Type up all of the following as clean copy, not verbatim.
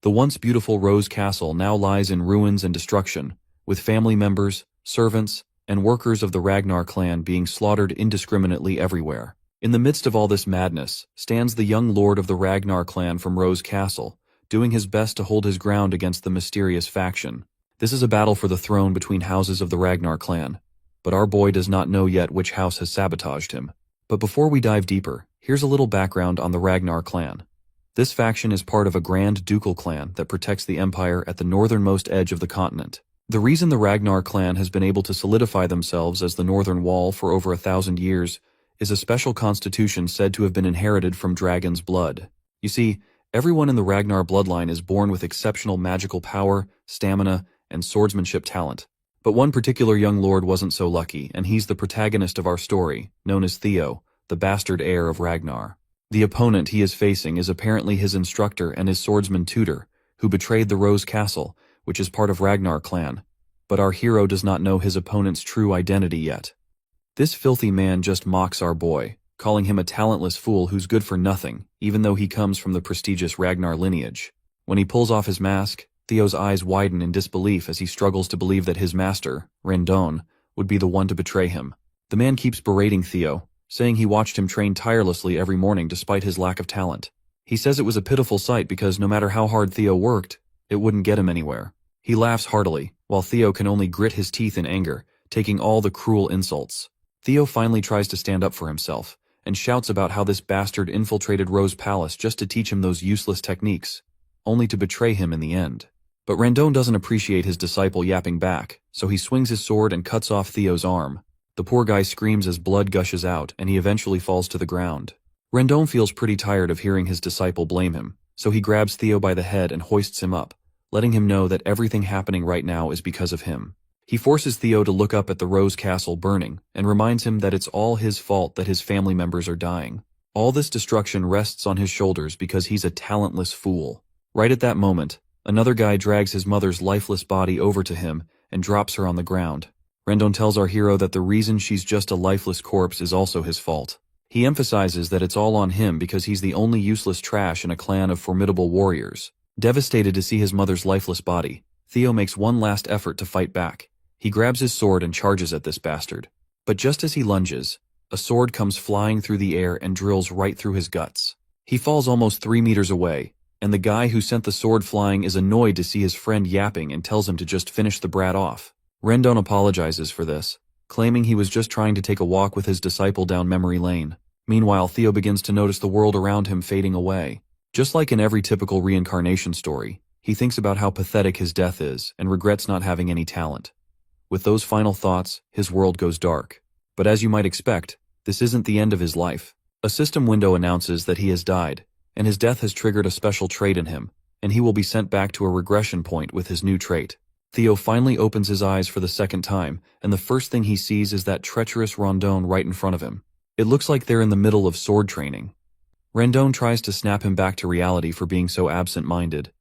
The once beautiful Rose Castle now lies in ruins and destruction, with family members, servants, and workers of the Ragnar clan being slaughtered indiscriminately everywhere. In the midst of all this madness, stands the young lord of the Ragnar clan from Rose Castle, doing his best to hold his ground against the mysterious faction. This is a battle for the throne between houses of the Ragnar clan, but our boy does not know yet which house has sabotaged him. But before we dive deeper, here's a little background on the Ragnar clan. This faction is part of a grand ducal clan that protects the empire at the northernmost edge of the continent. The reason the Ragnar clan has been able to solidify themselves as the Northern Wall for over 1,000 years is a special constitution said to have been inherited from dragon's blood. You see, everyone in the Ragnar bloodline is born with exceptional magical power, stamina, and swordsmanship talent. But one particular young lord wasn't so lucky, and he's the protagonist of our story, known as Theo, the bastard heir of Ragnar. The opponent he is facing is apparently his instructor and his swordsman tutor, who betrayed the Rose Castle, which is part of Ragnar clan. But our hero does not know his opponent's true identity yet. This filthy man just mocks our boy, calling him a talentless fool who's good for nothing, even though he comes from the prestigious Ragnar lineage. When he pulls off his mask, Theo's eyes widen in disbelief as he struggles to believe that his master, Rendon, would be the one to betray him. The man keeps berating Theo, saying he watched him train tirelessly every morning despite his lack of talent. He says it was a pitiful sight because no matter how hard Theo worked, it wouldn't get him anywhere. He laughs heartily, while Theo can only grit his teeth in anger, taking all the cruel insults. Theo finally tries to stand up for himself, and shouts about how this bastard infiltrated Rose Palace just to teach him those useless techniques, only to betray him in the end. But Rendon doesn't appreciate his disciple yapping back, so he swings his sword and cuts off Theo's arm. The poor guy screams as blood gushes out, and he eventually falls to the ground. Rendon feels pretty tired of hearing his disciple blame him, so he grabs Theo by the head and hoists him up, letting him know that everything happening right now is because of him. He forces Theo to look up at the Rose Castle burning, and reminds him that it's all his fault that his family members are dying. All this destruction rests on his shoulders because he's a talentless fool. Right at that moment, another guy drags his mother's lifeless body over to him and drops her on the ground. Rendon tells our hero that the reason she's just a lifeless corpse is also his fault. He emphasizes that it's all on him because he's the only useless trash in a clan of formidable warriors. Devastated to see his mother's lifeless body, Theo makes one last effort to fight back. He grabs his sword and charges at this bastard. But just as he lunges, a sword comes flying through the air and drills right through his guts. He falls almost 3 meters away, and the guy who sent the sword flying is annoyed to see his friend yapping and tells him to just finish the brat off. Rendon apologizes for this, claiming he was just trying to take a walk with his disciple down memory lane. Meanwhile, Theo begins to notice the world around him fading away. Just like in every typical reincarnation story, he thinks about how pathetic his death is and regrets not having any talent. With those final thoughts, his world goes dark. But as you might expect, this isn't the end of his life. A system window announces that he has died, and his death has triggered a special trait in him, and he will be sent back to a regression point with his new trait. Theo finally opens his eyes for the second time, and the first thing he sees is that treacherous Rendon right in front of him. It looks like they're in the middle of sword training. Rendon tries to snap him back to reality for being so absent-minded,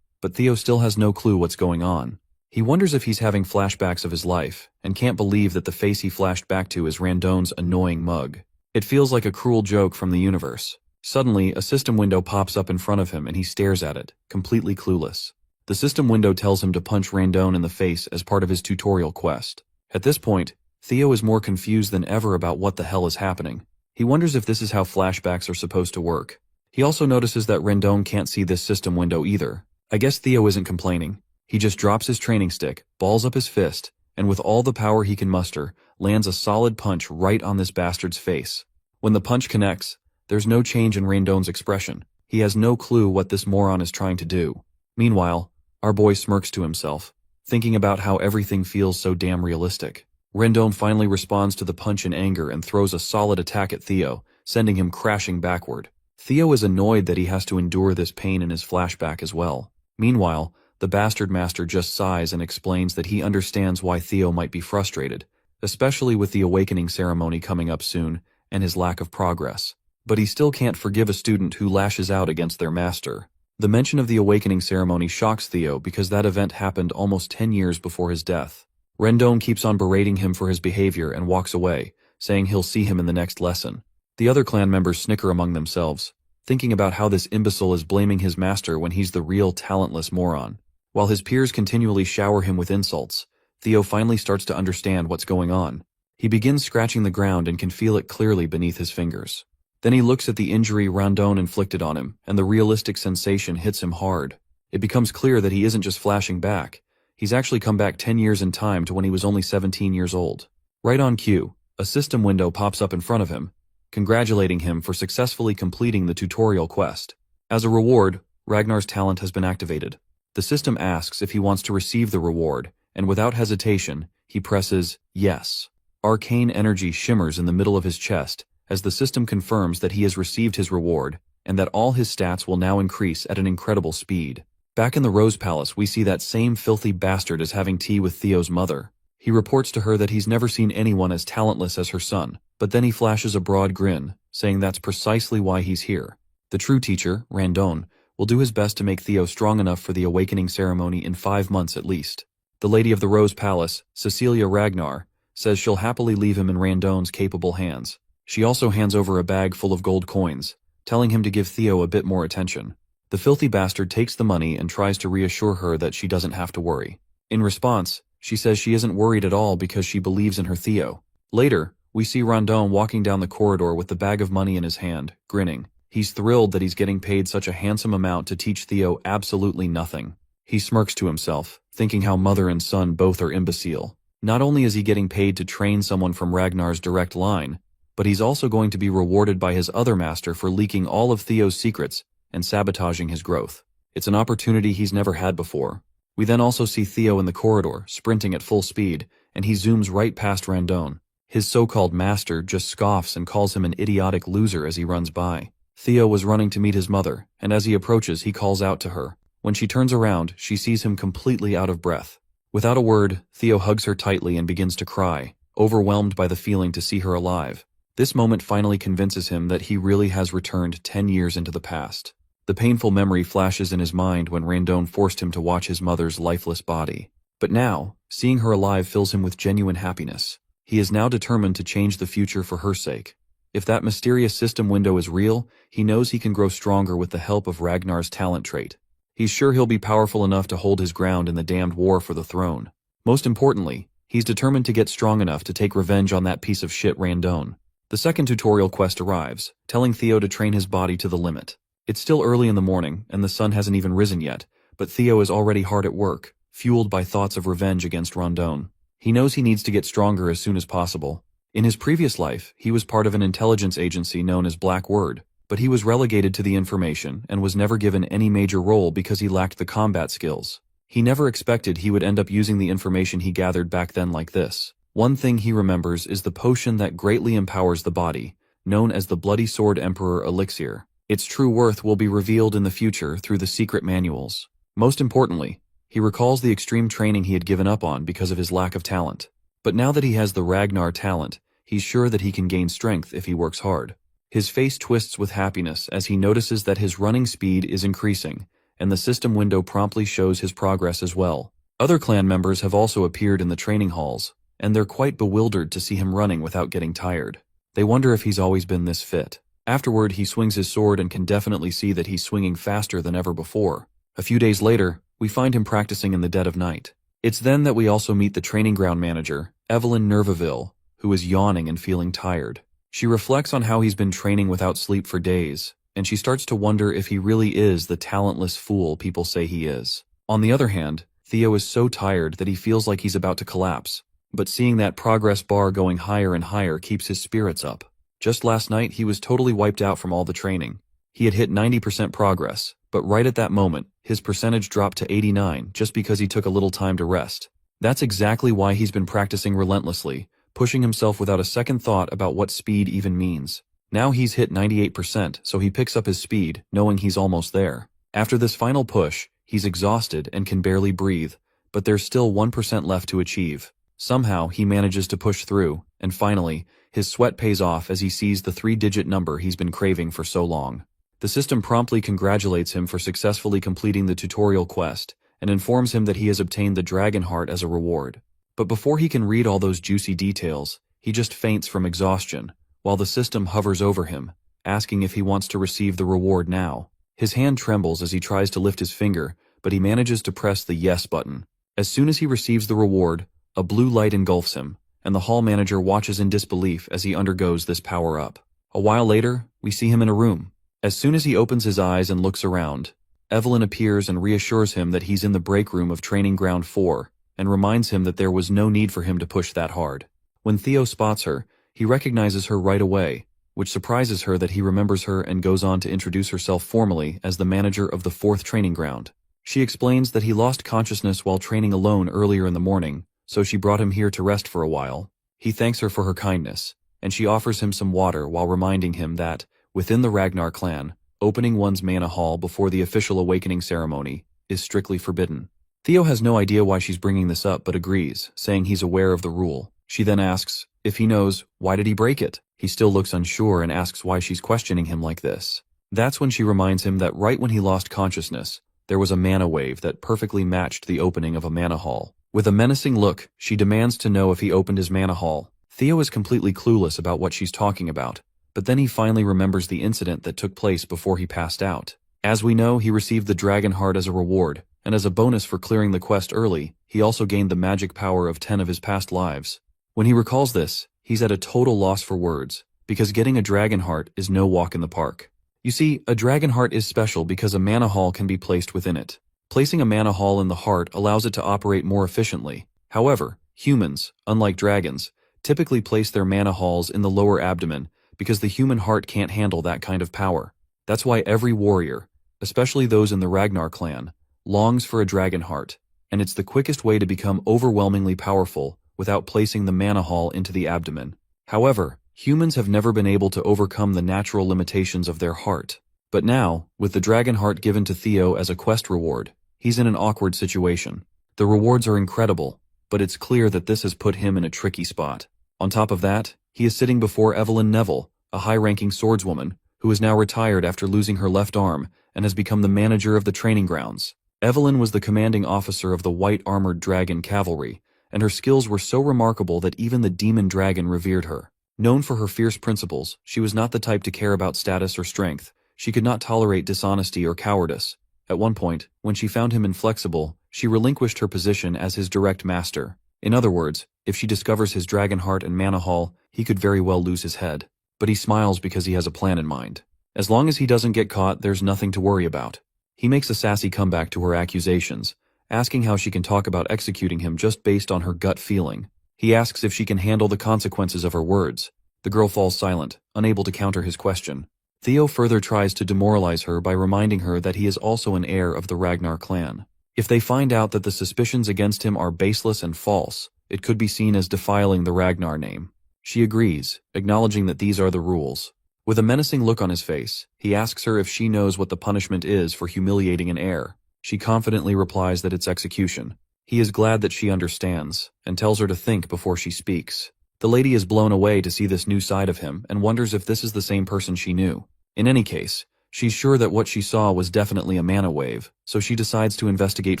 but Theo still has no clue what's going on. He wonders if he's having flashbacks of his life, and can't believe that the face he flashed back to is Rendon's annoying mug. It feels like a cruel joke from the universe. Suddenly, a system window pops up in front of him and he stares at it, completely clueless. The system window tells him to punch Rendon in the face as part of his tutorial quest. At this point, Theo is more confused than ever about what the hell is happening. He wonders if this is how flashbacks are supposed to work. He also notices that Rendon can't see this system window either. I guess Theo isn't complaining. He just drops his training stick, balls up his fist, and with all the power he can muster, lands a solid punch right on this bastard's face. When the punch connects, there's no change in Rendon's expression. He has no clue what this moron is trying to do. Meanwhile, our boy smirks to himself, thinking about how everything feels so damn realistic. Rendon finally responds to the punch in anger and throws a solid attack at Theo, sending him crashing backward. Theo is annoyed that he has to endure this pain in his flashback as well. Meanwhile, the bastard master just sighs and explains that he understands why Theo might be frustrated, especially with the awakening ceremony coming up soon and his lack of progress. But he still can't forgive a student who lashes out against their master. The mention of the awakening ceremony shocks Theo because that event happened almost 10 years before his death. Rendon keeps on berating him for his behavior and walks away, saying he'll see him in the next lesson. The other clan members snicker among themselves, thinking about how this imbecile is blaming his master when he's the real talentless moron. While his peers continually shower him with insults, Theo finally starts to understand what's going on. He begins scratching the ground and can feel it clearly beneath his fingers. Then he looks at the injury Rondon inflicted on him, and the realistic sensation hits him hard. It becomes clear that he isn't just flashing back. He's actually come back 10 years in time to when he was only 17 years old. Right on cue, a system window pops up in front of him, congratulating him for successfully completing the tutorial quest. As a reward, Ragnar's talent has been activated. The system asks if he wants to receive the reward, and without hesitation, he presses yes. Arcane energy shimmers in the middle of his chest as the system confirms that he has received his reward, and that all his stats will now increase at an incredible speed. Back in the Rose Palace, we see that same filthy bastard is having tea with Theo's mother. He reports to her that he's never seen anyone as talentless as her son, but then he flashes a broad grin, saying that's precisely why he's here. The true teacher, Rondon, will do his best to make Theo strong enough for the awakening ceremony in 5 months at least. The Lady of the Rose Palace, Cecilia Ragnar, says she'll happily leave him in Rondon's capable hands. She also hands over a bag full of gold coins, telling him to give Theo a bit more attention. The filthy bastard takes the money and tries to reassure her that she doesn't have to worry. In response, she says she isn't worried at all because she believes in her Theo. Later, we see Rondon walking down the corridor with the bag of money in his hand, grinning. He's thrilled that he's getting paid such a handsome amount to teach Theo absolutely nothing. He smirks to himself, thinking how mother and son both are imbecile. Not only is he getting paid to train someone from Ragnar's direct line, but he's also going to be rewarded by his other master for leaking all of Theo's secrets and sabotaging his growth. It's an opportunity he's never had before. We then also see Theo in the corridor, sprinting at full speed, and he zooms right past Rondon. His so-called master just scoffs and calls him an idiotic loser as he runs by. Theo was running to meet his mother, and as he approaches, he calls out to her. When she turns around, she sees him completely out of breath. Without a word, Theo hugs her tightly and begins to cry, overwhelmed by the feeling to see her alive. This moment finally convinces him that he really has returned 10 years into the past. The painful memory flashes in his mind when Rondon forced him to watch his mother's lifeless body. But now, seeing her alive fills him with genuine happiness. He is now determined to change the future for her sake. If that mysterious system window is real, he knows he can grow stronger with the help of Ragnar's talent trait. He's sure he'll be powerful enough to hold his ground in the damned war for the throne. Most importantly, he's determined to get strong enough to take revenge on that piece of shit Rondon. The second tutorial quest arrives, telling Theo to train his body to the limit. It's still early in the morning, and the sun hasn't even risen yet, but Theo is already hard at work, fueled by thoughts of revenge against Rondon. He knows he needs to get stronger as soon as possible. In his previous life, he was part of an intelligence agency known as Black Word, but he was relegated to the information and was never given any major role because he lacked the combat skills. He never expected he would end up using the information he gathered back then like this. One thing he remembers is the potion that greatly empowers the body, known as the Bloody Sword Emperor Elixir. Its true worth will be revealed in the future through the secret manuals. Most importantly, he recalls the extreme training he had given up on because of his lack of talent. But now that he has the Ragnar talent, he's sure that he can gain strength if he works hard. His face twists with happiness as he notices that his running speed is increasing, and the system window promptly shows his progress as well. Other clan members have also appeared in the training halls, and they're quite bewildered to see him running without getting tired. They wonder if he's always been this fit. Afterward, he swings his sword and can definitely see that he's swinging faster than ever before. A few days later, we find him practicing in the dead of night. It's then that we also meet the training ground manager, Evelyn Nerveville, who is yawning and feeling tired. She reflects on how he's been training without sleep for days, and she starts to wonder if he really is the talentless fool people say he is. On the other hand, Theo is so tired that he feels like he's about to collapse, but seeing that progress bar going higher and higher keeps his spirits up. Just last night, he was totally wiped out from all the training. He had hit 90% progress, but right at that moment, his percentage dropped to 89 just because he took a little time to rest. That's exactly why he's been practicing relentlessly, pushing himself without a second thought about what speed even means. Now he's hit 98%, so he picks up his speed, knowing he's almost there. After this final push, he's exhausted and can barely breathe, but there's still 1% left to achieve. Somehow, he manages to push through, and finally, his sweat pays off as he sees the 3-digit number he's been craving for so long. The system promptly congratulates him for successfully completing the tutorial quest, and informs him that he has obtained the Dragon Heart as a reward. But before he can read all those juicy details, he just faints from exhaustion, while the system hovers over him, asking if he wants to receive the reward now. His hand trembles as he tries to lift his finger, but he manages to press the yes button. As soon as he receives the reward, a blue light engulfs him, and the hall manager watches in disbelief as he undergoes this power-up. A while later, we see him in a room. As soon as he opens his eyes and looks around, Evelyn appears and reassures him that he's in the break room of Training Ground 4, and reminds him that there was no need for him to push that hard. When Theo spots her, he recognizes her right away, which surprises her that he remembers her and goes on to introduce herself formally as the manager of the 4th training ground. She explains that he lost consciousness while training alone earlier in the morning, so she brought him here to rest for a while. He thanks her for her kindness, and she offers him some water while reminding him that, within the Ragnar clan, opening one's mana hall before the official awakening ceremony is strictly forbidden. Theo has no idea why she's bringing this up but agrees, saying he's aware of the rule. She then asks if he knows why did he break it. He still looks unsure and asks why she's questioning him like this. That's when she reminds him that right when he lost consciousness, there was a mana wave that perfectly matched the opening of a mana hall. With a menacing look, she demands to know if he opened his mana hall. Theo is completely clueless about what she's talking about, but then he finally remembers the incident that took place before he passed out. As we know, he received the dragon heart as a reward, and as a bonus for clearing the quest early, he also gained the magic power of 10 of his past lives. When he recalls this, he's at a total loss for words, because getting a dragon heart is no walk in the park. You see, a dragon heart is special because a mana hall can be placed within it. Placing a mana hall in the heart allows it to operate more efficiently. However, humans, unlike dragons, typically place their mana halls in the lower abdomen because the human heart can't handle that kind of power. That's why every warrior, especially those in the Ragnar clan, longs for a dragon heart, and it's the quickest way to become overwhelmingly powerful without placing the mana hall into the abdomen. However, humans have never been able to overcome the natural limitations of their heart. But now, with the dragon heart given to Theo as a quest reward, he's in an awkward situation. The rewards are incredible, but it's clear that this has put him in a tricky spot. On top of that, he is sitting before Evelyn Neville, a high-ranking swordswoman, who is now retired after losing her left arm and has become the manager of the training grounds. Evelyn was the commanding officer of the white-armored dragon cavalry, and her skills were so remarkable that even the demon dragon revered her. Known for her fierce principles, she was not the type to care about status or strength. She could not tolerate dishonesty or cowardice. At one point, when she found him inflexible, she relinquished her position as his direct master. In other words, if she discovers his dragon heart and mana hall, he could very well lose his head. But he smiles because he has a plan in mind. As long as he doesn't get caught, there's nothing to worry about. He makes a sassy comeback to her accusations, asking how she can talk about executing him just based on her gut feeling. He asks if she can handle the consequences of her words. The girl falls silent, unable to counter his question. Theo further tries to demoralize her by reminding her that he is also an heir of the Ragnar clan. If they find out that the suspicions against him are baseless and false, it could be seen as defiling the Ragnar name. She agrees, acknowledging that these are the rules. With a menacing look on his face, he asks her if she knows what the punishment is for humiliating an heir. She confidently replies that it's execution. He is glad that she understands, and tells her to think before she speaks. The lady is blown away to see this new side of him and wonders if this is the same person she knew. In any case, she's sure that what she saw was definitely a mana wave, so she decides to investigate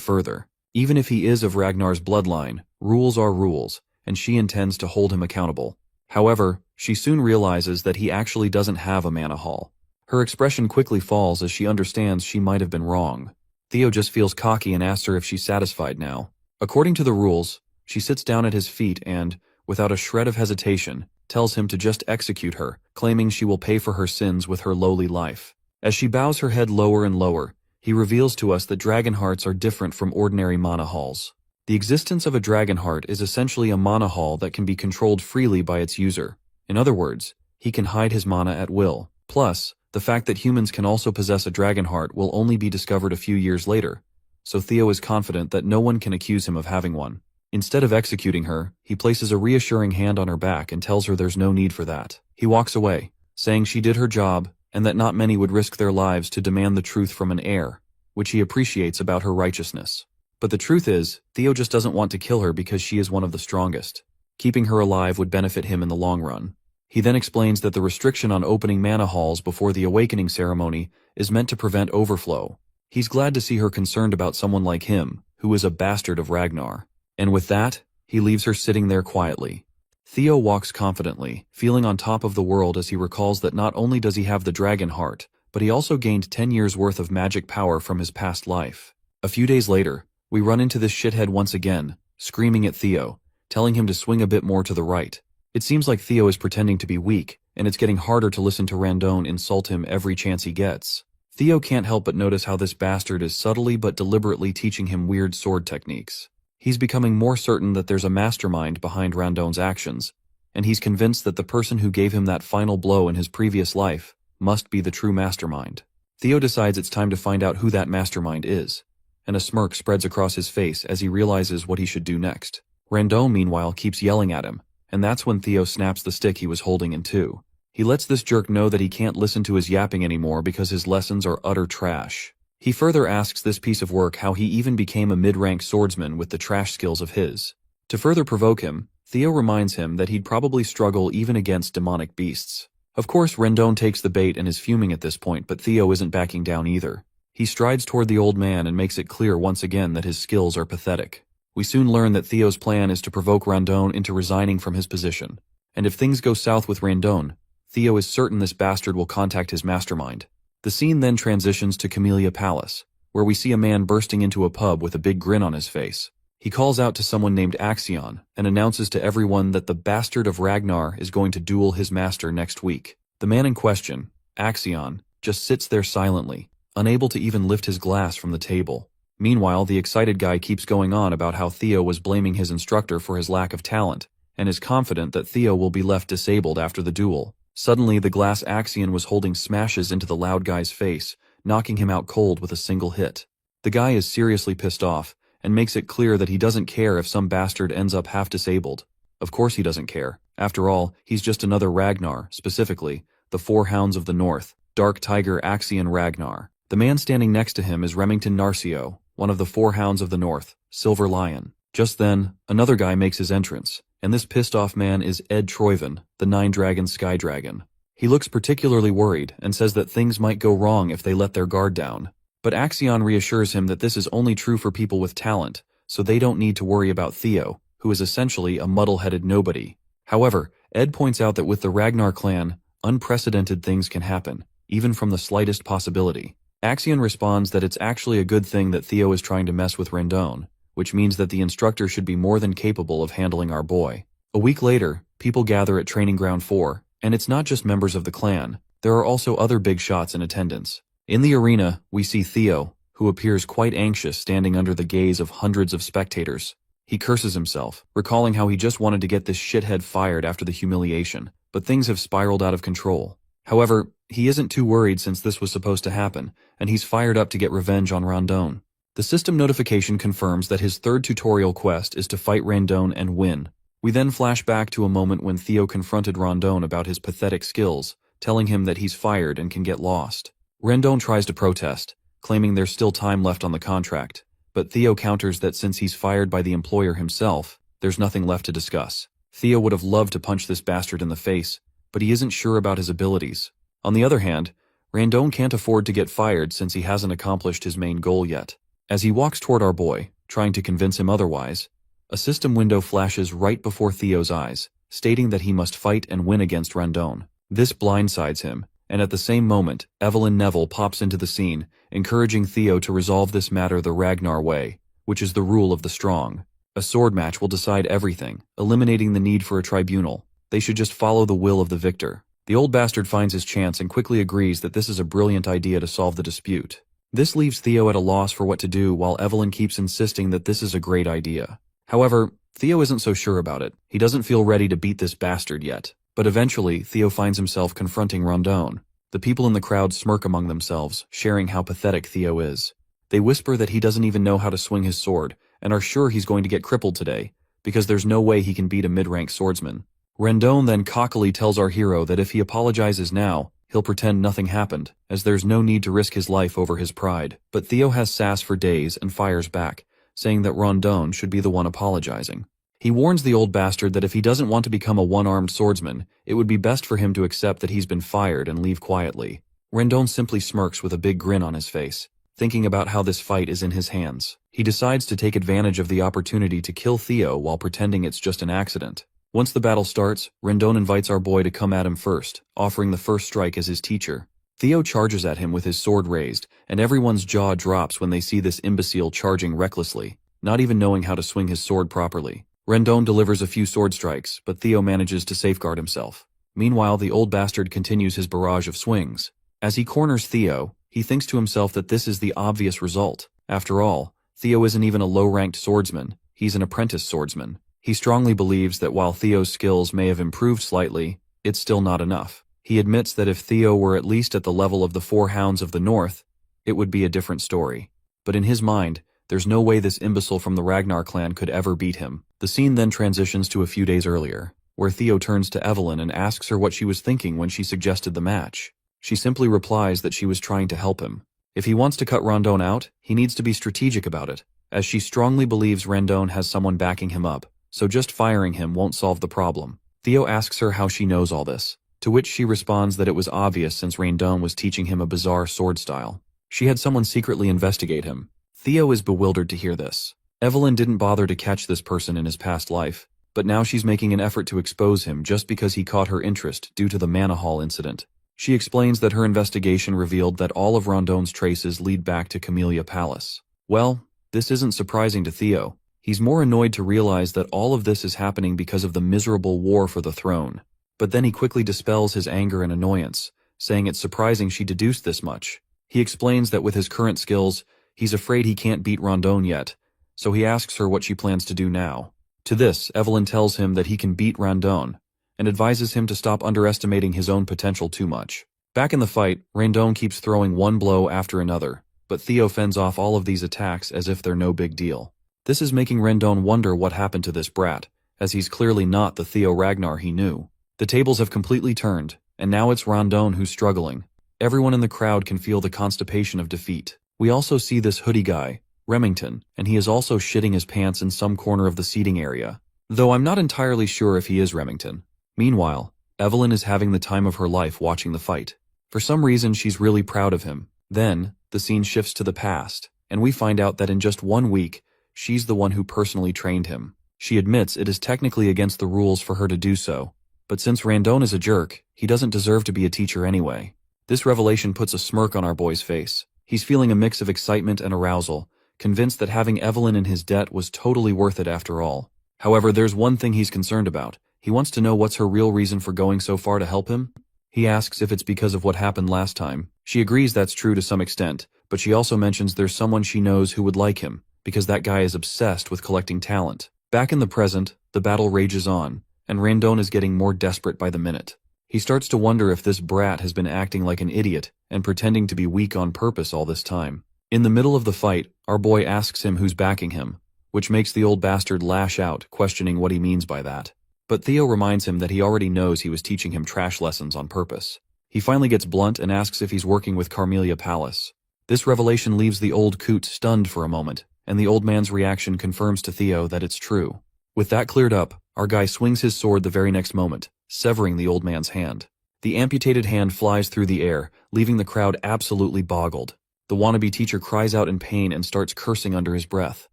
further. Even if he is of Ragnar's bloodline, rules are rules, and she intends to hold him accountable. However, she soon realizes that he actually doesn't have a mana hall. Her expression quickly falls as she understands she might have been wrong. Theo just feels cocky and asks her if she's satisfied now. According to the rules, she sits down at his feet and, without a shred of hesitation, tells him to just execute her, claiming she will pay for her sins with her lowly life. As she bows her head lower and lower, he reveals to us that dragon hearts are different from ordinary mana halls. The existence of a dragon heart is essentially a mana hall that can be controlled freely by its user. In other words, he can hide his mana at will. Plus, the fact that humans can also possess a dragon heart will only be discovered a few years later, so Theo is confident that no one can accuse him of having one. Instead of executing her, he places a reassuring hand on her back and tells her there's no need for that. He walks away, saying she did her job and that not many would risk their lives to demand the truth from an heir, which he appreciates about her righteousness. But the truth is, Theo just doesn't want to kill her because she is one of the strongest. Keeping her alive would benefit him in the long run. He then explains that the restriction on opening mana halls before the awakening ceremony is meant to prevent overflow. He's glad to see her concerned about someone like him, who is a bastard of Ragnar. And with that, he leaves her sitting there quietly. Theo walks confidently, feeling on top of the world as he recalls that not only does he have the dragon heart, but he also gained 10 years worth of magic power from his past life. A few days later, we run into this shithead once again, screaming at Theo, telling him to swing a bit more to the right. It seems like Theo is pretending to be weak, and it's getting harder to listen to Randone insult him every chance he gets. Theo can't help but notice how this bastard is subtly but deliberately teaching him weird sword techniques. He's becoming more certain that there's a mastermind behind Randone's actions, and he's convinced that the person who gave him that final blow in his previous life must be the true mastermind. Theo decides it's time to find out who that mastermind is, and a smirk spreads across his face as he realizes what he should do next. Randone, meanwhile, keeps yelling at him, and that's when Theo snaps the stick he was holding in two. He lets this jerk know that he can't listen to his yapping anymore because his lessons are utter trash. He further asks this piece of work how he even became a mid-rank swordsman with the trash skills of his. To further provoke him, Theo reminds him that he'd probably struggle even against demonic beasts. Of course, Randone takes the bait and is fuming at this point, but Theo isn't backing down either. He strides toward the old man and makes it clear once again that his skills are pathetic. We soon learn that Theo's plan is to provoke Randone into resigning from his position. And if things go south with Randone, Theo is certain this bastard will contact his mastermind. The scene then transitions to Camellia Palace, where we see a man bursting into a pub with a big grin on his face. He calls out to someone named Axion and announces to everyone that the bastard of Ragnar is going to duel his master next week. The man in question, Axion, just sits there silently, unable to even lift his glass from the table. Meanwhile, the excited guy keeps going on about how Theo was blaming his instructor for his lack of talent, and is confident that Theo will be left disabled after the duel. Suddenly, the glass Axion was holding smashes into the loud guy's face, knocking him out cold with a single hit. The guy is seriously pissed off, and makes it clear that he doesn't care if some bastard ends up half disabled. Of course he doesn't care. After all, he's just another Ragnar, specifically, the Four Hounds of the North, Dark Tiger Axion Ragnar. The man standing next to him is Remington Narcio, one of the Four Hounds of the North, Silver Lion. Just then, another guy makes his entrance, and this pissed-off man is Ed Troyven, the Nine-Dragon Sky Dragon. He looks particularly worried and says that things might go wrong if they let their guard down. But Axion reassures him that this is only true for people with talent, so they don't need to worry about Theo, who is essentially a muddle-headed nobody. However, Ed points out that with the Ragnar clan, unprecedented things can happen, even from the slightest possibility. Axion responds that it's actually a good thing that Theo is trying to mess with Randone, which means that the instructor should be more than capable of handling our boy. A week later, people gather at Training Ground 4, and it's not just members of the clan, there are also other big shots in attendance. In the arena, we see Theo, who appears quite anxious standing under the gaze of hundreds of spectators. He curses himself, recalling how he just wanted to get this shithead fired after the humiliation, but things have spiraled out of control. However, he isn't too worried since this was supposed to happen, and he's fired up to get revenge on Randone. The system notification confirms that his third tutorial quest is to fight Randone and win. We then flash back to a moment when Theo confronted Randone about his pathetic skills, telling him that he's fired and can get lost. Randone tries to protest, claiming there's still time left on the contract, but Theo counters that since he's fired by the employer himself, there's nothing left to discuss. Theo would have loved to punch this bastard in the face, but he isn't sure about his abilities. On the other hand, Randone can't afford to get fired since he hasn't accomplished his main goal yet. As he walks toward our boy, trying to convince him otherwise, a system window flashes right before Theo's eyes, stating that he must fight and win against Randone. This blindsides him, and at the same moment, Evelyn Neville pops into the scene, encouraging Theo to resolve this matter the Ragnar way, which is the rule of the strong. A sword match will decide everything, eliminating the need for a tribunal. They should just follow the will of the victor. The old bastard finds his chance and quickly agrees that this is a brilliant idea to solve the dispute. This leaves Theo at a loss for what to do while Evelyn keeps insisting that this is a great idea. However, Theo isn't so sure about it. He doesn't feel ready to beat this bastard yet. But eventually, Theo finds himself confronting Randone. The people in the crowd smirk among themselves, sharing how pathetic Theo is. They whisper that he doesn't even know how to swing his sword, and are sure he's going to get crippled today, because there's no way he can beat a mid-rank swordsman. Randone then cockily tells our hero that if he apologizes now, he'll pretend nothing happened, as there's no need to risk his life over his pride. But Theo has sass for days and fires back, saying that Randone should be the one apologizing. He warns the old bastard that if he doesn't want to become a one-armed swordsman, it would be best for him to accept that he's been fired and leave quietly. Randone simply smirks with a big grin on his face, thinking about how this fight is in his hands. He decides to take advantage of the opportunity to kill Theo while pretending it's just an accident. Once the battle starts, Rendon invites our boy to come at him first, offering the first strike as his teacher. Theo charges at him with his sword raised, and everyone's jaw drops when they see this imbecile charging recklessly, not even knowing how to swing his sword properly. Rendon delivers a few sword strikes, but Theo manages to safeguard himself. Meanwhile, the old bastard continues his barrage of swings. As he corners Theo, he thinks to himself that this is the obvious result. After all, Theo isn't even a low-ranked swordsman, he's an apprentice swordsman. He strongly believes that while Theo's skills may have improved slightly, it's still not enough. He admits that if Theo were at least at the level of the 4 Hounds of the North, it would be a different story. But in his mind, there's no way this imbecile from the Ragnar clan could ever beat him. The scene then transitions to a few days earlier, where Theo turns to Evelyn and asks her what she was thinking when she suggested the match. She simply replies that she was trying to help him. If he wants to cut Rendon out, he needs to be strategic about it, as she strongly believes Rendon has someone backing him up, so just firing him won't solve the problem. Theo asks her how she knows all this, to which she responds that it was obvious since Rendon was teaching him a bizarre sword style. She had someone secretly investigate him. Theo is bewildered to hear this. Evelyn didn't bother to catch this person in his past life, but now she's making an effort to expose him just because he caught her interest due to the Mana Hall incident. She explains that her investigation revealed that all of Rondon's traces lead back to Camellia Palace. Well, this isn't surprising to Theo. He's more annoyed to realize that all of this is happening because of the miserable war for the throne. But then he quickly dispels his anger and annoyance, saying it's surprising she deduced this much. He explains that with his current skills, he's afraid he can't beat Rondon yet, so he asks her what she plans to do now. To this, Evelyn tells him that he can beat Rondon, and advises him to stop underestimating his own potential too much. Back in the fight, Rondon keeps throwing one blow after another, but Theo fends off all of these attacks as if they're no big deal. This is making Rondon wonder what happened to this brat, as he's clearly not the Theo Ragnar he knew. The tables have completely turned, and now it's Rondon who's struggling. Everyone in the crowd can feel the constipation of defeat. We also see this hoodie guy, Remington, and he is also shitting his pants in some corner of the seating area, though I'm not entirely sure if he is Remington. Meanwhile, Evelyn is having the time of her life watching the fight. For some reason, she's really proud of him. Then, the scene shifts to the past, and we find out that in just 1 week, she's the one who personally trained him. She admits it is technically against the rules for her to do so, but since Rondon is a jerk, he doesn't deserve to be a teacher anyway. This revelation puts a smirk on our boy's face. He's feeling a mix of excitement and arousal, convinced that having Evelyn in his debt was totally worth it after all. However, there's one thing he's concerned about. He wants to know what's her real reason for going so far to help him. He asks if it's because of what happened last time. She agrees that's true to some extent, but she also mentions there's someone she knows who would like him, because that guy is obsessed with collecting talent. Back in the present, the battle rages on, and Rondon is getting more desperate by the minute. He starts to wonder if this brat has been acting like an idiot and pretending to be weak on purpose all this time. In the middle of the fight, our boy asks him who's backing him, which makes the old bastard lash out, questioning what he means by that. But Theo reminds him that he already knows he was teaching him trash lessons on purpose. He finally gets blunt and asks if he's working with Camellia Palace. This revelation leaves the old coot stunned for a moment, and the old man's reaction confirms to Theo that it's true. With that cleared up, our guy swings his sword the very next moment, severing the old man's hand. The amputated hand flies through the air, leaving the crowd absolutely boggled. The wannabe teacher cries out in pain and starts cursing under his breath.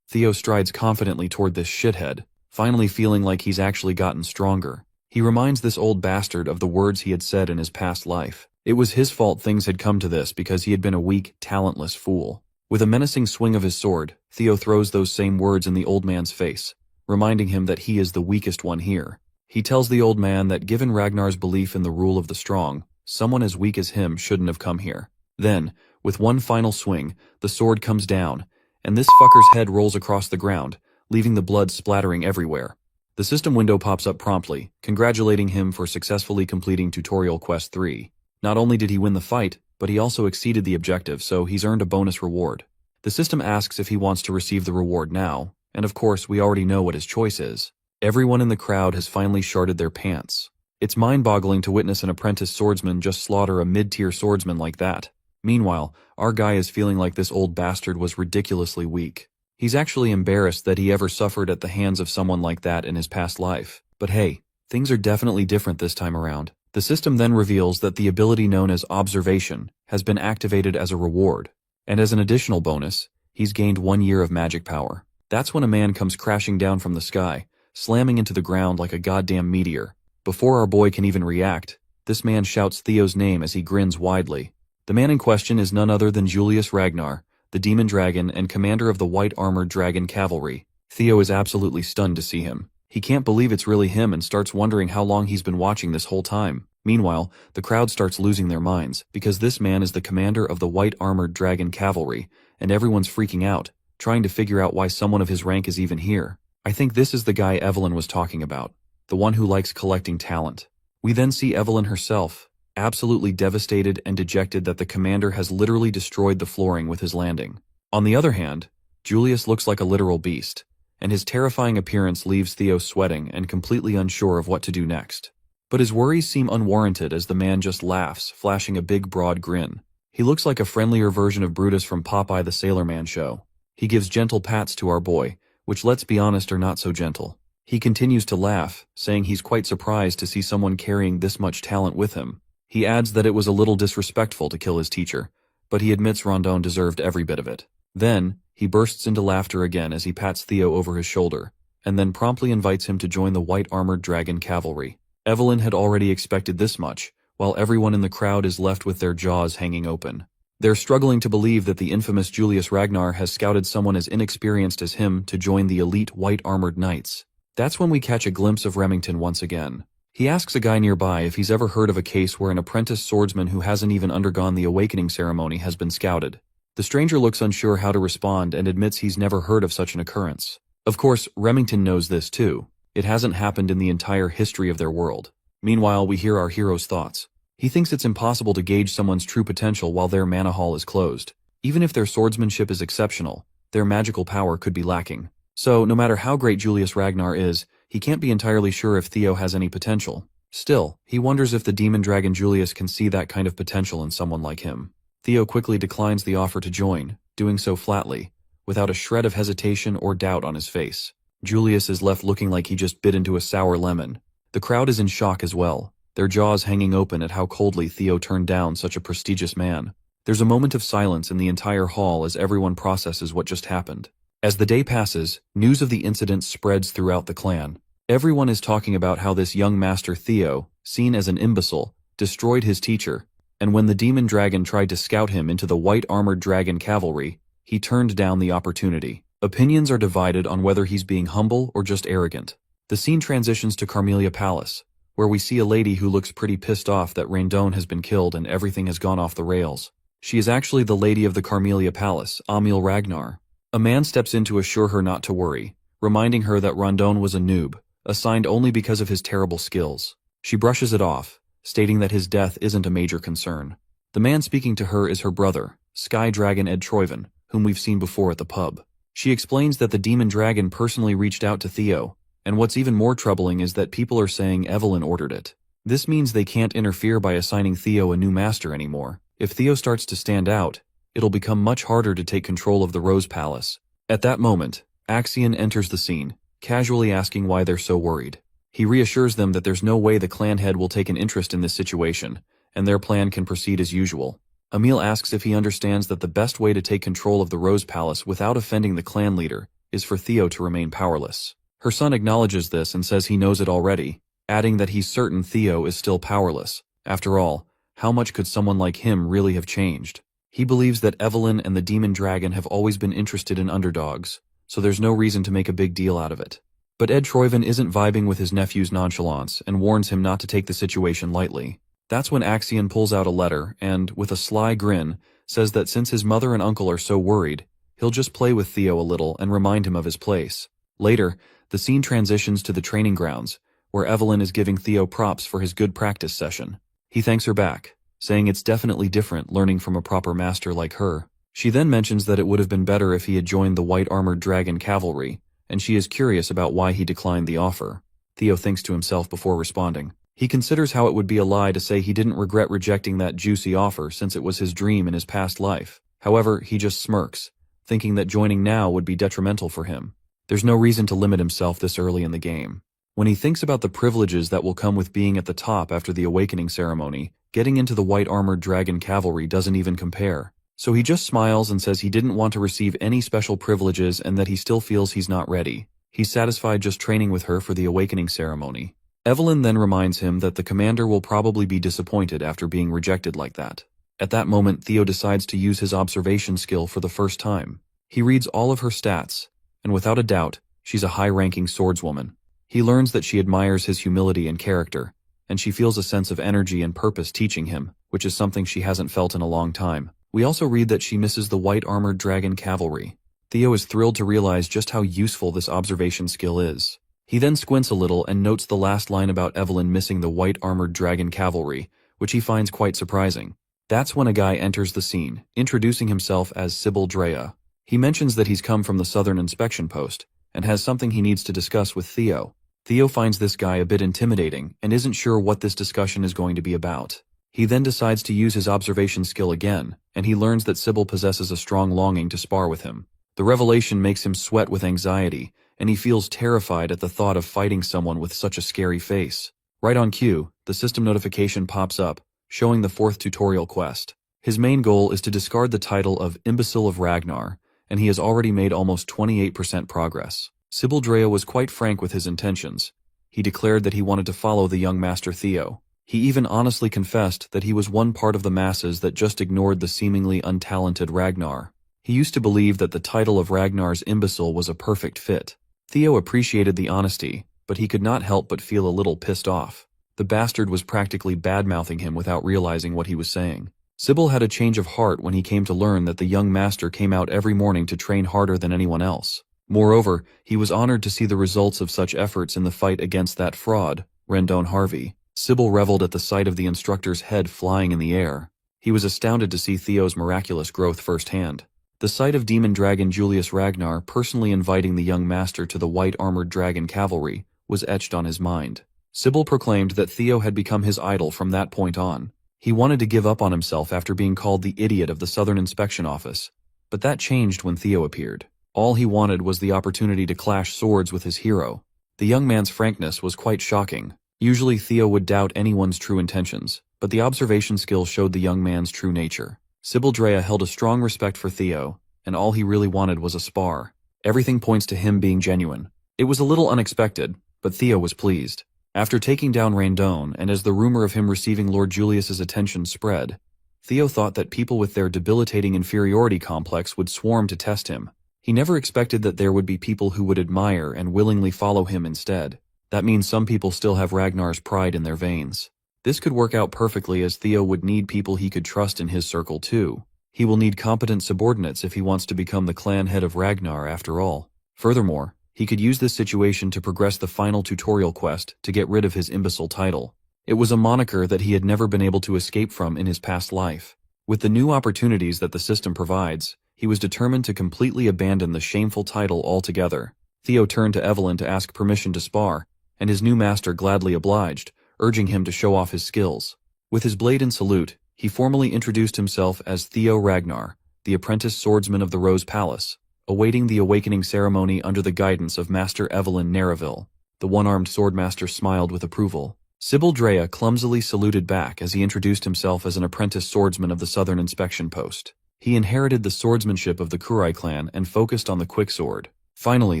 Theo strides confidently toward this shithead, finally feeling like he's actually gotten stronger. He reminds this old bastard of the words he had said in his past life. It was his fault things had come to this because he had been a weak, talentless fool. With a menacing swing of his sword, Theo throws those same words in the old man's face, reminding him that he is the weakest one here. He tells the old man that given Ragnar's belief in the rule of the strong, someone as weak as him shouldn't have come here. Then, with one final swing, the sword comes down, and this fucker's head rolls across the ground, leaving the blood splattering everywhere. The system window pops up promptly, congratulating him for successfully completing Tutorial Quest 3. Not only did he win the fight, but he also exceeded the objective, so he's earned a bonus reward. The system asks if he wants to receive the reward now, and of course we already know what his choice is. Everyone in the crowd has finally sharted their pants. It's mind-boggling to witness an apprentice swordsman just slaughter a mid-tier swordsman like that. Meanwhile, our guy is feeling like this old bastard was ridiculously weak. He's actually embarrassed that he ever suffered at the hands of someone like that in his past life. But hey, things are definitely different this time around. The system then reveals that the ability known as Observation has been activated as a reward, and as an additional bonus, he's gained 1 year of magic power. That's when a man comes crashing down from the sky, slamming into the ground like a goddamn meteor. Before our boy can even react, this man shouts Theo's name as he grins widely. The man in question is none other than Julius Ragnar, the demon dragon and commander of the white armored dragon cavalry. Theo is absolutely stunned to see him. He can't believe it's really him and starts wondering how long he's been watching this whole time. Meanwhile, the crowd starts losing their minds, because this man is the commander of the white armored dragon cavalry, and everyone's freaking out, trying to figure out why someone of his rank is even here. I think this is the guy Evelyn was talking about, the one who likes collecting talent. We then see Evelyn herself, absolutely devastated and dejected that the commander has literally destroyed the flooring with his landing. On the other hand, Julius looks like a literal beast, and his terrifying appearance leaves Theo sweating and completely unsure of what to do next. But his worries seem unwarranted as the man just laughs, flashing a big broad grin. He looks like a friendlier version of Brutus from Popeye the Sailor Man show. He gives gentle pats to our boy, which let's be honest are not so gentle. He continues to laugh, saying he's quite surprised to see someone carrying this much talent with him. He adds that it was a little disrespectful to kill his teacher, but he admits Rondon deserved every bit of it. Then, he bursts into laughter again as he pats Theo over his shoulder, and then promptly invites him to join the white armored dragon cavalry. Evelyn had already expected this much, while everyone in the crowd is left with their jaws hanging open. They're struggling to believe that the infamous Julius Ragnar has scouted someone as inexperienced as him to join the elite white armored knights. That's when we catch a glimpse of Remington once again. He asks a guy nearby if he's ever heard of a case where an apprentice swordsman who hasn't even undergone the awakening ceremony has been scouted. The stranger looks unsure how to respond and admits he's never heard of such an occurrence. Of course, Remington knows this too. It hasn't happened in the entire history of their world. Meanwhile, we hear our hero's thoughts. He thinks it's impossible to gauge someone's true potential while their mana hall is closed. Even if their swordsmanship is exceptional, their magical power could be lacking. So, no matter how great Julius Ragnar is, he can't be entirely sure if Theo has any potential. Still, he wonders if the demon dragon Julius can see that kind of potential in someone like him. Theo quickly declines the offer to join, doing so flatly, without a shred of hesitation or doubt on his face. Julius is left looking like he just bit into a sour lemon. The crowd is in shock as well, their jaws hanging open at how coldly Theo turned down such a prestigious man. There's a moment of silence in the entire hall as everyone processes what just happened. As the day passes, news of the incident spreads throughout the clan. Everyone is talking about how this young master Theo, seen as an imbecile, destroyed his teacher, and when the demon dragon tried to scout him into the white armored dragon cavalry, he turned down the opportunity. Opinions are divided on whether he's being humble or just arrogant. The scene transitions to Carmelia Palace, where we see a lady who looks pretty pissed off that Rondon has been killed and everything has gone off the rails. She is actually the lady of the Carmelia Palace, Emil Ragnar. A man steps in to assure her not to worry, reminding her that Rondon was a noob, assigned only because of his terrible skills. She brushes it off, stating that his death isn't a major concern. The man speaking to her is her brother, Sky Dragon Ed Troyven, whom we've seen before at the pub. She explains that the demon dragon personally reached out to Theo, and what's even more troubling is that people are saying Evelyn ordered it. This means they can't interfere by assigning Theo a new master anymore. If Theo starts to stand out, it'll become much harder to take control of the Rose Palace. At that moment, Axion enters the scene, casually asking why they're so worried. He reassures them that there's no way the clan head will take an interest in this situation, and their plan can proceed as usual. Emil asks if he understands that the best way to take control of the Rose Palace without offending the clan leader is for Theo to remain powerless. Her son acknowledges this and says he knows it already, adding that he's certain Theo is still powerless. After all, how much could someone like him really have changed? He believes that Evelyn and the demon dragon have always been interested in underdogs, so there's no reason to make a big deal out of it. But Ed Troyven isn't vibing with his nephew's nonchalance and warns him not to take the situation lightly. That's when Axion pulls out a letter and, with a sly grin, says that since his mother and uncle are so worried, he'll just play with Theo a little and remind him of his place. Later, the scene transitions to the training grounds, where Evelyn is giving Theo props for his good practice session. He thanks her back, saying it's definitely different learning from a proper master like her. She then mentions that it would have been better if he had joined the white armored dragon cavalry, and she is curious about why he declined the offer. Theo thinks to himself before responding. He considers how it would be a lie to say he didn't regret rejecting that juicy offer since it was his dream in his past life. However, he just smirks, thinking that joining now would be detrimental for him. There's no reason to limit himself this early in the game. When he thinks about the privileges that will come with being at the top after the awakening ceremony, getting into the white armored dragon cavalry doesn't even compare. So he just smiles and says he didn't want to receive any special privileges and that he still feels he's not ready. He's satisfied just training with her for the awakening ceremony. Evelyn then reminds him that the commander will probably be disappointed after being rejected like that. At that moment, Theo decides to use his observation skill for the first time. He reads all of her stats, and without a doubt, she's a high-ranking swordswoman. He learns that she admires his humility and character, and she feels a sense of energy and purpose teaching him, which is something she hasn't felt in a long time. We also read that she misses the white-armored dragon cavalry. Theo is thrilled to realize just how useful this observation skill is. He then squints a little and notes the last line about Evelyn missing the white-armored dragon cavalry, which he finds quite surprising. That's when a guy enters the scene, introducing himself as Sybil Drea. He mentions that he's come from the Southern Inspection Post, and has something he needs to discuss with Theo. Theo finds this guy a bit intimidating, and isn't sure what this discussion is going to be about. He then decides to use his observation skill again, and he learns that Sybil possesses a strong longing to spar with him. The revelation makes him sweat with anxiety, and he feels terrified at the thought of fighting someone with such a scary face. Right on cue, the system notification pops up, showing the 4th tutorial quest. His main goal is to discard the title of Imbecile of Ragnar, and he has already made almost 28% progress. Sybil Drea was quite frank with his intentions. He declared that he wanted to follow the young master Theo. He even honestly confessed that he was one part of the masses that just ignored the seemingly untalented Ragnar. He used to believe that the title of Ragnar's imbecile was a perfect fit. Theo appreciated the honesty, but he could not help but feel a little pissed off. The bastard was practically bad-mouthing him without realizing what he was saying. Sybil had a change of heart when he came to learn that the young master came out every morning to train harder than anyone else. Moreover, he was honored to see the results of such efforts in the fight against that fraud, Rendon Harvey. Sybil reveled at the sight of the instructor's head flying in the air. He was astounded to see Theo's miraculous growth firsthand. The sight of demon dragon Julius Ragnar personally inviting the young master to the white-armored dragon cavalry was etched on his mind. Sybil proclaimed that Theo had become his idol from that point on. He wanted to give up on himself after being called the idiot of the Southern Inspection Office, but that changed when Theo appeared. All he wanted was the opportunity to clash swords with his hero. The young man's frankness was quite shocking. Usually Theo would doubt anyone's true intentions, but the observation skill showed the young man's true nature. Sybil Drea held a strong respect for Theo, and all he really wanted was a spar. Everything points to him being genuine. It was a little unexpected, but Theo was pleased. After taking down Rendon, and as the rumor of him receiving Lord Julius's attention spread, Theo thought that people with their debilitating inferiority complex would swarm to test him. He never expected that there would be people who would admire and willingly follow him instead. That means some people still have Ragnar's pride in their veins. This could work out perfectly, as Theo would need people he could trust in his circle too. He will need competent subordinates if he wants to become the clan head of Ragnar after all. Furthermore, he could use this situation to progress the final tutorial quest to get rid of his imbecile title. It was a moniker that he had never been able to escape from in his past life. With the new opportunities that the system provides, he was determined to completely abandon the shameful title altogether. Theo turned to Evelyn to ask permission to spar, and his new master gladly obliged, urging him to show off his skills. With his blade in salute, he formally introduced himself as Theo Ragnar, the apprentice swordsman of the Rose Palace, awaiting the awakening ceremony under the guidance of Master Evelyn Narraville. The one-armed swordmaster smiled with approval. Sybil Drea clumsily saluted back as he introduced himself as an apprentice swordsman of the Southern Inspection Post. He inherited the swordsmanship of the Kurai clan and focused on the quick sword. Finally,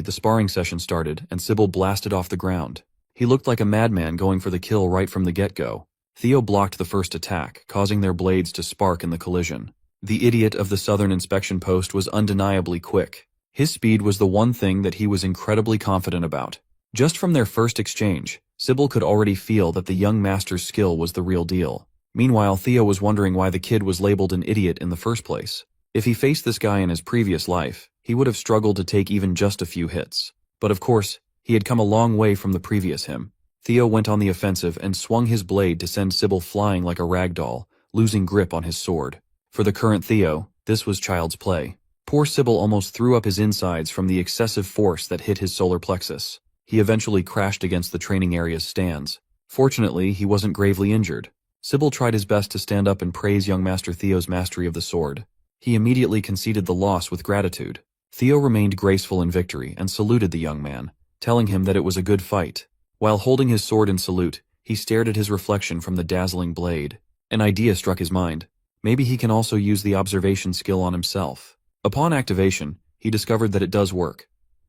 the sparring session started, and Sybil blasted off the ground. He looked like a madman going for the kill right from the get-go. Theo blocked the first attack, causing their blades to spark in the collision. The idiot of the Southern Inspection Post was undeniably quick. His speed was the one thing that he was incredibly confident about. Just from their first exchange, Sybil could already feel that the young master's skill was the real deal. Meanwhile, Theo was wondering why the kid was labeled an idiot in the first place. If he faced this guy in his previous life, he would have struggled to take even just a few hits. But of course, he had come a long way from the previous him. Theo went on the offensive and swung his blade to send Sybil flying like a rag doll, losing grip on his sword. For the current Theo, this was child's play. Poor Sybil almost threw up his insides from the excessive force that hit his solar plexus. He eventually crashed against the training area's stands. Fortunately, he wasn't gravely injured. Sybil tried his best to stand up and praise young Master Theo's mastery of the sword. He immediately conceded the loss with gratitude. Theo remained graceful in victory and saluted the young man, telling him that it was a good fight. While holding his sword in salute, he stared at his reflection from the dazzling blade. An idea struck his mind. Maybe he can also use the observation skill on himself. Upon activation, he discovered that it does work.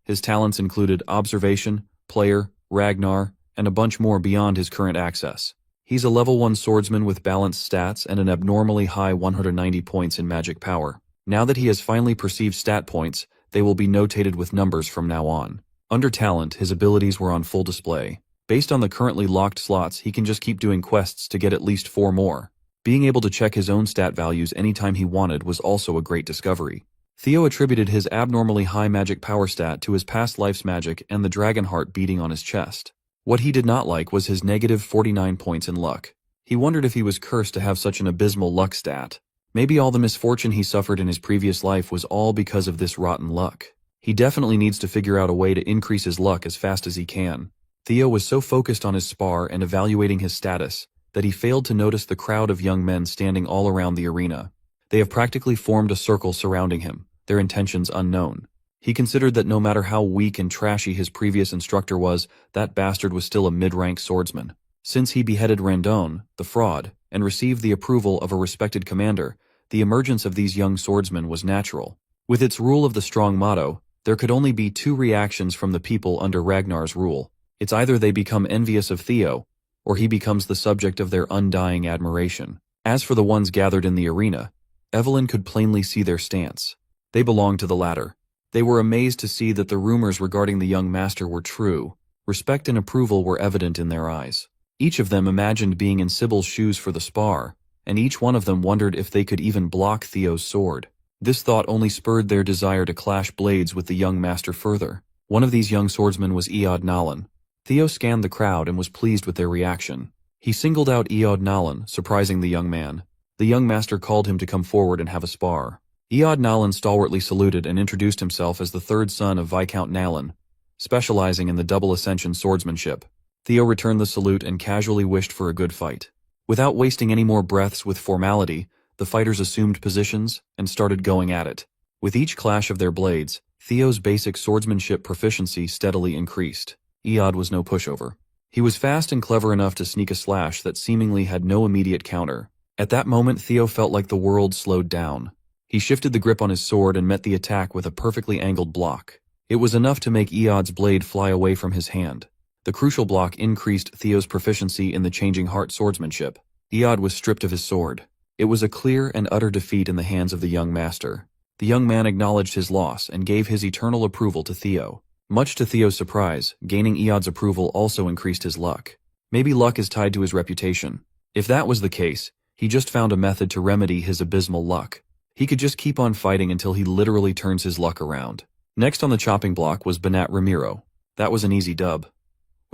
His talents included observation, player, Ragnar, and a bunch more beyond his current access. He's a level 1 swordsman with balanced stats and an abnormally high 190 points in magic power. Now that he has finally perceived stat points, they will be notated with numbers from now on. Under talent, his abilities were on full display. Based on the currently locked slots, he can just keep doing quests to get at least 4 more. Being able to check his own stat values anytime he wanted was also a great discovery. Theo attributed his abnormally high magic power stat to his past life's magic and the dragon heart beating on his chest. What he did not like was his negative 49 points in luck. He wondered if he was cursed to have such an abysmal luck stat. Maybe all the misfortune he suffered in his previous life was all because of this rotten luck. He definitely needs to figure out a way to increase his luck as fast as he can. Theo was so focused on his spar and evaluating his status that he failed to notice the crowd of young men standing all around the arena. They have practically formed a circle surrounding him, their intentions unknown. He considered that no matter how weak and trashy his previous instructor was, that bastard was still a mid-rank swordsman. Since he beheaded Randon, the fraud, and received the approval of a respected commander, the emergence of these young swordsmen was natural. With its rule of the strong motto, there could only be 2 reactions from the people under Ragnar's rule. It's either they become envious of Theo, or he becomes the subject of their undying admiration. As for the ones gathered in the arena, Evelyn could plainly see their stance. They belonged to the latter. They were amazed to see that the rumors regarding the young master were true. Respect and approval were evident in their eyes. Each of them imagined being in Sybil's shoes for the spar, and each one of them wondered if they could even block Theo's sword. This thought only spurred their desire to clash blades with the young master further. One of these young swordsmen was Eod Nalan. Theo scanned the crowd and was pleased with their reaction. He singled out Eod Nalan, surprising the young man. The young master called him to come forward and have a spar. Eod Nalan stalwartly saluted and introduced himself as the 3rd son of Viscount Nalan, specializing in the double ascension swordsmanship. Theo returned the salute and casually wished for a good fight. Without wasting any more breaths with formality, the fighters assumed positions and started going at it. With each clash of their blades, Theo's basic swordsmanship proficiency steadily increased. Eod was no pushover. He was fast and clever enough to sneak a slash that seemingly had no immediate counter. At that moment, Theo felt like the world slowed down. He shifted the grip on his sword and met the attack with a perfectly angled block. It was enough to make Eod's blade fly away from his hand. The crucial block increased Theo's proficiency in the changing heart swordsmanship. Eod was stripped of his sword. It was a clear and utter defeat in the hands of the young master. The young man acknowledged his loss and gave his eternal approval to Theo. Much to Theo's surprise, gaining Eod's approval also increased his luck. Maybe luck is tied to his reputation. If that was the case, he just found a method to remedy his abysmal luck. He could just keep on fighting until he literally turns his luck around. Next on the chopping block was Banat Ramiro. That was an easy dub.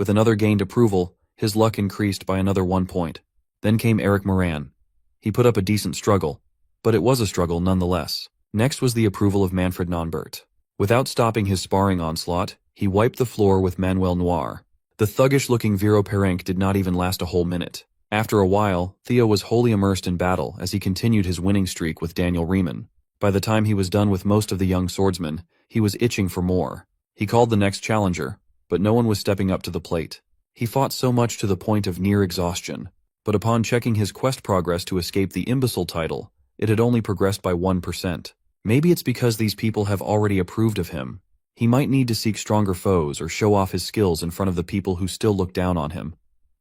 With another gained approval, his luck increased by another 1 point. Then came Eric Moran. He put up a decent struggle, but it was a struggle nonetheless. Next was the approval of Manfred Nonbert. Without stopping his sparring onslaught, he wiped the floor with Manuel Noir. The thuggish-looking Viro Perenc did not even last a whole minute. After a while, Theo was wholly immersed in battle as he continued his winning streak with Daniel Riemann. By the time he was done with most of the young swordsmen, he was itching for more. He called the next challenger, but no one was stepping up to the plate. He fought so much to the point of near exhaustion, but upon checking his quest progress to escape the imbecile title, it had only progressed by 1%. Maybe it's because these people have already approved of him. He might need to seek stronger foes or show off his skills in front of the people who still look down on him.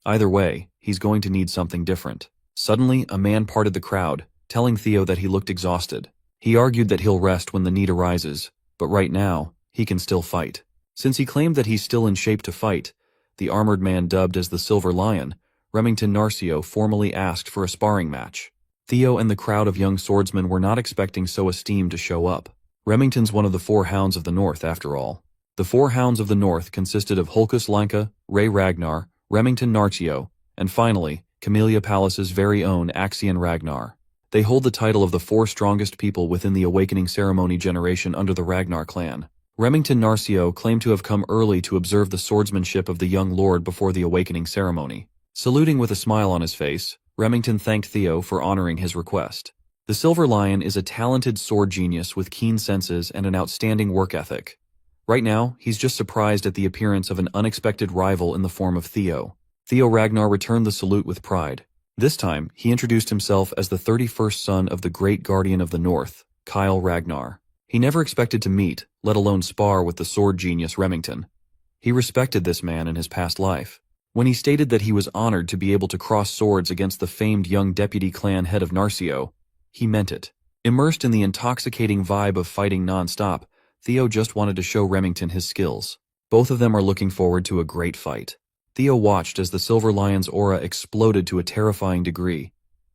Either way, he's going to need something different. Suddenly, a man parted the crowd, telling Theo that he looked exhausted. He argued that he'll rest when the need arises, but right now, he can still fight. Since he claimed that he's still in shape to fight, the armored man dubbed as the Silver Lion, Remington Narcio formally asked for a sparring match. Theo and the crowd of young swordsmen were not expecting so esteemed to show up. Remington's one of the 4 Hounds of the North, after all. The 4 Hounds of the North consisted of Hulkus Lanka, Ray Ragnar, Remington Narcio, and finally, Camellia Palace's very own Axion Ragnar. They hold the title of the 4 strongest people within the Awakening Ceremony generation under the Ragnar clan. Remington Narcio claimed to have come early to observe the swordsmanship of the young lord before the Awakening Ceremony. Saluting with a smile on his face, Remington thanked Theo for honoring his request. The Silver Lion is a talented sword genius with keen senses and an outstanding work ethic. Right now, he's just surprised at the appearance of an unexpected rival in the form of Theo. Theo Ragnar returned the salute with pride. This time, he introduced himself as the 31st son of the great guardian of the North, Kyle Ragnar. He never expected to meet, let alone spar with the sword genius Remington. He respected this man in his past life. When he stated that he was honored to be able to cross swords against the famed young deputy clan head of Narcio, he meant it. Immersed in the intoxicating vibe of fighting non-stop, Theo just wanted to show Remington his skills. Both of them are looking forward to a great fight. Theo watched as the Silver Lion's aura exploded to a terrifying degree,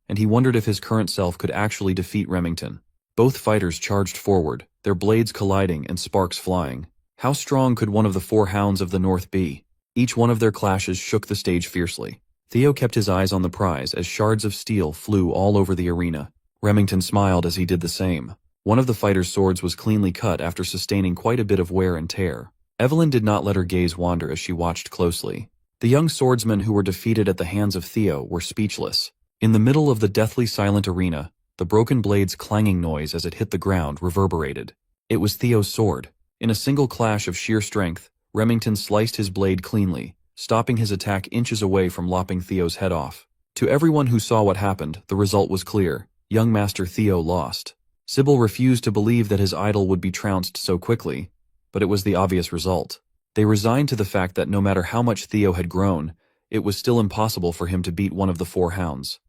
and he wondered if his current self could actually defeat Remington. Both fighters charged forward, their blades colliding and sparks flying. How strong could one of the four hounds of the North be? Each one of their clashes shook the stage fiercely. Theo kept his eyes on the prize as shards of steel flew all over the arena. Remington smiled as he did the same. One of the fighters' swords was cleanly cut after sustaining quite a bit of wear and tear. Evelyn did not let her gaze wander as she watched closely. The young swordsmen who were defeated at the hands of Theo were speechless. In the middle of the deathly silent arena, the broken blade's clanging noise as it hit the ground reverberated. It was Theo's sword. In a single clash of sheer strength, Remington sliced his blade cleanly, stopping his attack inches away from lopping Theo's head off. To everyone who saw what happened, the result was clear. Young Master Theo lost. Sybil refused to believe that his idol would be trounced so quickly, but it was the obvious result. They resigned to the fact that no matter how much Theo had grown, it was still impossible for him to beat one of the four hounds.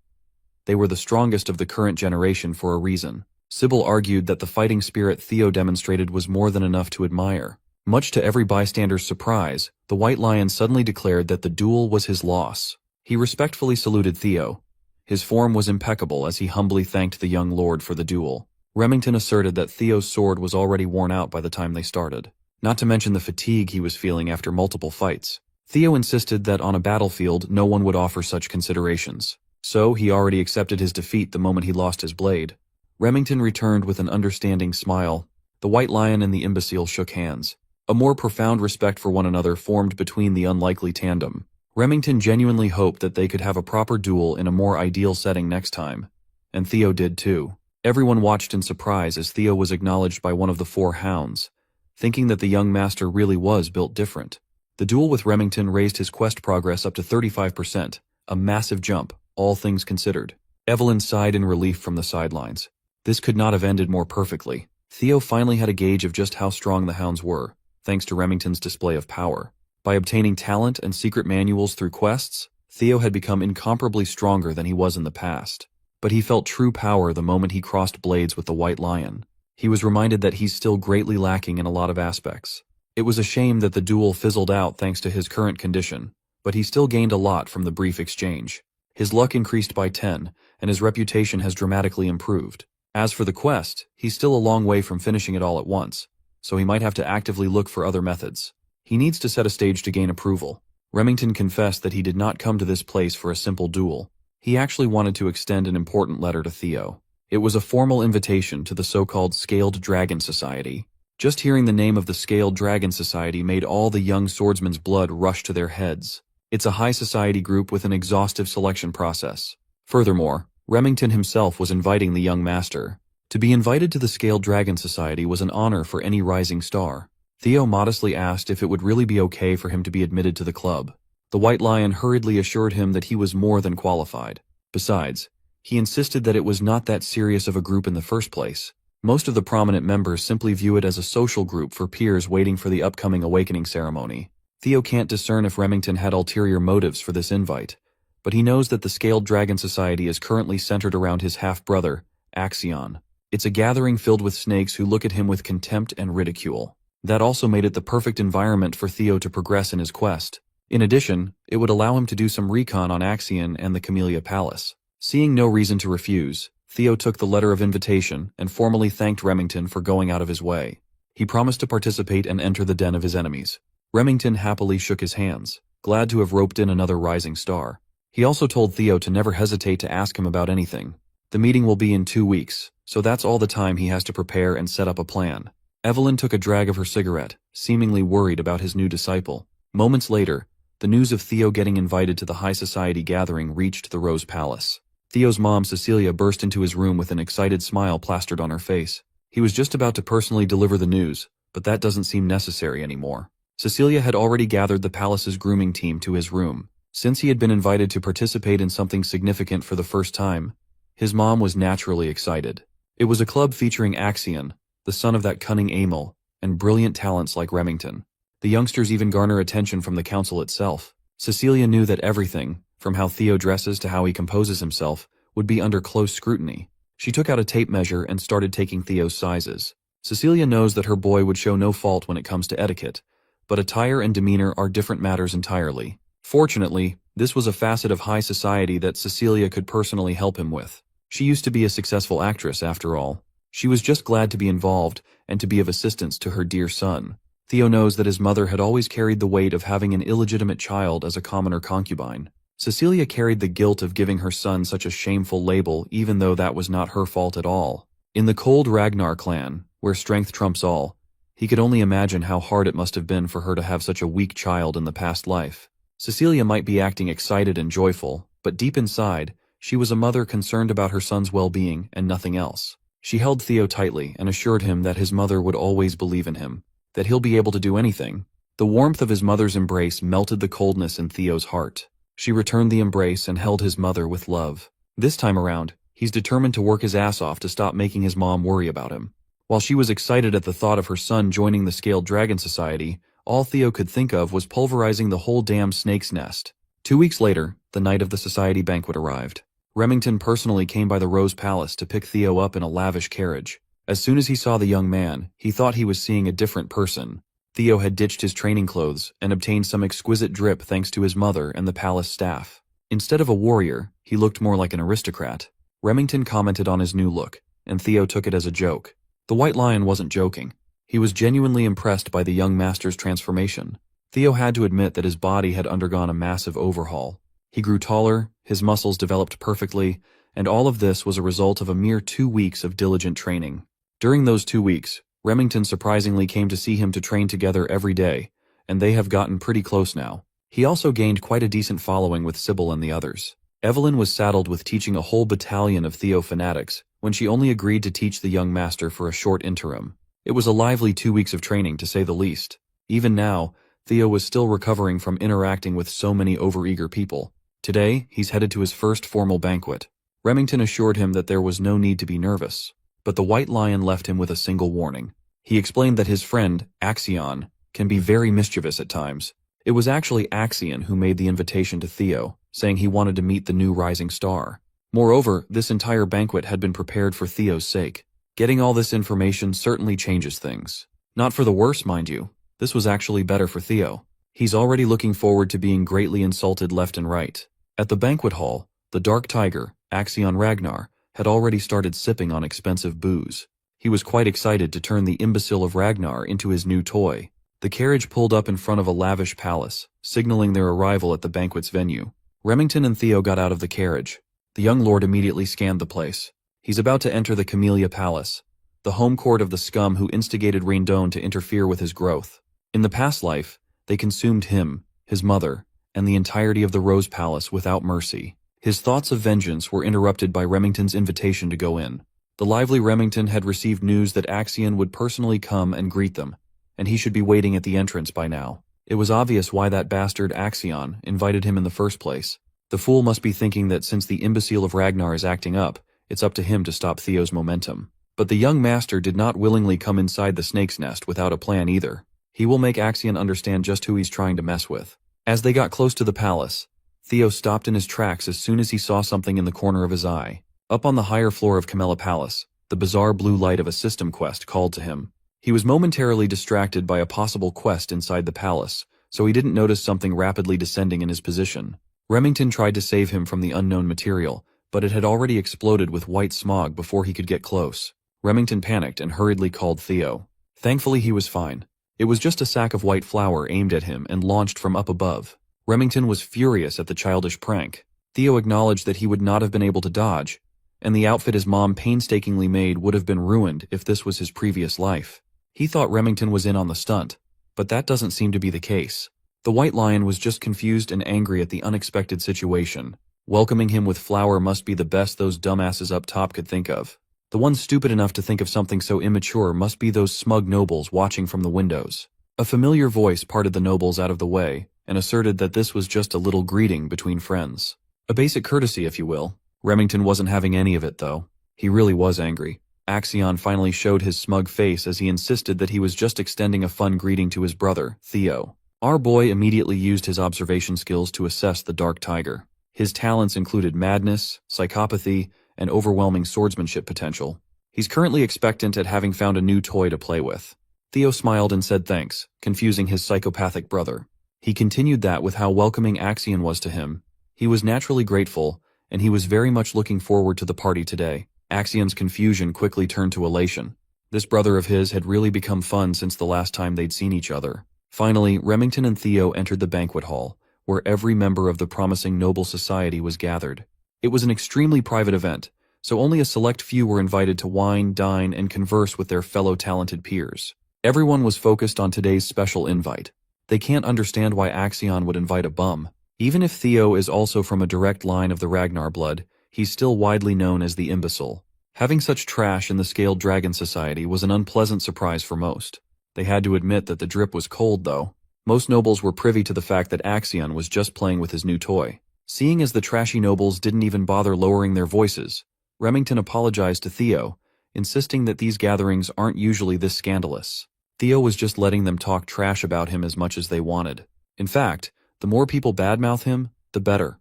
They were the strongest of the current generation for a reason. Sybil argued that the fighting spirit Theo demonstrated was more than enough to admire. Much to every bystander's surprise, the White Lion suddenly declared that the duel was his loss. He respectfully saluted Theo. His form was impeccable as he humbly thanked the young lord for the duel. Remington asserted that Theo's sword was already worn out by the time they started, not to mention the fatigue he was feeling after multiple fights. Theo insisted that on a battlefield no one would offer such considerations, so he already accepted his defeat the moment he lost his blade. Remington returned with an understanding smile. The White Lion and the imbecile shook hands. A more profound respect for one another formed between the unlikely tandem. Remington genuinely hoped that they could have a proper duel in a more ideal setting next time, and Theo did too. Everyone watched in surprise as Theo was acknowledged by one of the four hounds, thinking that the young master really was built different. The duel with Remington raised his quest progress up to 35%, a massive jump, all things considered. Evelyn sighed in relief from the sidelines. This could not have ended more perfectly. Theo finally had a gauge of just how strong the hounds were, thanks to Remington's display of power. By obtaining talent and secret manuals through quests, Theo had become incomparably stronger than he was in the past. But he felt true power the moment he crossed blades with the White Lion. He was reminded that he's still greatly lacking in a lot of aspects. It was a shame that the duel fizzled out thanks to his current condition, but he still gained a lot from the brief exchange. His luck increased by 10, and his reputation has dramatically improved. As for the quest, he's still a long way from finishing it all at once, so he might have to actively look for other methods. He needs to set a stage to gain approval. Remington confessed that he did not come to this place for a simple duel. He actually wanted to extend an important letter to Theo. It was a formal invitation to the so-called Scaled Dragon Society. Just hearing the name of the Scaled Dragon Society made all the young swordsmen's blood rush to their heads. It's a high society group with an exhaustive selection process. Furthermore, Remington himself was inviting the young master. To be invited to the Scaled Dragon Society was an honor for any rising star. Theo modestly asked if it would really be okay for him to be admitted to the club. The White Lion hurriedly assured him that he was more than qualified. Besides, he insisted that it was not that serious of a group in the first place. Most of the prominent members simply view it as a social group for peers waiting for the upcoming awakening ceremony. Theo can't discern if Remington had ulterior motives for this invite, but he knows that the Scaled Dragon Society is currently centered around his half-brother, Axion. It's a gathering filled with snakes who look at him with contempt and ridicule. That also made it the perfect environment for Theo to progress in his quest. In addition, it would allow him to do some recon on Axion and the Camellia Palace. Seeing no reason to refuse, Theo took the letter of invitation and formally thanked Remington for going out of his way. He promised to participate and enter the den of his enemies. Remington happily shook his hands, glad to have roped in another rising star. He also told Theo to never hesitate to ask him about anything. The meeting will be in 2 weeks, so that's all the time he has to prepare and set up a plan. Evelyn took a drag of her cigarette, seemingly worried about his new disciple. Moments later, the news of Theo getting invited to the high society gathering reached the Rose Palace. Theo's mom, Cecilia, burst into his room with an excited smile plastered on her face. He was just about to personally deliver the news, but that doesn't seem necessary anymore. Cecilia had already gathered the palace's grooming team to his room. Since he had been invited to participate in something significant for the first time, his mom was naturally excited. It was a club featuring Axion, the son of that cunning Emil, and brilliant talents like Remington. The youngsters even garner attention from the council itself. Cecilia knew that everything, from how Theo dresses to how he composes himself, would be under close scrutiny. She took out a tape measure and started taking Theo's sizes. Cecilia knows that her boy would show no fault when it comes to etiquette, but attire and demeanor are different matters entirely. Fortunately, this was a facet of high society that Cecilia could personally help him with. She used to be a successful actress, after all. She was just glad to be involved and to be of assistance to her dear son. Theo knows that his mother had always carried the weight of having an illegitimate child as a commoner concubine. Cecilia carried the guilt of giving her son such a shameful label, even though that was not her fault at all. In the cold Ragnar clan, where strength trumps all, he could only imagine how hard it must have been for her to have such a weak child in the past life. Cecilia might be acting excited and joyful, but deep inside, she was a mother concerned about her son's well-being and nothing else. She held Theo tightly and assured him that his mother would always believe in him, that he'll be able to do anything. The warmth of his mother's embrace melted the coldness in Theo's heart. She returned the embrace and held his mother with love. This time around, he's determined to work his ass off to stop making his mom worry about him. While she was excited at the thought of her son joining the Scaled Dragon Society, all Theo could think of was pulverizing the whole damn snake's nest. 2 weeks later, the night of the society banquet arrived. Remington personally came by the Rose Palace to pick Theo up in a lavish carriage. As soon as he saw the young man, he thought he was seeing a different person. Theo had ditched his training clothes and obtained some exquisite drip thanks to his mother and the palace staff. Instead of a warrior, he looked more like an aristocrat. Remington commented on his new look, and Theo took it as a joke. The White Lion wasn't joking. He was genuinely impressed by the young master's transformation. Theo had to admit that his body had undergone a massive overhaul. He grew taller, his muscles developed perfectly, and all of this was a result of a mere 2 weeks of diligent training. During those 2 weeks, Remington surprisingly came to see him to train together every day, and they have gotten pretty close now. He also gained quite a decent following with Sybil and the others. Evelyn was saddled with teaching a whole battalion of Theo fanatics when she only agreed to teach the young master for a short interim. It was a lively 2 weeks of training, to say the least. Even now, Theo was still recovering from interacting with so many overeager people. Today, he's headed to his first formal banquet. Remington assured him that there was no need to be nervous, but the White Lion left him with a single warning. He explained that his friend, Axion, can be very mischievous at times. It was actually Axion who made the invitation to Theo, saying he wanted to meet the new rising star. Moreover, this entire banquet had been prepared for Theo's sake. Getting all this information certainly changes things. Not for the worse, mind you. This was actually better for Theo. He's already looking forward to being greatly insulted left and right. At the banquet hall, the Dark Tiger, Axion Ragnar, had already started sipping on expensive booze. He was quite excited to turn the imbecile of Ragnar into his new toy. The carriage pulled up in front of a lavish palace, signaling their arrival at the banquet's venue. Remington and Theo got out of the carriage. The young lord immediately scanned the place. He's about to enter the Camellia Palace, the home court of the scum who instigated Raindon to interfere with his growth. In the past life, they consumed him, his mother, and the entirety of the Rose Palace without mercy. His thoughts of vengeance were interrupted by Remington's invitation to go in. The lively Remington had received news that Axion would personally come and greet them, and he should be waiting at the entrance by now. It was obvious why that bastard Axion invited him in the first place. The fool must be thinking that since the imbecile of Ragnar is acting up, it's up to him to stop Theo's momentum. But the young master did not willingly come inside the snake's nest without a plan either. He will make Axion understand just who he's trying to mess with. As they got close to the palace, Theo stopped in his tracks as soon as he saw something in the corner of his eye. Up on the higher floor of Camellia Palace, the bizarre blue light of a system quest called to him. He was momentarily distracted by a possible quest inside the palace, so he didn't notice something rapidly descending in his position. Remington tried to save him from the unknown material, but it had already exploded with white smog before he could get close. Remington panicked and hurriedly called Theo. Thankfully he was fine. It was just a sack of white flour aimed at him and launched from up above. Remington was furious at the childish prank. Theo acknowledged that he would not have been able to dodge, and the outfit his mom painstakingly made would have been ruined if this was his previous life. He thought Remington was in on the stunt, but that doesn't seem to be the case. The White Lion was just confused and angry at the unexpected situation. Welcoming him with flour must be the best those dumbasses up top could think of. The one stupid enough to think of something so immature must be those smug nobles watching from the windows. A familiar voice parted the nobles out of the way and asserted that this was just a little greeting between friends. A basic courtesy, if you will. Remington wasn't having any of it, though. He really was angry. Axion finally showed his smug face as he insisted that he was just extending a fun greeting to his brother, Theo. Our boy immediately used his observation skills to assess the Dark Tiger. His talents included madness, psychopathy, and overwhelming swordsmanship potential. He's currently expectant at having found a new toy to play with. Theo smiled and said thanks, confusing his psychopathic brother. He continued that with how welcoming Axion was to him. He was naturally grateful, and he was very much looking forward to the party today. Axion's confusion quickly turned to elation. This brother of his had really become fun since the last time they'd seen each other. Finally, Remington and Theo entered the banquet hall, where every member of the promising noble society was gathered. It was an extremely private event, so only a select few were invited to wine, dine, and converse with their fellow talented peers. Everyone was focused on today's special invite. They can't understand why Axion would invite a bum. Even if Theo is also from a direct line of the Ragnar blood, he's still widely known as the imbecile. Having such trash in the Scaled Dragon Society was an unpleasant surprise for most. They had to admit that the drip was cold, though. Most nobles were privy to the fact that Axion was just playing with his new toy. Seeing as the trashy nobles didn't even bother lowering their voices, Remington apologized to Theo, insisting that these gatherings aren't usually this scandalous. Theo was just letting them talk trash about him as much as they wanted. In fact, the more people badmouth him, the better.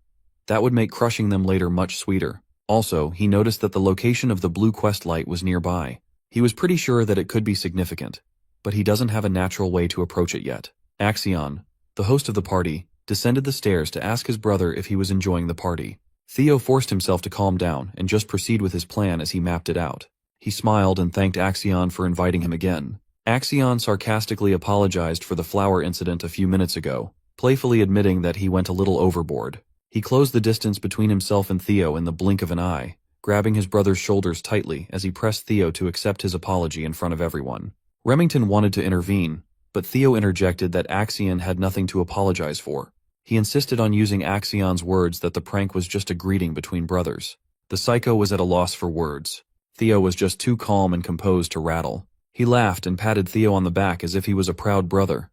That would make crushing them later much sweeter. Also, he noticed that the location of the blue quest light was nearby. He was pretty sure that it could be significant, but he doesn't have a natural way to approach it yet. Axion, the host of the party, descended the stairs to ask his brother if he was enjoying the party. Theo forced himself to calm down and just proceed with his plan as he mapped it out. He smiled and thanked Axion for inviting him again. Axion sarcastically apologized for the flower incident a few minutes ago, playfully admitting that he went a little overboard. He closed the distance between himself and Theo in the blink of an eye, grabbing his brother's shoulders tightly as he pressed Theo to accept his apology in front of everyone. Remington wanted to intervene, but Theo interjected that Axion had nothing to apologize for. He insisted on using Axion's words that the prank was just a greeting between brothers. The psycho was at a loss for words. Theo was just too calm and composed to rattle. He laughed and patted Theo on the back as if he was a proud brother.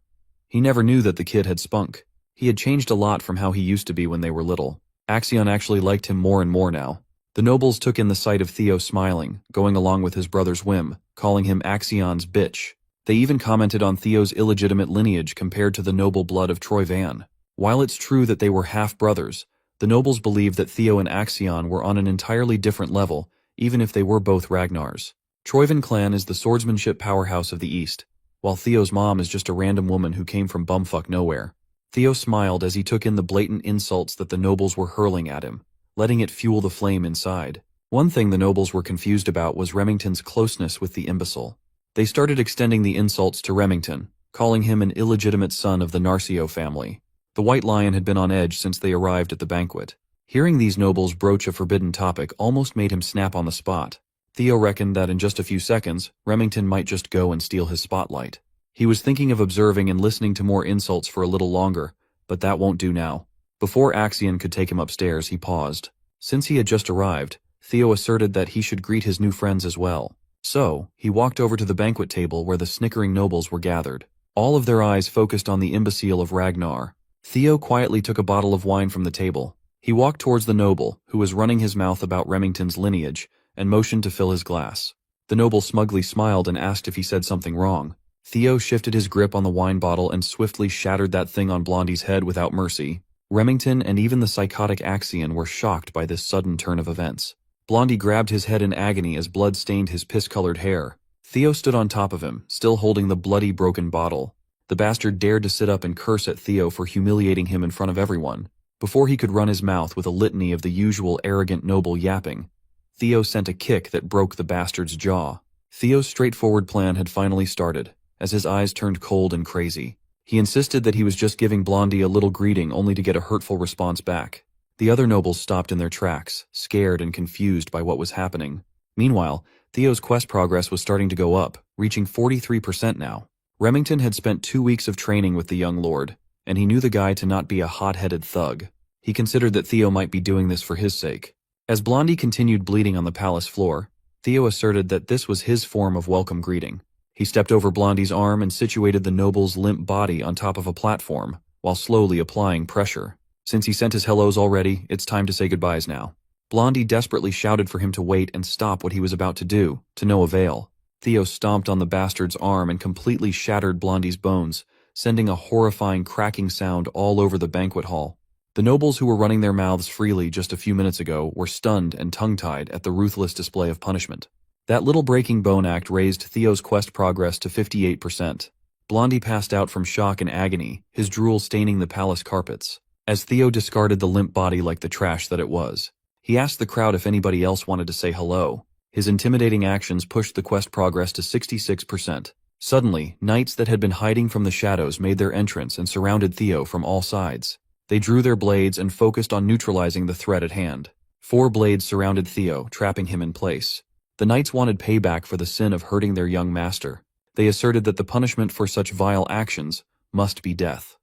He never knew that the kid had spunk. He had changed a lot from how he used to be when they were little. Axion actually liked him more and more now. The nobles took in the sight of Theo smiling, going along with his brother's whim, calling him Axion's bitch. They even commented on Theo's illegitimate lineage compared to the noble blood of Troy Van. While it's true that they were half-brothers, the nobles believed that Theo and Axion were on an entirely different level, even if they were both Ragnars. Troyvan clan is the swordsmanship powerhouse of the East, while Theo's mom is just a random woman who came from bumfuck nowhere. Theo smiled as he took in the blatant insults that the nobles were hurling at him, letting it fuel the flame inside. One thing the nobles were confused about was Remington's closeness with the imbecile. They started extending the insults to Remington, calling him an illegitimate son of the Narcio family. The White Lion had been on edge since they arrived at the banquet. Hearing these nobles broach a forbidden topic almost made him snap on the spot. Theo reckoned that in just a few seconds, Remington might just go and steal his spotlight. He was thinking of observing and listening to more insults for a little longer, but that won't do now. Before Axion could take him upstairs, he paused. Since he had just arrived, Theo asserted that he should greet his new friends as well. So, he walked over to the banquet table where the snickering nobles were gathered. All of their eyes focused on the imbecile of Ragnar. Theo quietly took a bottle of wine from the table. He walked towards the noble, who was running his mouth about Remington's lineage, and motioned to fill his glass. The noble smugly smiled and asked if he said something wrong. Theo shifted his grip on the wine bottle and swiftly shattered that thing on Blondie's head without mercy. Remington and even the psychotic Axion were shocked by this sudden turn of events. Blondie grabbed his head in agony as blood stained his piss-colored hair. Theo stood on top of him, still holding the bloody, broken bottle. The bastard dared to sit up and curse at Theo for humiliating him in front of everyone. Before he could run his mouth with a litany of the usual arrogant noble yapping, Theo sent a kick that broke the bastard's jaw. Theo's straightforward plan had finally started, as his eyes turned cold and crazy. He insisted that he was just giving Blondie a little greeting only to get a hurtful response back. The other nobles stopped in their tracks, scared and confused by what was happening. Meanwhile, Theo's quest progress was starting to go up, reaching 43% now. Remington had spent 2 weeks of training with the young lord, and he knew the guy to not be a hot-headed thug. He considered that Theo might be doing this for his sake. As Blondie continued bleeding on the palace floor, Theo asserted that this was his form of welcome greeting. He stepped over Blondie's arm and situated the noble's limp body on top of a platform, while slowly applying pressure. Since he sent his hellos already, it's time to say goodbyes now. Blondie desperately shouted for him to wait and stop what he was about to do, to no avail. Theo stomped on the bastard's arm and completely shattered Blondie's bones, sending a horrifying cracking sound all over the banquet hall. The nobles who were running their mouths freely just a few minutes ago were stunned and tongue-tied at the ruthless display of punishment. That little breaking bone act raised Theo's quest progress to 58%. Blondie passed out from shock and agony, his drool staining the palace carpets. As Theo discarded the limp body like the trash that it was, he asked the crowd if anybody else wanted to say hello. His intimidating actions pushed the quest progress to 66%. Suddenly, knights that had been hiding from the shadows made their entrance and surrounded Theo from all sides. They drew their blades and focused on neutralizing the threat at hand. 4 blades surrounded Theo, trapping him in place. The knights wanted payback for the sin of hurting their young master. They asserted that the punishment for such vile actions must be death.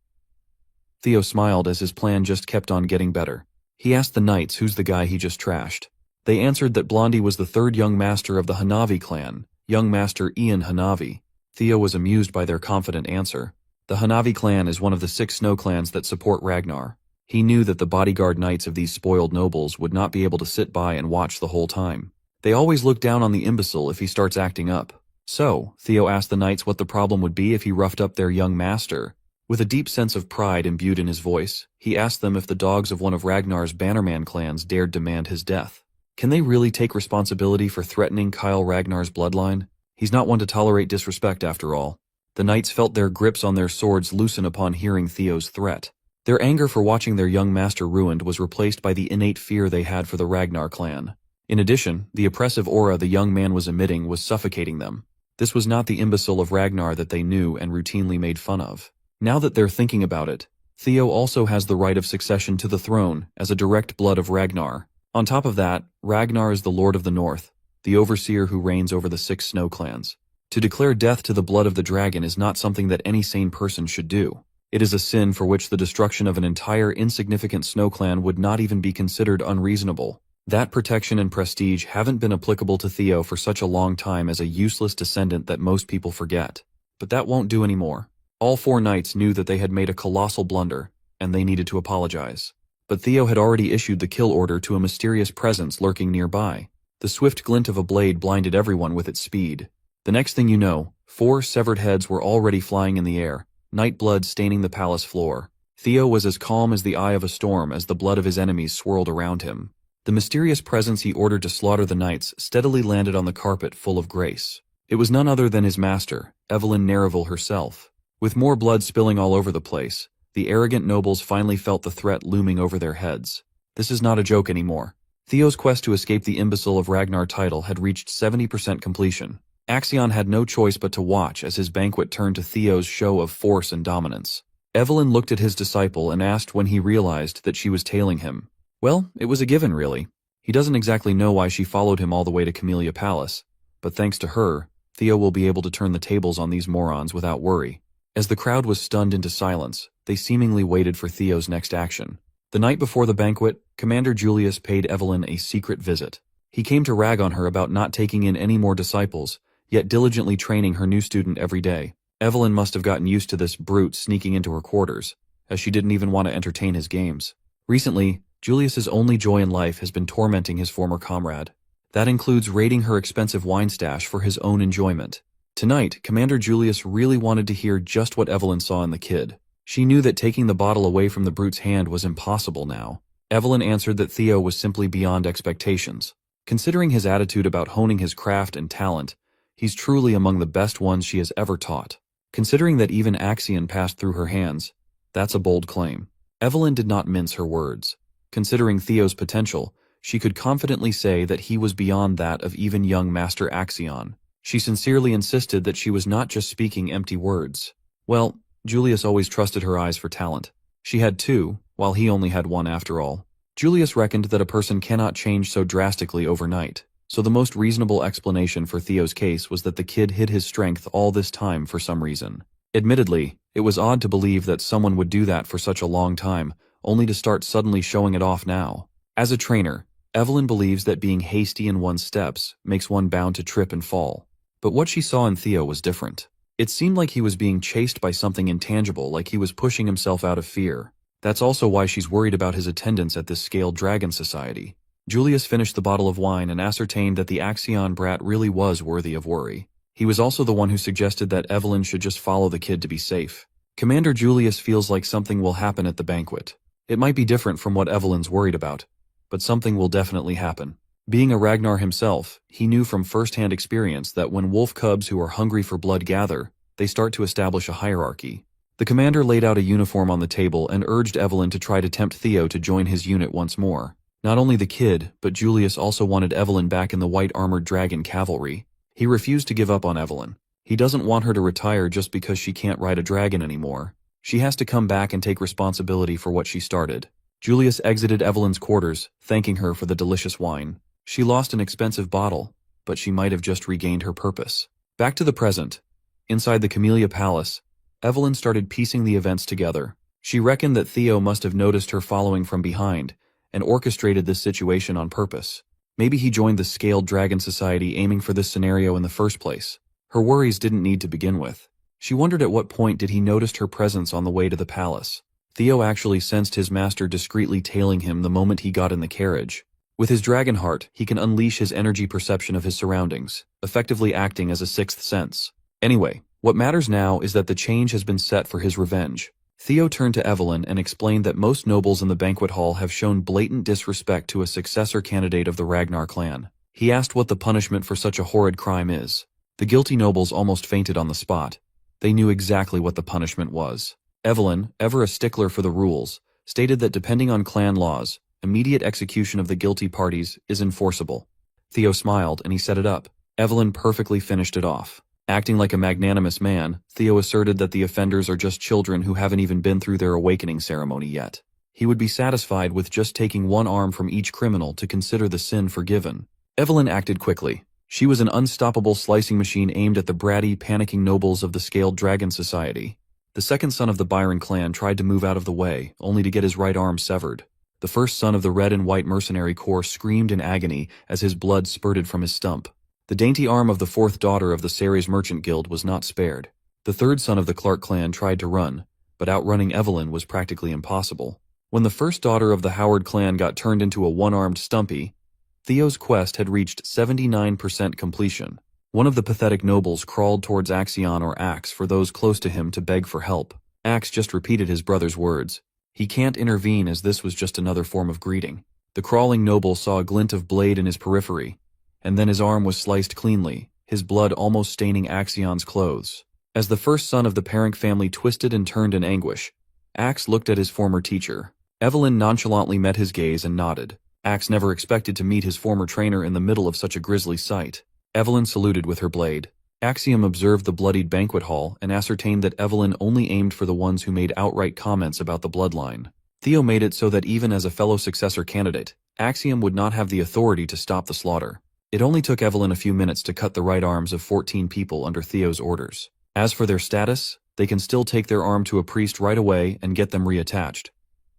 Theo smiled as his plan just kept on getting better. He asked the knights who's the guy he just trashed. They answered that Blondie was the 3rd young master of the Hanavi clan, young master Ian Hanavi. Theo was amused by their confident answer. The Hanavi clan is one of the 6 snow clans that support Ragnar. He knew that the bodyguard knights of these spoiled nobles would not be able to sit by and watch the whole time. They always look down on the imbecile if he starts acting up. So, Theo asked the knights what the problem would be if he roughed up their young master. With a deep sense of pride imbued in his voice, he asked them if the dogs of one of Ragnar's Bannerman clans dared demand his death. Can they really take responsibility for threatening Kyle Ragnar's bloodline? He's not one to tolerate disrespect after all. The knights felt their grips on their swords loosen upon hearing Theo's threat. Their anger for watching their young master ruined was replaced by the innate fear they had for the Ragnar clan. In addition, the oppressive aura the young man was emitting was suffocating them. This was not the imbecile of Ragnar that they knew and routinely made fun of. Now that they're thinking about it, Theo also has the right of succession to the throne as a direct blood of Ragnar. On top of that, Ragnar is the Lord of the North, the overseer who reigns over the 6 snow clans. To declare death to the blood of the dragon is not something that any sane person should do. It is a sin for which the destruction of an entire insignificant snow clan would not even be considered unreasonable. That protection and prestige haven't been applicable to Theo for such a long time as a useless descendant that most people forget. But that won't do anymore. All 4 knights knew that they had made a colossal blunder, and they needed to apologize. But Theo had already issued the kill order to a mysterious presence lurking nearby. The swift glint of a blade blinded everyone with its speed. The next thing you know, 4 severed heads were already flying in the air, night blood staining the palace floor. Theo was as calm as the eye of a storm as the blood of his enemies swirled around him. The mysterious presence he ordered to slaughter the knights steadily landed on the carpet full of grace. It was none other than his master, Evelyn Nereville herself. With more blood spilling all over the place, the arrogant nobles finally felt the threat looming over their heads. This is not a joke anymore. Theo's quest to escape the imbecile of Ragnar title had reached 70% completion. Axion had no choice but to watch as his banquet turned to Theo's show of force and dominance. Evelyn looked at his disciple and asked when he realized that she was tailing him. Well, it was a given, really. He doesn't exactly know why she followed him all the way to Camellia Palace, but thanks to her, Theo will be able to turn the tables on these morons without worry. As the crowd was stunned into silence, they seemingly waited for Theo's next action. The night before the banquet, Commander Julius paid Evelyn a secret visit. He came to rag on her about not taking in any more disciples, yet diligently training her new student every day. Evelyn must have gotten used to this brute sneaking into her quarters, as she didn't even want to entertain his games. Recently, Julius's only joy in life has been tormenting his former comrade. That includes raiding her expensive wine stash for his own enjoyment. Tonight, Commander Julius really wanted to hear just what Evelyn saw in the kid. She knew that taking the bottle away from the brute's hand was impossible now. Evelyn answered that Theo was simply beyond expectations. Considering his attitude about honing his craft and talent, he's truly among the best ones she has ever taught. Considering that even Axion passed through her hands, that's a bold claim. Evelyn did not mince her words. Considering Theo's potential, she could confidently say that he was beyond that of even young Master Axion. She sincerely insisted that she was not just speaking empty words. Well, Julius always trusted her eyes for talent. She had 2, while he only had 1 after all. Julius reckoned that a person cannot change so drastically overnight, so the most reasonable explanation for Theo's case was that the kid hid his strength all this time for some reason. Admittedly, it was odd to believe that someone would do that for such a long time, only to start suddenly showing it off now. As a trainer, Evelyn believes that being hasty in one's steps makes one bound to trip and fall. But what she saw in Theo was different. It seemed like he was being chased by something intangible, like he was pushing himself out of fear. That's also why she's worried about his attendance at this scaled dragon society. Julius finished the bottle of wine and ascertained that the Axion brat really was worthy of worry. He was also the one who suggested that Evelyn should just follow the kid to be safe. Commander Julius feels like something will happen at the banquet. It might be different from what Evelyn's worried about, but something will definitely happen. Being a Ragnar himself, he knew from first-hand experience that when wolf cubs who are hungry for blood gather, they start to establish a hierarchy. The commander laid out a uniform on the table and urged Evelyn to try to tempt Theo to join his unit once more. Not only the kid, but Julius also wanted Evelyn back in the white armored dragon cavalry. He refused to give up on Evelyn. He doesn't want her to retire just because she can't ride a dragon anymore. She has to come back and take responsibility for what she started. Julius exited Evelyn's quarters, thanking her for the delicious wine. She lost an expensive bottle, but she might have just regained her purpose. Back to the present. Inside the Camellia Palace, Evelyn started piecing the events together. She reckoned that Theo must have noticed her following from behind and orchestrated this situation on purpose. Maybe he joined the Scaled Dragon Society aiming for this scenario in the first place. Her worries didn't need to begin with. She wondered at what point did he notice her presence on the way to the palace. Theo actually sensed his master discreetly tailing him the moment he got in the carriage. With his dragon heart, he can unleash his energy perception of his surroundings, effectively acting as a sixth sense. Anyway, what matters now is that the change has been set for his revenge. Theo turned to Evelyn and explained that most nobles in the banquet hall have shown blatant disrespect to a successor candidate of the Ragnar clan. He asked what the punishment for such a horrid crime is. The guilty nobles almost fainted on the spot. They knew exactly what the punishment was. Evelyn, ever a stickler for the rules, stated that depending on clan laws, immediate execution of the guilty parties is enforceable. Theo smiled and he set it up. Evelyn perfectly finished it off. Acting like a magnanimous man, Theo asserted that the offenders are just children who haven't even been through their awakening ceremony yet. He would be satisfied with just taking one arm from each criminal to consider the sin forgiven. Evelyn acted quickly. She was an unstoppable slicing machine aimed at the bratty, panicking nobles of the Scaled Dragon Society. The second son of the Byron clan tried to move out of the way, only to get his right arm severed. The first son of the Red and White Mercenary Corps screamed in agony as his blood spurted from his stump. The dainty arm of the fourth daughter of the Ceres Merchant Guild was not spared. The third son of the Clark clan tried to run, but outrunning Evelyn was practically impossible. When the first daughter of the Howard clan got turned into a one-armed Stumpy, Theo's quest had reached 79% completion. One of the pathetic nobles crawled towards Axion or Axe for those close to him to beg for help. Axe just repeated his brother's words. He can't intervene as this was just another form of greeting. The crawling noble saw a glint of blade in his periphery, and then his arm was sliced cleanly, his blood almost staining Axion's clothes. As the first son of the Parenk family twisted and turned in anguish, Axe looked at his former teacher. Evelyn nonchalantly met his gaze and nodded. Axe never expected to meet his former trainer in the middle of such a grisly sight. Evelyn saluted with her blade. Axiom observed the bloodied banquet hall and ascertained that Evelyn only aimed for the ones who made outright comments about the bloodline. Theo made it so that even as a fellow successor candidate, Axiom would not have the authority to stop the slaughter. It only took Evelyn a few minutes to cut the right arms of 14 people under Theo's orders. As for their status, they can still take their arm to a priest right away and get them reattached.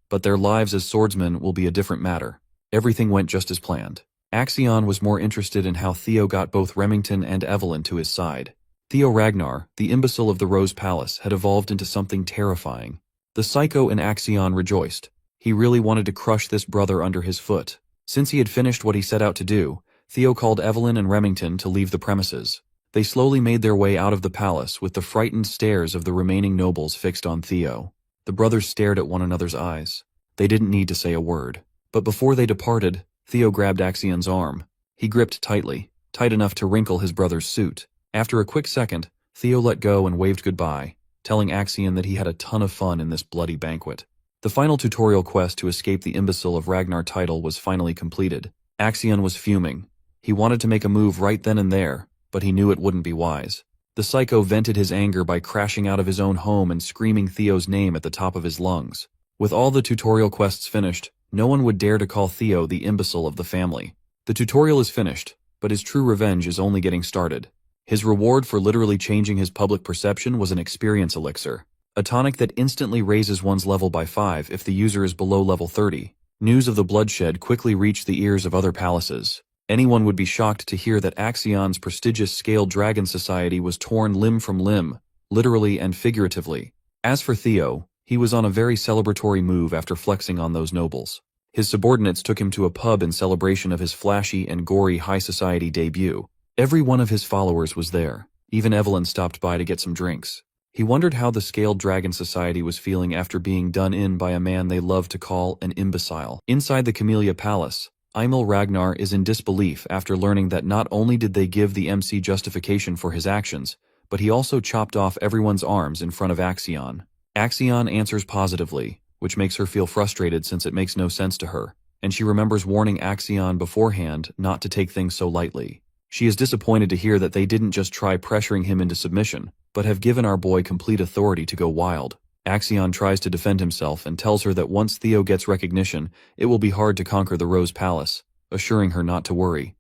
But their lives as swordsmen will be a different matter. Everything went just as planned. Axion was more interested in how Theo got both Remington and Evelyn to his side. Theo Ragnar, the imbecile of the Rose Palace, had evolved into something terrifying. The psycho in Axion rejoiced. He really wanted to crush this brother under his foot. Since he had finished what he set out to do, Theo called Evelyn and Remington to leave the premises. They slowly made their way out of the palace with the frightened stares of the remaining nobles fixed on Theo. The brothers stared at one another's eyes. They didn't need to say a word. But before they departed, Theo grabbed Axion's arm. He gripped tightly, tight enough to wrinkle his brother's suit. After a quick second, Theo let go and waved goodbye, telling Axion that he had a ton of fun in this bloody banquet. The final tutorial quest to escape the imbecile of Ragnar title was finally completed. Axion was fuming. He wanted to make a move right then and there, but he knew it wouldn't be wise. The psycho vented his anger by crashing out of his own home and screaming Theo's name at the top of his lungs. With all the tutorial quests finished, no one would dare to call Theo the imbecile of the family. The tutorial is finished, but his true revenge is only getting started. His reward for literally changing his public perception was an experience elixir, a tonic that instantly raises one's level by 5 if the user is below level 30. News of the bloodshed quickly reached the ears of other palaces. Anyone would be shocked to hear that Axion's prestigious Scaled Dragon Society was torn limb from limb, literally and figuratively. As for Theo, he was on a very celebratory move after flexing on those nobles. His subordinates took him to a pub in celebration of his flashy and gory high society debut. Every one of his followers was there. Even Evelyn stopped by to get some drinks. He wondered how the Scaled Dragon Society was feeling after being done in by a man they loved to call an imbecile. Inside the Camellia Palace, Emil Ragnar is in disbelief after learning that not only did they give the MC justification for his actions, but he also chopped off everyone's arms in front of Axion. Axion answers positively, which makes her feel frustrated since it makes no sense to her, and she remembers warning Axion beforehand not to take things so lightly. She is disappointed to hear that they didn't just try pressuring him into submission, but have given our boy complete authority to go wild. Axion tries to defend himself and tells her that once Theo gets recognition, it will be hard to conquer the Rose Palace, assuring her not to worry.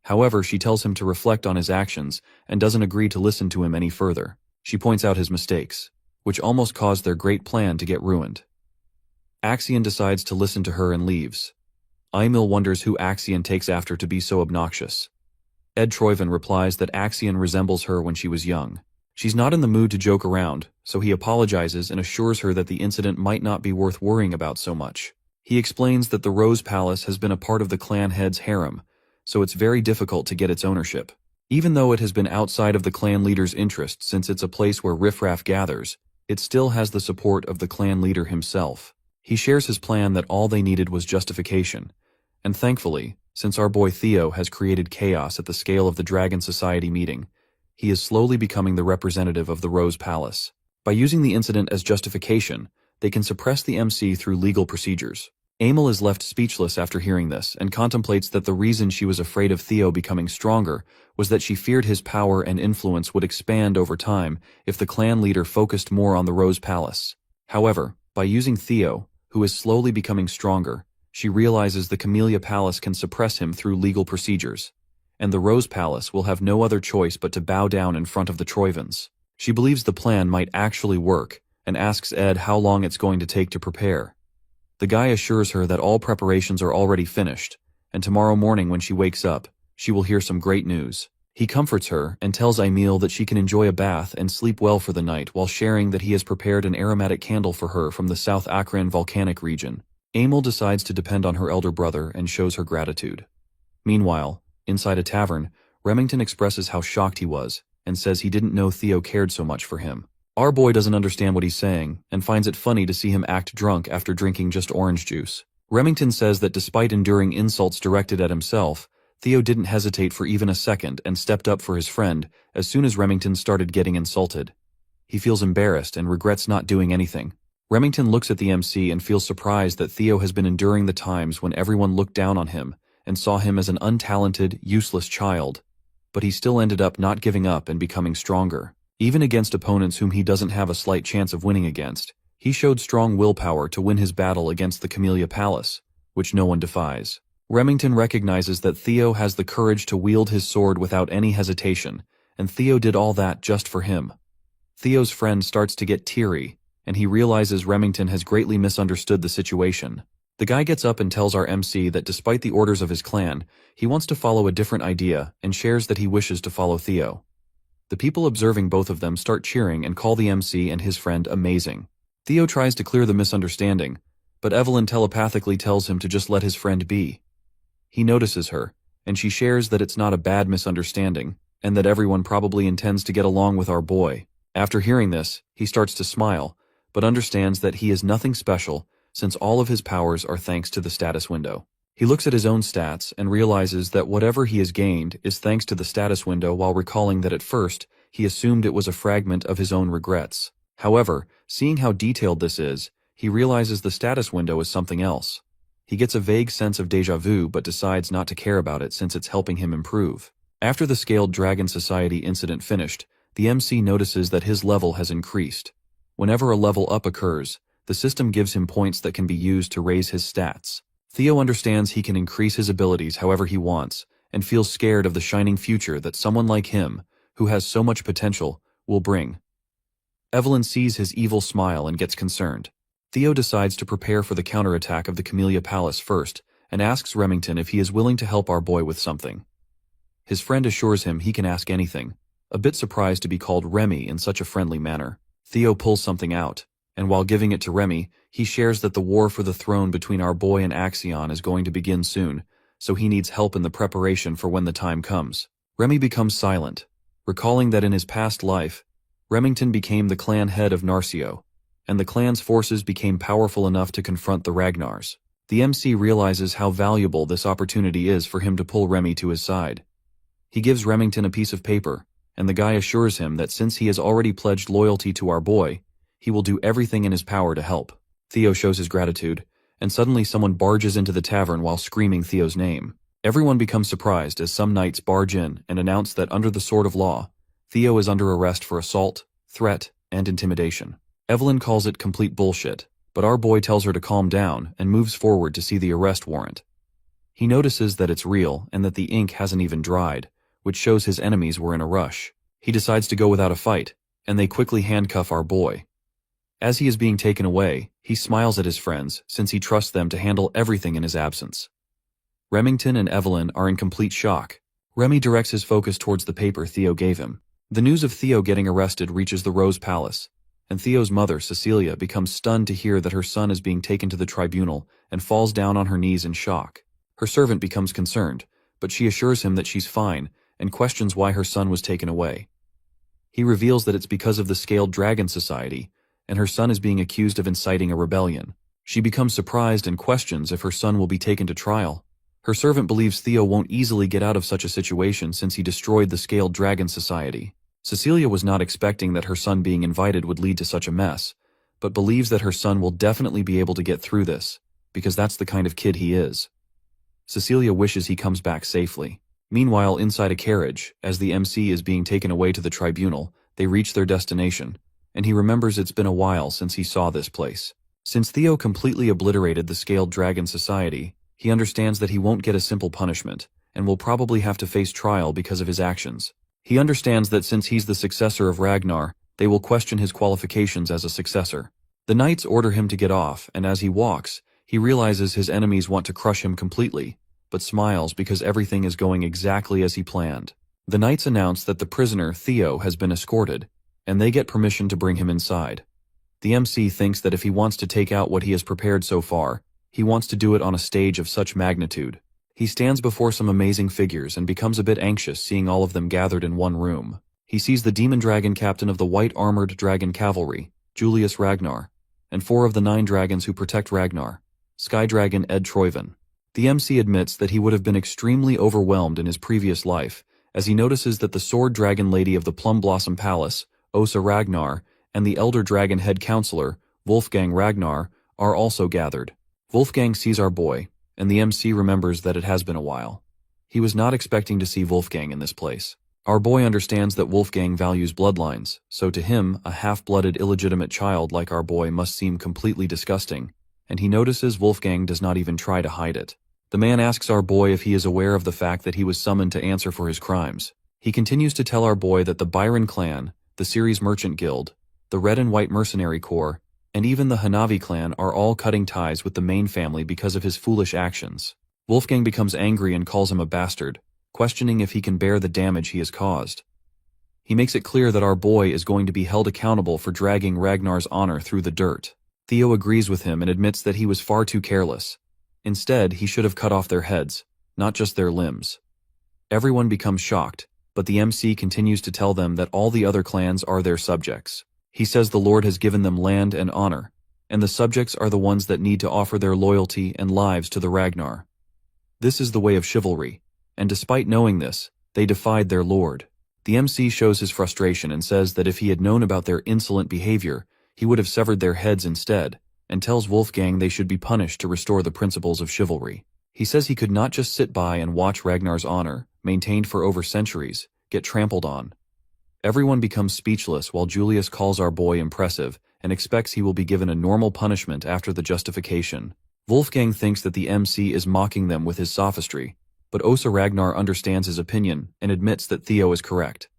However, she tells him to reflect on his actions and doesn't agree to listen to him any further. She points out his mistakes, which almost caused their great plan to get ruined. Axion decides to listen to her and leaves. Emil wonders who Axion takes after to be so obnoxious. Ed Troyven replies that Axion resembles her when she was young. She's not in the mood to joke around, so he apologizes and assures her that the incident might not be worth worrying about so much. He explains that the Rose Palace has been a part of the clan head's harem, so it's very difficult to get its ownership. Even though it has been outside of the clan leader's interest since it's a place where riffraff gathers, it still has the support of the clan leader himself. He shares his plan that all they needed was justification, and thankfully, since our boy Theo has created chaos at the scale of the Dragon Society meeting, he is slowly becoming the representative of the Rose Palace. By using the incident as justification, they can suppress the MC through legal procedures. Emil is left speechless after hearing this and contemplates that the reason she was afraid of Theo becoming stronger was that she feared his power and influence would expand over time if the clan leader focused more on the Rose Palace. However, by using Theo, who is slowly becoming stronger, she realizes the Camellia Palace can suppress him through legal procedures, and the Rose Palace will have no other choice but to bow down in front of the Troyvens. She believes the plan might actually work and asks Ed how long it's going to take to prepare. The guy assures her that all preparations are already finished, and tomorrow morning when she wakes up, she will hear some great news. He comforts her and tells Emil that she can enjoy a bath and sleep well for the night while sharing that he has prepared an aromatic candle for her from the South Akron volcanic region. Emil decides to depend on her elder brother and shows her gratitude. Meanwhile, inside a tavern, Remington expresses how shocked he was and says he didn't know Theo cared so much for him. Our boy doesn't understand what he's saying and finds it funny to see him act drunk after drinking just orange juice. Remington says that despite enduring insults directed at himself, Theo didn't hesitate for even a second and stepped up for his friend as soon as Remington started getting insulted. He feels embarrassed and regrets not doing anything. Remington looks at the MC and feels surprised that Theo has been enduring the times when everyone looked down on him and saw him as an untalented, useless child, but he still ended up not giving up and becoming stronger. Even against opponents whom he doesn't have a slight chance of winning against, he showed strong willpower to win his battle against the Camellia Palace, which no one defies. Remington recognizes that Theo has the courage to wield his sword without any hesitation, and Theo did all that just for him. Theo's friend starts to get teary, and he realizes Remington has greatly misunderstood the situation. The guy gets up and tells our MC that despite the orders of his clan, he wants to follow a different idea and shares that he wishes to follow Theo. The people observing both of them start cheering and call the MC and his friend amazing. Theo tries to clear the misunderstanding, but Evelyn telepathically tells him to just let his friend be. He notices her, and she shares that it's not a bad misunderstanding, and that everyone probably intends to get along with our boy. After hearing this, he starts to smile, but understands that he is nothing special since all of his powers are thanks to the status window. He looks at his own stats and realizes that whatever he has gained is thanks to the status window while recalling that at first, he assumed it was a fragment of his own regrets. However, seeing how detailed this is, he realizes the status window is something else. He gets a vague sense of déjà vu but decides not to care about it since it's helping him improve. After the Scaled Dragon Society incident finished, the MC notices that his level has increased. Whenever a level up occurs, the system gives him points that can be used to raise his stats. Theo understands he can increase his abilities however he wants, and feels scared of the shining future that someone like him, who has so much potential, will bring. Evelyn sees his evil smile and gets concerned. Theo decides to prepare for the counterattack of the Camellia Palace first, and asks Remington if he is willing to help our boy with something. His friend assures him he can ask anything, a bit surprised to be called Remy in such a friendly manner. Theo pulls something out, and while giving it to Remy, he shares that the war for the throne between our boy and Axion is going to begin soon, so he needs help in the preparation for when the time comes. Remy becomes silent, recalling that in his past life, Remington became the clan head of Narcio, and the clan's forces became powerful enough to confront the Ragnars. The MC realizes how valuable this opportunity is for him to pull Remy to his side. He gives Remington a piece of paper, and the guy assures him that since he has already pledged loyalty to our boy, he will do everything in his power to help. Theo shows his gratitude, and suddenly someone barges into the tavern while screaming Theo's name. Everyone becomes surprised as some knights barge in and announce that under the sword of law, Theo is under arrest for assault, threat, and intimidation. Evelyn calls it complete bullshit, but our boy tells her to calm down and moves forward to see the arrest warrant. He notices that it's real and that the ink hasn't even dried, which shows his enemies were in a rush. He decides to go without a fight, and they quickly handcuff our boy. As he is being taken away, he smiles at his friends since he trusts them to handle everything in his absence. Remington and Evelyn are in complete shock. Remy directs his focus towards the paper Theo gave him. The news of Theo getting arrested reaches the Rose Palace, and Theo's mother, Cecilia, becomes stunned to hear that her son is being taken to the tribunal and falls down on her knees in shock. Her servant becomes concerned, but she assures him that she's fine and questions why her son was taken away. He reveals that it's because of the Scaled Dragon Society, and her son is being accused of inciting a rebellion. She becomes surprised and questions if her son will be taken to trial. Her servant believes Theo won't easily get out of such a situation since he destroyed the Scaled Dragon Society. Cecilia was not expecting that her son being invited would lead to such a mess, but believes that her son will definitely be able to get through this, because that's the kind of kid he is. Cecilia wishes he comes back safely. Meanwhile, inside a carriage, as the MC is being taken away to the tribunal, they reach their destination, and he remembers it's been a while since he saw this place. Since Theo completely obliterated the Scaled Dragon Society, he understands that he won't get a simple punishment, and will probably have to face trial because of his actions. He understands that since he's the successor of Ragnar, they will question his qualifications as a successor. The knights order him to get off, and as he walks, he realizes his enemies want to crush him completely, but smiles because everything is going exactly as he planned. The knights announce that the prisoner, Theo, has been escorted, and they get permission to bring him inside. The MC thinks that if he wants to take out what he has prepared so far, he wants to do it on a stage of such magnitude. He stands before some amazing figures and becomes a bit anxious seeing all of them gathered in one room. He sees the demon dragon captain of the white armored dragon cavalry, Julius Ragnar, and 4 of the 9 dragons who protect Ragnar, Sky Dragon Ed Troyven. The MC admits that he would have been extremely overwhelmed in his previous life, as he notices that the sword dragon lady of the Plum Blossom Palace, Osa Ragnar, and the elder dragon head counselor, Wolfgang Ragnar, are also gathered. Wolfgang sees our boy, and the MC remembers that it has been a while. He was not expecting to see Wolfgang in this place. Our boy understands that Wolfgang values bloodlines, so to him, a half-blooded illegitimate child like our boy must seem completely disgusting, and he notices Wolfgang does not even try to hide it. The man asks our boy if he is aware of the fact that he was summoned to answer for his crimes. He continues to tell our boy that the Byron clan, the Ceres Merchant Guild, the Red and White Mercenary Corps, and even the Hanavi clan are all cutting ties with the main family because of his foolish actions. Wolfgang becomes angry and calls him a bastard, questioning if he can bear the damage he has caused. He makes it clear that our boy is going to be held accountable for dragging Ragnar's honor through the dirt. Theo agrees with him and admits that he was far too careless. Instead, he should have cut off their heads, not just their limbs. Everyone becomes shocked, but the MC continues to tell them that all the other clans are their subjects. He says the Lord has given them land and honor, and the subjects are the ones that need to offer their loyalty and lives to the Ragnar. This is the way of chivalry, and despite knowing this, they defied their lord. The MC shows his frustration and says that if he had known about their insolent behavior, he would have severed their heads instead, and tells Wolfgang they should be punished to restore the principles of chivalry. He says he could not just sit by and watch Ragnar's honor, maintained for over centuries, get trampled on. Everyone becomes speechless while Julius calls our boy impressive and expects he will be given a normal punishment after the justification. Wolfgang thinks that the MC is mocking them with his sophistry, but Osa Ragnar understands his opinion and admits that Theo is correct.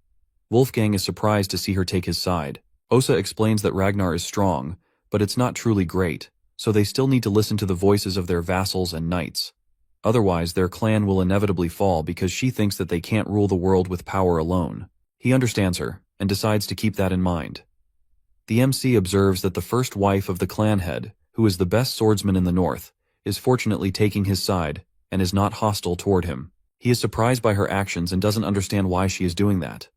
Wolfgang is surprised to see her take his side. Osa explains that Ragnar is strong, but it's not truly great, so they still need to listen to the voices of their vassals and knights. Otherwise, their clan will inevitably fall because she thinks that they can't rule the world with power alone. He understands her, and decides to keep that in mind. The MC observes that the first wife of the clan head, who is the best swordsman in the north, is fortunately taking his side, and is not hostile toward him. He is surprised by her actions and doesn't understand why she is doing that.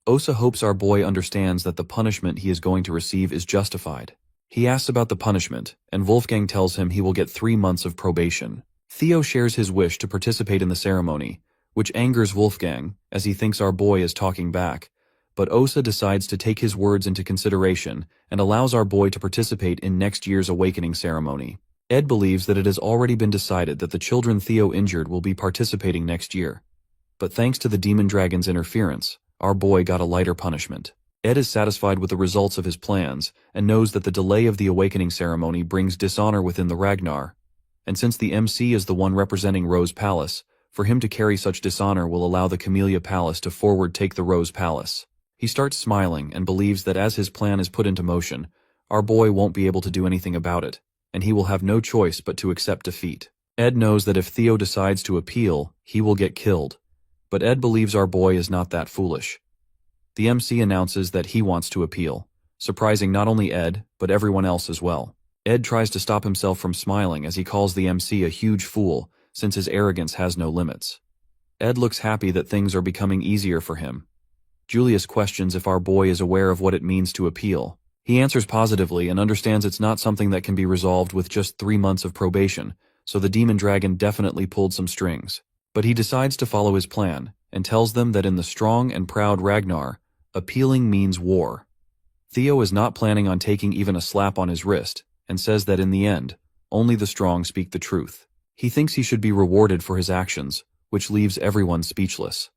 Osa hopes our boy understands that the punishment he is going to receive is justified. He asks about the punishment, and Wolfgang tells him he will get 3 months of probation. Theo shares his wish to participate in the ceremony, which angers Wolfgang, as he thinks our boy is talking back, but Osa decides to take his words into consideration and allows our boy to participate in next year's awakening ceremony. Ed believes that it has already been decided that the children Theo injured will be participating next year. But thanks to the demon dragon's interference, our boy got a lighter punishment. Ed is satisfied with the results of his plans and knows that the delay of the awakening ceremony brings dishonor within the Ragnar. And since the MC is the one representing Rose Palace, for him to carry such dishonor will allow the Camellia Palace to forward take the Rose Palace. He starts smiling and believes that as his plan is put into motion, our boy won't be able to do anything about it, and he will have no choice but to accept defeat. Ed knows that if Theo decides to appeal, he will get killed, but Ed believes our boy is not that foolish. The MC announces that he wants to appeal, surprising not only Ed, but everyone else as well. Ed tries to stop himself from smiling as he calls the MC a huge fool, since his arrogance has no limits. Ed looks happy that things are becoming easier for him. Julius questions if our boy is aware of what it means to appeal. He answers positively and understands it's not something that can be resolved with just 3 months of probation, so the demon dragon definitely pulled some strings. But he decides to follow his plan, and tells them that in the strong and proud Ragnar, appealing means war. Theo is not planning on taking even a slap on his wrist, and says that in the end, only the strong speak the truth. He thinks he should be rewarded for his actions, which leaves everyone speechless.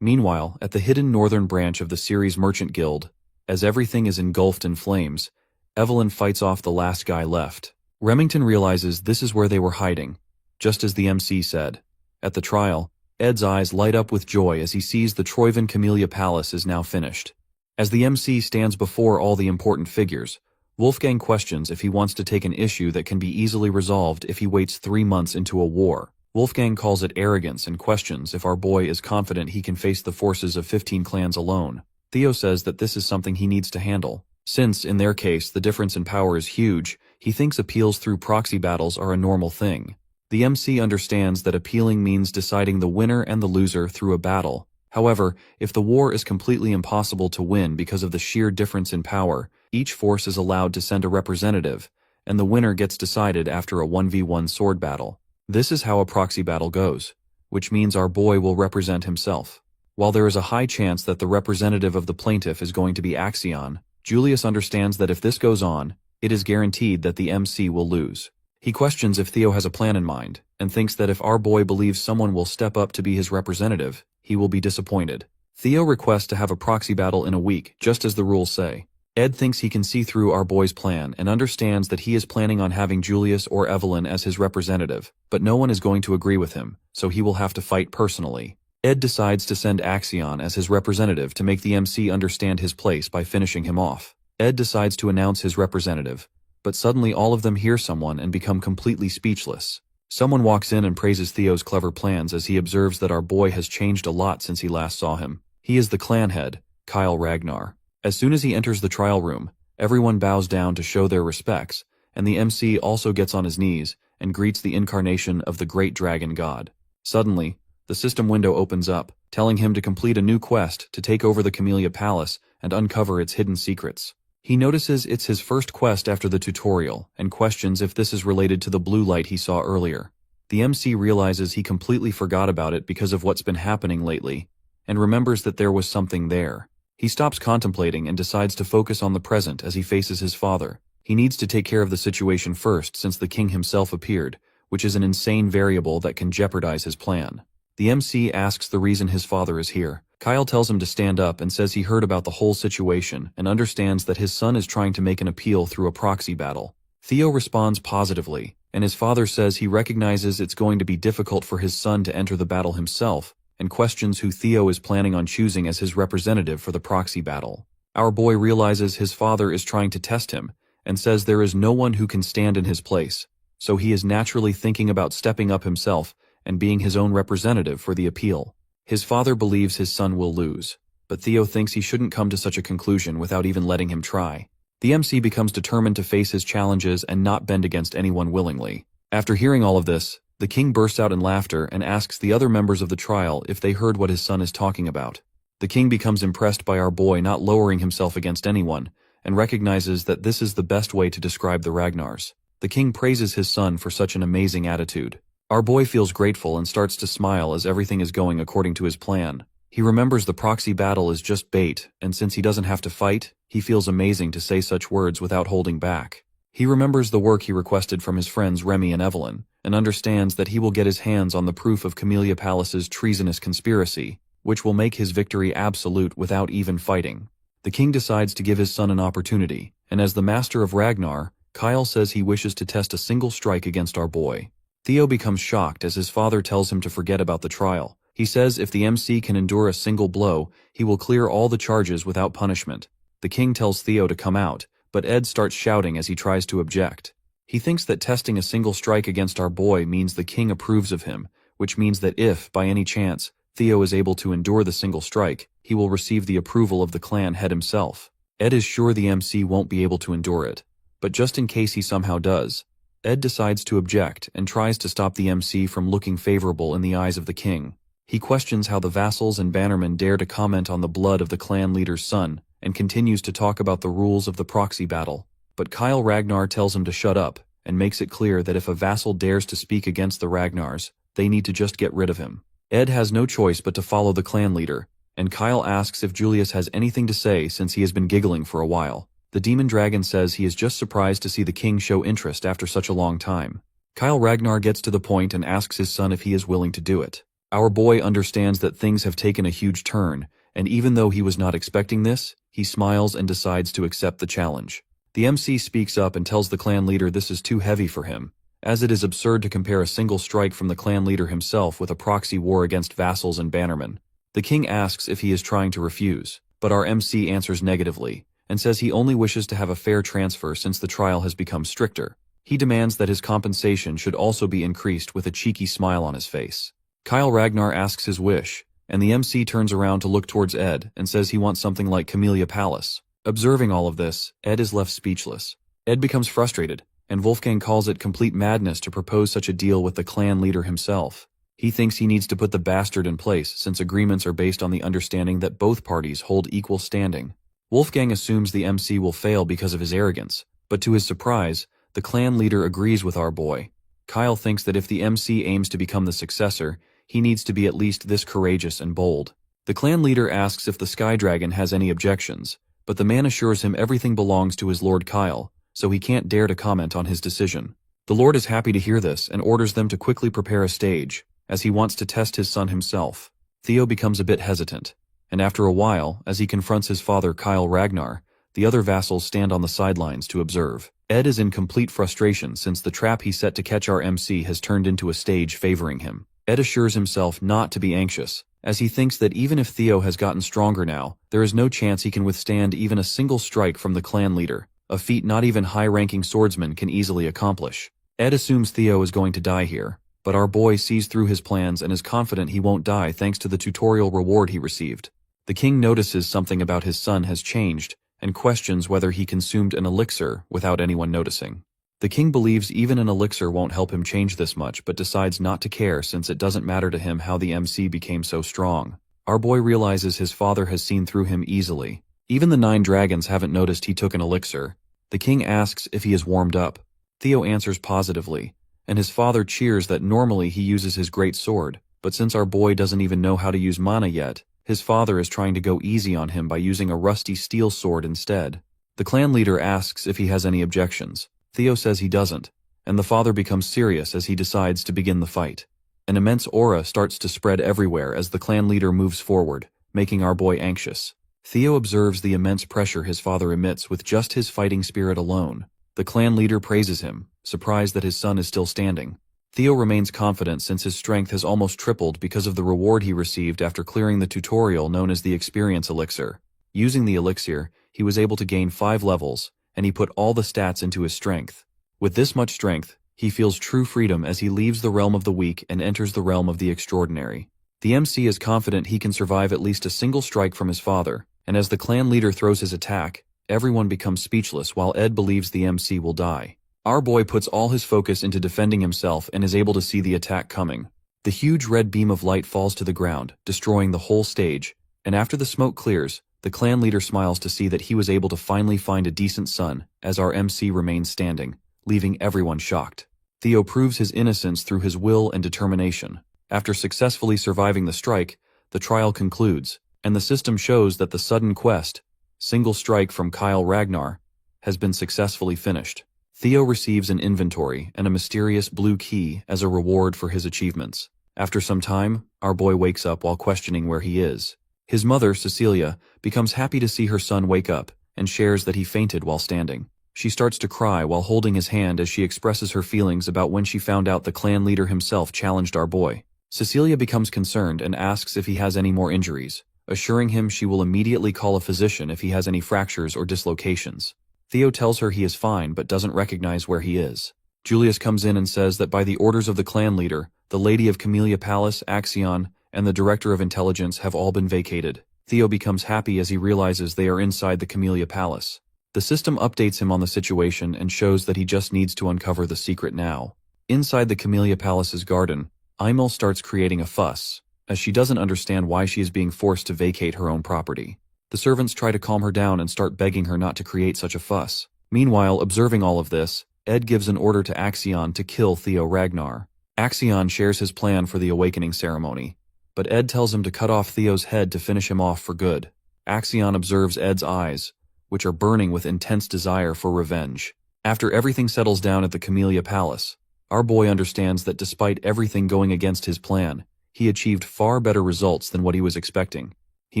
Meanwhile, at the hidden northern branch of the Ceres Merchant Guild, as everything is engulfed in flames, Evelyn fights off the last guy left. Remington realizes this is where they were hiding, just as the MC said. At the trial, Ed's eyes light up with joy as he sees the Troyven Camellia Palace is now finished. As the MC stands before all the important figures, Wolfgang questions if he wants to take an issue that can be easily resolved if he waits 3 months into a war. Wolfgang calls it arrogance and questions if our boy is confident he can face the forces of 15 clans alone. Theo says that this is something he needs to handle. Since, in their case, the difference in power is huge, he thinks appeals through proxy battles are a normal thing. The MC understands that appealing means deciding the winner and the loser through a battle. However, if the war is completely impossible to win because of the sheer difference in power, each force is allowed to send a representative, and the winner gets decided after a 1v1 sword battle. This is how a proxy battle goes, which means our boy will represent himself. While there is a high chance that the representative of the plaintiff is going to be Axion, Julius understands that if this goes on, it is guaranteed that the MC will lose. He questions if Theo has a plan in mind, and thinks that if our boy believes someone will step up to be his representative, he will be disappointed. Theo requests to have a proxy battle in a week, just as the rules say. Ed thinks he can see through our boy's plan and understands that he is planning on having Julius or Evelyn as his representative, but no one is going to agree with him, so he will have to fight personally. Ed decides to send Axion as his representative to make the MC understand his place by finishing him off. Ed decides to announce his representative, but suddenly all of them hear someone and become completely speechless. Someone walks in and praises Theo's clever plans as he observes that our boy has changed a lot since he last saw him. He is the clan head, Kyle Ragnar. As soon as he enters the trial room, everyone bows down to show their respects, and the MC also gets on his knees and greets the incarnation of the great dragon god. Suddenly, the system window opens up, telling him to complete a new quest to take over the Camellia Palace and uncover its hidden secrets. He notices it's his first quest after the tutorial and questions if this is related to the blue light he saw earlier. The MC realizes he completely forgot about it because of what's been happening lately, and remembers that there was something there. He stops contemplating and decides to focus on the present as he faces his father. He needs to take care of the situation first since the king himself appeared, which is an insane variable that can jeopardize his plan. The MC asks the reason his father is here. Kyle tells him to stand up and says he heard about the whole situation and understands that his son is trying to make an appeal through a proxy battle. Theo responds positively, and his father says he recognizes it's going to be difficult for his son to enter the battle himself, and questions who Theo is planning on choosing as his representative for the proxy battle. Our boy realizes his father is trying to test him, and says there is no one who can stand in his place, so he is naturally thinking about stepping up himself and being his own representative for the appeal. His father believes his son will lose, but Theo thinks he shouldn't come to such a conclusion without even letting him try. The MC becomes determined to face his challenges and not bend against anyone willingly. After hearing all of this, the king bursts out in laughter and asks the other members of the trial if they heard what his son is talking about. The king becomes impressed by our boy not lowering himself against anyone, and recognizes that this is the best way to describe the Ragnars. The king praises his son for such an amazing attitude. Our boy feels grateful and starts to smile as everything is going according to his plan. He remembers the proxy battle is just bait, and since he doesn't have to fight, he feels amazing to say such words without holding back. He remembers the work he requested from his friends Remy and Evelyn, and understands that he will get his hands on the proof of Camellia Palace's treasonous conspiracy, which will make his victory absolute without even fighting. The king decides to give his son an opportunity, and as the master of Ragnar, Kyle says he wishes to test a single strike against our boy. Theo becomes shocked as his father tells him to forget about the trial. He says if the MC can endure a single blow, he will clear all the charges without punishment. The king tells Theo to come out, but Ed starts shouting as he tries to object. He thinks that testing a single strike against our boy means the king approves of him, which means that if, by any chance, Theo is able to endure the single strike, he will receive the approval of the clan head himself. Ed is sure the MC won't be able to endure it, but just in case he somehow does, Ed decides to object and tries to stop the MC from looking favorable in the eyes of the king. He questions how the vassals and bannermen dare to comment on the blood of the clan leader's son, and continues to talk about the rules of the proxy battle. But Kyle Ragnar tells him to shut up, and makes it clear that if a vassal dares to speak against the Ragnars, they need to just get rid of him. Ed has no choice but to follow the clan leader, and Kyle asks if Julius has anything to say since he has been giggling for a while. The demon dragon says he is just surprised to see the king show interest after such a long time. Kyle Ragnar gets to the point and asks his son if he is willing to do it. Our boy understands that things have taken a huge turn, and even though he was not expecting this, he smiles and decides to accept the challenge. The MC speaks up and tells the clan leader this is too heavy for him, as it is absurd to compare a single strike from the clan leader himself with a proxy war against vassals and bannermen. The king asks if he is trying to refuse, but our MC answers negatively, and says he only wishes to have a fair transfer since the trial has become stricter. He demands that his compensation should also be increased with a cheeky smile on his face. Kyle Ragnar asks his wish, and the MC turns around to look towards Ed and says he wants something like Camellia Palace. Observing all of this, Ed is left speechless. Ed becomes frustrated, and Wolfgang calls it complete madness to propose such a deal with the clan leader himself. He thinks he needs to put the bastard in place since agreements are based on the understanding that both parties hold equal standing. Wolfgang assumes the MC will fail because of his arrogance, but to his surprise, the clan leader agrees with our boy. Kyle thinks that if the MC aims to become the successor, he needs to be at least this courageous and bold. The clan leader asks if the Sky Dragon has any objections, but the man assures him everything belongs to his lord Kyle, so he can't dare to comment on his decision. The lord is happy to hear this and orders them to quickly prepare a stage, as he wants to test his son himself. Theo becomes a bit hesitant, and after a while, as he confronts his father Kyle Ragnar, the other vassals stand on the sidelines to observe. Ed is in complete frustration since the trap he set to catch our MC has turned into a stage favoring him. Ed assures himself not to be anxious, as he thinks that even if Theo has gotten stronger now, there is no chance he can withstand even a single strike from the clan leader, a feat not even high-ranking swordsmen can easily accomplish. Ed assumes Theo is going to die here, but our boy sees through his plans and is confident he won't die thanks to the tutorial reward he received. The king notices something about his son has changed, and questions whether he consumed an elixir without anyone noticing. The king believes even an elixir won't help him change this much but decides not to care since it doesn't matter to him how the MC became so strong. Our boy realizes his father has seen through him easily. Even the 9 dragons haven't noticed he took an elixir. The king asks if he is warmed up. Theo answers positively, and his father cheers that normally he uses his great sword, but since our boy doesn't even know how to use mana yet, his father is trying to go easy on him by using a rusty steel sword instead. The clan leader asks if he has any objections. Theo says he doesn't, and the father becomes serious as he decides to begin the fight. An immense aura starts to spread everywhere as the clan leader moves forward, making our boy anxious. Theo observes the immense pressure his father emits with just his fighting spirit alone. The clan leader praises him, surprised that his son is still standing. Theo remains confident since his strength has almost tripled because of the reward he received after clearing the tutorial known as the Experience Elixir. Using the elixir, he was able to gain 5 levels, and he put all the stats into his strength. With this much strength, he feels true freedom as he leaves the realm of the weak and enters the realm of the extraordinary. The MC is confident he can survive at least a single strike from his father, and as the clan leader throws his attack, Everyone becomes speechless while Ed believes the MC will die. Our boy puts all his focus into defending himself and is able to see the attack coming. The huge red beam of light falls to the ground, destroying the whole stage, and after the smoke clears, the clan leader smiles to see that he was able to finally find a decent son, as our MC remains standing, leaving everyone shocked. Theo proves his innocence through his will and determination. After successfully surviving the strike, the trial concludes, and the system shows that the sudden quest, single strike from Kyle Ragnar, has been successfully finished. Theo receives an inventory and a mysterious blue key as a reward for his achievements. After some time, our boy wakes up while questioning where he is. His mother, Cecilia, becomes happy to see her son wake up and shares that he fainted while standing. She starts to cry while holding his hand as she expresses her feelings about when she found out the clan leader himself challenged our boy. Cecilia becomes concerned and asks if he has any more injuries, assuring him she will immediately call a physician if he has any fractures or dislocations. Theo tells her he is fine but doesn't recognize where he is. Julius comes in and says that by the orders of the clan leader, the Lady of Camellia Palace, Axion, and the Director of Intelligence have all been vacated. Theo becomes happy as he realizes they are inside the Camellia Palace. The system updates him on the situation and shows that he just needs to uncover the secret now. Inside the Camellia Palace's garden, Aimel starts creating a fuss, as she doesn't understand why she is being forced to vacate her own property. The servants try to calm her down and start begging her not to create such a fuss. Meanwhile, observing all of this, Ed gives an order to Axion to kill Theo Ragnar. Axion shares his plan for the awakening ceremony, but Ed tells him to cut off Theo's head to finish him off for good. Axion observes Ed's eyes, which are burning with intense desire for revenge. After everything settles down at the Camellia Palace, our boy understands that despite everything going against his plan, he achieved far better results than what he was expecting. He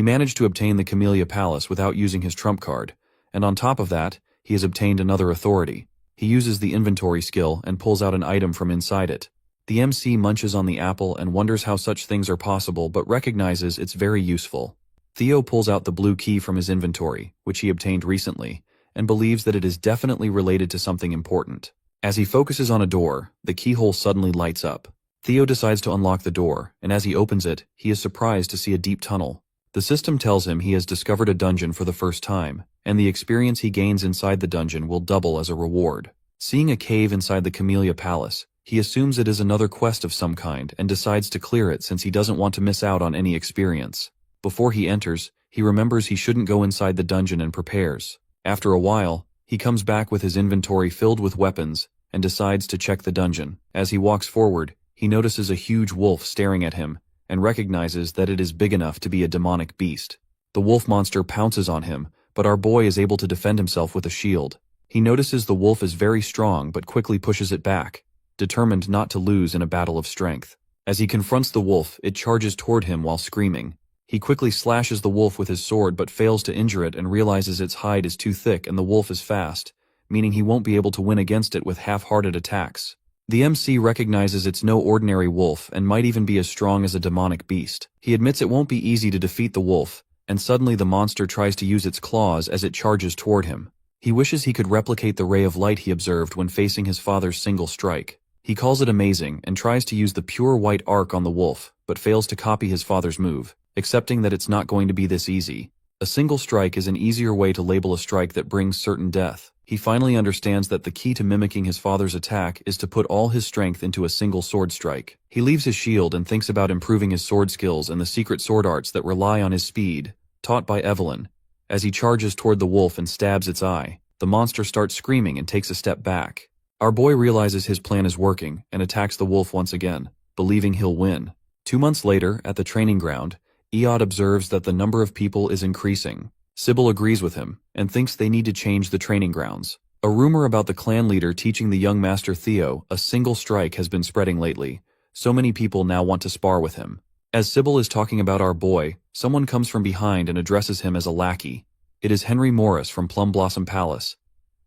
managed to obtain the Camellia Palace without using his trump card, and on top of that, he has obtained another authority. He uses the inventory skill and pulls out an item from inside it. The MC munches on the apple and wonders how such things are possible but recognizes it's very useful. Theo pulls out the blue key from his inventory, which he obtained recently, and believes that it is definitely related to something important. As he focuses on a door, the keyhole suddenly lights up. Theo decides to unlock the door, and as he opens it, he is surprised to see a deep tunnel. The system tells him he has discovered a dungeon for the first time, and the experience he gains inside the dungeon will double as a reward. Seeing a cave inside the Camellia Palace, he assumes it is another quest of some kind and decides to clear it since he doesn't want to miss out on any experience. Before he enters, he remembers he shouldn't go inside the dungeon and prepares. After a while, he comes back with his inventory filled with weapons and decides to check the dungeon. As he walks forward, he notices a huge wolf staring at him and recognizes that it is big enough to be a demonic beast. The wolf monster pounces on him, but our boy is able to defend himself with a shield. He notices the wolf is very strong but quickly pushes it back, determined not to lose in a battle of strength. As he confronts the wolf, it charges toward him while screaming. He quickly slashes the wolf with his sword but fails to injure it and realizes its hide is too thick and the wolf is fast, meaning he won't be able to win against it with half-hearted attacks. The MC recognizes it's no ordinary wolf and might even be as strong as a demonic beast. He admits it won't be easy to defeat the wolf, and suddenly the monster tries to use its claws as it charges toward him. He wishes he could replicate the ray of light he observed when facing his father's single strike. He calls it amazing and tries to use the pure white arc on the wolf, but fails to copy his father's move, accepting that it's not going to be this easy. A single strike is an easier way to label a strike that brings certain death. He finally understands that the key to mimicking his father's attack is to put all his strength into a single sword strike. He leaves his shield and thinks about improving his sword skills and the secret sword arts that rely on his speed, taught by Evelyn. As he charges toward the wolf and stabs its eye, the monster starts screaming and takes a step back. Our boy realizes his plan is working and attacks the wolf once again, believing he'll win. 2 months later, at the training ground, Eod observes that the number of people is increasing. Sybil agrees with him and thinks they need to change the training grounds. A rumor about the clan leader teaching the young master Theo a single strike has been spreading lately. So many people now want to spar with him. As Sybil is talking about our boy, someone comes from behind and addresses him as a lackey. It is Henry Morris from Plum Blossom Palace.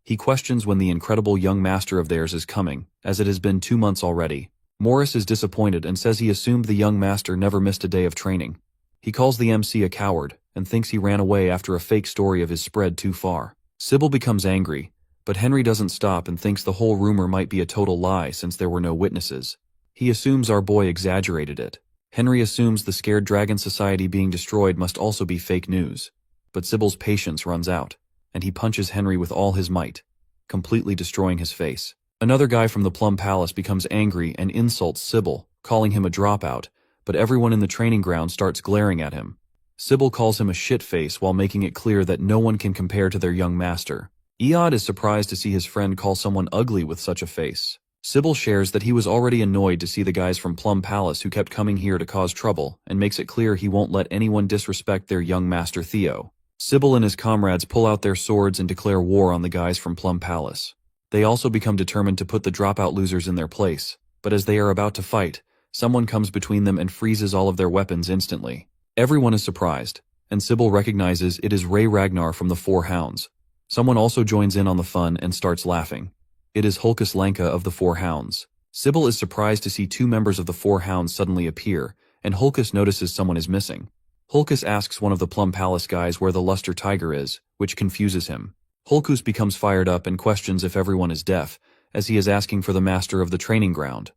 He questions when the incredible young master of theirs is coming, as it has been 2 months already. Morris is disappointed and says he assumed the young master never missed a day of training. He calls the MC a coward and thinks he ran away after a fake story of his spread too far. Sybil becomes angry, but Henry doesn't stop and thinks the whole rumor might be a total lie since there were no witnesses. He assumes our boy exaggerated it. Henry assumes the Scared Dragon Society being destroyed must also be fake news. But Sybil's patience runs out, and he punches Henry with all his might, completely destroying his face. Another guy from the Plum Palace becomes angry and insults Sybil, calling him a dropout, but everyone in the training ground starts glaring at him. Sybil calls him a shit-face while making it clear that no one can compare to their young master. Eod is surprised to see his friend call someone ugly with such a face. Sybil shares that he was already annoyed to see the guys from Plum Palace who kept coming here to cause trouble, and makes it clear he won't let anyone disrespect their young master Theo. Sybil and his comrades pull out their swords and declare war on the guys from Plum Palace. They also become determined to put the dropout losers in their place, but as they are about to fight, someone comes between them and freezes all of their weapons instantly. Everyone is surprised, and Sybil recognizes it is Ray Ragnar from the Four Hounds. Someone also joins in on the fun and starts laughing. It is Hulkus Lanka of the Four Hounds. Sybil is surprised to see two members of the Four Hounds suddenly appear, and Hulkus notices someone is missing. Hulkus asks one of the Plum Palace guys where the Luster Tiger is, which confuses him. Hulkus becomes fired up and questions if everyone is deaf, as he is asking for the master of the training ground.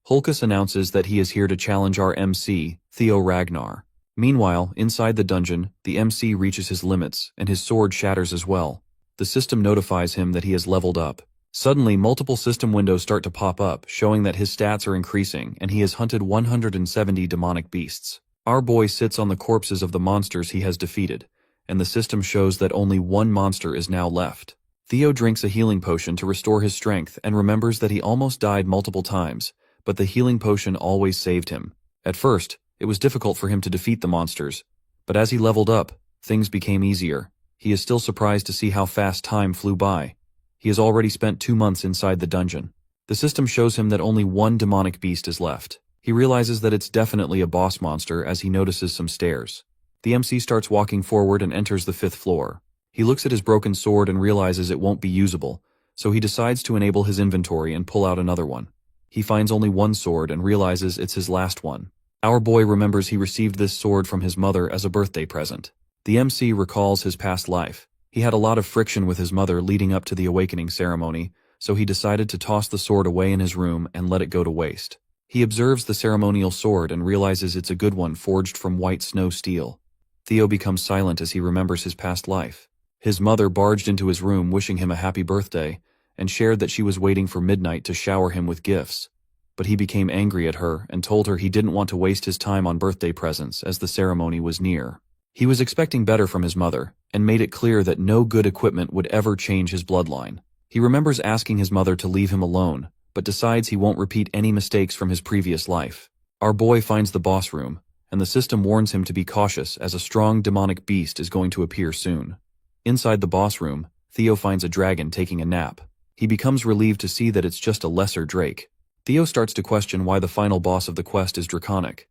Hulkus announces that he is here to challenge our MC, Theo Ragnar. Meanwhile, inside the dungeon, the MC reaches his limits, and his sword shatters as well. The system notifies him that he has leveled up. Suddenly, multiple system windows start to pop up, showing that his stats are increasing, and he has hunted 170 demonic beasts. Our boy sits on the corpses of the monsters he has defeated, and the system shows that only one monster is now left. Theo drinks a healing potion to restore his strength and remembers that he almost died multiple times, but the healing potion always saved him. At first, it was difficult for him to defeat the monsters, but as he leveled up, things became easier. He is still surprised to see how fast time flew by. He has already spent 2 months inside the dungeon. The system shows him that only one demonic beast is left. He realizes that it's definitely a boss monster as he notices some stairs. The MC starts walking forward and enters the 5th floor. He looks at his broken sword and realizes it won't be usable, so he decides to enable his inventory and pull out another one. He finds only one sword and realizes it's his last one. Our boy remembers he received this sword from his mother as a birthday present. The MC recalls his past life. He had a lot of friction with his mother leading up to the awakening ceremony, so he decided to toss the sword away in his room and let it go to waste. He observes the ceremonial sword and realizes it's a good one forged from white snow steel. Theo becomes silent as he remembers his past life. His mother barged into his room wishing him a happy birthday, and shared that she was waiting for midnight to shower him with gifts. But he became angry at her and told her he didn't want to waste his time on birthday presents as the ceremony was near. He was expecting better from his mother, and made it clear that no good equipment would ever change his bloodline. He remembers asking his mother to leave him alone, but decides he won't repeat any mistakes from his previous life. Our boy finds the boss room, and the system warns him to be cautious as a strong demonic beast is going to appear soon. Inside the boss room, Theo finds a dragon taking a nap. He becomes relieved to see that it's just a lesser drake. Theo starts to question why the final boss of the quest is draconic.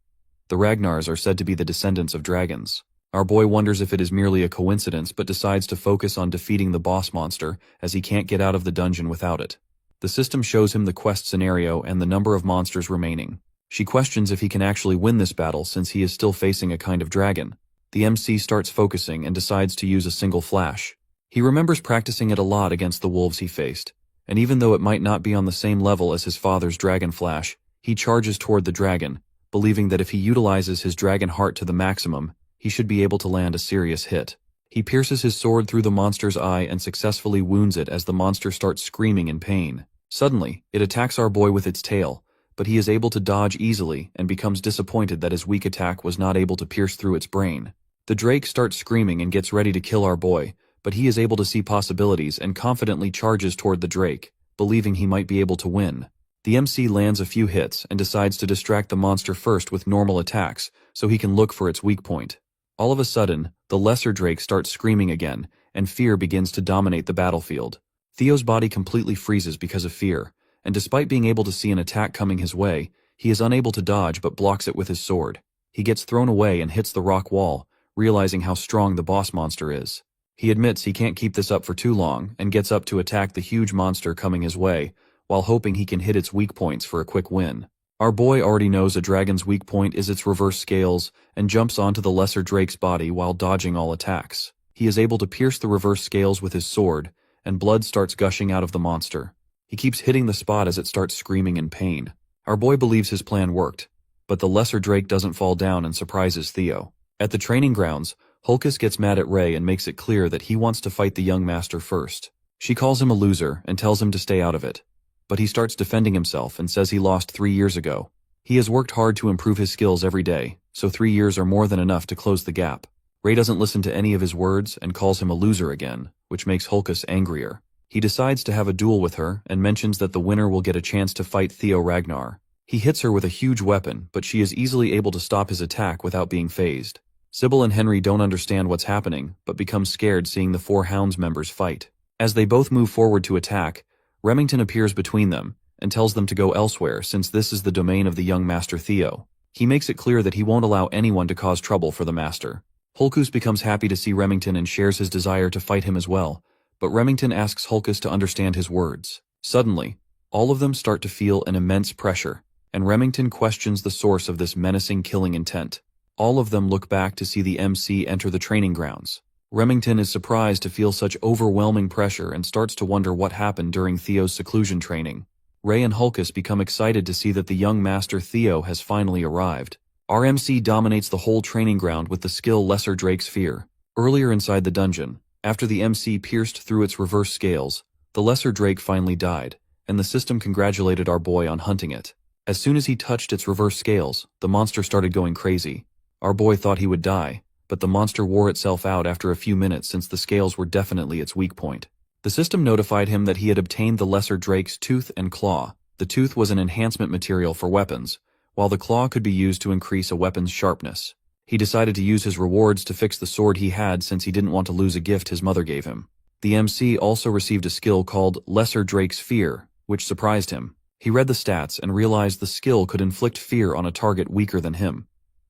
The Ragnars are said to be the descendants of dragons. Our boy wonders if it is merely a coincidence but decides to focus on defeating the boss monster as he can't get out of the dungeon without it. The system shows him the quest scenario and the number of monsters remaining. She questions if he can actually win this battle since he is still facing a kind of dragon. The MC starts focusing and decides to use a single flash. He remembers practicing it a lot against the wolves he faced, and even though it might not be on the same level as his father's dragon flash, he charges toward the dragon, believing that if he utilizes his dragon heart to the maximum, he should be able to land a serious hit. He pierces his sword through the monster's eye and successfully wounds it as the monster starts screaming in pain. Suddenly, it attacks our boy with its tail, but he is able to dodge easily and becomes disappointed that his weak attack was not able to pierce through its brain. The drake starts screaming and gets ready to kill our boy, but he is able to see possibilities and confidently charges toward the drake, believing he might be able to win. The MC lands a few hits and decides to distract the monster first with normal attacks so he can look for its weak point. All of a sudden, the lesser drake starts screaming again, and fear begins to dominate the battlefield. Theo's body completely freezes because of fear, and despite being able to see an attack coming his way, he is unable to dodge but blocks it with his sword. He gets thrown away and hits the rock wall, realizing how strong the boss monster is. He admits he can't keep this up for too long and gets up to attack the huge monster coming his way, while hoping he can hit its weak points for a quick win. Our boy already knows a dragon's weak point is its reverse scales and jumps onto the lesser drake's body while dodging all attacks. He is able to pierce the reverse scales with his sword, and blood starts gushing out of the monster. He keeps hitting the spot as it starts screaming in pain. Our boy believes his plan worked, but the lesser drake doesn't fall down and surprises Theo. At the training grounds, Hulkus gets mad at Ray and makes it clear that he wants to fight the young master first. She calls him a loser and tells him to stay out of it. But he starts defending himself and says he lost 3 years ago. He has worked hard to improve his skills every day, so 3 years are more than enough to close the gap. Ray doesn't listen to any of his words and calls him a loser again, which makes Hulkus angrier. He decides to have a duel with her and mentions that the winner will get a chance to fight Theo Ragnar. He hits her with a huge weapon, but she is easily able to stop his attack without being phased. Sybil and Henry don't understand what's happening, but become scared seeing the four Hounds members fight. As they both move forward to attack, Remington appears between them and tells them to go elsewhere since this is the domain of the young Master Theo. He makes it clear that he won't allow anyone to cause trouble for the Master. Hulkus becomes happy to see Remington and shares his desire to fight him as well, but Remington asks Hulkus to understand his words. Suddenly, all of them start to feel an immense pressure, and Remington questions the source of this menacing killing intent. All of them look back to see the MC enter the training grounds. Remington is surprised to feel such overwhelming pressure and starts to wonder what happened during Theo's seclusion training. Ray and Hulkus become excited to see that the young Master Theo has finally arrived. Our MC dominates the whole training ground with the skill Lesser Drake's Fear. Earlier inside the dungeon, after the MC pierced through its reverse scales, the Lesser Drake finally died, and the system congratulated our boy on hunting it. As soon as he touched its reverse scales, the monster started going crazy. Our boy thought he would die, but the monster wore itself out after a few minutes since the scales were definitely its weak point. The system notified him that he had obtained the Lesser Drake's Tooth and Claw. The tooth was an enhancement material for weapons, while the claw could be used to increase a weapon's sharpness. He decided to use his rewards to fix the sword he had since he didn't want to lose a gift his mother gave him. The MC also received a skill called Lesser Drake's Fear, which surprised him. He read the stats and realized the skill could inflict fear on a target weaker than him.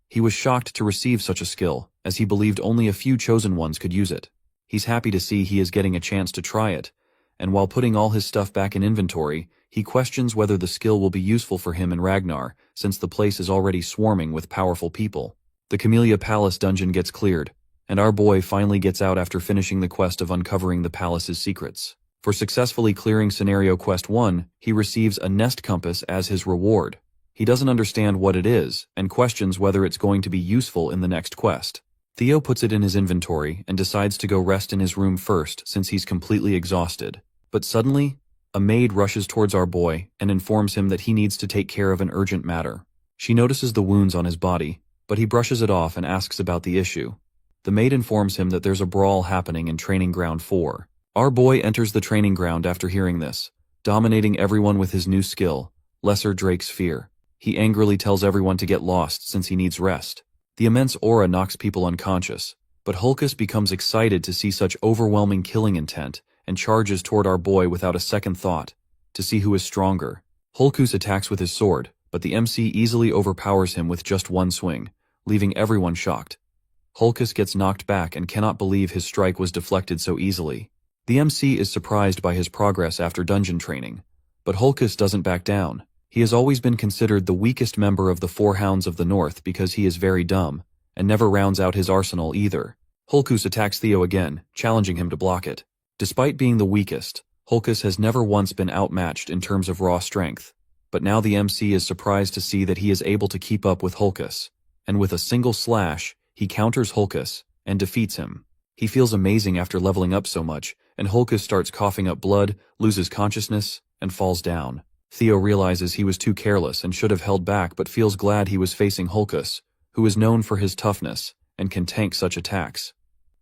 He was shocked to receive such a skill, as he believed only a few chosen ones could use it. He's happy to see he is getting a chance to try it, and while putting all his stuff back in inventory, he questions whether the skill will be useful for him in Ragnar, since the place is already swarming with powerful people. The Camellia Palace dungeon gets cleared, and our boy finally gets out after finishing the quest of uncovering the palace's secrets. For successfully clearing Scenario Quest 1, he receives a nest compass as his reward. He doesn't understand what it is, and questions whether it's going to be useful in the next quest. Theo puts it in his inventory and decides to go rest in his room first since he's completely exhausted. But suddenly, a maid rushes towards our boy and informs him that he needs to take care of an urgent matter. She notices the wounds on his body, but he brushes it off and asks about the issue. The maid informs him that there's a brawl happening in Training Ground 4. Our boy enters the training ground after hearing this, dominating everyone with his new skill, Lesser Drake's Fear. He angrily tells everyone to get lost since he needs rest. The immense aura knocks people unconscious, but Hulkus becomes excited to see such overwhelming killing intent and charges toward our boy without a second thought, to see who is stronger. Hulkus attacks with his sword, but the MC easily overpowers him with just one swing, leaving everyone shocked. Hulkus gets knocked back and cannot believe his strike was deflected so easily. The MC is surprised by his progress after dungeon training, but Hulkus doesn't back down. He has always been considered the weakest member of the Four Hounds of the North because he is very dumb, and never rounds out his arsenal either. Hulkus attacks Theo again, challenging him to block it. Despite being the weakest, Hulkus has never once been outmatched in terms of raw strength, but now the MC is surprised to see that he is able to keep up with Hulkus, and with a single slash, he counters Hulkus and defeats him. He feels amazing after leveling up so much, and Hulkus starts coughing up blood, loses consciousness, and falls down. Theo realizes he was too careless and should have held back but feels glad he was facing Hulkus, who is known for his toughness and can tank such attacks.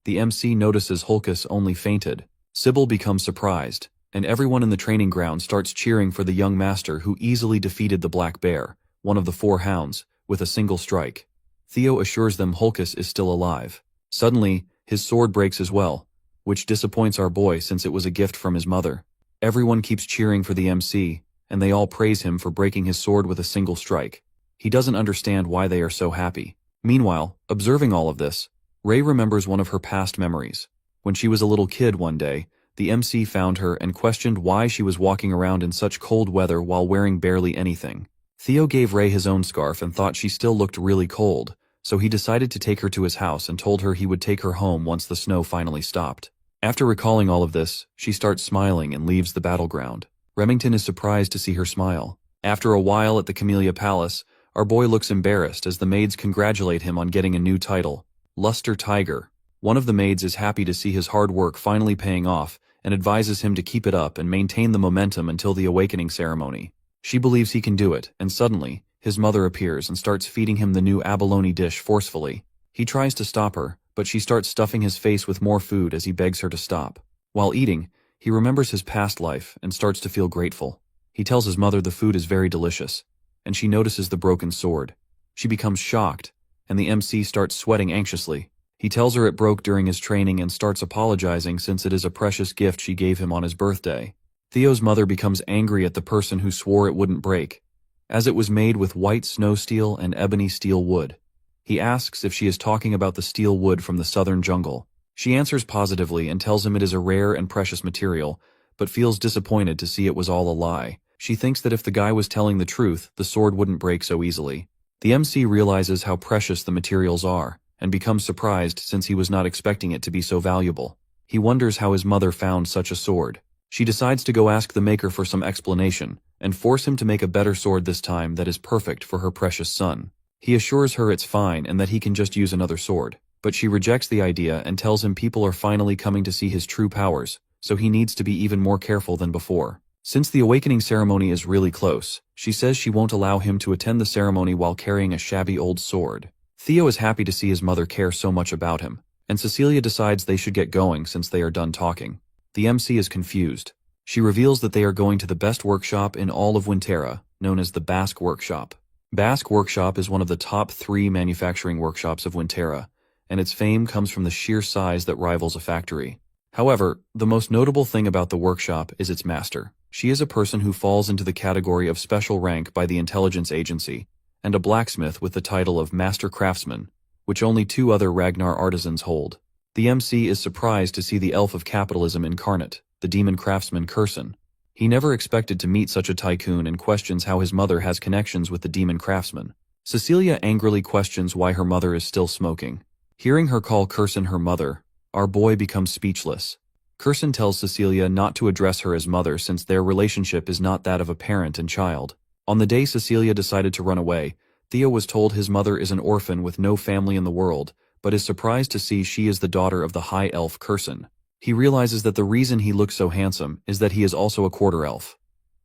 The MC notices Hulkus only fainted. Sybil becomes surprised, and everyone in the training ground starts cheering for the young master who easily defeated the Black Bear, one of the Four Hounds, with a single strike. Theo assures them Hulkus is still alive. Suddenly, his sword breaks as well, which disappoints our boy since it was a gift from his mother. Everyone keeps cheering for the MC, and they all praise him for breaking his sword with a single strike. He doesn't understand why they are so happy. Meanwhile, observing all of this, Ray remembers one of her past memories. When she was a little kid one day, the MC found her and questioned why she was walking around in such cold weather while wearing barely anything. Theo gave Ray his own scarf and thought she still looked really cold, so he decided to take her to his house and told her he would take her home once the snow finally stopped. After recalling all of this, she starts smiling and leaves the battleground. Remington is surprised to see her smile. After a while at the Camellia Palace, our boy looks embarrassed as the maids congratulate him on getting a new title, Luster Tiger. One of the maids is happy to see his hard work finally paying off and advises him to keep it up and maintain the momentum until the awakening ceremony. She believes he can do it, and suddenly, his mother appears and starts feeding him the new abalone dish forcefully. He tries to stop her, but she starts stuffing his face with more food as he begs her to stop. While eating, he remembers his past life and starts to feel grateful. He tells his mother the food is very delicious, and she notices the broken sword. She becomes shocked, and the MC starts sweating anxiously. He tells her it broke during his training and starts apologizing since it is a precious gift she gave him on his birthday. Theo's mother becomes angry at the person who swore it wouldn't break, as it was made with white snow steel and ebony steel wood. He asks if she is talking about the steel wood from the southern jungle. She answers positively and tells him it is a rare and precious material, but feels disappointed to see it was all a lie. She thinks that if the guy was telling the truth, the sword wouldn't break so easily. The MC realizes how precious the materials are, and becomes surprised since he was not expecting it to be so valuable. He wonders how his mother found such a sword. She decides to go ask the maker for some explanation, and force him to make a better sword this time that is perfect for her precious son. He assures her it's fine and that he can just use another sword, but she rejects the idea and tells him people are finally coming to see his true powers, so he needs to be even more careful than before. Since the awakening ceremony is really close, she says she won't allow him to attend the ceremony while carrying a shabby old sword. Theo is happy to see his mother care so much about him, and Cecilia decides they should get going since they are done talking. The MC is confused. She reveals that they are going to the best workshop in all of Winterra, known as the Basque Workshop. Basque Workshop is one of the top 3 manufacturing workshops of Winterra, and its fame comes from the sheer size that rivals a factory. However, the most notable thing about the workshop is its master. She is a person who falls into the category of special rank by the intelligence agency, and a blacksmith with the title of Master Craftsman, which only 2 other Ragnar artisans hold. The MC is surprised to see the elf of capitalism incarnate, the demon craftsman Curson. He never expected to meet such a tycoon and questions how his mother has connections with the demon craftsman. Cecilia angrily questions why her mother is still smoking. Hearing her call Curson her mother, our boy becomes speechless. Curson tells Cecilia not to address her as mother since their relationship is not that of a parent and child. On the day Cecilia decided to run away, Theo was told his mother is an orphan with no family in the world, but is surprised to see she is the daughter of the high elf Curson. He realizes that the reason he looks so handsome is that he is also a quarter elf.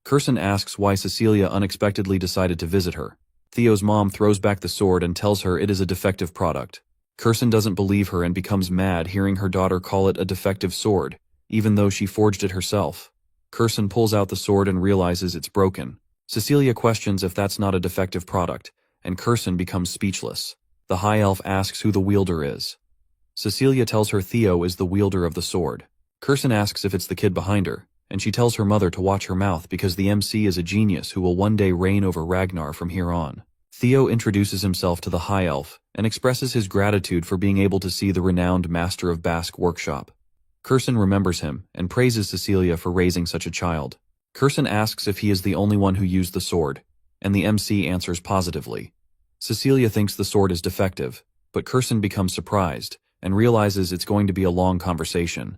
Curson asks why Cecilia unexpectedly decided to visit her. Theo's mom throws back the sword and tells her it is a defective product. Curson doesn't believe her and becomes mad hearing her daughter call it a defective sword, even though she forged it herself. Curson pulls out the sword and realizes it's broken. Cecilia questions if that's not a defective product, and Curson becomes speechless. The high elf asks who the wielder is. Cecilia tells her Theo is the wielder of the sword. Curson asks if it's the kid behind her, and she tells her mother to watch her mouth because the MC is a genius who will one day reign over Ragnar from here on. Theo introduces himself to the high elf and expresses his gratitude for being able to see the renowned master of Basque Workshop. Curson remembers him and praises Cecilia for raising such a child. Curson asks if he is the only one who used the sword, and the MC answers positively. Cecilia thinks the sword is defective, but Curson becomes surprised and realizes it's going to be a long conversation,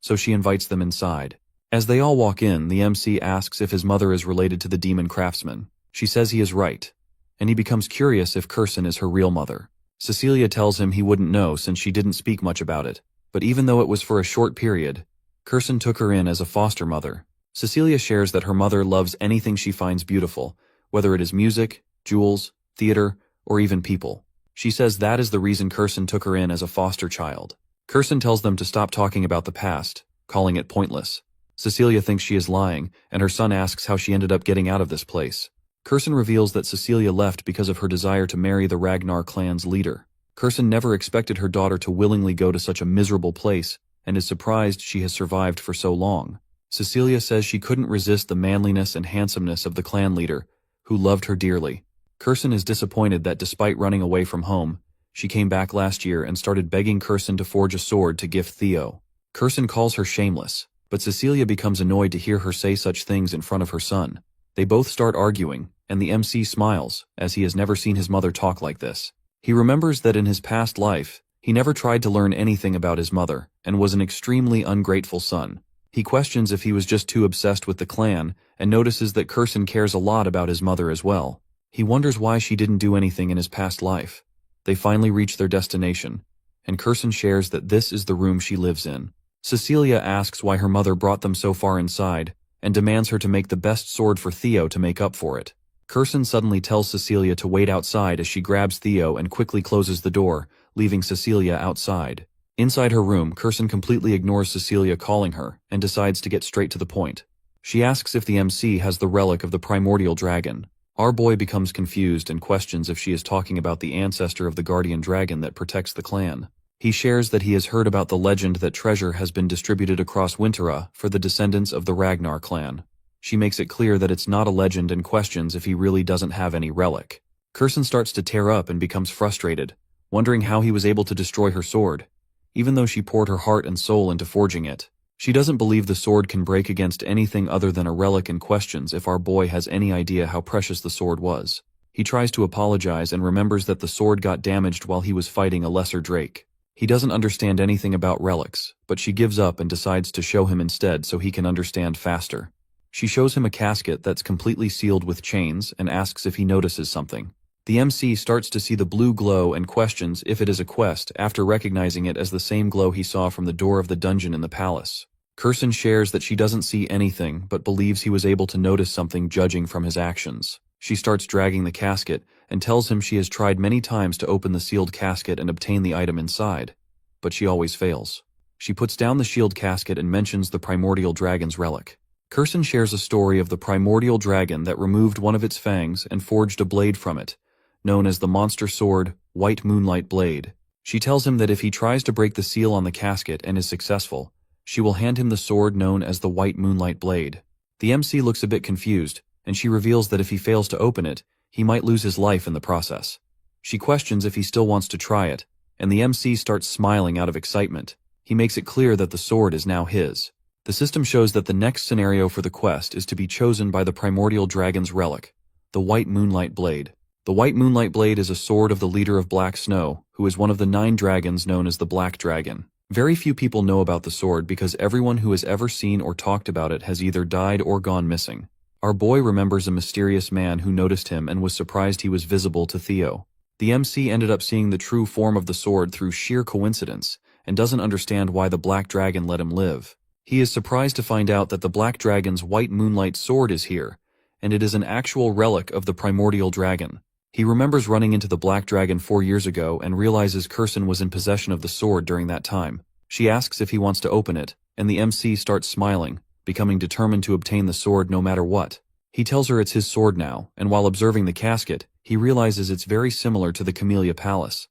so she invites them inside. As they all walk in, the MC asks if his mother is related to the demon craftsman. She says he is right, and he becomes curious if Curson is her real mother. Cecilia tells him he wouldn't know since she didn't speak much about it, but even though it was for a short period, Curson took her in as a foster mother. Cecilia shares that her mother loves anything she finds beautiful, whether it is music, jewels, theater, or even people. She says that is the reason Curson took her in as a foster child. Curson tells them to stop talking about the past, calling it pointless. Cecilia thinks she is lying, and her son asks how she ended up getting out of this place. Curson reveals that Cecilia left because of her desire to marry the Ragnar clan's leader. Curson never expected her daughter to willingly go to such a miserable place, and is surprised she has survived for so long. Cecilia says she couldn't resist the manliness and handsomeness of the clan leader, who loved her dearly. Curson is disappointed that despite running away from home, she came back last year and started begging Curson to forge a sword to gift Theo. Curson calls her shameless, but Cecilia becomes annoyed to hear her say such things in front of her son. They both start arguing, and the MC smiles, as he has never seen his mother talk like this. He remembers that in his past life, he never tried to learn anything about his mother, and was an extremely ungrateful son. He questions if he was just too obsessed with the clan, and notices that Curson cares a lot about his mother as well. He wonders why she didn't do anything in his past life. They finally reach their destination, and Kirsten shares that this is the room she lives in. Cecilia asks why her mother brought them so far inside, and demands her to make the best sword for Theo to make up for it. Kirsten suddenly tells Cecilia to wait outside as she grabs Theo and quickly closes the door, leaving Cecilia outside. Inside her room, Kirsten completely ignores Cecilia calling her, and decides to get straight to the point. She asks if the MC has the relic of the primordial dragon. Our boy becomes confused and questions if she is talking about the ancestor of the guardian dragon that protects the clan. He shares that he has heard about the legend that treasure has been distributed across Winterra for the descendants of the Ragnar clan. She makes it clear that it's not a legend and questions if he really doesn't have any relic. Kirsten starts to tear up and becomes frustrated, wondering how he was able to destroy her sword, even though she poured her heart and soul into forging it. She doesn't believe the sword can break against anything other than a relic and questions if our boy has any idea how precious the sword was. He tries to apologize and remembers that the sword got damaged while he was fighting a lesser drake. He doesn't understand anything about relics, but she gives up and decides to show him instead so he can understand faster. She shows him a casket that's completely sealed with chains and asks if he notices something. The MC starts to see the blue glow and questions if it is a quest after recognizing it as the same glow he saw from the door of the dungeon in the palace. Kirsten shares that she doesn't see anything but believes he was able to notice something judging from his actions. She starts dragging the casket and tells him she has tried many times to open the sealed casket and obtain the item inside, but she always fails. She puts down the shield casket and mentions the primordial dragon's relic. Kirsten shares a story of the primordial dragon that removed one of its fangs and forged a blade from it, known as the monster sword, White Moonlight Blade. She tells him that if he tries to break the seal on the casket and is successful, she will hand him the sword known as the White Moonlight Blade. The MC looks a bit confused, and she reveals that if he fails to open it, he might lose his life in the process. She questions if he still wants to try it, and the MC starts smiling out of excitement. He makes it clear that the sword is now his. The system shows that the next scenario for the quest is to be chosen by the primordial dragon's relic, the White Moonlight Blade. The White Moonlight Blade is a sword of the leader of Black Snow, who is one of the 9 dragons known as the Black Dragon. Very few people know about the sword because everyone who has ever seen or talked about it has either died or gone missing. Our boy remembers a mysterious man who noticed him and was surprised he was visible to Theo. The MC ended up seeing the true form of the sword through sheer coincidence and doesn't understand why the Black Dragon let him live. He is surprised to find out that the Black Dragon's White Moonlight sword is here, and it is an actual relic of the primordial dragon. He remembers running into the Black Dragon 4 years ago and realizes Kirsten was in possession of the sword during that time. She asks if he wants to open it, and the MC starts smiling, becoming determined to obtain the sword no matter what. He tells her it's his sword now, and while observing the casket, he realizes it's very similar to the Camellia Palace.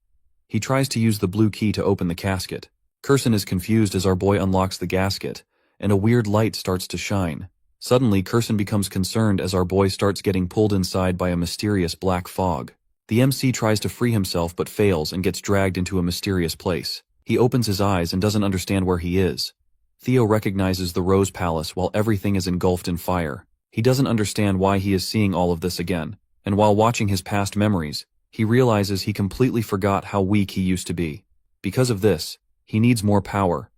He tries to use the blue key to open the casket. Kirsten is confused as our boy unlocks the gasket, and a weird light starts to shine. Suddenly, Kirsten becomes concerned as our boy starts getting pulled inside by a mysterious black fog. The MC tries to free himself but fails and gets dragged into a mysterious place. He opens his eyes and doesn't understand where he is. Theo recognizes the Rose Palace while everything is engulfed in fire. He doesn't understand why he is seeing all of this again, and while watching his past memories, he realizes he completely forgot how weak he used to be. Because of this, he needs more power,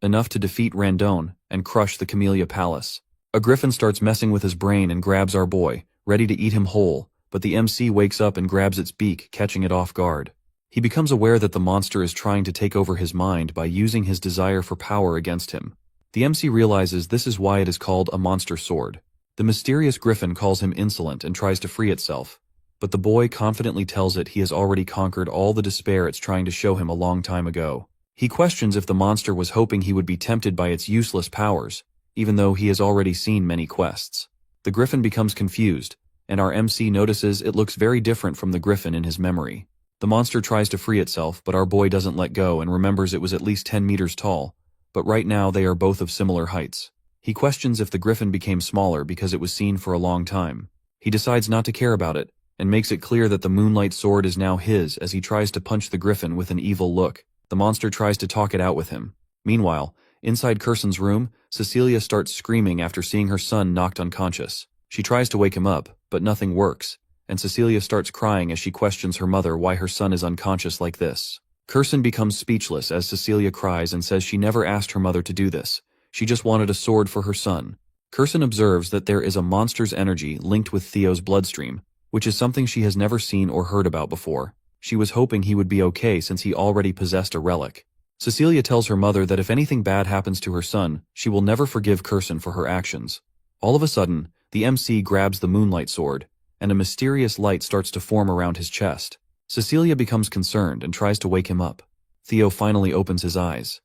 enough to defeat Randone and crush the Camellia Palace. A griffin starts messing with his brain and grabs our boy, ready to eat him whole, but the MC wakes up and grabs its beak, catching it off guard. He becomes aware that the monster is trying to take over his mind by using his desire for power against him. The MC realizes this is why it is called a monster sword. The mysterious griffin calls him insolent and tries to free itself, but the boy confidently tells it he has already conquered all the despair it's trying to show him a long time ago. He questions if the monster was hoping he would be tempted by its useless powers, even though he has already seen many quests. The griffin becomes confused, and our MC notices it looks very different from the griffin in his memory. The monster tries to free itself, but our boy doesn't let go and remembers it was at least 10 meters tall, but right now they are both of similar heights. He questions if the griffin became smaller because it was seen for a long time. He decides not to care about it, and makes it clear that the Moonlight Sword is now his as he tries to punch the griffin with an evil look. The monster tries to talk it out with him. Meanwhile, inside Kirsten's room, Cecilia starts screaming after seeing her son knocked unconscious. She tries to wake him up, but nothing works, and Cecilia starts crying as she questions her mother why her son is unconscious like this. Kirsten becomes speechless as Cecilia cries and says she never asked her mother to do this. She just wanted a sword for her son. Kirsten observes that there is a monster's energy linked with Theo's bloodstream, which is something she has never seen or heard about before. She was hoping he would be okay since he already possessed a relic. Cecilia tells her mother that if anything bad happens to her son, she will never forgive Curson for her actions. All of a sudden, the MC grabs the moonlight sword, and a mysterious light starts to form around his chest. Cecilia becomes concerned and tries to wake him up. Theo finally opens his eyes.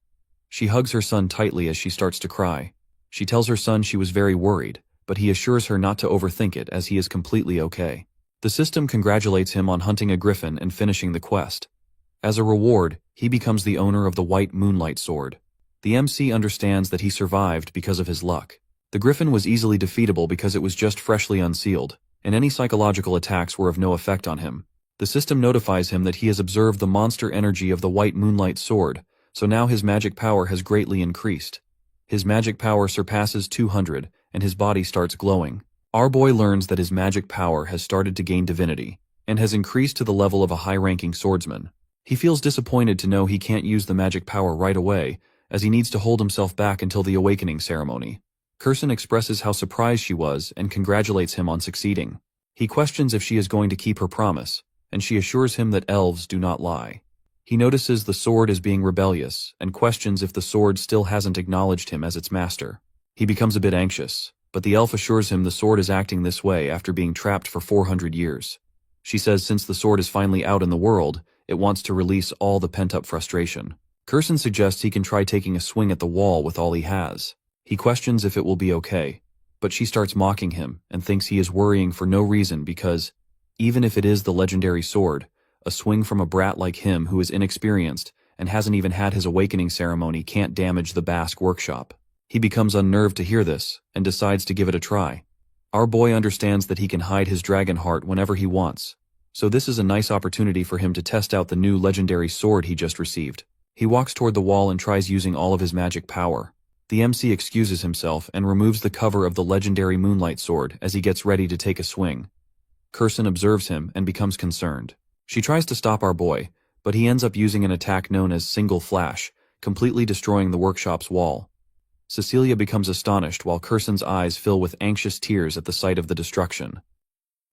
She hugs her son tightly as she starts to cry. She tells her son she was very worried, but he assures her not to overthink it as he is completely okay. The system congratulates him on hunting a griffin and finishing the quest. As a reward, he becomes the owner of the white moonlight sword. The MC understands that he survived because of his luck. The griffin was easily defeatable because it was just freshly unsealed, and any psychological attacks were of no effect on him. The system notifies him that he has observed the monster energy of the white moonlight sword, so now his magic power has greatly increased. His magic power surpasses 200, and his body starts glowing. Our boy learns that his magic power has started to gain divinity, and has increased to the level of a high-ranking swordsman. He feels disappointed to know he can't use the magic power right away, as he needs to hold himself back until the awakening ceremony. Curson expresses how surprised she was and congratulates him on succeeding. He questions if she is going to keep her promise, and she assures him that elves do not lie. He notices the sword is being rebellious, and questions if the sword still hasn't acknowledged him as its master. He becomes a bit anxious, but the elf assures him the sword is acting this way after being trapped for 400 years. She says since the sword is finally out in the world, it wants to release all the pent-up frustration. Curson suggests he can try taking a swing at the wall with all he has. He questions if it will be okay, but she starts mocking him and thinks he is worrying for no reason because, even if it is the legendary sword, a swing from a brat like him who is inexperienced and hasn't even had his awakening ceremony can't damage the Basque workshop. He becomes unnerved to hear this and decides to give it a try. Our boy understands that he can hide his dragon heart whenever he wants, so this is a nice opportunity for him to test out the new legendary sword he just received. He walks toward the wall and tries using all of his magic power. The MC excuses himself and removes the cover of the legendary moonlight sword as he gets ready to take a swing. Curson observes him and becomes concerned. She tries to stop our boy, but he ends up using an attack known as Single Flash, completely destroying the workshop's wall. Cecilia becomes astonished while Curson's eyes fill with anxious tears at the sight of the destruction.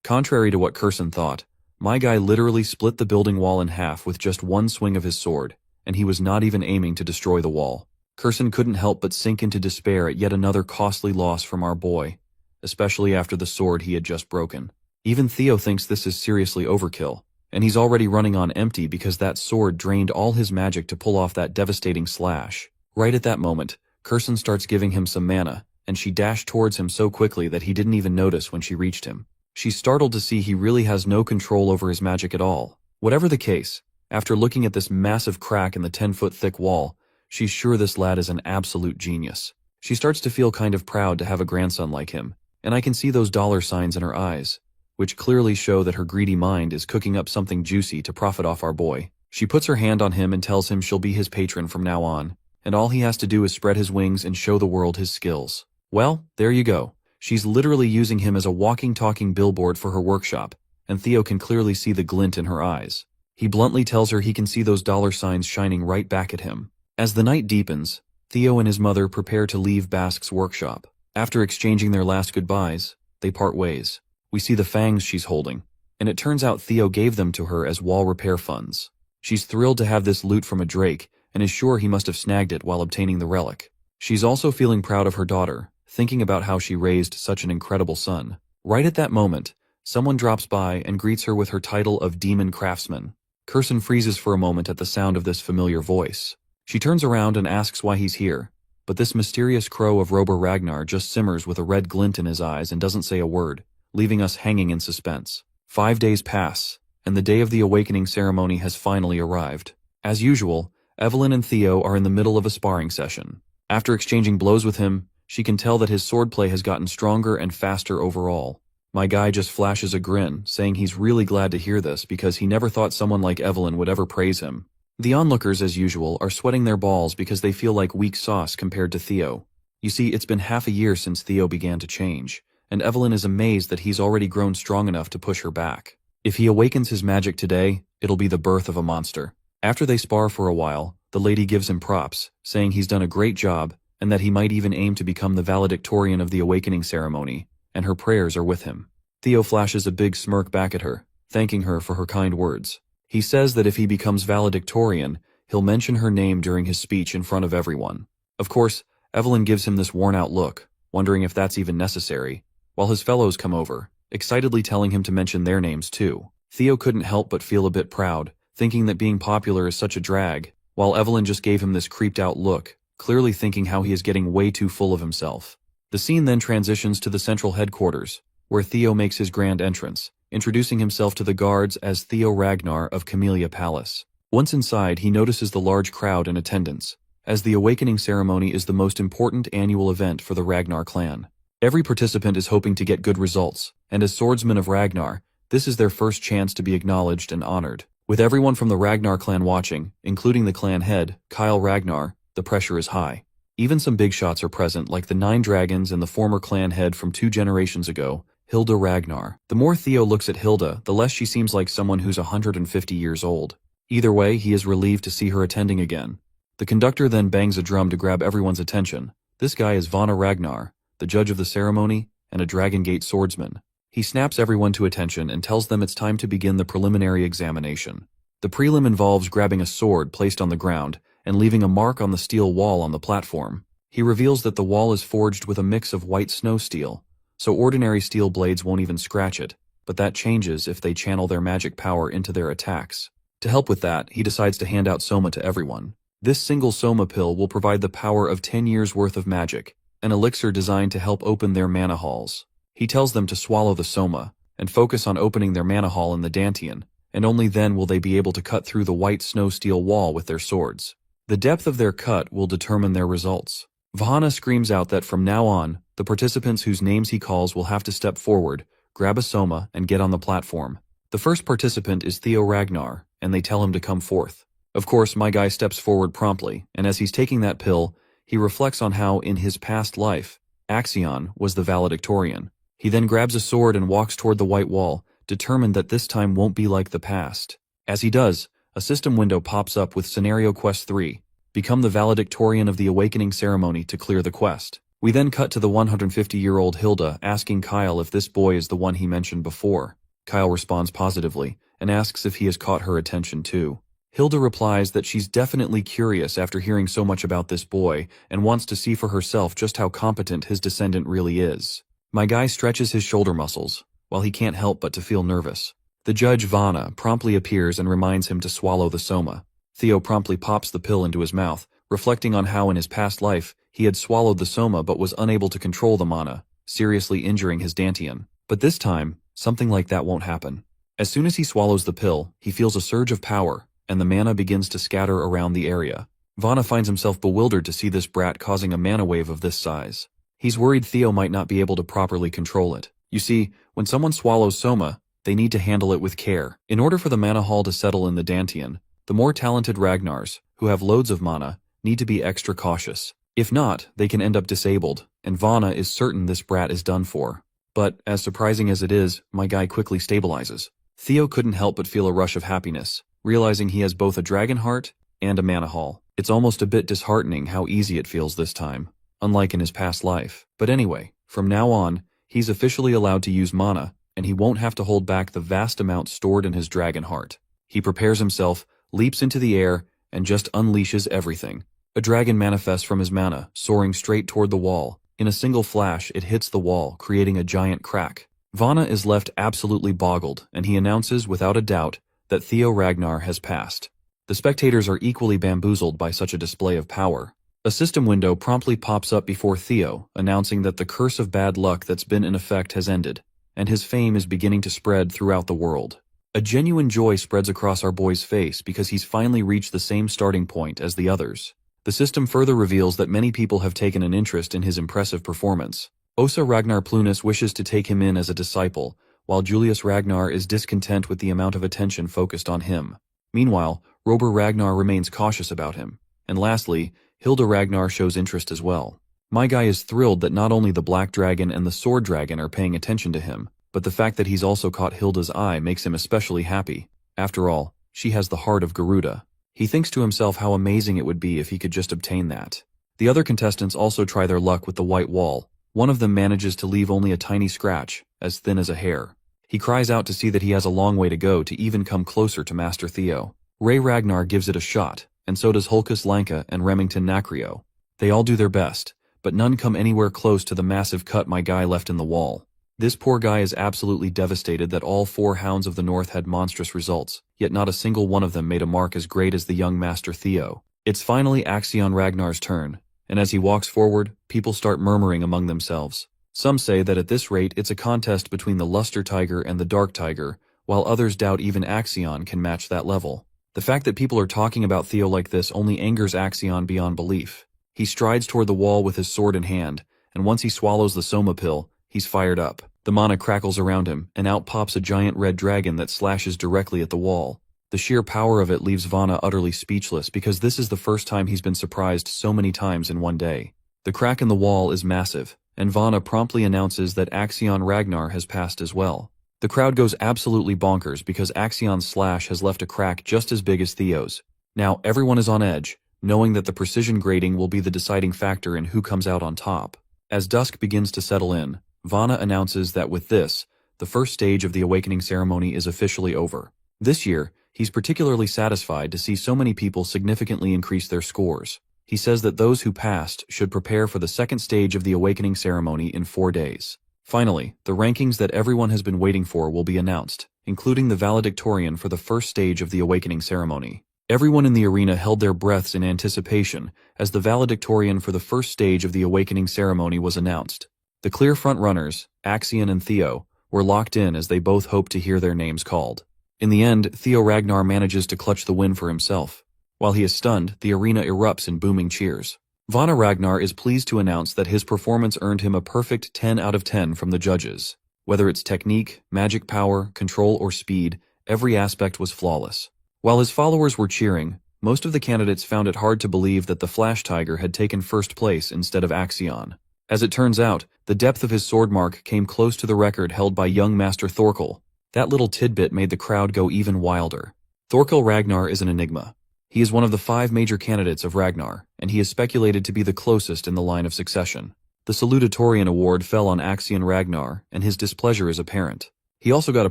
Contrary to what Curson thought, my guy literally split the building wall in half with just one swing of his sword, and he was not even aiming to destroy the wall. Curson couldn't help but sink into despair at yet another costly loss from our boy, especially after the sword he had just broken. Even Theo thinks this is seriously overkill, and he's already running on empty because that sword drained all his magic to pull off that devastating slash. Right at that moment, Curson starts giving him some mana, and she dashed towards him so quickly that he didn't even notice when she reached him. She's startled to see he really has no control over his magic at all. Whatever the case, after looking at this massive crack in the 10-foot thick wall, she's sure this lad is an absolute genius. She starts to feel kind of proud to have a grandson like him, and I can see those dollar signs in her eyes, which clearly show that her greedy mind is cooking up something juicy to profit off our boy. She puts her hand on him and tells him she'll be his patron from now on, and all he has to do is spread his wings and show the world his skills. Well, there you go. She's literally using him as a walking, talking billboard for her workshop, and Theo can clearly see the glint in her eyes. He bluntly tells her he can see those dollar signs shining right back at him. As the night deepens, Theo and his mother prepare to leave Basque's workshop. After exchanging their last goodbyes, they part ways. We see the fangs she's holding, and it turns out Theo gave them to her as wall repair funds. She's thrilled to have this loot from a Drake, and is sure he must have snagged it while obtaining the relic. She's also feeling proud of her daughter, thinking about how she raised such an incredible son. Right at that moment, someone drops by and greets her with her title of Demon Craftsman. Curson freezes for a moment at the sound of this familiar voice. She turns around and asks why he's here, but this mysterious crow of Rober Ragnar just simmers with a red glint in his eyes and doesn't say a word, leaving us hanging in suspense. 5 days pass, and the day of the awakening ceremony has finally arrived. As usual, Evelyn and Theo are in the middle of a sparring session. After exchanging blows with him, she can tell that his swordplay has gotten stronger and faster overall. My guy just flashes a grin, saying he's really glad to hear this because he never thought someone like Evelyn would ever praise him. The onlookers, as usual, are sweating their balls because they feel like weak sauce compared to Theo. You see, it's been half a year since Theo began to change, and Evelyn is amazed that he's already grown strong enough to push her back. If he awakens his magic today, it'll be the birth of a monster. After they spar for a while, the lady gives him props, saying he's done a great job, and that he might even aim to become the valedictorian of the awakening ceremony, and her prayers are with him. Theo flashes a big smirk back at her, thanking her for her kind words. He says that if he becomes valedictorian, he'll mention her name during his speech in front of everyone. Of course, Evelyn gives him this worn-out look, wondering if that's even necessary, while his fellows come over, excitedly telling him to mention their names too. Theo couldn't help but feel a bit proud, thinking that being popular is such a drag, while Evelyn just gave him this creeped-out look, clearly thinking how he is getting way too full of himself. The scene then transitions to the central headquarters, where Theo makes his grand entrance, introducing himself to the guards as Theo Ragnar of Camellia Palace. Once inside, he notices the large crowd in attendance, as the awakening ceremony is the most important annual event for the Ragnar clan. Every participant is hoping to get good results, and as swordsmen of Ragnar, this is their first chance to be acknowledged and honored. With everyone from the Ragnar clan watching, including the clan head, Kyle Ragnar, the pressure is high. Even some big shots are present, like the 9 dragons and the former clan head from 2 generations ago, Hilda Ragnar. The more Theo looks at Hilda, the less she seems like someone who's 150 years old. Either way, he is relieved to see her attending again. The conductor then bangs a drum to grab everyone's attention. This guy is Vana Ragnar, the judge of the ceremony, and a Dragon Gate swordsman. He snaps everyone to attention and tells them it's time to begin the preliminary examination. The prelim involves grabbing a sword placed on the ground and leaving a mark on the steel wall on the platform. He reveals that the wall is forged with a mix of white snow steel, so ordinary steel blades won't even scratch it, but that changes if they channel their magic power into their attacks. To help with that, he decides to hand out Soma to everyone. This single Soma pill will provide the power of 10 years worth of magic, an elixir designed to help open their mana halls. He tells them to swallow the Soma, and focus on opening their mana hall in the Dantian, and only then will they be able to cut through the white snow steel wall with their swords. The depth of their cut will determine their results. Vahana screams out that from now on, the participants whose names he calls will have to step forward, grab a Soma, and get on the platform. The first participant is Theo Ragnar, and they tell him to come forth. Of course, my guy steps forward promptly, and as he's taking that pill, he reflects on how, in his past life, Axion was the valedictorian. He then grabs a sword and walks toward the white wall, determined that this time won't be like the past. As he does, a system window pops up with Scenario Quest 3, become the valedictorian of the awakening ceremony to clear the quest. We then cut to the 150-year-old Hilda asking Kyle if this boy is the one he mentioned before. Kyle responds positively, and asks if he has caught her attention too. Hilda replies that she's definitely curious after hearing so much about this boy, and wants to see for herself just how competent his descendant really is. My guy stretches his shoulder muscles, while he can't help but to feel nervous. The judge Vana promptly appears and reminds him to swallow the Soma. Theo promptly pops the pill into his mouth, reflecting on how in his past life he had swallowed the Soma but was unable to control the mana, seriously injuring his Dantian. But this time, something like that won't happen. As soon as he swallows the pill, he feels a surge of power, and the mana begins to scatter around the area. Vana finds himself bewildered to see this brat causing a mana wave of this size. He's worried Theo might not be able to properly control it. You see, when someone swallows Soma, they need to handle it with care. In order for the mana hall to settle in the Dantian, the more talented Ragnars, who have loads of mana, need to be extra cautious. If not, they can end up disabled, and Vana is certain this brat is done for. But, as surprising as it is, my guy quickly stabilizes. Theo couldn't help but feel a rush of happiness, realizing he has both a dragon heart and a mana hall. It's almost a bit disheartening how easy it feels this time, unlike in his past life. But anyway, from now on, he's officially allowed to use mana, and he won't have to hold back the vast amount stored in his dragon heart. He prepares himself, leaps into the air, and just unleashes everything. A dragon manifests from his mana, soaring straight toward the wall. In a single flash, it hits the wall, creating a giant crack. Vana is left absolutely boggled, and he announces without a doubt that Theo Ragnar has passed. The spectators are equally bamboozled by such a display of power. A system window promptly pops up before Theo, announcing that the curse of bad luck that's been in effect has ended, and his fame is beginning to spread throughout the world. A genuine joy spreads across our boy's face because he's finally reached the same starting point as the others. The system further reveals that many people have taken an interest in his impressive performance. Osa Ragnar Plunus wishes to take him in as a disciple, while Julius Ragnar is discontent with the amount of attention focused on him. Meanwhile, Rober Ragnar remains cautious about him. And lastly, Hilda Ragnar shows interest as well. My guy is thrilled that not only the Black Dragon and the Sword Dragon are paying attention to him, but the fact that he's also caught Hilda's eye makes him especially happy. After all, she has the heart of Garuda. He thinks to himself how amazing it would be if he could just obtain that. The other contestants also try their luck with the white wall. One of them manages to leave only a tiny scratch, as thin as a hair. He cries out to see that he has a long way to go to even come closer to Master Theo. Ray Ragnar gives it a shot, and so does Hulkus Lanka and Remington Nacrio. They all do their best, but none come anywhere close to the massive cut my guy left in the wall. This poor guy is absolutely devastated that all 4 Hounds of the North had monstrous results, yet not a single one of them made a mark as great as the young Master Theo. It's finally Axion Ragnar's turn, and as he walks forward, people start murmuring among themselves. Some say that at this rate it's a contest between the Luster Tiger and the Dark Tiger, while others doubt even Axion can match that level. The fact that people are talking about Theo like this only angers Axion beyond belief. He strides toward the wall with his sword in hand, and once he swallows the Soma pill, he's fired up. The mana crackles around him, and out pops a giant red dragon that slashes directly at the wall. The sheer power of it leaves Vana utterly speechless because this is the first time he's been surprised so many times in one day. The crack in the wall is massive, and Vana promptly announces that Axion Ragnar has passed as well. The crowd goes absolutely bonkers because Axion's slash has left a crack just as big as Theo's. Now everyone is on edge, knowing that the precision grading will be the deciding factor in who comes out on top. As dusk begins to settle in, Vana announces that with this, the first stage of the awakening ceremony is officially over. This year, he's particularly satisfied to see so many people significantly increase their scores. He says that those who passed should prepare for the second stage of the awakening ceremony in 4 days. Finally, the rankings that everyone has been waiting for will be announced, including the valedictorian for the first stage of the awakening ceremony. Everyone in the arena held their breaths in anticipation as the valedictorian for the first stage of the awakening ceremony was announced. The clear front-runners, Axion and Theo, were locked in as they both hoped to hear their names called. In the end, Theo Ragnar manages to clutch the win for himself. While he is stunned, the arena erupts in booming cheers. Vana Ragnar is pleased to announce that his performance earned him a perfect 10 out of 10 from the judges. Whether it's technique, magic power, control, or speed, every aspect was flawless. While his followers were cheering, most of the candidates found it hard to believe that the Flash Tiger had taken first place instead of Axion. As it turns out, the depth of his sword mark came close to the record held by young Master Thorkel. That little tidbit made the crowd go even wilder. Thorkel Ragnar is an enigma. He is one of the 5 major candidates of Ragnar, and he is speculated to be the closest in the line of succession. The Salutatorian award fell on Axion Ragnar, and his displeasure is apparent. He also got a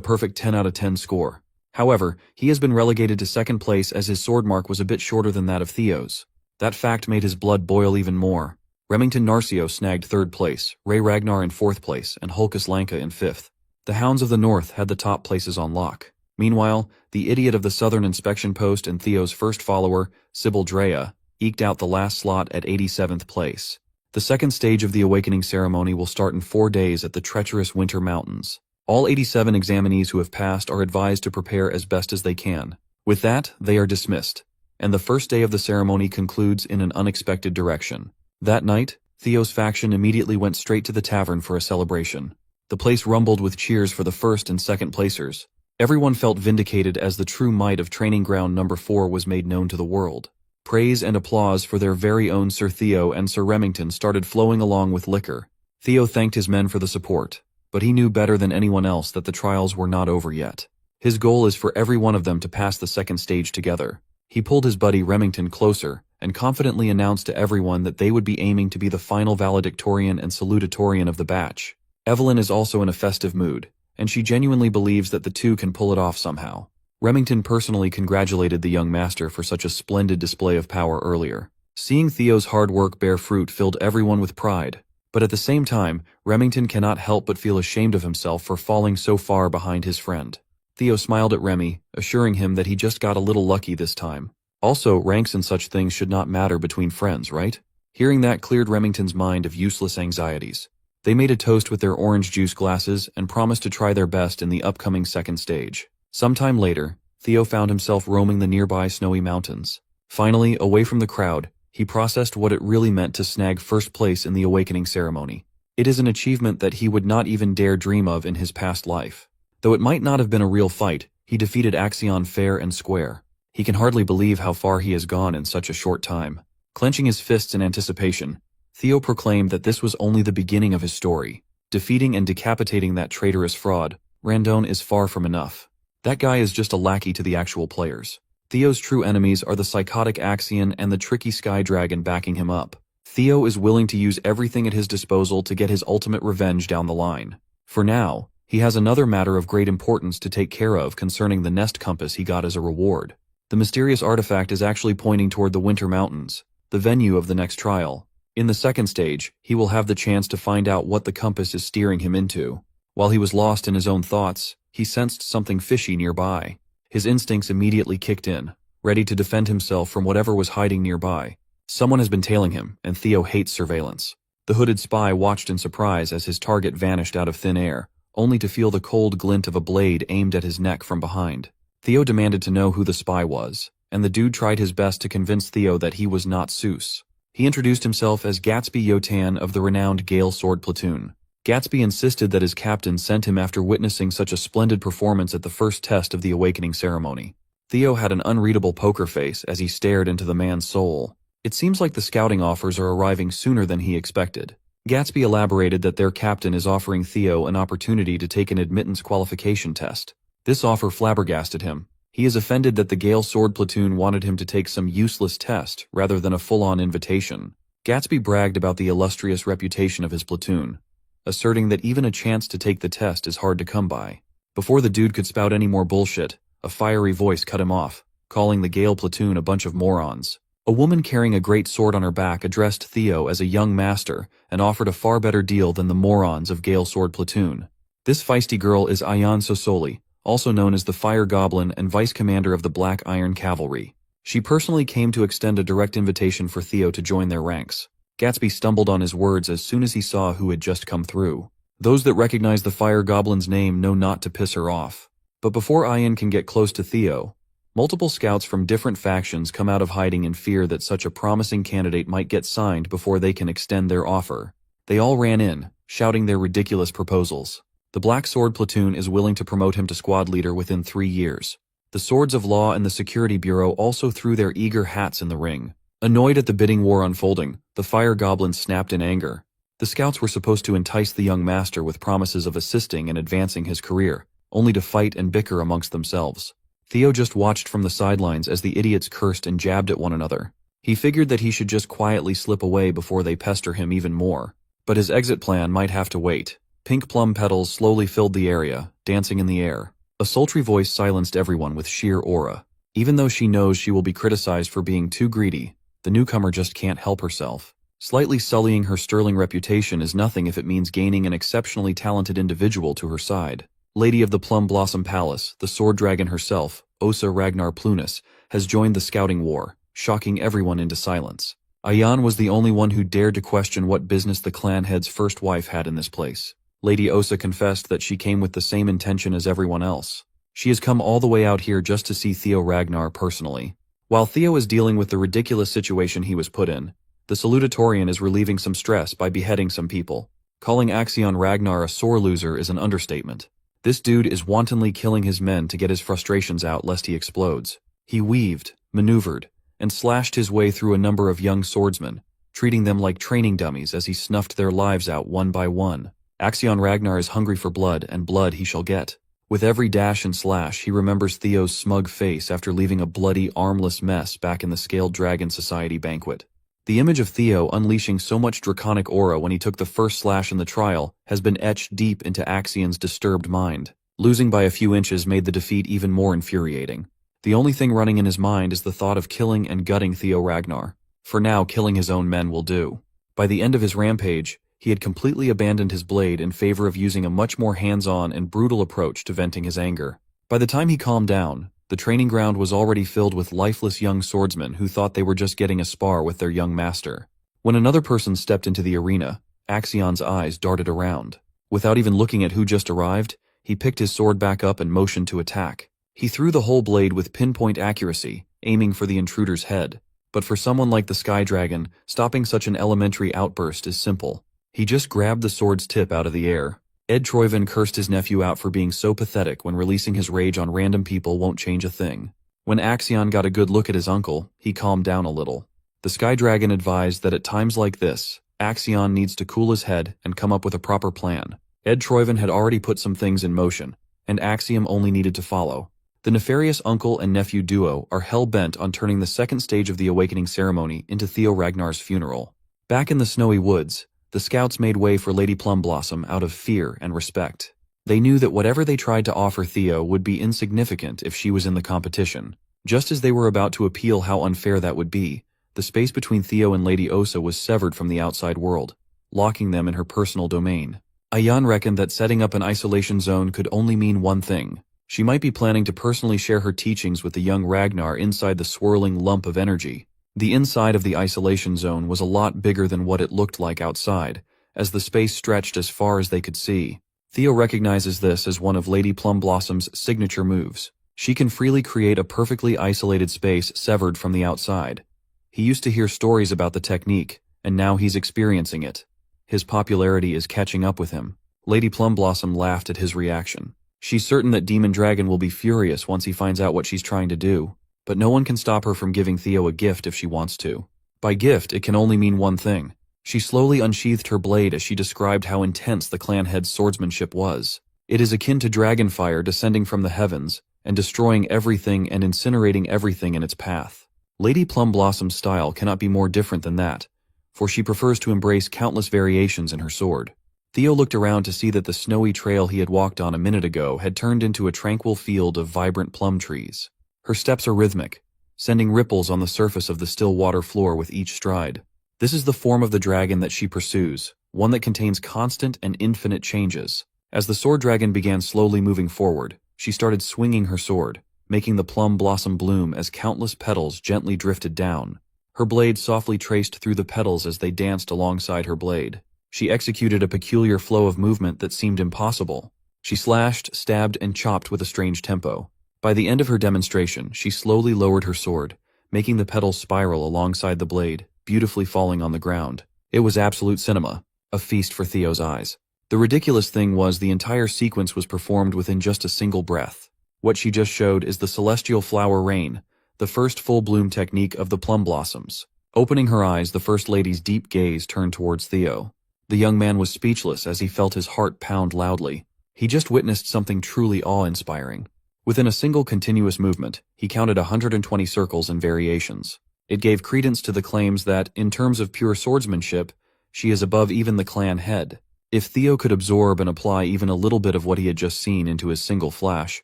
perfect 10 out of 10 score. However, he has been relegated to second place as his sword mark was a bit shorter than that of Theo's. That fact made his blood boil even more. Remington Narcio snagged 3rd place, Ray Ragnar in 4th place, and Hulkus Lanka in 5th. The Hounds of the North had the top places on lock. Meanwhile, the idiot of the Southern Inspection Post and Theo's first follower, Sybil Drea, eked out the last slot at 87th place. The second stage of the awakening ceremony will start in 4 days at the treacherous Winter Mountains. All 87 examinees who have passed are advised to prepare as best as they can. With that, they are dismissed, and the first day of the ceremony concludes in an unexpected direction. That night, Theo's faction immediately went straight to the tavern for a celebration. The place rumbled with cheers for the first and second placers. Everyone felt vindicated as the true might of Training Ground Number 4 was made known to the world. Praise and applause for their very own Sir Theo and Sir Remington started flowing along with liquor. Theo thanked his men for the support, but he knew better than anyone else that the trials were not over yet. His goal is for every one of them to pass the second stage together. He pulled his buddy Remington closer and confidently announced to everyone that they would be aiming to be the final valedictorian and salutatorian of the batch. Evelyn is also in a festive mood, and she genuinely believes that the two can pull it off somehow. Remington personally congratulated the young master for such a splendid display of power earlier. Seeing Theo's hard work bear fruit filled everyone with pride, but at the same time, Remington cannot help but feel ashamed of himself for falling so far behind his friend. Theo smiled at Remy, assuring him that he just got a little lucky this time. Also, ranks and such things should not matter between friends, right? Hearing that cleared Remington's mind of useless anxieties. They made a toast with their orange juice glasses and promised to try their best in the upcoming second stage. Sometime later, Theo found himself roaming the nearby snowy mountains. Finally, away from the crowd, he processed what it really meant to snag first place in the awakening ceremony. It is an achievement that he would not even dare dream of in his past life. Though it might not have been a real fight, he defeated Axion fair and square. He can hardly believe how far he has gone in such a short time. Clenching his fists in anticipation, Theo proclaimed that this was only the beginning of his story. Defeating and decapitating that traitorous fraud, Randone is far from enough. That guy is just a lackey to the actual players. Theo's true enemies are the psychotic Axion and the tricky Sky Dragon backing him up. Theo is willing to use everything at his disposal to get his ultimate revenge down the line. For now, He has another matter of great importance to take care of concerning the nest compass he got as a reward. The mysterious artifact is actually pointing toward the Winter Mountains, the venue of the next trial. In the second stage, he will have the chance to find out what the compass is steering him into. While he was lost in his own thoughts, he sensed something fishy nearby. His instincts immediately kicked in, ready to defend himself from whatever was hiding nearby. Someone has been tailing him, and Theo hates surveillance. The hooded spy watched in surprise as his target vanished out of thin air, only to feel the cold glint of a blade aimed at his neck from behind. Theo demanded to know who the spy was, and the dude tried his best to convince Theo that he was not Seuss. He introduced himself as Gatsby Yotan of the renowned Gale Sword Platoon. Gatsby insisted that his captain sent him after witnessing such a splendid performance at the first test of the awakening ceremony. Theo had an unreadable poker face as he stared into the man's soul. It seems like the scouting offers are arriving sooner than he expected. Gatsby elaborated that their captain is offering Theo an opportunity to take an admittance qualification test. This offer flabbergasted him. He is offended that the Gale Sword Platoon wanted him to take some useless test rather than a full-on invitation. Gatsby bragged about the illustrious reputation of his platoon, asserting that even a chance to take the test is hard to come by. Before the dude could spout any more bullshit, a fiery voice cut him off, calling the Gale Platoon a bunch of morons. A woman carrying a great sword on her back addressed Theo as a young master and offered a far better deal than the morons of Gale Sword Platoon. This feisty girl is Ayan Sosoli, also known as the Fire Goblin and Vice Commander of the Black Iron Cavalry. She personally came to extend a direct invitation for Theo to join their ranks. Gatsby stumbled on his words as soon as he saw who had just come through. Those that recognize the Fire Goblin's name know not to piss her off. But before Ayan can get close to Theo, multiple scouts from different factions come out of hiding in fear that such a promising candidate might get signed before they can extend their offer. They all ran in, shouting their ridiculous proposals. The Black Sword Platoon is willing to promote him to squad leader within 3 years. The Swords of Law and the Security Bureau also threw their eager hats in the ring. Annoyed at the bidding war unfolding, the Fire Goblin snapped in anger. The scouts were supposed to entice the young master with promises of assisting and advancing his career, only to fight and bicker amongst themselves. Theo just watched from the sidelines as the idiots cursed and jabbed at one another. He figured that he should just quietly slip away before they pester him even more. But his exit plan might have to wait. Pink plum petals slowly filled the area, dancing in the air. A sultry voice silenced everyone with sheer aura. Even though she knows she will be criticized for being too greedy, the newcomer just can't help herself. Slightly sullying her sterling reputation is nothing if it means gaining an exceptionally talented individual to her side. Lady of the Plum Blossom Palace, the sword dragon herself, Osa Ragnar Plunis, has joined the scouting war, shocking everyone into silence. Ayan was the only one who dared to question what business the clan head's first wife had in this place. Lady Osa confessed that she came with the same intention as everyone else. She has come all the way out here just to see Theo Ragnar personally. While Theo is dealing with the ridiculous situation he was put in, the salutatorian is relieving some stress by beheading some people. Calling Axion Ragnar a sore loser is an understatement. This dude is wantonly killing his men to get his frustrations out lest he explodes. He weaved, maneuvered, and slashed his way through a number of young swordsmen, treating them like training dummies as he snuffed their lives out one by one. Axion Ragnar is hungry for blood, and blood he shall get. With every dash and slash, he remembers Theo's smug face after leaving a bloody, armless mess back in the Scaled Dragon Society banquet. The image of Theo unleashing so much draconic aura when he took the first slash in the trial has been etched deep into Axion's disturbed mind. Losing by a few inches made the defeat even more infuriating. The only thing running in his mind is the thought of killing and gutting Theo Ragnar. For now, killing his own men will do. By the end of his rampage, he had completely abandoned his blade in favor of using a much more hands-on and brutal approach to venting his anger. By the time he calmed down, the training ground was already filled with lifeless young swordsmen who thought they were just getting a spar with their young master. When another person stepped into the arena, Axion's eyes darted around. Without even looking at who just arrived, he picked his sword back up and motioned to attack. He threw the whole blade with pinpoint accuracy, aiming for the intruder's head. But for someone like the Sky Dragon, stopping such an elementary outburst is simple. He just grabbed the sword's tip out of the air. Ed Troyven cursed his nephew out for being so pathetic when releasing his rage on random people won't change a thing. When Axion got a good look at his uncle, he calmed down a little. The Sky Dragon advised that at times like this, Axion needs to cool his head and come up with a proper plan. Ed Troyven had already put some things in motion, and Axiom only needed to follow. The nefarious uncle and nephew duo are hell-bent on turning the second stage of the awakening ceremony into Theo Ragnar's funeral. Back in the snowy woods, the scouts made way for Lady Plumblossom out of fear and respect. They knew that whatever they tried to offer Theo would be insignificant if she was in the competition. Just as they were about to appeal how unfair that would be, the space between Theo and Lady Osa was severed from the outside world, locking them in her personal domain. Ayan reckoned that setting up an isolation zone could only mean one thing. She might be planning to personally share her teachings with the young Ragnar inside the swirling lump of energy. The inside of the isolation zone was a lot bigger than what it looked like outside, as the space stretched as far as they could see. Theo recognizes this as one of Lady Plumbossom's signature moves. She can freely create a perfectly isolated space severed from the outside. He used to hear stories about the technique, and now he's experiencing it. His popularity is catching up with him. Lady Plumblossom laughed at his reaction. She's certain that Demon Dragon will be furious once he finds out what she's trying to do, but no one can stop her from giving Theo a gift if she wants to. By gift, it can only mean one thing. She slowly unsheathed her blade as she described how intense the clan head's swordsmanship was. It is akin to dragonfire descending from the heavens and destroying everything and incinerating everything in its path. Lady Plumblossom's style cannot be more different than that, for she prefers to embrace countless variations in her sword. Theo looked around to see that the snowy trail he had walked on a minute ago had turned into a tranquil field of vibrant plum trees. Her steps are rhythmic, sending ripples on the surface of the still water floor with each stride. This is the form of the dragon that she pursues, one that contains constant and infinite changes. As the sword dragon began slowly moving forward, she started swinging her sword, making the plum blossom bloom as countless petals gently drifted down. Her blade softly traced through the petals as they danced alongside her blade. She executed a peculiar flow of movement that seemed impossible. She slashed, stabbed, and chopped with a strange tempo. By the end of her demonstration, she slowly lowered her sword, making the petals spiral alongside the blade, beautifully falling on the ground. It was absolute cinema, a feast for Theo's eyes. The ridiculous thing was the entire sequence was performed within just a single breath. What she just showed is the celestial flower rain, the first full bloom technique of the plum blossoms. Opening her eyes, the First Lady's deep gaze turned towards Theo. The young man was speechless as he felt his heart pound loudly. He just witnessed something truly awe-inspiring. Within a single continuous movement, he counted 120 circles and variations. It gave credence to the claims that, in terms of pure swordsmanship, she is above even the clan head. If Theo could absorb and apply even a little bit of what he had just seen into his single flash,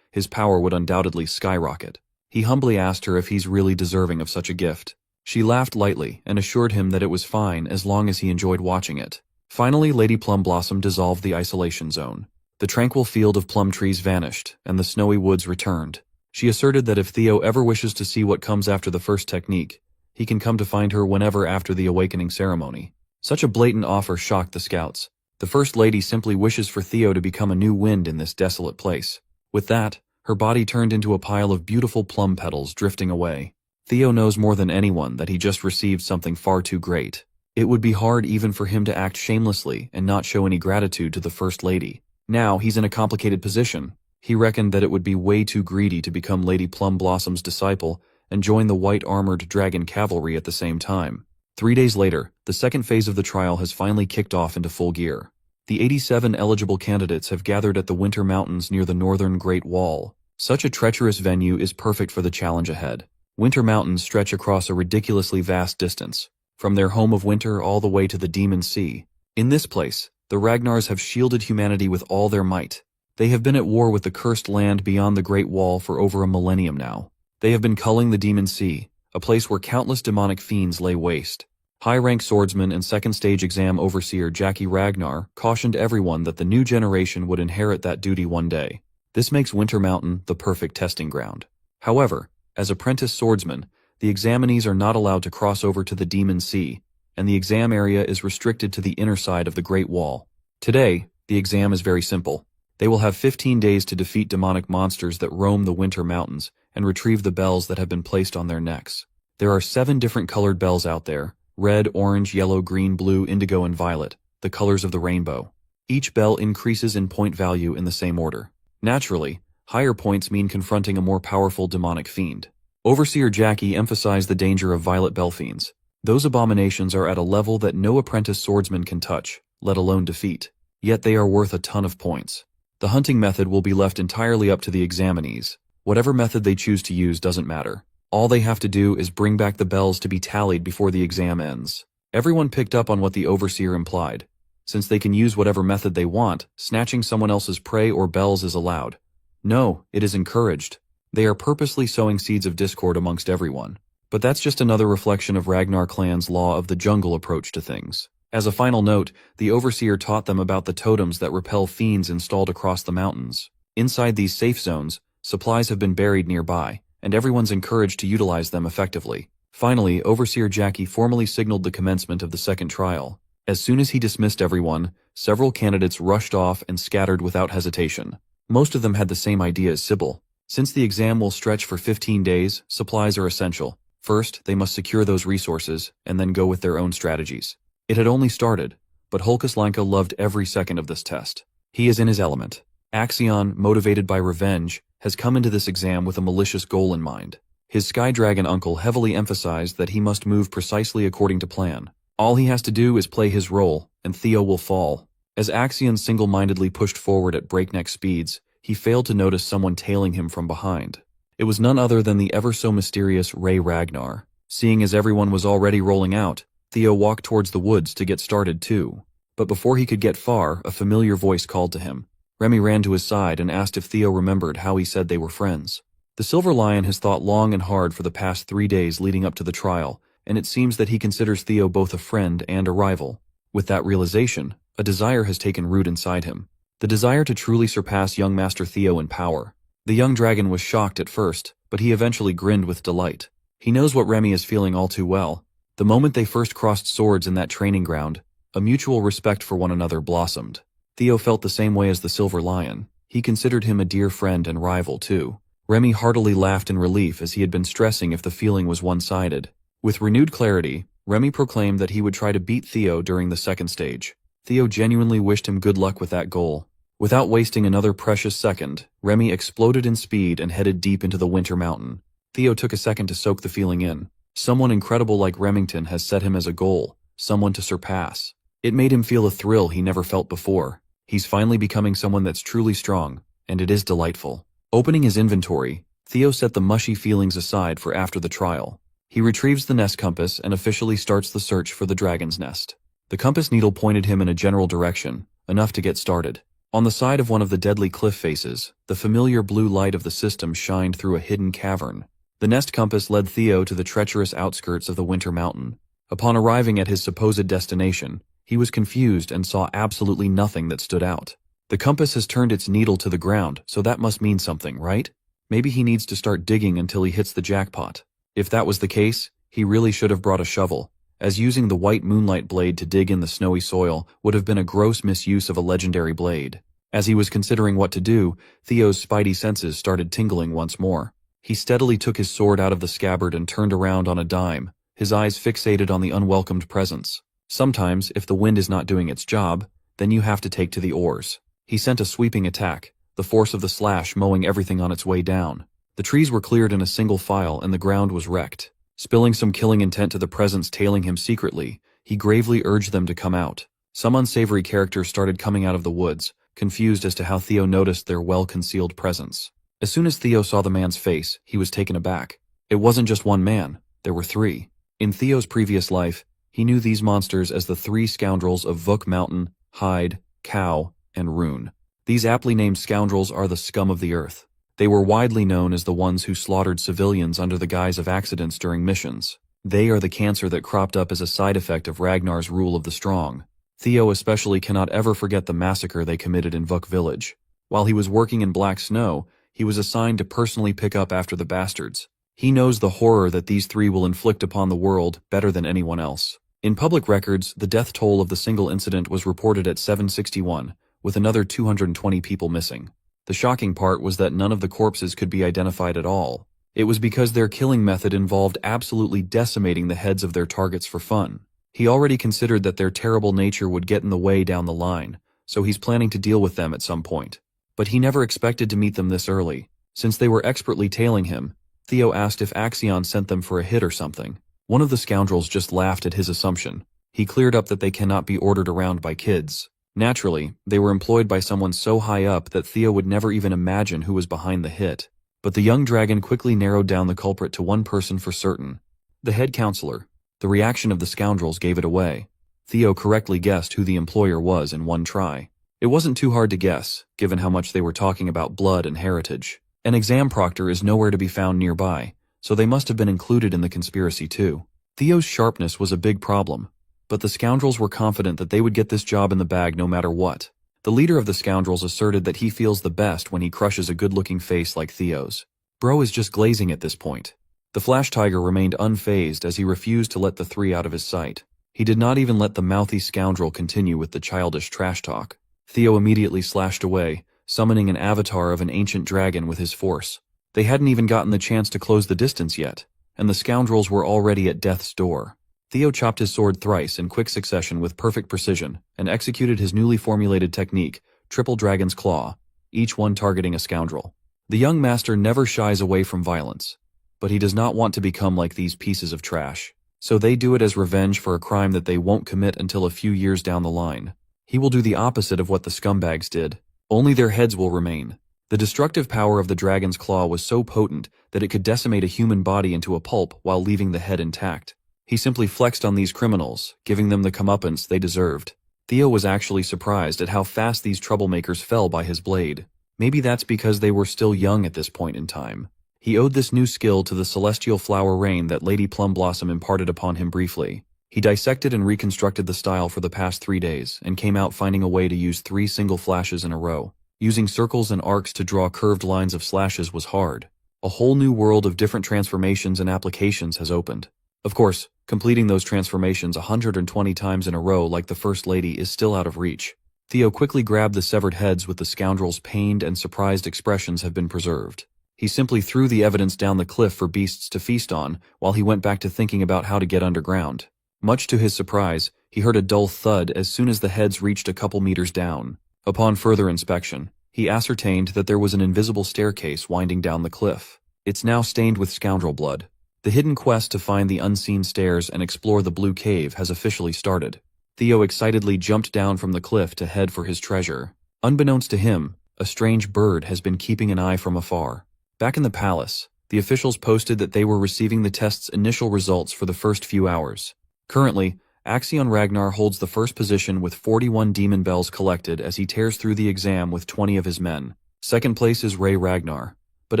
his power would undoubtedly skyrocket. He humbly asked her if he's really deserving of such a gift. She laughed lightly and assured him that it was fine as long as he enjoyed watching it. Finally, Lady Plumblossom dissolved the isolation zone. The tranquil field of plum trees vanished, and the snowy woods returned. She asserted that if Theo ever wishes to see what comes after the first technique, he can come to find her whenever after the awakening ceremony. Such a blatant offer shocked the scouts. The First Lady simply wishes for Theo to become a new wind in this desolate place. With that, her body turned into a pile of beautiful plum petals drifting away. Theo knows more than anyone that he just received something far too great. It would be hard even for him to act shamelessly and not show any gratitude to the First Lady. Now he's in a complicated position. He reckoned that it would be way too greedy to become Lady Plumbossom's disciple and join the white-armored dragon cavalry at the same time. 3 days later, the second phase of the trial has finally kicked off into full gear. The 87 eligible candidates have gathered at the Winter Mountains near the northern Great Wall. Such a treacherous venue is perfect for the challenge ahead. Winter Mountains stretch across a ridiculously vast distance, from their home of winter all the way to the Demon Sea. In this place, the Ragnars have shielded humanity with all their might. They have been at war with the cursed land beyond the Great Wall for over a millennium now. They have been culling the Demon Sea, a place where countless demonic fiends lay waste. High-rank swordsman and second-stage exam overseer Jackie Ragnar cautioned everyone that the new generation would inherit that duty one day. This makes Winter Mountain the perfect testing ground. However, as apprentice swordsmen, the examinees are not allowed to cross over to the Demon Sea, and the exam area is restricted to the inner side of the Great Wall. Today, the exam is very simple. They will have 15 days to defeat demonic monsters that roam the Winter Mountains and retrieve the bells that have been placed on their necks. There are 7 different colored bells out there: red, orange, yellow, green, blue, indigo, and violet, the colors of the rainbow. Each bell increases in point value in the same order. Naturally, higher points mean confronting a more powerful demonic fiend. Overseer Jackie emphasized the danger of violet bell fiends. Those abominations are at a level that no apprentice swordsman can touch, let alone defeat. Yet they are worth a ton of points. The hunting method will be left entirely up to the examinees. Whatever method they choose to use doesn't matter. All they have to do is bring back the bells to be tallied before the exam ends. Everyone picked up on what the overseer implied. Since they can use whatever method they want, snatching someone else's prey or bells is allowed. No, it is encouraged. They are purposely sowing seeds of discord amongst everyone. But that's just another reflection of Ragnar clan's law of the jungle approach to things. As a final note, the overseer taught them about the totems that repel fiends installed across the mountains. Inside these safe zones, supplies have been buried nearby, and everyone's encouraged to utilize them effectively. Finally, Overseer Jackie formally signaled the commencement of the second trial. As soon as he dismissed everyone, several candidates rushed off and scattered without hesitation. Most of them had the same idea as Sybil. Since the exam will stretch for 15 days, supplies are essential. First, they must secure those resources, and then go with their own strategies. It had only started, but Hulkus Lanka loved every second of this test. He is in his element. Axion, motivated by revenge, has come into this exam with a malicious goal in mind. His Sky Dragon uncle heavily emphasized that he must move precisely according to plan. All he has to do is play his role, and Theo will fall. As Axion single-mindedly pushed forward at breakneck speeds, he failed to notice someone tailing him from behind. It was none other than the ever-so-mysterious Ray Ragnar. Seeing as everyone was already rolling out, Theo walked towards the woods to get started too. But before he could get far, a familiar voice called to him. Remy ran to his side and asked if Theo remembered how he said they were friends. The Silver Lion has thought long and hard for the past 3 days leading up to the trial, and it seems that he considers Theo both a friend and a rival. With that realization, a desire has taken root inside him. The desire to truly surpass young Master Theo in power. The young dragon was shocked at first, but he eventually grinned with delight. He knows what Remy is feeling all too well. The moment they first crossed swords in that training ground, a mutual respect for one another blossomed. Theo felt the same way as the Silver Lion. He considered him a dear friend and rival too. Remy heartily laughed in relief as he had been stressing if the feeling was one-sided. With renewed clarity, Remy proclaimed that he would try to beat Theo during the second stage. Theo genuinely wished him good luck with that goal. Without wasting another precious second, Remy exploded in speed and headed deep into the Winter Mountain. Theo took a second to soak the feeling in. Someone incredible like Remington has set him as a goal, someone to surpass. It made him feel a thrill he never felt before. He's finally becoming someone that's truly strong, and it is delightful. Opening his inventory, Theo set the mushy feelings aside for after the trial. He retrieves the nest compass and officially starts the search for the dragon's nest. The compass needle pointed him in a general direction, enough to get started. On the side of one of the deadly cliff faces, the familiar blue light of the system shined through a hidden cavern. The nest compass led Theo to the treacherous outskirts of the Winter Mountain. Upon arriving at his supposed destination, he was confused and saw absolutely nothing that stood out. The compass has turned its needle to the ground, so that must mean something, right? Maybe he needs to start digging until he hits the jackpot. If that was the case, he really should have brought a shovel, as using the white moonlight blade to dig in the snowy soil would have been a gross misuse of a legendary blade. As he was considering what to do, Theo's spidey senses started tingling once more. He steadily took his sword out of the scabbard and turned around on a dime, his eyes fixated on the unwelcomed presence. Sometimes, if the wind is not doing its job, then you have to take to the oars. He sent a sweeping attack, the force of the slash mowing everything on its way down. The trees were cleared in a single file and the ground was wrecked. Spilling some killing intent to the presence tailing him secretly, he gravely urged them to come out. Some unsavory characters started coming out of the woods, confused as to how Theo noticed their well-concealed presence. As soon as Theo saw the man's face, he was taken aback. It wasn't just one man, there were 3. In Theo's previous life, he knew these monsters as the 3 scoundrels of Vuk Mountain, Hyde, Cow, and Rune. These aptly named scoundrels are the scum of the earth. They were widely known as the ones who slaughtered civilians under the guise of accidents during missions. They are the cancer that cropped up as a side effect of Ragnar's rule of the strong. Theo especially cannot ever forget the massacre they committed in Vuk village. While he was working in Black Snow, he was assigned to personally pick up after the bastards. He knows the horror that these 3 will inflict upon the world better than anyone else. In public records, the death toll of the single incident was reported at 761, with another 220 people missing. The shocking part was that none of the corpses could be identified at all. It was because their killing method involved absolutely decimating the heads of their targets for fun. He already considered that their terrible nature would get in the way down the line, so he's planning to deal with them at some point. But he never expected to meet them this early. Since they were expertly tailing him, Theo asked if Axion sent them for a hit or something. One of the scoundrels just laughed at his assumption. He cleared up that they cannot be ordered around by kids. Naturally, they were employed by someone so high up that Theo would never even imagine who was behind the hit. But the young dragon quickly narrowed down the culprit to one person for certain. The head counselor. The reaction of the scoundrels gave it away. Theo correctly guessed who the employer was in one try. It wasn't too hard to guess, given how much they were talking about blood and heritage. An exam proctor is nowhere to be found nearby, so they must have been included in the conspiracy too. Theo's sharpness was a big problem, but the scoundrels were confident that they would get this job in the bag no matter what. The leader of the scoundrels asserted that he feels the best when he crushes a good-looking face like Theo's. Bro is just glazing at this point. The Flash Tiger remained unfazed as he refused to let the three out of his sight. He did not even let the mouthy scoundrel continue with the childish trash talk. Theo immediately slashed away, summoning an avatar of an ancient dragon with his force. They hadn't even gotten the chance to close the distance yet, and the scoundrels were already at death's door. Theo chopped his sword thrice in quick succession with perfect precision, and executed his newly formulated technique, Triple Dragon's Claw, each one targeting a scoundrel. The young master never shies away from violence, but he does not want to become like these pieces of trash. So they do it as revenge for a crime that they won't commit until a few years down the line. He will do the opposite of what the scumbags did. Only their heads will remain. The destructive power of the dragon's claw was so potent that it could decimate a human body into a pulp while leaving the head intact. He simply flexed on these criminals, giving them the comeuppance they deserved. Theo was actually surprised at how fast these troublemakers fell by his blade. Maybe that's because they were still young at this point in time. He owed this new skill to the celestial flower rain that Lady Plumblossom imparted upon him briefly. He dissected and reconstructed the style for the past 3 days, and came out finding a way to use 3 single flashes in a row. Using circles and arcs to draw curved lines of slashes was hard. A whole new world of different transformations and applications has opened. Of course, completing those transformations 120 times in a row like the First Lady is still out of reach. Theo quickly grabbed the severed heads with the scoundrels' pained and surprised expressions have been preserved. He simply threw the evidence down the cliff for beasts to feast on, while he went back to thinking about how to get underground. Much to his surprise, he heard a dull thud as soon as the heads reached a couple meters down. Upon further inspection, he ascertained that there was an invisible staircase winding down the cliff. It's now stained with scoundrel blood. The hidden quest to find the unseen stairs and explore the blue cave has officially started. Theo excitedly jumped down from the cliff to head for his treasure. Unbeknownst to him, a strange bird has been keeping an eye from afar. Back in the palace, the officials posted that they were receiving the test's initial results for the first few hours. Currently, Axion Ragnar holds the first position with 41 demon bells collected as he tears through the exam with 20 of his men. Second place is Ray Ragnar. But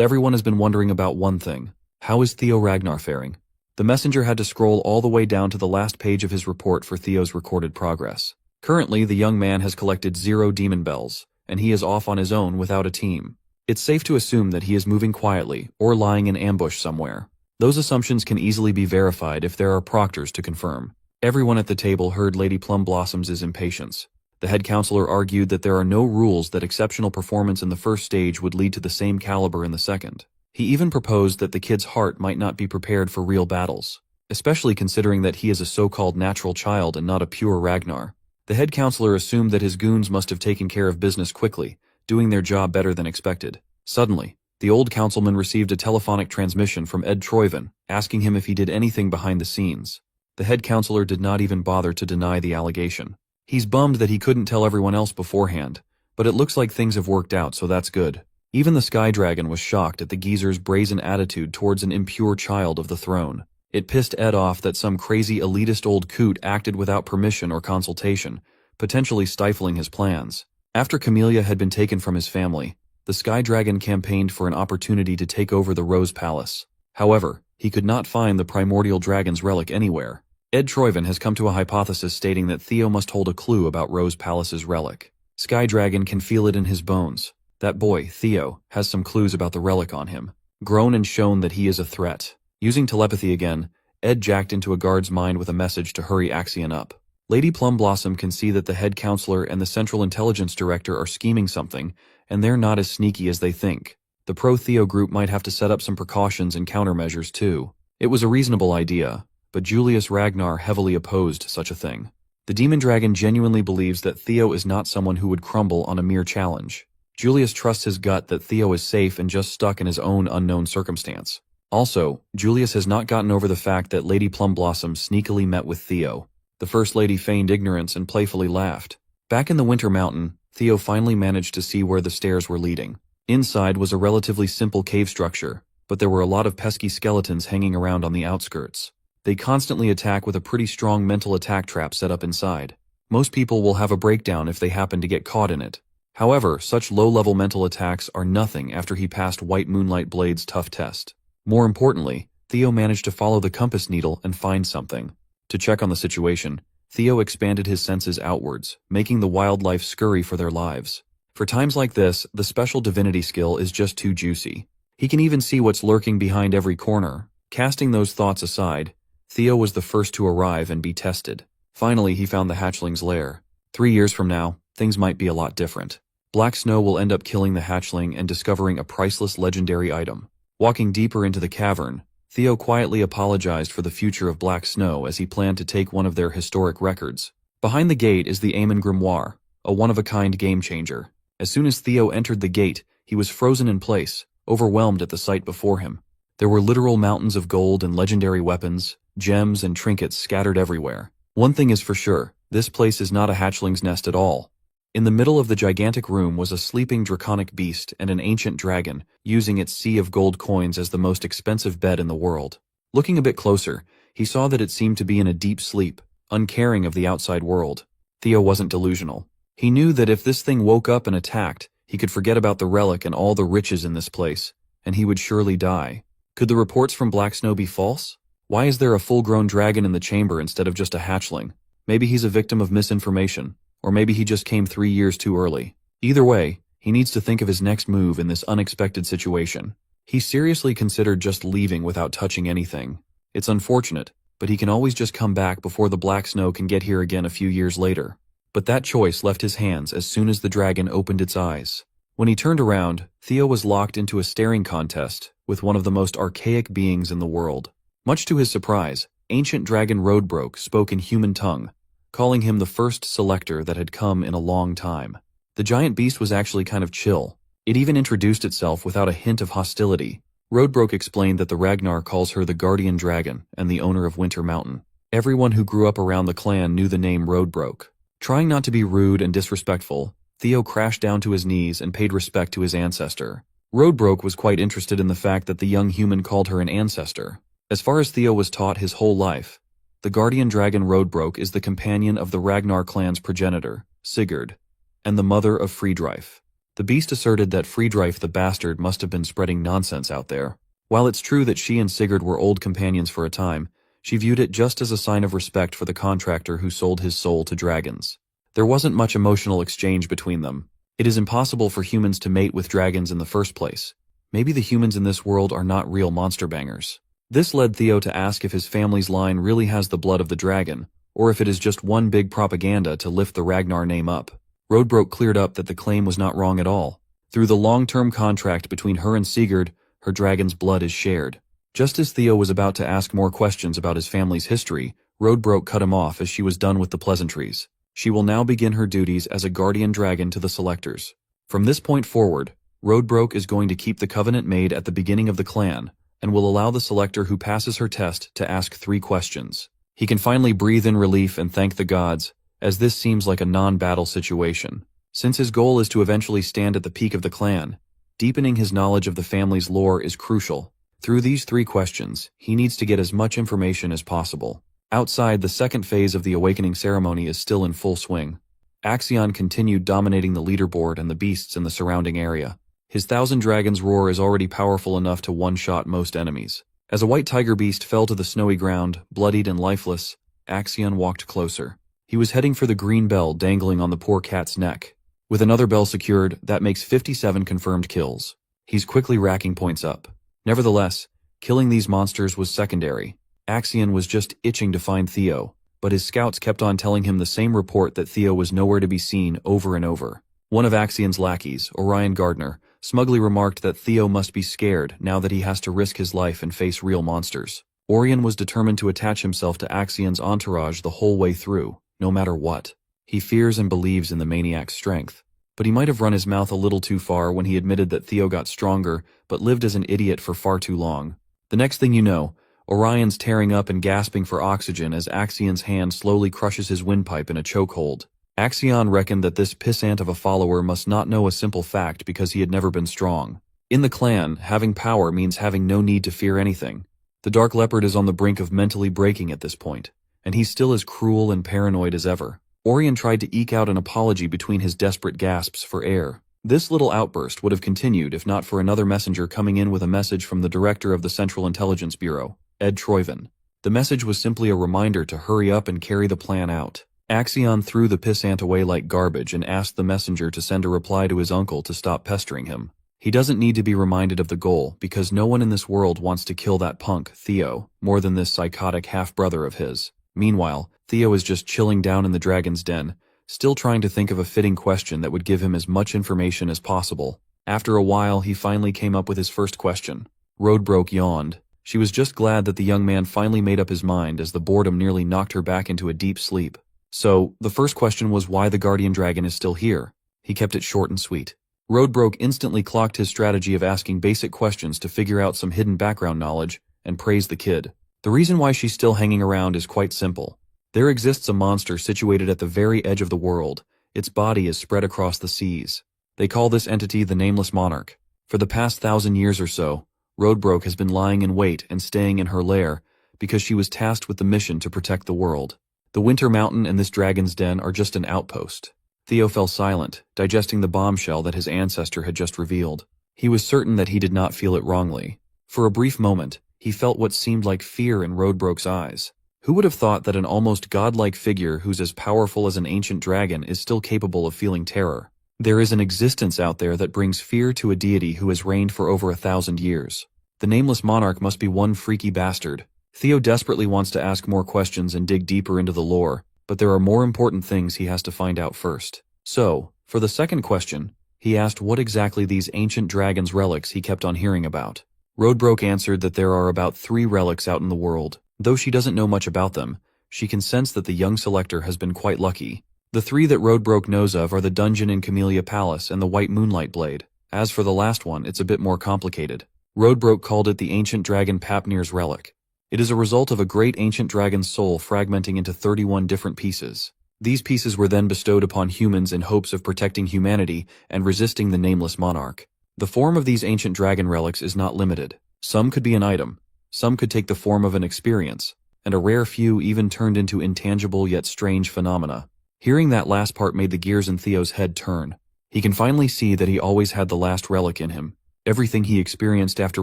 everyone has been wondering about one thing. How is Theo Ragnar faring? The messenger had to scroll all the way down to the last page of his report for Theo's recorded progress. Currently, the young man has collected 0 demon bells, and he is off on his own without a team. It's safe to assume that he is moving quietly or lying in ambush somewhere. Those assumptions can easily be verified if there are proctors to confirm. Everyone at the table heard Lady Plumblossom's impatience. The head counselor argued that there are no rules that exceptional performance in the first stage would lead to the same caliber in the second. He even proposed that the kid's heart might not be prepared for real battles, especially considering that he is a so-called natural child and not a pure Ragnar. The head counselor assumed that his goons must have taken care of business quickly, doing their job better than expected. Suddenly, the old councilman received a telephonic transmission from Ed Troyven, asking him if he did anything behind the scenes. The head counselor did not even bother to deny the allegation. He's bummed that he couldn't tell everyone else beforehand, but it looks like things have worked out, so that's good. Even the Sky Dragon was shocked at the geezer's brazen attitude towards an impure child of the throne. It pissed Ed off that some crazy elitist old coot acted without permission or consultation, potentially stifling his plans. After Camellia had been taken from his family, the Sky Dragon campaigned for an opportunity to take over the Rose Palace. However, he could not find the primordial dragon's relic anywhere. Ed Troyven has come to a hypothesis stating that Theo must hold a clue about Rose Palace's relic. Sky Dragon can feel it in his bones. That boy, Theo, has some clues about the relic on him. Grown and shown that he is a threat. Using telepathy again, Ed jacked into a guard's mind with a message to hurry Axion up. Lady Plumblossom can see that the head counselor and the Central Intelligence Director are scheming something, and they're not as sneaky as they think. The pro-Theo group might have to set up some precautions and countermeasures too. It was a reasonable idea, but Julius Ragnar heavily opposed such a thing. The Demon Dragon genuinely believes that Theo is not someone who would crumble on a mere challenge. Julius trusts his gut that Theo is safe and just stuck in his own unknown circumstance. Also, Julius has not gotten over the fact that Lady Plumblossom sneakily met with Theo. The First Lady feigned ignorance and playfully laughed. Back in the Winter Mountain, Theo finally managed to see where the stairs were leading. Inside was a relatively simple cave structure, but there were a lot of pesky skeletons hanging around on the outskirts. They constantly attack with a pretty strong mental attack trap set up inside. Most people will have a breakdown if they happen to get caught in it. However, such low-level mental attacks are nothing after he passed White Moonlight Blade's tough test. More importantly, Theo managed to follow the compass needle and find something. To check on the situation, Theo expanded his senses outwards, making the wildlife scurry for their lives. For times like this, the special divinity skill is just too juicy. He can even see what's lurking behind every corner. Casting those thoughts aside, Theo was the first to arrive and be tested. Finally, he found the hatchling's lair. 3 years from now, things might be a lot different. Black Snow will end up killing the hatchling and discovering a priceless legendary item. Walking deeper into the cavern, Theo quietly apologized for the future of Black Snow as he planned to take one of their historic records. Behind the gate is the Amon Grimoire, a one-of-a-kind game-changer. As soon as Theo entered the gate, he was frozen in place, overwhelmed at the sight before him. There were literal mountains of gold and legendary weapons, gems and trinkets scattered everywhere. One thing is for sure, this place is not a hatchling's nest at all. In the middle of the gigantic room was a sleeping draconic beast and an ancient dragon, using its sea of gold coins as the most expensive bed in the world. Looking a bit closer, he saw that it seemed to be in a deep sleep, uncaring of the outside world. Theo wasn't delusional. He knew that if this thing woke up and attacked, he could forget about the relic and all the riches in this place, and he would surely die. Could the reports from Black Snow be false? Why is there a full-grown dragon in the chamber instead of just a hatchling? Maybe he's a victim of misinformation, or maybe he just came 3 years too early. Either way, he needs to think of his next move in this unexpected situation. He seriously considered just leaving without touching anything. It's unfortunate, but he can always just come back before the Black Snow can get here again a few years later. But that choice left his hands as soon as the dragon opened its eyes. When he turned around, Theo was locked into a staring contest with one of the most archaic beings in the world. Much to his surprise, ancient dragon Roadbroke spoke in human tongue, calling him the first selector that had come in a long time. The giant beast was actually kind of chill. It even introduced itself without a hint of hostility. Roadbroke explained that the Ragnar calls her the guardian dragon and the owner of Winter Mountain. Everyone who grew up around the clan knew the name Roadbroke. Trying not to be rude and disrespectful, Theo crashed down to his knees and paid respect to his ancestor. Roadbroke was quite interested in the fact that the young human called her an ancestor. As far as Theo was taught his whole life, the guardian dragon Roadbroke is the companion of the Ragnar clan's progenitor, Sigurd, and the mother of Friedreif. The beast asserted that Friedreif the bastard must have been spreading nonsense out there. While it's true that she and Sigurd were old companions for a time, she viewed it just as a sign of respect for the contractor who sold his soul to dragons. There wasn't much emotional exchange between them. It is impossible for humans to mate with dragons in the first place. Maybe the humans in this world are not real monster bangers. This led Theo to ask if his family's line really has the blood of the dragon, or if it is just one big propaganda to lift the Ragnar name up. Roadbroke cleared up that the claim was not wrong at all. Through the long-term contract between her and Sigurd, her dragon's blood is shared. Just as Theo was about to ask more questions about his family's history, Roadbroke cut him off as she was done with the pleasantries. She will now begin her duties as a guardian dragon to the selectors. From this point forward, Roadbroke is going to keep the covenant made at the beginning of the clan, and will allow the selector who passes her test to ask 3 questions. He can finally breathe in relief and thank the gods, as this seems like a non-battle situation. Since his goal is to eventually stand at the peak of the clan, deepening his knowledge of the family's lore is crucial. Through these 3 questions, he needs to get as much information as possible. Outside, the second phase of the awakening ceremony is still in full swing. Axion continued dominating the leaderboard and the beasts in the surrounding area. His 1,000 Dragons roar is already powerful enough to one-shot most enemies. As a white tiger beast fell to the snowy ground, bloodied and lifeless, Axion walked closer. He was heading for the green bell dangling on the poor cat's neck. With another bell secured, that makes 57 confirmed kills. He's quickly racking points up. Nevertheless, killing these monsters was secondary. Axion was just itching to find Theo, but his scouts kept on telling him the same report that Theo was nowhere to be seen over and over. One of Axion's lackeys, Orion Gardner, smugly remarked that Theo must be scared now that he has to risk his life and face real monsters. Orion was determined to attach himself to Axion's entourage the whole way through, no matter what. He fears and believes in the maniac's strength. But he might have run his mouth a little too far when he admitted that Theo got stronger, but lived as an idiot for far too long. The next thing you know, Orion's tearing up and gasping for oxygen as Axion's hand slowly crushes his windpipe in a chokehold. Axion reckoned that this pissant of a follower must not know a simple fact because he had never been strong. In the clan, having power means having no need to fear anything. The Dark Leopard is on the brink of mentally breaking at this point, and he's still as cruel and paranoid as ever. Orion tried to eke out an apology between his desperate gasps for air. This little outburst would have continued if not for another messenger coming in with a message from the director of the Central Intelligence Bureau, Ed Troyven. The message was simply a reminder to hurry up and carry the plan out. Axion threw the pissant away like garbage and asked the messenger to send a reply to his uncle to stop pestering him. He doesn't need to be reminded of the goal because no one in this world wants to kill that punk, Theo, more than this psychotic half-brother of his. Meanwhile, Theo is just chilling down in the dragon's den, still trying to think of a fitting question that would give him as much information as possible. After a while, he finally came up with his first question. Roadbroke yawned. She was just glad that the young man finally made up his mind as the boredom nearly knocked her back into a deep sleep. So, the first question was why the guardian dragon is still here. He kept it short and sweet. Roadbroke instantly clocked his strategy of asking basic questions to figure out some hidden background knowledge and praised the kid. The reason why she's still hanging around is quite simple. There exists a monster situated at the very edge of the world. Its body is spread across the seas. They call this entity the Nameless Monarch. For the past 1,000 years or so, Roadbroke has been lying in wait and staying in her lair because she was tasked with the mission to protect the world. The Winter Mountain and this dragon's den are just an outpost. Theo fell silent, digesting the bombshell that his ancestor had just revealed. He was certain that he did not feel it wrongly. For a brief moment, he felt what seemed like fear in Roadbroke's eyes. Who would have thought that an almost godlike figure who's as powerful as an ancient dragon is still capable of feeling terror? There is an existence out there that brings fear to a deity who has reigned for over 1,000 years. The Nameless Monarch must be one freaky bastard. Theo desperately wants to ask more questions and dig deeper into the lore, but there are more important things he has to find out first. So, for the second question, he asked what exactly these ancient dragon's relics he kept on hearing about. Roadbroke answered that there are about 3 relics out in the world. Though she doesn't know much about them, she can sense that the young selector has been quite lucky. The 3 that Roadbroke knows of are the dungeon in Camellia Palace and the White Moonlight Blade. As for the last one, it's a bit more complicated. Roadbroke called it the ancient dragon Papnir's relic. It is a result of a great ancient dragon's soul fragmenting into 31 different pieces. These pieces were then bestowed upon humans in hopes of protecting humanity and resisting the Nameless Monarch. The form of these ancient dragon relics is not limited. Some could be an item, some could take the form of an experience, and a rare few even turned into intangible yet strange phenomena. Hearing that last part made the gears in Theo's head turn. He can finally see that he always had the last relic in him. Everything he experienced after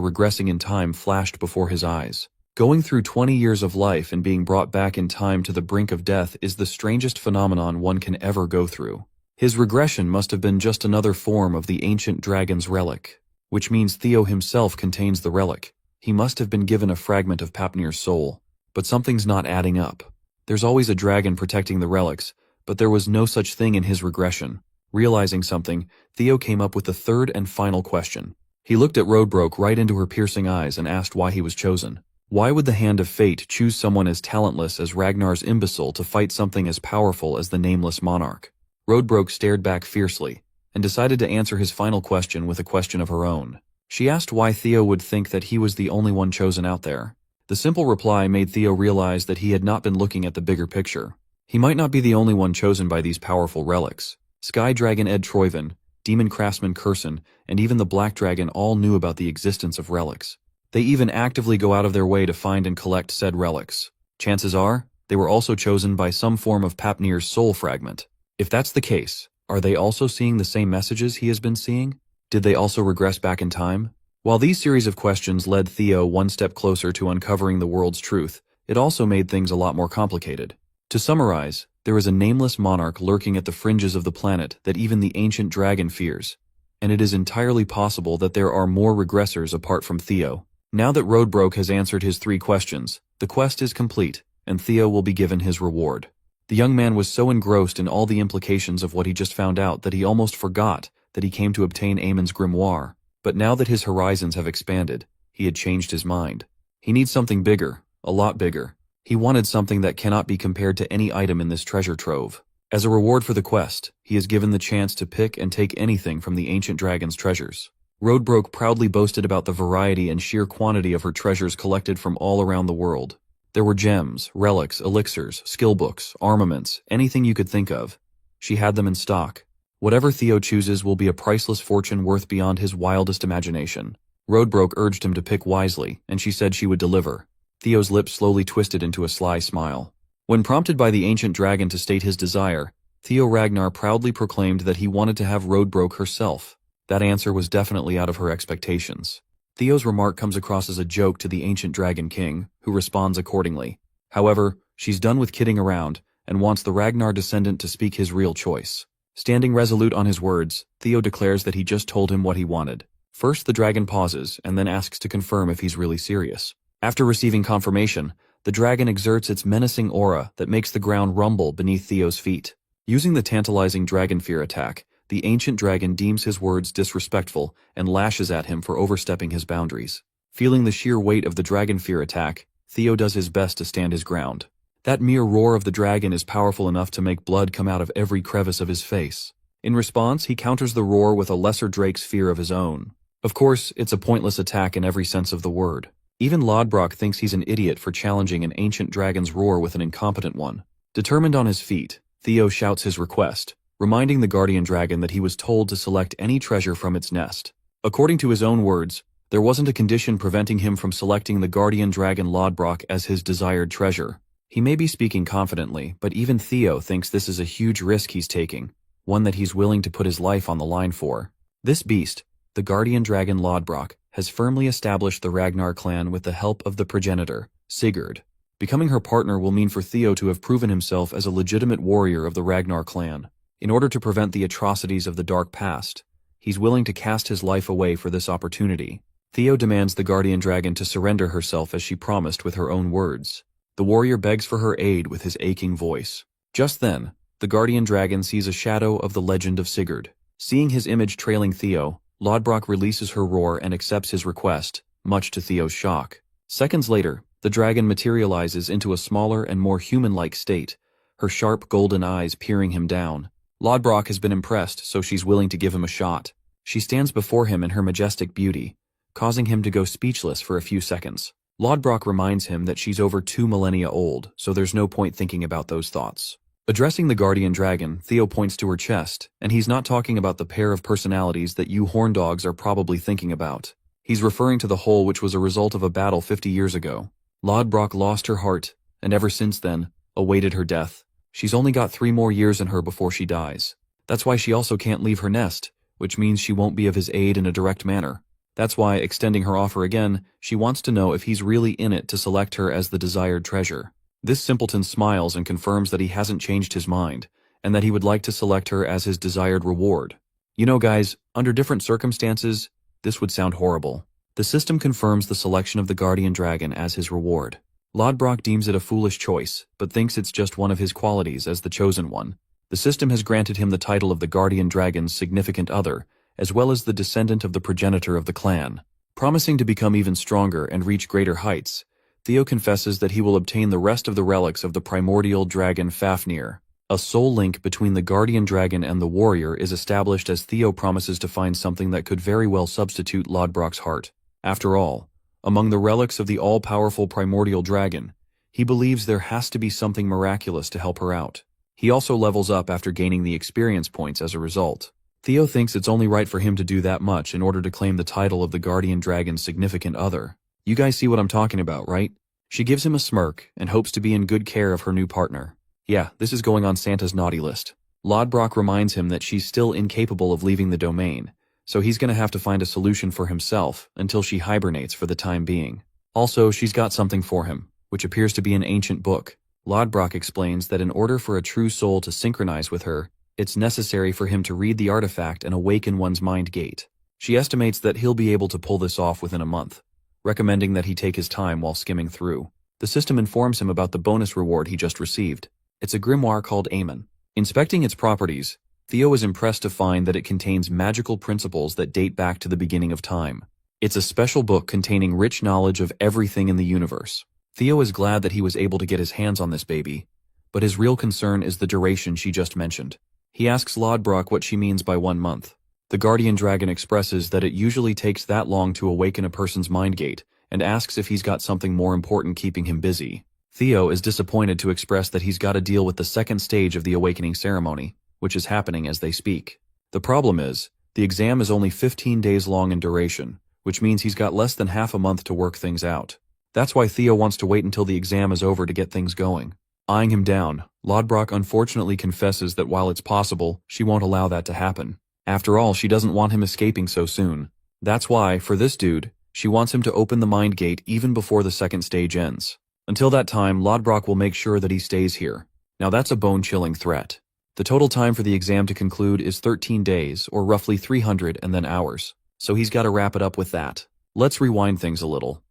regressing in time flashed before his eyes. Going through 20 years of life and being brought back in time to the brink of death is the strangest phenomenon one can ever go through. His regression must have been just another form of the ancient dragon's relic, which means Theo himself contains the relic. He must have been given a fragment of Papnir's soul. But something's not adding up. There's always a dragon protecting the relics, but there was no such thing in his regression. Realizing something, Theo came up with the third and final question. He looked at Roadbroke right into her piercing eyes and asked why he was chosen. Why would the hand of fate choose someone as talentless as Ragnar's imbecile to fight something as powerful as the Nameless Monarch? Roadbroke stared back fiercely, and decided to answer his final question with a question of her own. She asked why Theo would think that he was the only one chosen out there. The simple reply made Theo realize that he had not been looking at the bigger picture. He might not be the only one chosen by these powerful relics. Sky Dragon Ed Troyven, Demon Craftsman Curson, and even the Black Dragon all knew about the existence of relics. They even actively go out of their way to find and collect said relics. Chances are, they were also chosen by some form of Papnir's soul fragment. If that's the case, are they also seeing the same messages he has been seeing? Did they also regress back in time? While these series of questions led Theo one step closer to uncovering the world's truth, it also made things a lot more complicated. To summarize, there is a nameless monarch lurking at the fringes of the planet that even the ancient dragon fears. And it is entirely possible that there are more regressors apart from Theo. Now that Roadbroke has answered his 3 questions, the quest is complete, and Theo will be given his reward. The young man was so engrossed in all the implications of what he just found out that he almost forgot that he came to obtain Amon's grimoire. But now that his horizons have expanded, he had changed his mind. He needs something bigger, a lot bigger. He wanted something that cannot be compared to any item in this treasure trove. As a reward for the quest, he is given the chance to pick and take anything from the ancient dragon's treasures. Roadbroke proudly boasted about the variety and sheer quantity of her treasures collected from all around the world. There were gems, relics, elixirs, skill books, armaments, anything you could think of. She had them in stock. Whatever Theo chooses will be a priceless fortune worth beyond his wildest imagination. Roadbroke urged him to pick wisely, and she said she would deliver. Theo's lips slowly twisted into a sly smile. When prompted by the ancient dragon to state his desire, Theo Ragnar proudly proclaimed that he wanted to have Rodbrok herself. That answer was definitely out of her expectations. Theo's remark comes across as a joke to the ancient dragon king, who responds accordingly. However, she's done with kidding around, and wants the Ragnar descendant to speak his real choice. Standing resolute on his words, Theo declares that he just told him what he wanted. First, the dragon pauses, and then asks to confirm if he's really serious. After receiving confirmation, the dragon exerts its menacing aura that makes the ground rumble beneath Theo's feet. Using the tantalizing dragon fear attack, the ancient dragon deems his words disrespectful and lashes at him for overstepping his boundaries. Feeling the sheer weight of the dragon fear attack, Theo does his best to stand his ground. That mere roar of the dragon is powerful enough to make blood come out of every crevice of his face. In response, he counters the roar with a lesser drake's fear of his own. Of course, it's a pointless attack in every sense of the word. Even Lodbrok thinks he's an idiot for challenging an ancient dragon's roar with an incompetent one. Determined on his feet, Theo shouts his request, reminding the guardian dragon that he was told to select any treasure from its nest. According to his own words, there wasn't a condition preventing him from selecting the guardian dragon Lodbrok as his desired treasure. He may be speaking confidently, but even Theo thinks this is a huge risk he's taking, one that he's willing to put his life on the line for. This beast, the guardian dragon Lodbrok, has firmly established the Ragnar clan with the help of the progenitor, Sigurd. Becoming her partner will mean for Theo to have proven himself as a legitimate warrior of the Ragnar clan. In order to prevent the atrocities of the dark past, he's willing to cast his life away for this opportunity. Theo demands the guardian dragon to surrender herself as she promised with her own words. The warrior begs for her aid with his aching voice. Just then, the guardian dragon sees a shadow of the legend of Sigurd. Seeing his image trailing Theo, Lodbrok releases her roar and accepts his request, much to Theo's shock. Seconds later, the dragon materializes into a smaller and more human-like state, her sharp golden eyes peering him down. Lodbrok has been impressed, so she's willing to give him a shot. She stands before him in her majestic beauty, causing him to go speechless for a few seconds. Lodbrok reminds him that she's over 2 millennia old, so there's no point thinking about those thoughts. Addressing the guardian dragon, Theo points to her chest, and he's not talking about the pair of personalities that you horn dogs are probably thinking about. He's referring to the hole which was a result of a battle 50 years ago. Lodbrok lost her heart, and ever since then, awaited her death. She's only got 3 more years in her before she dies. That's why she also can't leave her nest, which means she won't be of his aid in a direct manner. That's why, extending her offer again, she wants to know if he's really in it to select her as the desired treasure. This simpleton smiles and confirms that he hasn't changed his mind, and that he would like to select her as his desired reward. You know guys, under different circumstances, this would sound horrible. The system confirms the selection of the guardian dragon as his reward. Lodbrok deems it a foolish choice, but thinks it's just one of his qualities as the chosen one. The system has granted him the title of the guardian dragon's significant other, as well as the descendant of the progenitor of the clan. Promising to become even stronger and reach greater heights, Theo confesses that he will obtain the rest of the relics of the primordial dragon Fafnir. A soul link between the guardian dragon and the warrior is established as Theo promises to find something that could very well substitute Lodbrok's heart. After all, among the relics of the all-powerful primordial dragon, he believes there has to be something miraculous to help her out. He also levels up after gaining the experience points as a result. Theo thinks it's only right for him to do that much in order to claim the title of the guardian dragon's significant other. You guys see what I'm talking about, right? She gives him a smirk and hopes to be in good care of her new partner. Yeah, this is going on Santa's naughty list. Lodbrok reminds him that she's still incapable of leaving the domain, so he's gonna have to find a solution for himself until she hibernates for the time being. Also, she's got something for him, which appears to be an ancient book. Lodbrok explains that in order for a true soul to synchronize with her, it's necessary for him to read the artifact and awaken one's mind gate. She estimates that he'll be able to pull this off within a month, recommending that he take his time while skimming through. The system informs him about the bonus reward he just received. It's a grimoire called Aemon. Inspecting its properties, Theo is impressed to find that it contains magical principles that date back to the beginning of time. It's a special book containing rich knowledge of everything in the universe. Theo is glad that he was able to get his hands on this baby, but his real concern is the duration she just mentioned. He asks Lodbrok what she means by 1 month. The guardian dragon expresses that it usually takes that long to awaken a person's mind gate, and asks if he's got something more important keeping him busy. Theo is disappointed to express that he's got to deal with the second stage of the awakening ceremony, which is happening as they speak. The problem is, the exam is only 15 days long in duration, which means he's got less than half a month to work things out. That's why Theo wants to wait until the exam is over to get things going. Eyeing him down, Lodbrok unfortunately confesses that while it's possible, she won't allow that to happen. After all, she doesn't want him escaping so soon. That's why, for this dude, she wants him to open the mind gate even before the second stage ends. Until that time, Lodbrok will make sure that he stays here. Now that's a bone-chilling threat. The total time for the exam to conclude is 13 days, or roughly 300 and then hours. So he's got to wrap it up with that. Let's rewind things a little.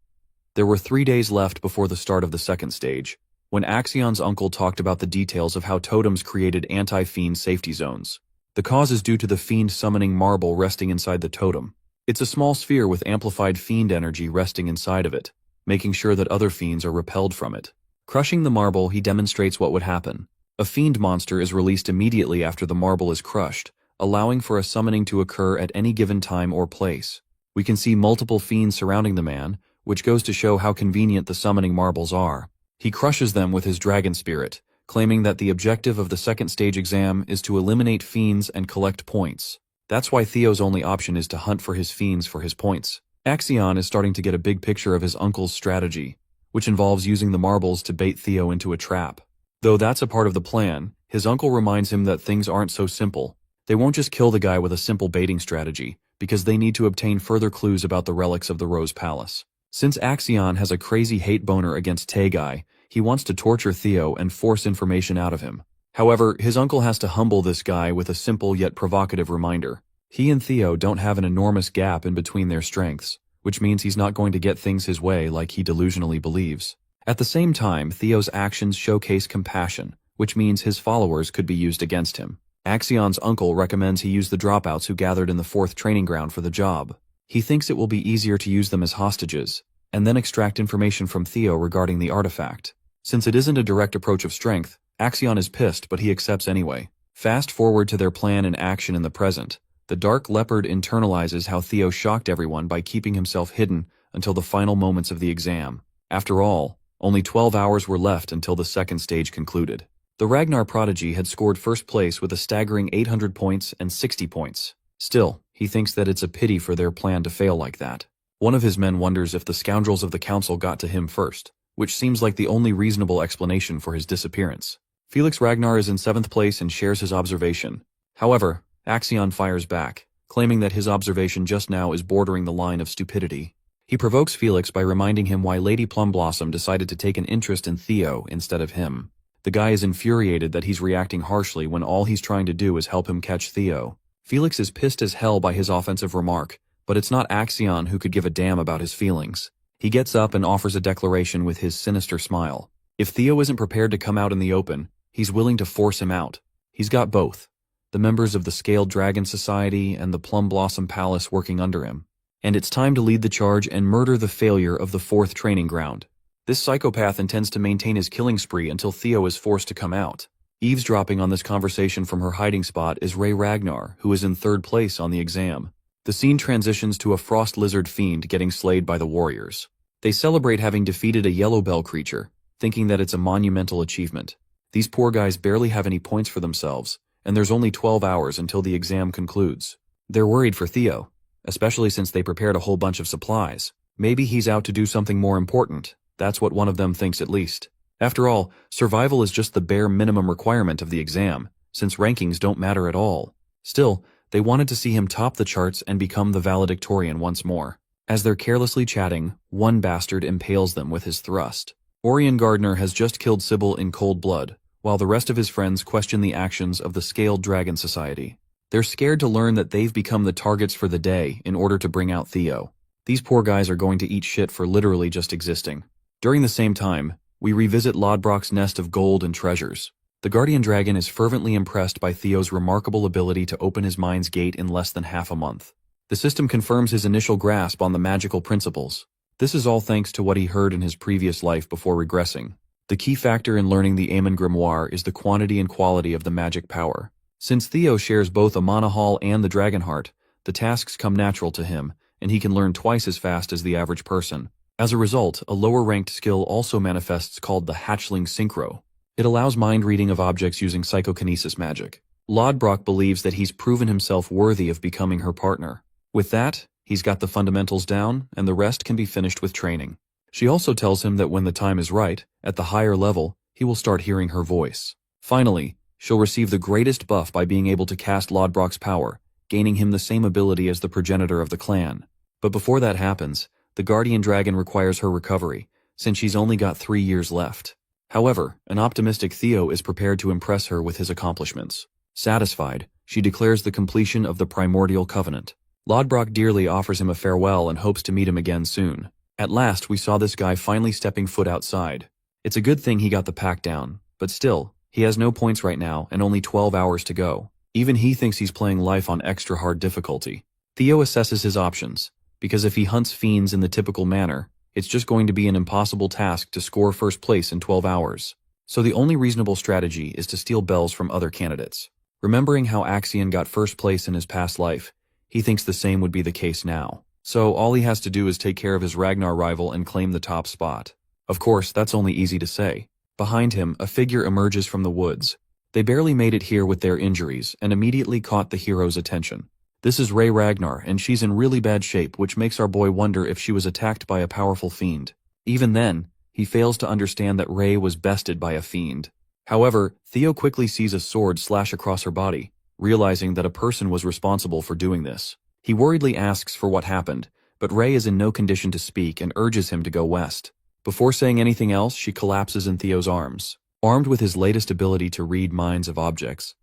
There were 3 days left before the start of the second stage, when Axion's uncle talked about the details of how totems created anti-fiend safety zones. The cause is due to the fiend summoning marble resting inside the totem. It's a small sphere with amplified fiend energy resting inside of it, making sure that other fiends are repelled from it. Crushing the marble, he demonstrates what would happen. A fiend monster is released immediately after the marble is crushed, allowing for a summoning to occur at any given time or place. We can see multiple fiends surrounding the man, which goes to show how convenient the summoning marbles are. He crushes them with his dragon spirit, claiming that the objective of the second stage exam is to eliminate fiends and collect points. That's why Theo's only option is to hunt for his fiends for his points. Axion is starting to get a big picture of his uncle's strategy, which involves using the marbles to bait Theo into a trap. Though that's a part of the plan, his uncle reminds him that things aren't so simple. They won't just kill the guy with a simple baiting strategy, because they need to obtain further clues about the relics of the Rose Palace. Since Axion has a crazy hate boner against Taegai, he wants to torture Theo and force information out of him. However, his uncle has to humble this guy with a simple yet provocative reminder. He and Theo don't have an enormous gap in between their strengths, which means he's not going to get things his way like he delusionally believes. At the same time, Theo's actions showcase compassion, which means his followers could be used against him. Axion's uncle recommends he use the dropouts who gathered in the 4th training ground for the job. He thinks it will be easier to use them as hostages, and then extract information from Theo regarding the artifact. Since it isn't a direct approach of strength, Axion is pissed, but he accepts anyway. Fast forward to their plan in action in the present. The Dark Leopard internalizes how Theo shocked everyone by keeping himself hidden until the final moments of the exam. After all, only 12 hours were left until the second stage concluded. The Ragnar prodigy had scored first place with a staggering 800 points and 60 points. Still, he thinks that it's a pity for their plan to fail like that. One of his men wonders if the scoundrels of the council got to him first, which seems like the only reasonable explanation for his disappearance. Felix Ragnar is in 7th place and shares his observation. However, Axion fires back, claiming that his observation just now is bordering the line of stupidity. He provokes Felix by reminding him why Lady Plumblossom decided to take an interest in Theo instead of him. The guy is infuriated that he's reacting harshly when all he's trying to do is help him catch Theo. Felix is pissed as hell by his offensive remark, but it's not Axion who could give a damn about his feelings. He gets up and offers a declaration with his sinister smile. If Theo isn't prepared to come out in the open, he's willing to force him out. He's got both the members of the Scaled Dragon Society and the Plum Blossom Palace working under him. And it's time to lead the charge and murder the failure of the 4th training ground. This psychopath intends to maintain his killing spree until Theo is forced to come out. Eavesdropping on this conversation from her hiding spot is Ray Ragnar, who is in 3rd place on the exam. The scene transitions to a frost lizard fiend getting slayed by the warriors. They celebrate having defeated a yellow bell creature, thinking that it's a monumental achievement. These poor guys barely have any points for themselves, and there's only 12 hours until the exam concludes. They're worried for Theo, especially since they prepared a whole bunch of supplies. Maybe he's out to do something more important. That's what one of them thinks at least. After all, survival is just the bare minimum requirement of the exam, since rankings don't matter at all. Still, they wanted to see him top the charts and become the valedictorian once more. As they're carelessly chatting, one bastard impales them with his thrust. Orion Gardner has just killed Sybil in cold blood, while the rest of his friends question the actions of the Scaled Dragon Society. They're scared to learn that they've become the targets for the day in order to bring out Theo. These poor guys are going to eat shit for literally just existing. During the same time, we revisit Lodbrok's nest of gold and treasures. The Guardian Dragon is fervently impressed by Theo's remarkable ability to open his mind's gate in less than half a month. The system confirms his initial grasp on the magical principles. This is all thanks to what he heard in his previous life before regressing. The key factor in learning the Aemon Grimoire is the quantity and quality of the magic power. Since Theo shares both a Monahall and the Dragon Heart, the tasks come natural to him, and he can learn twice as fast as the average person. As a result, a lower-ranked skill also manifests called the Hatchling Synchro. It allows mind reading of objects using psychokinesis magic. Lodbrok believes that he's proven himself worthy of becoming her partner. With that, he's got the fundamentals down, and the rest can be finished with training. She also tells him that when the time is right, at the higher level, he will start hearing her voice. Finally, she'll receive the greatest buff by being able to cast Lodbrok's power, gaining him the same ability as the progenitor of the clan. But before that happens, the guardian dragon requires her recovery, since she's only got 3 years left. However, an optimistic Theo is prepared to impress her with his accomplishments. Satisfied, she declares the completion of the primordial covenant. Lodbrok dearly offers him a farewell and hopes to meet him again soon. At last, we saw this guy finally stepping foot outside. It's a good thing he got the pack down, but still, he has no points right now and only 12 hours to go. Even he thinks he's playing life on extra hard difficulty. Theo assesses his options, because if he hunts fiends in the typical manner, it's just going to be an impossible task to score first place in 12 hours. So the only reasonable strategy is to steal bells from other candidates. Remembering how Axion got first place in his past life, he thinks the same would be the case now. So all he has to do is take care of his Ragnar rival and claim the top spot. Of course, that's only easy to say. Behind him, a figure emerges from the woods. They barely made it here with their injuries and immediately caught the hero's attention. This is Rey Ragnar, and she's in really bad shape, which makes our boy wonder if she was attacked by a powerful fiend. Even then, he fails to understand that Rey was bested by a fiend. However, Theo quickly sees a sword slash across her body, realizing that a person was responsible for doing this. He worriedly asks for what happened, but Rey is in no condition to speak and urges him to go west. Before saying anything else, she collapses in Theo's arms. Armed with his latest ability to read minds of objects,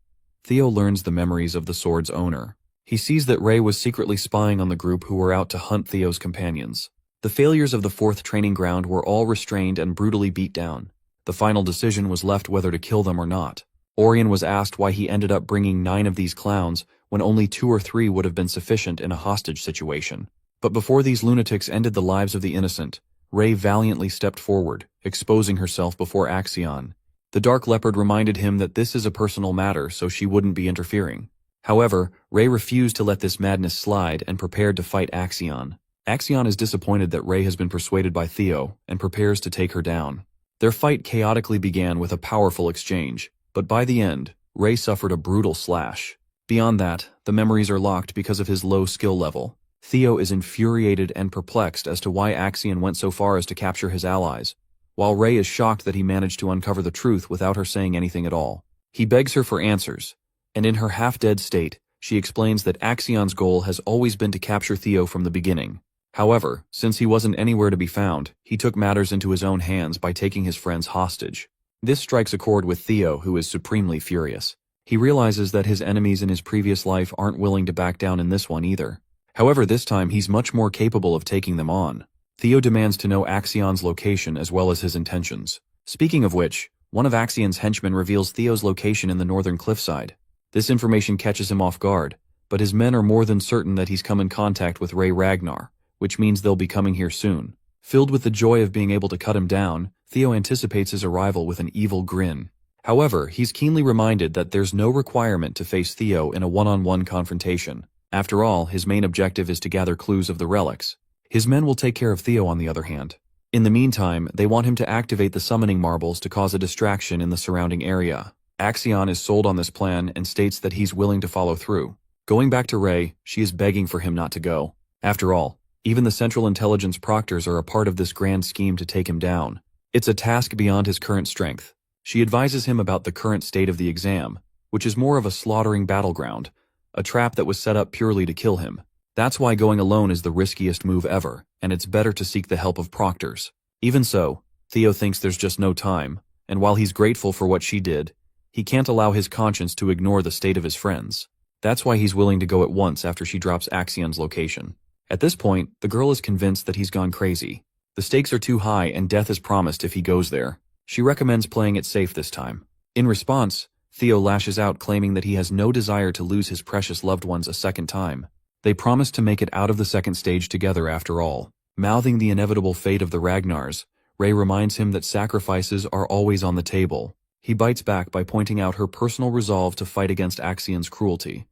Theo learns the memories of the sword's owner. He sees that Rey was secretly spying on the group who were out to hunt Theo's companions. The failures of the 4th training ground were all restrained and brutally beat down. The final decision was left whether to kill them or not. Orion was asked why he ended up bringing 9 of these clowns when only 2 or 3 would have been sufficient in a hostage situation. But before these lunatics ended the lives of the innocent, Rey valiantly stepped forward, exposing herself before Axion. The Dark Leopard reminded him that this is a personal matter, so she wouldn't be interfering. However, Rey refused to let this madness slide and prepared to fight Axion. Axion is disappointed that Rey has been persuaded by Theo and prepares to take her down. Their fight chaotically began with a powerful exchange, but by the end, Rey suffered a brutal slash. Beyond that, the memories are locked because of his low skill level. Theo is infuriated and perplexed as to why Axion went so far as to capture his allies, while Rey is shocked that he managed to uncover the truth without her saying anything at all. He begs her for answers, and in her half-dead state, she explains that Axion's goal has always been to capture Theo from the beginning. However, since he wasn't anywhere to be found, he took matters into his own hands by taking his friends hostage. This strikes a chord with Theo, who is supremely furious. He realizes that his enemies in his previous life aren't willing to back down in this one either. However, this time he's much more capable of taking them on. Theo demands to know Axion's location as well as his intentions. Speaking of which, one of Axion's henchmen reveals Theo's location in the northern cliffside. This information catches him off guard, but his men are more than certain that he's come in contact with Rey Ragnar, which means they'll be coming here soon. Filled with the joy of being able to cut him down, Theo anticipates his arrival with an evil grin. However, he's keenly reminded that there's no requirement to face Theo in a one-on-one confrontation. After all, his main objective is to gather clues of the relics. His men will take care of Theo on the other hand. In the meantime, they want him to activate the summoning marbles to cause a distraction in the surrounding area. Axion is sold on this plan and states that he's willing to follow through. Going back to Rey, she is begging for him not to go. After all, even the Central Intelligence Proctors are a part of this grand scheme to take him down. It's a task beyond his current strength. She advises him about the current state of the exam, which is more of a slaughtering battleground, a trap that was set up purely to kill him. That's why going alone is the riskiest move ever, and it's better to seek the help of proctors. Even so, Theo thinks there's just no time, and while he's grateful for what she did, he can't allow his conscience to ignore the state of his friends. That's why he's willing to go at once after she drops Axion's location. At this point, the girl is convinced that he's gone crazy. The stakes are too high and death is promised if he goes there. She recommends playing it safe this time. In response, Theo lashes out claiming that he has no desire to lose his precious loved ones a second time. They promise to make it out of the second stage together after all. Mouthing the inevitable fate of the Ragnars, Rey reminds him that sacrifices are always on the table. He bites back by pointing out her personal resolve to fight against Axion's cruelty,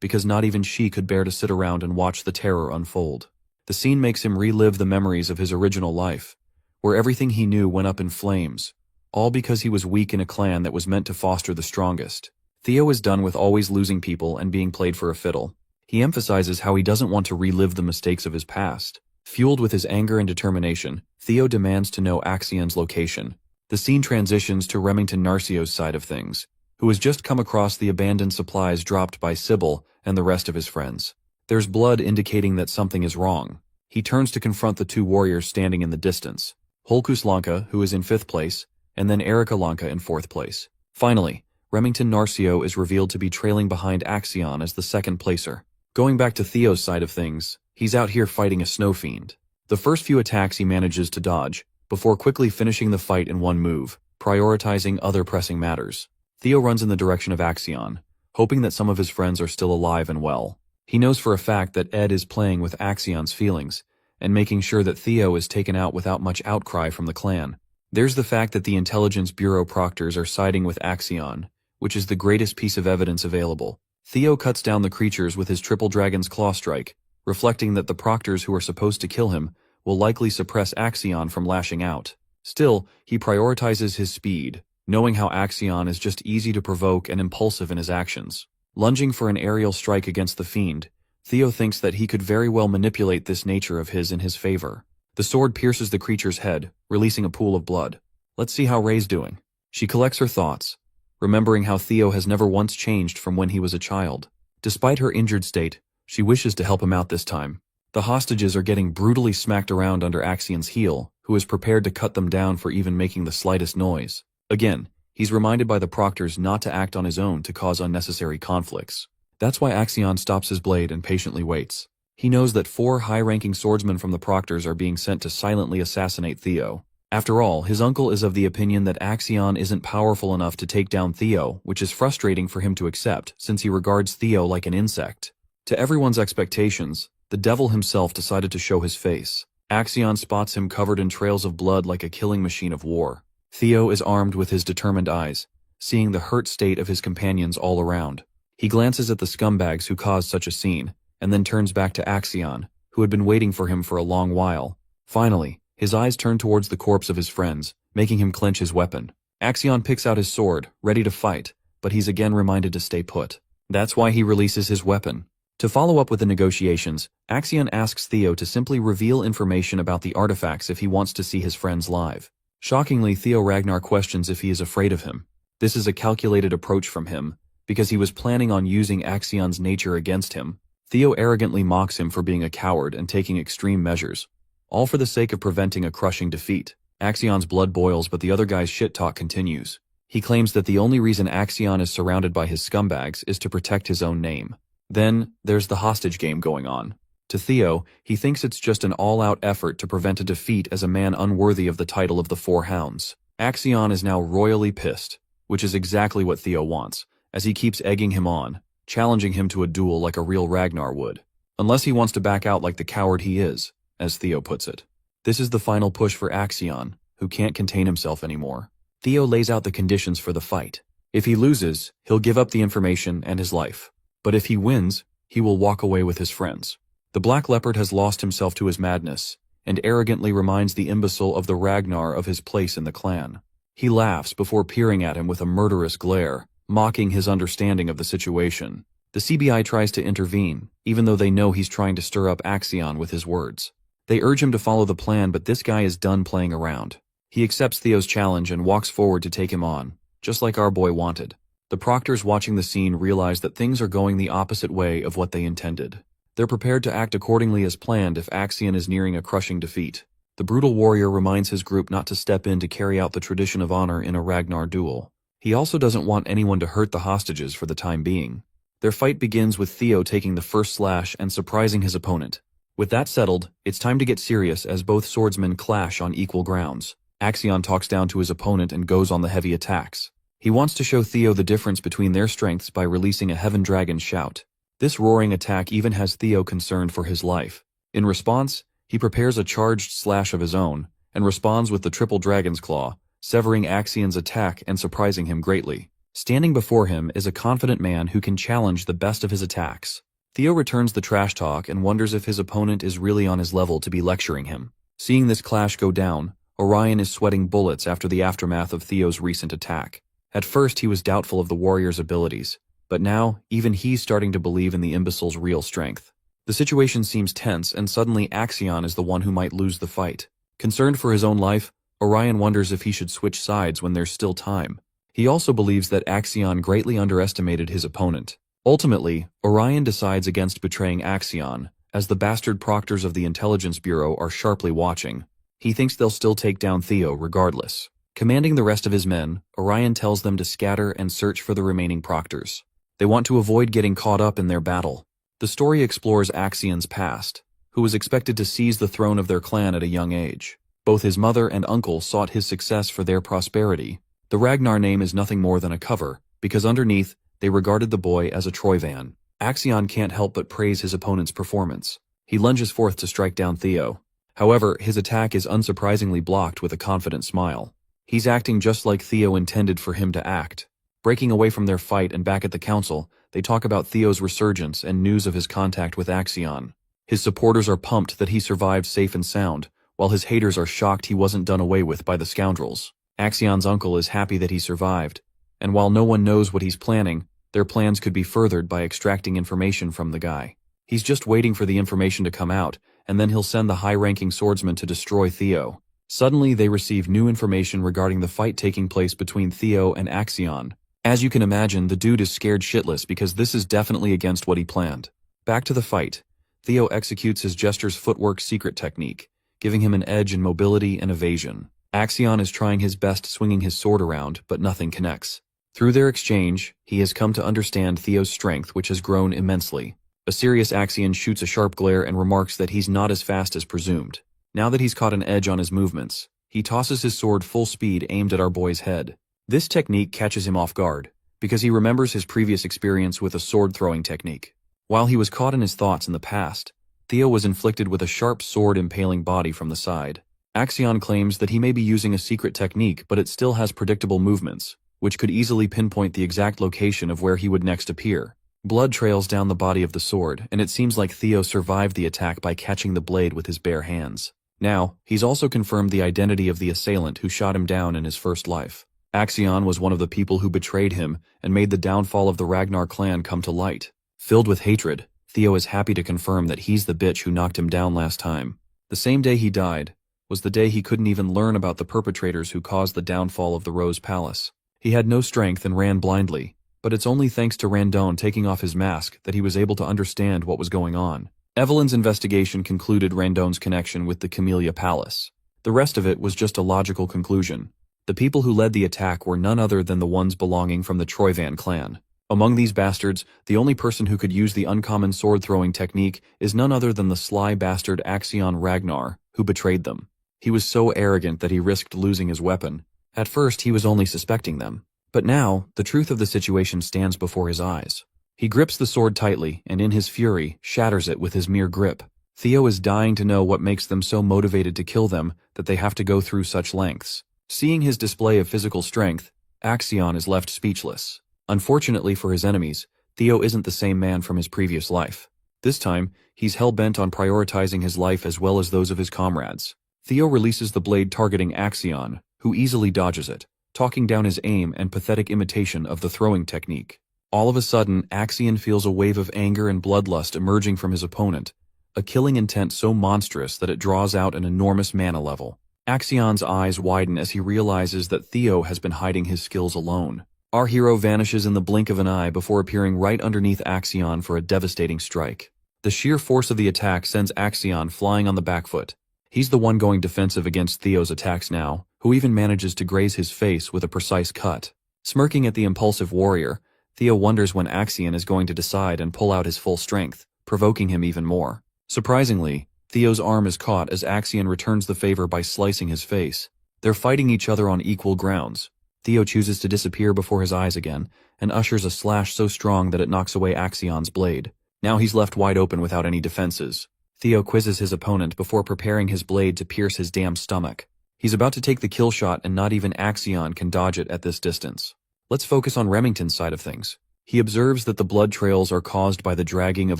because not even she could bear to sit around and watch the terror unfold. The scene makes him relive the memories of his original life, where everything he knew went up in flames, all because he was weak in a clan that was meant to foster the strongest. Theo is done with always losing people and being played for a fiddle. He emphasizes how he doesn't want to relive the mistakes of his past. Fueled with his anger and determination, Theo demands to know Axion's location. The scene transitions to Remington Narcio's side of things, who has just come across the abandoned supplies dropped by Sybil and the rest of his friends. There's blood indicating that something is wrong. He turns to confront the two warriors standing in the distance, Holkus Lanka, who is in 5th place, and then Erica Lanka in 4th place. Finally, Remington Narcio is revealed to be trailing behind Axion as the 2nd placer. Going back to Theo's side of things, he's out here fighting a snow fiend. The first few attacks he manages to dodge, before quickly finishing the fight in one move, prioritizing other pressing matters. Theo runs in the direction of Axion, hoping that some of his friends are still alive and well. He knows for a fact that Ed is playing with Axion's feelings, and making sure that Theo is taken out without much outcry from the clan. There's the fact that the Intelligence Bureau proctors are siding with Axion, which is the greatest piece of evidence available. Theo cuts down the creatures with his Triple Dragon's Claw Strike, reflecting that the proctors who are supposed to kill him will likely suppress Axion from lashing out. Still, he prioritizes his speed, knowing how Axion is just easy to provoke and impulsive in his actions. Lunging for an aerial strike against the fiend, Theo thinks that he could very well manipulate this nature of his in his favor. The sword pierces the creature's head, releasing a pool of blood. Let's see how Ray's doing. She collects her thoughts, remembering how Theo has never once changed from when he was a child. Despite her injured state, she wishes to help him out this time. The hostages are getting brutally smacked around under Axion's heel, who is prepared to cut them down for even making the slightest noise. Again, he's reminded by the proctors not to act on his own to cause unnecessary conflicts. That's why Axion stops his blade and patiently waits. He knows that 4 high-ranking swordsmen from the proctors are being sent to silently assassinate Theo. After all, his uncle is of the opinion that Axion isn't powerful enough to take down Theo, which is frustrating for him to accept since he regards Theo like an insect. To everyone's expectations, the devil himself decided to show his face. Axion spots him covered in trails of blood like a killing machine of war. Theo is armed with his determined eyes, seeing the hurt state of his companions all around. He glances at the scumbags who caused such a scene, and then turns back to Axion, who had been waiting for him for a long while. Finally, his eyes turn towards the corpse of his friends, making him clench his weapon. Axion picks out his sword, ready to fight, but he's again reminded to stay put. That's why he releases his weapon. To follow up with the negotiations, Axion asks Theo to simply reveal information about the artifacts if he wants to see his friends live. Shockingly, Theo Ragnar questions if he is afraid of him. This is a calculated approach from him, because he was planning on using Axion's nature against him. Theo arrogantly mocks him for being a coward and taking extreme measures, all for the sake of preventing a crushing defeat. Axion's blood boils, but the other guy's shit talk continues. He claims that the only reason Axion is surrounded by his scumbags is to protect his own name. Then, there's the hostage game going on. To Theo, he thinks it's just an all-out effort to prevent a defeat as a man unworthy of the title of the 4 Hounds. Axion is now royally pissed, which is exactly what Theo wants, as he keeps egging him on, challenging him to a duel like a real Ragnar would. Unless he wants to back out like the coward he is, as Theo puts it. This is the final push for Axion, who can't contain himself anymore. Theo lays out the conditions for the fight. If he loses, he'll give up the information and his life. But if he wins, he will walk away with his friends. The Black Leopard has lost himself to his madness, and arrogantly reminds the imbecile of the Ragnar of his place in the clan. He laughs before peering at him with a murderous glare, mocking his understanding of the situation. The CBI tries to intervene, even though they know he's trying to stir up Axion with his words. They urge him to follow the plan, but this guy is done playing around. He accepts Theo's challenge and walks forward to take him on, just like our boy wanted. The proctors watching the scene realize that things are going the opposite way of what they intended. They're prepared to act accordingly as planned if Axion is nearing a crushing defeat. The brutal warrior reminds his group not to step in to carry out the tradition of honor in a Ragnar duel. He also doesn't want anyone to hurt the hostages for the time being. Their fight begins with Theo taking the first slash and surprising his opponent. With that settled, it's time to get serious as both swordsmen clash on equal grounds. Axion talks down to his opponent and goes on the heavy attacks. He wants to show Theo the difference between their strengths by releasing a Heaven Dragon shout. This roaring attack even has Theo concerned for his life. In response, he prepares a charged slash of his own, and responds with the Triple Dragon's Claw, severing Axion's attack and surprising him greatly. Standing before him is a confident man who can challenge the best of his attacks. Theo returns the trash talk and wonders if his opponent is really on his level to be lecturing him. Seeing this clash go down, Orion is sweating bullets after the aftermath of Theo's recent attack. At first he was doubtful of the warrior's abilities, but now even he's starting to believe in the imbecile's real strength. The situation seems tense, and suddenly Axion is the one who might lose the fight. Concerned for his own life, Orion wonders if he should switch sides when there's still time. He also believes that Axion greatly underestimated his opponent. Ultimately, Orion decides against betraying Axion, as the bastard proctors of the Intelligence Bureau are sharply watching. He thinks they'll still take down Theo regardless. Commanding the rest of his men, Orion tells them to scatter and search for the remaining proctors. They want to avoid getting caught up in their battle. The story explores Axion's past, who was expected to seize the throne of their clan at a young age. Both his mother and uncle sought his success for their prosperity. The Ragnar name is nothing more than a cover, because underneath, they regarded the boy as a Troyvan. Axion can't help but praise his opponent's performance. He lunges forth to strike down Theo. However, his attack is unsurprisingly blocked with a confident smile. He's acting just like Theo intended for him to act. Breaking away from their fight and back at the council, they talk about Theo's resurgence and news of his contact with Axion. His supporters are pumped that he survived safe and sound, while his haters are shocked he wasn't done away with by the scoundrels. Axion's uncle is happy that he survived, and while no one knows what he's planning, their plans could be furthered by extracting information from the guy. He's just waiting for the information to come out, and then he'll send the high-ranking swordsman to destroy Theo. Suddenly, they receive new information regarding the fight taking place between Theo and Axion. As you can imagine, the dude is scared shitless because this is definitely against what he planned. Back to the fight. Theo executes his Jester's footwork secret technique, giving him an edge in mobility and evasion. Axion is trying his best swinging his sword around, but nothing connects. Through their exchange, he has come to understand Theo's strength, which has grown immensely. A serious Axion shoots a sharp glare and remarks that he's not as fast as presumed. Now that he's caught an edge on his movements, he tosses his sword full speed aimed at our boy's head. This technique catches him off guard, because he remembers his previous experience with a sword-throwing technique. While he was caught in his thoughts in the past, Theo was inflicted with a sharp sword impaling body from the side. Axion claims that he may be using a secret technique, but it still has predictable movements, which could easily pinpoint the exact location of where he would next appear. Blood trails down the body of the sword, and it seems like Theo survived the attack by catching the blade with his bare hands. Now, he's also confirmed the identity of the assailant who shot him down in his first life. Axion was one of the people who betrayed him and made the downfall of the Ragnar clan come to light. Filled with hatred, Theo is happy to confirm that he's the bitch who knocked him down last time. The same day he died was the day he couldn't even learn about the perpetrators who caused the downfall of the Rose Palace. He had no strength and ran blindly, but it's only thanks to Randon taking off his mask that he was able to understand what was going on. Evelyn's investigation concluded Randon's connection with the Camellia Palace. The rest of it was just a logical conclusion. The people who led the attack were none other than the ones belonging from the Troyvan clan. Among these bastards, the only person who could use the uncommon sword-throwing technique is none other than the sly bastard Axion Ragnar, who betrayed them. He was so arrogant that he risked losing his weapon. At first, he was only suspecting them. But now, the truth of the situation stands before his eyes. He grips the sword tightly, and in his fury, shatters it with his mere grip. Theo is dying to know what makes them so motivated to kill them that they have to go through such lengths. Seeing his display of physical strength, Axion is left speechless. Unfortunately for his enemies, Theo isn't the same man from his previous life. This time, he's hell-bent on prioritizing his life as well as those of his comrades. Theo releases the blade targeting Axion, who easily dodges it, talking down his aim and pathetic imitation of the throwing technique. All of a sudden, Axion feels a wave of anger and bloodlust emerging from his opponent, a killing intent so monstrous that it draws out an enormous mana level. Axion's eyes widen as he realizes that Theo has been hiding his skills alone. Our hero vanishes in the blink of an eye before appearing right underneath Axion for a devastating strike. The sheer force of the attack sends Axion flying on the back foot. He's the one going defensive against Theo's attacks now, who even manages to graze his face with a precise cut. Smirking at the impulsive warrior, Theo wonders when Axion is going to decide and pull out his full strength, provoking him even more. Surprisingly, Theo's arm is caught as Axion returns the favor by slicing his face. They're fighting each other on equal grounds. Theo chooses to disappear before his eyes again, and ushers a slash so strong that it knocks away Axion's blade. Now he's left wide open without any defenses. Theo quizzes his opponent before preparing his blade to pierce his damn stomach. He's about to take the kill shot and not even Axion can dodge it at this distance. Let's focus on Remington's side of things. He observes that the blood trails are caused by the dragging of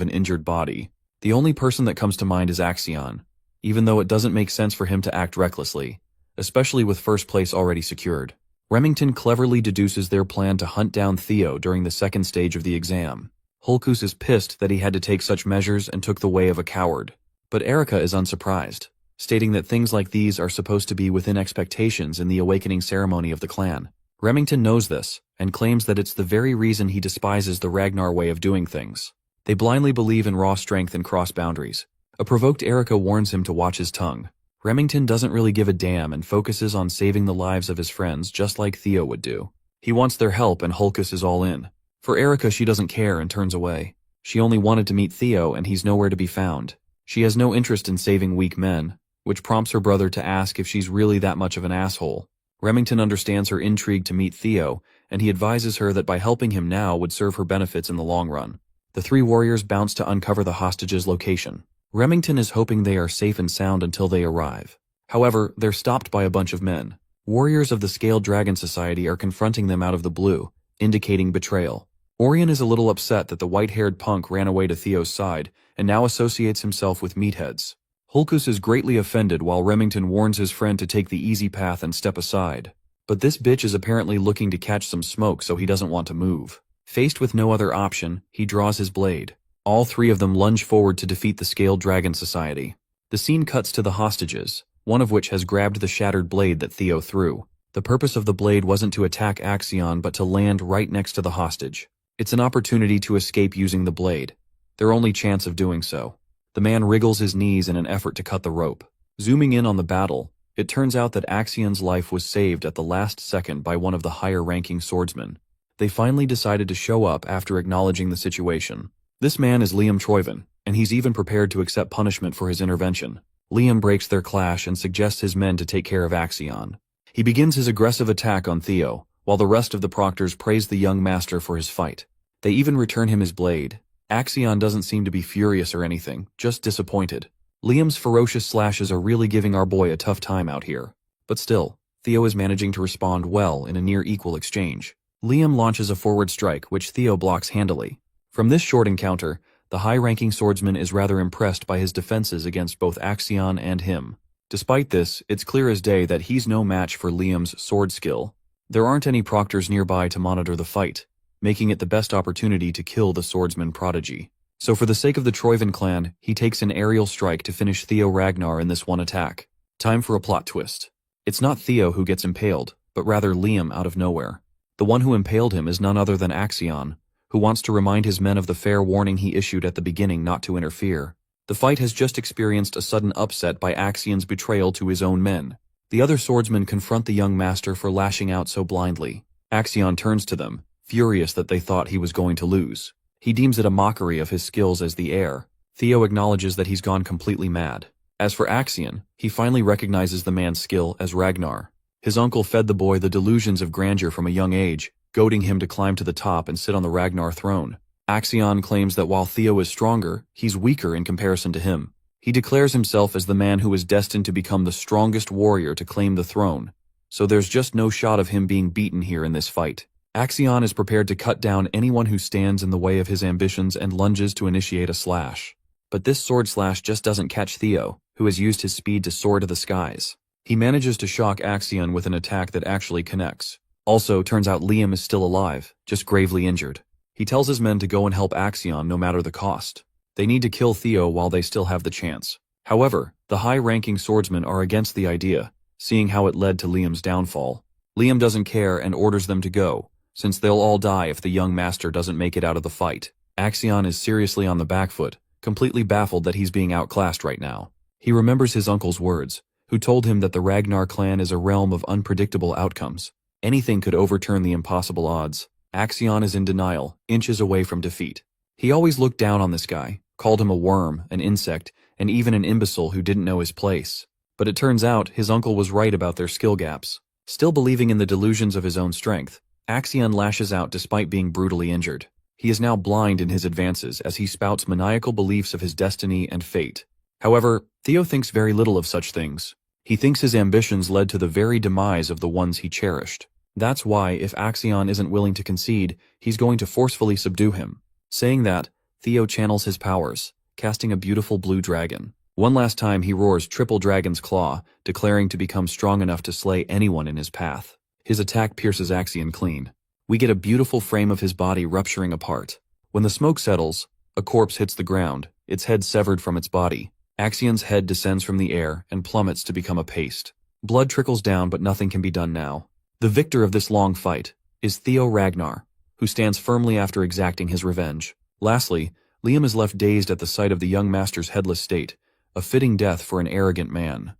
an injured body. The only person that comes to mind is Axion, even though it doesn't make sense for him to act recklessly, especially with first place already secured. Remington cleverly deduces their plan to hunt down Theo during the second stage of the exam. Hulkus is pissed that he had to take such measures and took the way of a coward. But Erica is unsurprised, stating that things like these are supposed to be within expectations in the awakening ceremony of the clan. Remington knows this, and claims that it's the very reason he despises the Ragnar way of doing things. They blindly believe in raw strength and cross boundaries. A provoked Erica warns him to watch his tongue. Remington doesn't really give a damn and focuses on saving the lives of his friends just like Theo would do. He wants their help and Hulkus is all in. For Erica, she doesn't care and turns away. She only wanted to meet Theo and he's nowhere to be found. She has no interest in saving weak men, which prompts her brother to ask if she's really that much of an asshole. Remington understands her intrigue to meet Theo, and he advises her that by helping him now would serve her benefits in the long run. The three warriors bounce to uncover the hostages' location. Remington is hoping they are safe and sound until they arrive. However, they're stopped by a bunch of men. Warriors of the Scaled Dragon Society are confronting them out of the blue, indicating betrayal. Orion is a little upset that the white-haired punk ran away to Theo's side, and now associates himself with meatheads. Hulkus is greatly offended while Remington warns his friend to take the easy path and step aside. But this bitch is apparently looking to catch some smoke, so he doesn't want to move. Faced with no other option, he draws his blade. All three of them lunge forward to defeat the Scaled Dragon Society. The scene cuts to the hostages, one of which has grabbed the shattered blade that Theo threw. The purpose of the blade wasn't to attack Axion but to land right next to the hostage. It's an opportunity to escape using the blade. Their only chance of doing so. The man wriggles his knees in an effort to cut the rope. Zooming in on the battle, it turns out that Axion's life was saved at the last second by one of the higher-ranking swordsmen. They finally decided to show up after acknowledging the situation. This man is Liam Troyven, and he's even prepared to accept punishment for his intervention. Liam breaks their clash and suggests his men to take care of Axion. He begins his aggressive attack on Theo, while the rest of the proctors praise the young master for his fight. They even return him his blade. Axion doesn't seem to be furious or anything, just disappointed. Liam's ferocious slashes are really giving our boy a tough time out here. But still, Theo is managing to respond well in a near-equal exchange. Liam launches a forward strike, which Theo blocks handily. From this short encounter, the high-ranking swordsman is rather impressed by his defenses against both Axion and him. Despite this, it's clear as day that he's no match for Liam's sword skill. There aren't any proctors nearby to monitor the fight, making it the best opportunity to kill the swordsman prodigy. So for the sake of the Troyven clan, he takes an aerial strike to finish Theo Ragnar in this one attack. Time for a plot twist. It's not Theo who gets impaled, but rather Liam out of nowhere. The one who impaled him is none other than Axion, who wants to remind his men of the fair warning he issued at the beginning not to interfere. The fight has just experienced a sudden upset by Axion's betrayal to his own men. The other swordsmen confront the young master for lashing out so blindly. Axion turns to them, furious that they thought he was going to lose. He deems it a mockery of his skills as the heir. Theo acknowledges that he's gone completely mad. As for Axion, he finally recognizes the man's skill as Ragnar. His uncle fed the boy the delusions of grandeur from a young age, goading him to climb to the top and sit on the Ragnar throne. Axion claims that while Theo is stronger, he's weaker in comparison to him. He declares himself as the man who is destined to become the strongest warrior to claim the throne, so there's just no shot of him being beaten here in this fight. Axion is prepared to cut down anyone who stands in the way of his ambitions and lunges to initiate a slash. But this sword slash just doesn't catch Theo, who has used his speed to soar to the skies. He manages to shock Axion with an attack that actually connects. Also, turns out Liam is still alive, just gravely injured. He tells his men to go and help Axion no matter the cost. They need to kill Theo while they still have the chance. However, the high-ranking swordsmen are against the idea, seeing how it led to Liam's downfall. Liam doesn't care and orders them to go, since they'll all die if the young master doesn't make it out of the fight. Axion is seriously on the back foot, completely baffled that he's being outclassed right now. He remembers his uncle's words, who told him that the Ragnar clan is a realm of unpredictable outcomes. Anything could overturn the impossible odds. Axion is in denial, inches away from defeat. He always looked down on this guy, called him a worm, an insect, and even an imbecile who didn't know his place. But it turns out his uncle was right about their skill gaps. Still believing in the delusions of his own strength, Axion lashes out despite being brutally injured. He is now blind in his advances as he spouts maniacal beliefs of his destiny and fate. However, Theo thinks very little of such things. He thinks his ambitions led to the very demise of the ones he cherished. That's why, if Axion isn't willing to concede, he's going to forcefully subdue him. Saying that, Theo channels his powers, casting a beautiful blue dragon. One last time he roars Triple Dragon's Claw, declaring to become strong enough to slay anyone in his path. His attack pierces Axion clean. We get a beautiful frame of his body rupturing apart. When the smoke settles, a corpse hits the ground, its head severed from its body. Axion's head descends from the air and plummets to become a paste. Blood trickles down, but nothing can be done now. The victor of this long fight is Theo Ragnar, who stands firmly after exacting his revenge. Lastly, Liam is left dazed at the sight of the young master's headless state, a fitting death for an arrogant man.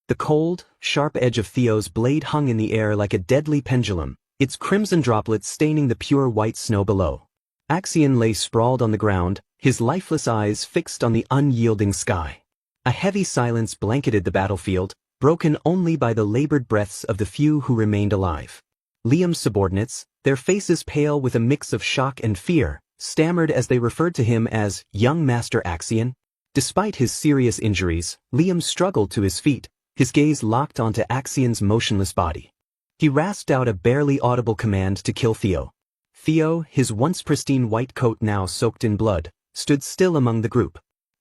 The cold, sharp edge of Theo's blade hung in the air like a deadly pendulum, its crimson droplets staining the pure white snow below. Axion lay sprawled on the ground, his lifeless eyes fixed on the unyielding sky. A heavy silence blanketed the battlefield, broken only by the labored breaths of the few who remained alive. Liam's subordinates, their faces pale with a mix of shock and fear, stammered as they referred to him as young Master Axion. Despite his serious injuries, Liam struggled to his feet, his gaze locked onto Axion's motionless body. He rasped out a barely audible command to kill Theo. Theo, his once pristine white coat now soaked in blood, stood still among the group.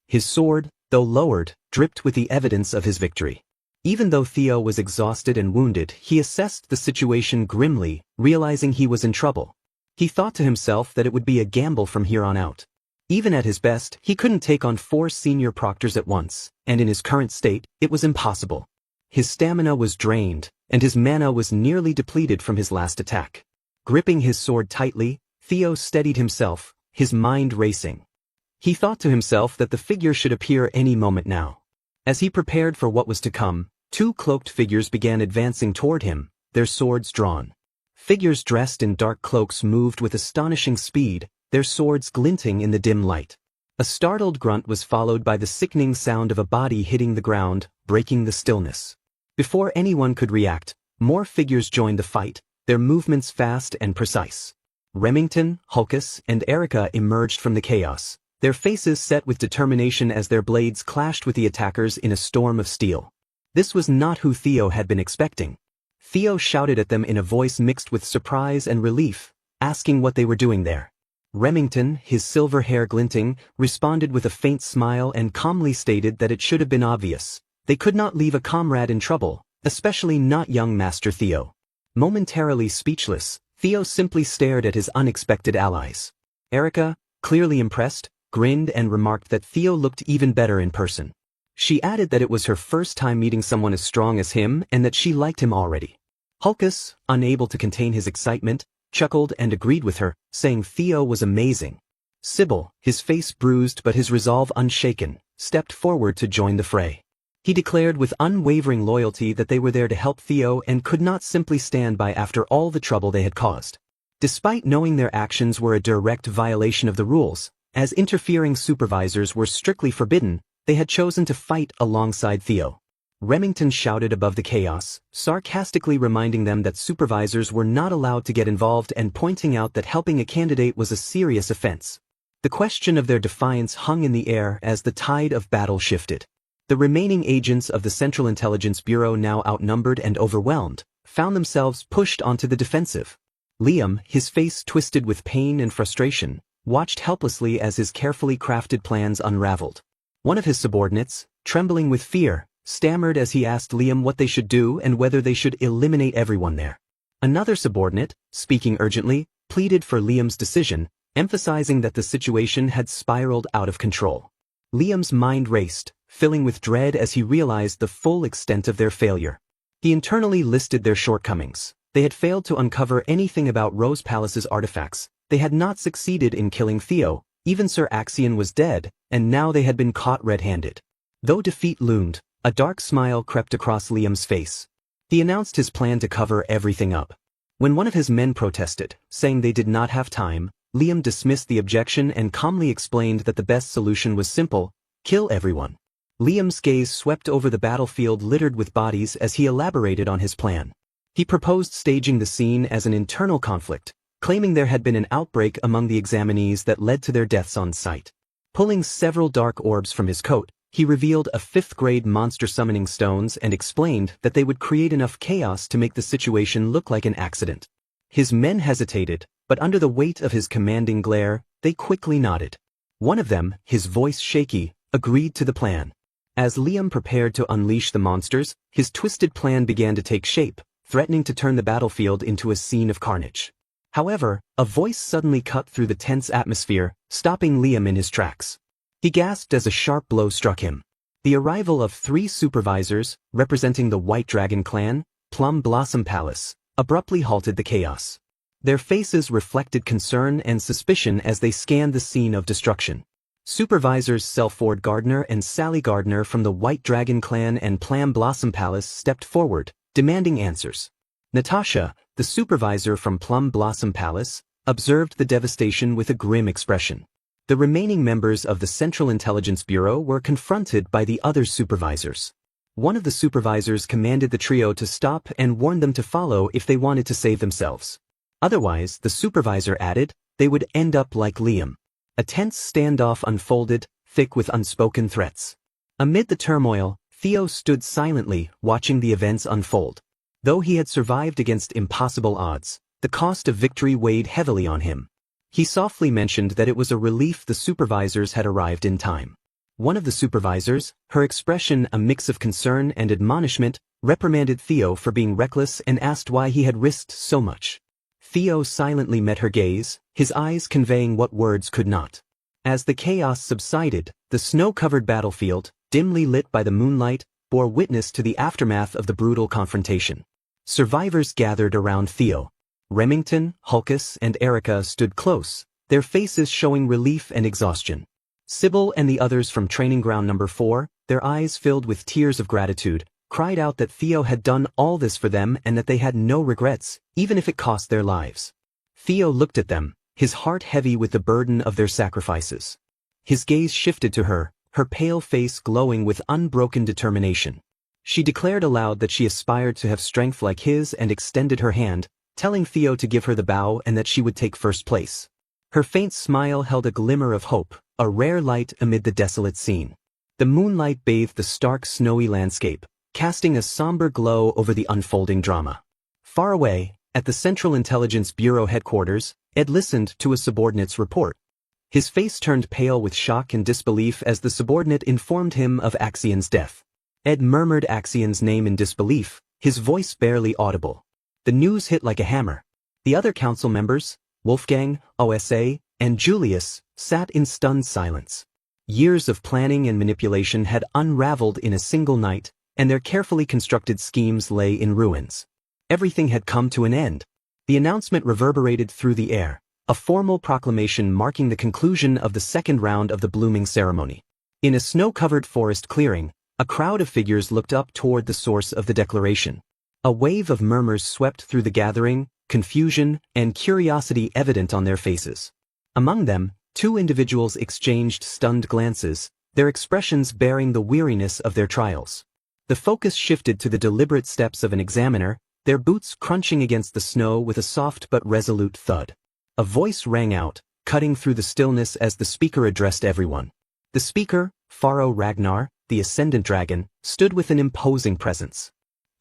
His sword, though lowered, dripped with the evidence of his victory. Even though Theo was exhausted and wounded, he assessed the situation grimly, realizing he was in trouble. He thought to himself that it would be a gamble from here on out. Even at his best, he couldn't take on 4 senior proctors at once, and in his current state, it was impossible. His stamina was drained, and his mana was nearly depleted from his last attack. Gripping his sword tightly, Theo steadied himself, his mind racing. He thought to himself that the figure should appear any moment now. As he prepared for what was to come, 2 cloaked figures began advancing toward him, their swords drawn. Figures dressed in dark cloaks moved with astonishing speed, their swords glinting in the dim light. A startled grunt was followed by the sickening sound of a body hitting the ground, breaking the stillness. Before anyone could react, more figures joined the fight, their movements fast and precise. Remington, Hulkus, and Erica emerged from the chaos, their faces set with determination as their blades clashed with the attackers in a storm of steel. This was not who Theo had been expecting. Theo shouted at them in a voice mixed with surprise and relief, asking what they were doing there. Remington, his silver hair glinting, responded with a faint smile and calmly stated that it should have been obvious. They could not leave a comrade in trouble, especially not young Master Theo. Momentarily speechless, Theo simply stared at his unexpected allies. Erica, clearly impressed, grinned and remarked that Theo looked even better in person. She added that it was her first time meeting someone as strong as him and that she liked him already. Hulkus, unable to contain his excitement, chuckled and agreed with her, saying Theo was amazing. Sybil, his face bruised but his resolve unshaken, stepped forward to join the fray. He declared with unwavering loyalty that they were there to help Theo and could not simply stand by after all the trouble they had caused. Despite knowing their actions were a direct violation of the rules, as interfering supervisors were strictly forbidden, they had chosen to fight alongside Theo. Remington shouted above the chaos, sarcastically reminding them that supervisors were not allowed to get involved and pointing out that helping a candidate was a serious offense. The question of their defiance hung in the air as the tide of battle shifted. The remaining agents of the Central Intelligence Bureau, now outnumbered and overwhelmed, found themselves pushed onto the defensive. Liam, his face twisted with pain and frustration, watched helplessly as his carefully crafted plans unraveled. One of his subordinates, trembling with fear, stammered as he asked Liam what they should do and whether they should eliminate everyone there. Another subordinate, speaking urgently, pleaded for Liam's decision, emphasizing that the situation had spiraled out of control. Liam's mind raced, filling with dread as he realized the full extent of their failure. He internally listed their shortcomings. They had failed to uncover anything about Rose Palace's artifacts, they had not succeeded in killing Theo, even Sir Axion was dead, and now they had been caught red-handed. Though defeat loomed, a dark smile crept across Liam's face. He announced his plan to cover everything up. When one of his men protested, saying they did not have time, Liam dismissed the objection and calmly explained that the best solution was simple: kill everyone. Liam's gaze swept over the battlefield littered with bodies as he elaborated on his plan. He proposed staging the scene as an internal conflict, claiming there had been an outbreak among the examinees that led to their deaths on sight. Pulling several dark orbs from his coat, he revealed a 5th-grade monster summoning stones and explained that they would create enough chaos to make the situation look like an accident. His men hesitated, but under the weight of his commanding glare, they quickly nodded. One of them, his voice shaky, agreed to the plan. As Liam prepared to unleash the monsters, his twisted plan began to take shape, threatening to turn the battlefield into a scene of carnage. However, a voice suddenly cut through the tense atmosphere, stopping Liam in his tracks. He gasped as a sharp blow struck him. The arrival of 3 supervisors, representing the White Dragon clan, Plum Blossom Palace, abruptly halted the chaos. Their faces reflected concern and suspicion as they scanned the scene of destruction. Supervisors Selford Gardner and Sally Gardner from the White Dragon clan and Plum Blossom Palace stepped forward, demanding answers. Natasha, the supervisor from Plum Blossom Palace, observed the devastation with a grim expression. The remaining members of the Central Intelligence Bureau were confronted by the other supervisors. One of the supervisors commanded the trio to stop and warned them to follow if they wanted to save themselves. Otherwise, the supervisor added, they would end up like Liam. A tense standoff unfolded, thick with unspoken threats. Amid the turmoil, Theo stood silently, watching the events unfold. Though he had survived against impossible odds, the cost of victory weighed heavily on him. He softly mentioned that it was a relief the supervisors had arrived in time. One of the supervisors, her expression a mix of concern and admonishment, reprimanded Theo for being reckless and asked why he had risked so much. Theo silently met her gaze, his eyes conveying what words could not. As the chaos subsided, the snow-covered battlefield, dimly lit by the moonlight, bore witness to the aftermath of the brutal confrontation. Survivors gathered around Theo. Remington, Hulkus, and Erica stood close, their faces showing relief and exhaustion. Sybil and the others from Training Ground Number 4, their eyes filled with tears of gratitude, cried out that Theo had done all this for them and that they had no regrets, even if it cost their lives. Theo looked at them, his heart heavy with the burden of their sacrifices. His gaze shifted to her, her pale face glowing with unbroken determination. She declared aloud that she aspired to have strength like his and extended her hand, telling Theo to give her the bow and that she would take first place. Her faint smile held a glimmer of hope, a rare light amid the desolate scene. The moonlight bathed the stark snowy landscape, casting a somber glow over the unfolding drama. Far away, at the Central Intelligence Bureau headquarters, Ed listened to a subordinate's report. His face turned pale with shock and disbelief as the subordinate informed him of Axian's death. Ed murmured Axian's name in disbelief, his voice barely audible. The news hit like a hammer. The other council members, Wolfgang, OSA, and Julius, sat in stunned silence. Years of planning and manipulation had unraveled in a single night, and their carefully constructed schemes lay in ruins. Everything had come to an end. The announcement reverberated through the air, a formal proclamation marking the conclusion of the second round of the blooming ceremony. In a snow-covered forest clearing, a crowd of figures looked up toward the source of the declaration. A wave of murmurs swept through the gathering, confusion and curiosity evident on their faces. Among them, 2 individuals exchanged stunned glances, their expressions bearing the weariness of their trials. The focus shifted to the deliberate steps of an examiner, their boots crunching against the snow with a soft but resolute thud. A voice rang out, cutting through the stillness as the speaker addressed everyone. The speaker, Pharaoh Ragnar, the Ascendant Dragon, stood with an imposing presence.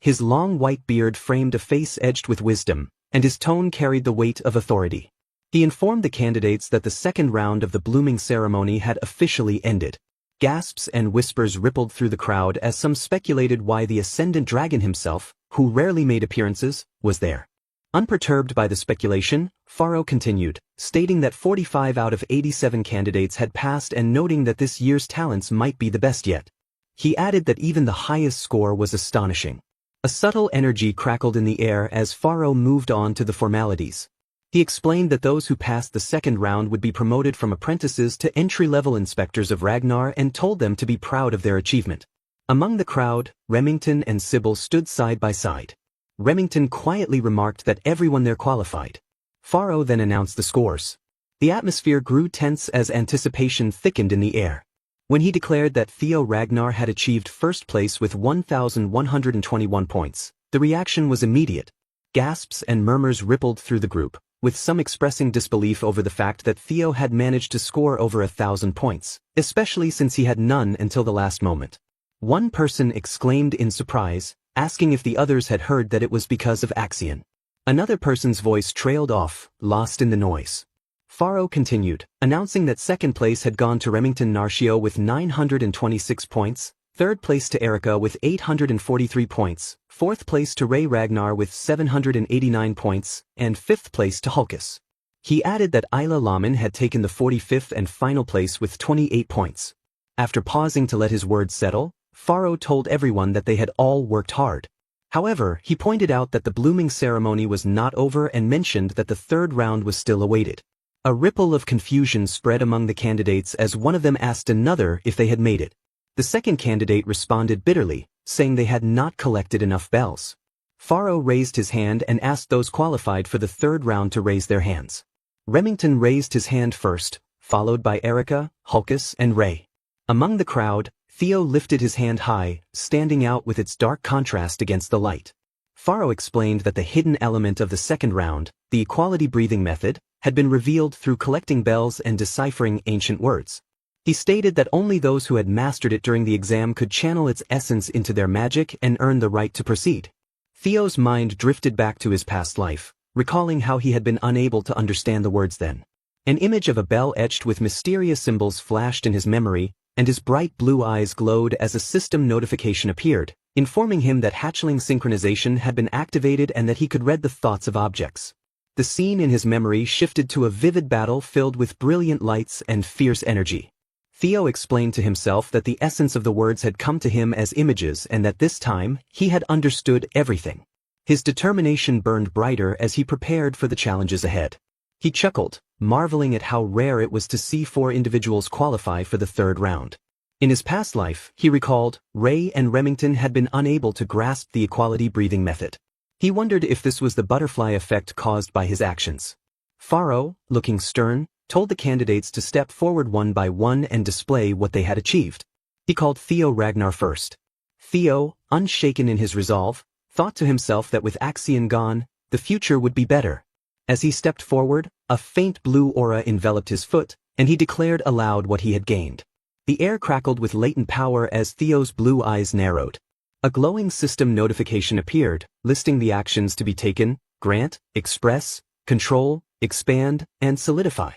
His long white beard framed a face edged with wisdom, and his tone carried the weight of authority. He informed the candidates that the second round of the blooming ceremony had officially ended. Gasps and whispers rippled through the crowd as some speculated why the Ascendant Dragon himself, who rarely made appearances, was there. Unperturbed by the speculation, Pharaoh continued, stating that 45 out of 87 candidates had passed and noting that this year's talents might be the best yet. He added that even the highest score was astonishing. A subtle energy crackled in the air as Pharaoh moved on to the formalities. He explained that those who passed the second round would be promoted from apprentices to entry-level inspectors of Ragnar and told them to be proud of their achievement. Among the crowd, Remington and Sybil stood side by side. Remington quietly remarked that everyone there qualified. Pharaoh then announced the scores. The atmosphere grew tense as anticipation thickened in the air. When he declared that Theo Ragnar had achieved first place with 1,121 points, the reaction was immediate. Gasps and murmurs rippled through the group, with some expressing disbelief over the fact that Theo had managed to score over 1,000 points, especially since he had none until the last moment. One person exclaimed in surprise, asking if the others had heard that it was because of Axian. Another person's voice trailed off, lost in the noise. Pharaoh continued, announcing that second place had gone to Remington Narcio with 926 points, Third place to Erica with 843 points, fourth place to Ray Ragnar with 789 points, and fifth place to Hulkus. He added that Isla Laman had taken the 45th and final place with 28 points. After pausing to let his words settle, Faro told everyone that they had all worked hard. However, he pointed out that the blooming ceremony was not over and mentioned that the third round was still awaited. A ripple of confusion spread among the candidates as one of them asked another if they had made it. The second candidate responded bitterly, saying they had not collected enough bells. Faro raised his hand and asked those qualified for the third round to raise their hands. Remington raised his hand first, followed by Erica, Hulkus, and Ray. Among the crowd, Theo lifted his hand high, standing out with its dark contrast against the light. Faro explained that the hidden element of the second round, the equality breathing method, had been revealed through collecting bells and deciphering ancient words. He stated that only those who had mastered it during the exam could channel its essence into their magic and earn the right to proceed. Theo's mind drifted back to his past life, recalling how he had been unable to understand the words then. An image of a bell etched with mysterious symbols flashed in his memory, and his bright blue eyes glowed as a system notification appeared, informing him that hatchling synchronization had been activated and that he could read the thoughts of objects. The scene in his memory shifted to a vivid battle filled with brilliant lights and fierce energy. Theo explained to himself that the essence of the words had come to him as images and that this time, he had understood everything. His determination burned brighter as he prepared for the challenges ahead. He chuckled, marveling at how rare it was to see 4 individuals qualify for the third round. In his past life, he recalled, Ray and Remington had been unable to grasp the equality breathing method. He wondered if this was the butterfly effect caused by his actions. Faro, looking stern, told the candidates to step forward one by one and display what they had achieved. He called Theo Ragnar first. Theo, unshaken in his resolve, thought to himself that with Axion gone, the future would be better. As he stepped forward, a faint blue aura enveloped his foot, and he declared aloud what he had gained. The air crackled with latent power as Theo's blue eyes narrowed. A glowing system notification appeared, listing the actions to be taken: grant, express, control, expand, and solidify.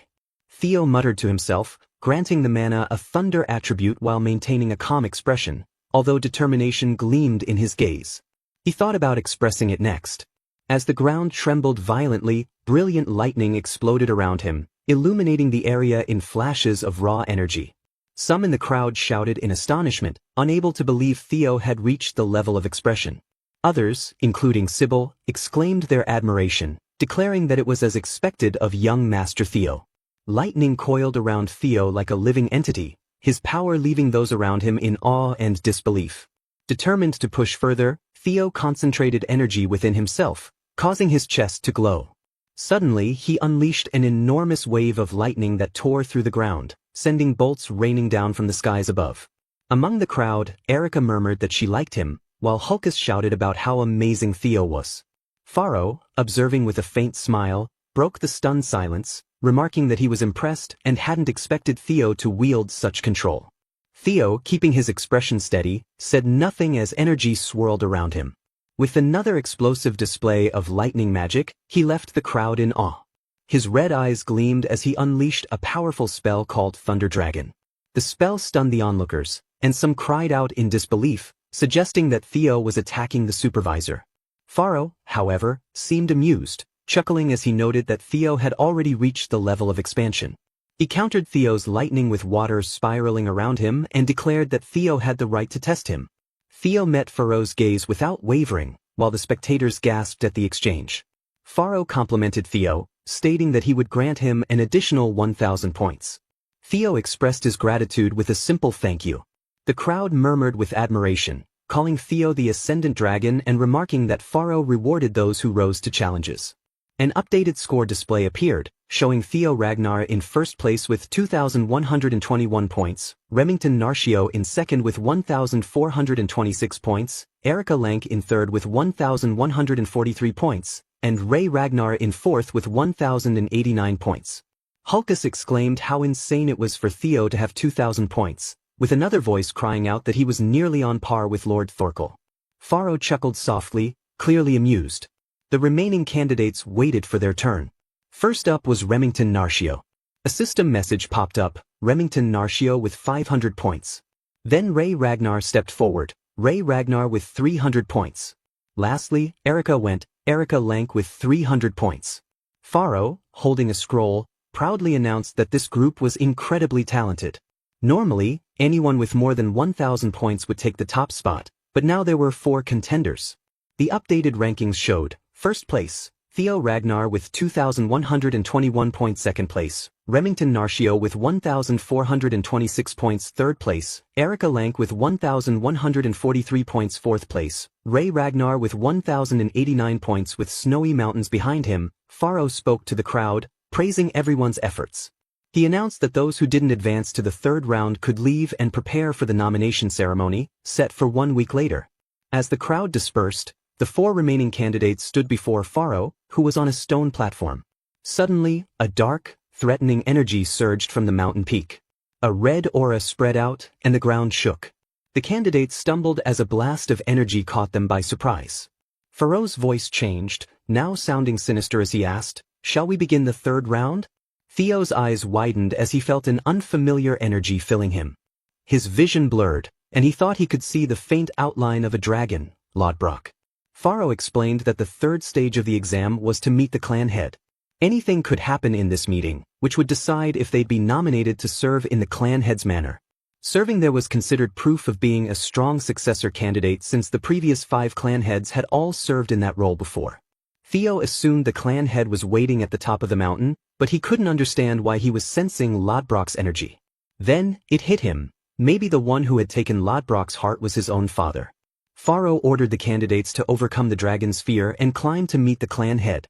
Theo muttered to himself, granting the mana a thunder attribute while maintaining a calm expression, although determination gleamed in his gaze. He thought about expressing it next. As the ground trembled violently, brilliant lightning exploded around him, illuminating the area in flashes of raw energy. Some in the crowd shouted in astonishment, unable to believe Theo had reached the level of expression. Others, including Sybil, exclaimed their admiration, declaring that it was as expected of young Master Theo. Lightning coiled around Theo like a living entity, his power leaving those around him in awe and disbelief. Determined to push further, Theo concentrated energy within himself, causing his chest to glow. Suddenly, he unleashed an enormous wave of lightning that tore through the ground, sending bolts raining down from the skies above. Among the crowd, Erica murmured that she liked him, while Hulkus shouted about how amazing Theo was. Faro, observing with a faint smile, broke the stunned silence, remarking that he was impressed and hadn't expected Theo to wield such control. Theo, keeping his expression steady, said nothing as energy swirled around him. With another explosive display of lightning magic, he left the crowd in awe. His red eyes gleamed as he unleashed a powerful spell called Thunder Dragon. The spell stunned the onlookers, and some cried out in disbelief, suggesting that Theo was attacking the supervisor. Faro, however, seemed amused, chuckling as he noted that Theo had already reached the level of expansion. He countered Theo's lightning with water spiraling around him and declared that Theo had the right to test him. Theo met Faro's gaze without wavering, while the spectators gasped at the exchange. Faro complimented Theo, stating that he would grant him an additional 1,000 points. Theo expressed his gratitude with a simple thank you. The crowd murmured with admiration, calling Theo the Ascendant Dragon and remarking that Faro rewarded those who rose to challenges. An updated score display appeared, showing Theo Ragnar in first place with 2,121 points, Remington Narcio in second with 1,426 points, Erica Lank in third with 1,143 points, and Ray Ragnar in fourth with 1,089 points. Hulkus exclaimed how insane it was for Theo to have 2,000 points, with another voice crying out that he was nearly on par with Lord Thorkel. Faro chuckled softly, clearly amused. The remaining candidates waited for their turn. First up was Remington Narcio. A system message popped up, Remington Narcio with 500 points. Then Ray Ragnar stepped forward, Ray Ragnar with 300 points. Lastly, Erica went, Erica Lank with 300 points. Pharaoh, holding a scroll, proudly announced that this group was incredibly talented. Normally, anyone with more than 1,000 points would take the top spot, but now there were 4 contenders. The updated rankings showed, first place, Theo Ragnar with 2,121 points. Second place, Remington Narcio with 1,426 points. Third place, Erica Lank with 1,143 points. Fourth place, Ray Ragnar with 1,089 points. With snowy mountains behind him, Pharaoh spoke to the crowd, praising everyone's efforts. He announced that those who didn't advance to the third round could leave and prepare for the nomination ceremony, set for 1 week later. As the crowd dispersed, the 4 remaining candidates stood before Pharaoh, who was on a stone platform. Suddenly, a dark, threatening energy surged from the mountain peak. A red aura spread out, and the ground shook. The candidates stumbled as a blast of energy caught them by surprise. Pharaoh's voice changed, now sounding sinister as he asked, "Shall we begin the third round?" Theo's eyes widened as he felt an unfamiliar energy filling him. His vision blurred, and he thought he could see the faint outline of a dragon, Lodbrok. Pharaoh explained that the third stage of the exam was to meet the clan head. Anything could happen in this meeting, which would decide if they'd be nominated to serve in the clan head's manor. Serving there was considered proof of being a strong successor candidate since the previous 5 clan heads had all served in that role before. Theo assumed the clan head was waiting at the top of the mountain, but he couldn't understand why he was sensing Lodbrok's energy. Then, it hit him. Maybe the one who had taken Lodbrok's heart was his own father. Pharaoh ordered the candidates to overcome the dragon's fear and climb to meet the clan head.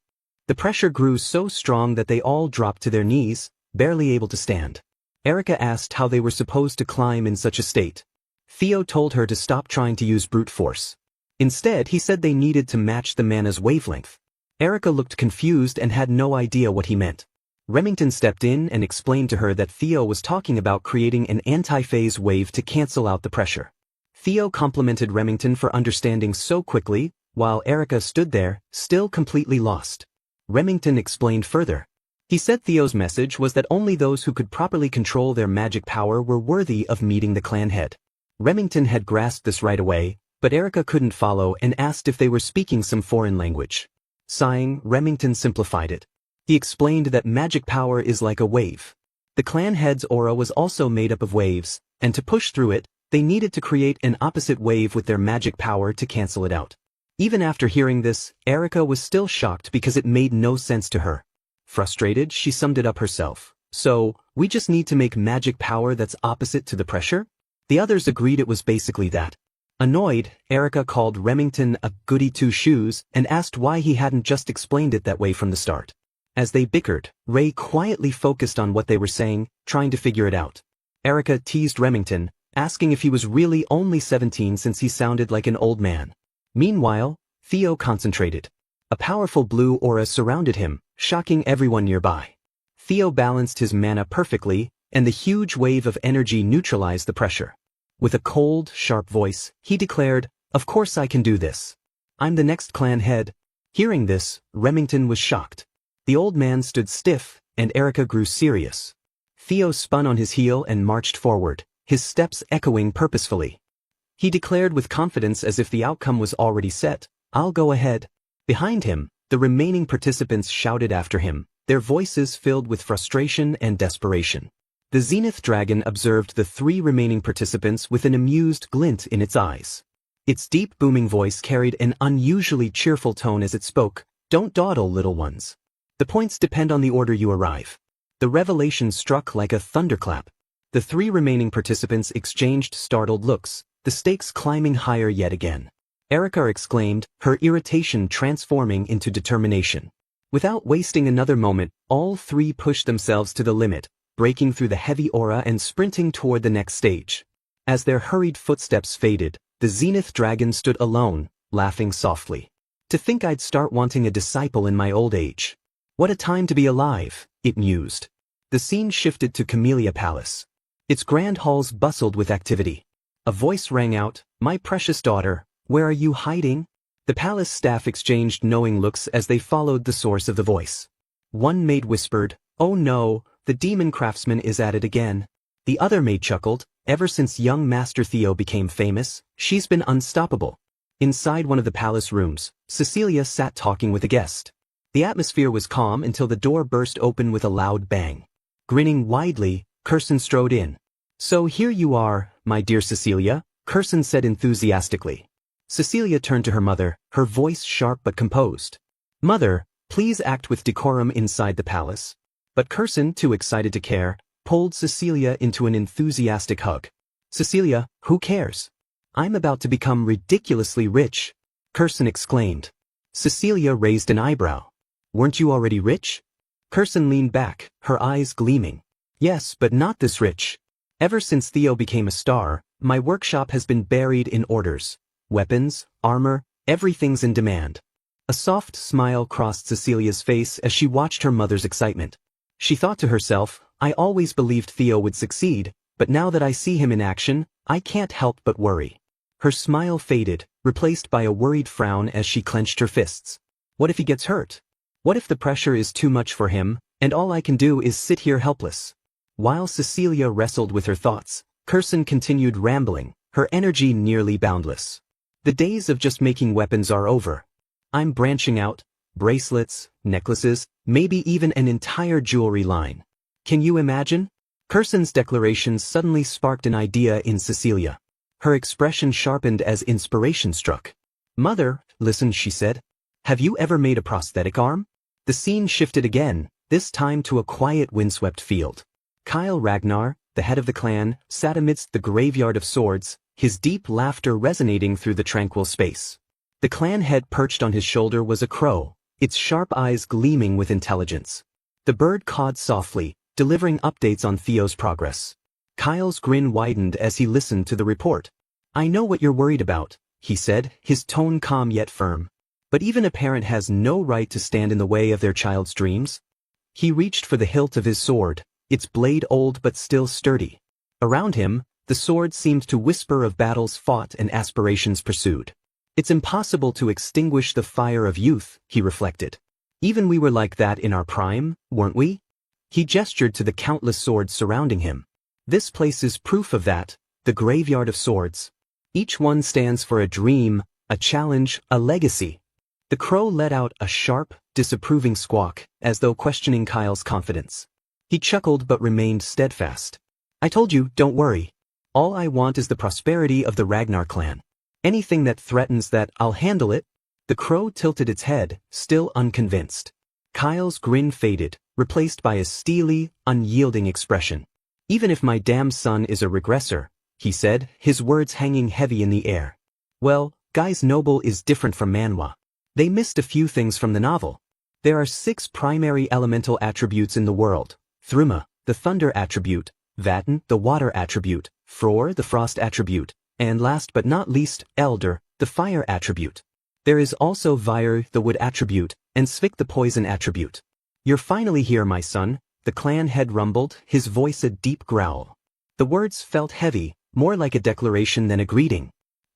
The pressure grew so strong that they all dropped to their knees, barely able to stand. Erica asked how they were supposed to climb in such a state. Theo told her to stop trying to use brute force. Instead, he said they needed to match the mana's wavelength. Erica looked confused and had no idea what he meant. Remington stepped in and explained to her that Theo was talking about creating an anti-phase wave to cancel out the pressure. Theo complimented Remington for understanding so quickly, while Erica stood there, still completely lost. Remington explained further. He said Theo's message was that only those who could properly control their magic power were worthy of meeting the clan head. Remington had grasped this right away, but Erica couldn't follow and asked if they were speaking some foreign language. Sighing, Remington simplified it. He explained that magic power is like a wave. The clan head's aura was also made up of waves, and to push through it, they needed to create an opposite wave with their magic power to cancel it out. Even after hearing this, Erica was still shocked because it made no sense to her. Frustrated, she summed it up herself. "So, we just need to make magic power that's opposite to the pressure?" The others agreed it was basically that. Annoyed, Erica called Remington a goody two-shoes and asked why he hadn't just explained it that way from the start. As they bickered, Ray quietly focused on what they were saying, trying to figure it out. Erica teased Remington, asking if he was really only 17 since he sounded like an old man. Meanwhile, Theo concentrated. A powerful blue aura surrounded him, shocking everyone nearby. Theo balanced his mana perfectly, and the huge wave of energy neutralized the pressure. With a cold, sharp voice, he declared, "Of course I can do this. I'm the next clan head." Hearing this, Remington was shocked. The old man stood stiff, and Erica grew serious. Theo spun on his heel and marched forward, his steps echoing purposefully. He declared with confidence as if the outcome was already set, "I'll go ahead." Behind him, the remaining participants shouted after him, their voices filled with frustration and desperation. The Zenith Dragon observed the 3 remaining participants with an amused glint in its eyes. Its deep booming voice carried an unusually cheerful tone as it spoke, "Don't dawdle, little ones. The points depend on the order you arrive." The revelation struck like a thunderclap. The 3 remaining participants exchanged startled looks, the stakes climbing higher yet again. Erica exclaimed, her irritation transforming into determination. Without wasting another moment, all 3 pushed themselves to the limit, breaking through the heavy aura and sprinting toward the next stage. As their hurried footsteps faded, the Zenith Dragon stood alone, laughing softly. "To think I'd start wanting a disciple in my old age. What a time to be alive," it mused. The scene shifted to Camellia Palace. Its grand halls bustled with activity. A voice rang out, "My precious daughter, where are you hiding?" The palace staff exchanged knowing looks as they followed the source of the voice. One maid whispered, "Oh no, the demon craftsman is at it again." The other maid chuckled, Ever since young Master Theo became famous, she's been unstoppable. Inside one of the palace rooms, Cecilia sat talking with a guest. The atmosphere was calm until the door burst open with a loud bang. Grinning widely, Curson strode in. "So here you are, my dear Cecilia," Curson said enthusiastically. Cecilia turned to her mother, her voice sharp but composed. "Mother, please act with decorum inside the palace." But Curson, too excited to care, pulled Cecilia into an enthusiastic hug. "Cecilia, who cares? I'm about to become ridiculously rich," Curson exclaimed. Cecilia raised an eyebrow. "Weren't you already rich?" Curson leaned back, her eyes gleaming. "Yes, but not this rich. Ever since Theo became a star, my workshop has been buried in orders. Weapons, armor, everything's in demand." A soft smile crossed Cecilia's face as she watched her mother's excitement. She thought to herself, "I always believed Theo would succeed, but now that I see him in action, I can't help but worry." Her smile faded, replaced by a worried frown as she clenched her fists. What if he gets hurt? What if the pressure is too much for him, and all I can do is sit here helpless? While Cecilia wrestled with her thoughts, Curson continued rambling, her energy nearly boundless. "The days of just making weapons are over. I'm branching out, bracelets, necklaces, maybe even an entire jewelry line. Can you imagine?" Curson's declaration suddenly sparked an idea in Cecilia. Her expression sharpened as inspiration struck. "Mother, listen," she said. "Have you ever made a prosthetic arm?" The scene shifted again, this time to a quiet windswept field. Kyle Ragnar, the head of the clan, sat amidst the graveyard of swords, his deep laughter resonating through the tranquil space. The clan head perched on his shoulder was a crow, its sharp eyes gleaming with intelligence. The bird cawed softly, delivering updates on Theo's progress. Kyle's grin widened as he listened to the report. "I know what you're worried about," he said, his tone calm yet firm. "But even a parent has no right to stand in the way of their child's dreams." He reached for the hilt of his sword, its blade old but still sturdy. Around him, the sword seemed to whisper of battles fought and aspirations pursued. "It's impossible to extinguish the fire of youth," he reflected. "Even we were like that in our prime, weren't we?" He gestured to the countless swords surrounding him. "This place is proof of that, the graveyard of swords. Each one stands for a dream, a challenge, a legacy." The crow let out a sharp, disapproving squawk, as though questioning Kyle's confidence. He chuckled but remained steadfast. "I told you, don't worry. All I want is the prosperity of the Ragnar clan. Anything that threatens that, I'll handle it." The crow tilted its head, still unconvinced. Kyle's grin faded, replaced by a steely, unyielding expression. "Even if my damn son is a regressor," he said, his words hanging heavy in the air. "Well, Guy's Noble is different from Manhwa. They missed a few things from the novel. There are 6 primary elemental attributes in the world: Thruma, the thunder attribute; Vatten, the water attribute; Fror, the frost attribute; and last but not least, Elder, the fire attribute. There is also Vyre, the wood attribute, and Svik, the poison attribute. You're finally here, my son," the clan head rumbled, his voice a deep growl. The words felt heavy, more like a declaration than a greeting.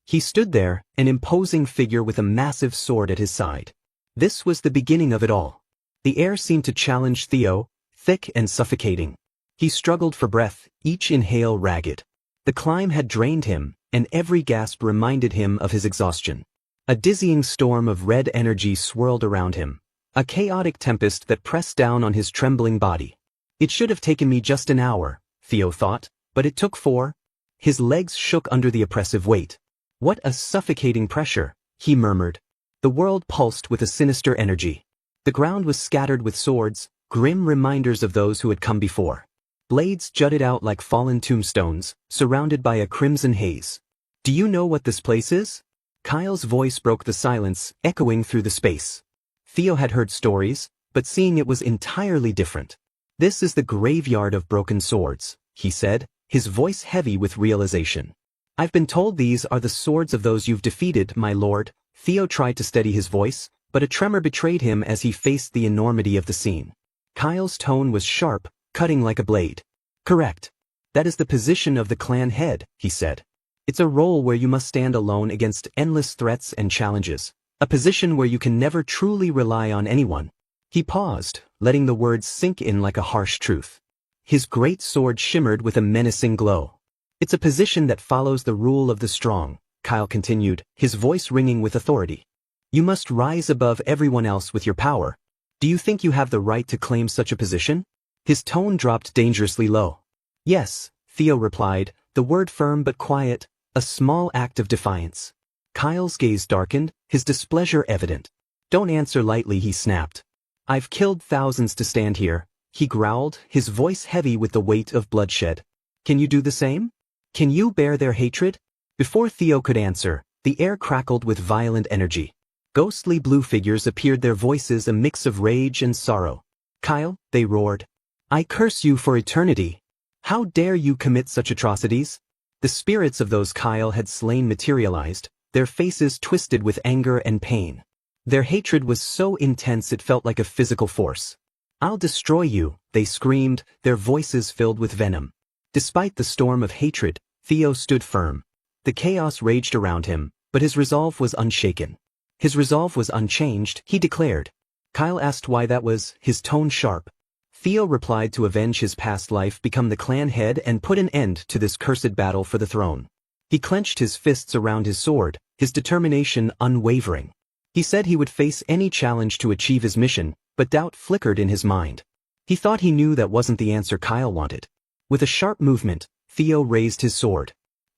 He stood there, an imposing figure with a massive sword at his side. This was the beginning of it all. The air seemed to challenge Theo, thick and suffocating. He struggled for breath, each inhale ragged. The climb had drained him, and every gasp reminded him of his exhaustion. A dizzying storm of red energy swirled around him, a chaotic tempest that pressed down on his trembling body. "It should have taken me just an hour," Theo thought, "but it took 4. His legs shook under the oppressive weight. "What a suffocating pressure," he murmured. The world pulsed with a sinister energy. The ground was scattered with swords, grim reminders of those who had come before. Blades jutted out like fallen tombstones, surrounded by a crimson haze. "Do you know what this place is?" Kyle's voice broke the silence, echoing through the space. Theo had heard stories, but seeing it was entirely different. "This is the graveyard of broken swords," he said, his voice heavy with realization. "I've been told these are the swords of those you've defeated, my lord." Theo tried to steady his voice, but a tremor betrayed him as he faced the enormity of the scene. Kyle's tone was sharp, cutting like a blade. "Correct. That is the position of the clan head," he said. "It's a role where you must stand alone against endless threats and challenges, a position where you can never truly rely on anyone." He paused, letting the words sink in like a harsh truth. His great sword shimmered with a menacing glow. It's a position that follows the rule of the strong, Kyle continued, his voice ringing with authority. You must rise above everyone else with your power. Do you think you have the right to claim such a position? His tone dropped dangerously low. Yes, Theo replied, the word firm but quiet, a small act of defiance. Kyle's gaze darkened, his displeasure evident. Don't answer lightly, he snapped. I've killed thousands to stand here, he growled, his voice heavy with the weight of bloodshed. Can you do the same? Can you bear their hatred? Before Theo could answer, the air crackled with violent energy. Ghostly blue figures appeared, their voices a mix of rage and sorrow. Kyle, they roared. I curse you for eternity. How dare you commit such atrocities? The spirits of those Kyle had slain materialized, their faces twisted with anger and pain. Their hatred was so intense it felt like a physical force. I'll destroy you, they screamed, their voices filled with venom. Despite the storm of hatred, Theo stood firm. The chaos raged around him, but his resolve was unshaken. His resolve was unchanged, he declared. Kyle asked why that was, his tone sharp. Theo replied to avenge his past life, become the clan head and put an end to this cursed battle for the throne. He clenched his fists around his sword, his determination unwavering. He said he would face any challenge to achieve his mission, but doubt flickered in his mind. He thought he knew that wasn't the answer Kyle wanted. With a sharp movement, Theo raised his sword.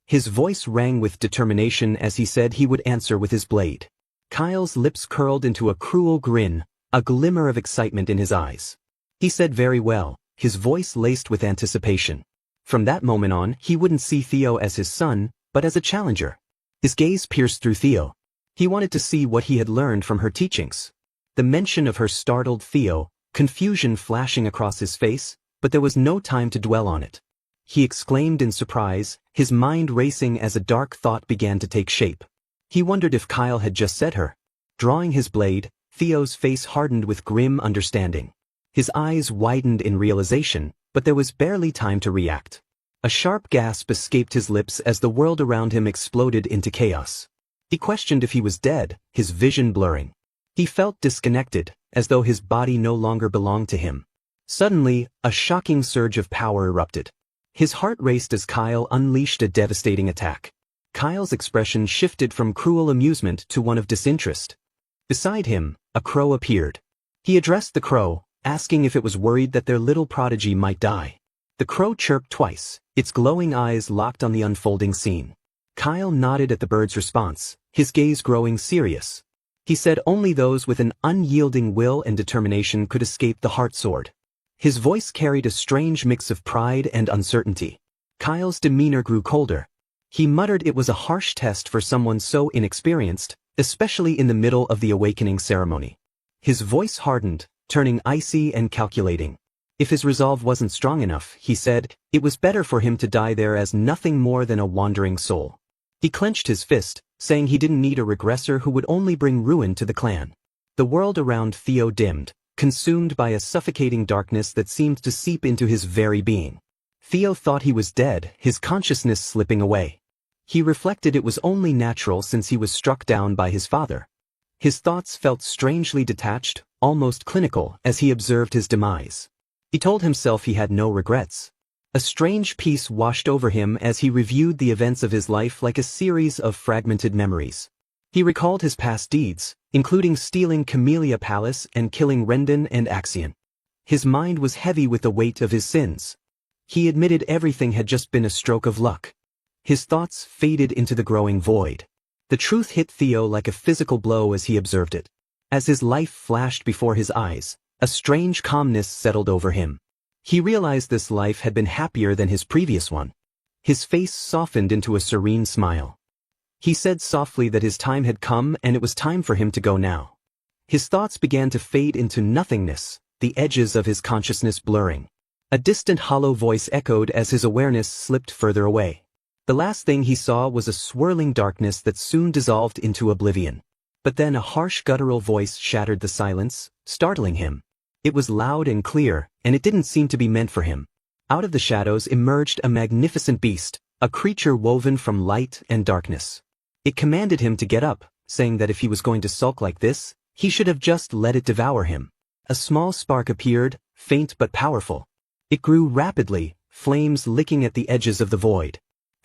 His voice rang with determination as he said he would answer with his blade. Kyle's lips curled into a cruel grin, a glimmer of excitement in his eyes. He said very well, his voice laced with anticipation. From that moment on, he wouldn't see Theo as his son, but as a challenger. His gaze pierced through Theo. He wanted to see what he had learned from her teachings. The mention of her startled Theo, confusion flashing across his face, but there was no time to dwell on it. He exclaimed in surprise, his mind racing as a dark thought began to take shape. He wondered if Kyle had just said her. Drawing his blade, Theo's face hardened with grim understanding. His eyes widened in realization, but there was barely time to react. A sharp gasp escaped his lips as the world around him exploded into chaos. He questioned if he was dead, his vision blurring. He felt disconnected, as though his body no longer belonged to him. Suddenly, a shocking surge of power erupted. His heart raced as Kyle unleashed a devastating attack. Kyle's expression shifted from cruel amusement to one of disinterest. Beside him, a crow appeared. He addressed the crow, asking if it was worried that their little prodigy might die. The crow chirped twice, its glowing eyes locked on the unfolding scene. Kyle nodded at the bird's response, his gaze growing serious. He said only those with an unyielding will and determination could escape the heart sword. His voice carried a strange mix of pride and uncertainty. Kyle's demeanor grew colder. He muttered it was a harsh test for someone so inexperienced, especially in the middle of the awakening ceremony. His voice hardened, turning icy and calculating. If his resolve wasn't strong enough, he said, it was better for him to die there as nothing more than a wandering soul. He clenched his fist, saying he didn't need a regressor who would only bring ruin to the clan. The world around Theo dimmed, consumed by a suffocating darkness that seemed to seep into his very being. Theo thought he was dead, his consciousness slipping away. He reflected it was only natural since he was struck down by his father. His thoughts felt strangely detached, almost clinical, as he observed his demise. He told himself he had no regrets. A strange peace washed over him as he reviewed the events of his life like a series of fragmented memories. He recalled his past deeds, including stealing Camellia Palace and killing Rendon and Axion. His mind was heavy with the weight of his sins. He admitted everything had just been a stroke of luck. His thoughts faded into the growing void. The truth hit Theo like a physical blow as he observed it. As his life flashed before his eyes, a strange calmness settled over him. He realized this life had been happier than his previous one. His face softened into a serene smile. He said softly that his time had come and it was time for him to go now. His thoughts began to fade into nothingness, the edges of his consciousness blurring. A distant hollow voice echoed as his awareness slipped further away. The last thing he saw was a swirling darkness that soon dissolved into oblivion. But then a harsh guttural voice shattered the silence, startling him. It was loud and clear, and it didn't seem to be meant for him. Out of the shadows emerged a magnificent beast, a creature woven from light and darkness. It commanded him to get up, saying that if he was going to sulk like this, he should have just let it devour him. A small spark appeared, faint but powerful. It grew rapidly, flames licking at the edges of the void.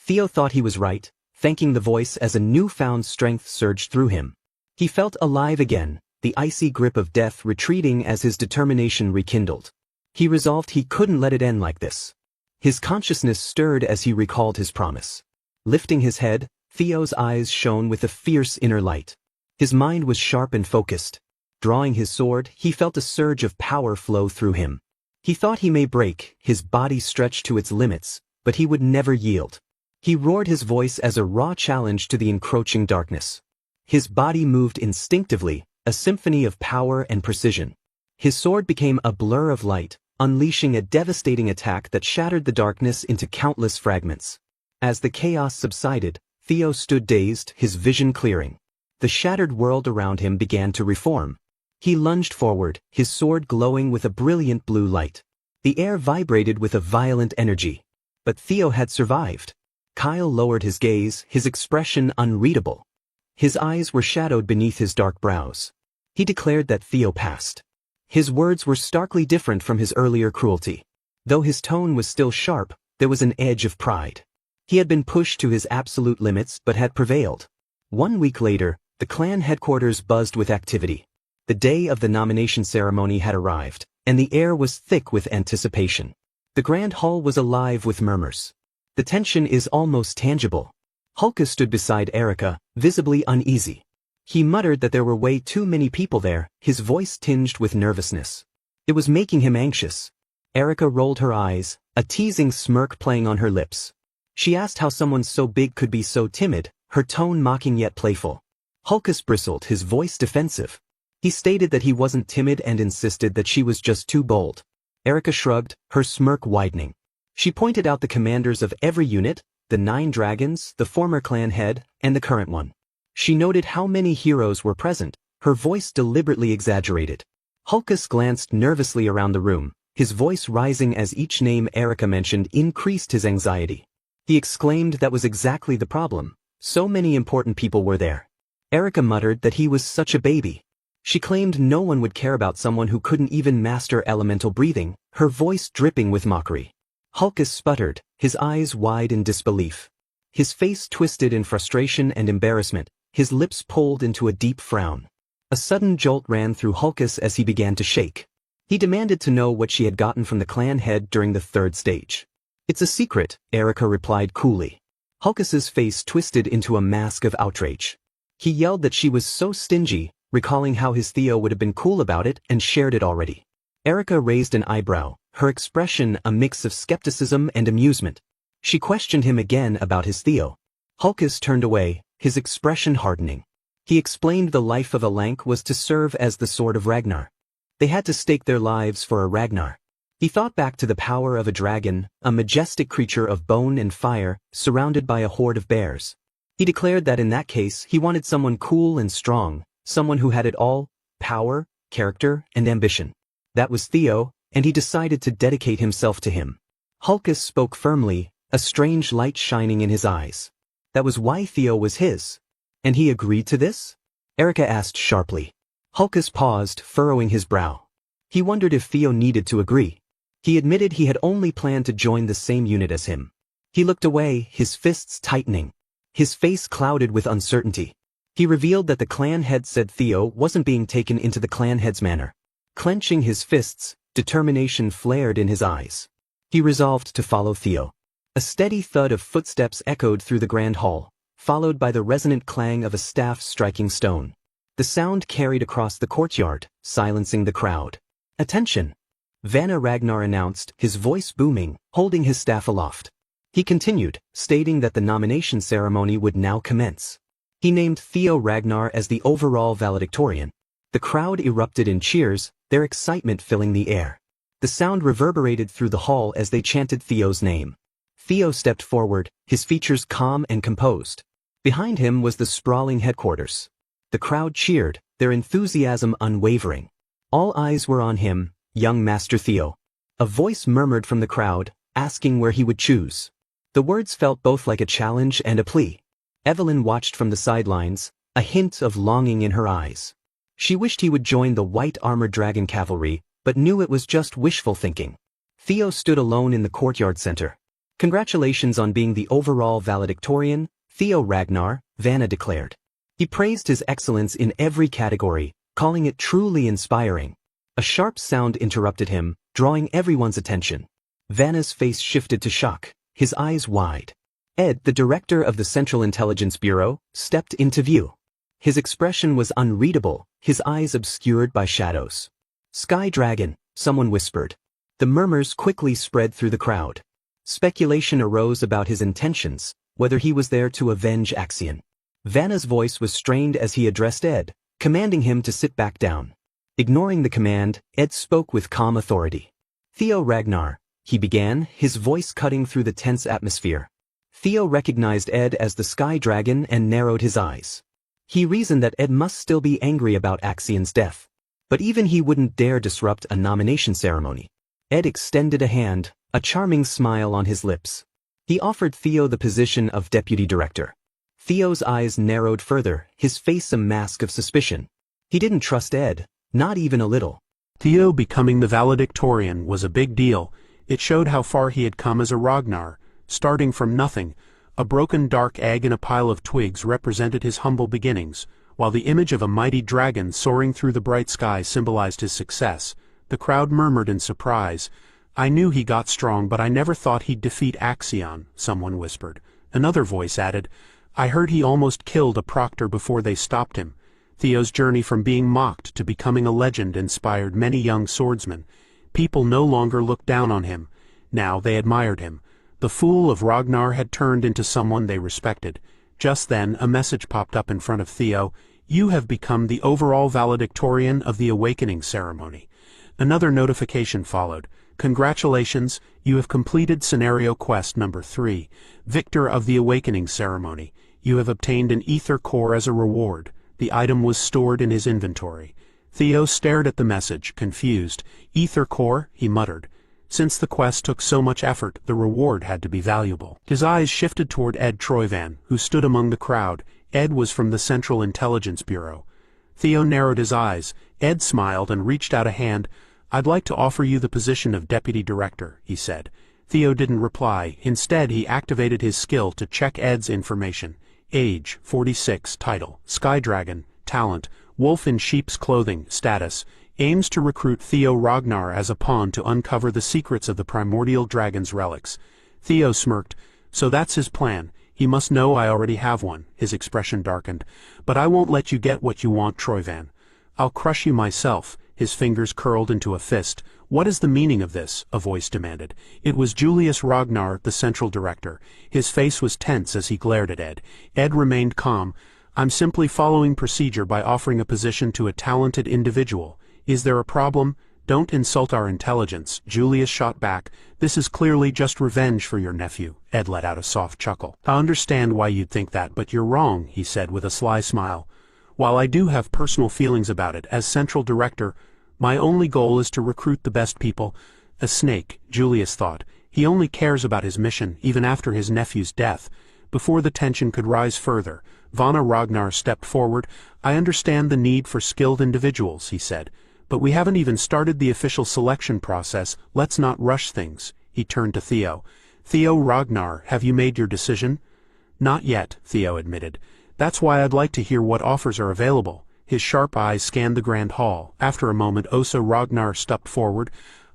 Theo thought he was right, thanking the voice as a newfound strength surged through him. He felt alive again, the icy grip of death retreating as his determination rekindled. He resolved he couldn't let it end like this. His consciousness stirred as he recalled his promise. Lifting his head, Theo's eyes shone with a fierce inner light. His mind was sharp and focused. Drawing his sword, he felt a surge of power flow through him. He thought he may break, his body stretched to its limits, but he would never yield. He roared his voice as a raw challenge to the encroaching darkness. His body moved instinctively, a symphony of power and precision. His sword became a blur of light, unleashing a devastating attack that shattered the darkness into countless fragments. As the chaos subsided, Theo stood dazed, his vision clearing. The shattered world around him began to reform. He lunged forward, his sword glowing with a brilliant blue light. The air vibrated with a violent energy. But Theo had survived. Kyle lowered his gaze, his expression unreadable. His eyes were shadowed beneath his dark brows. He declared that Theo passed. His words were starkly different from his earlier cruelty. Though his tone was still sharp, there was an edge of pride. He had been pushed to his absolute limits but had prevailed. 1 week later, the clan headquarters buzzed with activity. The day of the nomination ceremony had arrived, and the air was thick with anticipation. The grand hall was alive with murmurs. The tension is almost tangible. Hulka stood beside Erica, visibly uneasy. He muttered that there were way too many people there, his voice tinged with nervousness. It was making him anxious. Erica rolled her eyes, a teasing smirk playing on her lips. She asked how someone so big could be so timid, her tone mocking yet playful. Hulkus bristled, his voice defensive. He stated that he wasn't timid and insisted that she was just too bold. Erica shrugged, her smirk widening. She pointed out the commanders of every unit, the 9 dragons, the former clan head, and the current one. She noted how many heroes were present, her voice deliberately exaggerated. Hulkus glanced nervously around the room, his voice rising as each name Erica mentioned increased his anxiety. He exclaimed that was exactly the problem. So many important people were there. Erica muttered that he was such a baby. She claimed no one would care about someone who couldn't even master elemental breathing, her voice dripping with mockery. Hulkus sputtered, his eyes wide in disbelief. His face twisted in frustration and embarrassment, his lips pulled into a deep frown. A sudden jolt ran through Hulkus as he began to shake. He demanded to know what she had gotten from the clan head during the 3rd stage. "It's a secret," Erica replied coolly. Hulkus's face twisted into a mask of outrage. He yelled that she was so stingy, recalling how his Theo would have been cool about it and shared it already. Erica raised an eyebrow, her expression a mix of skepticism and amusement. She questioned him again about his Theo. Hulkus turned away, his expression hardening. He explained the life of a Lank was to serve as the sword of Ragnar. They had to stake their lives for a Ragnar. He thought back to the power of a dragon, a majestic creature of bone and fire, surrounded by a horde of bears. He declared that in that case he wanted someone cool and strong, someone who had it all, power, character, and ambition. That was Theo, and he decided to dedicate himself to him. Hulkus spoke firmly, a strange light shining in his eyes. That was why Theo was his. And he agreed to this? Erica asked sharply. Hulkus paused, furrowing his brow. He wondered if Theo needed to agree. He admitted he had only planned to join the same unit as him. He looked away, his fists tightening. His face clouded with uncertainty. He revealed that the clan head said Theo wasn't being taken into the clan head's manor. Clenching his fists, determination flared in his eyes. He resolved to follow Theo. A steady thud of footsteps echoed through the grand hall, followed by the resonant clang of a staff striking stone. The sound carried across the courtyard, silencing the crowd. "Attention!" Vanna Ragnar announced, his voice booming, holding his staff aloft. He continued, stating that the nomination ceremony would now commence. He named Theo Ragnar as the overall valedictorian. The crowd erupted in cheers, their excitement filling the air. The sound reverberated through the hall as they chanted Theo's name. Theo stepped forward, his features calm and composed. Behind him was the sprawling headquarters. The crowd cheered, their enthusiasm unwavering. All eyes were on him, young Master Theo. A voice murmured from the crowd, asking where he would choose. The words felt both like a challenge and a plea. Evelyn watched from the sidelines, a hint of longing in her eyes. She wished he would join the white-armored dragon cavalry, but knew it was just wishful thinking. Theo stood alone in the courtyard center. Congratulations on being the overall valedictorian, Theo Ragnar, Vanna declared. He praised his excellence in every category, calling it truly inspiring. A sharp sound interrupted him, drawing everyone's attention. Vanna's face shifted to shock, his eyes wide. Ed, the director of the Central Intelligence Bureau, stepped into view. His expression was unreadable, his eyes obscured by shadows. Sky Dragon, someone whispered. The murmurs quickly spread through the crowd. Speculation arose about his intentions, whether he was there to avenge Axion. Vanna's voice was strained as he addressed Ed, commanding him to sit back down. Ignoring the command, Ed spoke with calm authority. Theo Ragnar, he began, his voice cutting through the tense atmosphere. Theo recognized Ed as the Sky Dragon and narrowed his eyes. He reasoned that Ed must still be angry about Axion's death. But even he wouldn't dare disrupt a nomination ceremony. Ed extended a hand, a charming smile on his lips. He offered Theo the position of deputy director. Theo's eyes narrowed further, his face a mask of suspicion. He didn't trust Ed, not even a little. Theo becoming the valedictorian was a big deal. It showed how far he had come as a Ragnar, starting from nothing. A broken dark egg in a pile of twigs represented his humble beginnings, while the image of a mighty dragon soaring through the bright sky symbolized his success. The crowd murmured in surprise. "I knew he got strong, but I never thought he'd defeat Axion," someone whispered. Another voice added, "I heard he almost killed a proctor before they stopped him." Theo's journey from being mocked to becoming a legend inspired many young swordsmen. People no longer looked down on him. Now they admired him. The fool of Ragnar had turned into someone they respected. Just then, a message popped up in front of Theo. "You have become the overall valedictorian of the awakening ceremony." Another notification followed. "Congratulations, you have completed scenario quest number 3, Victor of the Awakening Ceremony. You have obtained an ether core as a reward." The item was stored in his inventory. Theo stared at the message, confused. "Ether core?" he muttered. Since the quest took so much effort, the reward had to be valuable. His eyes shifted toward Ed Troyvan, who stood among the crowd. Ed was from the Central Intelligence Bureau. Theo narrowed his eyes. Ed smiled and reached out a hand. "I'd like to offer you the position of deputy director," he said. Theo didn't reply. Instead, he activated his skill to check Ed's information. Age, 46, title, Sky Dragon, talent, wolf in sheep's clothing, status, aims to recruit Theo Ragnar as a pawn to uncover the secrets of the primordial dragon's relics. Theo smirked. "So that's his plan. He must know I already have one." His expression darkened. "But I won't let you get what you want, Troyvan. I'll crush you myself." His fingers curled into a fist. "What is the meaning of this?" a voice demanded. It was Julius Ragnar, the central director. His face was tense as he glared at Ed. Ed remained calm. "I'm simply following procedure by offering a position to a talented individual. Is there a problem?" "Don't insult our intelligence," Julius shot back. "This is clearly just revenge for your nephew." Ed let out a soft chuckle. "I understand why you'd think that, but you're wrong," he said with a sly smile. "While I do have personal feelings about it, as central director, my only goal is to recruit the best people." A snake, Julius thought. He only cares about his mission, even after his nephew's death. Before the tension could rise further, Vanna Ragnar stepped forward. "I understand the need for skilled individuals," he said. "But we haven't even started the official selection process. Let's not rush things." He turned to Theo. "Theo Ragnar, have you made your decision?" "Not yet," Theo admitted. "That's why I'd like to hear what offers are available." His sharp eyes scanned the grand hall. After a moment, Osa Ragnar stepped forward.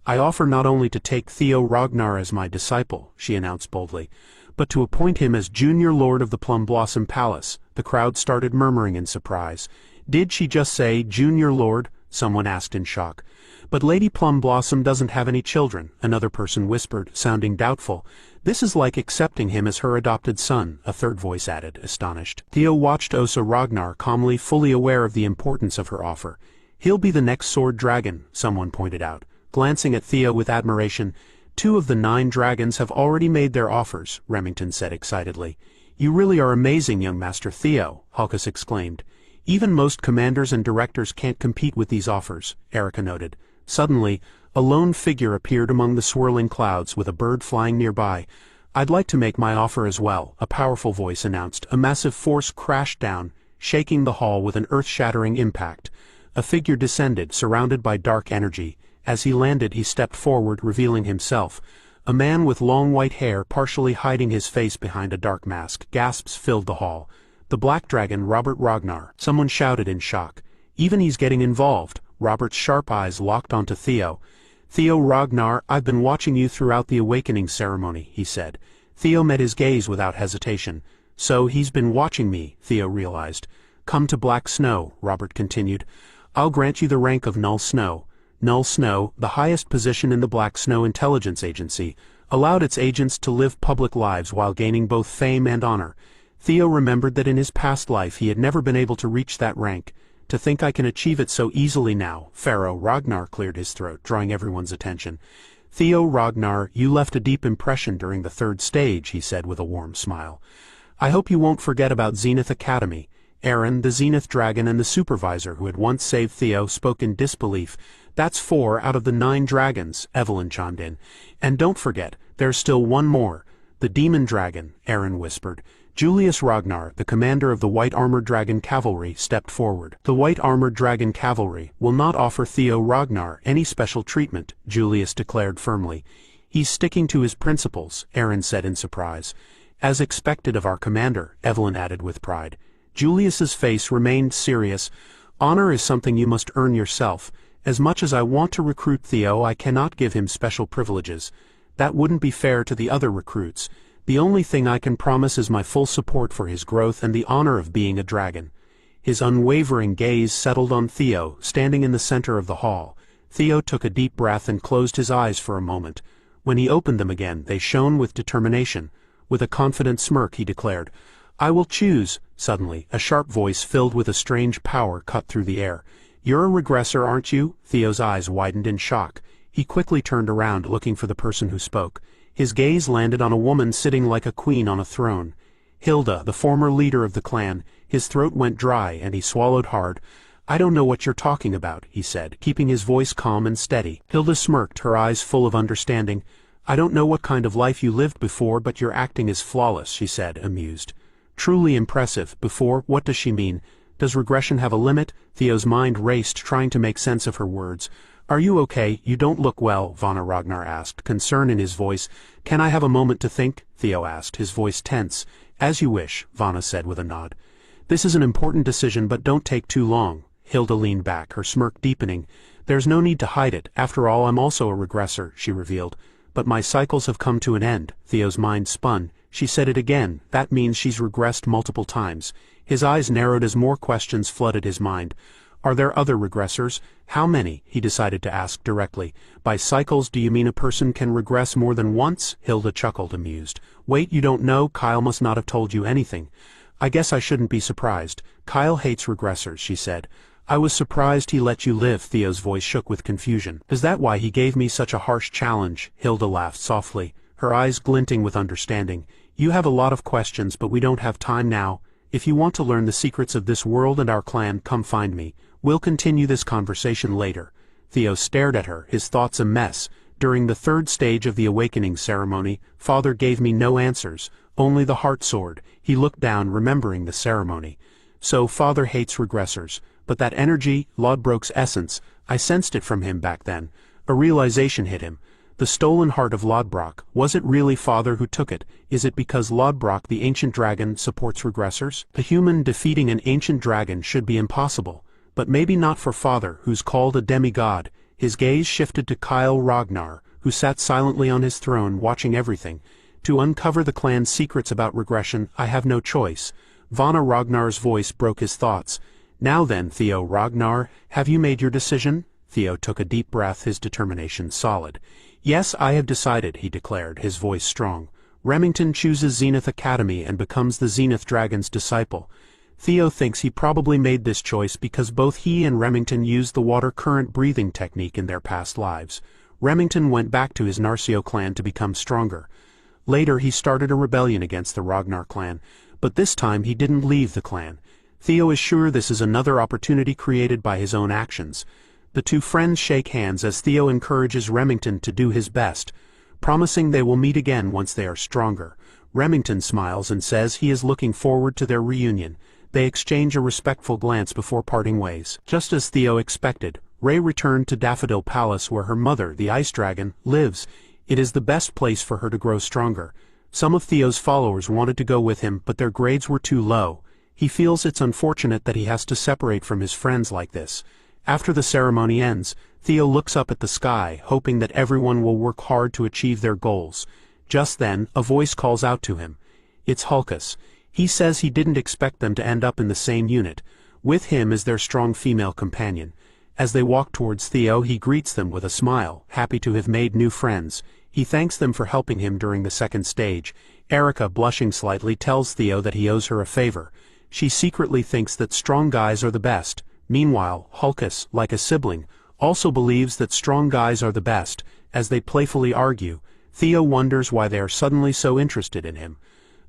"I offer not only to take Theo Ragnar as my disciple," she announced boldly, "but to appoint him as junior lord of the Plum Blossom Palace." The crowd started murmuring in surprise. "Did she just say junior lord?" someone asked in shock. "But Lady Plum Blossom doesn't have any children," another person whispered, sounding doubtful. "This is like accepting him as her adopted son," a third voice added, astonished. Theo watched Osa Ragnar calmly, fully aware of the importance of her offer. "He'll be the next sword dragon," someone pointed out. Glancing at Theo with admiration, "2 of the 9 dragons have already made their offers," Remington said excitedly. "You really are amazing, young Master Theo," Halkus exclaimed. "Even most commanders and directors can't compete with these offers," Erica noted. Suddenly, a lone figure appeared among the swirling clouds with a bird flying nearby. "I'd like to make my offer as well," a powerful voice announced. A massive force crashed down, shaking the hall with an earth-shattering impact. A figure descended, surrounded by dark energy. As he landed, he stepped forward, revealing himself. A man with long white hair partially hiding his face behind a dark mask. Gasps filled the hall. The Black Dragon, Robert Ragnar, someone shouted in shock. Even he's getting involved. Robert's sharp eyes locked onto Theo. Theo Ragnar, I've been watching you throughout the awakening ceremony, he said. Theo met his gaze without hesitation. So he's been watching me, Theo realized. Come to Black Snow, Robert continued. I'll grant you the rank of Null Snow. Null Snow, the highest position in the Black Snow Intelligence Agency, allowed its agents to live public lives while gaining both fame and honor. Theo remembered that in his past life he had never been able to reach that rank. To think I can achieve it so easily now. Pharaoh Ragnar cleared his throat, drawing everyone's attention. Theo Ragnar, you left a deep impression during the third stage, he said with a warm smile. I hope you won't forget about Zenith Academy. Aaron, the Zenith Dragon, and the supervisor who had once saved Theo spoke in disbelief. That's 4 out of the 9 dragons, Evelyn chimed in. And don't forget, there's still one more. The Demon Dragon, Aaron whispered. Julius Ragnar, the commander of the White Armored Dragon Cavalry, stepped forward. The White Armored Dragon Cavalry will not offer Theo Ragnar any special treatment, Julius declared firmly. He's sticking to his principles, Aaron said in surprise. As expected of our commander, Evelyn added with pride. Julius's face remained serious. Honor is something you must earn yourself. As much as I want to recruit Theo, I cannot give him special privileges. That wouldn't be fair to the other recruits. The only thing I can promise is my full support for his growth and the honor of being a dragon. His unwavering gaze settled on Theo, standing in the center of the hall. Theo took a deep breath and closed his eyes for a moment. When he opened them again, they shone with determination. With a confident smirk, he declared, I will choose. Suddenly, a sharp voice filled with a strange power cut through the air. You're a regressor, aren't you? Theo's eyes widened in shock. He quickly turned around, looking for the person who spoke. His gaze landed on a woman sitting like a queen on a throne. Hilda, the former leader of the clan. His throat went dry, and he swallowed hard. I don't know what you're talking about, he said, keeping his voice calm and steady. Hilda smirked, her eyes full of understanding. I don't know what kind of life you lived before, but your acting is flawless, she said, amused. Truly impressive. Before, what does she mean? Does regression have a limit? Theo's mind raced, trying to make sense of her words. Are you okay? You don't look well, Vana Ragnar asked, concern in his voice. Can I have a moment to think? Theo asked, his voice tense. As you wish, Vana said with a nod. This is an important decision, but don't take too long. Hilda leaned back, her smirk deepening. There's no need to hide it. After all, I'm also a regressor, she revealed. But my cycles have come to an end. Theo's mind spun. She said it again. That means she's regressed multiple times. His eyes narrowed as more questions flooded his mind. Are there other regressors? How many? He decided to ask directly. By cycles, do you mean a person can regress more than once? Hilda chuckled, amused. Wait, you don't know? Kyle must not have told you anything. I guess I shouldn't be surprised. Kyle hates regressors, she said. I was surprised he let you live. Theo's voice shook with confusion. Is that why he gave me such a harsh challenge? Hilda laughed softly, her eyes glinting with understanding. You have a lot of questions, but we don't have time now. If you want to learn the secrets of this world and our clan, come find me. We'll continue this conversation later. Theo stared at her, his thoughts a mess. During the third stage of the awakening ceremony, Father gave me no answers, only the heart sword. He looked down, remembering the ceremony. So Father hates regressors. But that energy, Lodbrok's essence, I sensed it from him back then. A realization hit him. The stolen heart of Lodbrok, was it really Father who took it? Is it because Lodbrok, the ancient dragon, supports regressors? A human defeating an ancient dragon should be impossible. But maybe not for Father, who's called a demigod. His gaze shifted to Kyle Ragnar, who sat silently on his throne watching everything. To uncover the clan's secrets about regression, I have no choice. Vana Ragnar's voice broke his thoughts. Now then, Theo Ragnar, have you made your decision? Theo took a deep breath, his determination solid. Yes, I have decided, he declared, his voice strong. Remington chooses Zenith Academy and becomes the Zenith Dragon's disciple. Theo thinks he probably made this choice because both he and Remington used the water current breathing technique in their past lives. Remington went back to his Narcio clan to become stronger. Later he started a rebellion against the Ragnar clan, but this time he didn't leave the clan. Theo is sure this is another opportunity created by his own actions. The two friends shake hands as Theo encourages Remington to do his best, promising they will meet again once they are stronger. Remington smiles and says he is looking forward to their reunion. They exchange a respectful glance before parting ways. Just as Theo expected, Ray returned to Daffodil Palace where her mother, the Ice Dragon, lives. It is the best place for her to grow stronger. Some of Theo's followers wanted to go with him, but their grades were too low. He feels it's unfortunate that he has to separate from his friends like this. After the ceremony ends, Theo looks up at the sky, hoping that everyone will work hard to achieve their goals. Just then, a voice calls out to him. It's Hulkus. He says he didn't expect them to end up in the same unit. With him is their strong female companion. As they walk towards Theo, he greets them with a smile, happy to have made new friends. He thanks them for helping him during the second stage. Erica, blushing slightly, tells Theo that he owes her a favor. She secretly thinks that strong guys are the best. Meanwhile, Hulkus, like a sibling, also believes that strong guys are the best. As they playfully argue, Theo wonders why they are suddenly so interested in him.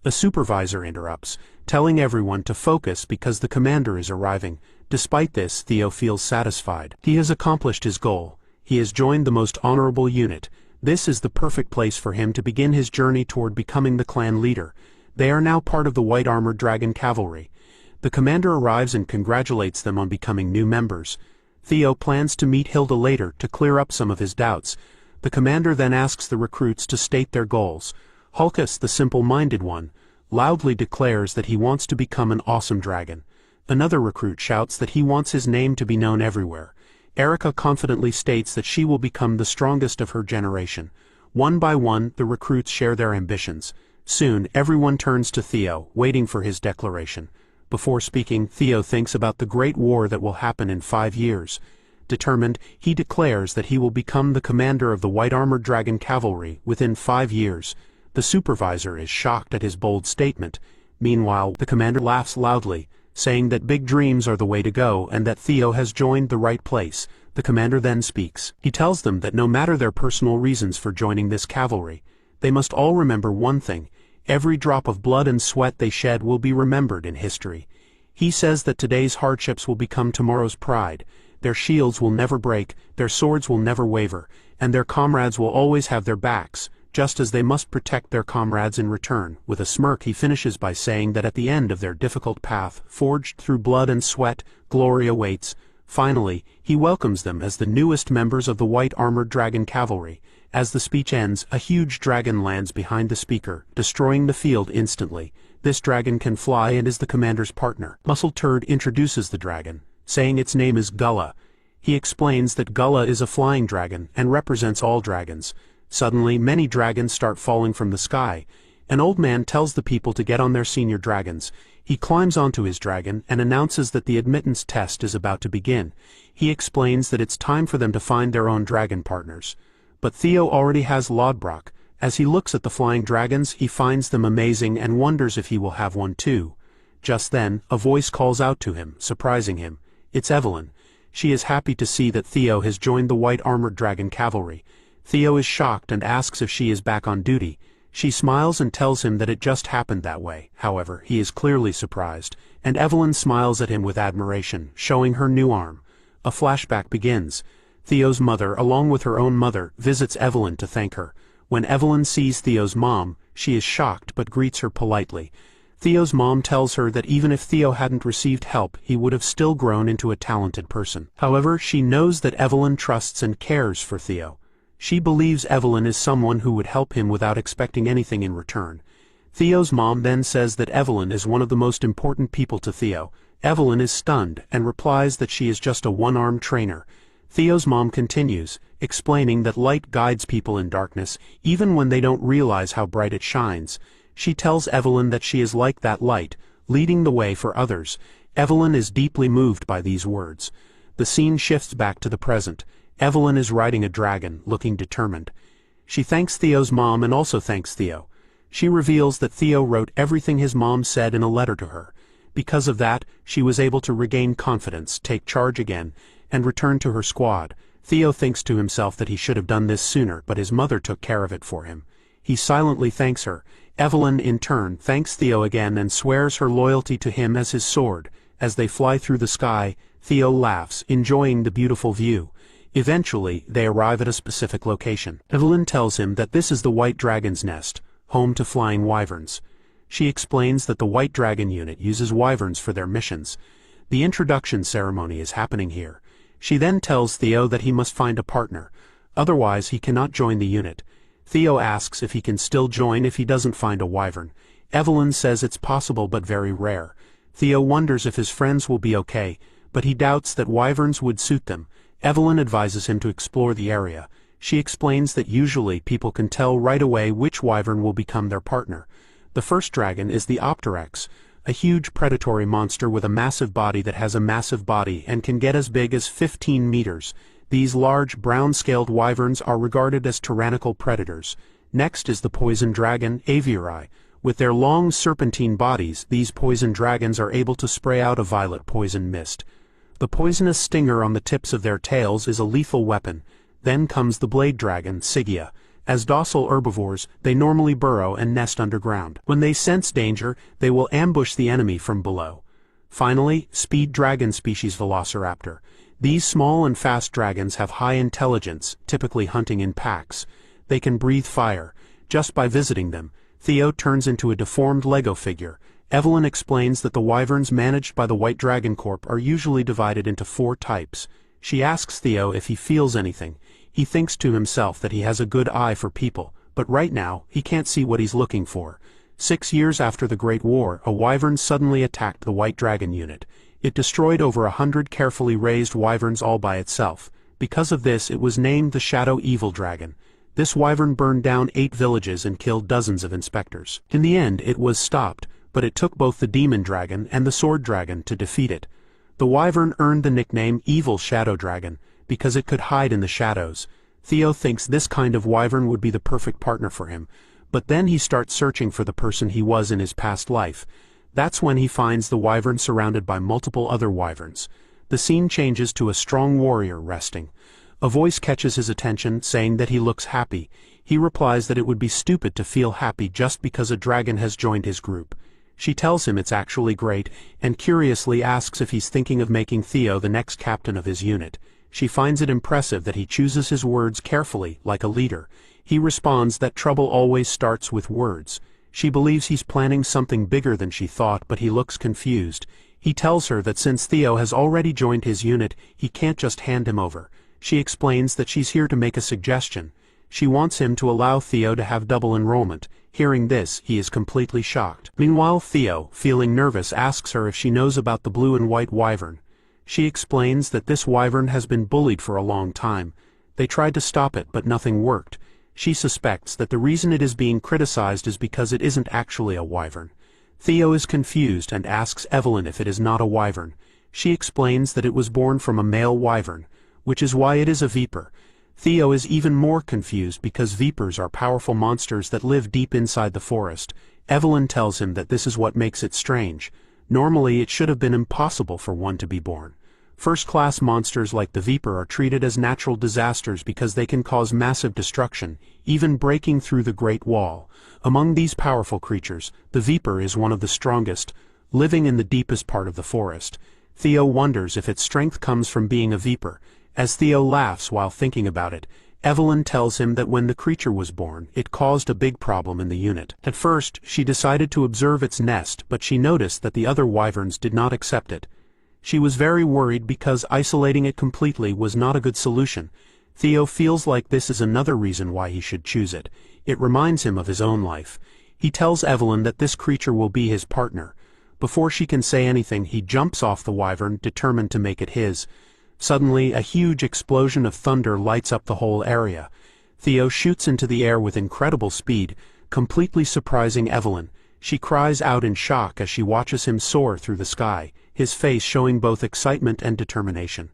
The supervisor interrupts, telling everyone to focus because the commander is arriving. Despite this, Theo feels satisfied. He has accomplished his goal. He has joined the most honorable unit. This is the perfect place for him to begin his journey toward becoming the clan leader. They are now part of the White Armored Dragon Cavalry. The commander arrives and congratulates them on becoming new members. Theo plans to meet Hilda later to clear up some of his doubts. The commander then asks the recruits to state their goals. Hulkus, the simple-minded one, loudly declares that he wants to become an awesome dragon. Another recruit shouts that he wants his name to be known everywhere. Erica confidently states that she will become the strongest of her generation. One by one, the recruits share their ambitions. Soon, everyone turns to Theo, waiting for his declaration. Before speaking, Theo thinks about the great war that will happen in 5 years. Determined, he declares that he will become the commander of the White Armored Dragon Cavalry within 5 years. The supervisor is shocked at his bold statement. Meanwhile, the commander laughs loudly, saying that big dreams are the way to go and that Theo has joined the right place. The commander then speaks. He tells them that no matter their personal reasons for joining this cavalry, they must all remember one thing. Every drop of blood and sweat they shed will be remembered in history. He says that today's hardships will become tomorrow's pride. Their shields will never break, their swords will never waver, and their comrades will always have their backs, just as they must protect their comrades in return. With a smirk, he finishes by saying that at the end of their difficult path, forged through blood and sweat, glory awaits. Finally, he welcomes them as the newest members of the White Armored Dragon Cavalry. As the speech ends, a huge dragon lands behind the speaker, destroying the field instantly. This dragon can fly and is the commander's partner. Muscle Turd introduces the dragon, saying its name is Gullah. He explains that Gullah is a flying dragon and represents all dragons. Suddenly, many dragons start falling from the sky. An old man tells the people to get on their senior dragons. He climbs onto his dragon and announces that the admittance test is about to begin. He explains that it's time for them to find their own dragon partners. But Theo already has Lodbrok. As he looks at the flying dragons, he finds them amazing and wonders if he will have one too. Just then, a voice calls out to him, surprising him. It's Evelyn. She is happy to see that Theo has joined the White Armored Dragon Cavalry. Theo is shocked and asks if she is back on duty. She smiles and tells him that it just happened that way. However, he is clearly surprised, and Evelyn smiles at him with admiration, showing her new arm. A flashback begins. Theo's mother, along with her own mother, visits Evelyn to thank her. When Evelyn sees Theo's mom, she is shocked but greets her politely. Theo's mom tells her that even if Theo hadn't received help, he would have still grown into a talented person. However, she knows that Evelyn trusts and cares for Theo. She believes Evelyn is someone who would help him without expecting anything in return. Theo's mom then says that Evelyn is one of the most important people to Theo. Evelyn is stunned and replies that she is just a one-armed trainer. Theo's mom continues, explaining that light guides people in darkness, even when they don't realize how bright it shines. She tells Evelyn that she is like that light, leading the way for others. Evelyn is deeply moved by these words. The scene shifts back to the present. Evelyn is riding a dragon, looking determined. She thanks Theo's mom and also thanks Theo. She reveals that Theo wrote everything his mom said in a letter to her. Because of that, she was able to regain confidence, take charge again, and return to her squad. Theo thinks to himself that he should have done this sooner, but his mother took care of it for him. He silently thanks her. Evelyn, in turn, thanks Theo again and swears her loyalty to him as his sword. As they fly through the sky, Theo laughs, enjoying the beautiful view. Eventually, they arrive at a specific location. Evelyn tells him that this is the White Dragon's Nest, home to flying wyverns. She explains that the White Dragon unit uses wyverns for their missions. The introduction ceremony is happening here. She then tells Theo that he must find a partner. Otherwise, he cannot join the unit. Theo asks if he can still join if he doesn't find a wyvern. Evelyn says it's possible but very rare. Theo wonders if his friends will be okay, but he doubts that wyverns would suit them. Evelyn advises him to explore the area. She explains that usually people can tell right away which wyvern will become their partner. The first dragon is the Opteryx, a huge predatory monster with a massive body that has a massive body and can get as big as 15 meters. These large, brown-scaled wyverns are regarded as tyrannical predators. Next is the poison dragon, Aviarii. With their long serpentine bodies, these poison dragons are able to spray out a violet poison mist. The poisonous stinger on the tips of their tails is a lethal weapon. Then comes the blade dragon, Sigia. As docile herbivores, they normally burrow and nest underground. When they sense danger, they will ambush the enemy from below. Finally, speed dragon species Velociraptor. These small and fast dragons have high intelligence, typically hunting in packs. They can breathe fire. Just by visiting them, Theo turns into a deformed Lego figure. Evelyn explains that the wyverns managed by the White Dragon Corp are usually divided into 4 types. She asks Theo if he feels anything. He thinks to himself that he has a good eye for people, but right now, he can't see what he's looking for. 6 years after the Great War, a wyvern suddenly attacked the White Dragon unit. It destroyed over 100 carefully raised wyverns all by itself. Because of this, it was named the Shadow Evil Dragon. This wyvern burned down 8 villages and killed dozens of inspectors. In the end, it was stopped, but it took both the Demon Dragon and the Sword Dragon to defeat it. The wyvern earned the nickname Evil Shadow Dragon, because it could hide in the shadows. Theo thinks this kind of wyvern would be the perfect partner for him, but then he starts searching for the person he was in his past life. That's when he finds the wyvern surrounded by multiple other wyverns. The scene changes to a strong warrior resting. A voice catches his attention, saying that he looks happy. He replies that it would be stupid to feel happy just because a dragon has joined his group. She tells him it's actually great, and curiously asks if he's thinking of making Theo the next captain of his unit. She finds it impressive that he chooses his words carefully, like a leader. He responds that trouble always starts with words. She believes he's planning something bigger than she thought, but he looks confused. He tells her that since Theo has already joined his unit, he can't just hand him over. She explains that she's here to make a suggestion. She wants him to allow Theo to have double enrollment. Hearing this, he is completely shocked. Meanwhile, Theo, feeling nervous, asks her if she knows about the blue and white wyvern. She explains that this wyvern has been bullied for a long time. They tried to stop it, but nothing worked. She suspects that the reason it is being criticized is because it isn't actually a wyvern. Theo is confused and asks Evelyn if it is not a wyvern. She explains that it was born from a male wyvern, which is why it is a viper. Theo is even more confused because vipers are powerful monsters that live deep inside the forest. Evelyn tells him that this is what makes it strange. Normally, it should have been impossible for one to be born. First-class monsters like the viper are treated as natural disasters because they can cause massive destruction, even breaking through the Great Wall. Among these powerful creatures, the viper is one of the strongest, living in the deepest part of the forest. Theo wonders if its strength comes from being a viper. As Theo laughs while thinking about it, Evelyn tells him that when the creature was born, it caused a big problem in the unit. At first, she decided to observe its nest, but she noticed that the other wyverns did not accept it. She was very worried because isolating it completely was not a good solution. Theo feels like this is another reason why he should choose it. It reminds him of his own life. He tells Evelyn that this creature will be his partner. Before she can say anything, he jumps off the wyvern, determined to make it his. Suddenly, a huge explosion of thunder lights up the whole area. Theo shoots into the air with incredible speed, completely surprising Evelyn. She cries out in shock as she watches him soar through the sky, his face showing both excitement and determination.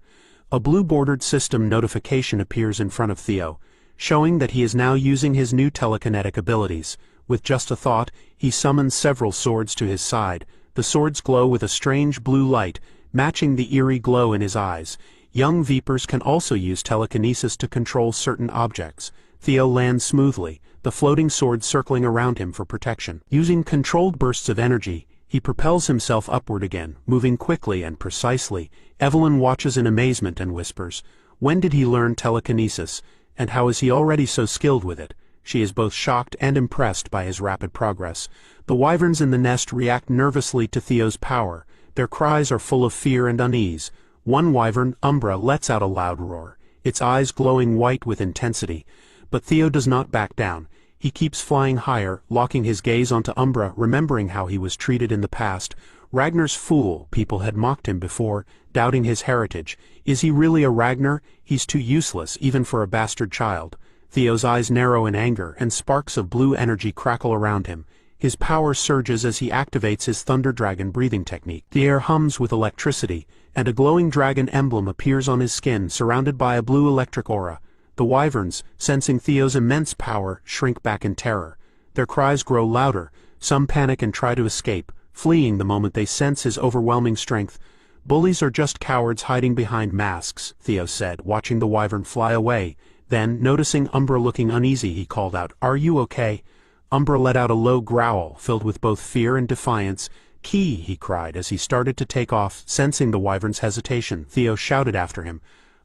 A blue-bordered system notification appears in front of Theo, showing that he is now using his new telekinetic abilities. With just a thought, he summons several swords to his side. The swords glow with a strange blue light, matching the eerie glow in his eyes. Young vipers can also use telekinesis to control certain objects. Theo lands smoothly, the floating sword circling around him for protection. Using controlled bursts of energy, he propels himself upward again, moving quickly and precisely. Evelyn watches in amazement and whispers, "When did he learn telekinesis, and how is he already so skilled with it?" She is both shocked and impressed by his rapid progress. The wyverns in the nest react nervously to Theo's power. Their cries are full of fear and unease. One wyvern, Umbra, lets out a loud roar, its eyes glowing white with intensity. But Theo does not back down. He keeps flying higher, locking his gaze onto Umbra, remembering how he was treated in the past. Ragnar's fool, people had mocked him before, doubting his heritage. Is he really a Ragnar? He's too useless, even for a bastard child. Theo's eyes narrow in anger, and sparks of blue energy crackle around him. His power surges as he activates his Thunder Dragon breathing technique. The air hums with electricity, and a glowing dragon emblem appears on his skin, surrounded by a blue electric aura. The wyverns, sensing Theo's immense power, shrink back in terror. Their cries grow louder. Some panic and try to escape, fleeing the moment they sense his overwhelming strength. "Bullies are just cowards hiding behind masks," Theo said, watching the wyvern fly away. Then, noticing Umbra looking uneasy, he called out, "Are you okay?" Umbra let out a low growl, filled with both fear and defiance. "Key," he cried as he started to take off, sensing the wyvern's hesitation. Theo shouted after him,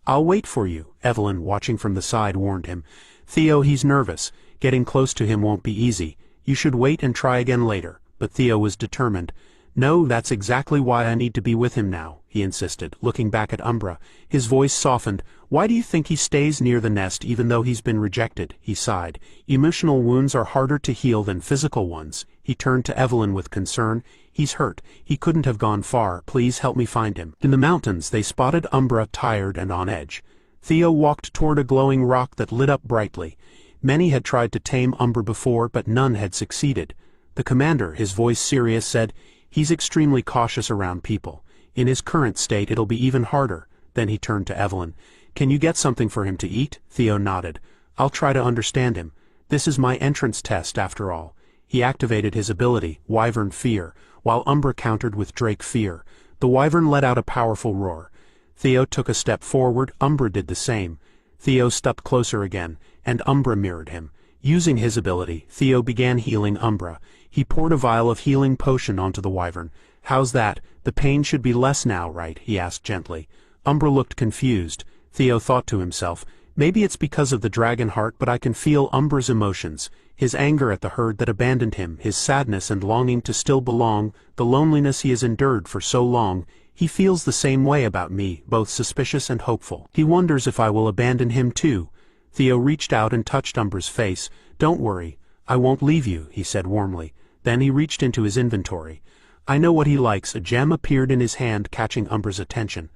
"I'll wait for you," Evelyn, watching from the side, warned him. "Theo, he's nervous. Getting close to him won't be easy. You should wait and try again later." But Theo was determined. "No, that's exactly why I need to be with him now," he insisted, looking back at Umbra. His voice softened. "Why do you think he stays near the nest even though he's been rejected?" He sighed. "Emotional wounds are harder to heal than physical ones." He turned to Evelyn with concern. "He's hurt. He couldn't have gone far. Please help me find him." In the mountains they spotted Umbra, tired and on edge. Theo walked toward a glowing rock that lit up brightly. Many had tried to tame Umbra before, but none had succeeded. The commander, his voice serious, said, "He's extremely cautious around people. In his current state it'll be even harder." Then he turned to Evelyn. "Can you get something for him to eat?" Theo nodded. "I'll try to understand him. This is my entrance test, after all." He activated his ability, Wyvern Fear, while Umbra countered with Drake Fear. The wyvern let out a powerful roar. Theo took a step forward, Umbra did the same. Theo stepped closer again, and Umbra mirrored him. Using his ability, Theo began healing Umbra. He poured a vial of healing potion onto the wyvern. "How's that? The pain should be less now, right?" he asked gently. Umbra looked confused. Theo thought to himself, "Maybe it's because of the dragon heart, but I can feel Umbra's emotions. His anger at the herd that abandoned him, his sadness and longing to still belong, the loneliness he has endured for so long. He feels the same way about me, both suspicious and hopeful. He wonders if I will abandon him too." Theo reached out and touched Umbra's face. "Don't worry. I won't leave you," he said warmly. Then he reached into his inventory. "I know what he likes." A gem appeared in his hand, catching Umbra's attention.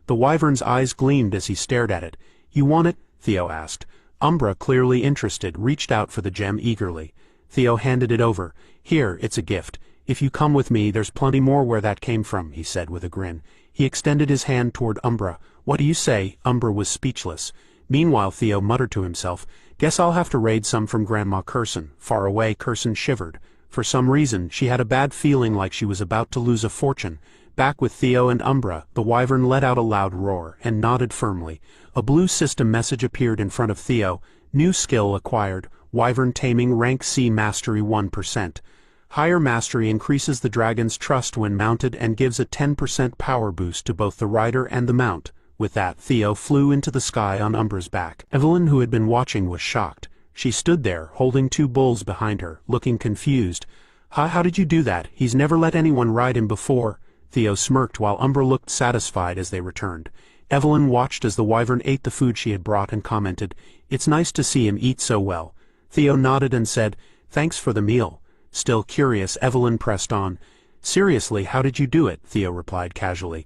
The wyvern's eyes gleamed as he stared at it. "You want it?" Theo asked. Umbra, clearly interested, reached out for the gem eagerly. Theo handed it over. "Here, it's a gift. If you come with me, there's plenty more where that came from," he said with a grin. He extended his hand toward Umbra. "What do you say?" Umbra was speechless. Meanwhile, Theo muttered to himself, "Guess I'll have to raid some from Grandma Curson." Far away, Curson shivered. For some reason, she had a bad feeling like she was about to lose a fortune. Back with Theo and Umbra, the wyvern let out a loud roar, and nodded firmly. A blue system message appeared in front of Theo. "New skill acquired. Wyvern Taming Rank C Mastery 1%. Higher mastery increases the dragon's trust when mounted and gives a 10% power boost to both the rider and the mount." With that, Theo flew into the sky on Umbra's back. Evelyn, who had been watching, was shocked. She stood there, holding two bulls behind her, looking confused. How did you do that? He's never let anyone ride him before." Theo smirked while Umbra looked satisfied as they returned. Evelyn watched as the wyvern ate the food she had brought and commented, "It's nice to see him eat so well." Theo nodded and said, "Thanks for the meal." Still curious, Evelyn pressed on. "Seriously, how did you do it?" Theo replied casually.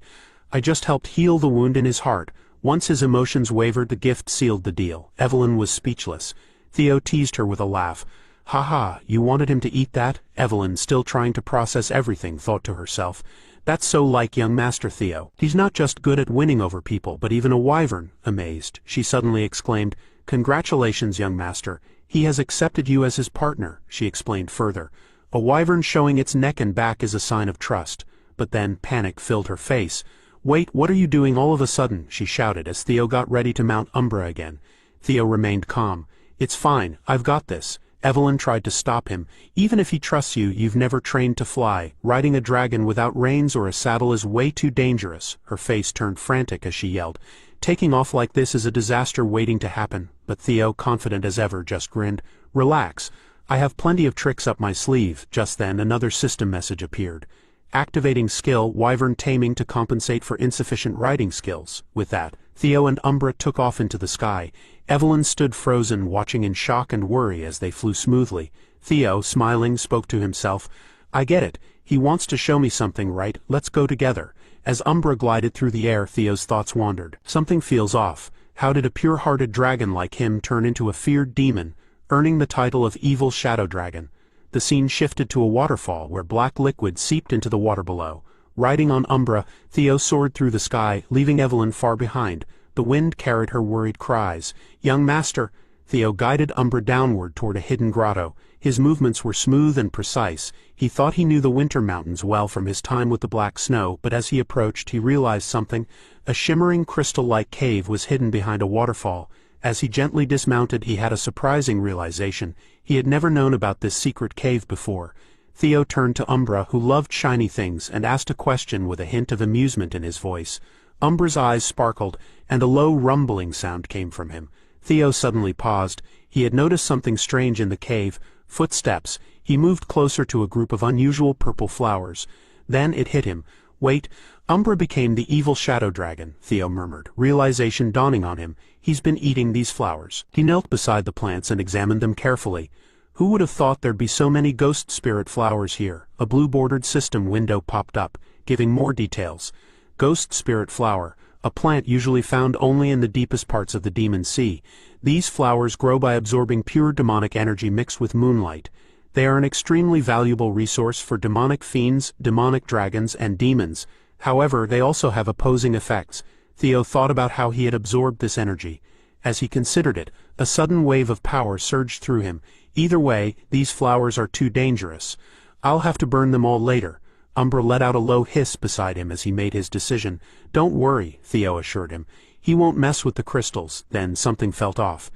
"I just helped heal the wound in his heart. Once his emotions wavered, the gift sealed the deal." Evelyn was speechless. Theo teased her with a laugh. "Ha ha, you wanted him to eat that?" Evelyn, still trying to process everything, thought to herself. "That's so like young Master Theo. He's not just good at winning over people, but even a wyvern." Amazed, she suddenly exclaimed, "Congratulations, young Master. He has accepted you as his partner," she explained further. "A wyvern showing its neck and back is a sign of trust." But then panic filled her face. "Wait, what are you doing all of a sudden?" she shouted as Theo got ready to mount Umbra again. Theo remained calm. "It's fine, I've got this." Evelyn tried to stop him. "Even if he trusts you, you've never trained to fly. Riding a dragon without reins or a saddle is way too dangerous." Her face turned frantic as she yelled. "Taking off like this is a disaster waiting to happen." But Theo, confident as ever, just grinned. "Relax. I have plenty of tricks up my sleeve." Just then another system message appeared. activating skill wyvern taming to compensate for insufficient riding skills. With that, Theo and Umbra took off into the sky. Evelyn stood frozen, watching in shock and worry as they flew smoothly. Theo, smiling, spoke to himself. I get it. He wants to show me something, right? Let's go together. As Umbra glided through the air, Theo's thoughts wandered. Something feels off. How did a pure-hearted dragon like him turn into a feared demon, earning the title of Evil Shadow Dragon? The scene shifted to a waterfall where black liquid seeped into the water below. Riding on Umbra, Theo soared through the sky, leaving Evelyn far behind. The wind carried her worried cries. Young master! Theo guided Umbra downward toward a hidden grotto. His movements were smooth and precise. He thought he knew the winter mountains well from his time with the black snow, but as he approached he realized something. A shimmering crystal-like cave was hidden behind a waterfall. As he gently dismounted, he had a surprising realization. He had never known about this secret cave before. Theo turned to Umbra, who loved shiny things, and asked a question with a hint of amusement in his voice. Umbra's eyes sparkled, and a low rumbling sound came from him. Theo suddenly paused. He had noticed something strange in the cave. Footsteps. He moved closer to a group of unusual purple flowers. Then it hit him. Wait, Umbra became the evil shadow dragon, Theo murmured, realization dawning on him. He's been eating these flowers. He knelt beside the plants and examined them carefully. Who would have thought there'd be so many ghost spirit flowers here? A blue-bordered system window popped up, giving more details. Ghost spirit flower, a plant usually found only in the deepest parts of the Demon Sea. These flowers grow by absorbing pure demonic energy mixed with moonlight. They are an extremely valuable resource for demonic fiends, demonic dragons, and demons. However, they also have opposing effects. Theo thought about how he had absorbed this energy. As he considered it, a sudden wave of power surged through him. Either way, these flowers are too dangerous. I'll have to burn them all later. Umbra let out a low hiss beside him as he made his decision. Don't worry, Theo assured him. He won't mess with the crystals. Then something felt off.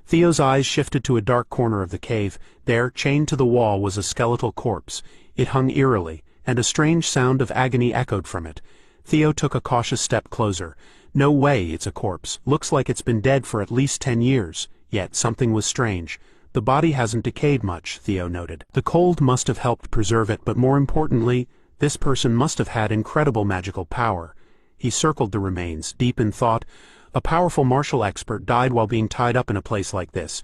Theo's eyes shifted to a dark corner of the cave. There, chained to the wall, was a skeletal corpse. It hung eerily, and a strange sound of agony echoed from it. Theo took a cautious step closer. No way, it's a corpse. Looks like it's been dead for at least 10 years. Yet something was strange. The body hasn't decayed much, Theo noted. The cold must have helped preserve it, but more importantly, this person must have had incredible magical power. He circled the remains, deep in thought. A powerful martial expert died while being tied up in a place like this.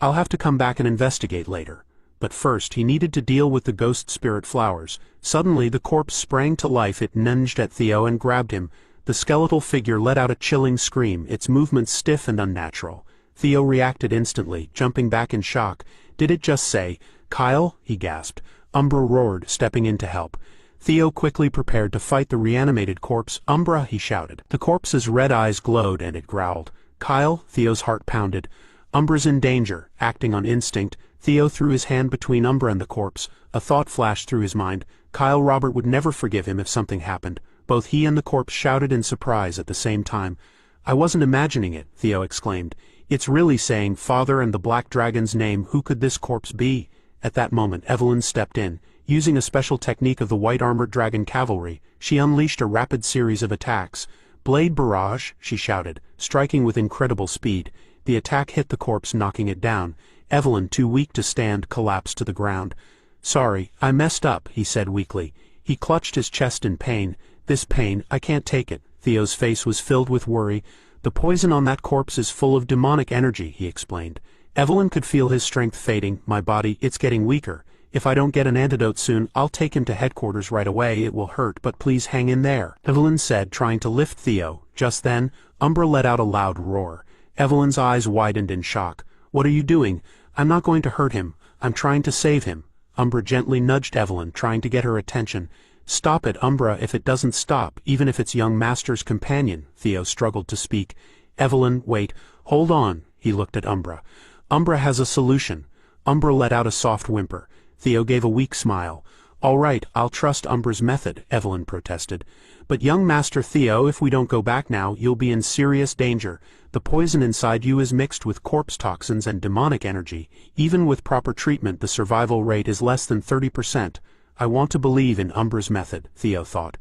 I'll have to come back and investigate later. But first, he needed to deal with the ghost spirit flowers. Suddenly, the corpse sprang to life. It lunged at Theo and grabbed him. The skeletal figure let out a chilling scream, its movements stiff and unnatural. Theo reacted instantly, jumping back in shock. Did it just say, "Kyle?" he gasped. Umbra roared, stepping in to help. Theo quickly prepared to fight the reanimated corpse. "Umbra," he shouted. The corpse's red eyes glowed and it growled. "Kyle?" Theo's heart pounded. "Umbra's in danger." Acting on instinct, Theo threw his hand between Umbra and the corpse. A thought flashed through his mind. Kyle Robert would never forgive him if something happened. Both he and the corpse shouted in surprise at the same time. "I wasn't imagining it," Theo exclaimed. "It's really saying Father and the Black Dragon's name. Who could this corpse be?" At that moment, Evelyn stepped in. Using a special technique of the white-armored dragon cavalry, she unleashed a rapid series of attacks. "Blade barrage," she shouted, striking with incredible speed. The attack hit the corpse, knocking it down. Evelyn, too weak to stand, collapsed to the ground. "Sorry, I messed up," he said weakly. He clutched his chest in pain. "This pain, I can't take it." Theo's face was filled with worry. "The poison on that corpse is full of demonic energy," he explained. Evelyn could feel his strength fading. "My body, it's getting weaker. If I don't get an antidote soon, I'll take him to headquarters right away. It will hurt, but please hang in there," Evelyn said, trying to lift Theo. Just then, Umbra let out a loud roar. Evelyn's eyes widened in shock. "What are you doing?" "I'm not going to hurt him. I'm trying to save him." Umbra gently nudged Evelyn, trying to get her attention. "Stop it, Umbra, if it doesn't stop, even if it's young master's companion." Theo struggled to speak. "Evelyn, wait. Hold on." He looked at Umbra. "Umbra has a solution." Umbra let out a soft whimper. Theo gave a weak smile. "All right, I'll trust Umbra's method," Evelyn protested. "But young Master Theo, if we don't go back now, you'll be in serious danger. The poison inside you is mixed with corpse toxins and demonic energy. Even with proper treatment, the survival rate is less than 30%. I want to believe in Umbra's method," Theo thought.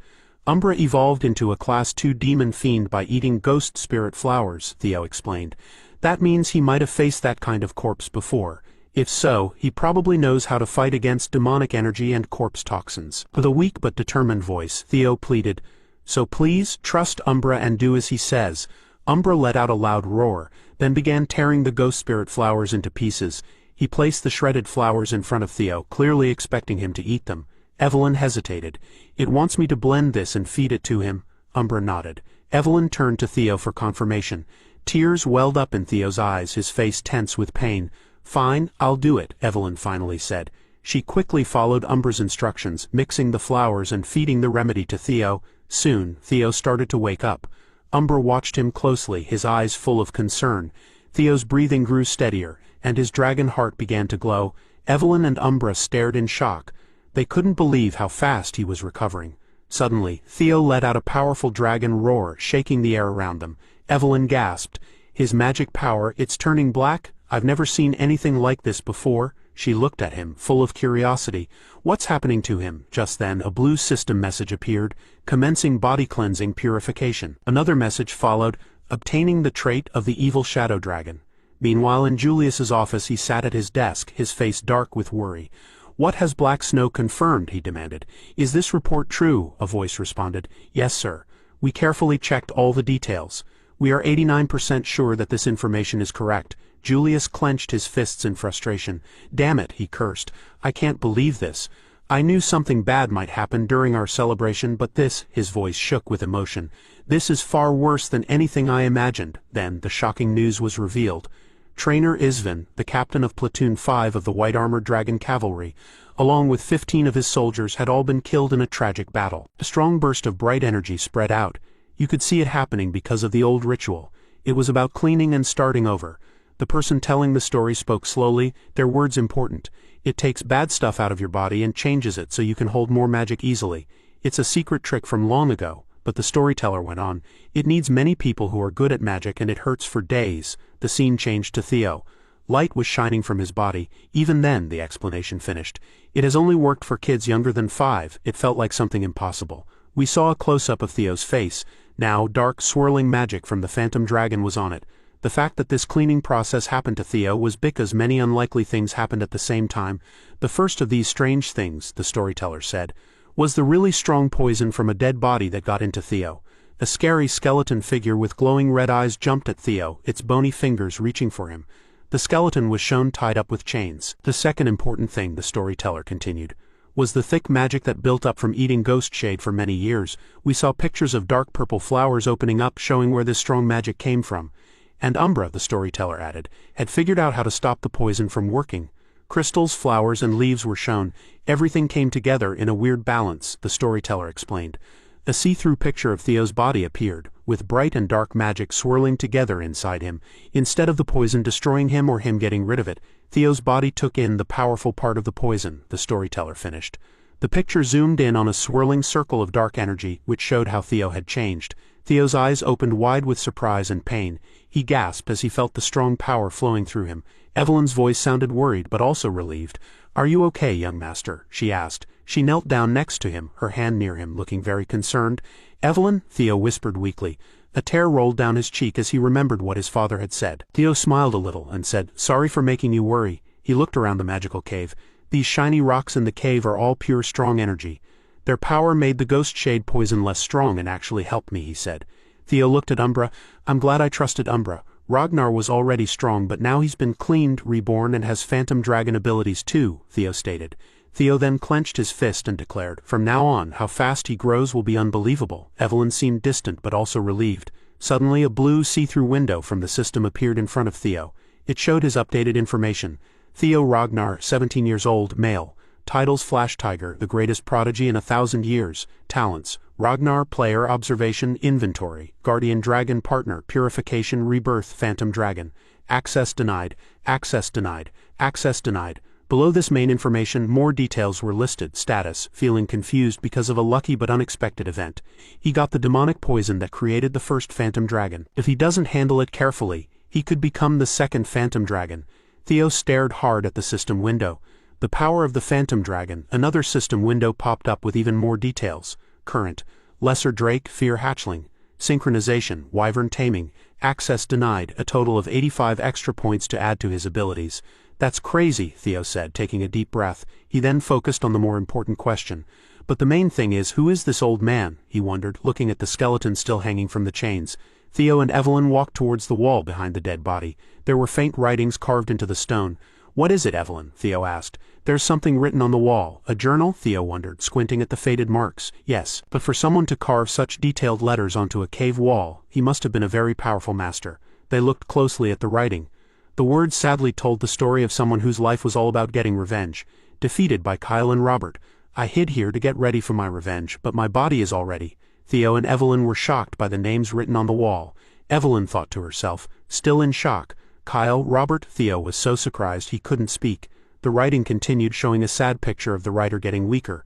"Umbra evolved into a Class 2 demon fiend by eating ghost spirit flowers," Theo explained. "That means he might have faced that kind of corpse before. If so, he probably knows how to fight against demonic energy and corpse toxins. With a weak but determined voice, Theo pleaded, "So please, trust Umbra and do as he says." Umbra let out a loud roar, then began tearing the ghost spirit flowers into pieces. He placed the shredded flowers in front of Theo, clearly expecting him to eat them. Evelyn hesitated. "It wants me to blend this and feed it to him." Umbra nodded. Evelyn turned to Theo for confirmation. Tears welled up in Theo's eyes, his face tense with pain. "Fine, I'll do it," Evelyn finally said. She quickly followed Umbra's instructions, mixing the flowers and feeding the remedy to Theo. Soon, Theo started to wake up. Umbra watched him closely, his eyes full of concern. Theo's breathing grew steadier, and his dragon heart began to glow. Evelyn and Umbra stared in shock. They couldn't believe how fast he was recovering. Suddenly, Theo let out a powerful dragon roar, shaking the air around them. Evelyn gasped. "His magic power, it's turning black? I've never seen anything like this before." She looked at him, full of curiosity. "What's happening to him?" Just then, a blue system message appeared, commencing body cleansing purification. Another message followed, obtaining the trait of the evil shadow dragon. Meanwhile, in Julius's office, he sat at his desk, his face dark with worry. "What has Black Snow confirmed?" he demanded. "Is this report true?" a voice responded. "Yes, sir. We carefully checked all the details. We are 89% sure that this information is correct." Julius clenched his fists in frustration. "Damn it," he cursed. "I can't believe this. I knew something bad might happen during our celebration, but this," his voice shook with emotion, "this is far worse than anything I imagined." Then the shocking news was revealed. Trainer Isvin, the captain of Platoon 5 of the White Armored Dragon Cavalry, along with 15 of his soldiers, had all been killed in a tragic battle. A strong burst of bright energy spread out. You could see it happening because of the old ritual. It was about cleaning and starting over. The person telling the story spoke slowly, their words important. "It takes bad stuff out of your body and changes it so you can hold more magic easily. It's a secret trick from long ago." But the storyteller went on, "It needs many people who are good at magic, and it hurts for days." The scene changed to Theo. Light was shining from his body. Even then, the explanation finished. "It has only worked for kids younger than 5. It felt like something impossible." We saw a close-up of Theo's face. Now, dark, swirling magic from the phantom dragon was on it. The fact that this cleaning process happened to Theo was because many unlikely things happened at the same time. The first of these strange things, the storyteller said, was the really strong poison from a dead body that got into Theo. A scary skeleton figure with glowing red eyes jumped at Theo, its bony fingers reaching for him. The skeleton was shown tied up with chains. The second important thing, the storyteller continued, was the thick magic that built up from eating ghost shade for many years. We saw pictures of dark purple flowers opening up, showing where this strong magic came from. And Umbra, the storyteller added, had figured out how to stop the poison from working. Crystals, flowers, and leaves were shown. Everything came together in a weird balance, the storyteller explained. A see-through picture of Theo's body appeared, with bright and dark magic swirling together inside him. Instead of the poison destroying him or him getting rid of it, Theo's body took in the powerful part of the poison, the storyteller finished. The picture zoomed in on a swirling circle of dark energy, which showed how Theo had changed. Theo's eyes opened wide with surprise and pain. He gasped as he felt the strong power flowing through him. Evelyn's voice sounded worried, but also relieved. "Are you okay, young master?" she asked. She knelt down next to him, her hand near him, looking very concerned. "Evelyn," Theo whispered weakly. A tear rolled down his cheek as he remembered what his father had said. Theo smiled a little and said, "Sorry for making you worry." He looked around the magical cave. "These shiny rocks in the cave are all pure strong energy. Their power made the ghost shade poison less strong and actually helped me," he said. Theo looked at Umbra. "I'm glad I trusted Umbra. Ragnar was already strong, but now he's been cleaned, reborn, and has phantom dragon abilities too," Theo stated. Theo then clenched his fist and declared, "From now on, how fast he grows will be unbelievable." Evelyn seemed distant but also relieved. Suddenly, a blue see-through window from the system appeared in front of Theo. It showed his updated information. Theo Ragnar, 17 years old, male. Titles: Flash Tiger, the greatest prodigy in 1,000 years. Talents: Ragnar, player, observation, inventory. Guardian dragon partner, purification, rebirth, phantom dragon. Access denied, access denied, access denied. Below this main information, more details were listed. Status: feeling confused because of a lucky but unexpected event. He got the demonic poison that created the first phantom dragon. If he doesn't handle it carefully, he could become the second phantom dragon. Theo stared hard at the system window. The power of the phantom dragon. Another system window popped up with even more details. Current: Lesser Drake, Fear Hatchling. Synchronization: Wyvern Taming. Access denied, a total of 85 extra points to add to his abilities. That's crazy, Theo said, taking a deep breath. He then focused on the more important question. But the main thing is, who is this old man? He wondered, looking at the skeleton still hanging from the chains. Theo and Evelyn walked towards the wall behind the dead body. There were faint writings carved into the stone. What is it, Evelyn? Theo asked. There's something written on the wall. A journal? Theo wondered, squinting at the faded marks. Yes, but for someone to carve such detailed letters onto a cave wall, he must have been a very powerful master. They looked closely at the writing. The words sadly told the story of someone whose life was all about getting revenge. Defeated by Kyle and Robert. I hid here to get ready for my revenge, but my body is all ready. Theo and Evelyn were shocked by the names written on the wall. Evelyn thought to herself, still in shock. Kyle, Robert, Theo was so surprised he couldn't speak. The writing continued, showing a sad picture of the writer getting weaker.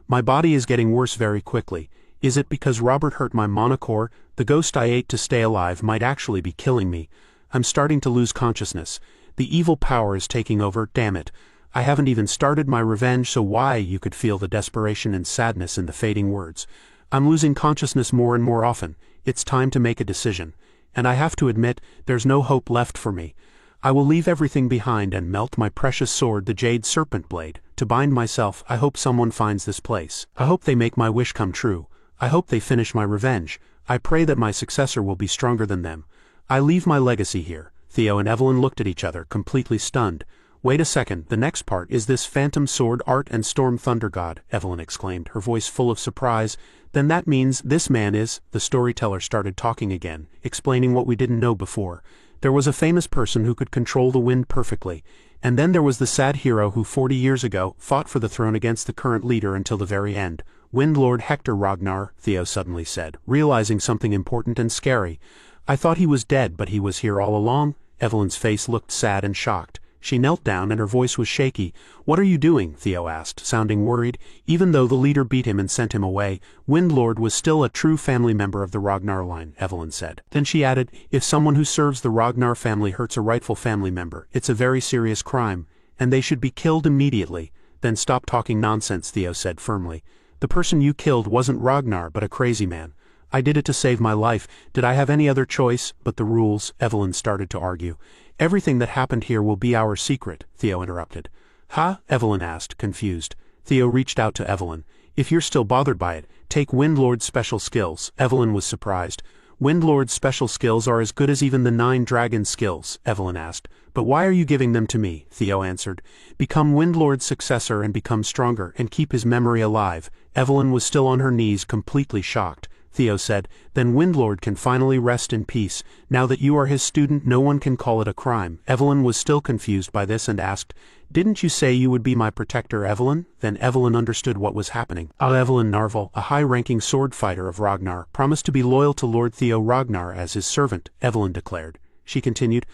My body is getting worse very quickly. Is it because Robert hurt my monocore? The ghost I ate to stay alive might actually be killing me. I'm starting to lose consciousness. The evil power is taking over, damn it. I haven't even started my revenge, so why? You could feel the desperation and sadness in the fading words. I'm losing consciousness more and more often. It's time to make a decision. And I have to admit, there's no hope left for me. I will leave everything behind and melt my precious sword, the Jade Serpent Blade, to bind myself. I hope someone finds this place. I hope they make my wish come true. I hope they finish my revenge. I pray that my successor will be stronger than them. I leave my legacy here. Theo and Evelyn looked at each other, completely stunned. Wait a second, the next part is this phantom sword art and storm thunder god, Evelyn exclaimed, her voice full of surprise. Then that means this man is, the storyteller started talking again, explaining what we didn't know before. There was a famous person who could control the wind perfectly, and then there was the sad hero who 40 years ago fought for the throne against the current leader until the very end. Wind Lord Hector Ragnar, Theo suddenly said, realizing something important and scary. I thought he was dead, but he was here all along? Evelyn's face looked sad and shocked. She knelt down and her voice was shaky. What are you doing? Theo asked, sounding worried. Even though the leader beat him and sent him away, Windlord was still a true family member of the Ragnar line, Evelyn said. Then she added, if someone who serves the Ragnar family hurts a rightful family member, it's a very serious crime, and they should be killed immediately. Then stop talking nonsense, Theo said firmly. The person you killed wasn't Ragnar, but a crazy man. I did it to save my life. Did I have any other choice? But the rules, Evelyn started to argue. Everything that happened here will be our secret, Theo interrupted. Huh? Evelyn asked, confused. Theo reached out to Evelyn. If you're still bothered by it, take Windlord's special skills. Evelyn was surprised. Windlord's special skills are as good as even the 9 dragon skills, Evelyn asked. But why are you giving them to me? Theo answered. Become Windlord's successor and become stronger and keep his memory alive. Evelyn was still on her knees, completely shocked. Theo said, then Windlord can finally rest in peace. Now that you are his student, no one can call it a crime. Evelyn was still confused by this and asked, didn't you say you would be my protector, Evelyn? Then Evelyn understood what was happening. Evelyn Narvel, a high-ranking sword fighter of Ragnar, promised to be loyal to Lord Theo Ragnar as his servant, Evelyn declared. She continued,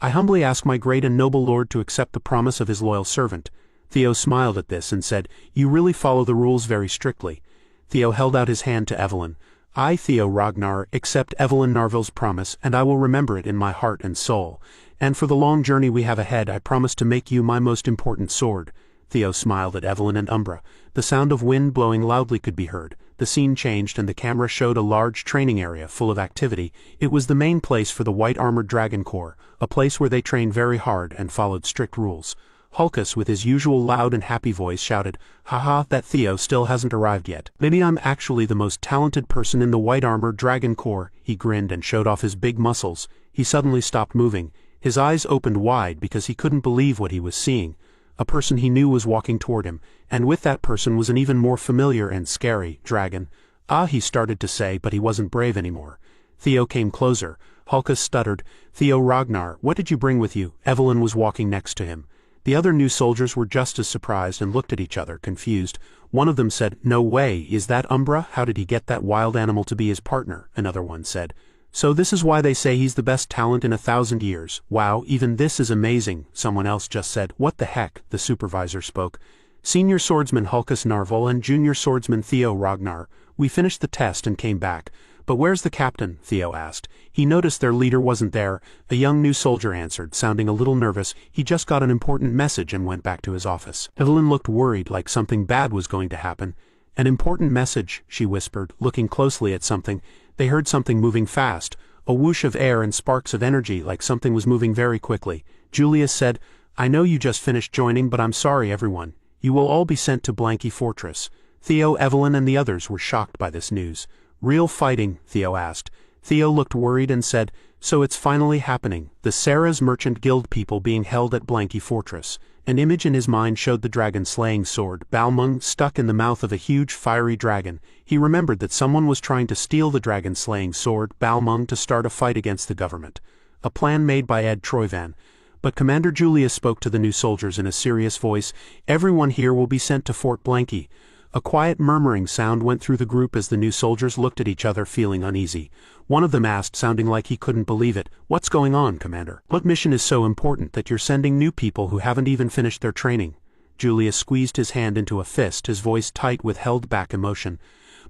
I humbly ask my great and noble lord to accept the promise of his loyal servant. Theo smiled at this and said, you really follow the rules very strictly. Theo held out his hand to Evelyn. I, Theo Ragnar, accept Evelyn Narvel's promise, and I will remember it in my heart and soul. And for the long journey we have ahead, I promise to make you my most important sword. Theo smiled at Evelyn and Umbra. The sound of wind blowing loudly could be heard. The scene changed and the camera showed a large training area full of activity. It was the main place for the White Armored Dragon Corps, a place where they trained very hard and followed strict rules. Hulkus, with his usual loud and happy voice, shouted, haha, that Theo still hasn't arrived yet. Maybe I'm actually the most talented person in the White Armored Dragon Corps. He grinned and showed off his big muscles. He suddenly stopped moving. His eyes opened wide because he couldn't believe what he was seeing. A person he knew was walking toward him, and with that person was an even more familiar and scary dragon. Ah, he started to say, but he wasn't brave anymore. Theo came closer. Hulkus stuttered, Theo Ragnar, what did you bring with you? Evelyn was walking next to him. The other new soldiers were just as surprised and looked at each other, confused. One of them said, no way, is that Umbra? How did he get that wild animal to be his partner? Another one said, so this is why they say he's the best talent in 1,000 years. Wow, even this is amazing. Someone else just said, what the heck? The supervisor spoke. Senior swordsman Hulkus Narvel and junior swordsman Theo Ragnar. We finished the test and came back. But where's the captain? Theo asked. He noticed their leader wasn't there. A young new soldier answered, sounding a little nervous. He just got an important message and went back to his office. Evelyn looked worried, like something bad was going to happen. An important message, she whispered, looking closely at something. They heard something moving fast. A whoosh of air and sparks of energy like something was moving very quickly. Julius said, "I know you just finished joining, but I'm sorry everyone. You will all be sent to Blanky Fortress." Theo, Evelyn and the others were shocked by this news. "Real fighting?" Theo asked. Theo looked worried and said, "So it's finally happening. The Sarah's Merchant Guild people being held at Blanky Fortress." An image in his mind showed the dragon-slaying sword, Balmung, stuck in the mouth of a huge fiery dragon. He remembered that someone was trying to steal the dragon-slaying sword, Balmung, to start a fight against the government. A plan made by Ed Troyvan. But Commander Julius spoke to the new soldiers in a serious voice. "Everyone here will be sent to Fort Blanky." A quiet murmuring sound went through the group as the new soldiers looked at each other feeling uneasy. One of them asked, sounding like he couldn't believe it, "What's going on, Commander? What mission is so important that you're sending new people who haven't even finished their training?" Julius squeezed his hand into a fist, his voice tight with held-back emotion.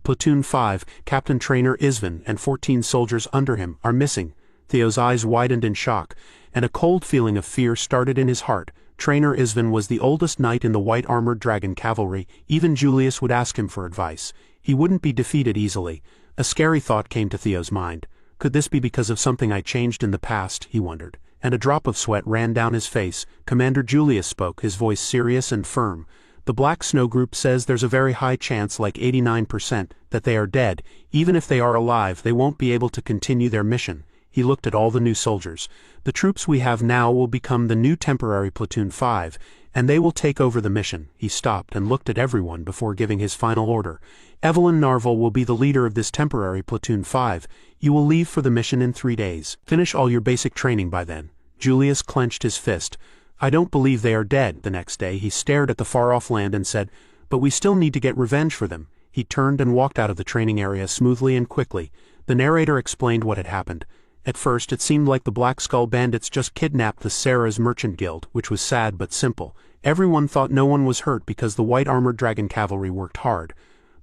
"Platoon 5, Captain Trainer Isvan, and 14 soldiers under him are missing." Theo's eyes widened in shock, and a cold feeling of fear started in his heart. Trainer Isvan was the oldest knight in the white-armored dragon cavalry. Even Julius would ask him for advice. He wouldn't be defeated easily. A scary thought came to Theo's mind. Could this be because of something I changed in the past, he wondered. And a drop of sweat ran down his face. Commander Julius spoke, his voice serious and firm. "The Black Snow Group says there's a very high chance, like 89%, that they are dead. Even if they are alive, they won't be able to continue their mission." He looked at all the new soldiers. "The troops we have now will become the new temporary Platoon 5, and they will take over the mission." He stopped and looked at everyone before giving his final order. "Evelyn Narvel will be the leader of this temporary Platoon 5. You will leave for the mission in 3 days. Finish all your basic training by then." Julius clenched his fist. "I don't believe they are dead." The next day he stared at the far-off land and said, "But we still need to get revenge for them." He turned and walked out of the training area smoothly and quickly. The narrator explained what had happened. At first it seemed like the Black Skull bandits just kidnapped the Sarah's Merchant Guild, which was sad but simple. Everyone thought no one was hurt because the white-armored dragon cavalry worked hard.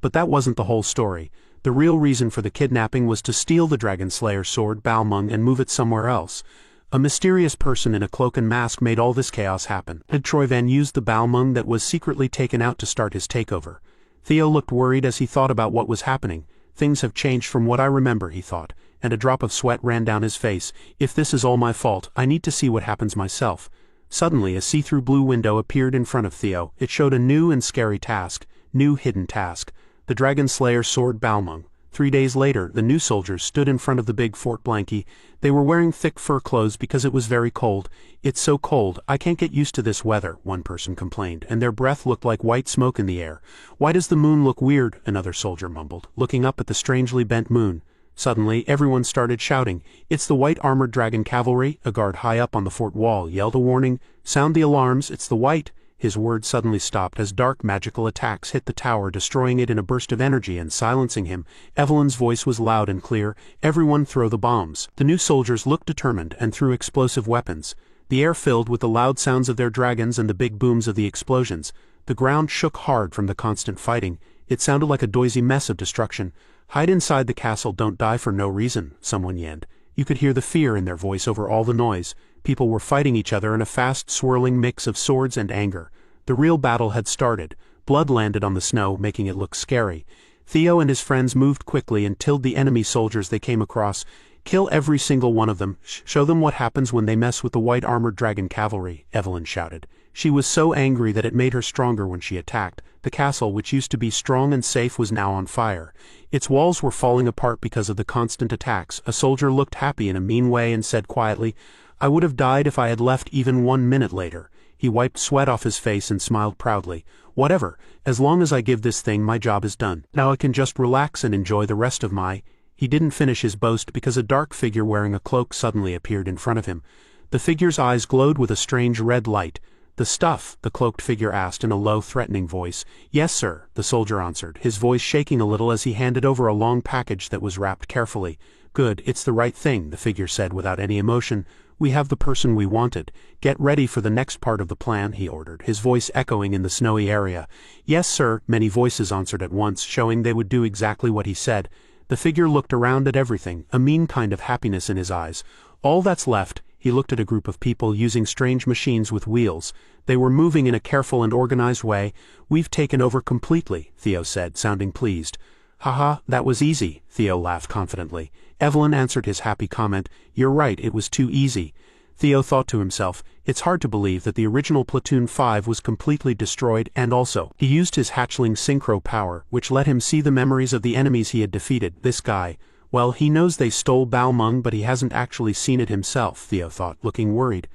But that wasn't the whole story. The real reason for the kidnapping was to steal the Dragon Slayer sword, Balmung, and move it somewhere else. A mysterious person in a cloak and mask made all this chaos happen. Ed Troyvan used the Balmung that was secretly taken out to start his takeover. Theo looked worried as he thought about what was happening. "Things have changed from what I remember," he thought, and a drop of sweat ran down his face. "If this is all my fault, I need to see what happens myself." Suddenly, a see-through blue window appeared in front of Theo. It showed a new and scary task. New hidden task. The Dragon Slayer sword Balmung. 3 days later, the new soldiers stood in front of the big Fort Blanky. They were wearing thick fur clothes because it was very cold. "It's so cold, I can't get used to this weather," one person complained, and their breath looked like white smoke in the air. "Why does the moon look weird?" another soldier mumbled, looking up at the strangely bent moon. Suddenly, everyone started shouting, "It's the white-armored dragon cavalry!" A guard high up on the fort wall yelled a warning, "Sound the alarms, it's the white—" His words suddenly stopped as dark magical attacks hit the tower, destroying it in a burst of energy and silencing him. Evelyn's voice was loud and clear, "Everyone throw the bombs." The new soldiers looked determined and threw explosive weapons. The air filled with the loud sounds of their dragons and the big booms of the explosions. The ground shook hard from the constant fighting. It sounded like a noisy mess of destruction. "Hide inside the castle, don't die for no reason," someone yelled. You could hear the fear in their voice over all the noise. People were fighting each other in a fast, swirling mix of swords and anger. The real battle had started. Blood landed on the snow, making it look scary. Theo and his friends moved quickly and killed the enemy soldiers they came across. "Kill every single one of them. Show them what happens when they mess with the white-armored dragon cavalry," Evelyn shouted. She was so angry that it made her stronger when she attacked. The castle, which used to be strong and safe, was now on fire. Its walls were falling apart because of the constant attacks. A soldier looked happy in a mean way and said quietly, "I would have died if I had left even 1 minute later." He wiped sweat off his face and smiled proudly. "Whatever, as long as I give this thing, my job is done. Now I can just relax and enjoy the rest of my—" He didn't finish his boast because a dark figure wearing a cloak suddenly appeared in front of him. The figure's eyes glowed with a strange red light. "The stuff?" the cloaked figure asked in a low, threatening voice. "Yes, sir," the soldier answered, his voice shaking a little as he handed over a long package that was wrapped carefully. "Good, it's the right thing," the figure said without any emotion. "We have the person we wanted. Get ready for the next part of the plan," he ordered, his voice echoing in the snowy area. "Yes, sir," many voices answered at once, showing they would do exactly what he said. The figure looked around at everything, a mean kind of happiness in his eyes. "All that's left," he looked at a group of people using strange machines with wheels. They were moving in a careful and organized way. "We've taken over completely," Theo said, sounding pleased. Haha, that was easy, Theo laughed confidently. Evelyn answered his happy comment, you're right, it was too easy. Theo thought to himself, it's hard to believe that the original Platoon 5 was completely destroyed, and also, he used his hatchling synchro power, which let him see the memories of the enemies he had defeated. This guy, well, he knows they stole Balmung, but he hasn't actually seen it himself, Theo thought, looking worried.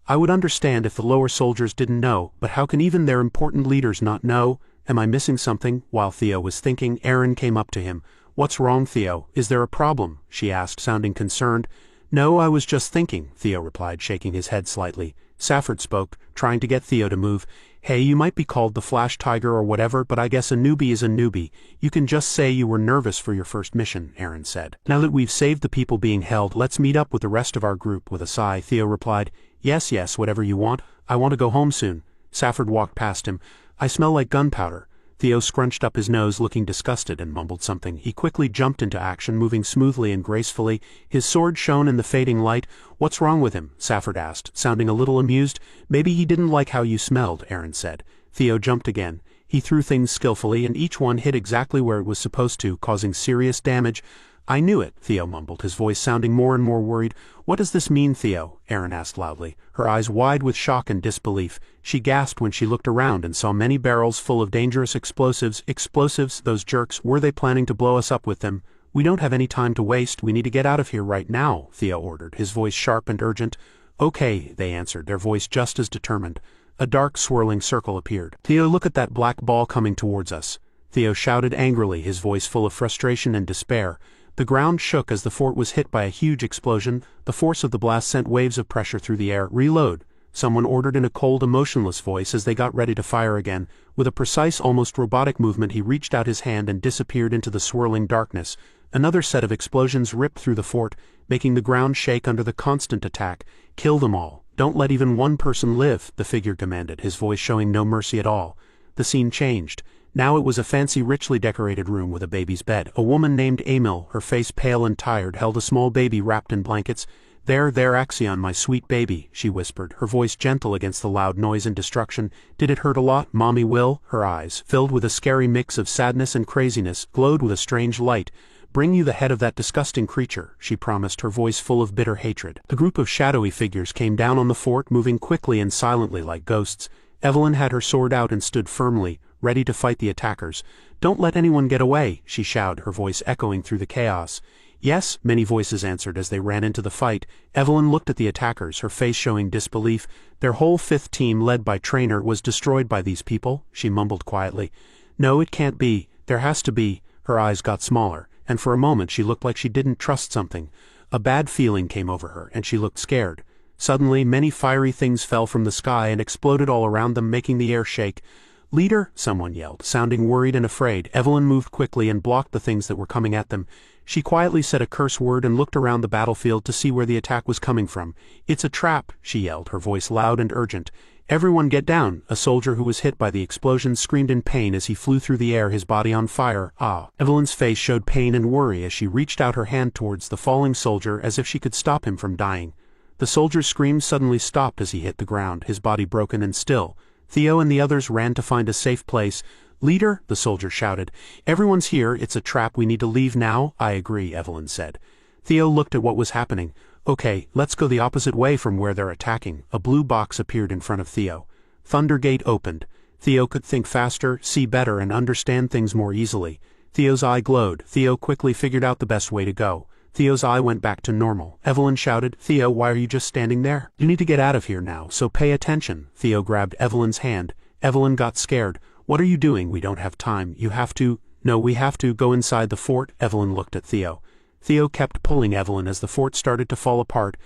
I would understand if the lower soldiers didn't know, but how can even their important leaders not know? Am I missing something? While Theo was thinking, Erin came up to him. What's wrong, Theo? Is there a problem? She asked, sounding concerned. No, I was just thinking, Theo replied, shaking his head slightly. Safford spoke, trying to get Theo to move. Hey, you might be called the Flash Tiger or whatever, but I guess a newbie is a newbie. You can just say you were nervous for your first mission, Erin said. Now that we've saved the people being held, let's meet up with the rest of our group. With a sigh, Theo replied, Yes, whatever you want. I want to go home soon. Safford walked past him. I smell like gunpowder. Theo scrunched up his nose, looking disgusted, and mumbled something. He quickly jumped into action, moving smoothly and gracefully. His sword shone in the fading light. What's wrong with him? Safford asked, sounding a little amused. Maybe he didn't like how you smelled, Erin said. Theo jumped again. He threw things skillfully, and each one hit exactly where it was supposed to, causing serious damage. I knew it, Theo mumbled, his voice sounding more and more worried. What does this mean, Theo? Erin asked loudly, her eyes wide with shock and disbelief. She gasped when she looked around and saw many barrels full of dangerous explosives. Explosives, those jerks, were they planning to blow us up with them? We don't have any time to waste, we need to get out of here right now, Theo ordered, his voice sharp and urgent. Okay, they answered, their voice just as determined. A dark swirling circle appeared. Theo, look at that black ball coming towards us. Theo shouted angrily, his voice full of frustration and despair. The ground shook as the fort was hit by a huge explosion. The force of the blast sent waves of pressure through the air. Reload, someone ordered in a cold, emotionless voice as they got ready to fire again. With a precise, almost robotic movement, he reached out his hand and disappeared into the swirling darkness. Another set of explosions ripped through the fort, making the ground shake under the constant attack. Kill them all. Don't let even one person live, the figure commanded, his voice showing no mercy at all. The scene changed. Now it was a fancy, richly decorated room with a baby's bed. A woman named Emil, her face pale and tired, held a small baby wrapped in blankets. There, Axion, my sweet baby, she whispered, her voice gentle against the loud noise and destruction. Did it hurt a lot, Mommy Will? Her eyes, filled with a scary mix of sadness and craziness, glowed with a strange light. Bring you the head of that disgusting creature, she promised, her voice full of bitter hatred. The group of shadowy figures came down on the fort, moving quickly and silently like ghosts. Evelyn had her sword out and stood firmly, ready to fight the attackers. Don't let anyone get away, she shouted, her voice echoing through the chaos. Yes, many voices answered as they ran into the fight. Evelyn looked at the attackers, her face showing disbelief. Their whole fifth team, led by Trainer, was destroyed by these people, she mumbled quietly. No, it can't be. There has to be. Her eyes got smaller, and for a moment she looked like she didn't trust something. A bad feeling came over her, and she looked scared. Suddenly, many fiery things fell from the sky and exploded all around them, making the air shake. Leader, someone yelled, sounding worried and afraid. Evelyn moved quickly and blocked the things that were coming at them. She quietly said a curse word and looked around the battlefield to see where the attack was coming from. It's a trap, she yelled, her voice loud and urgent. Everyone get down, a soldier who was hit by the explosion screamed in pain as he flew through the air, his body on fire. Ah! Evelyn's face showed pain and worry as she reached out her hand towards the falling soldier as if she could stop him from dying. The soldier's scream suddenly stopped as he hit the ground, his body broken and still. Theo and the others ran to find a safe place. Leader, the soldier shouted. Everyone's here, it's a trap, we need to leave now. I agree, Evelyn said. Theo looked at what was happening. Okay, let's go the opposite way from where they're attacking. A blue box appeared in front of Theo. Thundergate opened. Theo could think faster, see better, and understand things more easily. Theo's eye glowed. Theo quickly figured out the best way to go. Theo's eye went back to normal. Evelyn shouted, Theo, why are you just standing there? You need to get out of here now, so pay attention. Theo grabbed Evelyn's hand. Evelyn got scared. What are you doing? We don't have time. You have to... No, we have to go inside the fort. Evelyn looked at Theo. Theo kept pulling Evelyn as the fort started to fall apart.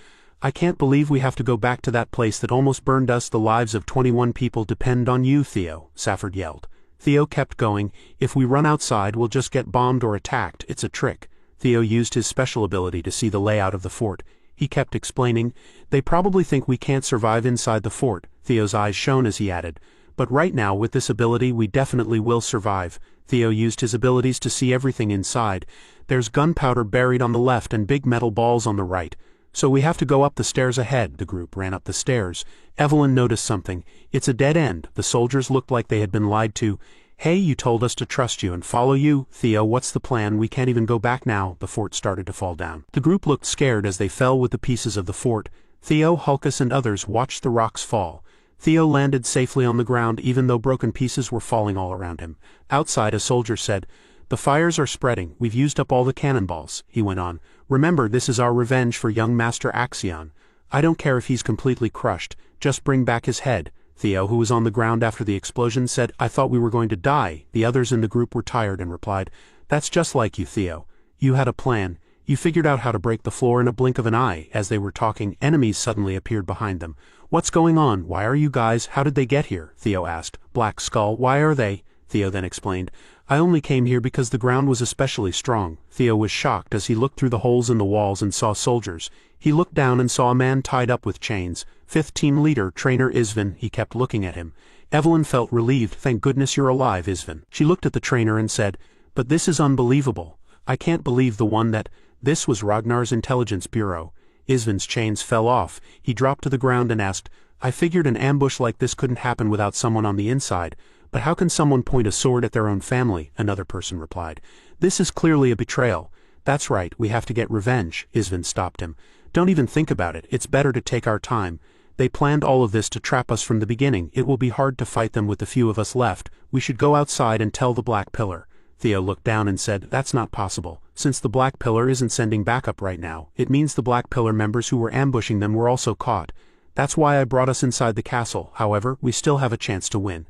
I can't believe we have to go back to that place that almost burned us. The lives of 21 people depend on you, Theo, Safford yelled. Theo kept going. If we run outside, we'll just get bombed or attacked. It's a trick. Theo used his special ability to see the layout of the fort. He kept explaining. They probably think we can't survive inside the fort. Theo's eyes shone as he added. But right now, with this ability, we definitely will survive. Theo used his abilities to see everything inside. There's gunpowder buried on the left and big metal balls on the right. So we have to go up the stairs ahead. The group ran up the stairs. Evelyn noticed something. It's a dead end. The soldiers looked like they had been lied to. Hey, you told us to trust you and follow you. Theo, what's the plan? We can't even go back now. The fort started to fall down. The group looked scared as they fell with the pieces of the fort. Theo, Hulkus and others watched the rocks fall. Theo landed safely on the ground even though broken pieces were falling all around him. Outside, a soldier said, "The fires are spreading. We've used up all the cannonballs," he went on. "Remember, this is our revenge for young Master Axion. I don't care if he's completely crushed. Just bring back his head." Theo, who was on the ground after the explosion, said, "I thought we were going to die." The others in the group were tired and replied, "That's just like you, Theo. You had a plan. You figured out how to break the floor in a blink of an eye." As they were talking, enemies suddenly appeared behind them. "What's going on? Why are you guys? How did they get here?" Theo asked. "Black Skull, why are they?" Theo then explained, "I only came here because the ground was especially strong." Theo was shocked as he looked through the holes in the walls and saw soldiers. He looked down and saw a man tied up with chains. Fifth team leader, Trainer Isvin. He kept looking at him. Evelyn felt relieved. "Thank goodness you're alive, Isvin." She looked at the trainer and said, "But this is unbelievable. I can't believe the one that—" This was Ragnar's intelligence bureau. Isvin's chains fell off. He dropped to the ground and asked, "I figured an ambush like this couldn't happen without someone on the inside. But how can someone point a sword at their own family?" Another person replied. "This is clearly a betrayal." "That's right, we have to get revenge." Isvin stopped him. "Don't even think about it. It's better to take our time. They planned all of this to trap us from the beginning. It will be hard to fight them with the few of us left. We should go outside and tell the Black Pillar." Theo looked down and said, "That's not possible. Since the Black Pillar isn't sending backup right now, it means the Black Pillar members who were ambushing them were also caught. That's why I brought us inside the castle. However, we still have a chance to win.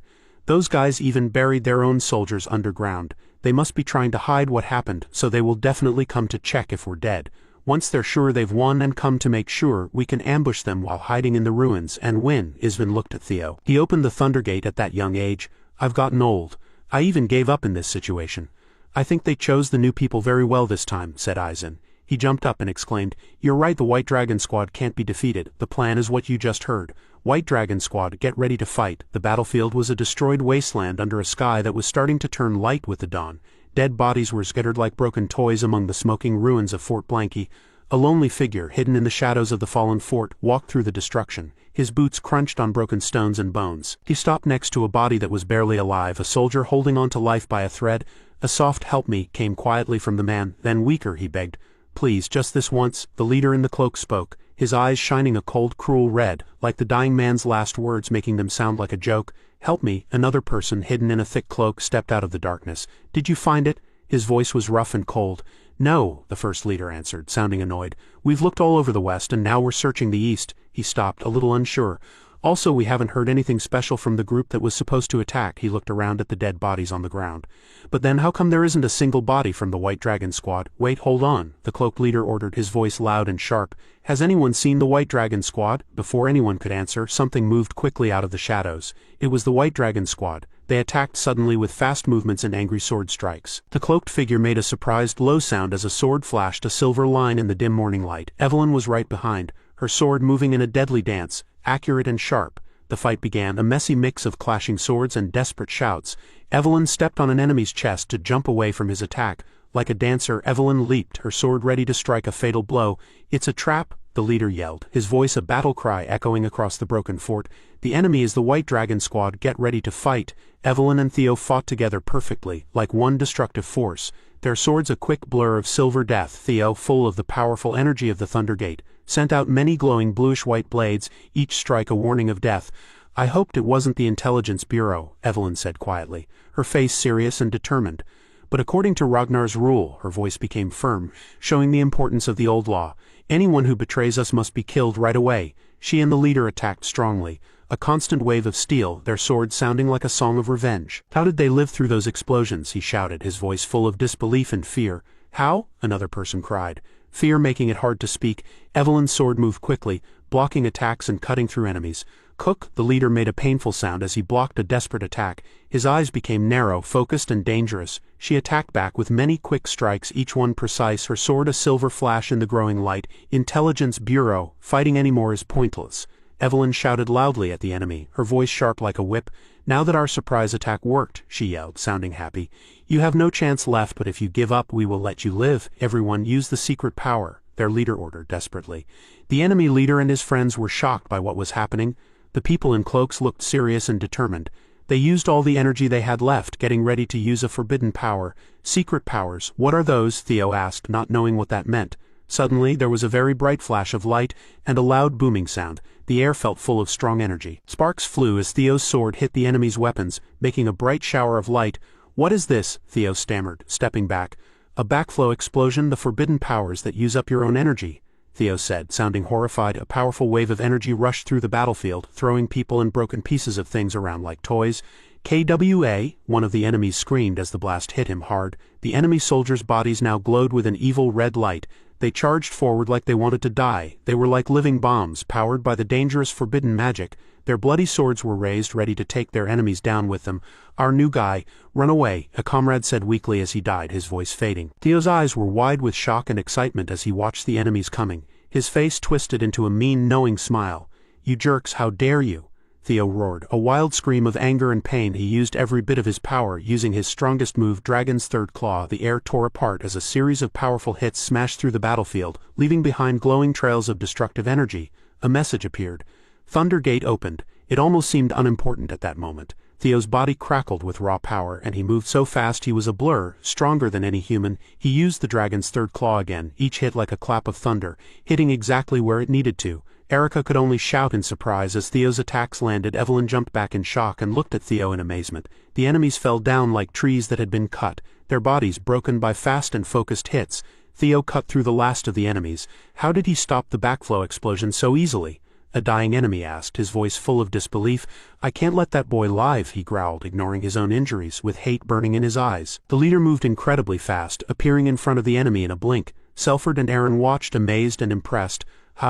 Those guys even buried their own soldiers underground. They must be trying to hide what happened, so they will definitely come to check if we're dead. Once they're sure they've won and come to make sure, we can ambush them while hiding in the ruins and win." Isvin looked at Theo. He opened the Thundergate at that young age. "I've gotten old. I even gave up in this situation." "I think they chose the new people very well this time," said Eisen. He jumped up and exclaimed, "You're right, the White Dragon Squad can't be defeated. The plan is what you just heard. White Dragon Squad, get ready to fight." The battlefield was a destroyed wasteland under a sky that was starting to turn light with the dawn. Dead bodies were scattered like broken toys among the smoking ruins of Fort Blanky. A lonely figure, hidden in the shadows of the fallen fort, walked through the destruction. His boots crunched on broken stones and bones. He stopped next to a body that was barely alive, a soldier holding on to life by a thread. A soft "help me" came quietly from the man, then weaker, he begged. "Please, just this once." The leader in the cloak spoke, his eyes shining a cold, cruel red, like the dying man's last words making them sound like a joke. "Help me." Another person, hidden in a thick cloak, stepped out of the darkness. "Did you find it?" His voice was rough and cold. "No," the first leader answered, sounding annoyed. "We've looked all over the west and now we're searching the east." He stopped, a little unsure. "Also, we haven't heard anything special from the group that was supposed to attack." He looked around at the dead bodies on the ground. "But then how come there isn't a single body from the White Dragon Squad?" "Wait, hold on," the cloaked leader ordered, his voice loud and sharp. "Has anyone seen the White Dragon Squad?" Before anyone could answer, something moved quickly out of the shadows. It was the White Dragon Squad. They attacked suddenly with fast movements and angry sword strikes. The cloaked figure made a surprised low sound as a sword flashed a silver line in the dim morning light. Evelyn was right behind, her sword moving in a deadly dance, accurate and sharp. The fight began, a messy mix of clashing swords and desperate shouts. Evelyn stepped on an enemy's chest to jump away from his attack. Like a dancer, Evelyn leaped, her sword ready to strike a fatal blow. "It's a trap," the leader yelled, his voice a battle cry echoing across the broken fort. "The enemy is the White Dragon Squad. Get ready to fight." Evelyn and Theo fought together perfectly, like one destructive force. Their swords a quick blur of silver death. Theo, full of the powerful energy of the Thundergate, sent out many glowing bluish-white blades, each strike a warning of death. "I hoped it wasn't the Intelligence Bureau," Evelyn said quietly, her face serious and determined. "But according to Ragnar's rule," her voice became firm, showing the importance of the old law, "anyone who betrays us must be killed right away." She and the leader attacked strongly. A constant wave of steel, their swords sounding like a song of revenge. "How did they live through those explosions?" he shouted, his voice full of disbelief and fear. "How?" another person cried. Fear making it hard to speak, Evelyn's sword moved quickly, blocking attacks and cutting through enemies. "Cook," the leader made a painful sound as he blocked a desperate attack. His eyes became narrow, focused and dangerous. She attacked back with many quick strikes, each one precise, her sword a silver flash in the growing light. "Intelligence Bureau, fighting anymore is pointless." Evelyn shouted loudly at the enemy, her voice sharp like a whip. "Now that our surprise attack worked," she yelled, sounding happy, "you have no chance left, but if you give up, we will let you live. Everyone use the secret power," their leader ordered desperately. The enemy leader and his friends were shocked by what was happening. The people in cloaks looked serious and determined. They used all the energy they had left, getting ready to use a forbidden power. Secret powers, what are those? Theo asked, not knowing what that meant. Suddenly, there was a very bright flash of light and a loud booming sound. The air felt full of strong energy. Sparks flew as Theo's sword hit the enemy's weapons, making a bright shower of light. What is this? Theo stammered, stepping back. A backflow explosion, the forbidden powers that use up your own energy, Theo said, sounding horrified. A powerful wave of energy rushed through the battlefield, throwing people and broken pieces of things around like toys. KWA, one of the enemies screamed as the blast hit him hard. The enemy soldiers' bodies now glowed with an evil red light. They charged forward like they wanted to die. They were like living bombs, powered by the dangerous forbidden magic. Their bloody swords were raised, ready to take their enemies down with them. Our new guy, run away, a comrade said weakly as he died, his voice fading. Theo's eyes were wide with shock and excitement as he watched the enemies coming. His face twisted into a mean, knowing smile. You jerks, how dare you? Theo roared. A wild scream of anger and pain, he used every bit of his power, using his strongest move, Dragon's Third Claw. The air tore apart as a series of powerful hits smashed through the battlefield, leaving behind glowing trails of destructive energy. A message appeared. Thunder Gate opened. It almost seemed unimportant at that moment. Theo's body crackled with raw power, and he moved so fast he was a blur, stronger than any human. He used the Dragon's Third Claw again, each hit like a clap of thunder, hitting exactly where it needed to. Erica could only shout in surprise as Theo's attacks landed. Evelyn jumped back in shock and looked at Theo in amazement. The enemies fell down like trees that had been cut, their bodies broken by fast and focused hits. Theo cut through the last of the enemies. How did he stop the backflow explosion so easily? A dying enemy asked, his voice full of disbelief. I can't let that boy live, he growled, ignoring his own injuries, with hate burning in his eyes. The leader moved incredibly fast, appearing in front of the enemy in a blink. Selford and Aaron watched, amazed and impressed.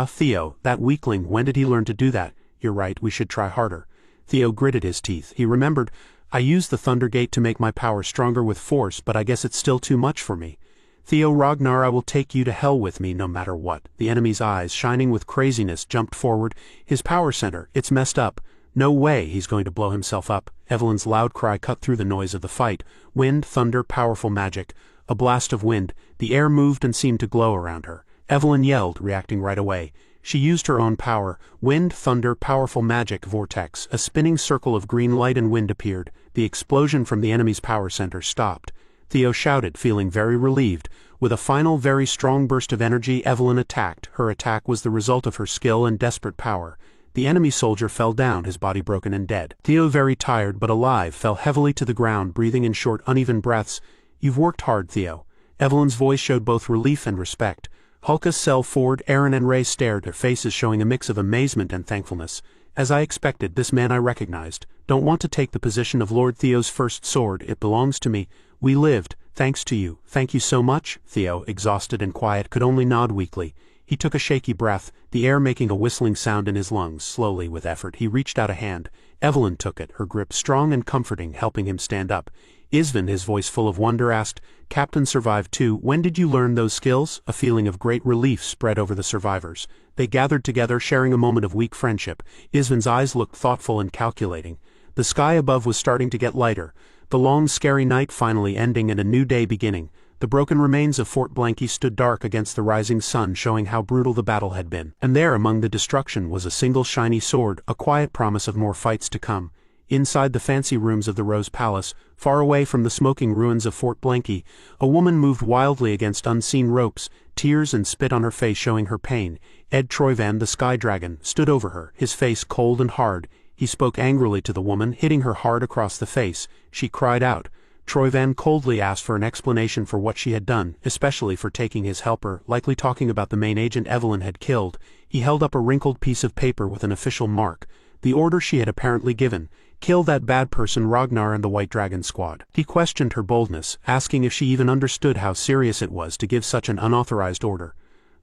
Theo, that weakling, when did he learn to do that? You're right, we should try harder. Theo gritted his teeth. He remembered, I used the Thunder Gate to make my power stronger with force, but I guess it's still too much for me. Theo Ragnar, I will take you to hell with me no matter what. The enemy's eyes, shining with craziness, jumped forward. His power center, it's messed up. No way he's going to blow himself up. Evelyn's loud cry cut through the noise of the fight. Wind, thunder, powerful magic. A blast of wind. The air moved and seemed to glow around her. Evelyn yelled, reacting right away. She used her own power. Wind, thunder, powerful magic, vortex. A spinning circle of green light and wind appeared. The explosion from the enemy's power center stopped. Theo shouted, feeling very relieved. With a final, very strong burst of energy, Evelyn attacked. Her attack was the result of her skill and desperate power. The enemy soldier fell down, his body broken and dead. Theo, very tired but alive, fell heavily to the ground, breathing in short, uneven breaths. You've worked hard, Theo. Evelyn's voice showed both relief and respect. Hulka, Cell, Ford, Aaron and Ray stared, their faces showing a mix of amazement and thankfulness. As I expected, this man I recognized. Don't want to take the position of Lord Theo's first sword, it belongs to me. We lived, thanks to you. Thank you so much. Theo, exhausted and quiet, could only nod weakly. He took a shaky breath, the air making a whistling sound in his lungs. Slowly, with effort, he reached out a hand. Evelyn took it, her grip strong and comforting, helping him stand up. Isvin, his voice full of wonder, asked, Captain survived too. When did you learn those skills? A feeling of great relief spread over the survivors. They gathered together, sharing a moment of weak friendship. Isvin's eyes looked thoughtful and calculating. The sky above was starting to get lighter. The long, scary night finally ending and a new day beginning. The broken remains of Fort Blanky stood dark against the rising sun, showing how brutal the battle had been. And there, among the destruction, was a single shiny sword, a quiet promise of more fights to come. Inside the fancy rooms of the Rose Palace, far away from the smoking ruins of Fort Blanky, a woman moved wildly against unseen ropes, tears and spit on her face showing her pain. Ed Troyvan, the Sky Dragon, stood over her, his face cold and hard. He spoke angrily to the woman, hitting her hard across the face. She cried out. Troyvan coldly asked for an explanation for what she had done, especially for taking his helper, likely talking about the main agent Evelyn had killed. He held up a wrinkled piece of paper with an official mark, the order she had apparently given. Kill that bad person Ragnar and the White Dragon Squad. He questioned her boldness, asking if she even understood how serious it was to give such an unauthorized order.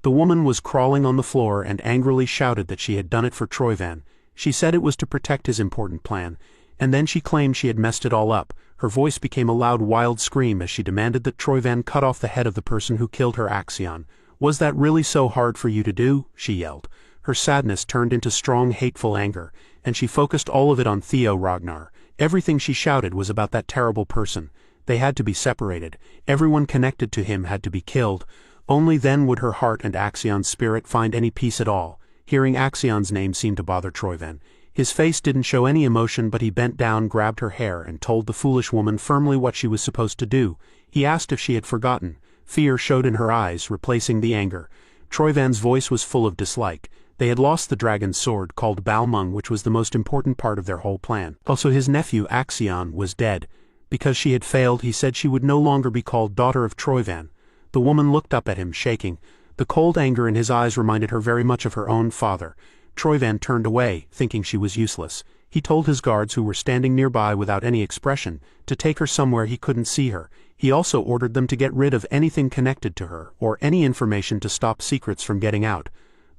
The woman was crawling on the floor and angrily shouted that she had done it for Troyvan. She said it was to protect his important plan, and then she claimed she had messed it all up. Her voice became a loud, wild scream as she demanded that Troyvan cut off the head of the person who killed her Axion. Was that really so hard for you to do? She yelled. Her sadness turned into strong, hateful anger, and she focused all of it on Theo Ragnar. Everything she shouted was about that terrible person. They had to be separated. Everyone connected to him had to be killed. Only then would her heart and Axion's spirit find any peace at all. Hearing Axion's name seemed to bother Troyvan. His face didn't show any emotion, but he bent down, grabbed her hair, and told the foolish woman firmly what she was supposed to do. He asked if she had forgotten. Fear showed in her eyes, replacing the anger. Troyvan's voice was full of dislike. They had lost the dragon's sword, called Balmung, which was the most important part of their whole plan. Also, his nephew, Axion, was dead. Because she had failed, he said she would no longer be called daughter of Troyvan. The woman looked up at him, shaking. The cold anger in his eyes reminded her very much of her own father. Troyvan turned away, thinking she was useless. He told his guards, who were standing nearby without any expression, to take her somewhere he couldn't see her. He also ordered them to get rid of anything connected to her, or any information to stop secrets from getting out.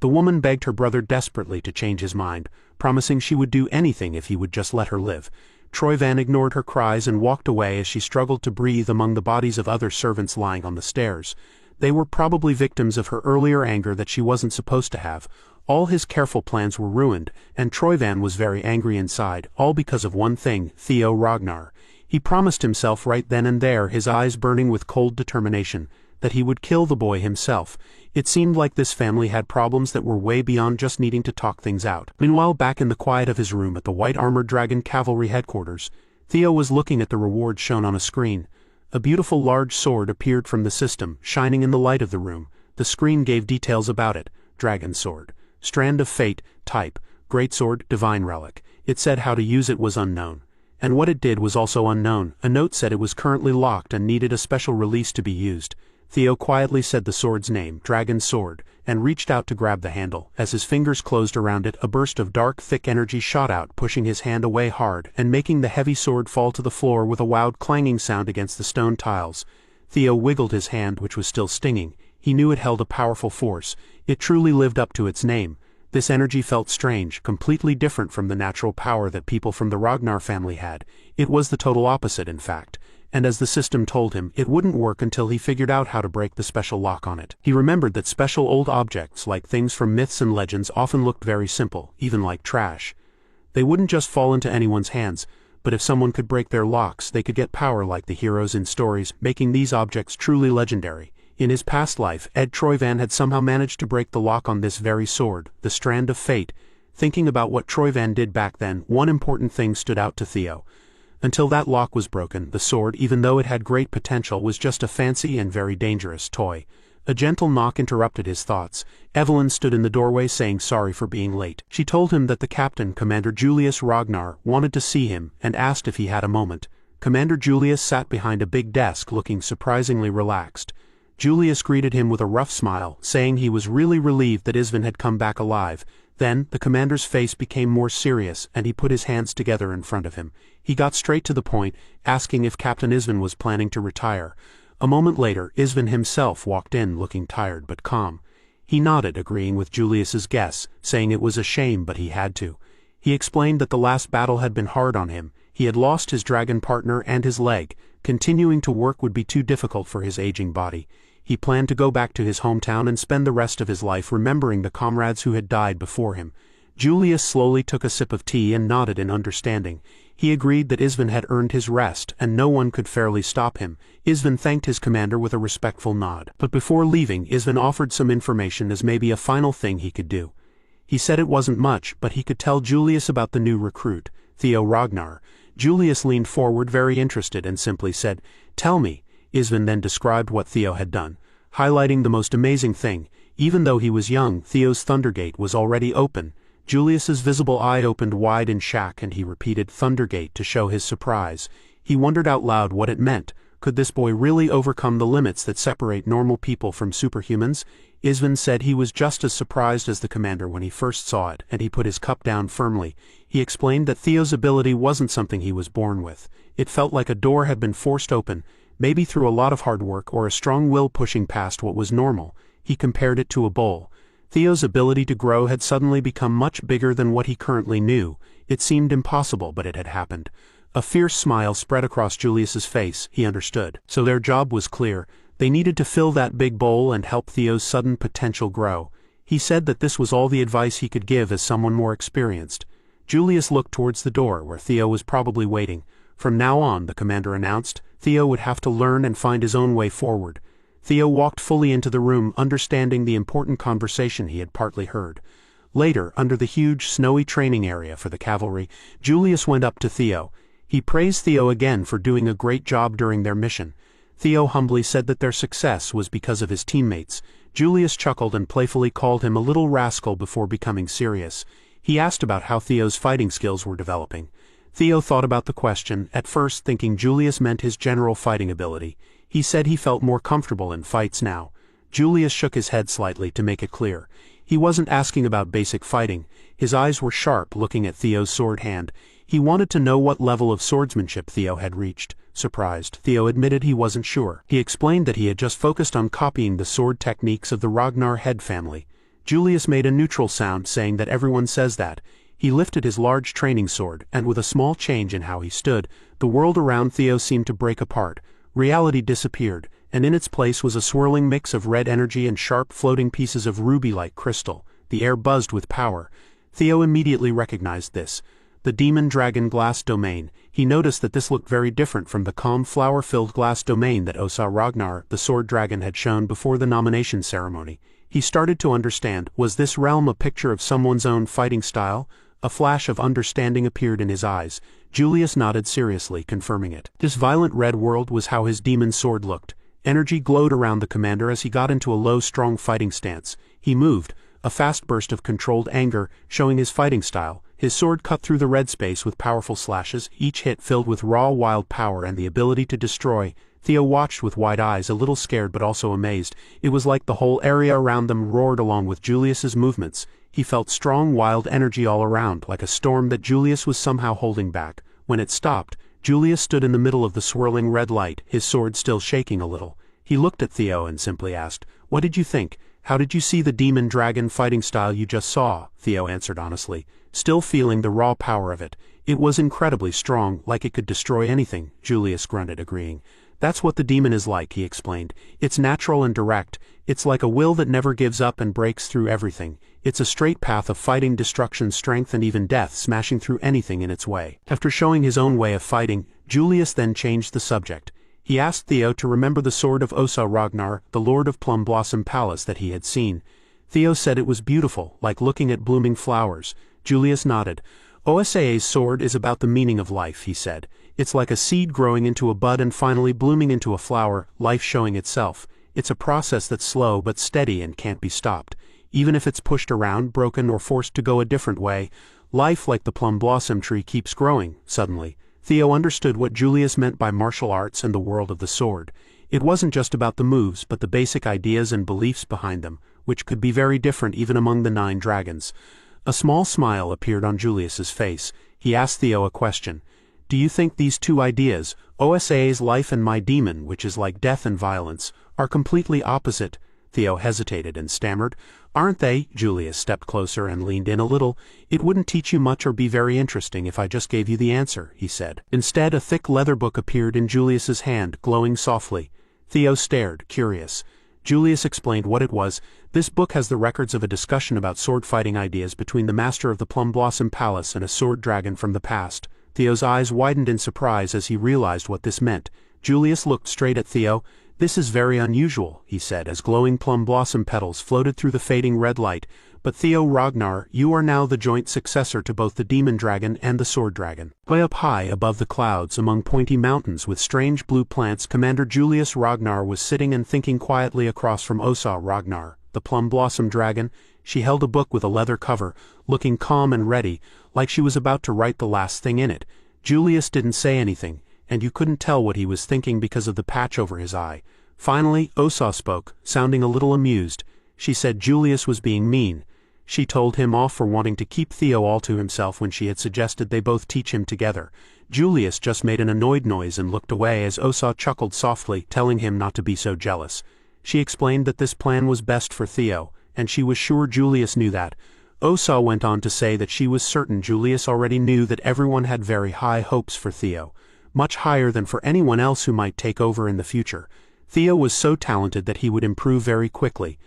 The woman begged her brother desperately to change his mind, promising she would do anything if he would just let her live. Troyvan ignored her cries and walked away as she struggled to breathe among the bodies of other servants lying on the stairs. They were probably victims of her earlier anger that she wasn't supposed to have. All his careful plans were ruined, and Troyvan was very angry inside, all because of one thing, Theo Ragnar. He promised himself right then and there, his eyes burning with cold determination, that he would kill the boy himself. It seemed like this family had problems that were way beyond just needing to talk things out. Meanwhile, back in the quiet of his room at the White Armored Dragon Cavalry headquarters, Theo was looking at the rewards shown on a screen. A beautiful large sword appeared from the system, shining in the light of the room. The screen gave details about it. Dragon sword. Strand of Fate, type, Greatsword, Divine Relic. It said how to use it was unknown. And what it did was also unknown. A note said it was currently locked and needed a special release to be used. Theo quietly said the sword's name, Dragon Sword, and reached out to grab the handle. As his fingers closed around it, a burst of dark, thick energy shot out, pushing his hand away hard, and making the heavy sword fall to the floor with a loud clanging sound against the stone tiles. Theo wiggled his hand, which was still stinging. He knew it held a powerful force. It truly lived up to its name. This energy felt strange, completely different from the natural power that people from the Ragnar family had. It was the total opposite, in fact. And as the system told him, it wouldn't work until he figured out how to break the special lock on it. He remembered that special old objects, like things from myths and legends, often looked very simple, even like trash. They wouldn't just fall into anyone's hands, but if someone could break their locks, they could get power like the heroes in stories, making these objects truly legendary. In his past life, Ed Troyvan had somehow managed to break the lock on this very sword, the Strand of Fate. Thinking about what Troyvan did back then, one important thing stood out to Theo. Until that lock was broken, the sword, even though it had great potential, was just a fancy and very dangerous toy. A gentle knock interrupted his thoughts. Evelyn stood in the doorway saying sorry for being late. She told him that the captain, Commander Julius Ragnar, wanted to see him and asked if he had a moment. Commander Julius sat behind a big desk looking surprisingly relaxed. Julius greeted him with a rough smile, saying he was really relieved that Isvan had come back alive. Then, the commander's face became more serious, and he put his hands together in front of him. He got straight to the point, asking if Captain Isvan was planning to retire. A moment later, Isvan himself walked in, looking tired but calm. He nodded, agreeing with Julius's guess, saying it was a shame but he had to. He explained that the last battle had been hard on him. He had lost his dragon partner and his leg. Continuing to work would be too difficult for his aging body. He planned to go back to his hometown and spend the rest of his life remembering the comrades who had died before him. Julius slowly took a sip of tea and nodded in understanding. He agreed that Isvan had earned his rest, and no one could fairly stop him. Isvan thanked his commander with a respectful nod. But before leaving, Isvan offered some information as maybe a final thing he could do. He said it wasn't much, but he could tell Julius about the new recruit, Theo Ragnar. Julius leaned forward, very interested, and simply said, "Tell me." Isvan then described what Theo had done, highlighting the most amazing thing. Even though he was young, Theo's Thundergate was already open. Julius's visible eye opened wide in shock, and he repeated Thundergate to show his surprise. He wondered out loud what it meant. Could this boy really overcome the limits that separate normal people from superhumans? Isvan said he was just as surprised as the commander when he first saw it, and he put his cup down firmly. He explained that Theo's ability wasn't something he was born with. It felt like a door had been forced open, maybe through a lot of hard work or a strong will pushing past what was normal. He compared it to a bowl. Theo's ability to grow had suddenly become much bigger than what he currently knew. It seemed impossible, but it had happened. A fierce smile spread across Julius's face. He understood. So their job was clear. They needed to fill that big bowl and help Theo's sudden potential grow. He said that this was all the advice he could give as someone more experienced. Julius looked towards the door, where Theo was probably waiting. From now on, the commander announced, Theo would have to learn and find his own way forward. Theo walked fully into the room, understanding the important conversation he had partly heard. Later, under the huge, snowy training area for the cavalry, Julius went up to Theo. He praised Theo again for doing a great job during their mission. Theo humbly said that their success was because of his teammates. Julius chuckled and playfully called him a little rascal before becoming serious. He asked about how Theo's fighting skills were developing. Theo thought about the question, at first thinking Julius meant his general fighting ability. He said he felt more comfortable in fights now. Julius shook his head slightly to make it clear. He wasn't asking about basic fighting. His eyes were sharp, looking at Theo's sword hand. He wanted to know what level of swordsmanship Theo had reached. Surprised, Theo admitted he wasn't sure. He explained that he had just focused on copying the sword techniques of the Ragnar head family. Julius made a neutral sound, saying that everyone says that. He lifted his large training sword, and with a small change in how he stood, the world around Theo seemed to break apart. Reality disappeared, and in its place was a swirling mix of red energy and sharp floating pieces of ruby-like crystal. The air buzzed with power. Theo immediately recognized this. The demon dragon glass domain. He noticed that this looked very different from the calm flower-filled glass domain that Osa Ragnar, the sword dragon, had shown before the nomination ceremony. He started to understand. Was this realm a picture of someone's own fighting style? A flash of understanding appeared in his eyes. Julius nodded seriously, confirming it. This violent red world was how his demon sword looked. Energy glowed around the commander as he got into a low, strong fighting stance. He moved, a fast burst of controlled anger, showing his fighting style. His sword cut through the red space with powerful slashes, each hit filled with raw, wild power and the ability to destroy. Theo watched with wide eyes, a little scared but also amazed. It was like the whole area around them roared along with Julius's movements. He felt strong, wild energy all around, like a storm that Julius was somehow holding back. When it stopped, Julius stood in the middle of the swirling red light, his sword still shaking a little. He looked at Theo and simply asked, "What did you think? How did you see the demon dragon fighting style you just saw?" Theo answered honestly, still feeling the raw power of it. "It was incredibly strong, like it could destroy anything," Julius grunted, agreeing. "That's what the demon is like," he explained. "It's natural and direct. It's like a will that never gives up and breaks through everything. It's a straight path of fighting, destruction, strength, and even death, smashing through anything in its way." After showing his own way of fighting, Julius then changed the subject. He asked Theo to remember the sword of Osa Ragnar, the Lord of Plum Blossom Palace, that he had seen. Theo said it was beautiful, like looking at blooming flowers. Julius nodded. "Osa's sword is about the meaning of life," he said. "It's like a seed growing into a bud and finally blooming into a flower, life showing itself. It's a process that's slow but steady and can't be stopped. Even if it's pushed around, broken, or forced to go a different way, life, like the plum blossom tree, keeps growing." Suddenly, Theo understood what Julius meant by martial arts and the world of the sword. It wasn't just about the moves, but the basic ideas and beliefs behind them, which could be very different even among the 9 dragons. A small smile appeared on Julius's face. He asked Theo a question. "Do you think these two ideas, Osa's life and my demon, which is like death and violence, are completely opposite?" Theo hesitated and stammered. "Aren't they?" Julius stepped closer and leaned in a little. "It wouldn't teach you much or be very interesting if I just gave you the answer," he said. Instead, a thick leather book appeared in Julius's hand, glowing softly. Theo stared, curious. Julius explained what it was. "This book has the records of a discussion about sword-fighting ideas between the master of the Plum Blossom Palace and a sword dragon from the past." Theo's eyes widened in surprise as he realized what this meant. Julius looked straight at Theo. "This is very unusual," he said, as glowing plum blossom petals floated through the fading red light. "But Theo Ragnar, you are now the joint successor to both the demon dragon and the sword dragon." Way up high above the clouds, among pointy mountains with strange blue plants, Commander Julius Ragnar was sitting and thinking quietly across from Osa Ragnar, the plum blossom dragon. She held a book with a leather cover, looking calm and ready, like she was about to write the last thing in it. Julius didn't say anything, and you couldn't tell what he was thinking because of the patch over his eye. Finally, Osa spoke, sounding a little amused. She said Julius was being mean. She told him off for wanting to keep Theo all to himself when she had suggested they both teach him together. Julius just made an annoyed noise and looked away as Osa chuckled softly, telling him not to be so jealous. She explained that this plan was best for Theo, and she was sure Julius knew that. Osa went on to say that she was certain Julius already knew that everyone had very high hopes for Theo, much higher than for anyone else who might take over in the future. Theo was so talented that he would improve very quickly,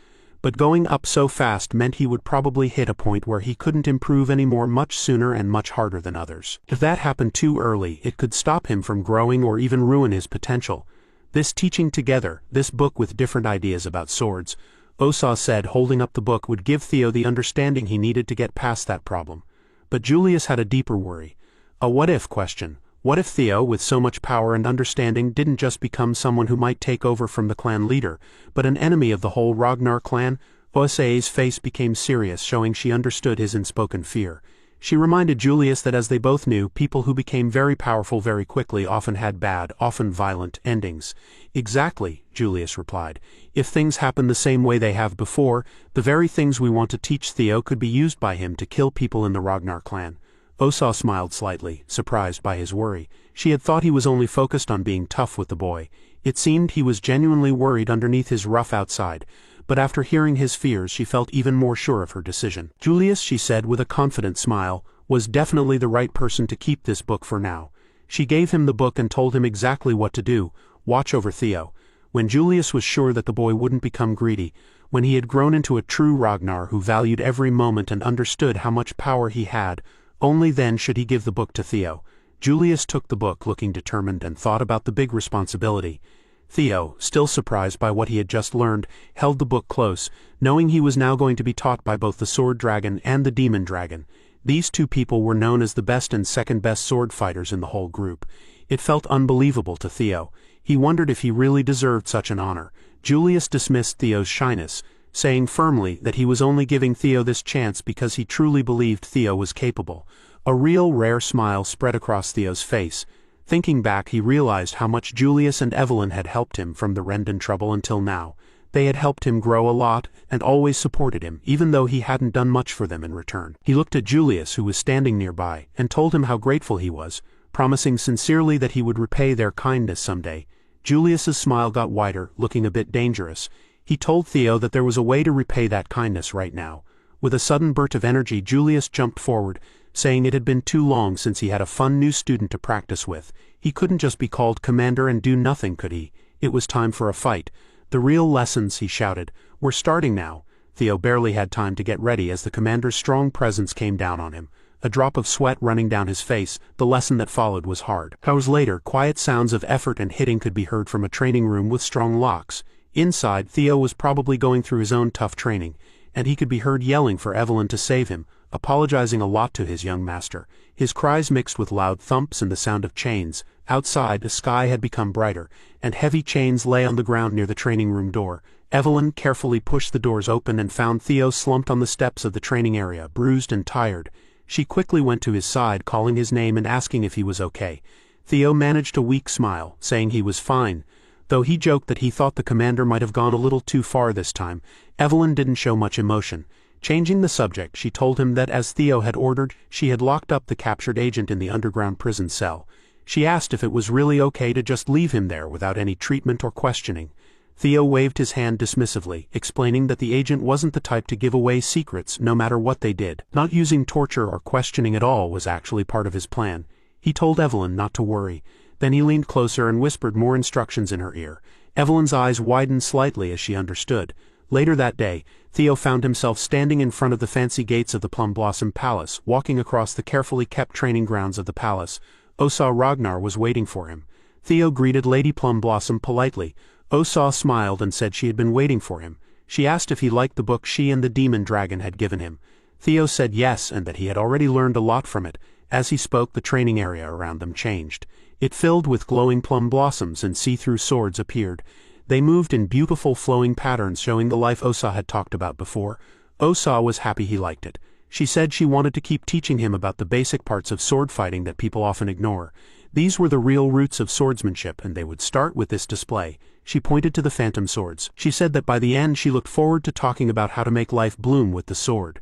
but going up so fast meant he would probably hit a point where he couldn't improve anymore much sooner and much harder than others. If that happened too early, it could stop him from growing or even ruin his potential. This teaching together, this book with different ideas about swords, Osa said holding up the book would give Theo the understanding he needed to get past that problem. But Julius had a deeper worry. A what-if question. What if Theo, with so much power and understanding, didn't just become someone who might take over from the clan leader, but an enemy of the whole Ragnar clan? Osa's face became serious, showing she understood his unspoken fear. She reminded Julius that as they both knew, people who became very powerful very quickly often had bad, often violent, endings. Exactly, Julius replied. If things happen the same way they have before, the very things we want to teach Theo could be used by him to kill people in the Ragnar clan. Osa smiled slightly, surprised by his worry. She had thought he was only focused on being tough with the boy. It seemed he was genuinely worried underneath his rough outside. But after hearing his fears, she felt even more sure of her decision. Julius, she said with a confident smile, was definitely the right person to keep this book for now. She gave him the book and told him exactly what to do: watch over Theo. When Julius was sure that the boy wouldn't become greedy, when he had grown into a true Ragnar who valued every moment and understood how much power he had, only then should he give the book to Theo. Julius took the book, looking determined, and thought about the big responsibility. Theo, still surprised by what he had just learned, held the book close, knowing he was now going to be taught by both the sword dragon and the demon dragon. These two people were known as the best and second best sword fighters in the whole group. It felt unbelievable to Theo. He wondered if he really deserved such an honor. Julius dismissed Theo's shyness, saying firmly that he was only giving Theo this chance because he truly believed Theo was capable. A real rare smile spread across Theo's face. Thinking back, he realized how much Julius and Evelyn had helped him from the Rendon trouble until now. They had helped him grow a lot, and always supported him, even though he hadn't done much for them in return. He looked at Julius, who was standing nearby, and told him how grateful he was, promising sincerely that he would repay their kindness someday. Julius's smile got wider, looking a bit dangerous. He told Theo that there was a way to repay that kindness right now. With a sudden burst of energy, Julius jumped forward, saying it had been too long since he had a fun new student to practice with. He couldn't just be called commander and do nothing, could he? It was time for a fight. The real lessons, he shouted. We're starting now. Theo barely had time to get ready as the commander's strong presence came down on him. A drop of sweat running down his face. The lesson that followed was hard. Hours later, quiet sounds of effort and hitting could be heard from a training room with strong locks. Inside, Theo was probably going through his own tough training, and he could be heard yelling for Evelyn to save him, apologizing a lot to his young master. His cries mixed with loud thumps and the sound of chains. Outside, the sky had become brighter, and heavy chains lay on the ground near the training room door. Evelyn carefully pushed the doors open and found Theo slumped on the steps of the training area, bruised and tired. She quickly went to his side, calling his name and asking if he was okay. Theo managed a weak smile, saying he was fine. Though he joked that he thought the commander might have gone a little too far this time, Evelyn didn't show much emotion. Changing the subject, she told him that as Theo had ordered, she had locked up the captured agent in the underground prison cell. She asked if it was really okay to just leave him there without any treatment or questioning. Theo waved his hand dismissively, explaining that the agent wasn't the type to give away secrets no matter what they did. Not using torture or questioning at all was actually part of his plan. He told Evelyn not to worry. Then he leaned closer and whispered more instructions in her ear. Evelyn's eyes widened slightly as she understood. Later that day, Theo found himself standing in front of the fancy gates of the Plum Blossom Palace, walking across the carefully kept training grounds of the palace. Osa Ragnar was waiting for him. Theo greeted Lady Plum Blossom politely. Osa smiled and said she had been waiting for him. She asked if he liked the book she and the demon dragon had given him. Theo said yes, and that he had already learned a lot from it. As he spoke, the training area around them changed. It filled with glowing plum blossoms, and see-through swords appeared. They moved in beautiful flowing patterns, showing the life Osa had talked about before. Osa was happy he liked it. She said she wanted to keep teaching him about the basic parts of sword fighting that people often ignore. These were the real roots of swordsmanship, and they would start with this display. She pointed to the phantom swords. She said that by the end she looked forward to talking about how to make life bloom with the sword.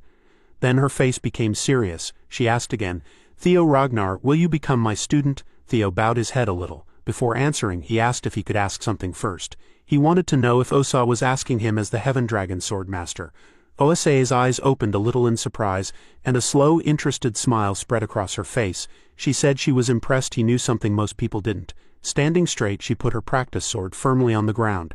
Then her face became serious. She asked again, "Theo Ragnar, will you become my student?" Theo bowed his head a little. Before answering, he asked if he could ask something first. He wanted to know if Osa was asking him as the Heaven Dragon Sword Master. Osa's eyes opened a little in surprise, and a slow, interested smile spread across her face. She said she was impressed he knew something most people didn't. Standing straight, she put her practice sword firmly on the ground.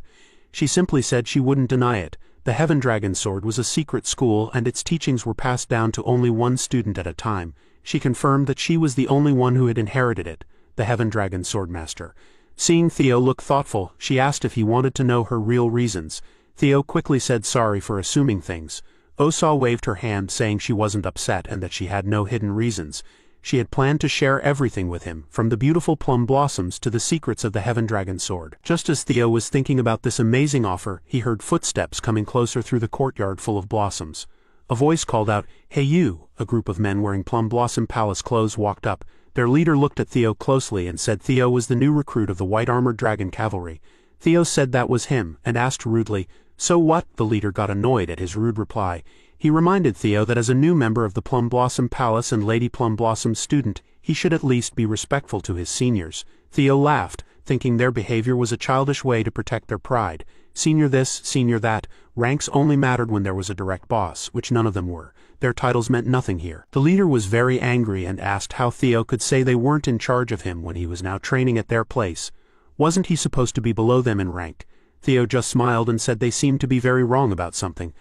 She simply said she wouldn't deny it. The Heaven Dragon Sword was a secret school, and its teachings were passed down to only one student at a time. She confirmed that she was the only one who had inherited it, the Heaven Dragon Sword Master. Seeing Theo look thoughtful, she asked if he wanted to know her real reasons. Theo quickly said sorry for assuming things. Osa waved her hand saying she wasn't upset and that she had no hidden reasons. She had planned to share everything with him, from the beautiful plum blossoms to the secrets of the Heaven Dragon sword. Just as Theo was thinking about this amazing offer, he heard footsteps coming closer through the courtyard full of blossoms. A voice called out, "Hey you!" A group of men wearing Plum Blossom Palace clothes walked up. Their leader looked at Theo closely and said Theo was the new recruit of the white-armored dragon cavalry. Theo said that was him, and asked rudely, "So what?" The leader got annoyed at his rude reply. He reminded Theo that as a new member of the Plum Blossom Palace and Lady Plum Blossom's student, he should at least be respectful to his seniors. Theo laughed, thinking their behavior was a childish way to protect their pride. Senior this, senior that, ranks only mattered when there was a direct boss, which none of them were. Their titles meant nothing here. The leader was very angry and asked how Theo could say they weren't in charge of him when he was now training at their place. Wasn't he supposed to be below them in rank? Theo just smiled and said they seemed to be very wrong about something.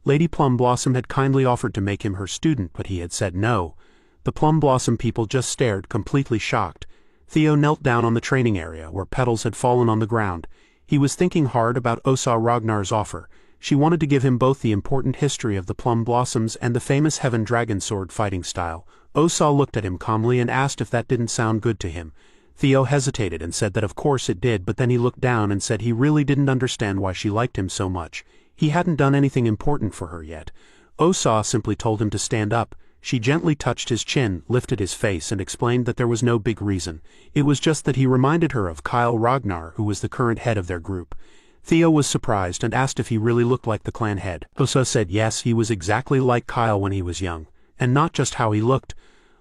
Lady Plum Blossom had kindly offered to make him her student, but he had said no. The Plum Blossom people just stared, completely shocked. Theo knelt down on the training area, where petals had fallen on the ground. He was thinking hard about Osa Ragnar's offer. She wanted to give him both the important history of the Plum Blossoms and the famous Heaven Dragon sword fighting style. Osa looked at him calmly and asked if that didn't sound good to him. Theo hesitated and said that of course it did, but then he looked down and said he really didn't understand why she liked him so much. He hadn't done anything important for her yet. Osa simply told him to stand up. She gently touched his chin, lifted his face, and explained that there was no big reason. It was just that he reminded her of Kyle Ragnar, who was the current head of their group. Theo was surprised and asked if he really looked like the clan head. Osa said yes, he was exactly like Kyle when he was young. And not just how he looked.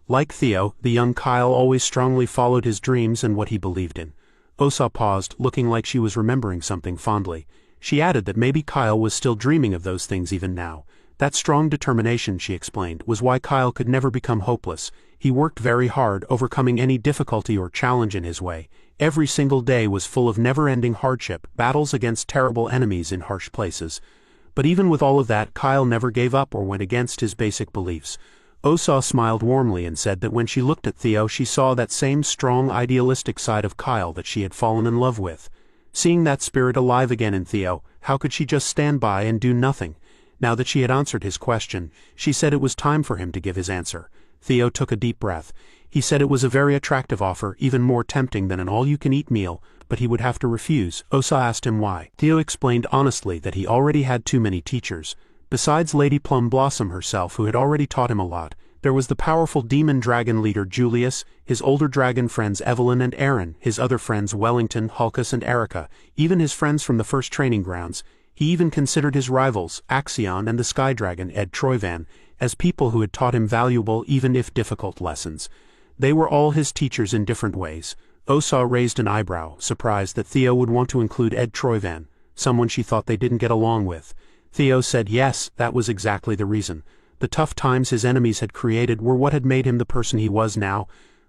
Like Theo, the young Kyle always strongly followed his dreams and what he believed in. Osa paused, looking like she was remembering something fondly. She added that maybe Kyle was still dreaming of those things even now. That strong determination, she explained, was why Kyle could never become hopeless. He worked very hard, overcoming any difficulty or challenge in his way. Every single day was full of never-ending hardship, battles against terrible enemies in harsh places. But even with all of that, Kyle never gave up or went against his basic beliefs. Osa smiled warmly and said that when she looked at Theo she saw that same strong idealistic side of Kyle that she had fallen in love with. Seeing that spirit alive again in Theo, how could she just stand by and do nothing? Now that she had answered his question, she said it was time for him to give his answer. Theo took a deep breath. He said it was a very attractive offer, even more tempting than an all-you-can-eat meal, but he would have to refuse. Osa asked him why. Theo explained honestly that he already had too many teachers. Besides Lady Plum Blossom herself, who had already taught him a lot, there was the powerful demon dragon leader Julius, his older dragon friends Evelyn and Aaron, his other friends Wellington, Hulkus and Erica, even his friends from the first training grounds. He even considered his rivals, Axion and the Sky Dragon Ed Troyvan, as people who had taught him valuable even if difficult lessons. They were all his teachers in different ways. Osa raised an eyebrow, surprised that Theo would want to include Ed Troyvan, someone she thought they didn't get along with. Theo said yes, that was exactly the reason. The tough times his enemies had created were what had made him the person he was now.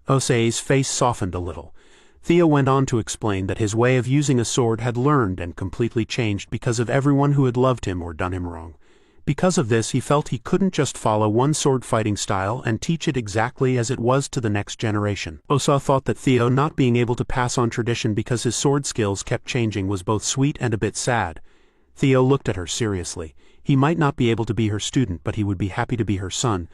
Osa's face softened a little. Theo went on to explain that his way of using a sword had learned and completely changed because of everyone who had loved him or done him wrong. Because of this he felt he couldn't just follow one sword fighting style and teach it exactly as it was to the next generation. Osa thought that Theo not being able to pass on tradition because his sword skills kept changing was both sweet and a bit sad. Theo looked at her seriously. He might not be able to be her student, but he would be happy to be her son.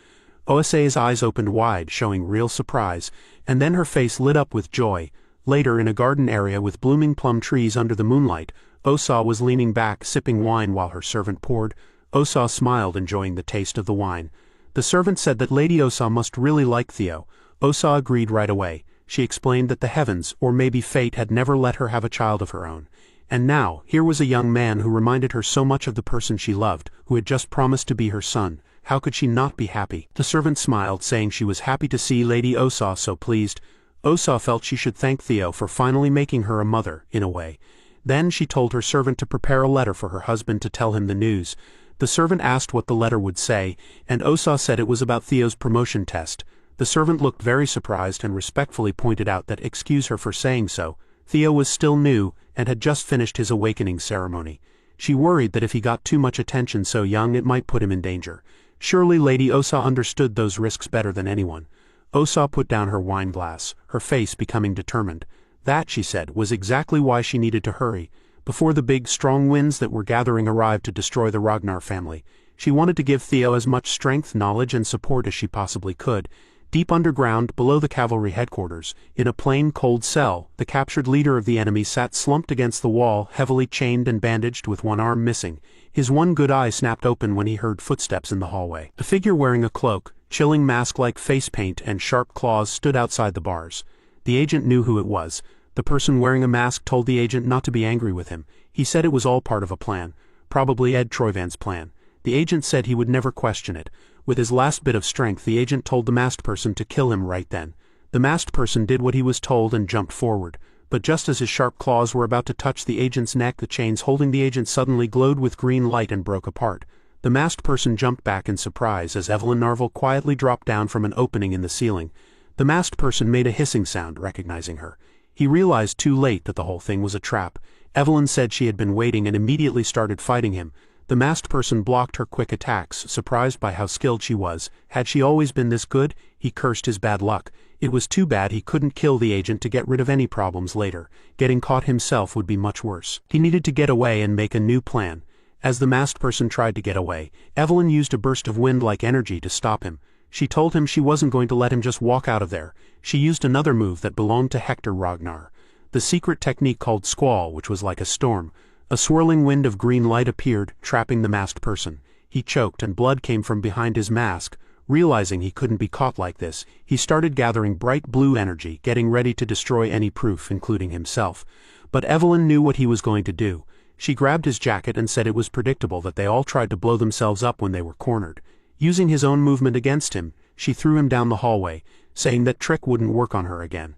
Osa's eyes opened wide, showing real surprise, and then her face lit up with joy. Later, in a garden area with blooming plum trees under the moonlight, Osa was leaning back, sipping wine while her servant poured. Osa smiled, enjoying the taste of the wine. The servant said that Lady Osa must really like Theo. Osa agreed right away. She explained that the heavens, or maybe fate, had never let her have a child of her own. And now, here was a young man who reminded her so much of the person she loved, who had just promised to be her son. How could she not be happy? The servant smiled, saying she was happy to see Lady Osa so pleased. Osa felt she should thank Theo for finally making her a mother, in a way. Then she told her servant to prepare a letter for her husband to tell him the news. The servant asked what the letter would say, and Osa said it was about Theo's promotion test. The servant looked very surprised and respectfully pointed out that excuse her for saying so. Theo was still new, and had just finished his awakening ceremony. She worried that if he got too much attention so young it might put him in danger. Surely Lady Osa understood those risks better than anyone. Osa put down her wine glass, her face becoming determined. That, she said, was exactly why she needed to hurry. before the big, strong winds that were gathering arrived to destroy the Ragnar family. She wanted to give Theo as much strength, knowledge, and support as she possibly could. Deep underground, below the cavalry headquarters, in a plain, cold cell, the captured leader of the enemy sat slumped against the wall, heavily chained and bandaged with one arm missing. His one good eye snapped open when he heard footsteps in the hallway. A figure wearing a cloak, chilling mask-like face paint, and sharp claws stood outside the bars. The agent knew who it was. The person wearing a mask told the agent not to be angry with him. He said it was all part of a plan. Probably Ed Troyvan's plan. The agent said he would never question it. With his last bit of strength, the agent told the masked person to kill him right then. The masked person did what he was told and jumped forward. But just as his sharp claws were about to touch the agent's neck, the chains holding the agent suddenly glowed with green light and broke apart. The masked person jumped back in surprise as Evelyn Narvel quietly dropped down from an opening in the ceiling. The masked person made a hissing sound, recognizing her. He realized too late that the whole thing was a trap. Evelyn said she had been waiting and immediately started fighting him. The masked person blocked her quick attacks, surprised by how skilled she was. Had she always been this good? He cursed his bad luck. It was too bad he couldn't kill the agent to get rid of any problems later. Getting caught himself would be much worse. He needed to get away and make a new plan. As the masked person tried to get away, Evelyn used a burst of wind-like energy to stop him. She told him she wasn't going to let him just walk out of there. She used another move that belonged to Hector Ragnar. The secret technique called Squall, which was like a storm. A swirling wind of green light appeared, trapping the masked person. He choked and blood came from behind his mask. Realizing he couldn't be caught like this, he started gathering bright blue energy, getting ready to destroy any proof, including himself. But Evelyn knew what he was going to do. She grabbed his jacket and said it was predictable that they all tried to blow themselves up when they were cornered. Using his own movement against him, she threw him down the hallway, saying that trick wouldn't work on her again.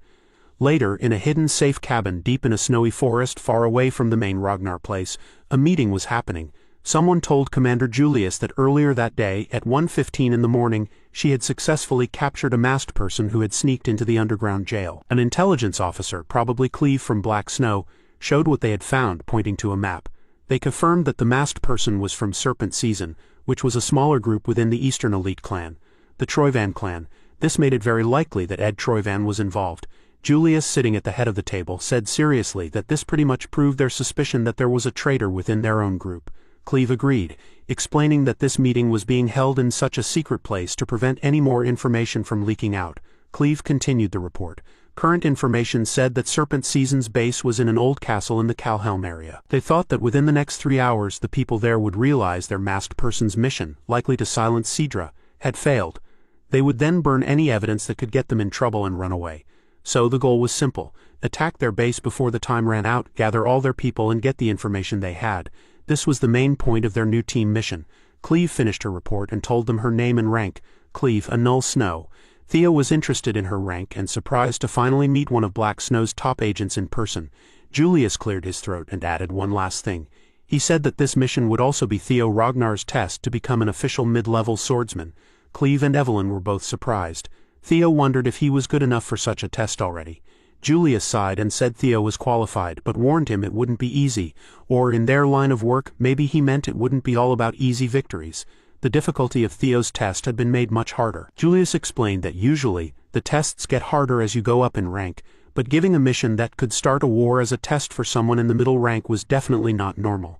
Later, in a hidden safe cabin deep in a snowy forest far away from the main Ragnar place, a meeting was happening. Someone told Commander Julius that earlier that day, at 1:15 in the morning, she had successfully captured a masked person who had sneaked into the underground jail. An intelligence officer, probably Cleve from Black Snow, showed what they had found, pointing to a map. They confirmed that the masked person was from Serpent Season, which was a smaller group within the Eastern Elite clan, the Troyvan clan. This made it very likely that Ed Troyvan was involved. Julius, sitting at the head of the table, said seriously that this pretty much proved their suspicion that there was a traitor within their own group. Cleve agreed, explaining that this meeting was being held in such a secret place to prevent any more information from leaking out. Cleve continued the report. Current information said that Serpent Season's base was in an old castle in the Calhelm area. They thought that within the next 3 hours the people there would realize their masked person's mission, likely to silence Sidra, had failed. They would then burn any evidence that could get them in trouble and run away. So the goal was simple: attack their base before the time ran out, gather all their people and get the information they had. This was the main point of their new team mission. Cleve finished her report and told them her name and rank. Cleve, a Null Snow. Theo was interested in her rank and surprised to finally meet one of Black Snow's top agents in person. Julius cleared his throat and added one last thing. He said that this mission would also be Theo Ragnar's test to become an official mid-level swordsman. Cleve and Evelyn were both surprised. Theo wondered if he was good enough for such a test already. Julius sighed and said Theo was qualified, but warned him it wouldn't be easy, or in their line of work, maybe he meant it wouldn't be all about easy victories. The difficulty of Theo's test had been made much harder. Julius explained that usually, the tests get harder as you go up in rank, but giving a mission that could start a war as a test for someone in the middle rank was definitely not normal.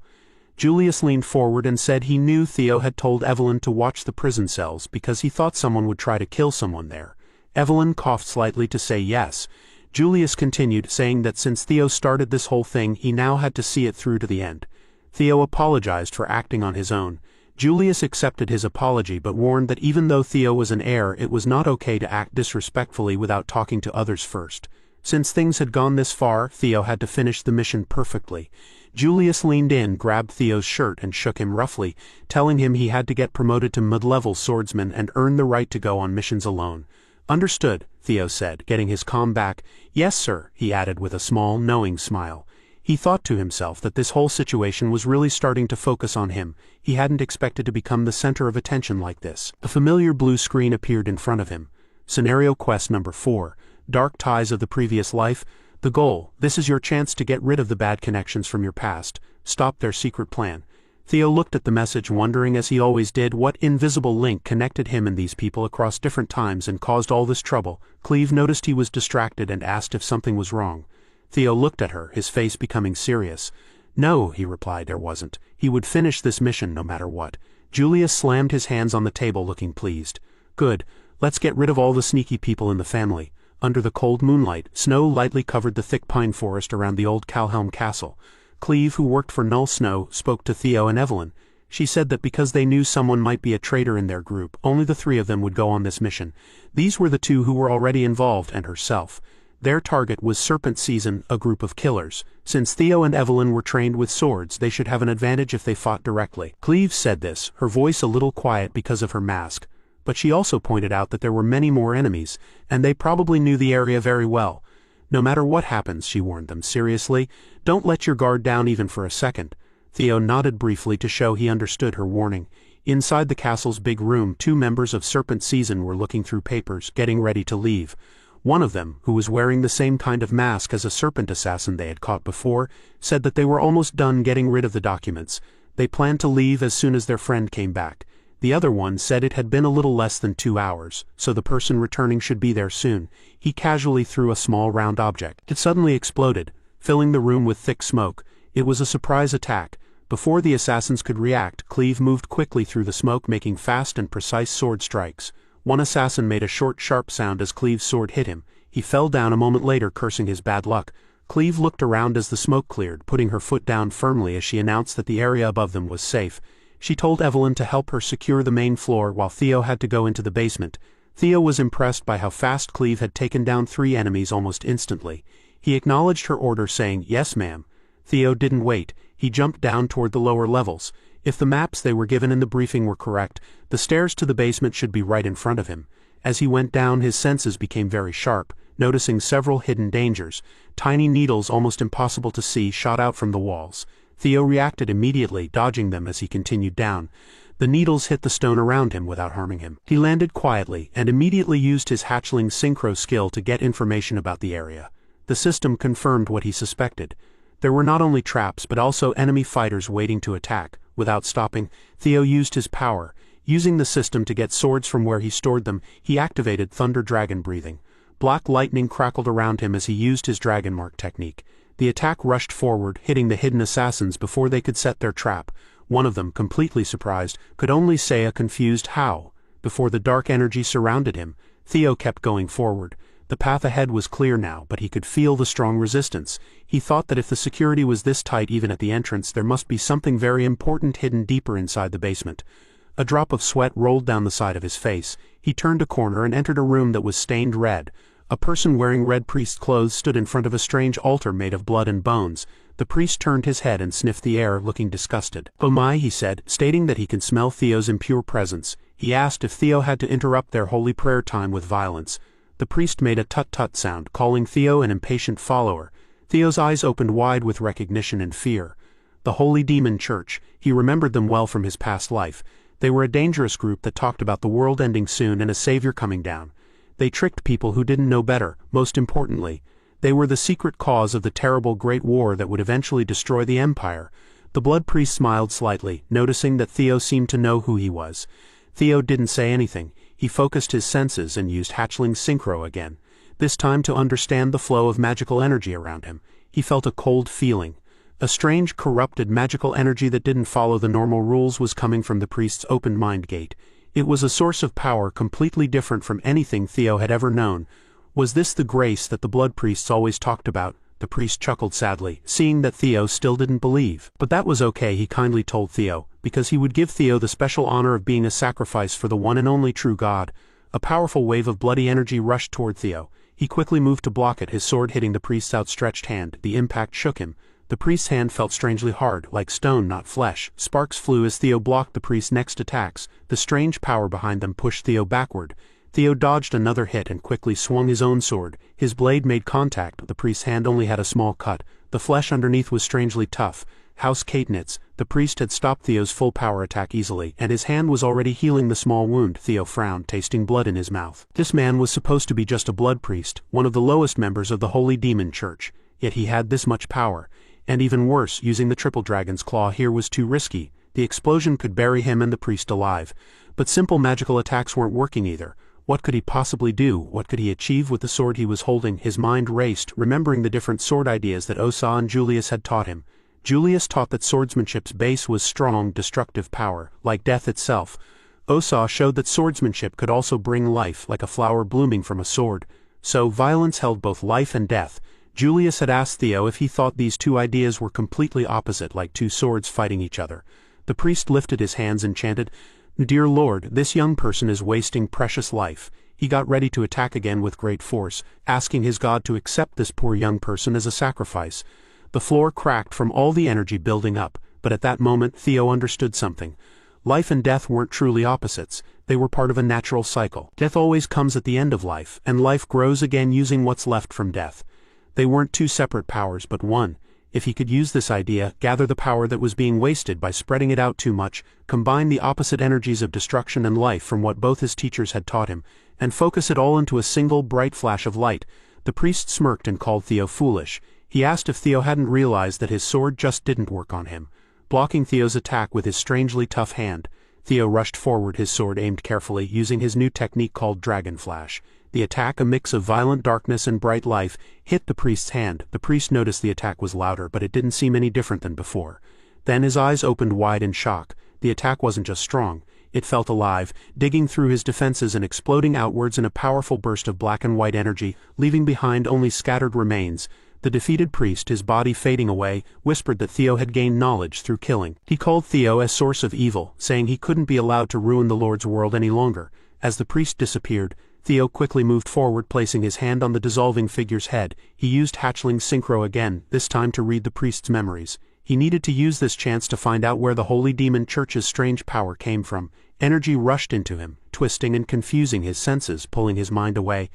Julius leaned forward and said he knew Theo had told Evelyn to watch the prison cells because he thought someone would try to kill someone there. Evelyn coughed slightly to say yes. Julius continued, saying that since Theo started this whole thing, he now had to see it through to the end. Theo apologized for acting on his own. Julius accepted his apology but warned that even though Theo was an heir, it was not okay to act disrespectfully without talking to others first. Since things had gone this far, Theo had to finish the mission perfectly. Julius leaned in, grabbed Theo's shirt and shook him roughly, telling him he had to get promoted to mid-level swordsman and earn the right to go on missions alone. Understood, Theo said, getting his calm back. Yes, sir, he added with a small, knowing smile. He thought to himself that this whole situation was really starting to focus on him. He hadn't expected to become the center of attention like this. A familiar blue screen appeared in front of him. Scenario Quest Number 4, Dark Ties of the Previous Life. The goal: this is your chance to get rid of the bad connections from your past. Stop their secret plan. Theo looked at the message, wondering, as he always did, what invisible link connected him and these people across different times and caused all this trouble. Cleve noticed he was distracted and asked if something was wrong. Theo looked at her, his face becoming serious. No, he replied, there wasn't. He would finish this mission no matter what. Julius slammed his hands on the table, looking pleased. Good, let's get rid of all the sneaky people in the family. Under the cold moonlight, snow lightly covered the thick pine forest around the old Calhelm castle. Cleve, who worked for Null Snow, spoke to Theo and Evelyn. She said that because they knew someone might be a traitor in their group, only the three of them would go on this mission. These were the two who were already involved, and herself. Their target was Serpent Season, a group of killers. Since Theo and Evelyn were trained with swords, they should have an advantage if they fought directly. Cleve said this, her voice a little quiet because of her mask. But she also pointed out that there were many more enemies, and they probably knew the area very well. No matter what happens, she warned them seriously, don't let your guard down even for a second. Theo nodded briefly to show he understood her warning. Inside the castle's big room, 2 members of Serpent Season were looking through papers, getting ready to leave. One of them, who was wearing the same kind of mask as a serpent assassin they had caught before, said that they were almost done getting rid of the documents. They planned to leave as soon as their friend came back. The other one said it had been a little less than 2 hours, so the person returning should be there soon. He casually threw a small round object. It suddenly exploded, filling the room with thick smoke. It was a surprise attack. Before the assassins could react, Cleve moved quickly through the smoke, making fast and precise sword strikes. One assassin made a short, sharp sound as Cleve's sword hit him. He fell down a moment later, cursing his bad luck. Cleve looked around as the smoke cleared, putting her foot down firmly as she announced that the area above them was safe. She told Evelyn to help her secure the main floor while Theo had to go into the basement. Theo was impressed by how fast Cleve had taken down 3 enemies almost instantly. He acknowledged her order, saying, "Yes, ma'am." Theo didn't wait. He jumped down toward the lower levels. If the maps they were given in the briefing were correct, the stairs to the basement should be right in front of him. As he went down, his senses became very sharp, noticing several hidden dangers. Tiny needles, almost impossible to see, shot out from the walls. Theo reacted immediately, dodging them as he continued down. The needles hit the stone around him without harming him. He landed quietly and immediately used his hatchling synchro skill to get information about the area. The system confirmed what he suspected. There were not only traps but also enemy fighters waiting to attack. Without stopping, Theo used his power. Using the system to get swords from where he stored them, he activated Thunder Dragon breathing. Black lightning crackled around him as he used his Dragon Mark technique. The attack rushed forward, hitting the hidden assassins before they could set their trap. One of them, completely surprised, could only say a confused "how?" before the dark energy surrounded him. Theo kept going forward. The path ahead was clear now, but he could feel the strong resistance. He thought that if the security was this tight even at the entrance, there must be something very important hidden deeper inside the basement. A drop of sweat rolled down the side of his face. He turned a corner and entered a room that was stained red. A person wearing red priest clothes stood in front of a strange altar made of blood and bones. The priest turned his head and sniffed the air, looking disgusted. "Oh my," he said, stating that he could smell Theo's impure presence. He asked if Theo had to interrupt their holy prayer time with violence. The priest made a tut-tut sound, calling Theo an impatient follower. Theo's eyes opened wide with recognition and fear. The Holy Demon Church. He remembered them well from his past life. They were a dangerous group that talked about the world ending soon and a savior coming down. They tricked people who didn't know better. Most importantly, they were the secret cause of the terrible Great War that would eventually destroy the Empire. The Blood Priest smiled slightly, noticing that Theo seemed to know who he was. Theo didn't say anything. He focused his senses and used hatchling synchro again, this time to understand the flow of magical energy around him. He felt a cold feeling. A strange, corrupted magical energy that didn't follow the normal rules was coming from the priest's open mind gate. It was a source of power completely different from anything Theo had ever known. Was this the grace that the blood priests always talked about? The priest chuckled sadly, seeing that Theo still didn't believe. But that was okay, he kindly told Theo, because he would give Theo the special honor of being a sacrifice for the one and only true God. A powerful wave of bloody energy rushed toward Theo. He quickly moved to block it, his sword hitting the priest's outstretched hand. The impact shook him. The priest's hand felt strangely hard, like stone, not flesh. Sparks flew as Theo blocked the priest's next attacks. The strange power behind them pushed Theo backward. Theo dodged another hit and quickly swung his own sword. His blade made contact. The priest's hand only had a small cut. The flesh underneath was strangely tough. House Cadenitz. The priest had stopped Theo's full power attack easily, and his hand was already healing the small wound. Theo frowned, tasting blood in his mouth. This man was supposed to be just a blood priest, one of the lowest members of the Holy Demon Church. Yet he had this much power. And even worse, using the triple dragon's claw here was too risky. The explosion could bury him and the priest alive. But simple magical attacks weren't working either. What could he possibly do? What could he achieve with the sword he was holding? His mind raced, remembering the different sword ideas that Osa and Julius had taught him. Julius taught that swordsmanship's base was strong, destructive power, like death itself. Osa showed that swordsmanship could also bring life, like a flower blooming from a sword. So, violence held both life and death. Julius had asked Theo if he thought these two ideas were completely opposite, like two swords fighting each other. The priest lifted his hands and chanted, "Dear Lord, this young person is wasting precious life." He got ready to attack again with great force, asking his God to accept this poor young person as a sacrifice. The floor cracked from all the energy building up, but at that moment Theo understood something. Life and death weren't truly opposites, they were part of a natural cycle. Death always comes at the end of life, and life grows again using what's left from death. They weren't two separate powers but one. If he could use this idea, gather the power that was being wasted by spreading it out too much, combine the opposite energies of destruction and life from what both his teachers had taught him, and focus it all into a single bright flash of light. The priest smirked and called Theo foolish. He asked if Theo hadn't realized that his sword just didn't work on him. Blocking Theo's attack with his strangely tough hand, Theo rushed forward, his sword aimed carefully, using his new technique called Dragon Flash. The attack, a mix of violent darkness and bright life, hit the priest's hand. The priest noticed the attack was louder, but it didn't seem any different than before. Then his eyes opened wide in shock. The attack wasn't just strong. It felt alive, digging through his defenses and exploding outwards in a powerful burst of black and white energy, leaving behind only scattered remains. The defeated priest, his body fading away, whispered that Theo had gained knowledge through killing. He called Theo a source of evil, saying he couldn't be allowed to ruin the Lord's world any longer. As the priest disappeared, Theo quickly moved forward, placing his hand on the dissolving figure's head. He used hatchling synchro again, this time to read the priest's memories. He needed to use this chance to find out where the Holy Demon Church's strange power came from. Energy rushed into him, twisting and confusing his senses, pulling his mind away.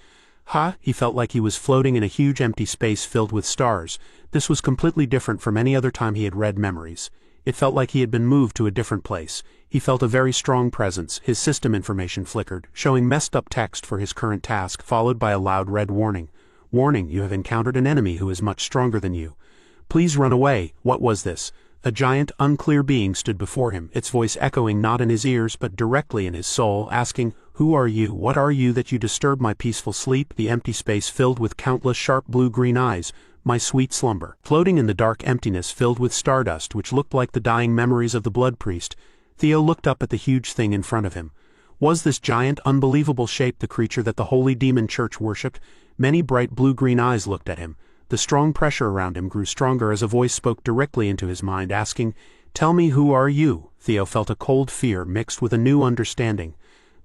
He felt like he was floating in a huge empty space filled with stars. This was completely different from any other time he had read memories. It felt like he had been moved to a different place. He felt a very strong presence. His system information flickered, showing messed up text for his current task, followed by a loud red warning. "Warning, you have encountered an enemy who is much stronger than you. Please run away." What was this? A giant, unclear being stood before him, its voice echoing not in his ears but directly in his soul, asking, "Who are you? What are you that you disturb my peaceful sleep?" The empty space filled with countless sharp blue-green eyes. "My sweet slumber." Floating in the dark emptiness filled with stardust which looked like the dying memories of the blood priest, Theo looked up at the huge thing in front of him. Was this giant, unbelievable shape the creature that the Holy Demon Church worshipped? Many bright blue-green eyes looked at him. The strong pressure around him grew stronger as a voice spoke directly into his mind, asking, "Tell me, who are you?" Theo felt a cold fear mixed with a new understanding.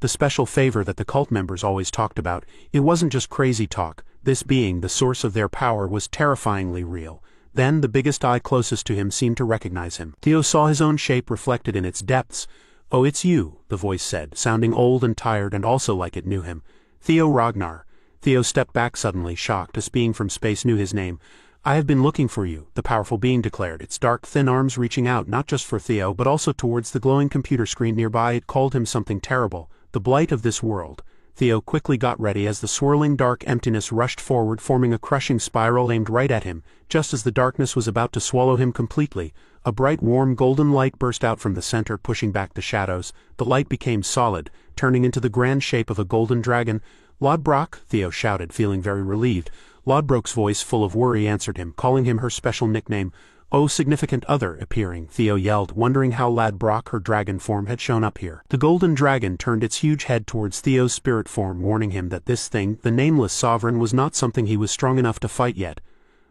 The special favor that the cult members always talked about, it wasn't just crazy talk. This being, the source of their power, was terrifyingly real. Then the biggest eye closest to him seemed to recognize him. Theo saw his own shape reflected in its depths. "Oh, it's you," the voice said, sounding old and tired and also like it knew him. "Theo Ragnar." Theo stepped back suddenly, shocked. This being from space knew his name. "I have been looking for you," the powerful being declared, its dark, thin arms reaching out not just for Theo but also towards the glowing computer screen nearby. It called him something terrible, the blight of this world. Theo quickly got ready as the swirling dark emptiness rushed forward, forming a crushing spiral aimed right at him. Just as the darkness was about to swallow him completely, a bright, warm, golden light burst out from the center, pushing back the shadows. The light became solid, turning into the grand shape of a golden dragon. "Lodbrok," Theo shouted, feeling very relieved. Lodbrok's voice, full of worry, answered him, calling him her special nickname. "Oh, significant other," appearing, Theo yelled, wondering how Lodbrok, her dragon form, had shown up here. The golden dragon turned its huge head towards Theo's spirit form, warning him that this thing, the nameless sovereign, was not something he was strong enough to fight yet.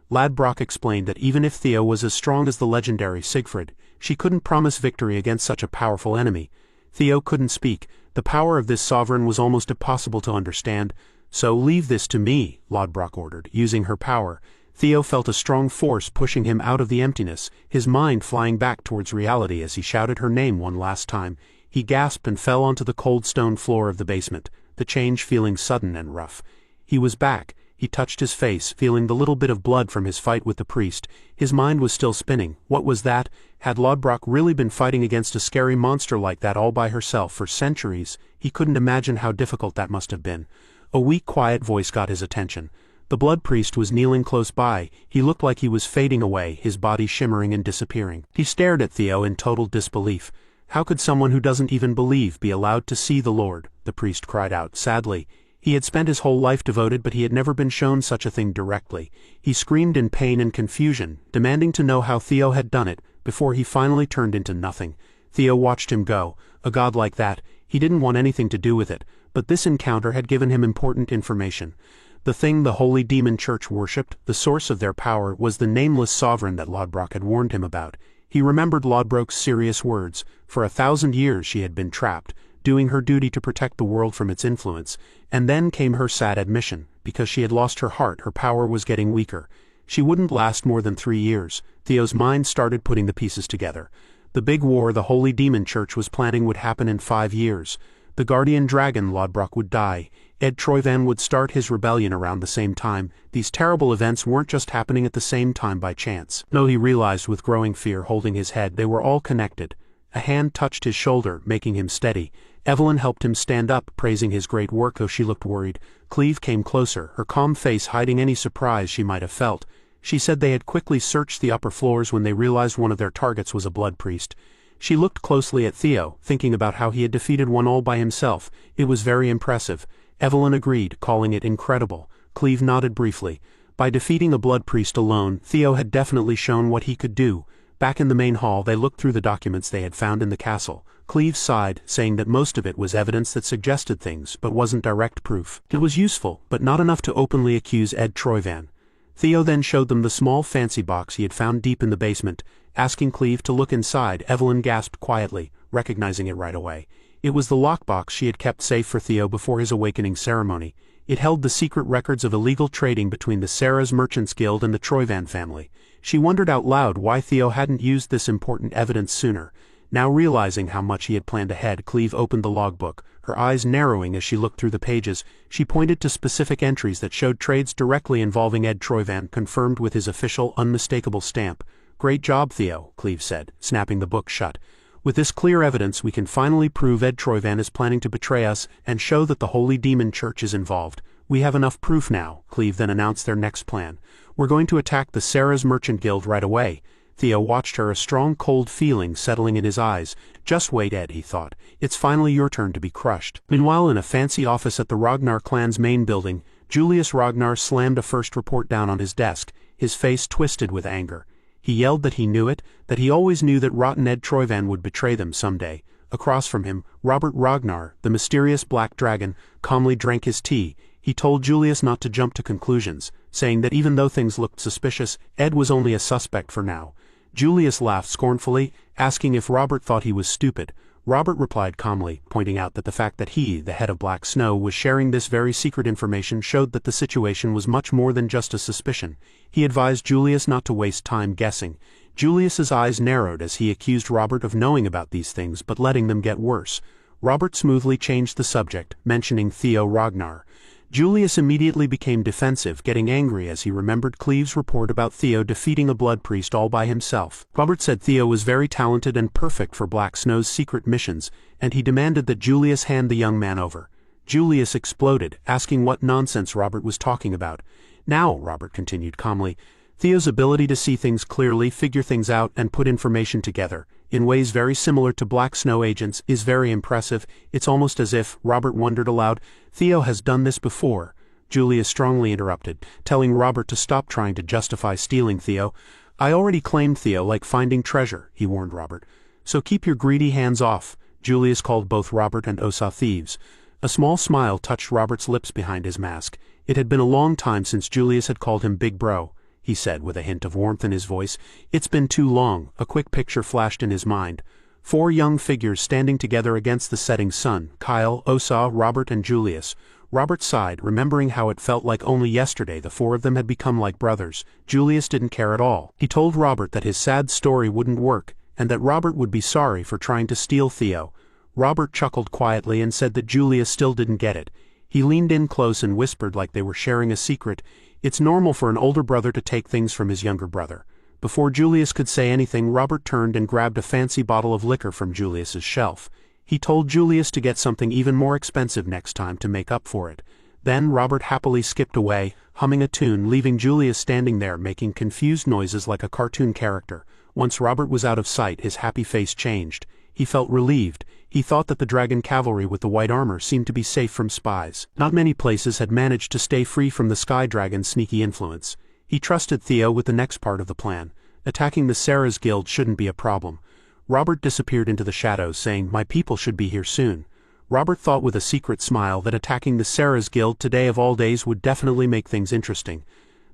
Lodbrok explained that even if Theo was as strong as the legendary Siegfried, she couldn't promise victory against such a powerful enemy. Theo couldn't speak. The power of this sovereign was almost impossible to understand. "So leave this to me," Lodbrok ordered, using her power. Theo felt a strong force pushing him out of the emptiness, his mind flying back towards reality as he shouted her name one last time. He gasped and fell onto the cold stone floor of the basement, the change feeling sudden and rough. He was back. He touched his face, feeling the little bit of blood from his fight with the priest. His mind was still spinning. What was that? Had Lodbrok really been fighting against a scary monster like that all by herself for centuries? He couldn't imagine how difficult that must have been. A weak, quiet voice got his attention. The blood priest was kneeling close by. He looked like he was fading away, his body shimmering and disappearing. He stared at Theo in total disbelief. "How could someone who doesn't even believe be allowed to see the Lord?" the priest cried out, sadly. He had spent his whole life devoted, but he had never been shown such a thing directly. He screamed in pain and confusion, demanding to know how Theo had done it, before he finally turned into nothing. Theo watched him go. A god like that, he didn't want anything to do with it, but this encounter had given him important information. The thing the Holy Demon Church worshipped, the source of their power, was the nameless sovereign that Lodbrok had warned him about. He remembered Lodbrok's serious words. For 1,000 years she had been trapped, doing her duty to protect the world from its influence, and then came her sad admission. Because she had lost her heart, her power was getting weaker. She wouldn't last more than 3 years. Theo's mind started putting the pieces together. The big war the Holy Demon Church was planning would happen in 5 years. The guardian dragon Lodbrok would die. Ed Troyvan would start his rebellion around the same time. These terrible events weren't just happening at the same time by chance. No, he realized with growing fear, holding his head, they were all connected. A hand touched his shoulder, making him steady. Evelyn helped him stand up, praising his great work, though she looked worried. Cleve came closer, her calm face hiding any surprise she might have felt. She said they had quickly searched the upper floors when they realized one of their targets was a blood priest. She looked closely at Theo, thinking about how he had defeated one all by himself. It was very impressive. Evelyn agreed, calling it incredible. Cleve nodded briefly. By defeating a blood priest alone, Theo had definitely shown what he could do. Back in the main hall, they looked through the documents they had found in the castle. Cleve sighed, saying that most of it was evidence that suggested things, but wasn't direct proof. It was useful, but not enough to openly accuse Ed Troyvan. Theo then showed them the small fancy box he had found deep in the basement. Asking Cleve to look inside, Evelyn gasped quietly, recognizing it right away. It was the lockbox she had kept safe for Theo before his awakening ceremony. It held the secret records of illegal trading between the Sarah's Merchants Guild and the Troyvan family. She wondered out loud why Theo hadn't used this important evidence sooner. Now realizing how much he had planned ahead, Cleve opened the logbook. Her eyes narrowing as she looked through the pages, she pointed to specific entries that showed trades directly involving Ed Troyvan, confirmed with his official, unmistakable stamp. "Great job, Theo," Cleve said, snapping the book shut. "With this clear evidence, we can finally prove Ed Troyvan is planning to betray us and show that the Holy Demon Church is involved. We have enough proof now," Cleve then announced their next plan. "We're going to attack the Sarah's Merchant Guild right away." Theo watched her, a strong cold feeling settling in his eyes. "Just wait, Ed," he thought. "It's finally your turn to be crushed." Meanwhile, in a fancy office at the Ragnar clan's main building, Julius Ragnar slammed a first report down on his desk, his face twisted with anger. He yelled that he knew it, that he always knew that rotten Ed Troyvan would betray them someday. Across from him, Robert Ragnar, the mysterious black dragon, calmly drank his tea. He told Julius not to jump to conclusions, saying that even though things looked suspicious, Ed was only a suspect for now. Julius laughed scornfully, asking if Robert thought he was stupid. Robert replied calmly, pointing out that the fact that he, the head of Black Snow, was sharing this very secret information showed that the situation was much more than just a suspicion. He advised Julius not to waste time guessing. Julius's eyes narrowed as he accused Robert of knowing about these things but letting them get worse. Robert smoothly changed the subject, mentioning Theo Ragnar. Julius immediately became defensive, getting angry as he remembered Cleve's report about Theo defeating a blood priest all by himself. Robert said Theo was very talented and perfect for Black Snow's secret missions, and he demanded that Julius hand the young man over. Julius exploded, asking what nonsense Robert was talking about. "Now," Robert continued calmly, "Theo's ability to see things clearly, figure things out, and put information together, in ways very similar to Black Snow agents, is very impressive. It's almost as if," Robert wondered aloud, "Theo has done this before." Julius strongly interrupted, telling Robert to stop trying to justify stealing Theo. "I already claimed Theo like finding treasure," he warned Robert. "So keep your greedy hands off." Julius called both Robert and Osa thieves. A small smile touched Robert's lips behind his mask. It had been a long time since Julius had called him Big Bro, he said with a hint of warmth in his voice. "It's been too long." A quick picture flashed in his mind. 4 young figures standing together against the setting sun: Kyle, Osa, Robert, and Julius. Robert sighed, remembering how it felt like only yesterday the 4 of them had become like brothers. Julius didn't care at all. He told Robert that his sad story wouldn't work, and that Robert would be sorry for trying to steal Theo. Robert chuckled quietly and said that Julius still didn't get it. He leaned in close and whispered like they were sharing a secret. "It's normal for an older brother to take things from his younger brother." Before Julius could say anything, Robert turned and grabbed a fancy bottle of liquor from Julius's shelf. He told Julius to get something even more expensive next time to make up for it. Then Robert happily skipped away, humming a tune, leaving Julius standing there making confused noises like a cartoon character. Once Robert was out of sight, his happy face changed. He felt relieved. He thought that the dragon cavalry with the white armor seemed to be safe from spies. Not many places had managed to stay free from the Sky Dragon's sneaky influence. He trusted Theo with the next part of the plan. Attacking the Sarah's guild shouldn't be a problem. Robert disappeared into the shadows, saying, "My people should be here soon." Robert thought with a secret smile that attacking the Sarah's guild today of all days would definitely make things interesting.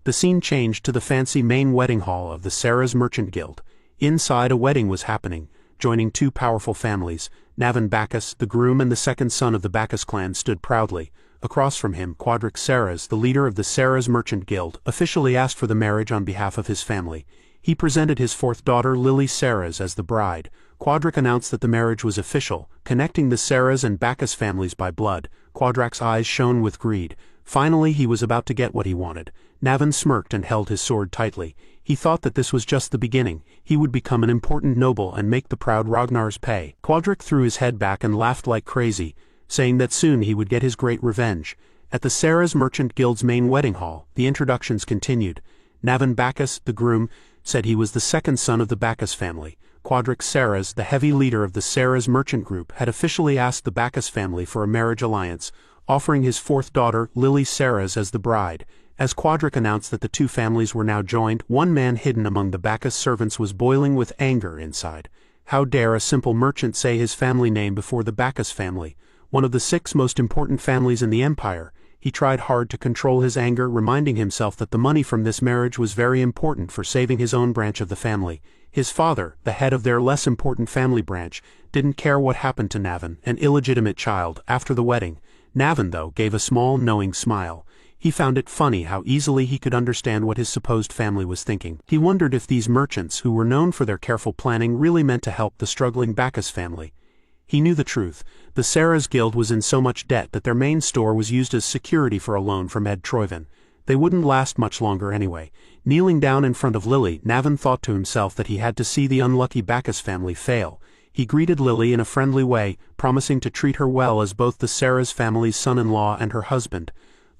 The scene changed to the fancy main wedding hall of the Sarah's Merchant Guild. Inside, a wedding was happening, joining two powerful families. Navin Bacchus, the groom and the second son of the Bacchus clan, stood proudly. Across from him, Quadric Sarahs, the leader of the Sarah's Merchant Guild, officially asked for the marriage on behalf of his family. He presented his fourth daughter, Lily Sarahs, as the bride. Quadric announced that the marriage was official, connecting the Sarahs and Bacchus families by blood. Quadric's eyes shone with greed. Finally, he was about to get what he wanted. Navin smirked and held his sword tightly. He thought that this was just the beginning. He would become an important noble and make the proud Ragnars pay. Quadric threw his head back and laughed like crazy, saying that soon he would get his great revenge. At the Sarah's Merchant Guild's main wedding hall, the introductions continued. Navin Bacchus, the groom, said he was the second son of the Bacchus family. Quadric Sarahs, the heavy leader of the Sarah's Merchant Group, had officially asked the Bacchus family for a marriage alliance, offering his fourth daughter, Lily Sarahs, as the bride. As Quadric announced that the two families were now joined, one man hidden among the Bacchus servants was boiling with anger inside. How dare a simple merchant say his family name before the Bacchus family, one of the 6 most important families in the empire? He tried hard to control his anger, reminding himself that the money from this marriage was very important for saving his own branch of the family. His father, the head of their less important family branch, didn't care what happened to Navin, an illegitimate child, after the wedding. Navin, though, gave a small, knowing smile. He found it funny how easily he could understand what his supposed family was thinking. He wondered if these merchants, who were known for their careful planning, really meant to help the struggling Bacchus family. He knew the truth. The Sarah's Guild was in so much debt that their main store was used as security for a loan from Ed Troyvin. They wouldn't last much longer anyway. Kneeling down in front of Lily, Navin thought to himself that he had to see the unlucky Bacchus family fail. He greeted Lily in a friendly way, promising to treat her well as both the Sarah's family's son-in-law and her husband.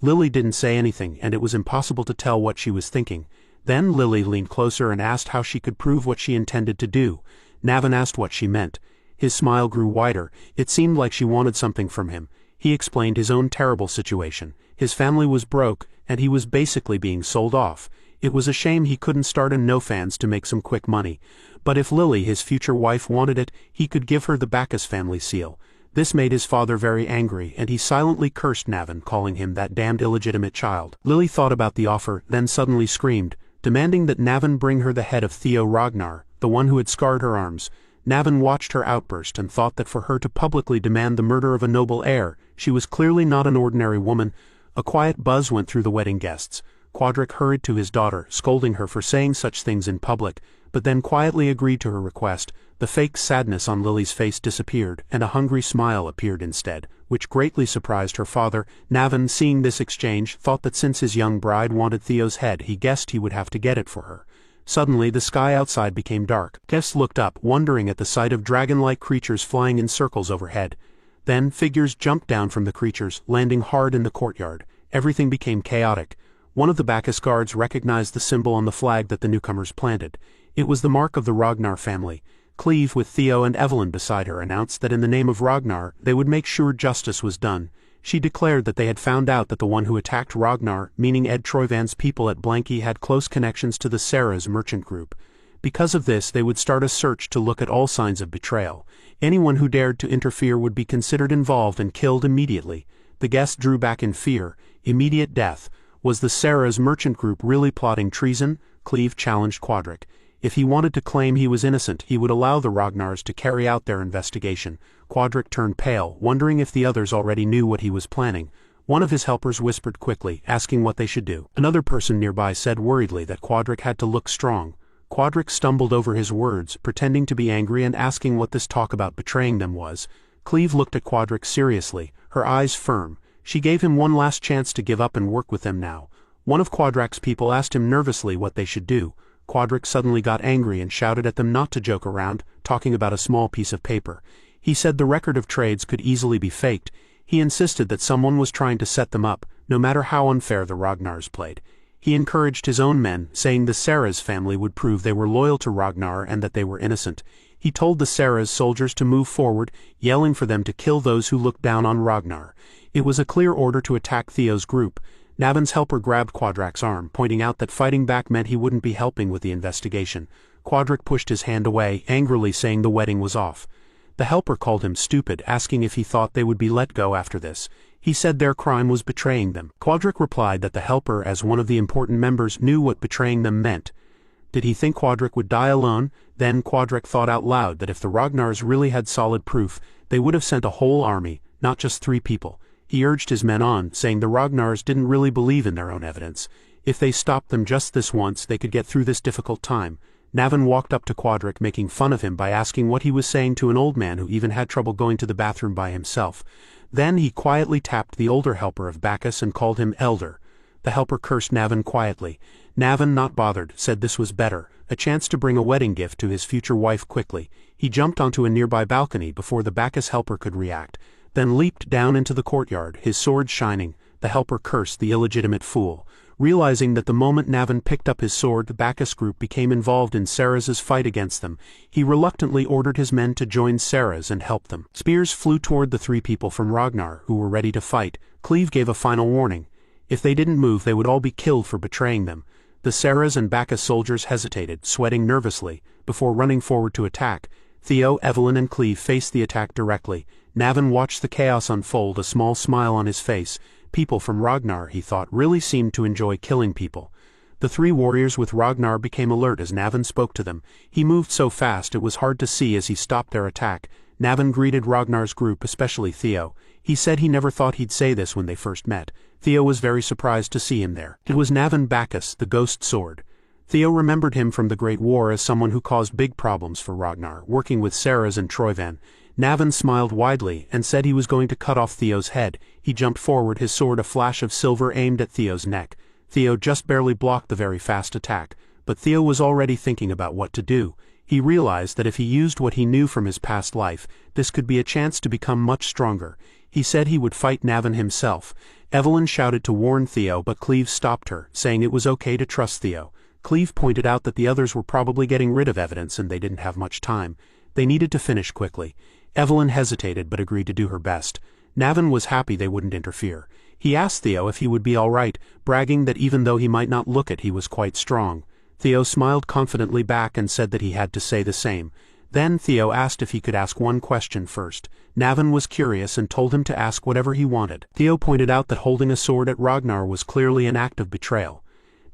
Lily didn't say anything, and it was impossible to tell what she was thinking. Then Lily leaned closer and asked how she could prove what she intended to do. Navin asked what she meant. His smile grew wider. It seemed like she wanted something from him. He explained his own terrible situation. His family was broke, and he was basically being sold off. It was a shame he couldn't start a no-fans to make some quick money. But if Lily, his future wife, wanted it, he could give her the Bacchus family seal. This made his father very angry, and he silently cursed Navin, calling him that damned illegitimate child. Lily thought about the offer, then suddenly screamed, demanding that Navin bring her the head of Theo Ragnar, the one who had scarred her arms. Navin watched her outburst and thought that for her to publicly demand the murder of a noble heir, she was clearly not an ordinary woman. A quiet buzz went through the wedding guests. Quadric hurried to his daughter, scolding her for saying such things in public, but then quietly agreed to her request. The fake sadness on Lily's face disappeared, and a hungry smile appeared instead, which greatly surprised her father. Navin, seeing this exchange, thought that since his young bride wanted Theo's head, he guessed he would have to get it for her. Suddenly, the sky outside became dark. Guests looked up, wondering at the sight of dragon-like creatures flying in circles overhead. Then, figures jumped down from the creatures, landing hard in the courtyard. Everything became chaotic. One of the Bacchus guards recognized the symbol on the flag that the newcomers planted. It was the mark of the Ragnar family. Cleve, with Theo and Evelyn beside her, announced that in the name of Ragnar, they would make sure justice was done. She declared that they had found out that the one who attacked Ragnar, meaning Ed Troyvan's people at Blanky, had close connections to the Sarah's Merchant Group. Because of this, they would start a search to look at all signs of betrayal. Anyone who dared to interfere would be considered involved and killed immediately. The guests drew back in fear. Immediate death. Was the Sarah's Merchant Group really plotting treason? Cleve challenged Quadric. If he wanted to claim he was innocent, he would allow the Ragnars to carry out their investigation. Quadric turned pale, wondering if the others already knew what he was planning. One of his helpers whispered quickly, asking what they should do. Another person nearby said worriedly that Quadric had to look strong. Quadric stumbled over his words, pretending to be angry and asking what this talk about betraying them was. Cleve looked at Quadric seriously, her eyes firm. She gave him one last chance to give up and work with them now. One of Quadric's people asked him nervously what they should do. Quadric suddenly got angry and shouted at them not to joke around, talking about a small piece of paper. He said the record of trades could easily be faked. He insisted that someone was trying to set them up, no matter how unfair the Ragnars played. He encouraged his own men, saying the Sarah's family would prove they were loyal to Ragnar and that they were innocent. He told the Sarah's soldiers to move forward, yelling for them to kill those who looked down on Ragnar. It was a clear order to attack Theo's group. Navan's helper grabbed Quadrak's arm, pointing out that fighting back meant he wouldn't be helping with the investigation. Quadrak pushed his hand away, angrily saying the wedding was off. The helper called him stupid, asking if he thought they would be let go after this. He said their crime was betraying them. Quadrak replied that the helper, as one of the important members, knew what betraying them meant. Did he think Quadrak would die alone? Then Quadrak thought out loud that if the Ragnars really had solid proof, they would have sent a whole army, not just 3 people. He urged his men on, saying the Ragnars didn't really believe in their own evidence. If they stopped them just this once, they could get through this difficult time. Navan walked up to Quadrak, making fun of him by asking what he was saying to an old man who even had trouble going to the bathroom by himself. Then he quietly tapped the older helper of Bacchus and called him Elder. The helper cursed Navan quietly. Navan, not bothered, said this was better, a chance to bring a wedding gift to his future wife quickly. He jumped onto a nearby balcony before the Bacchus helper could react, then leaped down into the courtyard, his sword shining. The helper cursed the illegitimate fool. Realizing that the moment Navan picked up his sword, the Bacchus group became involved in Ceres's fight against them. He reluctantly ordered his men to join Ceres and help them. Spears flew toward the 3 people from Ragnar, who were ready to fight. Cleve gave a final warning. If they didn't move, they would all be killed for betraying them. The Ceres and Bacchus soldiers hesitated, sweating nervously, before running forward to attack. Theo, Evelyn, and Cleve faced the attack directly. Navan watched the chaos unfold, a small smile on his face. People from Ragnar, he thought, really seemed to enjoy killing people. The 3 warriors with Ragnar became alert as Navan spoke to them. He moved so fast it was hard to see as he stopped their attack. Navan greeted Ragnar's group, especially Theo. He said he never thought he'd say this when they first met. Theo was very surprised to see him there. It was Navan Bacchus, the ghost sword. Theo remembered him from the Great War as someone who caused big problems for Ragnar, working with Ceres and Troyvan. Navan smiled widely and said he was going to cut off Theo's head. He jumped forward, his sword a flash of silver aimed at Theo's neck. Theo just barely blocked the very fast attack, but Theo was already thinking about what to do. He realized that if he used what he knew from his past life, this could be a chance to become much stronger. He said he would fight Navan himself. Evelyn shouted to warn Theo, but Cleve stopped her, saying it was okay to trust Theo. Cleve pointed out that the others were probably getting rid of evidence and they didn't have much time. They needed to finish quickly. Evelyn hesitated but agreed to do her best. Navan was happy they wouldn't interfere. He asked Theo if he would be all right, bragging that even though he might not look it, he was quite strong. Theo smiled confidently back and said that he had to say the same. Then Theo asked if he could ask one question first. Navan was curious and told him to ask whatever he wanted. Theo pointed out that holding a sword at Ragnar was clearly an act of betrayal.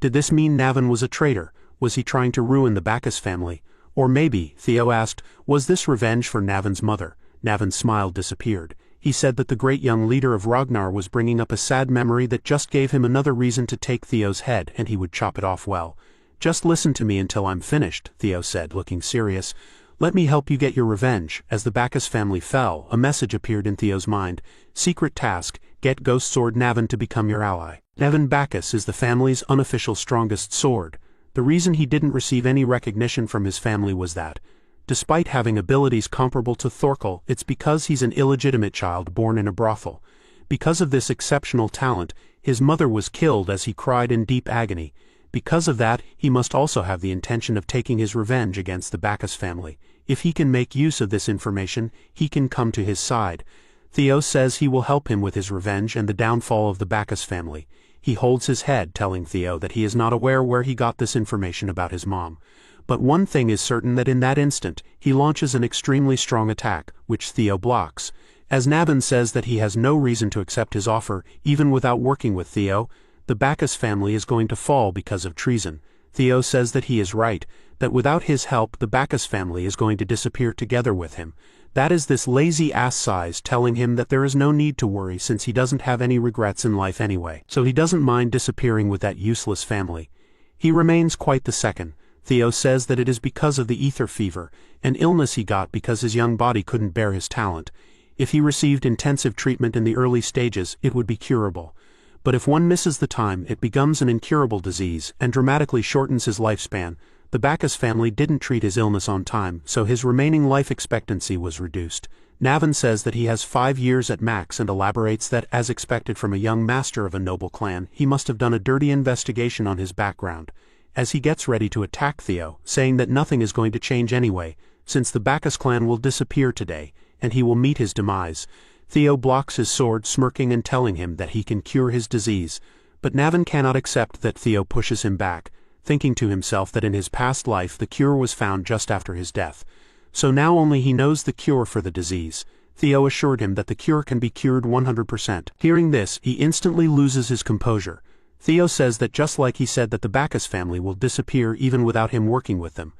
Did this mean Navan was a traitor? Was he trying to ruin the Bacchus family? Or maybe, Theo asked, was this revenge for Navan's mother? Navan's smile disappeared. He said that the great young leader of Ragnar was bringing up a sad memory that just gave him another reason to take Theo's head, and he would chop it off well. Just listen to me until I'm finished, Theo said, looking serious. Let me help you get your revenge. As the Bacchus family fell, a message appeared in Theo's mind. Secret task, get Ghost Sword Navan to become your ally. Navan Bacchus is the family's unofficial strongest sword. The reason he didn't receive any recognition from his family was that, despite having abilities comparable to Thorkel, it's because he's an illegitimate child born in a brothel. Because of this exceptional talent, his mother was killed as he cried in deep agony. Because of that, he must also have the intention of taking his revenge against the Bacchus family. If he can make use of this information, he can come to his side. Theo says he will help him with his revenge and the downfall of the Bacchus family. He holds his head, telling Theo that he is not aware where he got this information about his mom. But one thing is certain, that in that instant, he launches an extremely strong attack, which Theo blocks. As Navan says that he has no reason to accept his offer, even without working with Theo, the Bacchus family is going to fall because of treason. Theo says that he is right, that without his help the Bacchus family is going to disappear together with him. That is this lazy ass size telling him that there is no need to worry since he doesn't have any regrets in life anyway, so he doesn't mind disappearing with that useless family. He remains quite the second. Theo says that it is because of the ether fever, an illness he got because his young body couldn't bear his talent. If he received intensive treatment in the early stages, it would be curable. But if one misses the time, it becomes an incurable disease and dramatically shortens his lifespan. The Bacchus family didn't treat his illness on time, so his remaining life expectancy was reduced. Navan says that he has 5 years at max and elaborates that, as expected from a young master of a noble clan, he must have done a dirty investigation on his background. As he gets ready to attack Theo, saying that nothing is going to change anyway, since the Bacchus clan will disappear today, and he will meet his demise. Theo blocks his sword, smirking and telling him that he can cure his disease, but Navin cannot accept that Theo pushes him back, thinking to himself that in his past life the cure was found just after his death. So now only he knows the cure for the disease. Theo assured him that the cure can be cured 100%. Hearing this, he instantly loses his composure. Theo says that just like he said that the Bacchus family will disappear even without him working with them.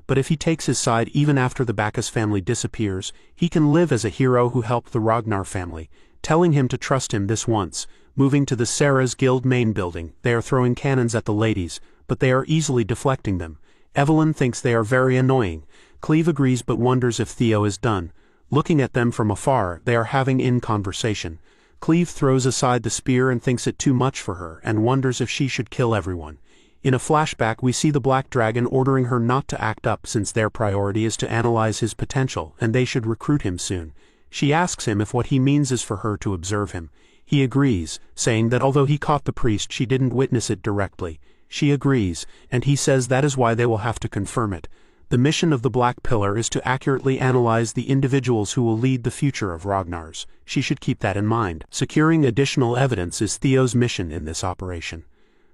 But if he takes his side even after the Bacchus family disappears, he can live as a hero who helped the Ragnar family, telling him to trust him this once. Moving to the Sarah's Guild main building, they are throwing cannons at the ladies, but they are easily deflecting them. Evelyn thinks they are very annoying. Cleve agrees but wonders if Theo is done. Looking at them from afar, they are having in conversation. Cleve throws aside the spear and thinks it too much for her and wonders if she should kill everyone. In a flashback we see the Black Dragon ordering her not to act up since their priority is to analyze his potential and they should recruit him soon. She asks him if what he means is for her to observe him. He agrees, saying that although he caught the priest she didn't witness it directly. She agrees, and he says that is why they will have to confirm it. The mission of the Black Pillar is to accurately analyze the individuals who will lead the future of Ragnar's. She should keep that in mind. Securing additional evidence is Theo's mission in this operation.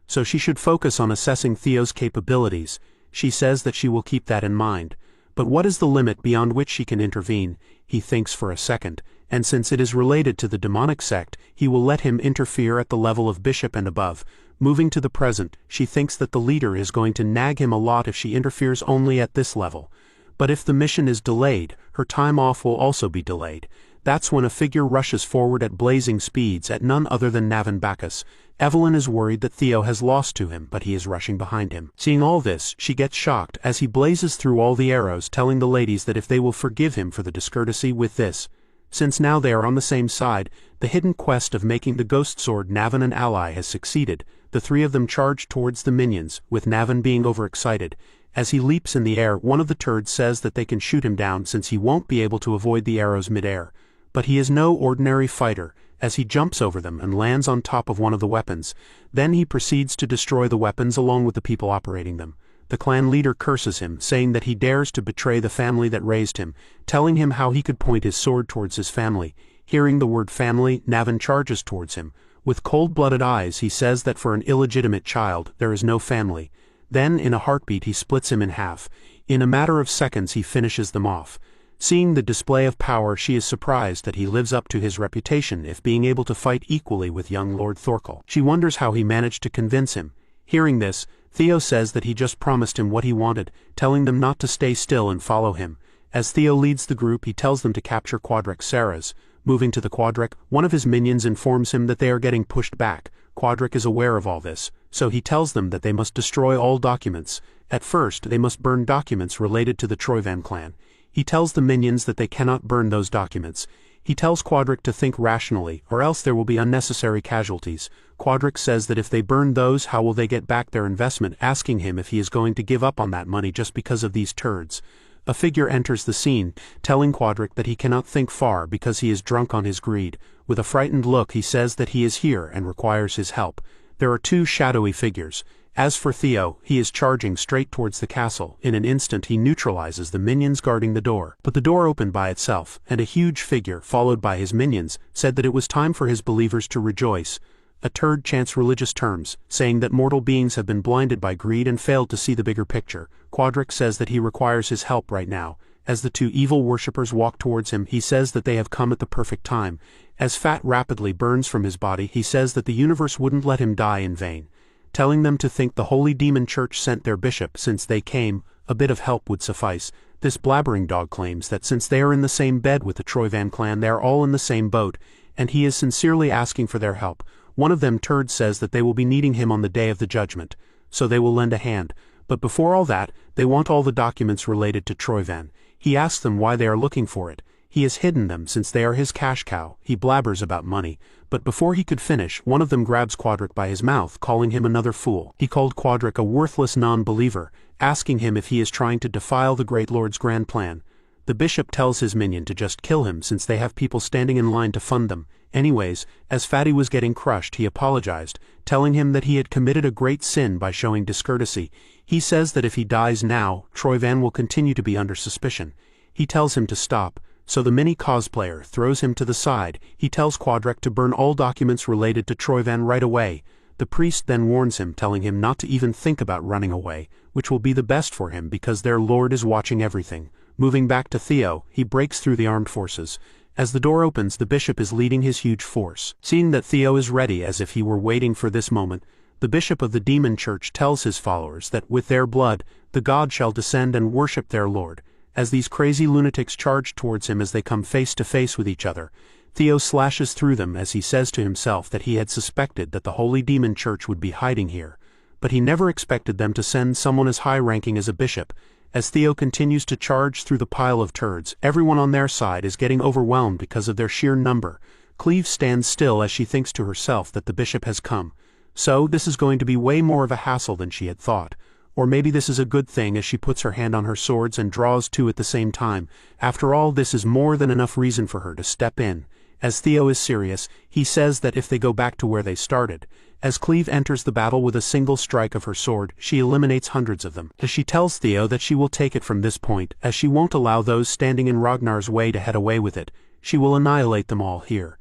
So she should focus on assessing Theo's capabilities. She says that she will keep that in mind. But what is the limit beyond which she can intervene? He thinks for a second, and since it is related to the demonic sect, he will let him interfere at the level of bishop and above. Moving to the present, she thinks that the leader is going to nag him a lot if she interferes only at this level. But if the mission is delayed, her time off will also be delayed. That's when a figure rushes forward at blazing speeds at none other than Navin Bacchus. Evelyn is worried that Theo has lost to him, but he is rushing behind him. Seeing all this, she gets shocked as he blazes through all the arrows, telling the ladies that if they will forgive him for the discourtesy with this. Since now they are on the same side, the hidden quest of making the ghost sword Navin an ally has succeeded. The three of them charge towards the minions, with Navin being overexcited. As he leaps in the air, one of the turds says that they can shoot him down since he won't be able to avoid the arrows mid-air. But he is no ordinary fighter, as he jumps over them and lands on top of one of the weapons. Then he proceeds to destroy the weapons along with the people operating them. The clan leader curses him, saying that he dares to betray the family that raised him, telling him how he could point his sword towards his family. Hearing the word family, Navin charges towards him. With cold-blooded eyes he says that for an illegitimate child there is no family. Then in a heartbeat he splits him in half. In a matter of seconds he finishes them off. Seeing the display of power, she is surprised that he lives up to his reputation if being able to fight equally with young Lord Thorkel. She wonders how he managed to convince him. Hearing this, Theo says that he just promised him what he wanted, telling them not to stay still and follow him. As Theo leads the group, he tells them to capture Quadrek Sarah's. Moving to the Quadrek, one of his minions informs him that they are getting pushed back. Quadrek is aware of all this, so he tells them that they must destroy all documents. At first, they must burn documents related to the Troyvan clan. He tells the minions that they cannot burn those documents. He tells Quadrek to think rationally, or else there will be unnecessary casualties. Quadrek says that if they burn those, how will they get back their investment, asking him if he is going to give up on that money just because of these turds. A figure enters the scene, telling Quadrek that he cannot think far because he is drunk on his greed. With a frightened look he says that he is here and requires his help. There are two shadowy figures. As for Theo, he is charging straight towards the castle. In an instant he neutralizes the minions guarding the door. But the door opened by itself, and a huge figure, followed by his minions, said that it was time for his believers to rejoice. A turd chants religious terms, saying that mortal beings have been blinded by greed and failed to see the bigger picture. Quadrek says that he requires his help right now. As the two evil worshippers walk towards him, he says that they have come at the perfect time. As fat rapidly burns from his body, he says that the universe wouldn't let him die in vain. Telling them to think the Holy Demon Church sent their bishop since they came, a bit of help would suffice. This blabbering dog claims that since they are in the same bed with the Troyvan clan, they are all in the same boat, and he is sincerely asking for their help. One of them turds says that they will be needing him on the day of the judgment, so they will lend a hand. But before all that, they want all the documents related to Troyvan. He asks them why they are looking for it. He has hidden them since they are his cash cow. He blabbers about money. But before he could finish, one of them grabs Quadrek by his mouth, calling him another fool. He called Quadrek a worthless non-believer, asking him if he is trying to defile the Great Lord's grand plan. The bishop tells his minion to just kill him since they have people standing in line to fund them. Anyways, as Fatty was getting crushed, he apologized, telling him that he had committed a great sin by showing discourtesy. He says that if he dies now, Troyvan will continue to be under suspicion. He tells him to stop, so the mini cosplayer throws him to the side. He tells Quadrek to burn all documents related to Troyvan right away. The priest then warns him, telling him not to even think about running away, which will be the best for him because their lord is watching everything. Moving back to Theo, he breaks through the armed forces. As the door opens, the bishop is leading his huge force. Seeing that Theo is ready as if he were waiting for this moment, the bishop of the demon church tells his followers that with their blood, the god shall descend and worship their lord. As these crazy lunatics charge towards him as they come face to face with each other, Theo slashes through them as he says to himself that he had suspected that the holy demon church would be hiding here, but he never expected them to send someone as high-ranking as a bishop. As Theo continues to charge through the pile of turds, everyone on their side is getting overwhelmed because of their sheer number. Cleve stands still as she thinks to herself that the bishop has come. So, this is going to be way more of a hassle than she had thought. Or maybe this is a good thing as she puts her hand on her swords and draws two at the same time. After all, this is more than enough reason for her to step in. As Theo is serious, he says that if they go back to where they started. As Cleve enters the battle with a single strike of her sword, she eliminates hundreds of them. As she tells Theo that she will take it from this point, as she won't allow those standing in Ragnar's way to head away with it. She will annihilate them all here.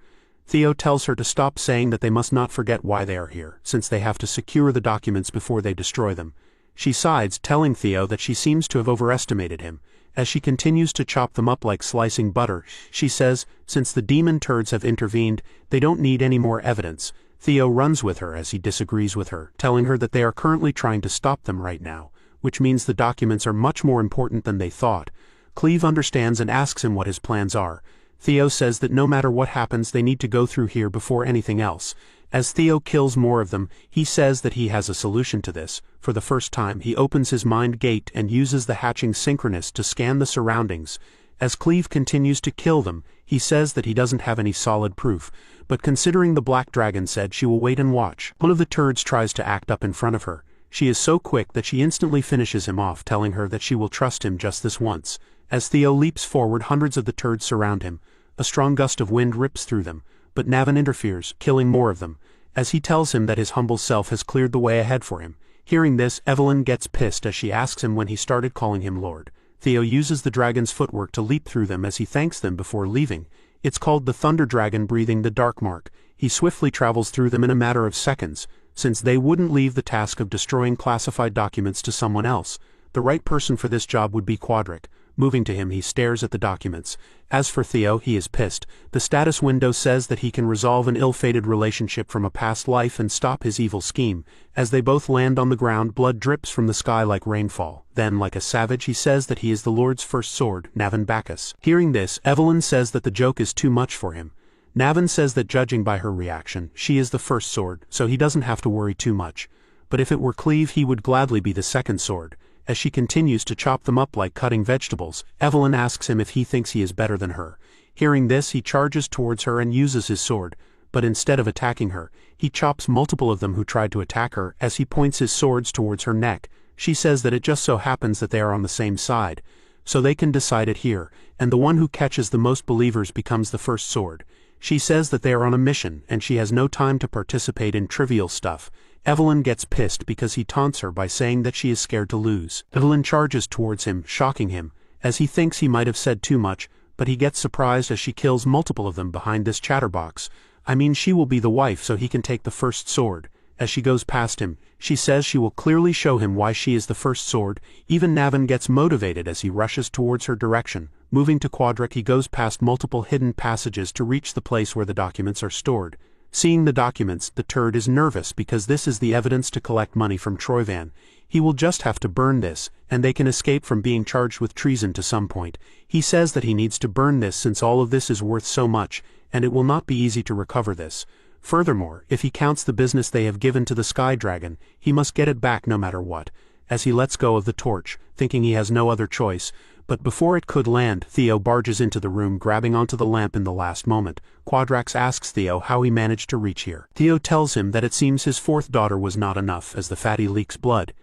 Theo tells her to stop saying that they must not forget why they are here, since they have to secure the documents before they destroy them. She sides, telling Theo that she seems to have overestimated him. As she continues to chop them up like slicing butter, she says, since the demon turds have intervened, they don't need any more evidence. Theo runs with her as he disagrees with her, telling her that they are currently trying to stop them right now, which means the documents are much more important than they thought. Cleve understands and asks him what his plans are. Theo says that no matter what happens, they need to go through here before anything else. As Theo kills more of them, he says that he has a solution to this. For the first time, he opens his mind gate and uses the hatching synchronous to scan the surroundings. As Cleve continues to kill them, he says that he doesn't have any solid proof, but considering the black dragon said she will wait and watch. One of the turds tries to act up in front of her. She is so quick that she instantly finishes him off, telling her that she will trust him just this once. As Theo leaps forward, hundreds of the turds surround him. A strong gust of wind rips through them, but Navin interferes, killing more of them, as he tells him that his humble self has cleared the way ahead for him. Hearing this, Evelyn gets pissed as she asks him when he started calling him Lord. Theo uses the dragon's footwork to leap through them as he thanks them before leaving. It's called the Thunder Dragon breathing the Dark Mark. He swiftly travels through them in a matter of seconds, since they wouldn't leave the task of destroying classified documents to someone else. The right person for this job would be Quadrek. Moving to him, he stares at the documents. As for Theo, he is pissed. The status window says that he can resolve an ill-fated relationship from a past life and stop his evil scheme. As they both land on the ground, blood drips from the sky like rainfall. Then, like a savage, he says that he is the Lord's first sword, Navin Bacchus. Hearing this, Evelyn says that the joke is too much for him. Navin says that judging by her reaction, she is the first sword, so he doesn't have to worry too much. But if it were Cleve, he would gladly be the second sword. As she continues to chop them up like cutting vegetables, Evelyn asks him if he thinks he is better than her. Hearing this, he charges towards her and uses his sword, but instead of attacking her, he chops multiple of them who tried to attack her as he points his swords towards her neck. She says that it just so happens that they are on the same side, so they can decide it here, and the one who catches the most believers becomes the first sword. She says that they are on a mission, and she has no time to participate in trivial stuff. Evelyn gets pissed because he taunts her by saying that she is scared to lose. Evelyn charges towards him, shocking him, as he thinks he might have said too much, but he gets surprised as she kills multiple of them behind this chatterbox. I mean, she will be the wife so he can take the first sword. As she goes past him, she says she will clearly show him why she is the first sword. Even Navin gets motivated as he rushes towards her direction. Moving to Quadrek, he goes past multiple hidden passages to reach the place where the documents are stored. Seeing the documents, the turd is nervous because this is the evidence to collect money from Troyvan. He will just have to burn this, and they can escape from being charged with treason to some point. He says that he needs to burn this since all of this is worth so much, and it will not be easy to recover this. Furthermore, if he counts the business they have given to the Sky Dragon, he must get it back no matter what. As he lets go of the torch, thinking he has no other choice, but before it could land, Theo barges into the room, grabbing onto the lamp in the last moment. Quadrax asks Theo how he managed to reach here. Theo tells him that it seems his fourth daughter was not enough, as the fatty leaks blood.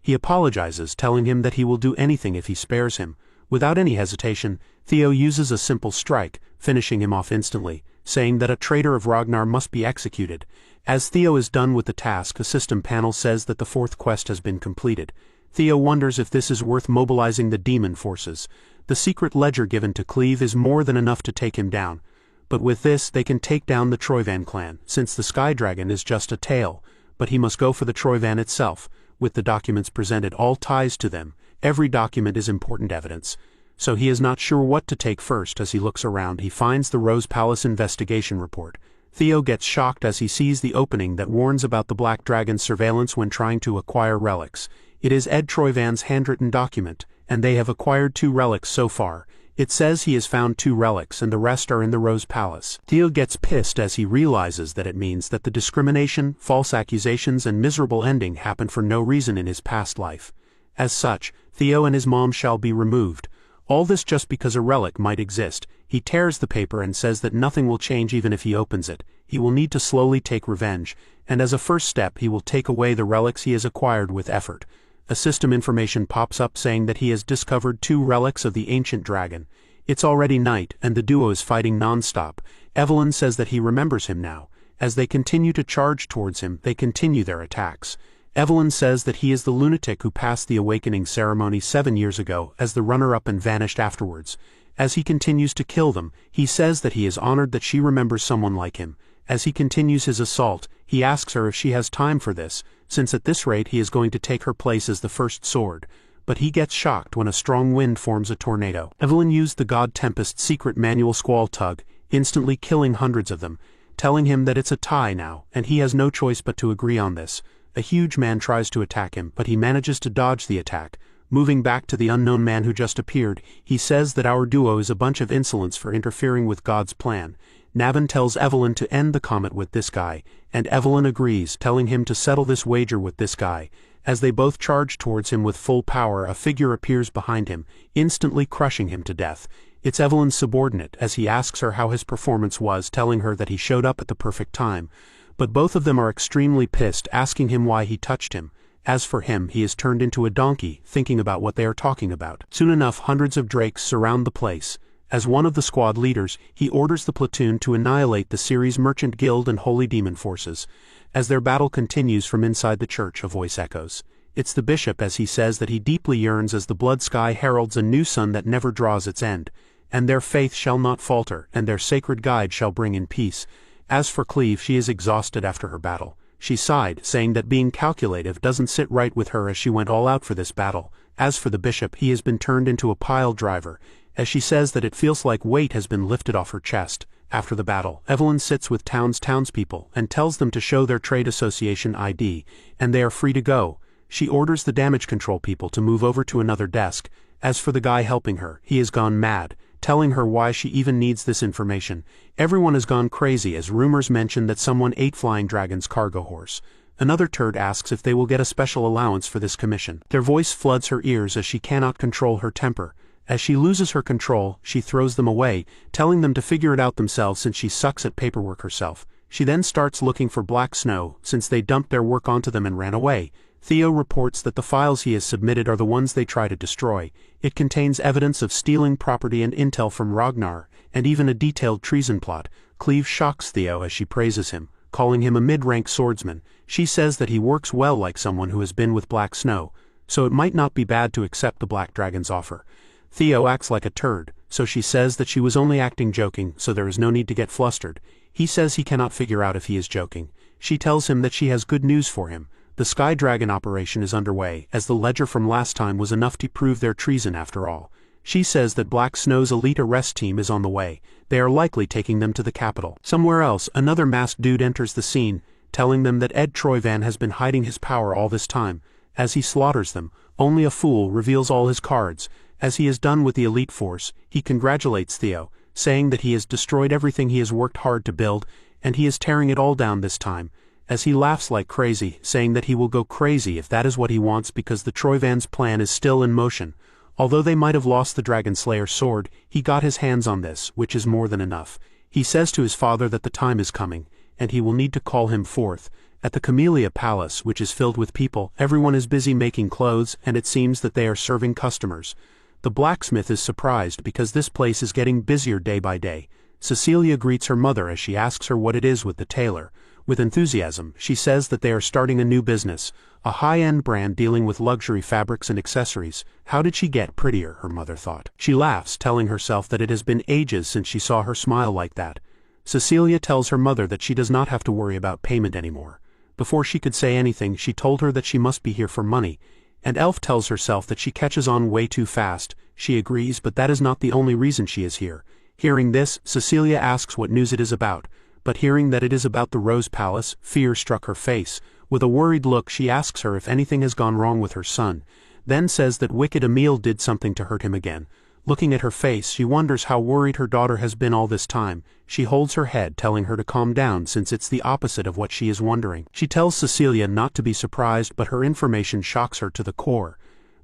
He apologizes, telling him that he will do anything if he spares him. Without any hesitation, Theo uses a simple strike, finishing him off instantly, saying that a traitor of Ragnar must be executed. As Theo is done with the task, a system panel says that the fourth quest has been completed. Theo wonders if this is worth mobilizing the demon forces. The secret ledger given to Cleve is more than enough to take him down. But with this, they can take down the Troyvan clan, since the Sky Dragon is just a tail. But he must go for the Troyvan itself. With the documents presented, all ties to them. Every document is important evidence. So he is not sure what to take first. As he looks around, he finds the Rose Palace investigation report. Theo gets shocked as he sees the opening that warns about the Black Dragon's surveillance when trying to acquire relics. It is Ed Troyvan's handwritten document, and they have acquired 2 relics so far. It says he has found 2 relics and the rest are in the Rose Palace. Theo gets pissed as he realizes that it means that the discrimination, false accusations and miserable ending happened for no reason in his past life. As such, Theo and his mom shall be removed. All this just because a relic might exist. He tears the paper and says that nothing will change even if he opens it. He will need to slowly take revenge, and as a first step he will take away the relics he has acquired with effort. A system information pops up saying that he has discovered 2 relics of the ancient dragon. It's already night, and the duo is fighting non-stop. Evelyn says that he remembers him now. As they continue to charge towards him, they continue their attacks. Evelyn says that he is the lunatic who passed the awakening ceremony 7 years ago as the runner-up and vanished afterwards. As he continues to kill them, he says that he is honored that she remembers someone like him. As he continues his assault, he asks her if she has time for this, since at this rate he is going to take her place as the first sword. But he gets shocked when a strong wind forms a tornado. Evelyn used the God Tempest's secret manual squall tug, instantly killing hundreds of them, telling him that it's a tie now, and he has no choice but to agree on this. A huge man tries to attack him, but he manages to dodge the attack. Moving back to the unknown man who just appeared, he says that our duo is a bunch of insolents for interfering with God's plan. Navin tells Evelyn to end the comet with this guy, and Evelyn agrees, telling him to settle this wager with this guy. As they both charge towards him with full power, a figure appears behind him, instantly crushing him to death. It's Evelyn's subordinate, as he asks her how his performance was, telling her that he showed up at the perfect time. But both of them are extremely pissed, asking him why he touched him. As for him, he is turned into a donkey, thinking about what they are talking about. Soon enough, hundreds of drakes surround the place. As one of the squad leaders, he orders the platoon to annihilate the Ceres Merchant Guild and Holy Demon forces. As their battle continues from inside the church, a voice echoes. It's the bishop, as he says that he deeply yearns as the blood sky heralds a new sun that never draws its end. And their faith shall not falter, and their sacred guide shall bring in peace. As for Cleve, she is exhausted after her battle. She sighed, saying that being calculative doesn't sit right with her as she went all out for this battle. As for the bishop, he has been turned into a pile driver, as she says that it feels like weight has been lifted off her chest. After the battle, Evelyn sits with townspeople and tells them to show their trade association ID, and they are free to go. She orders the damage control people to move over to another desk. As for the guy helping her, he has gone mad, telling her why she even needs this information. Everyone has gone crazy as rumors mention that someone ate Flying Dragon's cargo horse. Another turd asks if they will get a special allowance for this commission. Their voice floods her ears as she cannot control her temper. As she loses her control, she throws them away, telling them to figure it out themselves since she sucks at paperwork herself. She then starts looking for Black Snow, since they dumped their work onto them and ran away. Theo reports that the files he has submitted are the ones they try to destroy. It contains evidence of stealing property and intel from Ragnar, and even a detailed treason plot. Cleve shocks Theo as she praises him, calling him a mid-rank swordsman. She says that he works well like someone who has been with Black Snow, so it might not be bad to accept the Black Dragon's offer. Theo acts like a turd, so she says that she was only acting joking, so there is no need to get flustered. He says he cannot figure out if he is joking. She tells him that she has good news for him. The Sky Dragon operation is underway, as the ledger from last time was enough to prove their treason after all. She says that Black Snow's elite arrest team is on the way. They are likely taking them to the capital. Somewhere else, another masked dude enters the scene, telling them that Ed Troyvan has been hiding his power all this time. As he slaughters them, only a fool reveals all his cards. As he is done with the elite force, he congratulates Theo, saying that he has destroyed everything he has worked hard to build, and he is tearing it all down this time. As he laughs like crazy, saying that he will go crazy if that is what he wants because the Troyvan's plan is still in motion. Although they might have lost the Dragon Slayer's sword, he got his hands on this, which is more than enough. He says to his father that the time is coming, and he will need to call him forth. At the Camellia Palace, which is filled with people, everyone is busy making clothes, and it seems that they are serving customers. The blacksmith is surprised because this place is getting busier day by day. Cecilia greets her mother as she asks her what it is with the tailor. With enthusiasm, she says that they are starting a new business, a high-end brand dealing with luxury fabrics and accessories. How did she get prettier, her mother thought. She laughs, telling herself that it has been ages since she saw her smile like that. Cecilia tells her mother that she does not have to worry about payment anymore. Before she could say anything, she told her that she must be here for money, and Elf tells herself that she catches on way too fast. She agrees, but that is not the only reason she is here. Hearing this, Cecilia asks what news it is about, but hearing that it is about the Rose Palace, fear struck her face. With a worried look, she asks her if anything has gone wrong with her son, then says that wicked Emil did something to hurt him again. Looking at her face, she wonders how worried her daughter has been all this time. She holds her head, telling her to calm down since it's the opposite of what she is wondering. She tells Cecilia not to be surprised, but her information shocks her to the core.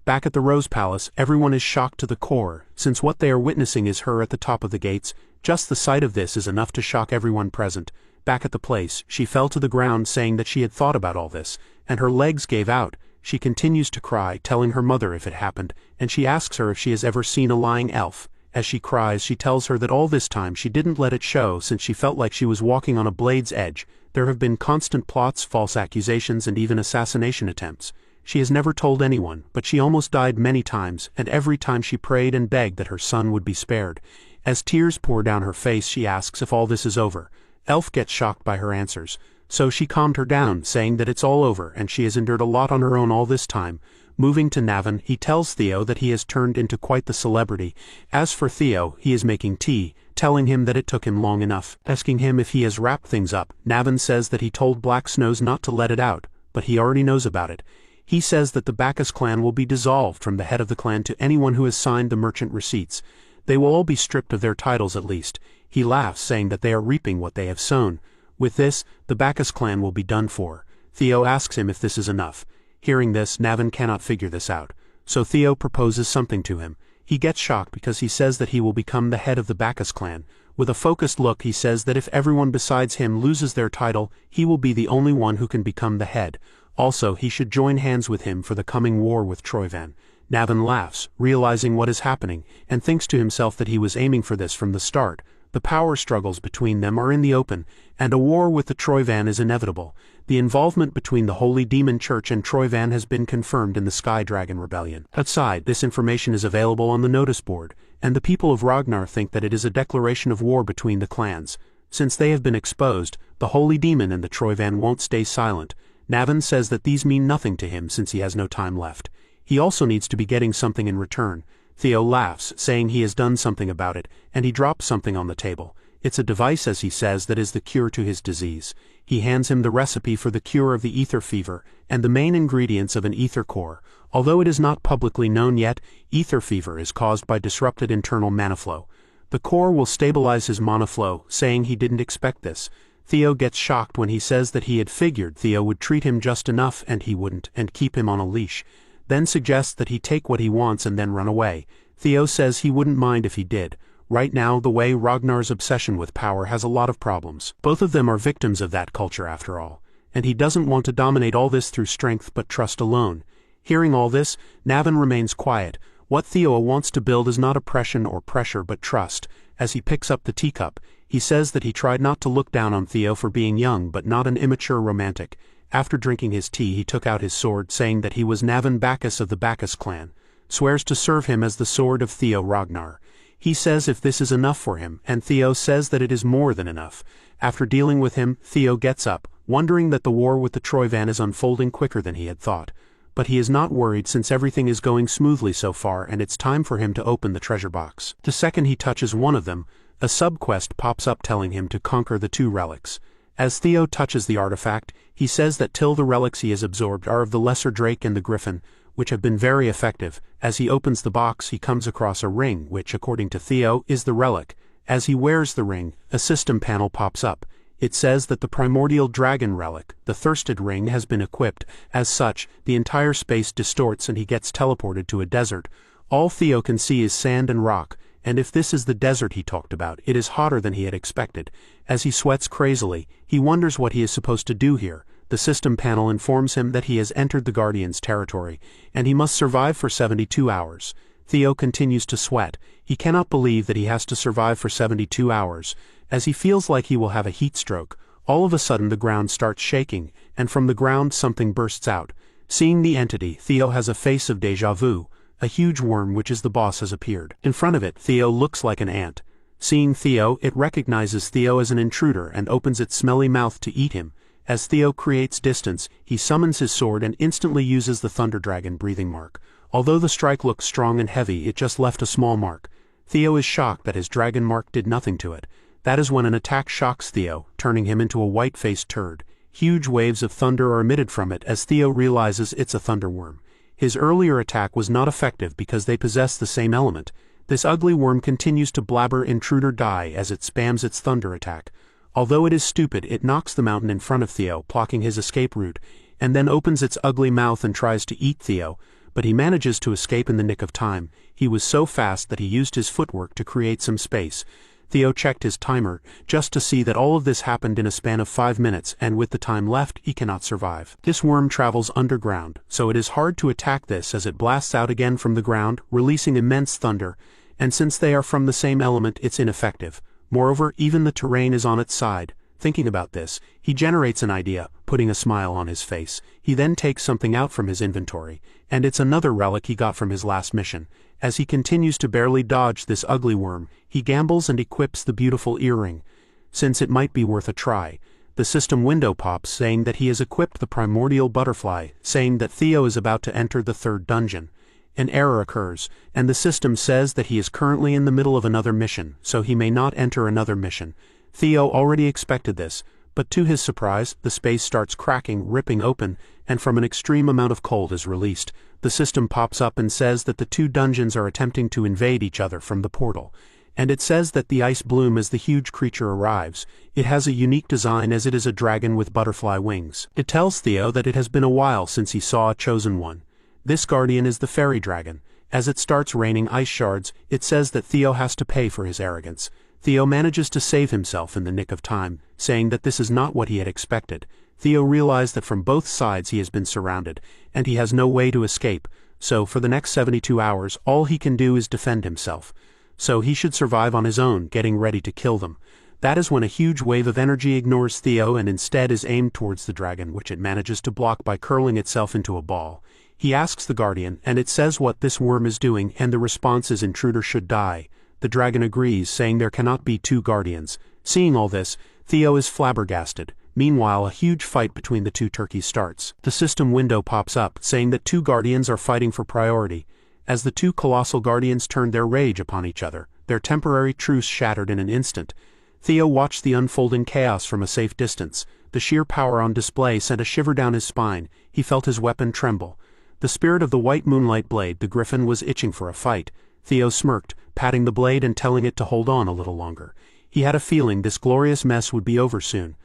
Back at the Rose Palace, everyone is shocked to the core, since what they are witnessing is her at the top of the gates. Just the sight of this is enough to shock everyone present. Back at the place, she fell to the ground saying that she had thought about all this, and her legs gave out. She continues to cry, telling her mother if it happened, and she asks her if she has ever seen a lying elf. As she cries, she tells her that all this time she didn't let it show since she felt like she was walking on a blade's edge. There have been constant plots, false accusations, and even assassination attempts. She has never told anyone, but she almost died many times, and every time she prayed and begged that her son would be spared. As tears pour down her face, she asks if all this is over. Elf gets shocked by her answers, so she calmed her down, saying that it's all over and she has endured a lot on her own all this time. Moving to Navin, he tells Theo that he has turned into quite the celebrity. As for Theo, he is making tea, telling him that it took him long enough. Asking him if he has wrapped things up, Navin says that he told Black Snows not to let it out, but he already knows about it. He says that the Bacchus clan will be dissolved from the head of the clan to anyone who has signed the merchant receipts. They will all be stripped of their titles at least. He laughs, saying that they are reaping what they have sown. With this, the Bacchus clan will be done for. Theo asks him if this is enough. Hearing this, Navin cannot figure this out, so Theo proposes something to him. He gets shocked because he says that he will become the head of the Bacchus clan. With a focused look, he says that if everyone besides him loses their title, he will be the only one who can become the head. Also, he should join hands with him for the coming war with Troyvan. Navin laughs, realizing what is happening, and thinks to himself that he was aiming for this from the start. The power struggles between them are in the open, and a war with the Troyvan is inevitable. The involvement between the Holy Demon Church and Troyvan has been confirmed in the Sky Dragon Rebellion. Outside, this information is available on the notice board, and the people of Ragnar think that it is a declaration of war between the clans. Since they have been exposed, the Holy Demon and the Troyvan won't stay silent. Navin says that these mean nothing to him since he has no time left. He also needs to be getting something in return. Theo laughs, saying he has done something about it, and he drops something on the table. It's a device, as he says, that is the cure to his disease. He hands him the recipe for the cure of the ether fever, and the main ingredients of an ether core. Although it is not publicly known yet, ether fever is caused by disrupted internal mana flow. The core will stabilize his mana flow, saying he didn't expect this. Theo gets shocked when he says that he had figured Theo would treat him just enough and he wouldn't, and keep him on a leash. Then suggests that he take what he wants and then run away. Theo says he wouldn't mind if he did. Right now, the way Ragnar's obsession with power has a lot of problems. Both of them are victims of that culture after all, and he doesn't want to dominate all this through strength but trust alone. Hearing all this, Navin remains quiet. What Theo wants to build is not oppression or pressure but trust. As he picks up the teacup, he says that he tried not to look down on Theo for being young but not an immature romantic. After drinking his tea, he took out his sword, saying that he was Navin Bacchus of the Bacchus clan. Swears to serve him as the sword of Theo Ragnar. He says if this is enough for him, and Theo says that it is more than enough. After dealing with him, Theo gets up, wondering that the war with the Troyvan is unfolding quicker than he had thought. But he is not worried since everything is going smoothly so far and it's time for him to open the treasure box. The second he touches one of them, a sub-quest pops up telling him to conquer the 2 relics. As Theo touches the artifact, he says that till the relics he has absorbed are of the Lesser Drake and the Griffin, which have been very effective. As he opens the box, he comes across a ring, which, according to Theo, is the relic. As he wears the ring, a system panel pops up. It says that the primordial dragon relic, the Thirsted Ring, has been equipped. As such, the entire space distorts and he gets teleported to a desert. All Theo can see is sand and rock, and if this is the desert he talked about, it is hotter than he had expected. As he sweats crazily, he wonders what he is supposed to do here. The system panel informs him that he has entered the Guardian's territory, and he must survive for 72 hours. Theo continues to sweat. He cannot believe that he has to survive for 72 hours, as he feels like he will have a heat stroke. All of a sudden the ground starts shaking, and from the ground something bursts out. Seeing the entity, Theo has a face of déjà vu. A huge worm which is the boss has appeared. In front of it, Theo looks like an ant. Seeing Theo, it recognizes Theo as an intruder and opens its smelly mouth to eat him. As Theo creates distance, he summons his sword and instantly uses the Thunder Dragon breathing mark. Although the strike looks strong and heavy, it just left a small mark. Theo is shocked that his dragon mark did nothing to it. That is when an attack shocks Theo, turning him into a white-faced turd. Huge waves of thunder are emitted from it as Theo realizes it's a thunderworm. His earlier attack was not effective because they possess the same element. This ugly worm continues to blabber intruder die as it spams its thunder attack. Although it is stupid, it knocks the mountain in front of Theo, blocking his escape route, and then opens its ugly mouth and tries to eat Theo, but he manages to escape in the nick of time. He was so fast that he used his footwork to create some space. Theo checked his timer, just to see that all of this happened in a span of 5 minutes, and with the time left, he cannot survive. This worm travels underground, so it is hard to attack this as it blasts out again from the ground, releasing immense thunder, and since they are from the same element, it's ineffective. Moreover, even the terrain is on its side. Thinking about this, he generates an idea, putting a smile on his face. He then takes something out from his inventory, and it's another relic he got from his last mission. As he continues to barely dodge this ugly worm, he gambles and equips the beautiful earring. Since it might be worth a try, the system window pops saying that he has equipped the primordial butterfly, saying that Theo is about to enter the 3rd dungeon. An error occurs, and the system says that he is currently in the middle of another mission, so he may not enter another mission. Theo already expected this, but to his surprise, the space starts cracking, ripping open, and from an extreme amount of cold is released. The system pops up and says that the 2 dungeons are attempting to invade each other from the portal. And it says that the ice bloom as the huge creature arrives. It has a unique design as it is a dragon with butterfly wings. It tells Theo that it has been a while since he saw a chosen one. This guardian is the fairy dragon. As it starts raining ice shards, it says that Theo has to pay for his arrogance. Theo manages to save himself in the nick of time, saying that this is not what he had expected. Theo realized that from both sides he has been surrounded, and he has no way to escape, so for the next 72 hours all he can do is defend himself. So he should survive on his own, getting ready to kill them. That is when a huge wave of energy ignores Theo and instead is aimed towards the dragon, which it manages to block by curling itself into a ball. He asks the guardian, and it says what this worm is doing, and the response is intruder should die. The dragon agrees, saying there cannot be 2 guardians. Seeing all this, Theo is flabbergasted. Meanwhile, a huge fight between the 2 turkeys starts. The system window pops up, saying that 2 guardians are fighting for priority. As the 2 colossal guardians turned their rage upon each other, their temporary truce shattered in an instant. Theo watched the unfolding chaos from a safe distance. The sheer power on display sent a shiver down his spine. He felt his weapon tremble. The spirit of the white moonlight blade, the griffin, was itching for a fight. Theo smirked, patting the blade and telling it to hold on a little longer. He had a feeling this glorious mess would be over soon.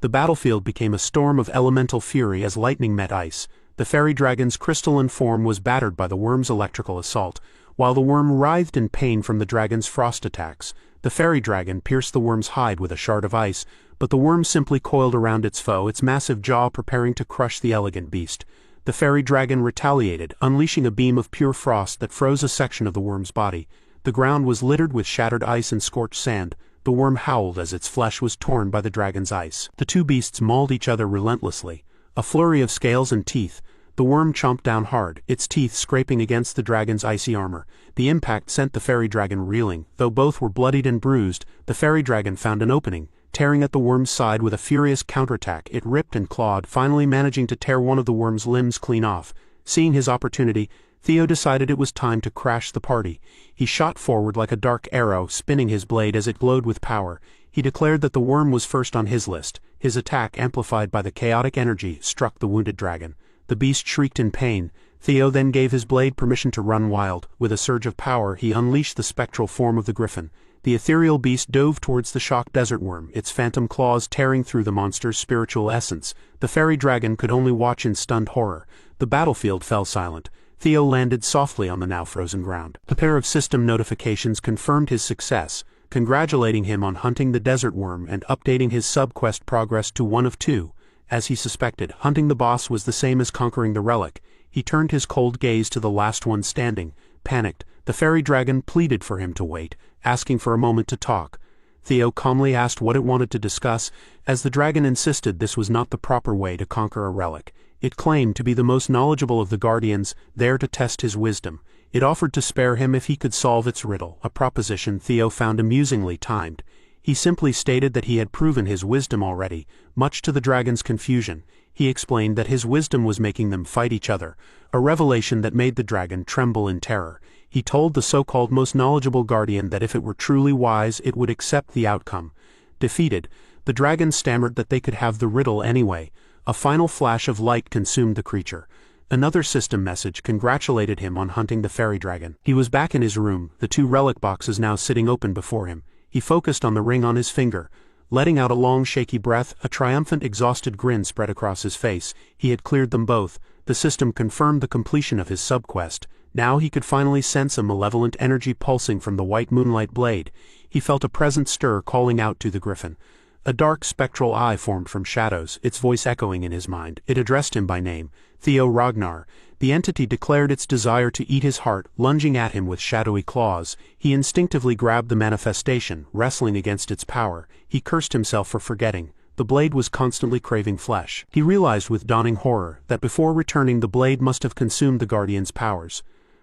The battlefield became a storm of elemental fury as lightning met ice. The fairy dragon's crystalline form was battered by the worm's electrical assault, while the worm writhed in pain from the dragon's frost attacks. The fairy dragon pierced the worm's hide with a shard of ice, but the worm simply coiled around its foe, its massive jaw preparing to crush the elegant beast. The fairy dragon retaliated, unleashing a beam of pure frost that froze a section of the worm's body. The ground was littered with shattered ice and scorched sand. The worm howled as its flesh was torn by the dragon's ice. The 2 beasts mauled each other relentlessly. A flurry of scales and teeth. The worm chomped down hard, its teeth scraping against the dragon's icy armor. The impact sent the fairy dragon reeling. Though both were bloodied and bruised, the fairy dragon found an opening. Tearing at the worm's side with a furious counterattack, it ripped and clawed, finally managing to tear one of the worm's limbs clean off. Seeing his opportunity, Theo decided it was time to crash the party. He shot forward like a dark arrow, spinning his blade as it glowed with power. He declared that the worm was first on his list. His attack, amplified by the chaotic energy, struck the wounded dragon. The beast shrieked in pain. Theo then gave his blade permission to run wild. With a surge of power, he unleashed the spectral form of the griffin. The ethereal beast dove towards the shocked desert worm, its phantom claws tearing through the monster's spiritual essence. The fairy dragon could only watch in stunned horror. The battlefield fell silent. Theo landed softly on the now frozen ground. A pair of system notifications confirmed his success, congratulating him on hunting the desert worm and updating his sub-quest progress to 1 of 2. As he suspected, hunting the boss was the same as conquering the relic. He turned his cold gaze to the last one standing. Panicked, the fairy dragon pleaded for him to wait, asking for a moment to talk. Theo calmly asked what it wanted to discuss, as the dragon insisted this was not the proper way to conquer a relic. It claimed to be the most knowledgeable of the guardians, there to test his wisdom. It offered to spare him if he could solve its riddle, a proposition Theo found amusingly timed. He simply stated that he had proven his wisdom already, much to the dragon's confusion. He explained that his wisdom was making them fight each other, a revelation that made the dragon tremble in terror. He told the so-called most knowledgeable guardian that if it were truly wise it would accept the outcome. Defeated, the dragon stammered that they could have the riddle anyway. A final flash of light consumed the creature. Another system message congratulated him on hunting the fairy dragon. He was back in his room, the 2 relic boxes now sitting open before him. He focused on the ring on his finger. Letting out a long shaky breath, a triumphant exhausted grin spread across his face. He had cleared them both. The system confirmed the completion of his subquest. Now he could finally sense a malevolent energy pulsing from the white moonlight blade. He felt a present stir calling out to the griffin. A dark spectral eye formed from shadows, its voice echoing in his mind. It addressed him by name, Theo Ragnar. The entity declared its desire to eat his heart, lunging at him with shadowy claws. He instinctively grabbed the manifestation, wrestling against its power. He cursed himself for forgetting. The blade was constantly craving flesh. He realized with dawning horror that before returning the blade must have consumed the guardian's powers.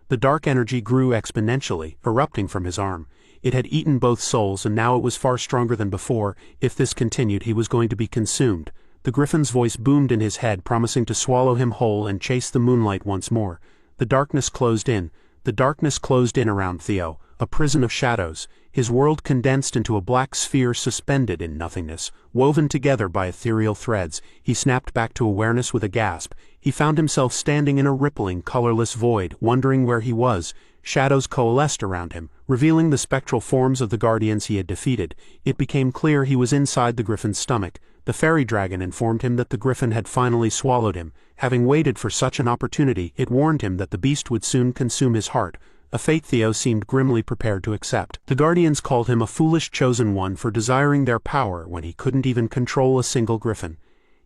The dark energy grew exponentially, erupting from his arm. It had eaten both souls and now it was far stronger than before. If this continued he was going to be consumed. The griffin's voice boomed in his head, promising to swallow him whole and chase the moonlight once more. The darkness closed in. The darkness closed in around Theo, a prison of shadows. His world condensed into a black sphere suspended in nothingness, woven together by ethereal threads. He snapped back to awareness with a gasp. He found himself standing in a rippling, colorless void, wondering where he was. Shadows coalesced around him, revealing the spectral forms of the guardians he had defeated. It became clear he was inside the griffin's stomach. The fairy dragon informed him that the griffin had finally swallowed him. Having waited for such an opportunity, it warned him that the beast would soon consume his heart, a fate Theo seemed grimly prepared to accept. The guardians called him a foolish chosen one for desiring their power when he couldn't even control a single griffin.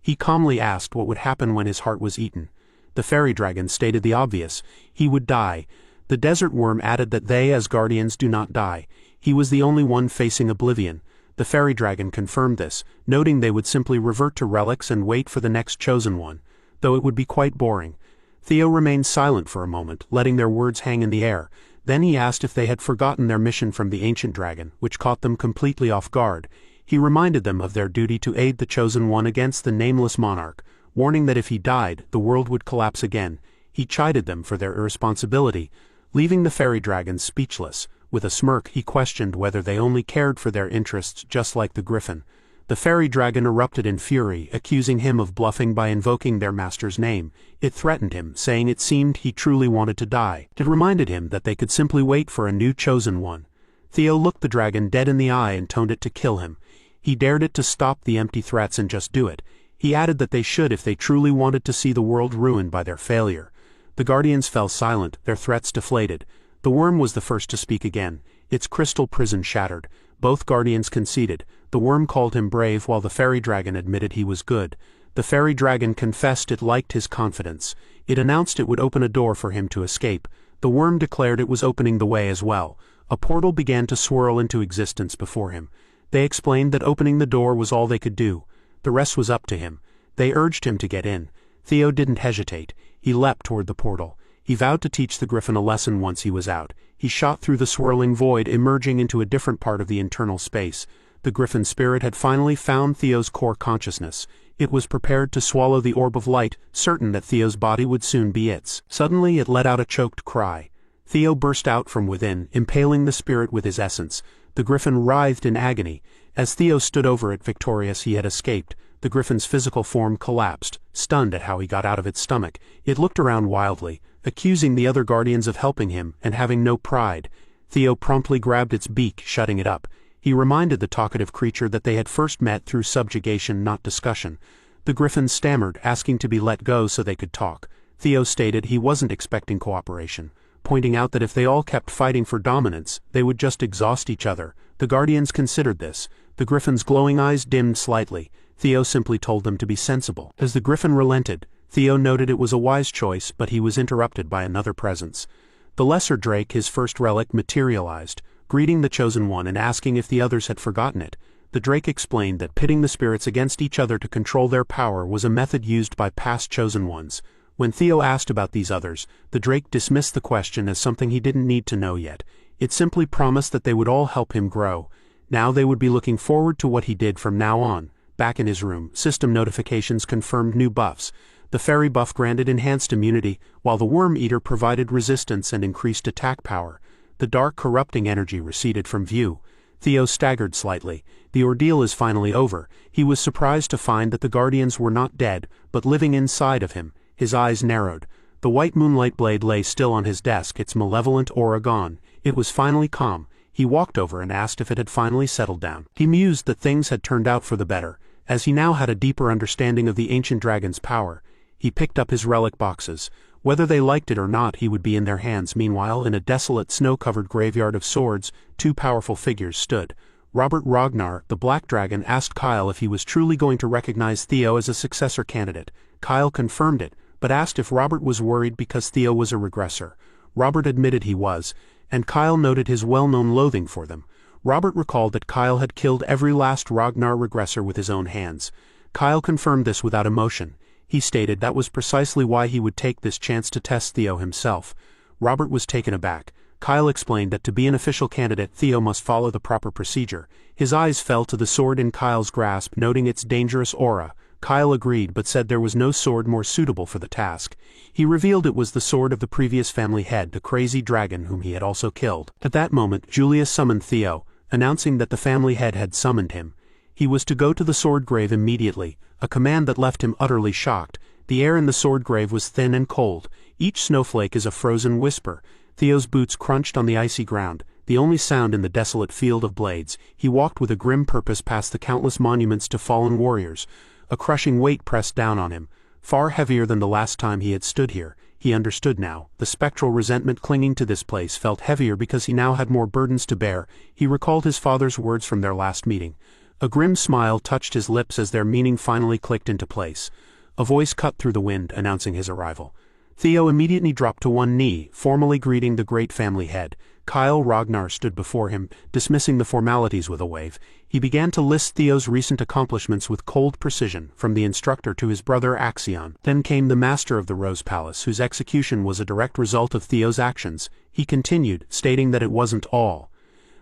He calmly asked what would happen when his heart was eaten. The fairy dragon stated the obvious: he would die. The desert worm added that they as guardians do not die. He was the only one facing oblivion. The fairy dragon confirmed this, noting they would simply revert to relics and wait for the next chosen one, though it would be quite boring. Theo remained silent for a moment, letting their words hang in the air. Then he asked if they had forgotten their mission from the ancient dragon, which caught them completely off guard. He reminded them of their duty to aid the chosen one against the nameless monarch, warning that if he died, the world would collapse again. He chided them for their irresponsibility, leaving the fairy dragon speechless. With a smirk, he questioned whether they only cared for their interests just like the griffin. The fairy dragon erupted in fury, accusing him of bluffing by invoking their master's name. It threatened him, saying it seemed he truly wanted to die. It reminded him that they could simply wait for a new chosen one. Theo looked the dragon dead in the eye and toned it to kill him. He dared it to stop the empty threats and just do it. He added that they should if they truly wanted to see the world ruined by their failure. The guardians fell silent, their threats deflated. The worm was the first to speak again. Its crystal prison shattered. Both guardians conceded. The worm called him brave while the fairy dragon admitted he was good. The fairy dragon confessed it liked his confidence. It announced it would open a door for him to escape. The worm declared it was opening the way as well. A portal began to swirl into existence before him. They explained that opening the door was all they could do. The rest was up to him. They urged him to get in. Theo didn't hesitate. He leapt toward the portal. He vowed to teach the griffin a lesson once he was out. He shot through the swirling void, emerging into a different part of the internal space. The griffin spirit had finally found Theo's core consciousness. It was prepared to swallow the orb of light, certain that Theo's body would soon be its. Suddenly it let out a choked cry. Theo burst out from within, impaling the spirit with his essence. The griffin writhed in agony. As Theo stood over it victorious, he had escaped. The griffin's physical form collapsed, stunned at how he got out of its stomach. It looked around wildly, accusing the other guardians of helping him and having no pride. Theo promptly grabbed its beak, shutting it up. He reminded the talkative creature that they had first met through subjugation, not discussion. The griffin stammered, asking to be let go so they could talk. Theo stated he wasn't expecting cooperation, pointing out that if they all kept fighting for dominance, they would just exhaust each other. The guardians considered this. The griffin's glowing eyes dimmed slightly. Theo simply told them to be sensible. As the griffin relented, Theo noted it was a wise choice, but he was interrupted by another presence. The lesser drake, his first relic, materialized. greeting the Chosen One and asking if the others had forgotten it. The Drake explained that pitting the spirits against each other to control their power was a method used by past Chosen Ones. When Theo asked about these others, the Drake dismissed the question as something he didn't need to know yet. It simply promised that they would all help him grow. Now they would be looking forward to what he did from now on. Back in his room, system notifications confirmed new buffs. The fairy buff granted enhanced immunity, while the worm eater provided resistance and increased attack power. The dark corrupting energy receded from view. Theo staggered slightly. The ordeal is finally over. He was surprised to find that the Guardians were not dead, but living inside of him. His eyes narrowed. The white moonlight blade lay still on his desk, its malevolent aura gone. It was finally calm. He walked over and asked if it had finally settled down. He mused that things had turned out for the better, as he now had a deeper understanding of the ancient dragon's power. He picked up his relic boxes. Whether they liked it or not, he would be in their hands. Meanwhile, in a desolate, snow-covered graveyard of swords, two powerful figures stood. Robert Ragnar, the Black Dragon, asked Kyle if he was truly going to recognize Theo as a successor candidate. Kyle confirmed it, but asked if Robert was worried because Theo was a regressor. Robert admitted he was, and Kyle noted his well-known loathing for them. Robert recalled that Kyle had killed every last Ragnar regressor with his own hands. Kyle confirmed this without emotion. He stated that was precisely why he would take this chance to test Theo himself. Robert was taken aback. Kyle explained that to be an official candidate, Theo must follow the proper procedure. His eyes fell to the sword in Kyle's grasp, noting its dangerous aura. Kyle agreed but said there was no sword more suitable for the task. He revealed it was the sword of the previous family head, the crazy dragon whom he had also killed. At that moment, Julius summoned Theo, announcing that the family head had summoned him. He was to go to the sword grave immediately, a command that left him utterly shocked. The air in the sword grave was thin and cold. Each snowflake is a frozen whisper. Theo's boots crunched on the icy ground, the only sound in the desolate field of blades. He walked with a grim purpose past the countless monuments to fallen warriors. A crushing weight pressed down on him, far heavier than the last time he had stood here. He understood now. The spectral resentment clinging to this place felt heavier because he now had more burdens to bear. He recalled his father's words from their last meeting. A grim smile touched his lips as their meaning finally clicked into place. A voice cut through the wind, announcing his arrival. Theo immediately dropped to one knee, formally greeting the great family head. Kyle Ragnar stood before him, dismissing the formalities with a wave. He began to list Theo's recent accomplishments with cold precision, from the instructor to his brother Axion. Then came the master of the Rose Palace, whose execution was a direct result of Theo's actions. He continued, stating that it wasn't all.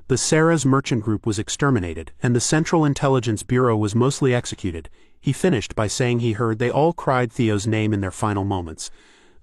The Sarah's merchant group was exterminated, and the Central Intelligence Bureau was mostly executed. He finished by saying he heard they all cried Theo's name in their final moments.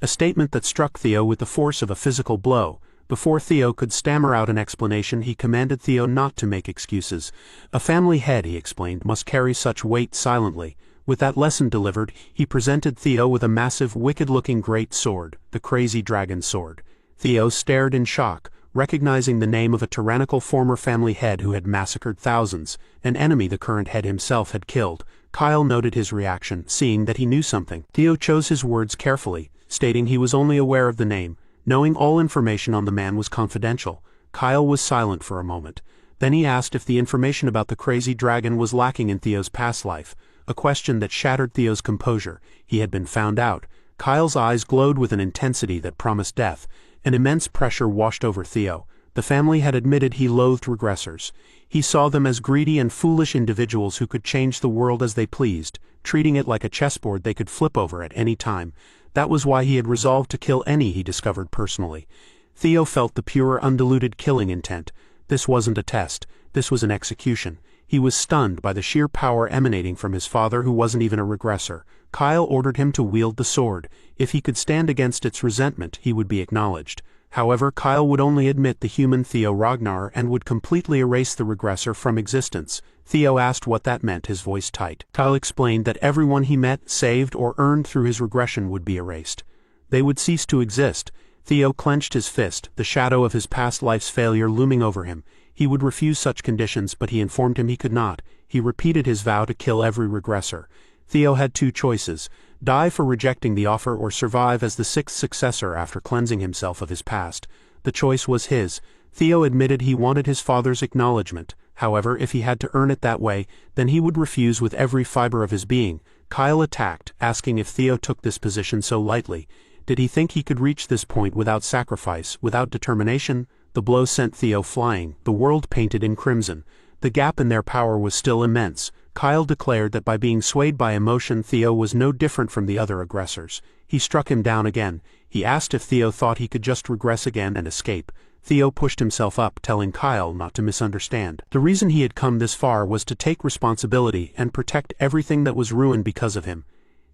A statement that struck Theo with the force of a physical blow. Before Theo could stammer out an explanation, he commanded Theo not to make excuses. A family head, he explained, must carry such weight silently. With that lesson delivered, he presented Theo with a massive, wicked-looking great sword, the Crazy Dragon Sword. Theo stared in shock, recognizing the name of a tyrannical former family head who had massacred thousands, an enemy the current head himself had killed. Kyle noted his reaction, seeing that he knew something. Theo chose his words carefully, stating he was only aware of the name, knowing all information on the man was confidential. Kyle was silent for a moment. Then he asked if the information about the crazy dragon was lacking in Theo's past life, a question that shattered Theo's composure. He had been found out. Kyle's eyes glowed with an intensity that promised death. An immense pressure washed over Theo. The family had admitted he loathed regressors. He saw them as greedy and foolish individuals who could change the world as they pleased, treating it like a chessboard they could flip over at any time. That was why he had resolved to kill any he discovered personally. Theo felt the pure, undiluted killing intent. This wasn't a test. This was an execution. He was stunned by the sheer power emanating from his father, who wasn't even a regressor. Kyle ordered him to wield the sword. If he could stand against its resentment, he would be acknowledged. However, Kyle would only admit the human Theo Ragnar and would completely erase the regressor from existence. Theo asked what that meant, his voice tight. Kyle explained that everyone he met, saved, or earned through his regression would be erased. They would cease to exist. Theo clenched his fist, the shadow of his past life's failure looming over him. He would refuse such conditions, but he informed him he could not. He repeated his vow to kill every regressor. Theo had two choices: die for rejecting the offer or survive as the sixth successor after cleansing himself of his past. The choice was his. Theo admitted he wanted his father's acknowledgement. However, if he had to earn it that way, then he would refuse with every fiber of his being. Kyle attacked, asking if Theo took this position so lightly. Did he think he could reach this point without sacrifice, without determination? The blow sent Theo flying, the world painted in crimson. The gap in their power was still immense. Kyle declared that by being swayed by emotion, Theo was no different from the other aggressors. He struck him down again. He asked if Theo thought he could just regress again and escape. Theo pushed himself up, telling Kyle not to misunderstand. The reason he had come this far was to take responsibility and protect everything that was ruined because of him.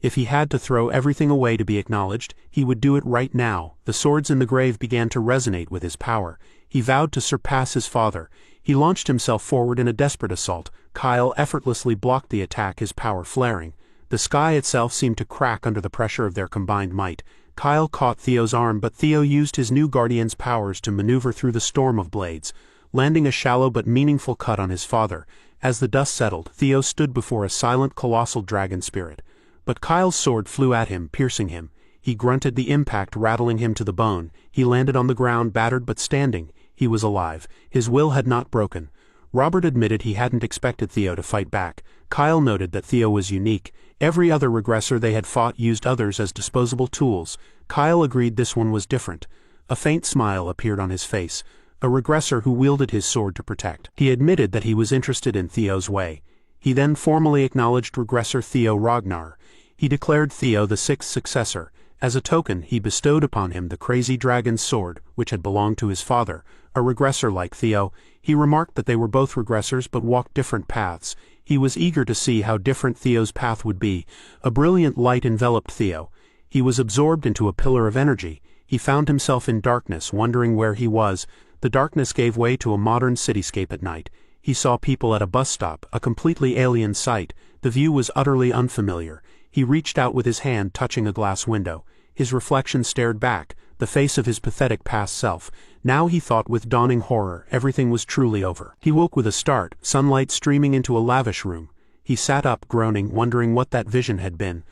If he had to throw everything away to be acknowledged, he would do it right now. The swords in the grave began to resonate with his power. He vowed to surpass his father. He launched himself forward in a desperate assault. Kyle effortlessly blocked the attack, his power flaring. The sky itself seemed to crack under the pressure of their combined might. Kyle caught Theo's arm, but Theo used his new guardian's powers to maneuver through the storm of blades, landing a shallow but meaningful cut on his father. As the dust settled, Theo stood before a silent, colossal dragon spirit. But Kyle's sword flew at him, piercing him. He grunted, the impact rattling him to the bone. He landed on the ground, battered but standing. He was alive. His will had not broken. Robert admitted he hadn't expected Theo to fight back. Kyle noted that Theo was unique. Every other regressor they had fought used others as disposable tools. Kyle agreed this one was different. A faint smile appeared on his face. A regressor who wielded his sword to protect. He admitted that he was interested in Theo's way. He then formally acknowledged regressor Theo Ragnar. He declared Theo the sixth successor. As a token, he bestowed upon him the crazy dragon's sword, which had belonged to his father, a regressor like Theo. He remarked that they were both regressors but walked different paths. He was eager to see how different Theo's path would be. A brilliant light enveloped Theo. He was absorbed into a pillar of energy. He found himself in darkness, wondering where he was. The darkness gave way to a modern cityscape at night. He saw people at a bus stop, a completely alien sight. The view was utterly unfamiliar. He reached out with his hand, touching a glass window. His reflection stared back, the face of his pathetic past self. Now he thought with dawning horror, everything was truly over. He woke with a start, sunlight streaming into a lavish room. He sat up, groaning, wondering what that vision had been.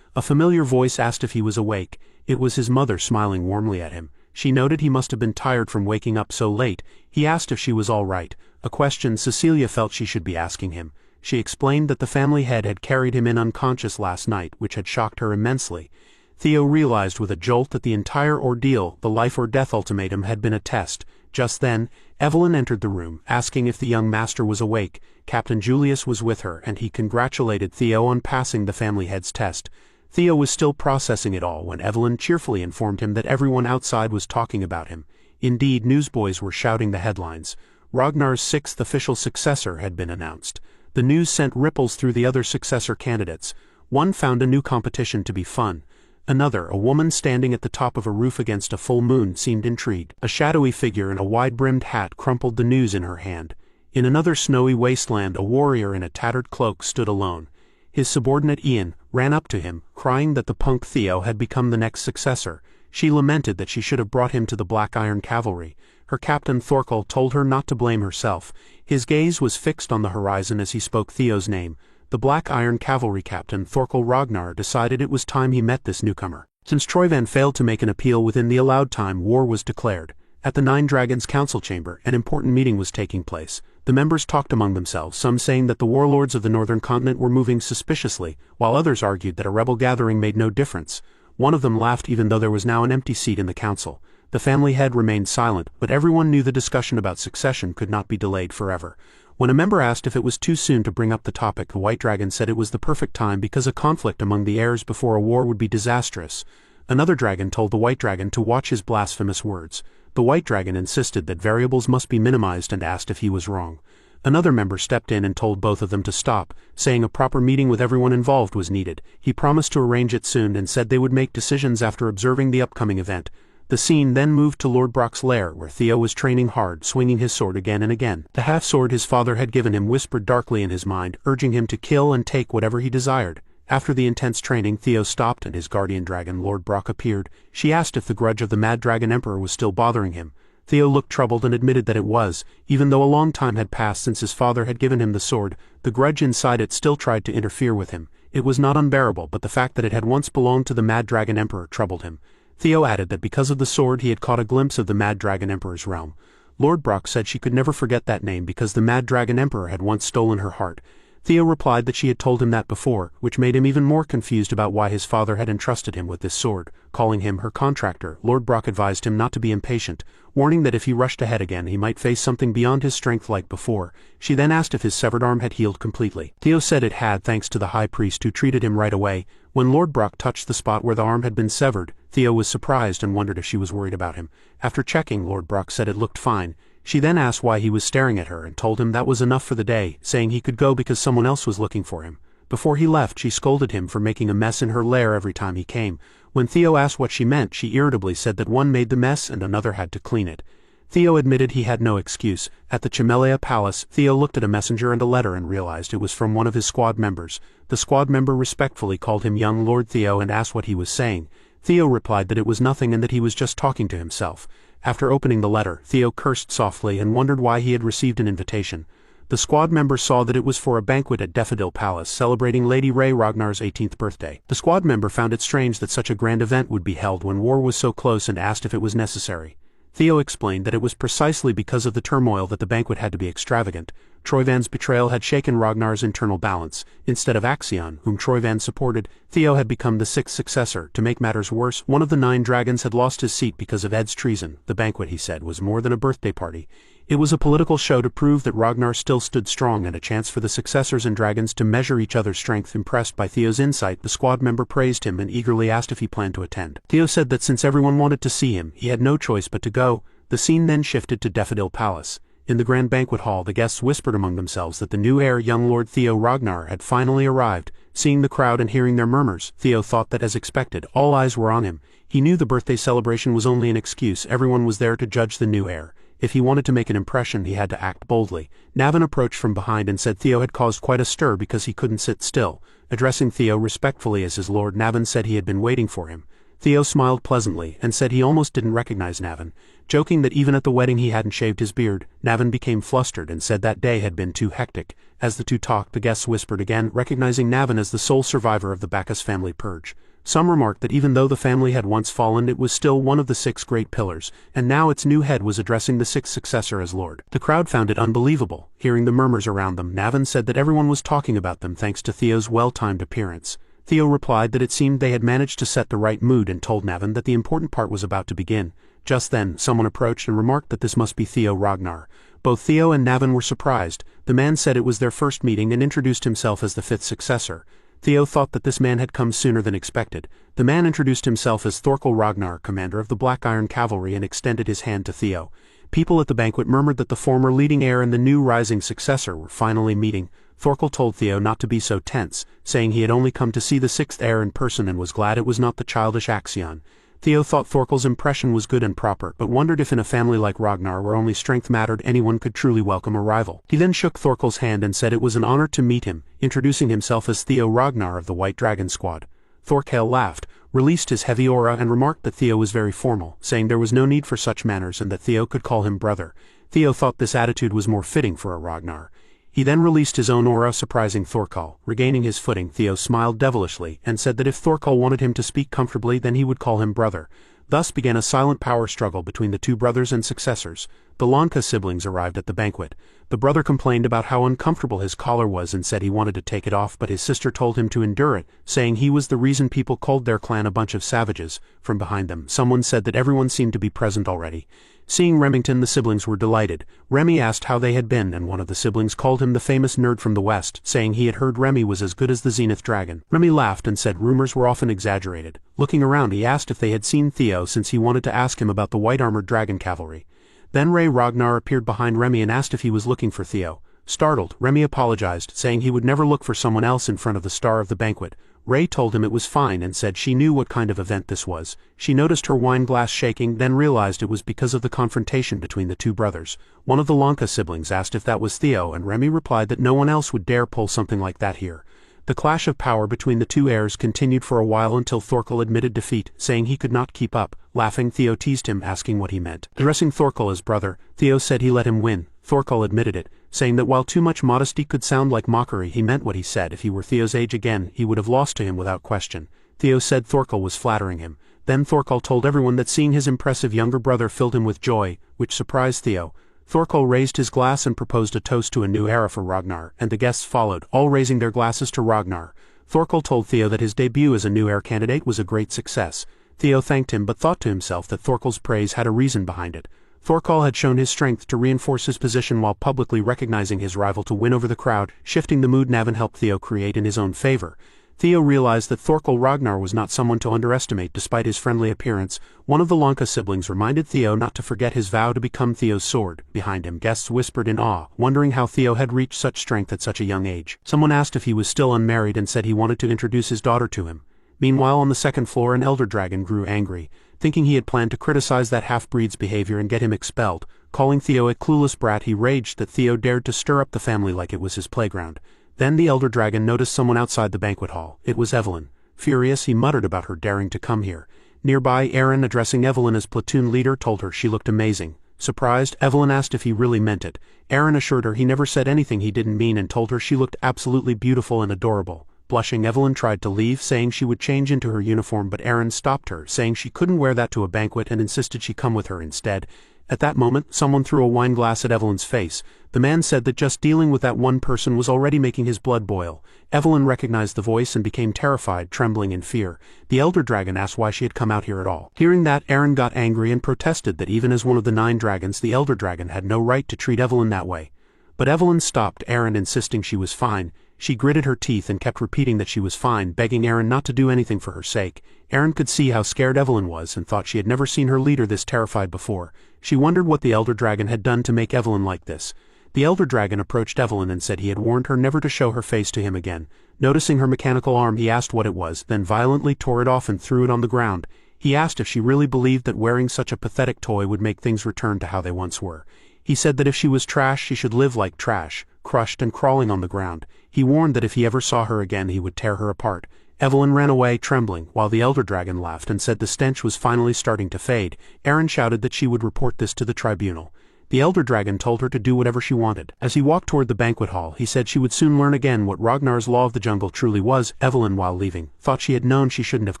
A familiar voice asked if he was awake. It was his mother smiling warmly at him. She noted he must have been tired from waking up so late. He asked if she was all right, a question Cecilia felt she should be asking him. She explained that the family head had carried him in unconscious last night, which had shocked her immensely. Theo realized with a jolt that the entire ordeal, the life or death ultimatum, had been a test. Just then, Evelyn entered the room, asking if the young master was awake. Captain Julius was with her, and he congratulated Theo on passing the family head's test. Theo was still processing it all when Evelyn cheerfully informed him that everyone outside was talking about him. Indeed, newsboys were shouting the headlines. Ragnar's sixth official successor had been announced. The news sent ripples through the other successor candidates. One found a new competition to be fun. Another, a woman standing at the top of a roof against a full moon, seemed intrigued. A shadowy figure in a wide-brimmed hat crumpled the news in her hand. In another snowy wasteland, a warrior in a tattered cloak stood alone. His subordinate Ian ran up to him, crying that the punk Theo had become the next successor. She lamented that she should have brought him to the Black Iron Cavalry. Her captain Thorkel told her not to blame herself. His gaze was fixed on the horizon as he spoke Theo's name. The Black Iron Cavalry captain, Thorkel Ragnar, decided it was time he met this newcomer. Since Troyvan failed to make an appeal within the allowed time, war was declared. At the Nine Dragons Council Chamber, an important meeting was taking place. The members talked among themselves, some saying that the warlords of the northern continent were moving suspiciously, while others argued that a rebel gathering made no difference. One of them laughed even though there was now an empty seat in the council. The family head remained silent, but everyone knew the discussion about succession could not be delayed forever. When a member asked if it was too soon to bring up the topic, the White Dragon said it was the perfect time because a conflict among the heirs before a war would be disastrous. Another dragon told the White Dragon to watch his blasphemous words. The White Dragon insisted that variables must be minimized and asked if he was wrong. Another member stepped in and told both of them to stop, saying a proper meeting with everyone involved was needed. He promised to arrange it soon and said they would make decisions after observing the upcoming event. The scene then moved to Lord Brock's lair, where Theo was training hard, swinging his sword again and again. The half-sword his father had given him whispered darkly in his mind, urging him to kill and take whatever he desired. After the intense training, Theo stopped and his guardian dragon, Lord Brock, appeared. She asked if the grudge of the Mad Dragon Emperor was still bothering him. Theo looked troubled and admitted that it was. Even though a long time had passed since his father had given him the sword, the grudge inside it still tried to interfere with him. It was not unbearable, but the fact that it had once belonged to the Mad Dragon Emperor troubled him. Theo added that because of the sword he had caught a glimpse of the Mad Dragon Emperor's realm. Lord Brock said she could never forget that name because the Mad Dragon Emperor had once stolen her heart. Theo replied that she had told him that before, which made him even more confused about why his father had entrusted him with this sword. Calling him her contractor, Lord Brock advised him not to be impatient, warning that if he rushed ahead again he might face something beyond his strength like before. She then asked if his severed arm had healed completely. Theo said it had, thanks to the high priest who treated him right away. When Lord Brock touched the spot where the arm had been severed, Theo was surprised and wondered if she was worried about him. After checking, Lord Brock said it looked fine. She then asked why he was staring at her and told him that was enough for the day, saying he could go because someone else was looking for him. Before he left, she scolded him for making a mess in her lair every time he came. When Theo asked what she meant, she irritably said that one made the mess and another had to clean it. Theo admitted he had no excuse. At the Chimelea Palace, Theo looked at a messenger and a letter and realized it was from one of his squad members. The squad member respectfully called him young Lord Theo and asked what he was saying. Theo replied that it was nothing and that he was just talking to himself. After opening the letter, Theo cursed softly and wondered why he had received an invitation. The squad member saw that it was for a banquet at Daffodil Palace celebrating Lady Ray Ragnar's 18th birthday. The squad member found it strange that such a grand event would be held when war was so close and asked if it was necessary. Theo explained that it was precisely because of the turmoil that the banquet had to be extravagant. Troyvan's betrayal had shaken Ragnar's internal balance. Instead of Axion, whom Troyvan supported, Theo had become the sixth successor. To make matters worse, one of the 9 dragons had lost his seat because of Ed's treason. The banquet, he said, was more than a birthday party. It was a political show to prove that Ragnar still stood strong and a chance for the successors and dragons to measure each other's strength. Impressed by Theo's insight, the squad member praised him and eagerly asked if he planned to attend. Theo said that since everyone wanted to see him, he had no choice but to go. The scene then shifted to Daffodil Palace. In the grand banquet hall, the guests whispered among themselves that the new heir, young Lord Theo Ragnar, had finally arrived. Seeing the crowd and hearing their murmurs, Theo thought that, as expected, all eyes were on him. He knew the birthday celebration was only an excuse. Everyone was there to judge the new heir. If he wanted to make an impression, he had to act boldly. Navin approached from behind and said Theo had caused quite a stir because he couldn't sit still. Addressing Theo respectfully as his lord, Navin said he had been waiting for him. Theo smiled pleasantly and said he almost didn't recognize Navin. Joking that even at the wedding he hadn't shaved his beard, Navin became flustered and said that day had been too hectic. As the two talked, the guests whispered again, recognizing Navin as the sole survivor of the Bacchus family purge. Some remarked that even though the family had once fallen, it was still one of the 6 great pillars, and now its new head was addressing the 6th successor as lord. The crowd found it unbelievable. Hearing the murmurs around them, Navin said that everyone was talking about them thanks to Theo's well-timed appearance. Theo replied that it seemed they had managed to set the right mood and told Navin that the important part was about to begin. Just then, someone approached and remarked that this must be Theo Ragnar. Both Theo and Navin were surprised. The man said it was their first meeting and introduced himself as the 5th successor. Theo thought that this man had come sooner than expected. The man introduced himself as Thorkel Ragnar, commander of the Black Iron Cavalry, and extended his hand to Theo. People at the banquet murmured that the former leading heir and the new rising successor were finally meeting. Thorkel told Theo not to be so tense, saying he had only come to see the 6th heir in person and was glad it was not the childish Axion. Theo thought Thorkel's impression was good and proper, but wondered if in a family like Ragnar, where only strength mattered, anyone could truly welcome a rival. He then shook Thorkel's hand and said it was an honor to meet him, introducing himself as Theo Ragnar of the White Dragon Squad. Thorkel laughed, released his heavy aura and remarked that Theo was very formal, saying there was no need for such manners and that Theo could call him brother. Theo thought this attitude was more fitting for a Ragnar. He then released his own aura, surprising Thorkel. Regaining his footing, Theo smiled devilishly and said that if Thorkel wanted him to speak comfortably, then he would call him brother. Thus began a silent power struggle between the 2 brothers and successors. The Lanka siblings arrived at the banquet. The brother complained about how uncomfortable his collar was and said he wanted to take it off, but his sister told him to endure it, saying he was the reason people called their clan a bunch of savages. From behind them, someone said that everyone seemed to be present already. Seeing Remington, the siblings were delighted. Remy asked how they had been, and one of the siblings called him the famous nerd from the West, saying he had heard Remy was as good as the Zenith Dragon. Remy laughed and said rumors were often exaggerated. Looking around, he asked if they had seen Theo, since he wanted to ask him about the white-armored dragon cavalry. Then Ray Ragnar appeared behind Remy and asked if he was looking for Theo. Startled, Remy apologized, saying he would never look for someone else in front of the star of the banquet. Ray told him it was fine and said she knew what kind of event this was. She noticed her wine glass shaking, then realized it was because of the confrontation between the 2 brothers. One of the Lanka siblings asked if that was Theo, and Remy replied that no one else would dare pull something like that here. The clash of power between the 2 heirs continued for a while until Thorkel admitted defeat, saying he could not keep up. Laughing, Theo teased him, asking what he meant. Addressing Thorkel as brother, Theo said he let him win. Thorkel admitted it, saying that while too much modesty could sound like mockery, he meant what he said. If he were Theo's age again, he would have lost to him without question. Theo said Thorkel was flattering him. Then Thorkel told everyone that seeing his impressive younger brother filled him with joy, which surprised Theo. Thorkel raised his glass and proposed a toast to a new era for Ragnar, and the guests followed, all raising their glasses to Ragnar. Thorkel told Theo that his debut as a new heir candidate was a great success. Theo thanked him but thought to himself that Thorkel's praise had a reason behind it. Thorkel had shown his strength to reinforce his position while publicly recognizing his rival to win over the crowd, shifting the mood Navin helped Theo create in his own favor. Theo realized that Thorkel Ragnar was not someone to underestimate despite his friendly appearance. One of the Lanka siblings reminded Theo not to forget his vow to become Theo's sword. Behind him, guests whispered in awe, wondering how Theo had reached such strength at such a young age. Someone asked if he was still unmarried and said he wanted to introduce his daughter to him. Meanwhile, on the second floor, an elder dragon grew angry, thinking he had planned to criticize that half-breed's behavior and get him expelled. Calling Theo a clueless brat, he raged that Theo dared to stir up the family like it was his playground. Then the elder dragon noticed someone outside the banquet hall. It was Evelyn. Furious, he muttered about her daring to come here. Nearby, Aaron, addressing Evelyn as platoon leader, told her she looked amazing. Surprised, Evelyn asked if he really meant it. Aaron assured her he never said anything he didn't mean and told her she looked absolutely beautiful and adorable. Blushing, Evelyn tried to leave, saying she would change into her uniform, but Aaron stopped her, saying she couldn't wear that to a banquet and insisted she come with her instead. At that moment, someone threw a wine glass at Evelyn's face. The man said that just dealing with that one person was already making his blood boil. Evelyn recognized the voice and became terrified, trembling in fear. The elder dragon asked why she had come out here at all. Hearing that, Aaron got angry and protested that even as one of the 9 dragons, the elder dragon had no right to treat Evelyn that way. But Evelyn stopped Aaron, insisting she was fine. She gritted her teeth and kept repeating that she was fine, begging Aaron not to do anything for her sake. Aaron could see how scared Evelyn was and thought she had never seen her leader this terrified before. She wondered what the elder dragon had done to make Evelyn like this. The elder dragon approached Evelyn and said he had warned her never to show her face to him again. Noticing her mechanical arm, he asked what it was, then violently tore it off and threw it on the ground. He asked if she really believed that wearing such a pathetic toy would make things return to how they once were. He said that if she was trash, she should live like trash, crushed and crawling on the ground. He warned that if he ever saw her again, he would tear her apart. Evelyn ran away, trembling, while the elder dragon laughed and said the stench was finally starting to fade. Aaron shouted that she would report this to the tribunal. The elder dragon told her to do whatever she wanted. As he walked toward the banquet hall, he said she would soon learn again what Ragnar's law of the jungle truly was. Evelyn, while leaving, thought she had known she shouldn't have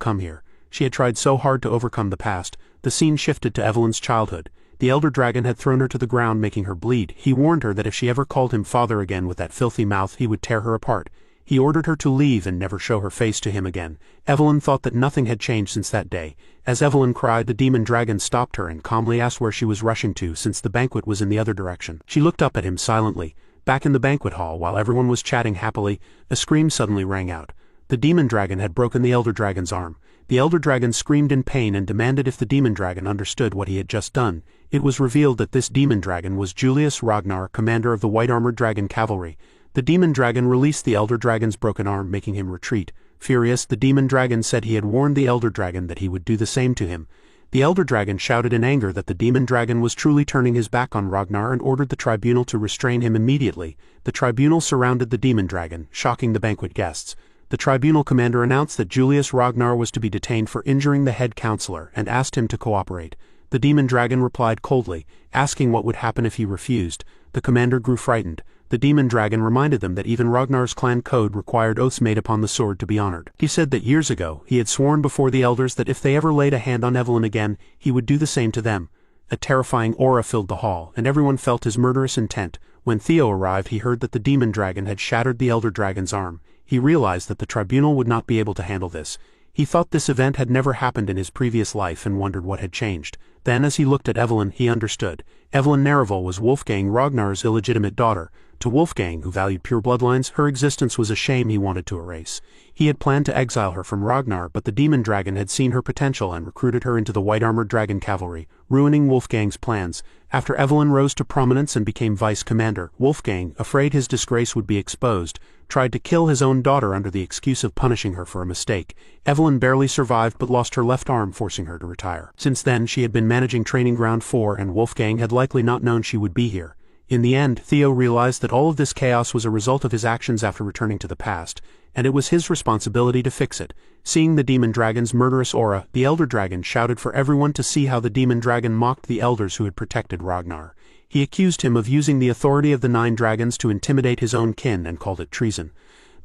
come here. She had tried so hard to overcome the past. The scene shifted to Evelyn's childhood. The elder dragon had thrown her to the ground, making her bleed. He warned her that if she ever called him father again with that filthy mouth, he would tear her apart. He ordered her to leave and never show her face to him again. Evelyn thought that nothing had changed since that day. As Evelyn cried, the demon dragon stopped her and calmly asked where she was rushing to, since the banquet was in the other direction. She looked up at him silently. Back in the banquet hall, while everyone was chatting happily, a scream suddenly rang out. The demon dragon had broken the elder dragon's arm. The elder dragon screamed in pain and demanded if the demon dragon understood what he had just done. It was revealed that this demon dragon was Julius Ragnar, commander of the white-armored dragon cavalry. The demon dragon released the elder dragon's broken arm, making him retreat. Furious, the demon dragon said he had warned the elder dragon that he would do the same to him. The elder dragon shouted in anger that the demon dragon was truly turning his back on Ragnar and ordered the tribunal to restrain him immediately. The tribunal surrounded the demon dragon, shocking the banquet guests. The tribunal commander announced that Julius Ragnar was to be detained for injuring the head counselor and asked him to cooperate. The demon dragon replied coldly, asking what would happen if he refused. The commander grew frightened. The demon dragon reminded them that even Ragnar's clan code required oaths made upon the sword to be honored. He said that years ago, he had sworn before the elders that if they ever laid a hand on Evelyn again, he would do the same to them. A terrifying aura filled the hall, and everyone felt his murderous intent. When Theo arrived, he heard that the demon dragon had shattered the elder dragon's arm. He realized that the tribunal would not be able to handle this. He thought this event had never happened in his previous life and wondered what had changed. Then, as he looked at Evelyn, he understood. Evelyn Narival was Wolfgang Ragnar's illegitimate daughter. To Wolfgang, who valued pure bloodlines, her existence was a shame he wanted to erase. He had planned to exile her from Ragnar, but the demon dragon had seen her potential and recruited her into the white-armored dragon cavalry, ruining Wolfgang's plans. After Evelyn rose to prominence and became vice-commander, Wolfgang, afraid his disgrace would be exposed, tried to kill his own daughter under the excuse of punishing her for a mistake. Evelyn barely survived but lost her left arm, forcing her to retire. Since then, she had been managing Training Ground 4, and Wolfgang had likely not known she would be here. In the end, Theo realized that all of this chaos was a result of his actions after returning to the past, and it was his responsibility to fix it. Seeing the demon dragon's murderous aura, the elder dragon shouted for everyone to see how the demon dragon mocked the elders who had protected Ragnar. He accused him of using the authority of the 9 dragons to intimidate his own kin and called it treason.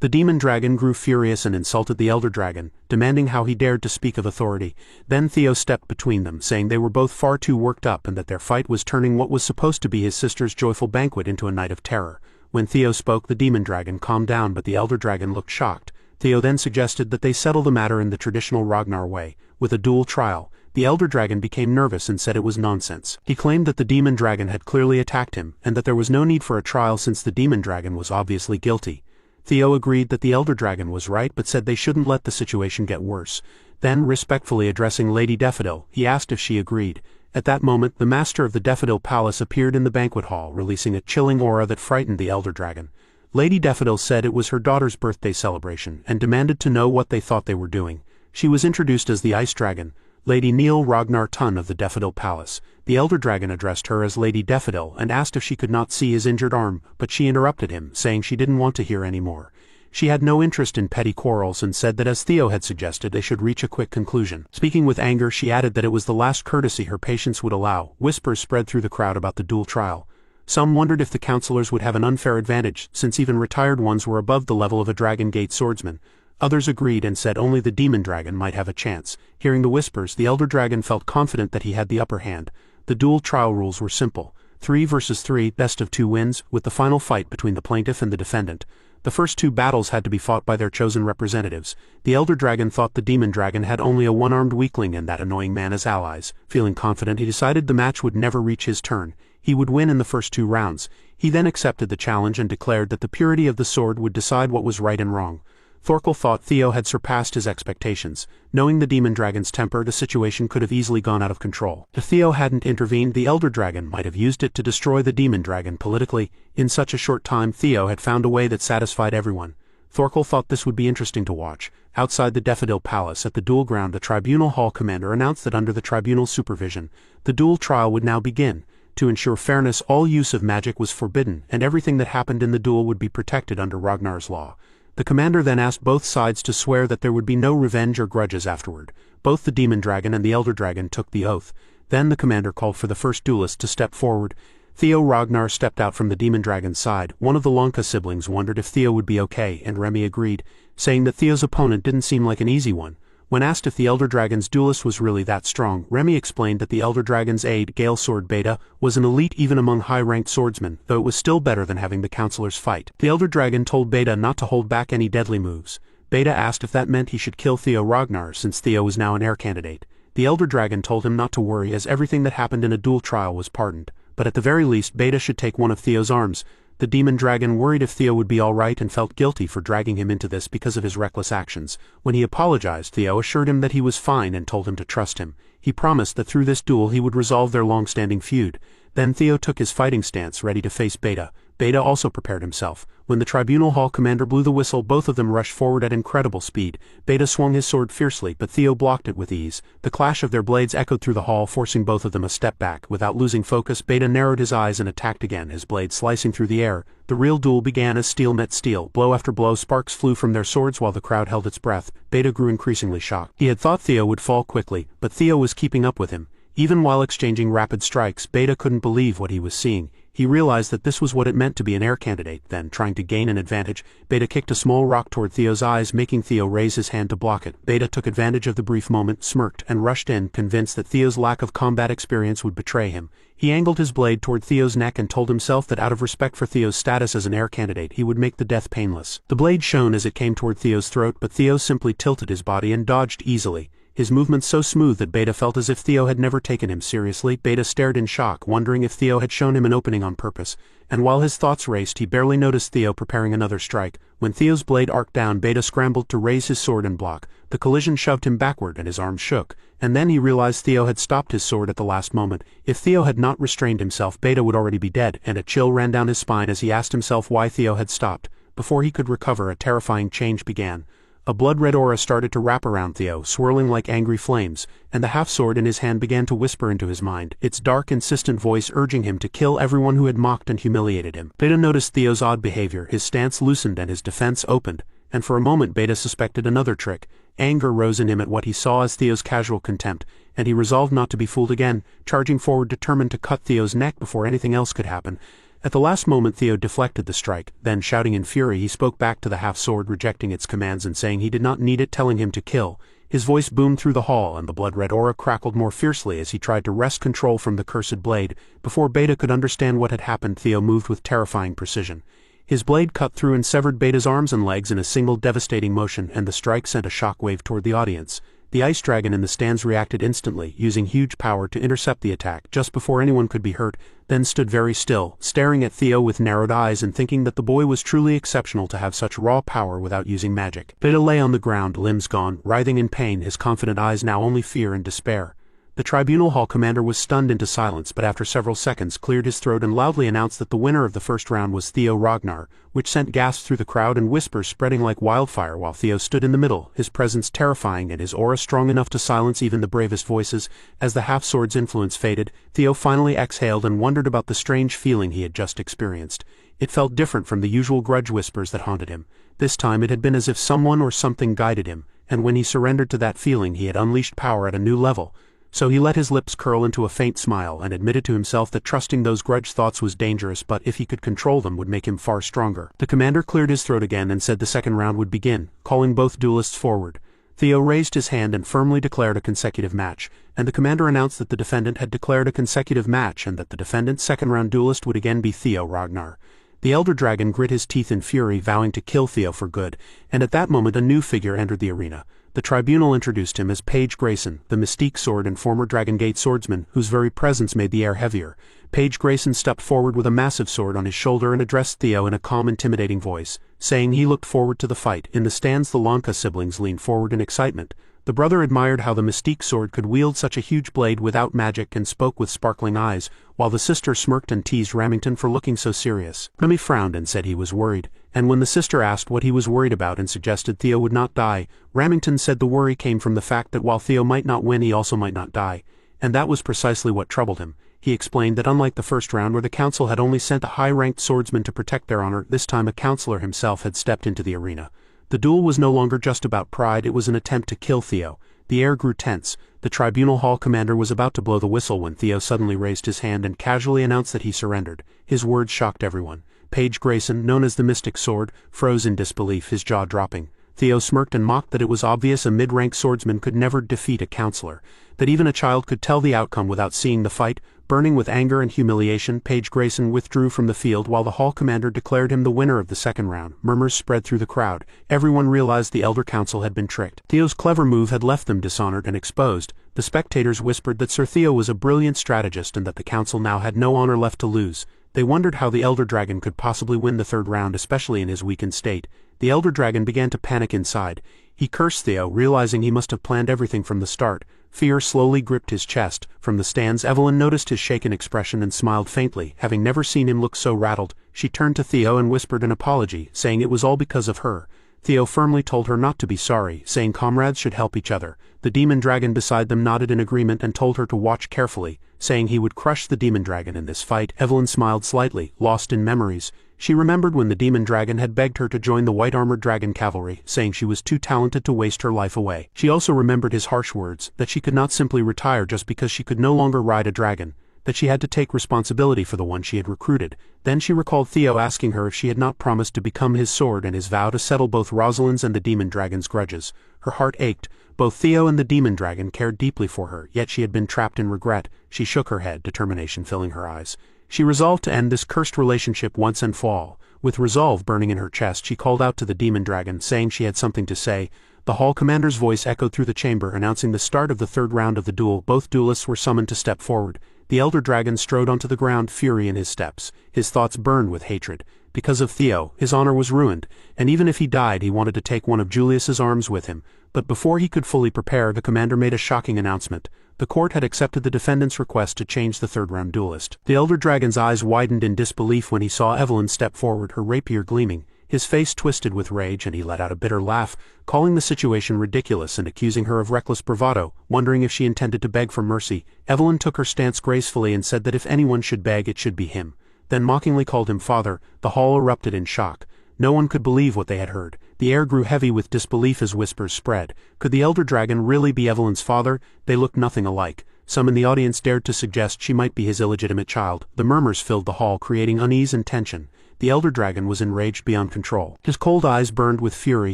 The demon dragon grew furious and insulted the elder dragon, demanding how he dared to speak of authority. Then Theo stepped between them, saying they were both far too worked up and that their fight was turning what was supposed to be his sister's joyful banquet into a night of terror. When Theo spoke, the demon dragon calmed down, but the elder dragon looked shocked. Theo then suggested that they settle the matter in the traditional Ragnar way, with a dual trial. The elder dragon became nervous and said it was nonsense. He claimed that the demon dragon had clearly attacked him, and that there was no need for a trial since the demon dragon was obviously guilty. Theo agreed that the elder dragon was right, but said they shouldn't let the situation get worse. Then, respectfully addressing Lady Daffodil, he asked if she agreed. At that moment, the master of the Daffodil Palace appeared in the banquet hall, releasing a chilling aura that frightened the elder dragon. Lady Daffodil said it was her daughter's birthday celebration, and demanded to know what they thought they were doing. She was introduced as the Ice Dragon, Lady Neil Ragnar Tun of the Daffodil Palace. The elder dragon addressed her as Lady Daffodil and asked if she could not see his injured arm, but she interrupted him, saying she didn't want to hear any more. She had no interest in petty quarrels and said that as Theo had suggested, they should reach a quick conclusion. Speaking with anger, she added that it was the last courtesy her patience would allow. Whispers spread through the crowd about the dual trial. Some wondered if the counselors would have an unfair advantage, since even retired ones were above the level of a Dragon Gate swordsman. Others agreed and said only the demon dragon might have a chance. Hearing the whispers, the elder dragon felt confident that he had the upper hand. The dual trial rules were simple. 3 versus 3, best of 2 wins, with the final fight between the plaintiff and the defendant. The first 2 battles had to be fought by their chosen representatives. The elder dragon thought the demon dragon had only a one-armed weakling and that annoying man as allies. Feeling confident, he decided the match would never reach his turn. He would win in the first 2 rounds. He then accepted the challenge and declared that the purity of the sword would decide what was right and wrong. Thorkel thought Theo had surpassed his expectations. Knowing the demon dragon's temper, the situation could have easily gone out of control. If Theo hadn't intervened, the elder dragon might have used it to destroy the demon dragon politically. In such a short time, Theo had found a way that satisfied everyone. Thorkel thought this would be interesting to watch. Outside the Daffodil Palace at the duel ground, the tribunal hall commander announced that under the tribunal's supervision, the duel trial would now begin. To ensure fairness, all use of magic was forbidden, and everything that happened in the duel would be protected under Ragnar's law. The commander then asked both sides to swear that there would be no revenge or grudges afterward. Both the demon dragon and the elder dragon took the oath. Then the commander called for the first duelist to step forward. Theo Ragnar stepped out from the demon dragon's side. One of the Lonka siblings wondered if Theo would be okay, and Remy agreed, saying that Theo's opponent didn't seem like an easy one. When asked if the elder dragon's duelist was really that strong, Remy explained that the elder dragon's aide, Gale Sword Beta, was an elite even among high-ranked swordsmen, though it was still better than having the counselors fight. The elder dragon told Beta not to hold back any deadly moves. Beta asked if that meant he should kill Theo Ragnar, since Theo was now an heir candidate. The elder dragon told him not to worry, as everything that happened in a duel trial was pardoned, but at the very least Beta should take one of Theo's arms. The demon dragon worried if Theo would be all right and felt guilty for dragging him into this because of his reckless actions. When he apologized, Theo assured him that he was fine and told him to trust him. He promised that through this duel he would resolve their long-standing feud. Then Theo took his fighting stance, ready to face Beta. Beta also prepared himself. When the tribunal hall commander blew the whistle, both of them rushed forward at incredible speed. Beta swung his sword fiercely, but Theo blocked it with ease. The clash of their blades echoed through the hall, forcing both of them a step back. Without losing focus, Beta narrowed his eyes and attacked again, his blade slicing through the air. The real duel began as steel met steel. Blow after blow, sparks flew from their swords while the crowd held its breath. Beta grew increasingly shocked. He had thought Theo would fall quickly, but Theo was keeping up with him. Even while exchanging rapid strikes, Beta couldn't believe what he was seeing. He realized that this was what it meant to be an heir candidate. Then, trying to gain an advantage, Beta kicked a small rock toward Theo's eyes, making Theo raise his hand to block it. Beta took advantage of the brief moment, smirked, and rushed in, convinced that Theo's lack of combat experience would betray him. He angled his blade toward Theo's neck and told himself that out of respect for Theo's status as an heir candidate, he would make the death painless. The blade shone as it came toward Theo's throat, but Theo simply tilted his body and dodged easily. His movements so smooth that Beta felt as if Theo had never taken him seriously. Beta stared in shock, wondering if Theo had shown him an opening on purpose, and while his thoughts raced, he barely noticed Theo preparing another strike. When Theo's blade arced down, Beta scrambled to raise his sword and block. The collision shoved him backward and his arm shook, and then he realized Theo had stopped his sword at the last moment. If Theo had not restrained himself, Beta would already be dead, and a chill ran down his spine as he asked himself why Theo had stopped. Before he could recover, a terrifying change began. A blood-red aura started to wrap around Theo, swirling like angry flames, and the half-sword in his hand began to whisper into his mind, its dark, insistent voice urging him to kill everyone who had mocked and humiliated him. Beta noticed Theo's odd behavior, his stance loosened and his defense opened, and for a moment Beta suspected another trick. Anger rose in him at what he saw as Theo's casual contempt, and he resolved not to be fooled again, charging forward determined to cut Theo's neck before anything else could happen. At the last moment Theo deflected the strike, then shouting in fury he spoke back to the half-sword, rejecting its commands and saying he did not need it, telling him to kill. His voice boomed through the hall and the blood-red aura crackled more fiercely as he tried to wrest control from the cursed blade. Before Beta could understand what had happened, Theo moved with terrifying precision. His blade cut through and severed Beta's arms and legs in a single devastating motion, and the strike sent a shockwave toward the audience. The ice dragon in the stands reacted instantly, using huge power to intercept the attack just before anyone could be hurt, then stood very still, staring at Theo with narrowed eyes and thinking that the boy was truly exceptional to have such raw power without using magic. Beta lay on the ground, limbs gone, writhing in pain, his confident eyes now only fear and despair. The tribunal hall commander was stunned into silence, but after several seconds cleared his throat and loudly announced that the winner of the first round was Theo Ragnar, which sent gasps through the crowd and whispers spreading like wildfire while Theo stood in the middle, his presence terrifying and his aura strong enough to silence even the bravest voices. As the half-sword's influence faded, Theo finally exhaled and wondered about the strange feeling he had just experienced. It felt different from the usual grudge whispers that haunted him. This time it had been as if someone or something guided him, and when he surrendered to that feeling he had unleashed power at a new level. So he let his lips curl into a faint smile and admitted to himself that trusting those grudge thoughts was dangerous, but if he could control them would make him far stronger. The commander cleared his throat again and said the second round would begin, calling both duelists forward. Theo raised his hand and firmly declared a consecutive match, and the commander announced that the defendant had declared a consecutive match and that the defendant's second-round duelist would again be Theo Ragnar. The elder dragon grit his teeth in fury, vowing to kill Theo for good, and at that moment a new figure entered the arena. The tribunal introduced him as Page Grayson, the Mystique Sword and former Dragon Gate swordsman, whose very presence made the air heavier. Page Grayson stepped forward with a massive sword on his shoulder and addressed Theo in a calm, intimidating voice, saying he looked forward to the fight. In the stands the Lanka siblings leaned forward in excitement. The brother admired how the Mystique Sword could wield such a huge blade without magic and spoke with sparkling eyes, while the sister smirked and teased Remington for looking so serious. Remy frowned and said he was worried, and when the sister asked what he was worried about and suggested Theo would not die, Remington said the worry came from the fact that while Theo might not win, he also might not die, and that was precisely what troubled him. He explained that unlike the first round where the council had only sent a high-ranked swordsman to protect their honor, this time a counselor himself had stepped into the arena. The duel was no longer just about pride, it was an attempt to kill Theo. The air grew tense. The tribunal hall commander was about to blow the whistle when Theo suddenly raised his hand and casually announced that he surrendered. His words shocked everyone. Page Grayson, known as the Mystic Sword, froze in disbelief, his jaw dropping. Theo smirked and mocked that it was obvious a mid-rank swordsman could never defeat a counselor, that even a child could tell the outcome without seeing the fight. Burning with anger and humiliation, Page Grayson withdrew from the field while the hall commander declared him the winner of the second round. Murmurs spread through the crowd. Everyone realized the elder council had been tricked. Theo's clever move had left them dishonored and exposed. The spectators whispered that Sir Theo was a brilliant strategist and that the council now had no honor left to lose. They wondered how the elder dragon could possibly win the third round, especially in his weakened state. The elder dragon began to panic inside. He cursed Theo, realizing he must have planned everything from the start. Fear slowly gripped his chest. From the stands, Evelyn noticed his shaken expression and smiled faintly, having never seen him look so rattled. She turned to Theo and whispered an apology, saying it was all because of her. Theo firmly told her not to be sorry, saying comrades should help each other. The demon dragon beside them nodded in agreement and told her to watch carefully, saying he would crush the demon dragon in this fight. Evelyn smiled slightly, lost in memories. She remembered when the demon dragon had begged her to join the white-armored dragon cavalry, saying she was too talented to waste her life away. She also remembered his harsh words, that she could not simply retire just because she could no longer ride a dragon, that she had to take responsibility for the one she had recruited. Then she recalled Theo asking her if she had not promised to become his sword and his vow to settle both Rosalind's and the demon dragon's grudges. Her heart ached. Both Theo and the demon dragon cared deeply for her, yet she had been trapped in regret. She shook her head, determination filling her eyes. She resolved to end this cursed relationship once and for all. With resolve burning in her chest, she called out to the demon dragon, saying she had something to say. The hall commander's voice echoed through the chamber, announcing the start of the third round of the duel. Both duelists were summoned to step forward. The elder dragon strode onto the ground, fury in his steps. His thoughts burned with hatred. Because of Theo, his honor was ruined, and even if he died, he wanted to take one of Julius's arms with him. But before he could fully prepare, the commander made a shocking announcement. The court had accepted the defendant's request to change the third-round duelist. The elder dragon's eyes widened in disbelief when he saw Evelyn step forward, her rapier gleaming. His face twisted with rage, and he let out a bitter laugh, calling the situation ridiculous and accusing her of reckless bravado, wondering if she intended to beg for mercy. Evelyn took her stance gracefully and said that if anyone should beg, it should be him. Then mockingly called him father. The hall erupted in shock. No one could believe what they had heard. The air grew heavy with disbelief as whispers spread. Could the elder dragon really be Evelyn's father? They looked nothing alike. Some in the audience dared to suggest she might be his illegitimate child. The murmurs filled the hall, creating unease and tension. The elder dragon was enraged beyond control. His cold eyes burned with fury,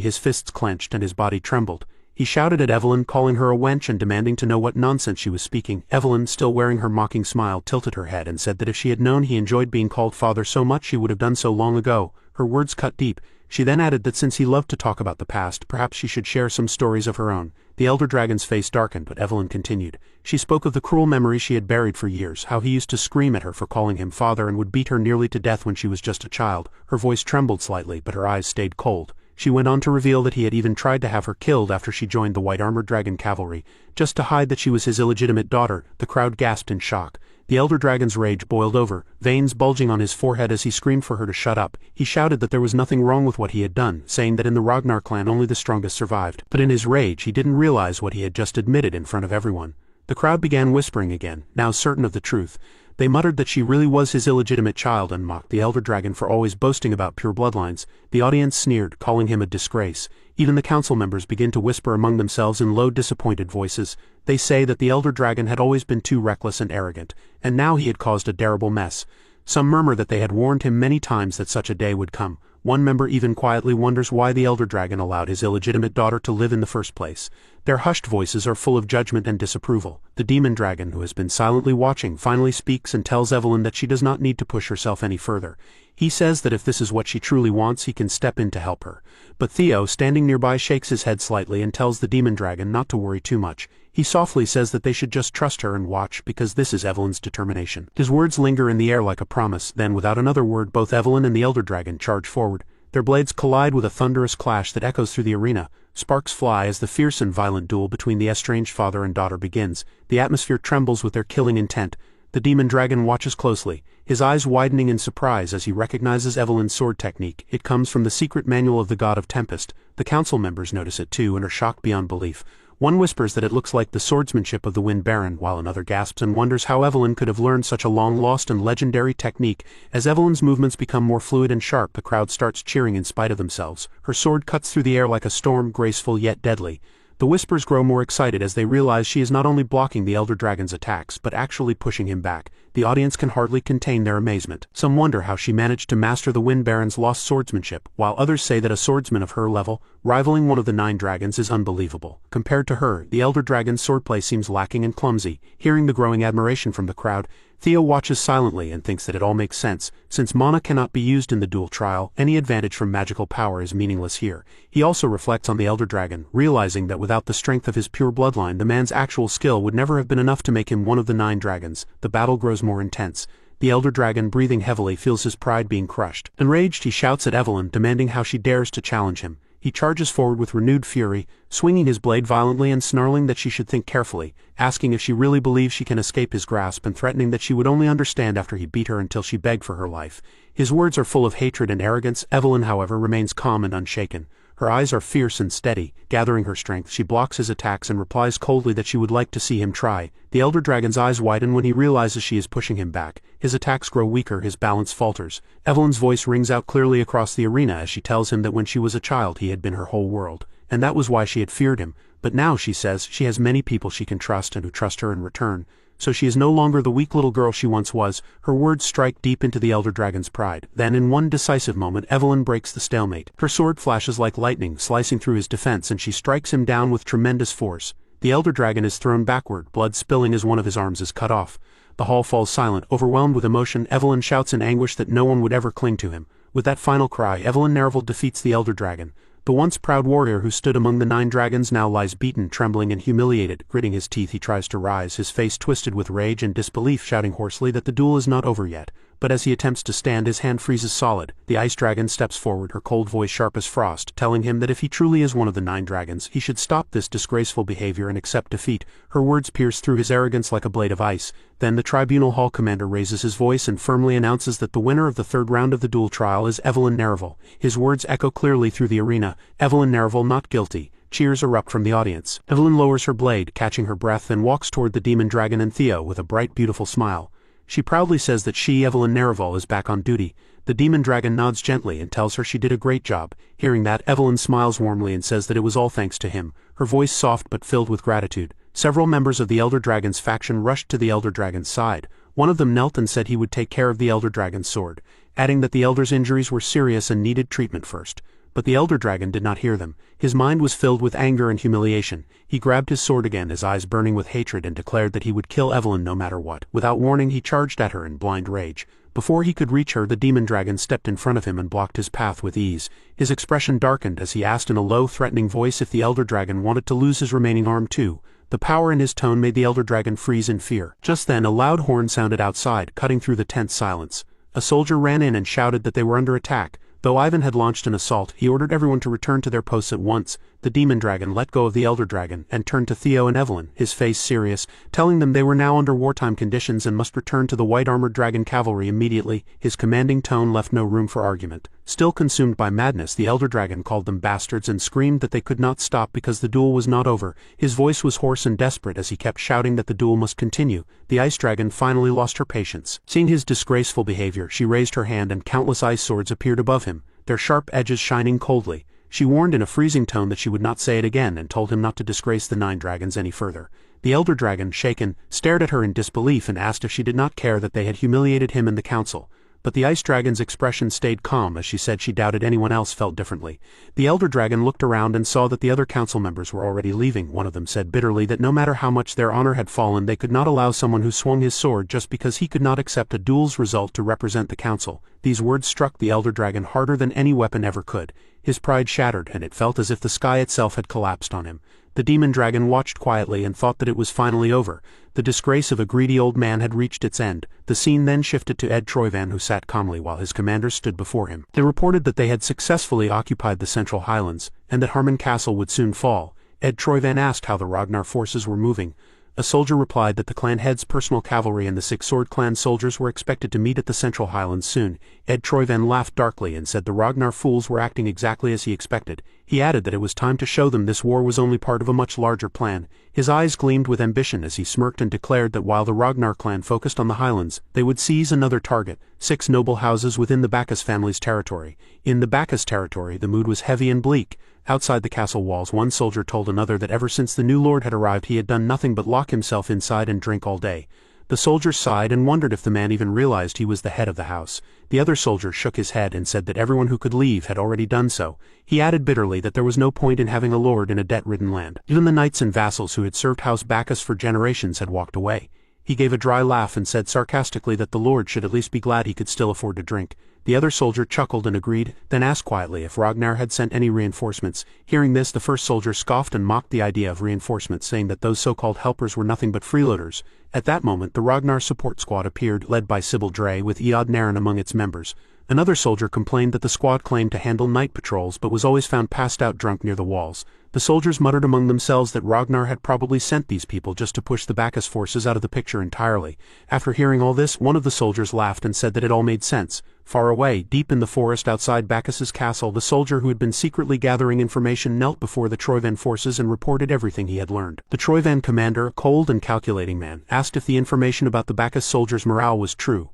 his fists clenched, and his body trembled. He shouted at Evelyn, calling her a wench and demanding to know what nonsense she was speaking. Evelyn, still wearing her mocking smile, tilted her head and said that if she had known he enjoyed being called father so much she would have done so long ago. Her words cut deep. She then added that since he loved to talk about the past, perhaps she should share some stories of her own. The elder dragon's face darkened, but Evelyn continued. She spoke of the cruel memories she had buried for years, how he used to scream at her for calling him father and would beat her nearly to death when she was just a child. Her voice trembled slightly, but her eyes stayed cold. She went on to reveal that he had even tried to have her killed after she joined the white-armored dragon cavalry, just to hide that she was his illegitimate daughter. The crowd gasped in shock. The elder dragon's rage boiled over, veins bulging on his forehead as he screamed for her to shut up. He shouted that there was nothing wrong with what he had done, saying that in the Ragnar clan only the strongest survived. But in his rage he didn't realize what he had just admitted in front of everyone. The crowd began whispering again, now certain of the truth. They muttered that she really was his illegitimate child and mocked the elder dragon for always boasting about pure bloodlines. The audience sneered, calling him a disgrace. Even the council members began to whisper among themselves in low, disappointed voices. They say that the elder dragon had always been too reckless and arrogant, and now he had caused a terrible mess. Some murmur that they had warned him many times that such a day would come. One member even quietly wonders why the elder dragon allowed his illegitimate daughter to live in the first place. Their hushed voices are full of judgment and disapproval. The demon dragon, who has been silently watching, finally speaks and tells Evelyn that she does not need to push herself any further. He says that if this is what she truly wants, he can step in to help her. But Theo, standing nearby, shakes his head slightly and tells the demon dragon not to worry too much. He softly says that they should just trust her and watch, because this is Evelyn's determination. His words linger in the air like a promise. Then, without another word, both Evelyn and the elder dragon charge forward. Their blades collide with a thunderous clash that echoes through the arena. Sparks fly as the fierce and violent duel between the estranged father and daughter begins. The atmosphere trembles with their killing intent. The demon dragon watches closely, his eyes widening in surprise as he recognizes Evelyn's sword technique. It comes from the secret manual of the god of Tempest. The council members notice it too and are shocked beyond belief. One whispers that it looks like the swordsmanship of the Wind Baron, while another gasps and wonders how Evelyn could have learned such a long-lost and legendary technique. As Evelyn's movements become more fluid and sharp, the crowd starts cheering in spite of themselves. Her sword cuts through the air like a storm, graceful yet deadly. The whispers grow more excited as they realize she is not only blocking the elder dragon's attacks, but actually pushing him back. The audience can hardly contain their amazement. Some wonder how she managed to master the Wind Baron's lost swordsmanship, while others say that a swordsman of her level, rivaling one of the 9 dragons, is unbelievable. Compared to her, the elder dragon's swordplay seems lacking and clumsy. Hearing the growing admiration from the crowd, Theo watches silently and thinks that it all makes sense. Since mana cannot be used in the duel trial, any advantage from magical power is meaningless here. He also reflects on the elder dragon, realizing that without the strength of his pure bloodline, the man's actual skill would never have been enough to make him one of the 9 dragons. The battle grows more intense. The elder dragon, breathing heavily, feels his pride being crushed. Enraged, he shouts at Evelyn, demanding how she dares to challenge him. He charges forward with renewed fury, swinging his blade violently and snarling that she should think carefully, asking if she really believes she can escape his grasp and threatening that she would only understand after he beat her until she begged for her life. His words are full of hatred and arrogance. Evelyn, however, remains calm and unshaken. Her eyes are fierce and steady. Gathering her strength, she blocks his attacks and replies coldly that she would like to see him try. The elder dragon's eyes widen when he realizes she is pushing him back. His attacks grow weaker, his balance falters. Evelyn's voice rings out clearly across the arena as she tells him that when she was a child he had been her whole world, and that was why she had feared him. But now, she says, she has many people she can trust and who trust her in return. So she is no longer the weak little girl she once was. Her words strike deep into the elder dragon's pride. Then, in one decisive moment, Evelyn breaks the stalemate. Her sword flashes like lightning, slicing through his defense, and she strikes him down with tremendous force. The elder dragon is thrown backward, blood spilling as one of his arms is cut off. The hall falls silent. Overwhelmed with emotion, Evelyn shouts in anguish that no one would ever cling to him. With that final cry, Evelyn Nerval defeats the elder dragon. The once proud warrior who stood among the 9 dragons now lies beaten, trembling and humiliated. Gritting his teeth, he tries to rise, his face twisted with rage and disbelief, shouting hoarsely that the duel is not over yet. But as he attempts to stand, his hand freezes solid. The ice dragon steps forward, her cold voice sharp as frost, telling him that if he truly is one of the 9 dragons, he should stop this disgraceful behavior and accept defeat. Her words pierce through his arrogance like a blade of ice. Then the tribunal hall commander raises his voice and firmly announces that the winner of the 3rd round of the duel trial is Evelyn Nerval. His words echo clearly through the arena. Evelyn Nerval not guilty. Cheers erupt from the audience. Evelyn lowers her blade, catching her breath, and walks toward the demon dragon and Theo with a bright, beautiful smile. She proudly says that she, Evelyn Nerval, is back on duty. The demon dragon nods gently and tells her she did a great job. Hearing that, Evelyn smiles warmly and says that it was all thanks to him, her voice soft but filled with gratitude. Several members of the Elder Dragon's faction rushed to the Elder Dragon's side. One of them knelt and said he would take care of the Elder Dragon's sword, adding that the Elder's injuries were serious and needed treatment first. But the Elder Dragon did not hear them. His mind was filled with anger and humiliation. He grabbed his sword again, his eyes burning with hatred, and declared that he would kill Evelyn no matter what. Without warning, he charged at her in blind rage. Before he could reach her, the demon dragon stepped in front of him and blocked his path with ease. His expression darkened as he asked in a low, threatening voice if the Elder Dragon wanted to lose his remaining arm too. The power in his tone made the Elder Dragon freeze in fear. Just then, a loud horn sounded outside, cutting through the tense silence. A soldier ran in and shouted that they were under attack. Though Ivan had launched an assault, he ordered everyone to return to their posts at once. The demon dragon let go of the Elder Dragon and turned to Theo and Evelyn, his face serious, telling them they were now under wartime conditions and must return to the white-armored dragon cavalry immediately. His commanding tone left no room for argument. Still consumed by madness, the Elder Dragon called them bastards and screamed that they could not stop because the duel was not over. His voice was hoarse and desperate as he kept shouting that the duel must continue. The Ice Dragon finally lost her patience. Seeing his disgraceful behavior, she raised her hand and countless ice swords appeared above him, their sharp edges shining coldly. She warned in a freezing tone that she would not say it again and told him not to disgrace the 9 dragons any further. The Elder Dragon, shaken, stared at her in disbelief and asked if she did not care that they had humiliated him and the council. But the Ice Dragon's expression stayed calm as she said she doubted anyone else felt differently. The Elder Dragon looked around and saw that the other council members were already leaving. One of them said bitterly that no matter how much their honor had fallen, they could not allow someone who swung his sword just because he could not accept a duel's result to represent the council. These words struck the Elder Dragon harder than any weapon ever could. His pride shattered, and it felt as if the sky itself had collapsed on him. The demon dragon watched quietly and thought that it was finally over. The disgrace of a greedy old man had reached its end. The scene then shifted to Ed Troyvan, who sat calmly while his commanders stood before him. They reported that they had successfully occupied the Central Highlands, and that Harmon Castle would soon fall. Ed Troyvan asked how the Ragnar forces were moving. A soldier replied that the clan head's personal cavalry and the 6 Sword Clan soldiers were expected to meet at the Central Highlands soon. Ed Troyvan laughed darkly and said the Ragnar fools were acting exactly as he expected. He added that it was time to show them this war was only part of a much larger plan. His eyes gleamed with ambition as he smirked and declared that while the Ragnar clan focused on the Highlands, they would seize another target, 6 noble houses within the Bacchus family's territory. In the Bacchus territory, the mood was heavy and bleak. Outside the castle walls, one soldier told another that ever since the new lord had arrived he had done nothing but lock himself inside and drink all day. The soldier sighed and wondered if the man even realized he was the head of the house. The other soldier shook his head and said that everyone who could leave had already done so. He added bitterly that there was no point in having a lord in a debt-ridden land. Even the knights and vassals who had served House Bacchus for generations had walked away. He gave a dry laugh and said sarcastically that the lord should at least be glad he could still afford to drink. The other soldier chuckled and agreed, then asked quietly if Ragnar had sent any reinforcements. Hearing this, the first soldier scoffed and mocked the idea of reinforcements, saying that those so-called helpers were nothing but freeloaders. At that moment, the Ragnar support squad appeared, led by Sybil Dre, with Eod Naren among its members. Another soldier complained that the squad claimed to handle night patrols but was always found passed out drunk near the walls. The soldiers muttered among themselves that Ragnar had probably sent these people just to push the Bacchus forces out of the picture entirely. After hearing all this, one of the soldiers laughed and said that it all made sense. Far away, deep in the forest outside Bacchus's castle, the soldier who had been secretly gathering information knelt before the Troyvan forces and reported everything he had learned. The Troyvan commander, a cold and calculating man, asked if the information about the Bacchus soldiers' morale was true.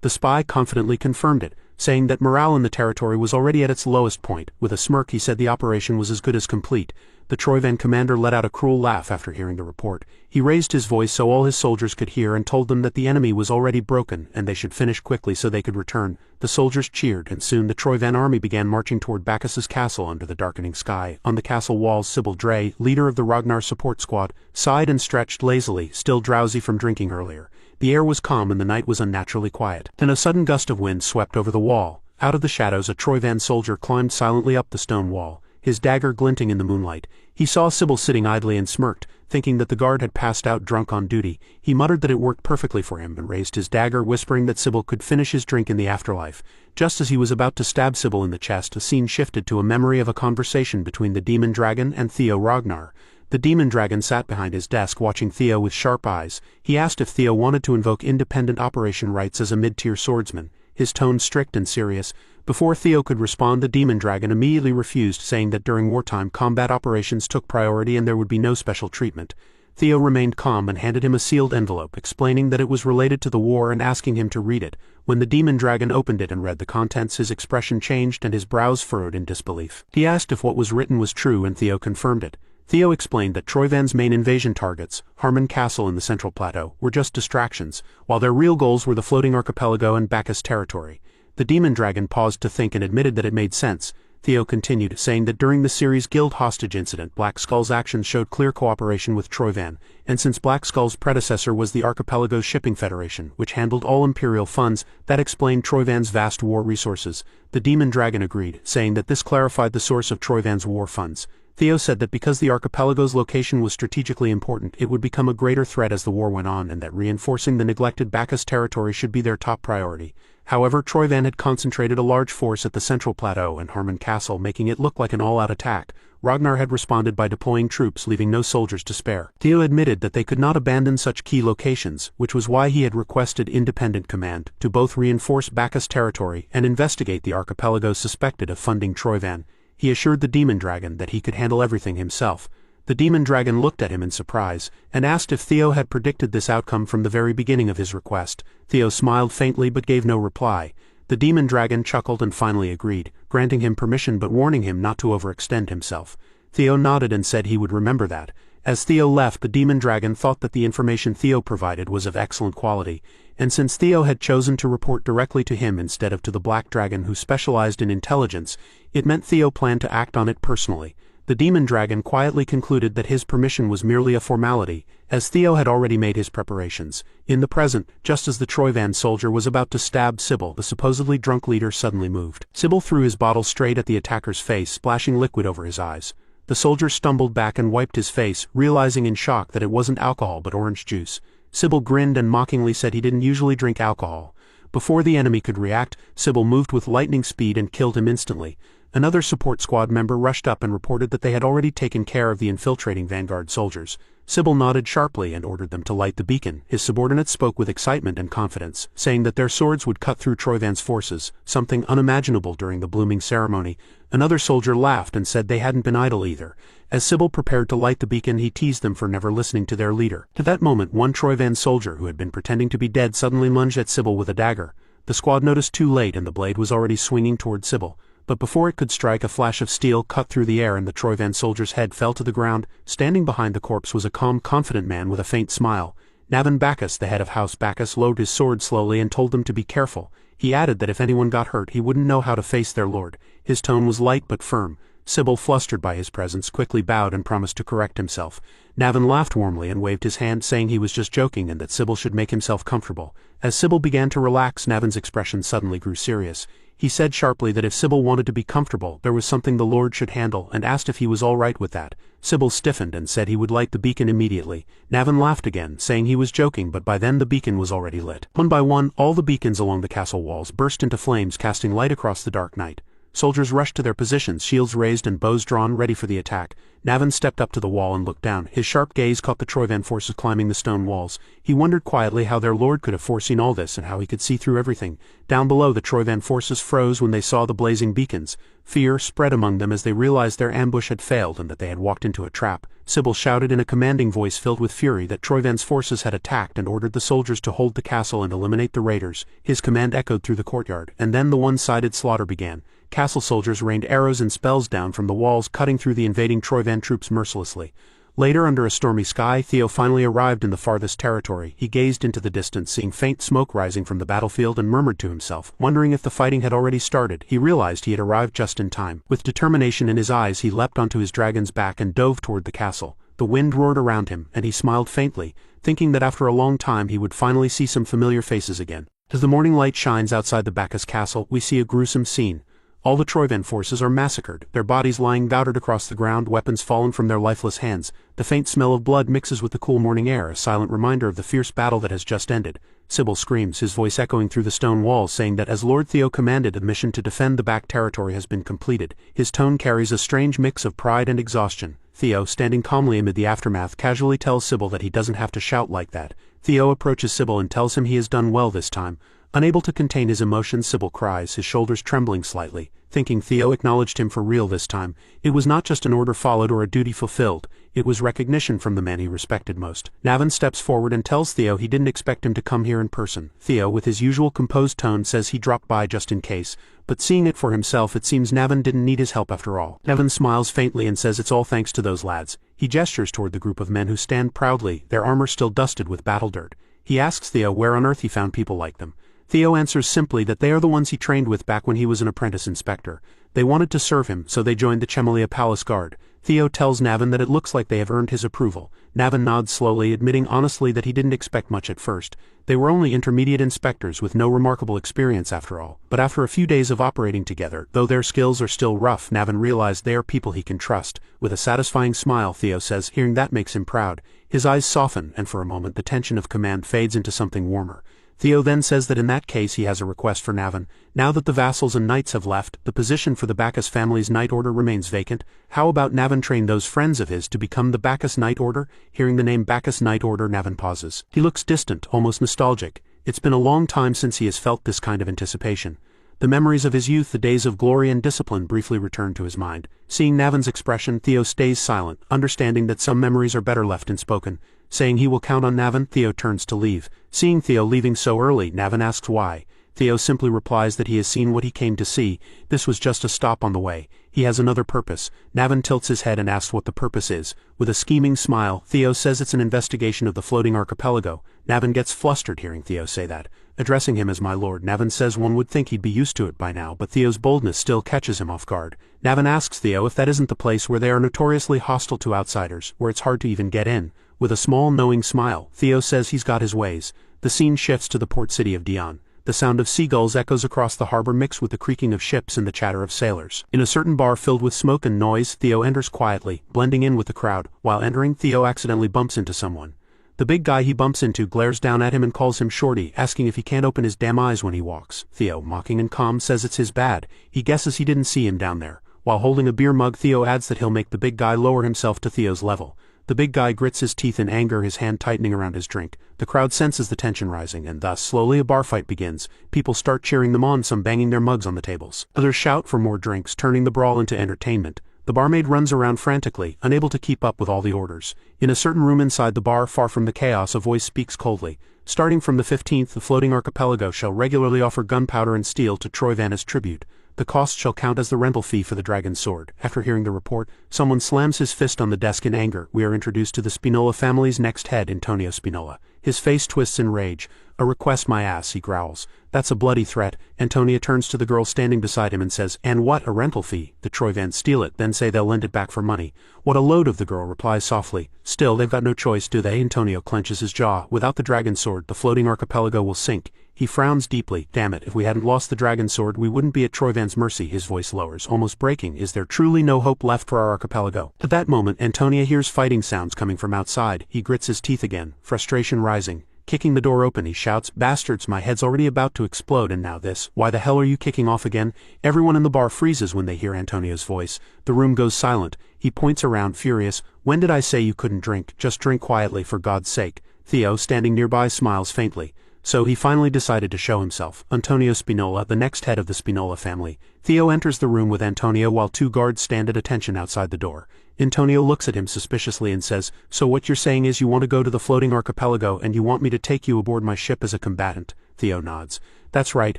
The spy confidently confirmed it, saying that morale in the territory was already at its lowest point. With a smirk, he said the operation was as good as complete. The Troyvan commander let out a cruel laugh after hearing the report. He raised his voice so all his soldiers could hear and told them that the enemy was already broken and they should finish quickly so they could return. The soldiers cheered, and soon the Troyvan army began marching toward Bacchus's castle under the darkening sky. On the castle walls, Sybil Dre, leader of the Ragnar support squad, sighed and stretched lazily, still drowsy from drinking earlier. The air was calm and the night was unnaturally quiet. Then a sudden gust of wind swept over the wall. Out of the shadows, a Troyvan soldier climbed silently up the stone wall, his dagger glinting in the moonlight. He saw Sybil sitting idly and smirked, thinking that the guard had passed out drunk on duty. He muttered that it worked perfectly for him and raised his dagger, whispering that Sybil could finish his drink in the afterlife. Just as he was about to stab Sybil in the chest, the scene shifted to a memory of a conversation between the demon dragon and Theo Ragnar. The demon dragon sat behind his desk watching Theo with sharp eyes. He asked if Theo wanted to invoke independent operation rights as a mid-tier swordsman, his tone strict and serious. Before Theo could respond, the demon dragon immediately refused, saying that during wartime combat operations took priority and there would be no special treatment. Theo remained calm and handed him a sealed envelope, explaining that it was related to the war and asking him to read it. When the demon dragon opened it and read the contents, his expression changed and his brows furrowed in disbelief. He asked if what was written was true, and Theo confirmed it. Theo explained that Troyvan's main invasion targets, Harmon Castle in the Central Plateau, were just distractions, while their real goals were the floating archipelago and Bacchus territory. The demon dragon paused to think and admitted that it made sense. Theo continued, saying that during the series' guild hostage incident, Black Skull's actions showed clear cooperation with Troyvan, and since Black Skull's predecessor was the Archipelago's Shipping Federation, which handled all Imperial funds, that explained Troyvan's vast war resources. The demon dragon agreed, saying that this clarified the source of Troyvan's war funds. Theo said that because the archipelago's location was strategically important, it would become a greater threat as the war went on, and that reinforcing the neglected Bacchus territory should be their top priority. However, Troyvan had concentrated a large force at the Central Plateau and Harmon Castle, making it look like an all-out attack. Ragnar had responded by deploying troops, leaving no soldiers to spare. Theo admitted that they could not abandon such key locations, which was why he had requested independent command, to both reinforce Bacchus territory and investigate the archipelago suspected of funding Troyvan. He assured the demon dragon that he could handle everything himself. The demon dragon looked at him in surprise, and asked if Theo had predicted this outcome from the very beginning of his request. Theo smiled faintly but gave no reply. The demon dragon chuckled and finally agreed, granting him permission but warning him not to overextend himself. Theo nodded and said he would remember that. As Theo left, the demon dragon thought that the information Theo provided was of excellent quality, and since Theo had chosen to report directly to him instead of to the black dragon who specialized in intelligence, it meant Theo planned to act on it personally. The demon dragon quietly concluded that his permission was merely a formality, as Theo had already made his preparations. In the present, just as the Troyvan soldier was about to stab Sybil, the supposedly drunk leader suddenly moved. Sybil threw his bottle straight at the attacker's face, splashing liquid over his eyes. The soldier stumbled back and wiped his face, realizing in shock that it wasn't alcohol but orange juice. Sybil grinned and mockingly said he didn't usually drink alcohol. Before the enemy could react, Sybil moved with lightning speed and killed him instantly. Another support squad member rushed up and reported that they had already taken care of the infiltrating Vanguard soldiers. Sybil nodded sharply and ordered them to light the beacon. His subordinates spoke with excitement and confidence, saying that their swords would cut through Troyvan's forces, something unimaginable during the blooming ceremony. Another soldier laughed and said they hadn't been idle either. As Sybil prepared to light the beacon, he teased them for never listening to their leader. To that moment, one Troyvan soldier who had been pretending to be dead suddenly lunged at Sybil with a dagger. The squad noticed too late and the blade was already swinging toward Sybil. But before it could strike, a flash of steel cut through the air and the Troyvan soldier's head fell to the ground. Standing behind the corpse was a calm, confident man with a faint smile. Navin Bacchus, the head of House Bacchus, lowered his sword slowly and told them to be careful. He added that if anyone got hurt, he wouldn't know how to face their lord. His tone was light but firm. Sybil, flustered by his presence, quickly bowed and promised to correct himself. Navin laughed warmly and waved his hand, saying he was just joking and that Sybil should make himself comfortable. As Sybil began to relax, Navin's expression suddenly grew serious. He said sharply that if Sybil wanted to be comfortable, there was something the Lord should handle, and asked if he was all right with that. Sybil stiffened and said he would light the beacon immediately. Navin laughed again, saying he was joking, but by then the beacon was already lit. One by one, all the beacons along the castle walls burst into flames, casting light across the dark night. Soldiers rushed to their positions, shields raised and bows drawn, ready for the attack. Navin stepped up to the wall and looked down. His sharp gaze caught the Troyvan forces climbing the stone walls. He wondered quietly how their lord could have foreseen all this and how he could see through everything. Down below, the Troyvan forces froze when they saw the blazing beacons. Fear spread among them as they realized their ambush had failed and that they had walked into a trap. Sybil shouted in a commanding voice filled with fury that Troyvan's forces had attacked and ordered the soldiers to hold the castle and eliminate the raiders. His command echoed through the courtyard, and then the one-sided slaughter began. Castle soldiers rained arrows and spells down from the walls, cutting through the invading Troyvan troops mercilessly. Later, under a stormy sky, Theo finally arrived in the farthest territory. He gazed into the distance, seeing faint smoke rising from the battlefield, and murmured to himself, wondering if the fighting had already started. He realized he had arrived just in time. With determination in his eyes, he leapt onto his dragon's back and dove toward the castle. The wind roared around him, and he smiled faintly, thinking that after a long time he would finally see some familiar faces again. As the morning light shines outside the Bacchus castle, we see a gruesome scene. All the Troyvan forces are massacred, their bodies lying powdered across the ground, weapons fallen from their lifeless hands. The faint smell of blood mixes with the cool morning air, a silent reminder of the fierce battle that has just ended. Sybil screams, his voice echoing through the stone walls, saying that as Lord Theo commanded, the mission to defend the back territory has been completed. His tone carries a strange mix of pride and exhaustion. Theo, standing calmly amid the aftermath, casually tells Sybil that he doesn't have to shout like that. Theo approaches Sybil and tells him he has done well this time. Unable to contain his emotions, Sybil cries, his shoulders trembling slightly, thinking Theo acknowledged him for real this time. It was not just an order followed or a duty fulfilled, it was recognition from the man he respected most. Navin steps forward and tells Theo he didn't expect him to come here in person. Theo, with his usual composed tone, says he dropped by just in case, but seeing it for himself, it seems Navin didn't need his help after all. Navin smiles faintly and says it's all thanks to those lads. He gestures toward the group of men who stand proudly, their armor still dusted with battle dirt. He asks Theo where on earth he found people like them. Theo answers simply that they are the ones he trained with back when he was an apprentice inspector. They wanted to serve him, so they joined the Chemelia Palace Guard. Theo tells Navin that it looks like they have earned his approval. Navin nods slowly, admitting honestly that he didn't expect much at first. They were only intermediate inspectors with no remarkable experience after all. But after a few days of operating together, though their skills are still rough, Navin realized they are people he can trust. With a satisfying smile, Theo says, hearing that makes him proud. His eyes soften, and for a moment the tension of command fades into something warmer. Theo then says that in that case he has a request for Navin. Now that the vassals and knights have left, the position for the Bacchus family's Knight Order remains vacant. How about Navin train those friends of his to become the Bacchus Knight Order? Hearing the name Bacchus Knight Order, Navin pauses. He looks distant, almost nostalgic. It's been a long time since he has felt this kind of anticipation. The memories of his youth, the days of glory and discipline, briefly return to his mind. Seeing Navin's expression, Theo stays silent, understanding that some memories are better left unspoken. Saying he will count on Navin, Theo turns to leave. Seeing Theo leaving so early, Navin asks why. Theo simply replies that he has seen what he came to see. This was just a stop on the way. He has another purpose. Navin tilts his head and asks what the purpose is. With a scheming smile, Theo says it's an investigation of the floating archipelago. Navin gets flustered hearing Theo say that. Addressing him as my lord, Navin says one would think he'd be used to it by now, but Theo's boldness still catches him off guard. Navin asks Theo if that isn't the place where they are notoriously hostile to outsiders, where it's hard to even get in. With a small, knowing smile, Theo says he's got his ways. The scene shifts to the port city of Dion. The sound of seagulls echoes across the harbor mixed with the creaking of ships and the chatter of sailors. In a certain bar filled with smoke and noise, Theo enters quietly, blending in with the crowd. While entering, Theo accidentally bumps into someone. The big guy he bumps into glares down at him and calls him Shorty, asking if he can't open his damn eyes when he walks. Theo, mocking and calm, says it's his bad. He guesses he didn't see him down there. While holding a beer mug, Theo adds that he'll make the big guy lower himself to Theo's level. The big guy grits his teeth in anger, his hand tightening around his drink. The crowd senses the tension rising, and thus, slowly a bar fight begins. People start cheering them on, some banging their mugs on the tables. Others shout for more drinks, turning the brawl into entertainment. The barmaid runs around frantically, unable to keep up with all the orders. In a certain room inside the bar, far from the chaos, a voice speaks coldly. Starting from the 15th, the floating archipelago shall regularly offer gunpowder and steel to Troyvan as tribute. The cost shall count as the rental fee for the dragon's sword. After hearing the report, someone slams his fist on the desk in anger. We are introduced to the Spinola family's next head, Antonio Spinola. His face twists in rage. A request, my ass, he growls. That's a bloody threat. Antonia turns to the girl standing beside him and says, and what, a rental fee? The Troyvans steal it, then say they'll lend it back for money. What a load of, the girl replies softly. Still, they've got no choice, do they? Antonio clenches his jaw. Without the dragon's sword, the floating archipelago will sink. He frowns deeply. Damn it, if we hadn't lost the dragon sword, we wouldn't be at Troyvan's mercy. His voice lowers, almost breaking. Is there truly no hope left for our archipelago? At that moment, Antonia hears fighting sounds coming from outside. He grits his teeth again, frustration rising. Kicking the door open, he shouts, bastards, my head's already about to explode, and now this. Why the hell are you kicking off again? Everyone in the bar freezes when they hear Antonio's voice. The room goes silent. He points around, furious. When did I say you couldn't drink? Just drink quietly, for God's sake. Theo, standing nearby, smiles faintly. So he finally decided to show himself. Antonio Spinola, the next head of the Spinola family. Theo enters the room with Antonio while two guards stand at attention outside the door. Antonio looks at him suspiciously and says, so what you're saying is you want to go to the floating archipelago and you want me to take you aboard my ship as a combatant? Theo nods. That's right,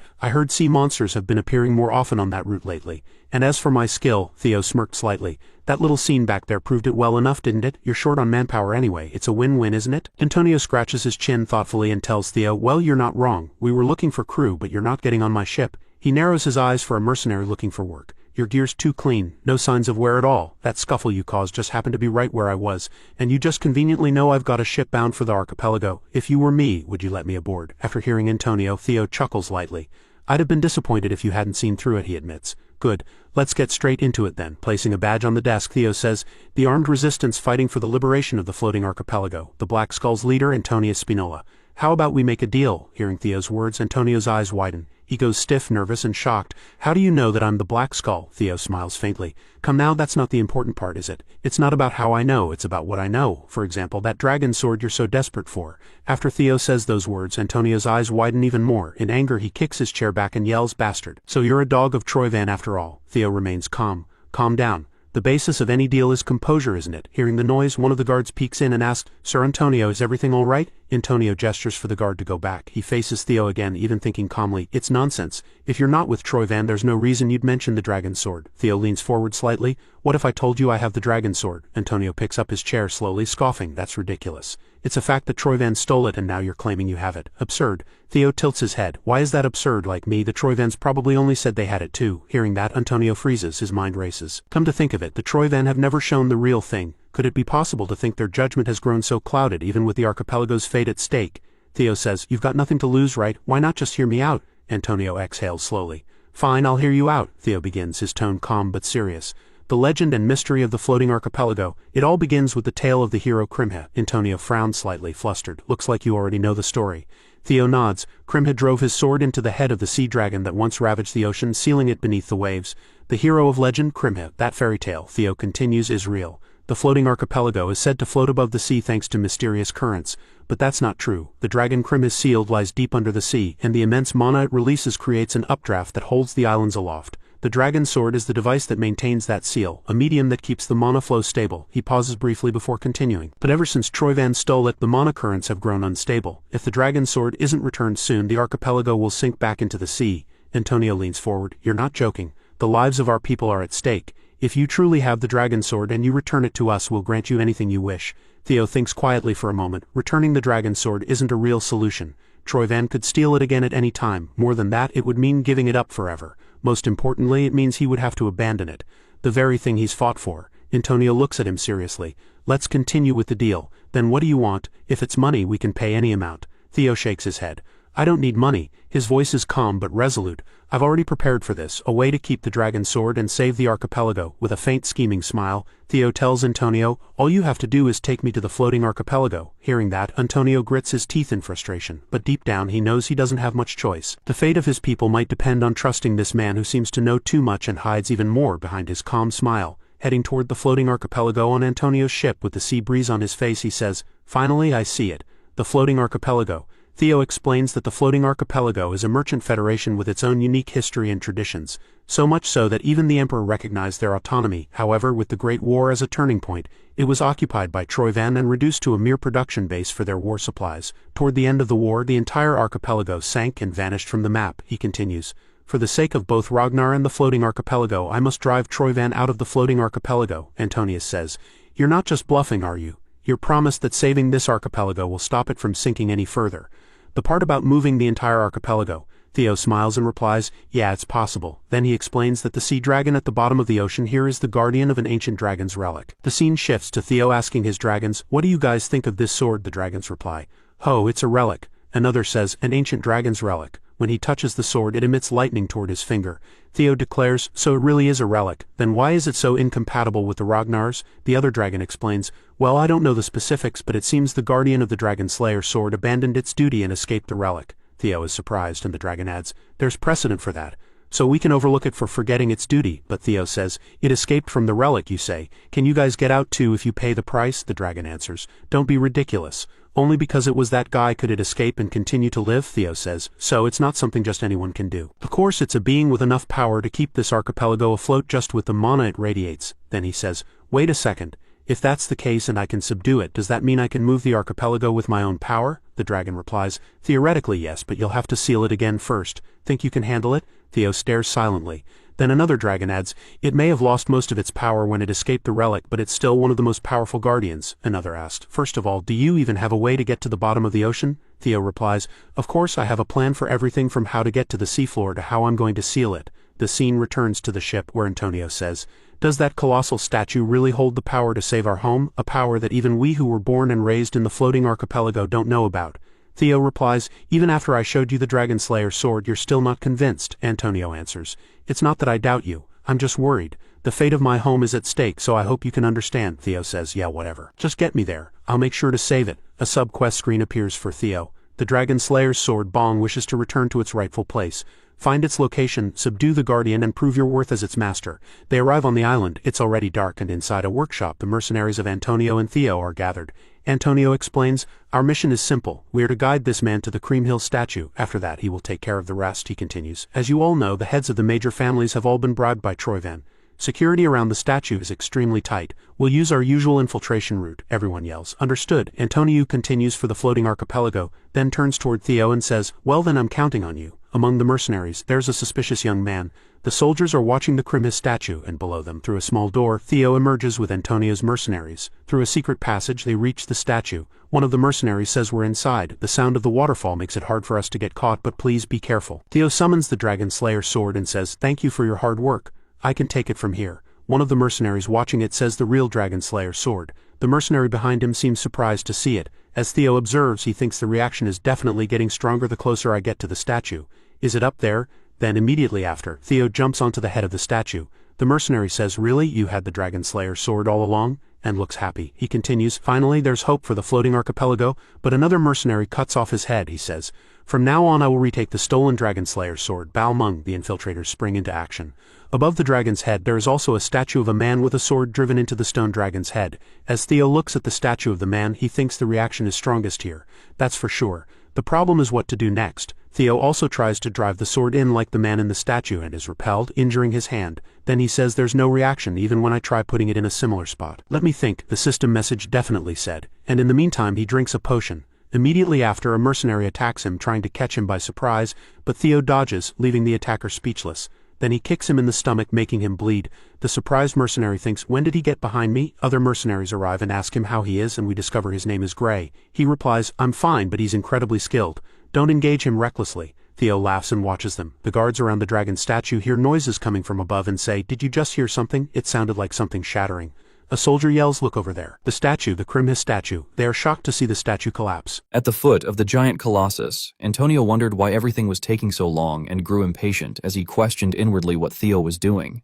I heard sea monsters have been appearing more often on that route lately. And as for my skill, Theo smirked slightly. That little scene back there proved it well enough, didn't it? You're short on manpower anyway. It's a win-win, isn't it? Antonio scratches his chin thoughtfully and tells Theo, well, you're not wrong. We were looking for crew, but you're not getting on my ship. He narrows his eyes for a mercenary looking for work. Your gear's too clean, no signs of wear at all. That scuffle you caused just happened to be right where I was, and you just conveniently know I've got a ship bound for the archipelago. If you were me, would you let me aboard? After hearing Antonio, Theo chuckles lightly. I'd have been disappointed if you hadn't seen through it, he admits. Good. Let's get straight into it then. Placing a badge on the desk, Theo says, the armed resistance fighting for the liberation of the floating archipelago. The Black Skull's leader, Antonio Spinola. How about we make a deal? Hearing Theo's words, Antonio's eyes widen. He goes stiff, nervous, and shocked. How do you know that I'm the Black Skull? Theo smiles faintly. Come now, that's not the important part, is it? It's not about how I know, it's about what I know. For example, that dragon sword you're so desperate for. After Theo says those words, Antonio's eyes widen even more. In anger, he kicks his chair back and yells, "Bastard. So you're a dog of Troyvan after all." Theo remains calm. Calm down. The basis of any deal is composure, isn't it? Hearing the noise, one of the guards peeks in and asks, "Sir Antonio, is everything all right?" Antonio gestures for the guard to go back. He faces Theo again, even thinking calmly, "It's nonsense. If you're not with Troyvan, there's no reason you'd mention the dragon sword." Theo leans forward slightly. "What if I told you I have the dragon sword?" Antonio picks up his chair slowly, scoffing. "That's ridiculous. It's a fact that Troyvan stole it and now you're claiming you have it. Absurd." Theo tilts his head. "Why is that absurd? Like me, the Troyvans probably only said they had it too." Hearing that, Antonio freezes, his mind races. Come to think of it, the Troyvan have never shown the real thing. Could it be possible to think their judgment has grown so clouded, even with the archipelago's fate at stake? Theo says, "You've got nothing to lose, right? Why not just hear me out?" Antonio exhales slowly. "Fine, I'll hear you out," Theo begins, his tone calm but serious. "The legend and mystery of the floating archipelago. It all begins with the tale of the hero Krimha." Antonio frowns slightly, flustered. "Looks like you already know the story." Theo nods. Krimha drove his sword into the head of the sea dragon that once ravaged the ocean, sealing it beneath the waves. The hero of legend, Krimha, that fairy tale, Theo continues, is real. The floating archipelago is said to float above the sea thanks to mysterious currents. But that's not true. The dragon Krimha's sealed lies deep under the sea, and the immense mana it releases creates an updraft that holds the islands aloft. The dragon sword is the device that maintains that seal, a medium that keeps the mana flow stable. He pauses briefly before continuing. But ever since Troyvan stole it, the mana currents have grown unstable. If the dragon sword isn't returned soon, the archipelago will sink back into the sea. Antonio leans forward. "You're not joking. The lives of our people are at stake. If you truly have the dragon sword and you return it to us, we'll grant you anything you wish." Theo thinks quietly for a moment. Returning the dragon sword isn't a real solution. Troyvan could steal it again at any time. More than that, it would mean giving it up forever. Most importantly, it means he would have to abandon it. The very thing he's fought for. Antonio looks at him seriously. "Let's continue with the deal. Then what do you want? If it's money, we can pay any amount." Theo shakes his head. "I don't need money." His voice is calm but resolute. "I've already prepared for this, a way to keep the dragon sword and save the archipelago." With a faint scheming smile, Theo tells Antonio, "All you have to do is take me to the floating archipelago." Hearing that, Antonio grits his teeth in frustration, but deep down he knows he doesn't have much choice. The fate of his people might depend on trusting this man who seems to know too much and hides even more behind his calm smile. Heading toward the floating archipelago on Antonio's ship with the sea breeze on his face, he says, "Finally, I see it. The floating archipelago." Theo explains that the floating archipelago is a merchant federation with its own unique history and traditions, so much so that even the emperor recognized their autonomy. However, with the Great War as a turning point, it was occupied by Troyvan and reduced to a mere production base for their war supplies. Toward the end of the war, the entire archipelago sank and vanished from the map, he continues. "For the sake of both Ragnar and the floating archipelago, I must drive Troyvan out of the floating archipelago," Antonius says. "You're not just bluffing, are you? You're promised that saving this archipelago will stop it from sinking any further." "The part about moving the entire archipelago," Theo smiles and replies, "Yeah, it's possible." Then he explains that the sea dragon at the bottom of the ocean here is the guardian of an ancient dragon's relic. The scene shifts to Theo asking his dragons, "What do you guys think of this sword?" The dragons reply, "Oh, it's a relic." Another says, "An ancient dragon's relic. When he touches the sword, it emits lightning toward his finger." Theo declares, "So it really is a relic. Then why is it so incompatible with the Ragnars?" The other dragon explains, "Well, I don't know the specifics, but it seems the guardian of the Dragon Slayer sword abandoned its duty and escaped the relic." Theo is surprised, and the dragon adds, "There's precedent for that. So we can overlook it for forgetting its duty." But Theo says, "It escaped from the relic, you say. Can you guys get out too if you pay the price?" The dragon answers, "Don't be ridiculous. Only because it was that guy could it escape and continue to live," Theo says, "so it's not something just anyone can do. Of course it's a being with enough power to keep this archipelago afloat just with the mana it radiates." Then he says, "Wait a second. If that's the case and I can subdue it, does that mean I can move the archipelago with my own power?" The dragon replies, "Theoretically yes, but you'll have to seal it again first. Think you can handle it?" Theo stares silently. Then another dragon adds, "It may have lost most of its power when it escaped the relic, but it's still one of the most powerful guardians." Another asked, "First of all, do you even have a way to get to the bottom of the ocean?" Theo replies, "Of course I have a plan for everything from how to get to the seafloor to how I'm going to seal it." The scene returns to the ship where Antonio says, "Does that colossal statue really hold the power to save our home, a power that even we who were born and raised in the floating archipelago don't know about?" Theo replies, "Even after I showed you the Dragon Slayer sword, you're still not convinced." Antonio answers, "It's not that I doubt you. I'm just worried. The fate of my home is at stake, so I hope you can understand." Theo says, "Yeah, whatever. Just get me there. I'll make sure to save it." A sub-quest screen appears for Theo. The Dragon Slayer's sword, Bong, wishes to return to its rightful place. Find its location, subdue the Guardian, and prove your worth as its master. They arrive on the island. It's already dark, and inside a workshop, the mercenaries of Antonio and Theo are gathered. Antonio explains, "Our mission is simple. We are to guide this man to the Cream Hill statue. After that, he will take care of the rest," he continues. "As you all know, the heads of the major families have all been bribed by Troyvan. Security around the statue is extremely tight. We'll use our usual infiltration route," everyone yells. "Understood." Antonio continues for the floating archipelago, then turns toward Theo and says, "Well then, I'm counting on you." Among the mercenaries, there's a suspicious young man. The soldiers are watching the Cream Hill statue, and below them, through a small door, Theo emerges with Antonio's mercenaries. Through a secret passage, they reach the statue. One of the mercenaries says we're inside. The sound of the waterfall makes it hard for us to get caught, but please be careful. Theo summons the Dragon Slayer sword and says, "Thank you for your hard work. I can take it from here." One of the mercenaries watching it says the real Dragon Slayer sword. The mercenary behind him seems surprised to see it. As Theo observes, he thinks the reaction is definitely getting stronger the closer I get to the statue. Is it up there? Then immediately after, Theo jumps onto the head of the statue. The mercenary says, "Really? You had the Dragon Slayer sword all along?" and looks happy. He continues, "Finally, there's hope for the floating archipelago," but another mercenary cuts off his head. He says, "From now on I will retake the stolen Dragon Slayer sword." Balmung, the infiltrators spring into action. Above the dragon's head there is also a statue of a man with a sword driven into the stone dragon's head. As Theo looks at the statue of the man, he thinks the reaction is strongest here. That's for sure. The problem is what to do next. Theo also tries to drive the sword in like the man in the statue and is repelled, injuring his hand. Then he says there's no reaction even when I try putting it in a similar spot. "Let me think," the system message definitely said. And in the meantime he drinks a potion. Immediately after, a mercenary attacks him, trying to catch him by surprise, but Theo dodges, leaving the attacker speechless. Then he kicks him in the stomach, making him bleed. The surprised mercenary thinks, "When did he get behind me?" Other mercenaries arrive and ask him how he is, and we discover his name is Gray. He replies, "I'm fine, but he's incredibly skilled. Don't engage him recklessly." Theo laughs and watches them. The guards around the dragon statue hear noises coming from above and say, "Did you just hear something? It sounded like something shattering." A soldier yells, "Look over there." The statue, the Cream Hill statue. They are shocked to see the statue collapse. At the foot of the giant colossus, Antonio wondered why everything was taking so long and grew impatient as he questioned inwardly what Theo was doing.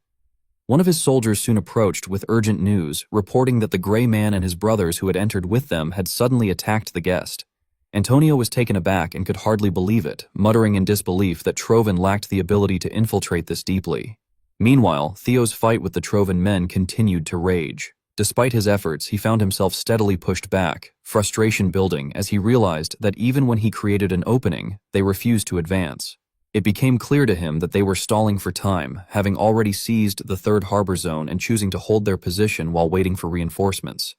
One of his soldiers soon approached with urgent news, reporting that the gray man and his brothers who had entered with them had suddenly attacked the guest. Antonio was taken aback and could hardly believe it, muttering in disbelief that Trovan lacked the ability to infiltrate this deeply. Meanwhile, Theo's fight with the Trovan men continued to rage. Despite his efforts, he found himself steadily pushed back, frustration building as he realized that even when he created an opening, they refused to advance. It became clear to him that they were stalling for time, having already seized the third harbor zone and choosing to hold their position while waiting for reinforcements.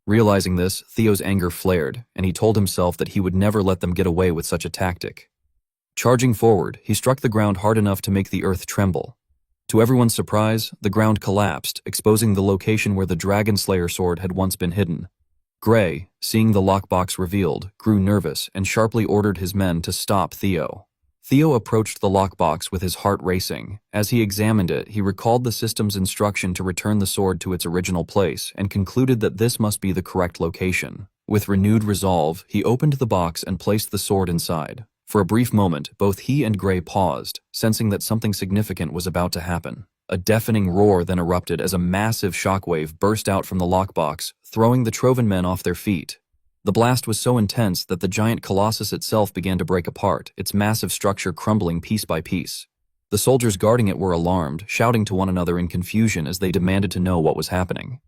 Realizing this, Theo's anger flared, and he told himself that he would never let them get away with such a tactic. Charging forward, he struck the ground hard enough to make the earth tremble. To everyone's surprise, the ground collapsed, exposing the location where the Dragon Slayer sword had once been hidden. Gray, seeing the lockbox revealed, grew nervous and sharply ordered his men to stop Theo. Theo approached the lockbox with his heart racing. As he examined it, he recalled the system's instruction to return the sword to its original place and concluded that this must be the correct location. With renewed resolve, he opened the box and placed the sword inside. For a brief moment, both he and Gray paused, sensing that something significant was about to happen. A deafening roar then erupted as a massive shockwave burst out from the lockbox, throwing the Trovan men off their feet. The blast was so intense that the giant colossus itself began to break apart, its massive structure crumbling piece by piece. The soldiers guarding it were alarmed, shouting to one another in confusion as they demanded to know what was happening.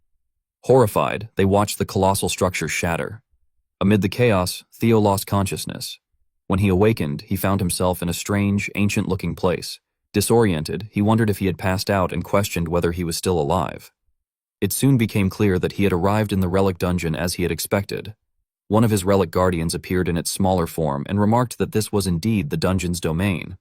Horrified, they watched the colossal structure shatter. Amid the chaos, Theo lost consciousness. When he awakened, he found himself in a strange, ancient-looking place. Disoriented, he wondered if he had passed out and questioned whether he was still alive. It soon became clear that he had arrived in the relic dungeon as he had expected. One of his relic guardians appeared in its smaller form and remarked that this was indeed the dungeon's domain.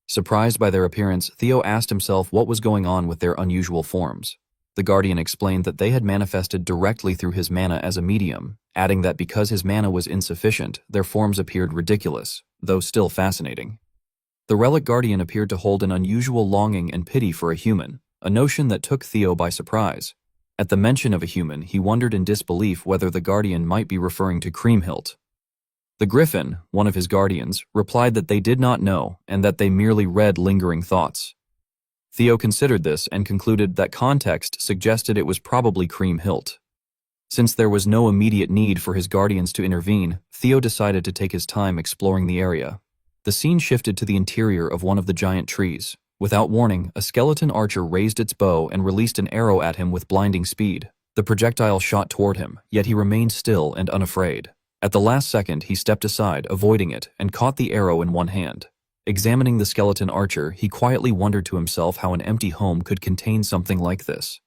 Surprised by their appearance, Theo asked himself what was going on with their unusual forms. The guardian explained that they had manifested directly through his mana as a medium, adding that because his mana was insufficient, their forms appeared ridiculous, though still fascinating. The relic guardian appeared to hold an unusual longing and pity for a human, a notion that took Theo by surprise. At the mention of a human, he wondered in disbelief whether the guardian might be referring to Kriemhild. The Griffin, one of his guardians, replied that they did not know and that they merely read lingering thoughts. Theo considered this and concluded that context suggested it was probably Kriemhild. Since there was no immediate need for his guardians to intervene, Theo decided to take his time exploring the area. The scene shifted to the interior of one of the giant trees. Without warning, a skeleton archer raised its bow and released an arrow at him with blinding speed. The projectile shot toward him, yet he remained still and unafraid. At the last second, he stepped aside, avoiding it, and caught the arrow in one hand. Examining the skeleton archer, he quietly wondered to himself how an empty home could contain something like this.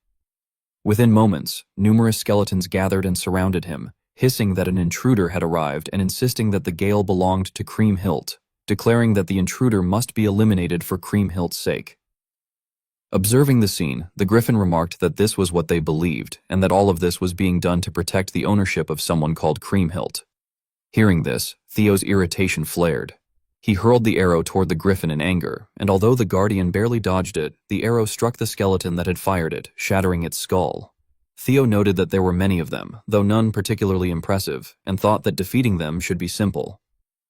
Within moments, numerous skeletons gathered and surrounded him, hissing that an intruder had arrived and insisting that the gale belonged to Cream Hilt, declaring that the intruder must be eliminated for Cream Hilt's sake. Observing the scene, the Griffin remarked that this was what they believed, and that all of this was being done to protect the ownership of someone called Cream Hilt. Hearing this, Theo's irritation flared. He hurled the arrow toward the Griffin in anger, and although the Guardian barely dodged it, the arrow struck the skeleton that had fired it, shattering its skull. Theo noted that there were many of them, though none particularly impressive, and thought that defeating them should be simple.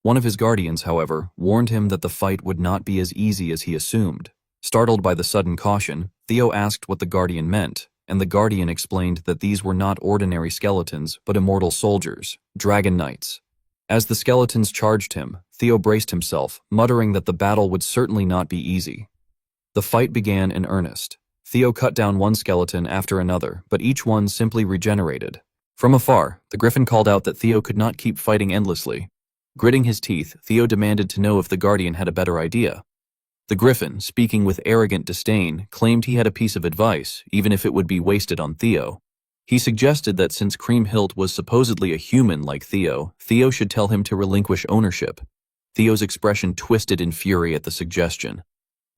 One of his Guardians, however, warned him that the fight would not be as easy as he assumed. Startled by the sudden caution, Theo asked what the Guardian meant, and the Guardian explained that these were not ordinary skeletons, but immortal soldiers, Dragon Knights. As the skeletons charged him, Theo braced himself, muttering that the battle would certainly not be easy. The fight began in earnest. Theo cut down one skeleton after another, but each one simply regenerated. From afar, the Griffin called out that Theo could not keep fighting endlessly. Gritting his teeth, Theo demanded to know if the Guardian had a better idea. The Griffin, speaking with arrogant disdain, claimed he had a piece of advice, even if it would be wasted on Theo. He suggested that since Cream Hilt was supposedly a human like Theo, Theo should tell him to relinquish ownership. Theo's expression twisted in fury at the suggestion.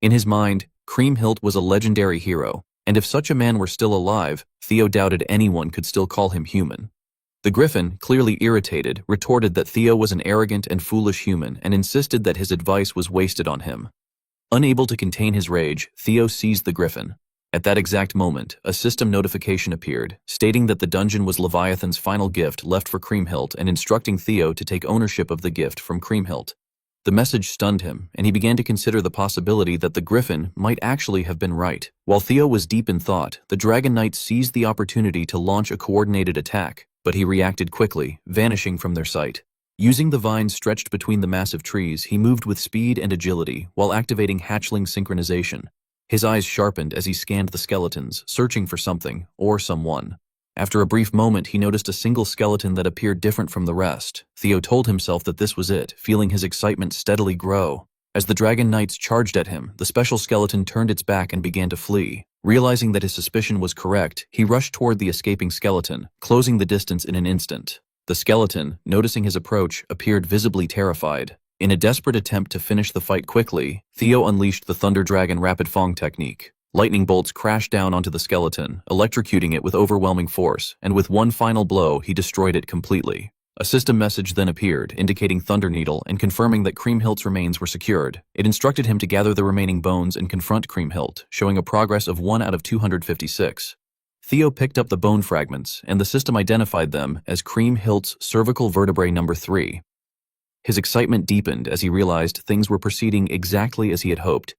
In his mind, Cream Hilt was a legendary hero, and if such a man were still alive, Theo doubted anyone could still call him human. The Griffin, clearly irritated, retorted that Theo was an arrogant and foolish human and insisted that his advice was wasted on him. Unable to contain his rage, Theo seized the Griffin. At that exact moment, a system notification appeared, stating that the dungeon was Leviathan's final gift left for Creamhilt and instructing Theo to take ownership of the gift from Creamhilt. The message stunned him, and he began to consider the possibility that the Griffin might actually have been right. While Theo was deep in thought, the Dragon Knight seized the opportunity to launch a coordinated attack, but he reacted quickly, vanishing from their sight. Using the vines stretched between the massive trees, he moved with speed and agility while activating hatchling synchronization. His eyes sharpened as he scanned the skeletons, searching for something, or someone. After a brief moment, he noticed a single skeleton that appeared different from the rest. Theo told himself that this was it, feeling his excitement steadily grow. As the Dragon Knights charged at him, the special skeleton turned its back and began to flee. Realizing that his suspicion was correct, he rushed toward the escaping skeleton, closing the distance in an instant. The skeleton, noticing his approach, appeared visibly terrified. In a desperate attempt to finish the fight quickly, Theo unleashed the Thunder Dragon Rapid Fang technique. Lightning bolts crashed down onto the skeleton, electrocuting it with overwhelming force, and with one final blow, he destroyed it completely. A system message then appeared, indicating Thunder Needle and confirming that Creamhilt's remains were secured. It instructed him to gather the remaining bones and confront Creamhilt, showing a progress of 1 out of 256. Theo picked up the bone fragments, and the system identified them as Creamhilt's cervical vertebrae number 3. His excitement deepened as he realized things were proceeding exactly as he had hoped.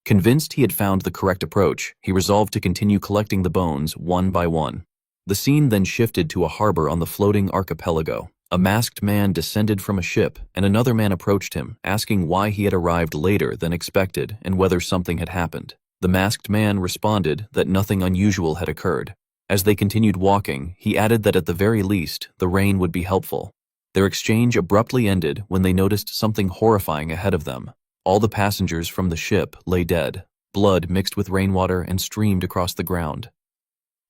Convinced he had found the correct approach, he resolved to continue collecting the bones one by one. The scene then shifted to a harbor on the floating archipelago. A masked man descended from a ship, and another man approached him, asking why he had arrived later than expected and whether something had happened. The masked man responded that nothing unusual had occurred. As they continued walking, he added that at the very least, the rain would be helpful. Their exchange abruptly ended when they noticed something horrifying ahead of them. All the passengers from the ship lay dead. Blood mixed with rainwater and streamed across the ground.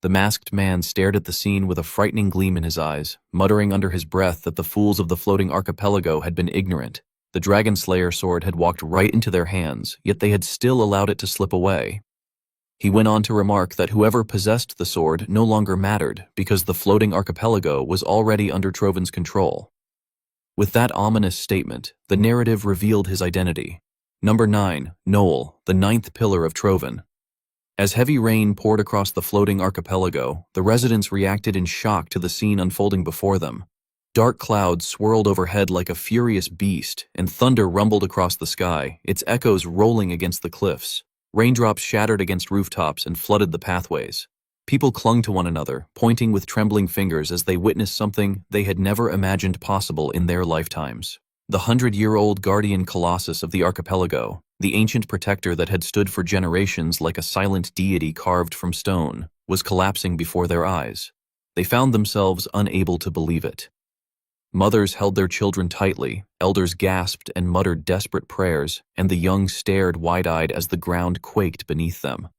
The masked man stared at the scene with a frightening gleam in his eyes, muttering under his breath that the fools of the floating archipelago had been ignorant. The Dragon Slayer sword had walked right into their hands, yet they had still allowed it to slip away. He went on to remark that whoever possessed the sword no longer mattered because the floating archipelago was already under Troven's control. With that ominous statement, the narrative revealed his identity. Number 9, Noel, the 9th pillar of Troven. As heavy rain poured across the floating archipelago, the residents reacted in shock to the scene unfolding before them. Dark clouds swirled overhead like a furious beast, and thunder rumbled across the sky, its echoes rolling against the cliffs. Raindrops shattered against rooftops and flooded the pathways. People clung to one another, pointing with trembling fingers as they witnessed something they had never imagined possible in their lifetimes. The 100-year-old guardian colossus of the archipelago, the ancient protector that had stood for generations like a silent deity carved from stone, was collapsing before their eyes. They found themselves unable to believe it. Mothers held their children tightly, elders gasped and muttered desperate prayers, and the young stared wide-eyed as the ground quaked beneath them.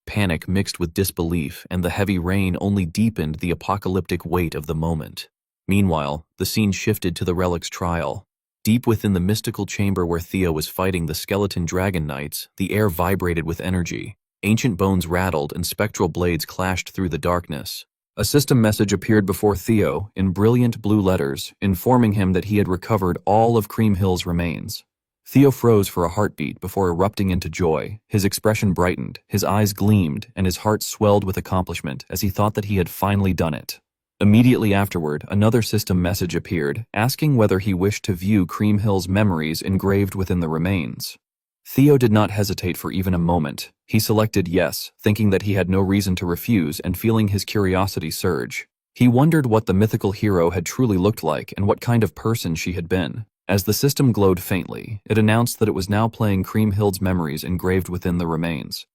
Panic mixed with disbelief, and the heavy rain only deepened the apocalyptic weight of the moment. Meanwhile, the scene shifted to the relic's trial. Deep within the mystical chamber where Theo was fighting the skeleton dragon knights, the air vibrated with energy. Ancient bones rattled and spectral blades clashed through the darkness. A system message appeared before Theo in brilliant blue letters, informing him that he had recovered all of Cream Hill's remains. Theo froze for a heartbeat before erupting into joy. His expression brightened, his eyes gleamed, and his heart swelled with accomplishment as he thought that he had finally done it. Immediately afterward, another system message appeared, asking whether he wished to view Cream Hill's memories engraved within the remains. Theo did not hesitate for even a moment. He selected yes, thinking that he had no reason to refuse and feeling his curiosity surge. He wondered what the mythical hero had truly looked like and what kind of person she had been. As the system glowed faintly, it announced that it was now playing Cream Hill's memories engraved within the remains.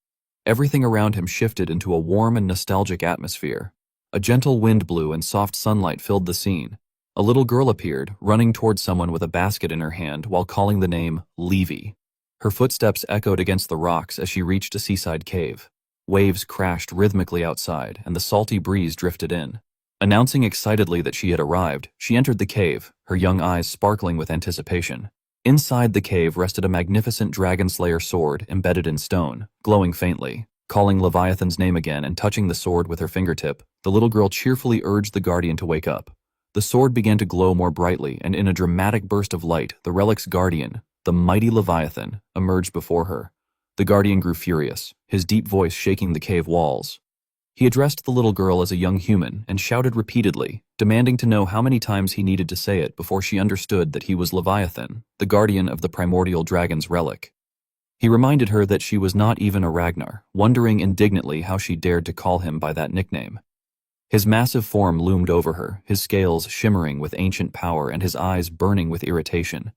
Everything around him shifted into a warm and nostalgic atmosphere. A gentle wind blew and soft sunlight filled the scene. A little girl appeared, running toward someone with a basket in her hand while calling the name Levy. Her footsteps echoed against the rocks as she reached a seaside cave. Waves crashed rhythmically outside, and the salty breeze drifted in. Announcing excitedly that she had arrived, she entered the cave, her young eyes sparkling with anticipation. Inside the cave rested a magnificent dragon slayer sword embedded in stone, glowing faintly. Calling Leviathan's name again and touching the sword with her fingertip, the little girl cheerfully urged the guardian to wake up. The sword began to glow more brightly, and in a dramatic burst of light, the relic's guardian, the mighty Leviathan, emerged before her. The guardian grew furious, his deep voice shaking the cave walls. He addressed the little girl as a young human and shouted repeatedly, demanding to know how many times he needed to say it before she understood that he was Leviathan, the guardian of the primordial dragon's relic. He reminded her that she was not even a Ragnar, wondering indignantly how she dared to call him by that nickname. His massive form loomed over her, his scales shimmering with ancient power and his eyes burning with irritation.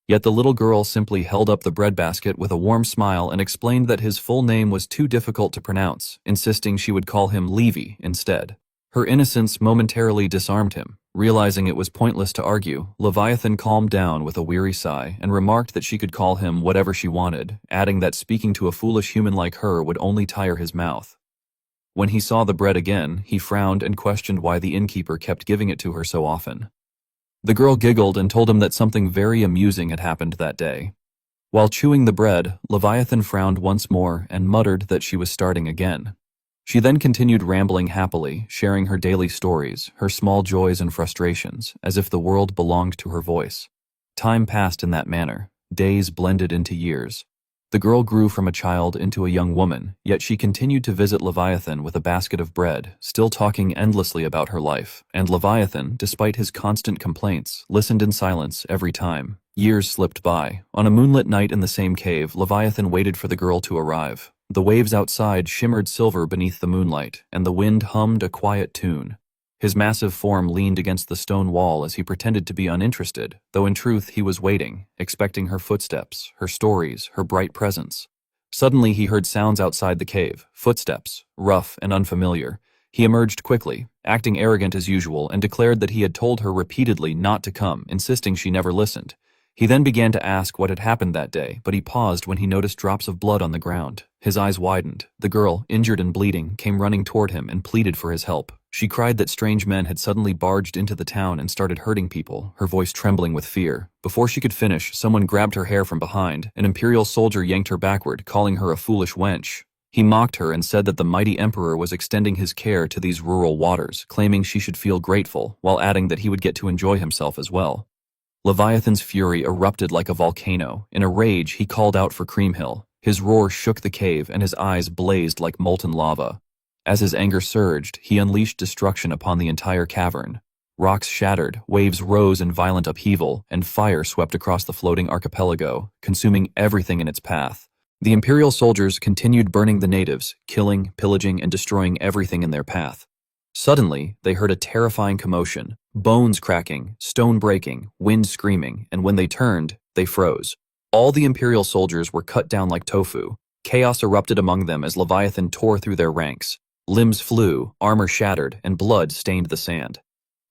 Yet the little girl simply held up the breadbasket with a warm smile and explained that his full name was too difficult to pronounce, insisting she would call him Levy instead. Her innocence momentarily disarmed him. Realizing it was pointless to argue, Leviathan calmed down with a weary sigh and remarked that she could call him whatever she wanted, adding that speaking to a foolish human like her would only tire his mouth. When he saw the bread again, he frowned and questioned why the innkeeper kept giving it to her so often. The girl giggled and told him that something very amusing had happened that day. While chewing the bread, Leviathan frowned once more and muttered that she was starting again. She then continued rambling happily, sharing her daily stories, her small joys and frustrations, as if the world belonged to her voice. Time passed in that manner. Days blended into years. The girl grew from a child into a young woman, yet she continued to visit Leviathan with a basket of bread, still talking endlessly about her life, and Leviathan, despite his constant complaints, listened in silence every time. Years slipped by. On a moonlit night in the same cave, Leviathan waited for the girl to arrive. The waves outside shimmered silver beneath the moonlight, and the wind hummed a quiet tune. His massive form leaned against the stone wall as he pretended to be uninterested, though in truth he was waiting, expecting her footsteps, her stories, her bright presence. Suddenly he heard sounds outside the cave, footsteps, rough and unfamiliar. He emerged quickly, acting arrogant as usual, and declared that he had told her repeatedly not to come, insisting she never listened. He then began to ask what had happened that day, but he paused when he noticed drops of blood on the ground. His eyes widened. The girl, injured and bleeding, came running toward him and pleaded for his help. She cried that strange men had suddenly barged into the town and started hurting people, her voice trembling with fear. Before she could finish, someone grabbed her hair from behind. An imperial soldier yanked her backward, calling her a foolish wench. He mocked her and said that the mighty emperor was extending his care to these rural waters, claiming she should feel grateful, while adding that he would get to enjoy himself as well. Leviathan's fury erupted like a volcano. In a rage, he called out for Cream Hill. His roar shook the cave, and his eyes blazed like molten lava. As his anger surged, he unleashed destruction upon the entire cavern. Rocks shattered, waves rose in violent upheaval, and fire swept across the floating archipelago, consuming everything in its path. The imperial soldiers continued burning the natives, killing, pillaging, and destroying everything in their path. Suddenly, they heard a terrifying commotion, bones cracking, stone breaking, wind screaming, and when they turned, they froze. All the Imperial soldiers were cut down like tofu. Chaos erupted among them as Leviathan tore through their ranks. Limbs flew, armor shattered, and blood stained the sand.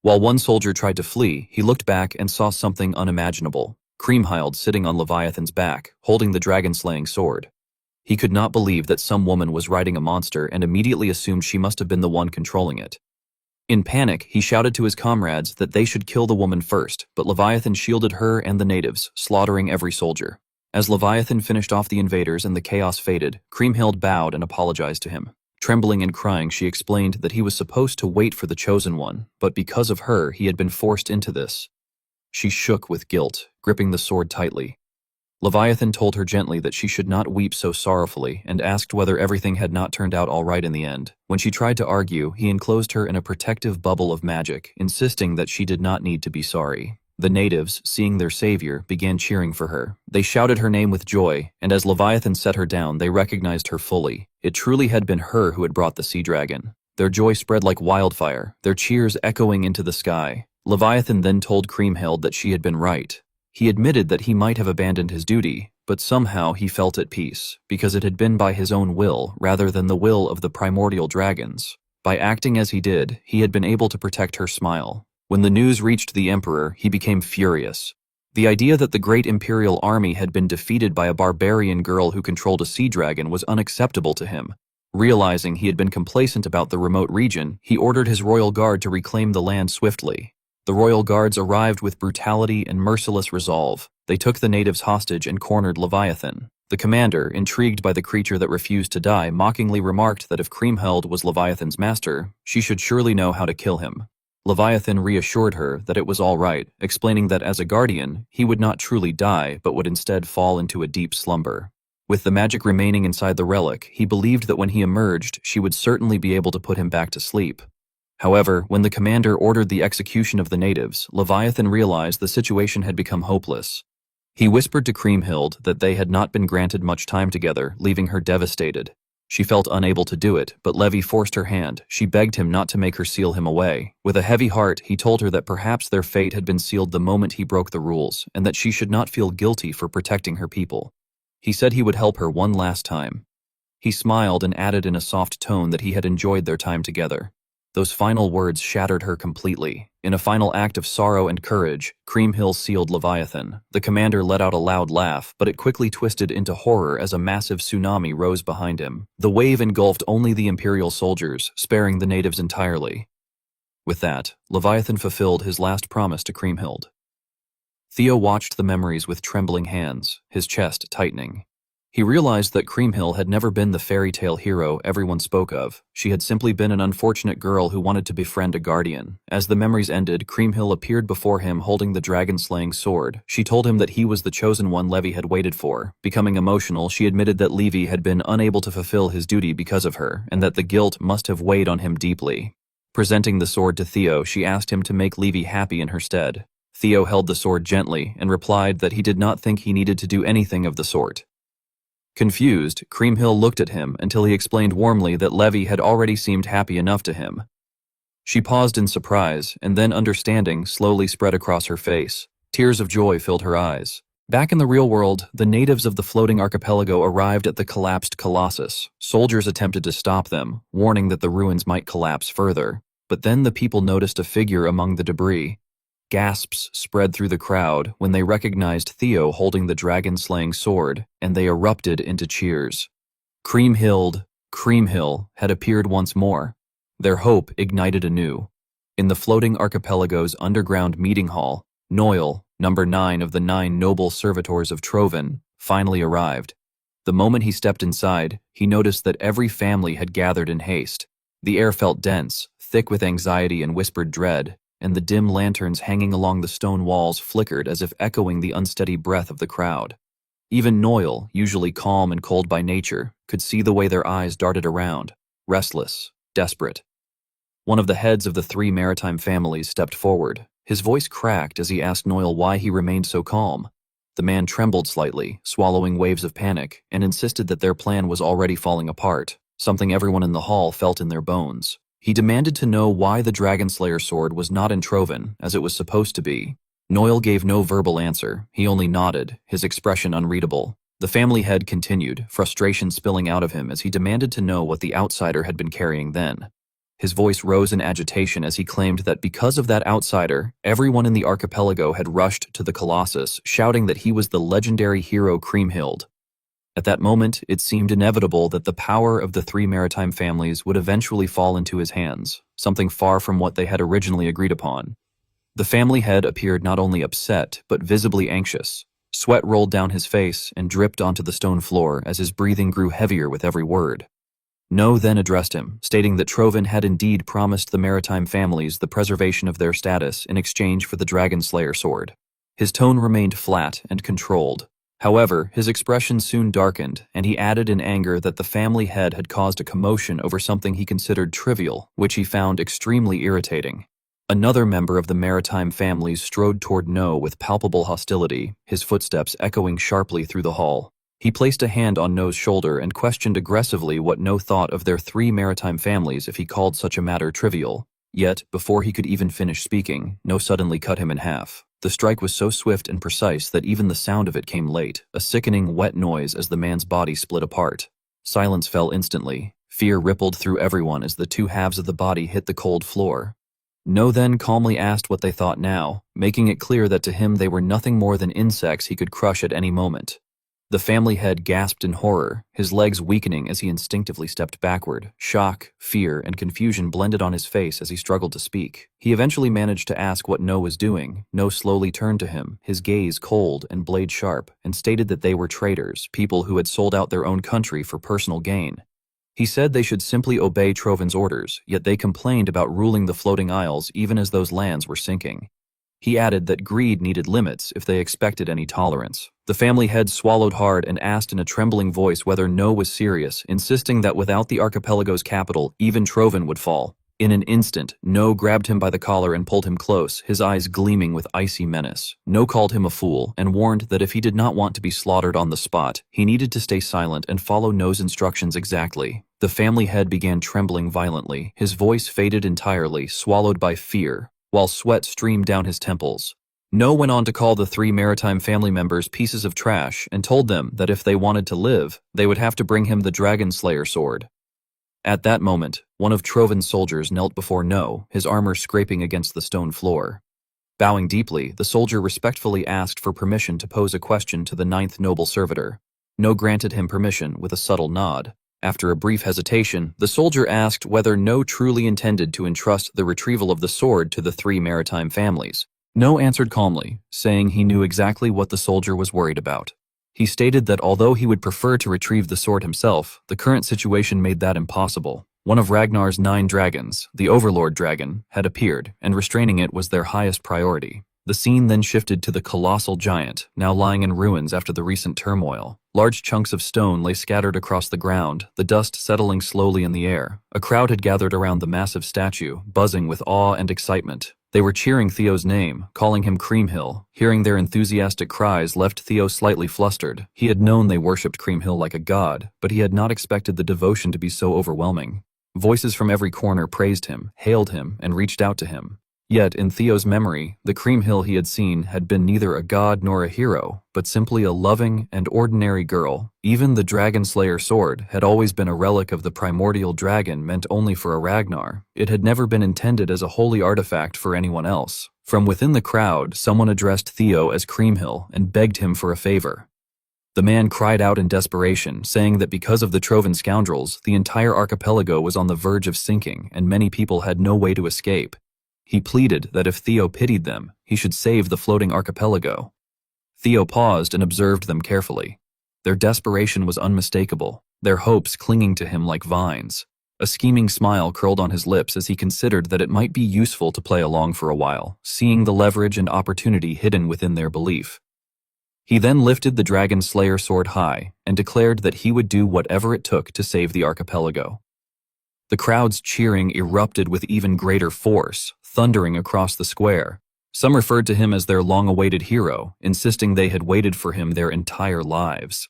While one soldier tried to flee, he looked back and saw something unimaginable. Kriemhild sitting on Leviathan's back, holding the dragon-slaying sword. He could not believe that some woman was riding a monster and immediately assumed she must have been the one controlling it. In panic, he shouted to his comrades that they should kill the woman first, but Leviathan shielded her and the natives, slaughtering every soldier. As Leviathan finished off the invaders and the chaos faded, Kriemhild bowed and apologized to him. Trembling and crying, she explained that he was supposed to wait for the Chosen One, but because of her, he had been forced into this. She shook with guilt, gripping the sword tightly. Leviathan told her gently that she should not weep so sorrowfully and asked whether everything had not turned out all right in the end. When she tried to argue, he enclosed her in a protective bubble of magic, insisting that she did not need to be sorry. The natives, seeing their savior, began cheering for her. They shouted her name with joy, and as Leviathan set her down, they recognized her fully. It truly had been her who had brought the sea dragon. Their joy spread like wildfire, their cheers echoing into the sky. Leviathan then told Kriemhild that she had been right. He admitted that he might have abandoned his duty, but somehow he felt at peace, because it had been by his own will rather than the will of the primordial dragons. By acting as he did, he had been able to protect her smile. When the news reached the Emperor, he became furious. The idea that the great Imperial army had been defeated by a barbarian girl who controlled a sea dragon was unacceptable to him. Realizing he had been complacent about the remote region, he ordered his royal guard to reclaim the land swiftly. The royal guards arrived with brutality and merciless resolve. They took the natives hostage and cornered Leviathan. The commander, intrigued by the creature that refused to die, mockingly remarked that if Kriemhild was Leviathan's master, she should surely know how to kill him. Leviathan reassured her that it was all right, explaining that as a guardian, he would not truly die but would instead fall into a deep slumber. With the magic remaining inside the relic, he believed that when he emerged, she would certainly be able to put him back to sleep. However, when the commander ordered the execution of the natives, Leviathan realized the situation had become hopeless. He whispered to Kriemhild that they had not been granted much time together, leaving her devastated. She felt unable to do it, but Levi forced her hand. She begged him not to make her seal him away. With a heavy heart, he told her that perhaps their fate had been sealed the moment he broke the rules, and that she should not feel guilty for protecting her people. He said he would help her one last time. He smiled and added in a soft tone that he had enjoyed their time together. Those final words shattered her completely. In a final act of sorrow and courage, Kriemhild sealed Leviathan. The commander let out a loud laugh, but it quickly twisted into horror as a massive tsunami rose behind him. The wave engulfed only the Imperial soldiers, sparing the natives entirely. With that, Leviathan fulfilled his last promise to Kriemhild. Theo watched the memories with trembling hands, his chest tightening. He realized that Kriemhild had never been the fairy tale hero everyone spoke of. She had simply been an unfortunate girl who wanted to befriend a guardian. As the memories ended, Kriemhild appeared before him holding the dragon-slaying sword. She told him that he was the chosen one Levi had waited for. Becoming emotional, she admitted that Levi had been unable to fulfill his duty because of her, and that the guilt must have weighed on him deeply. Presenting the sword to Theo, she asked him to make Levi happy in her stead. Theo held the sword gently and replied that he did not think he needed to do anything of the sort. Confused, Kriemhild looked at him until he explained warmly that Levi had already seemed happy enough to him. She paused in surprise, and then understanding slowly spread across her face. Tears of joy filled her eyes. Back in the real world, the natives of the floating archipelago arrived at the collapsed Colossus. Soldiers attempted to stop them, warning that the ruins might collapse further. But then the people noticed a figure among the debris. Gasps spread through the crowd when they recognized Theo holding the dragon-slaying sword, and they erupted into cheers. Kriemhild had appeared once more. Their hope ignited anew. In the floating archipelago's underground meeting hall, Noel, number 9 of the 9 noble servitors of Trovan, finally arrived. The moment he stepped inside, he noticed that every family had gathered in haste. The air felt dense, thick with anxiety and whispered dread, and the dim lanterns hanging along the stone walls flickered as if echoing the unsteady breath of the crowd. Even Noel, usually calm and cold by nature, could see the way their eyes darted around, restless, desperate. One of the heads of the 3 maritime families stepped forward. His voice cracked as he asked Noel why he remained so calm. The man trembled slightly, swallowing waves of panic, and insisted that their plan was already falling apart, something everyone in the hall felt in their bones. He demanded to know why the Dragon Slayer sword was not in Troven, as it was supposed to be. Noel gave no verbal answer, he only nodded, his expression unreadable. The family head continued, frustration spilling out of him as he demanded to know what the outsider had been carrying then. His voice rose in agitation as he claimed that because of that outsider, everyone in the archipelago had rushed to the Colossus, shouting that he was the legendary hero Kriemhild. At that moment, it seemed inevitable that the power of the three maritime families would eventually fall into his hands, something far from what they had originally agreed upon. The family head appeared not only upset, but visibly anxious. Sweat rolled down his face and dripped onto the stone floor as his breathing grew heavier with every word. No then addressed him, stating that Troven had indeed promised the maritime families the preservation of their status in exchange for the Dragon Slayer sword. His tone remained flat and controlled. However, his expression soon darkened, and he added in anger that the family head had caused a commotion over something he considered trivial, which he found extremely irritating. Another member of the maritime families strode toward No with palpable hostility, his footsteps echoing sharply through the hall. He placed a hand on No's shoulder and questioned aggressively what No thought of their three maritime families if he called such a matter trivial. Yet, before he could even finish speaking, No suddenly cut him in half. The strike was so swift and precise that even the sound of it came late, a sickening, wet noise as the man's body split apart. Silence fell instantly. Fear rippled through everyone as the two halves of the body hit the cold floor. No then calmly asked what they thought now, making it clear that to him they were nothing more than insects he could crush at any moment. The family head gasped in horror, his legs weakening as he instinctively stepped backward. Shock, fear, and confusion blended on his face as he struggled to speak. He eventually managed to ask what No was doing. No slowly turned to him, his gaze cold and blade sharp, and stated that they were traitors, people who had sold out their own country for personal gain. He said they should simply obey Troven's orders, yet they complained about ruling the floating isles even as those lands were sinking. He added that greed needed limits if they expected any tolerance. The family head swallowed hard and asked in a trembling voice whether No was serious, insisting that without the archipelago's capital, even Troven would fall. In an instant, No grabbed him by the collar and pulled him close, his eyes gleaming with icy menace. No called him a fool and warned that if he did not want to be slaughtered on the spot, he needed to stay silent and follow No's instructions exactly. The family head began trembling violently, his voice faded entirely, swallowed by fear, while sweat streamed down his temples. No went on to call the three maritime family members pieces of trash and told them that if they wanted to live, they would have to bring him the Dragon Slayer sword. At that moment, one of Troven's soldiers knelt before No, his armor scraping against the stone floor. Bowing deeply, the soldier respectfully asked for permission to pose a question to the ninth noble servitor. No granted him permission with a subtle nod. After a brief hesitation, the soldier asked whether No truly intended to entrust the retrieval of the sword to the three maritime families. No answered calmly, saying he knew exactly what the soldier was worried about. He stated that although he would prefer to retrieve the sword himself, the current situation made that impossible. One of Ragnar's 9 dragons, the Overlord dragon, had appeared, and restraining it was their highest priority. The scene then shifted to the colossal giant, now lying in ruins after the recent turmoil. Large chunks of stone lay scattered across the ground, the dust settling slowly in the air. A crowd had gathered around the massive statue, buzzing with awe and excitement. They were cheering Theo's name, calling him Kriemhild. Hearing their enthusiastic cries left Theo slightly flustered. He had known they worshipped Kriemhild like a god, but he had not expected the devotion to be so overwhelming. Voices from every corner praised him, hailed him, and reached out to him. Yet, in Theo's memory, the Kriemhild he had seen had been neither a god nor a hero, but simply a loving and ordinary girl. Even the Dragon Slayer sword had always been a relic of the primordial dragon meant only for a Ragnar. It had never been intended as a holy artifact for anyone else. From within the crowd, someone addressed Theo as Kriemhild and begged him for a favor. The man cried out in desperation, saying that because of the Troven scoundrels, the entire archipelago was on the verge of sinking and many people had no way to escape. He pleaded that if Theo pitied them, he should save the floating archipelago. Theo paused and observed them carefully. Their desperation was unmistakable, their hopes clinging to him like vines. A scheming smile curled on his lips as he considered that it might be useful to play along for a while, seeing the leverage and opportunity hidden within their belief. He then lifted the Dragon Slayer sword high and declared that he would do whatever it took to save the archipelago. The crowd's cheering erupted with even greater force, thundering across the square. Some referred to him as their long-awaited hero, insisting they had waited for him their entire lives.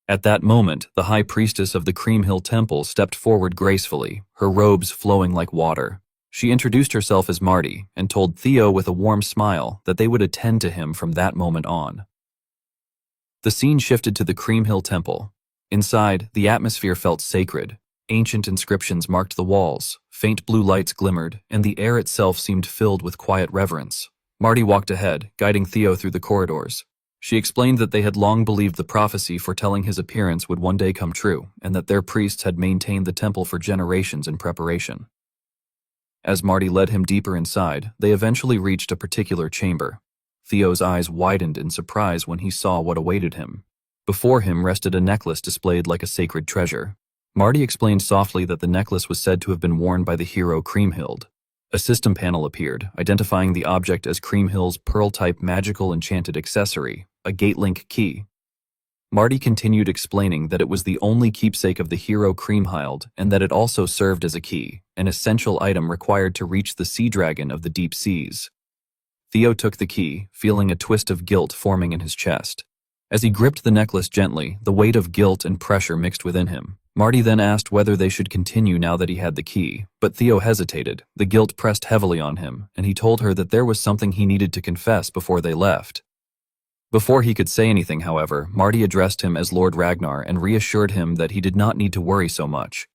At that moment, the high priestess of the Cream Hill Temple stepped forward gracefully, her robes flowing like water. She introduced herself as Marty and told Theo with a warm smile that they would attend to him from that moment on. The scene shifted to the Cream Hill Temple. Inside, the atmosphere felt sacred. Ancient inscriptions marked the walls, faint blue lights glimmered, and the air itself seemed filled with quiet reverence. Marty walked ahead, guiding Theo through the corridors. She explained that they had long believed the prophecy foretelling his appearance would one day come true, and that their priests had maintained the temple for generations in preparation. As Marty led him deeper inside, they eventually reached a particular chamber. Theo's eyes widened in surprise when he saw what awaited him. Before him rested a necklace displayed like a sacred treasure. Marty explained softly that the necklace was said to have been worn by the hero Kriemhild. A system panel appeared, identifying the object as Kriemhild's pearl-type magical enchanted accessory, a gate-link key. Marty continued explaining that it was the only keepsake of the hero Kriemhild and that it also served as a key, an essential item required to reach the sea dragon of the deep seas. Theo took the key, feeling a twist of guilt forming in his chest. As he gripped the necklace gently, the weight of guilt and pressure mixed within him. Marty then asked whether they should continue now that he had the key, but Theo hesitated. The guilt pressed heavily on him, and he told her that there was something he needed to confess before they left. Before he could say anything, however, Marty addressed him as Lord Ragnar and reassured him that he did not need to worry so much.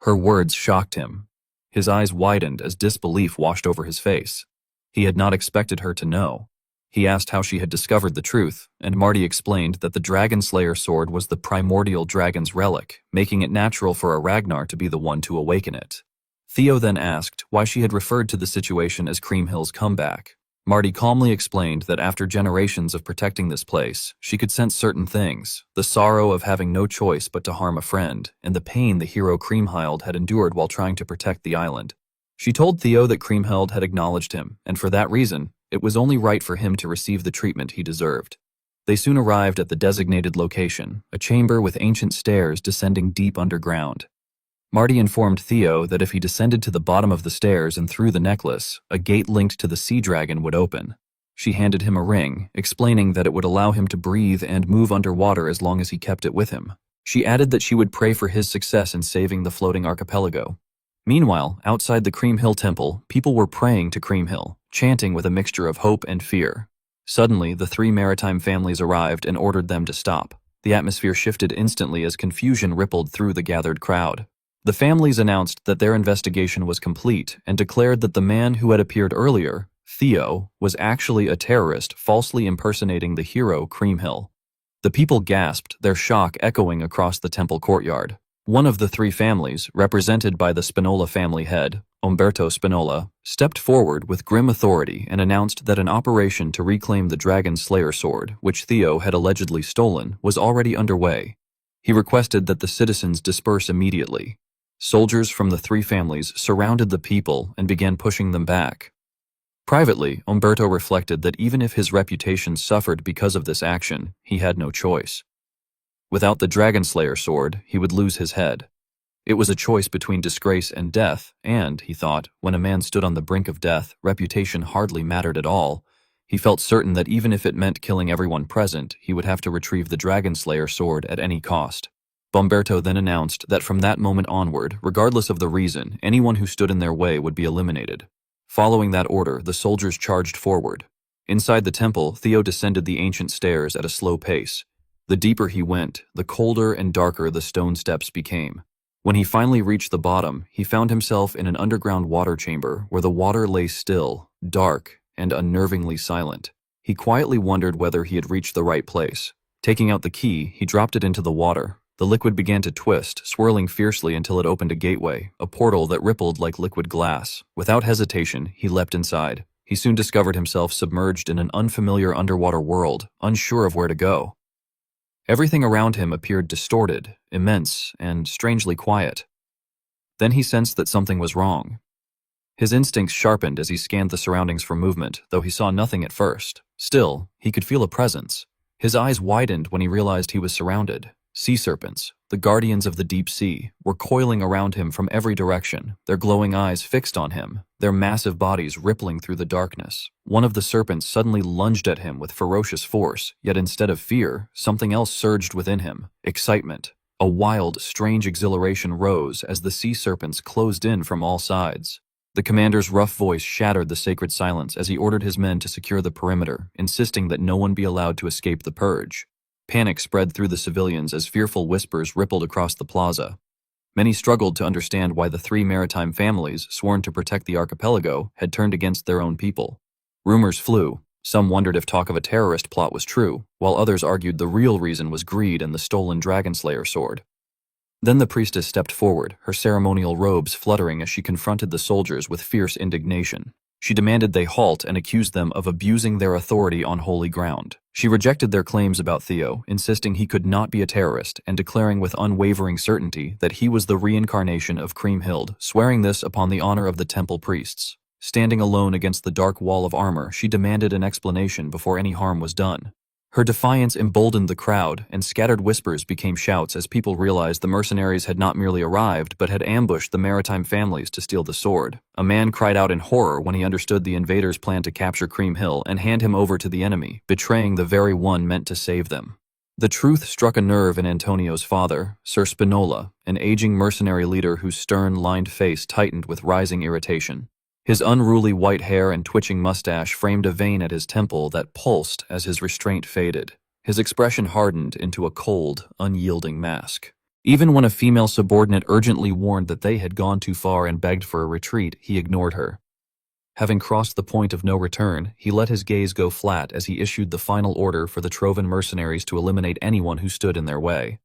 Her words shocked him. His eyes widened as disbelief washed over his face. He had not expected her to know. He asked how she had discovered the truth, and Marty explained that the Dragon Slayer sword was the primordial dragon's relic, making it natural for a Ragnar to be the one to awaken it. Theo then asked why she had referred to the situation as Kriemhild's comeback. Marty calmly explained that after generations of protecting this place, she could sense certain things, the sorrow of having no choice but to harm a friend, and the pain the hero Kriemhild had endured while trying to protect the island. She told Theo that Kriemhild had acknowledged him, and for that reason, it was only right for him to receive the treatment he deserved. They soon arrived at the designated location, a chamber with ancient stairs descending deep underground. Marty informed Theo that if he descended to the bottom of the stairs and threw the necklace, a gate linked to the sea dragon would open. She handed him a ring, explaining that it would allow him to breathe and move underwater as long as he kept it with him. She added that she would pray for his success in saving the floating archipelago. Meanwhile, outside the Cream Hill Temple, people were praying to Kriemhild, chanting with a mixture of hope and fear. Suddenly, the three maritime families arrived and ordered them to stop. The atmosphere shifted instantly as confusion rippled through the gathered crowd. The families announced that their investigation was complete and declared that the man who had appeared earlier, Theo, was actually a terrorist falsely impersonating the hero Kriemhild. The people gasped, their shock echoing across the temple courtyard. One of the three families, represented by the Spinola family head, Umberto Spinola, stepped forward with grim authority and announced that an operation to reclaim the Dragon Slayer sword, which Theo had allegedly stolen, was already underway. He requested that the citizens disperse immediately. Soldiers from the three families surrounded the people and began pushing them back. Privately, Umberto reflected that even if his reputation suffered because of this action, he had no choice. Without the Dragon Slayer sword, he would lose his head. It was a choice between disgrace and death, and, he thought, when a man stood on the brink of death, reputation hardly mattered at all. He felt certain that even if it meant killing everyone present, he would have to retrieve the Dragon Slayer sword at any cost. Umberto then announced that from that moment onward, regardless of the reason, anyone who stood in their way would be eliminated. Following that order, the soldiers charged forward. Inside the temple, Theo descended the ancient stairs at a slow pace. The deeper he went, the colder and darker the stone steps became. When he finally reached the bottom, he found himself in an underground water chamber where the water lay still, dark, and unnervingly silent. He quietly wondered whether he had reached the right place. Taking out the key, he dropped it into the water. The liquid began to twist, swirling fiercely until it opened a gateway, a portal that rippled like liquid glass. Without hesitation, he leapt inside. He soon discovered himself submerged in an unfamiliar underwater world, unsure of where to go. Everything around him appeared distorted, immense, and strangely quiet. Then he sensed that something was wrong. His instincts sharpened as he scanned the surroundings for movement, though he saw nothing at first. Still, he could feel a presence. His eyes widened when he realized he was surrounded. Sea serpents, the guardians of the deep sea, were coiling around him from every direction, their glowing eyes fixed on him, their massive bodies rippling through the darkness. One of the serpents suddenly lunged at him with ferocious force, yet instead of fear, something else surged within him: excitement. A wild, strange exhilaration rose as the sea serpents closed in from all sides. The commander's rough voice shattered the sacred silence as he ordered his men to secure the perimeter, insisting that no one be allowed to escape the purge. Panic spread through the civilians as fearful whispers rippled across the plaza. Many struggled to understand why the three maritime families, sworn to protect the archipelago, had turned against their own people. Rumors flew. Some wondered if talk of a terrorist plot was true, while others argued the real reason was greed and the stolen Dragonslayer sword. Then the priestess stepped forward, her ceremonial robes fluttering as she confronted the soldiers with fierce indignation. She demanded they halt and accused them of abusing their authority on holy ground. She rejected their claims about Theo, insisting he could not be a terrorist and declaring with unwavering certainty that he was the reincarnation of Kriemhild, swearing this upon the honor of the temple priests. Standing alone against the dark wall of armor, she demanded an explanation before any harm was done. Her defiance emboldened the crowd, and scattered whispers became shouts as people realized the mercenaries had not merely arrived but had ambushed the maritime families to steal the sword. A man cried out in horror when he understood the invaders planned to capture Kriemhild and hand him over to the enemy, betraying the very one meant to save them. The truth struck a nerve in Antonio's father, Sir Spinola, an aging mercenary leader whose stern, lined face tightened with rising irritation. His unruly white hair and twitching mustache framed a vein at his temple that pulsed as his restraint faded. His expression hardened into a cold, unyielding mask. Even when a female subordinate urgently warned that they had gone too far and begged for a retreat, he ignored her. Having crossed the point of no return, he let his gaze go flat as he issued the final order for the Trovan mercenaries to eliminate anyone who stood in their way.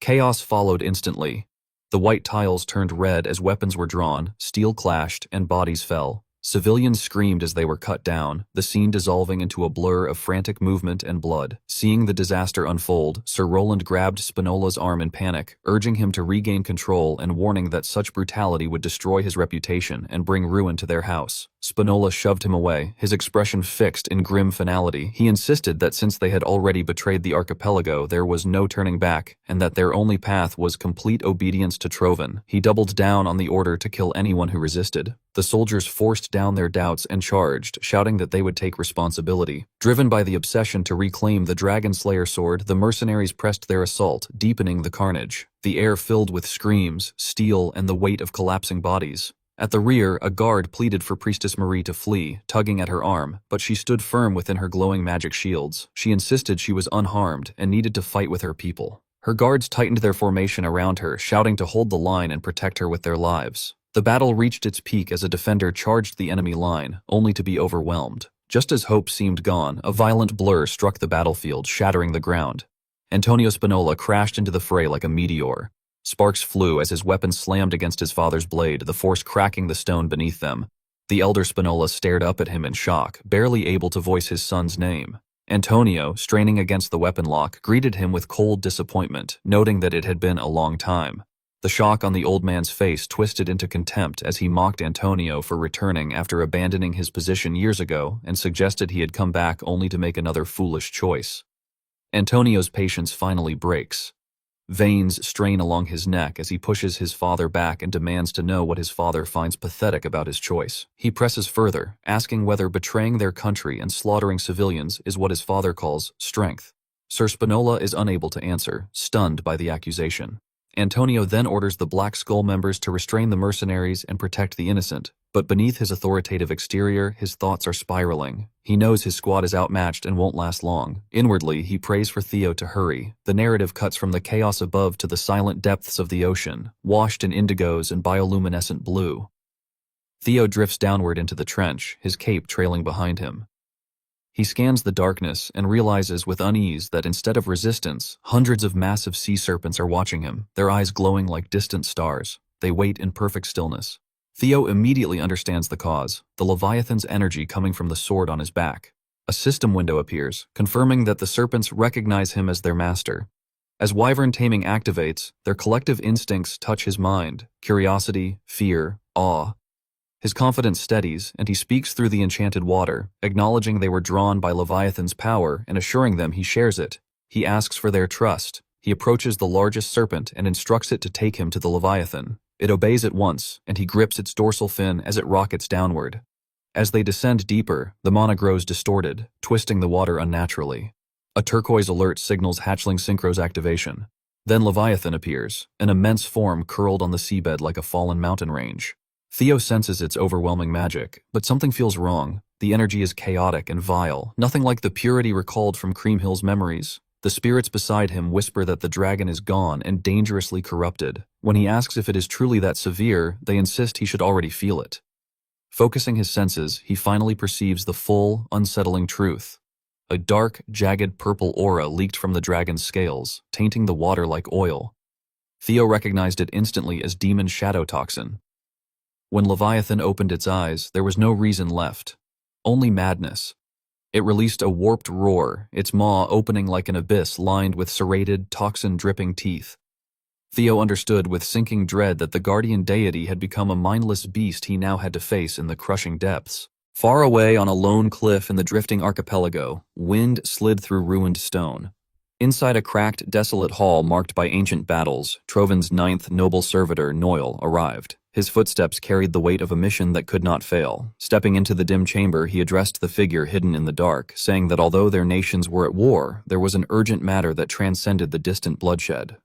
Chaos followed instantly. The white tiles turned red as weapons were drawn, steel clashed, and bodies fell. Civilians screamed as they were cut down, the scene dissolving into a blur of frantic movement and blood. Seeing the disaster unfold, Sir Roland grabbed Spinola's arm in panic, urging him to regain control and warning that such brutality would destroy his reputation and bring ruin to their house. Spinola shoved him away, his expression fixed in grim finality. He insisted that since they had already betrayed the archipelago, there was no turning back, and that their only path was complete obedience to Trovan. He doubled down on the order to kill anyone who resisted. The soldiers forced down their doubts and charged, shouting that they would take responsibility. Driven by the obsession to reclaim the Dragonslayer sword, the mercenaries pressed their assault, deepening the carnage. The air filled with screams, steel, and the weight of collapsing bodies. At the rear, a guard pleaded for Priestess Marie to flee, tugging at her arm, but she stood firm within her glowing magic shields. She insisted she was unharmed and needed to fight with her people. Her guards tightened their formation around her, shouting to hold the line and protect her with their lives. The battle reached its peak as a defender charged the enemy line, only to be overwhelmed. Just as hope seemed gone, a violent blur struck the battlefield, shattering the ground. Antonio Spinola crashed into the fray like a meteor. Sparks flew as his weapon slammed against his father's blade, the force cracking the stone beneath them. The elder Spinola stared up at him in shock, barely able to voice his son's name. Antonio, straining against the weapon lock, greeted him with cold disappointment, noting that it had been a long time. The shock on the old man's face twisted into contempt as he mocked Antonio for returning after abandoning his position years ago and suggested he had come back only to make another foolish choice. Antonio's patience finally breaks. Veins strain along his neck as he pushes his father back and demands to know what his father finds pathetic about his choice. He presses further, asking whether betraying their country and slaughtering civilians is what his father calls strength. Sir Spinola is unable to answer, stunned by the accusation. Antonio then orders the Black Skull members to restrain the mercenaries and protect the innocent, but beneath his authoritative exterior, his thoughts are spiraling. He knows his squad is outmatched and won't last long. Inwardly, he prays for Theo to hurry. The narrative cuts from the chaos above to the silent depths of the ocean, washed in indigos and bioluminescent blue. Theo drifts downward into the trench, his cape trailing behind him. He scans the darkness and realizes with unease that instead of resistance, hundreds of massive sea serpents are watching him, their eyes glowing like distant stars. They wait in perfect stillness. Theo immediately understands the cause, the Leviathan's energy coming from the sword on his back. A system window appears, confirming that the serpents recognize him as their master. As wyvern taming activates, their collective instincts touch his mind: curiosity, fear, awe. His confidence steadies, and he speaks through the enchanted water, acknowledging they were drawn by Leviathan's power and assuring them he shares it. He asks for their trust. He approaches the largest serpent and instructs it to take him to the Leviathan. It obeys at once, and he grips its dorsal fin as it rockets downward. As they descend deeper, the mana grows distorted, twisting the water unnaturally. A turquoise alert signals hatchling synchro's activation. Then Leviathan appears, an immense form curled on the seabed like a fallen mountain range. Theo senses its overwhelming magic, but something feels wrong. The energy is chaotic and vile, nothing like the purity recalled from Cream Hill's memories. The spirits beside him whisper that the dragon is gone and dangerously corrupted. When he asks if it is truly that severe, they insist he should already feel it. Focusing his senses, he finally perceives the full, unsettling truth. A dark, jagged purple aura leaked from the dragon's scales, tainting the water like oil. Theo recognized it instantly as demon shadow toxin. When Leviathan opened its eyes, there was no reason left. Only madness. It released a warped roar, its maw opening like an abyss lined with serrated, toxin-dripping teeth. Theo understood with sinking dread that the guardian deity had become a mindless beast he now had to face in the crushing depths. Far away on a lone cliff in the drifting archipelago, wind slid through ruined stone. Inside a cracked, desolate hall marked by ancient battles, Trovin's ninth noble servitor, Noil, arrived. His footsteps carried the weight of a mission that could not fail. Stepping into the dim chamber, he addressed the figure hidden in the dark, saying that although their nations were at war, there was an urgent matter that transcended the distant bloodshed.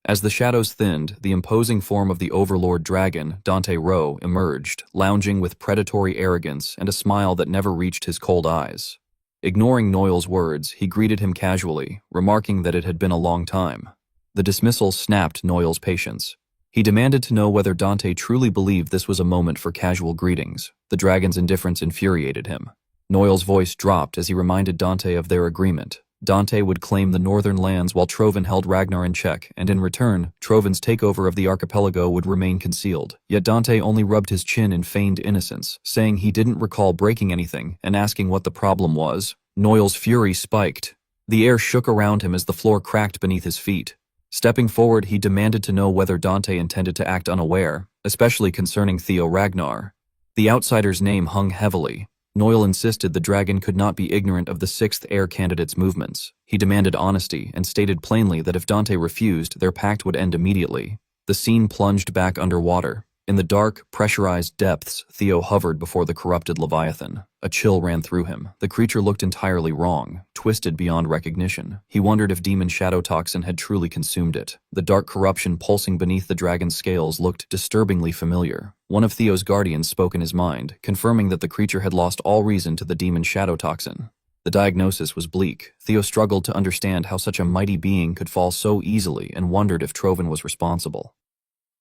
As the shadows thinned, the imposing form of the overlord dragon, Dante Rowe, emerged, lounging with predatory arrogance and a smile that never reached his cold eyes. Ignoring Noil's words, he greeted him casually, remarking that it had been a long time. The dismissal snapped Noil's patience. He demanded to know whether Dante truly believed this was a moment for casual greetings. The dragon's indifference infuriated him. Noil's voice dropped as he reminded Dante of their agreement. Dante would claim the northern lands while Trovin held Ragnar in check, and in return, Trovin's takeover of the archipelago would remain concealed. Yet Dante only rubbed his chin in feigned innocence, saying he didn't recall breaking anything and asking what the problem was. Noil's fury spiked. The air shook around him as the floor cracked beneath his feet. Stepping forward, he demanded to know whether Dante intended to act unaware, especially concerning Theo Ragnar. The outsider's name hung heavily. Noil insisted the dragon could not be ignorant of the sixth heir candidate's movements. He demanded honesty and stated plainly that if Dante refused, their pact would end immediately. The scene plunged back underwater. In the dark, pressurized depths, Theo hovered before the corrupted Leviathan. A chill ran through him. The creature looked entirely wrong, twisted beyond recognition. He wondered if demon shadow toxin had truly consumed it. The dark corruption pulsing beneath the dragon's scales looked disturbingly familiar. One of Theo's guardians spoke in his mind, confirming that the creature had lost all reason to the demon shadow toxin. The diagnosis was bleak. Theo struggled to understand how such a mighty being could fall so easily and wondered if Trovin was responsible.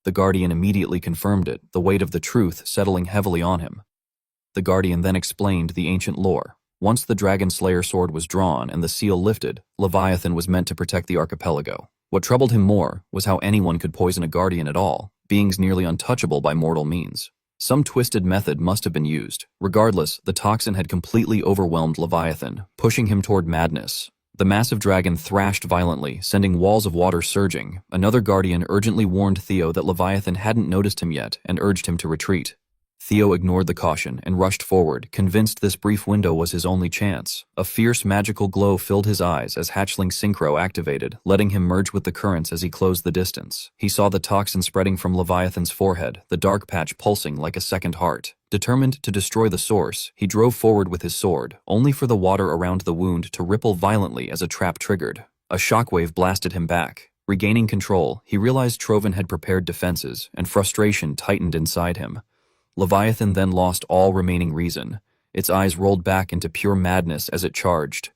The Guardian immediately confirmed it, the weight of the truth settling heavily on him. The Guardian then explained the ancient lore. Once the Dragon Slayer sword was drawn and the seal lifted, Leviathan was meant to protect the archipelago. What troubled him more was how anyone could poison a Guardian at all, beings nearly untouchable by mortal means. Some twisted method must have been used. Regardless, the toxin had completely overwhelmed Leviathan, pushing him toward madness. The massive dragon thrashed violently, sending walls of water surging. Another guardian urgently warned Theo that Leviathan hadn't noticed him yet and urged him to retreat. Theo ignored the caution and rushed forward, convinced this brief window was his only chance. A fierce magical glow filled his eyes as hatchling Synchro activated, letting him merge with the currents as he closed the distance. He saw the toxin spreading from Leviathan's forehead, the dark patch pulsing like a second heart. Determined to destroy the source, he drove forward with his sword, only for the water around the wound to ripple violently as a trap triggered. A shockwave blasted him back. Regaining control, he realized Trovin had prepared defenses, and frustration tightened inside him. Leviathan then lost all remaining reason. Its eyes rolled back into pure madness as it charged.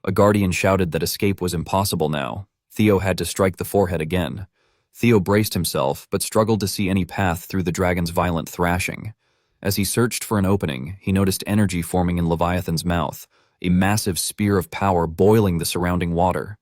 A guardian shouted that escape was impossible now. Theo had to strike the forehead again. Theo braced himself, but struggled to see any path through the dragon's violent thrashing. As he searched for an opening, he noticed energy forming in Leviathan's mouth, a massive spear of power boiling the surrounding water.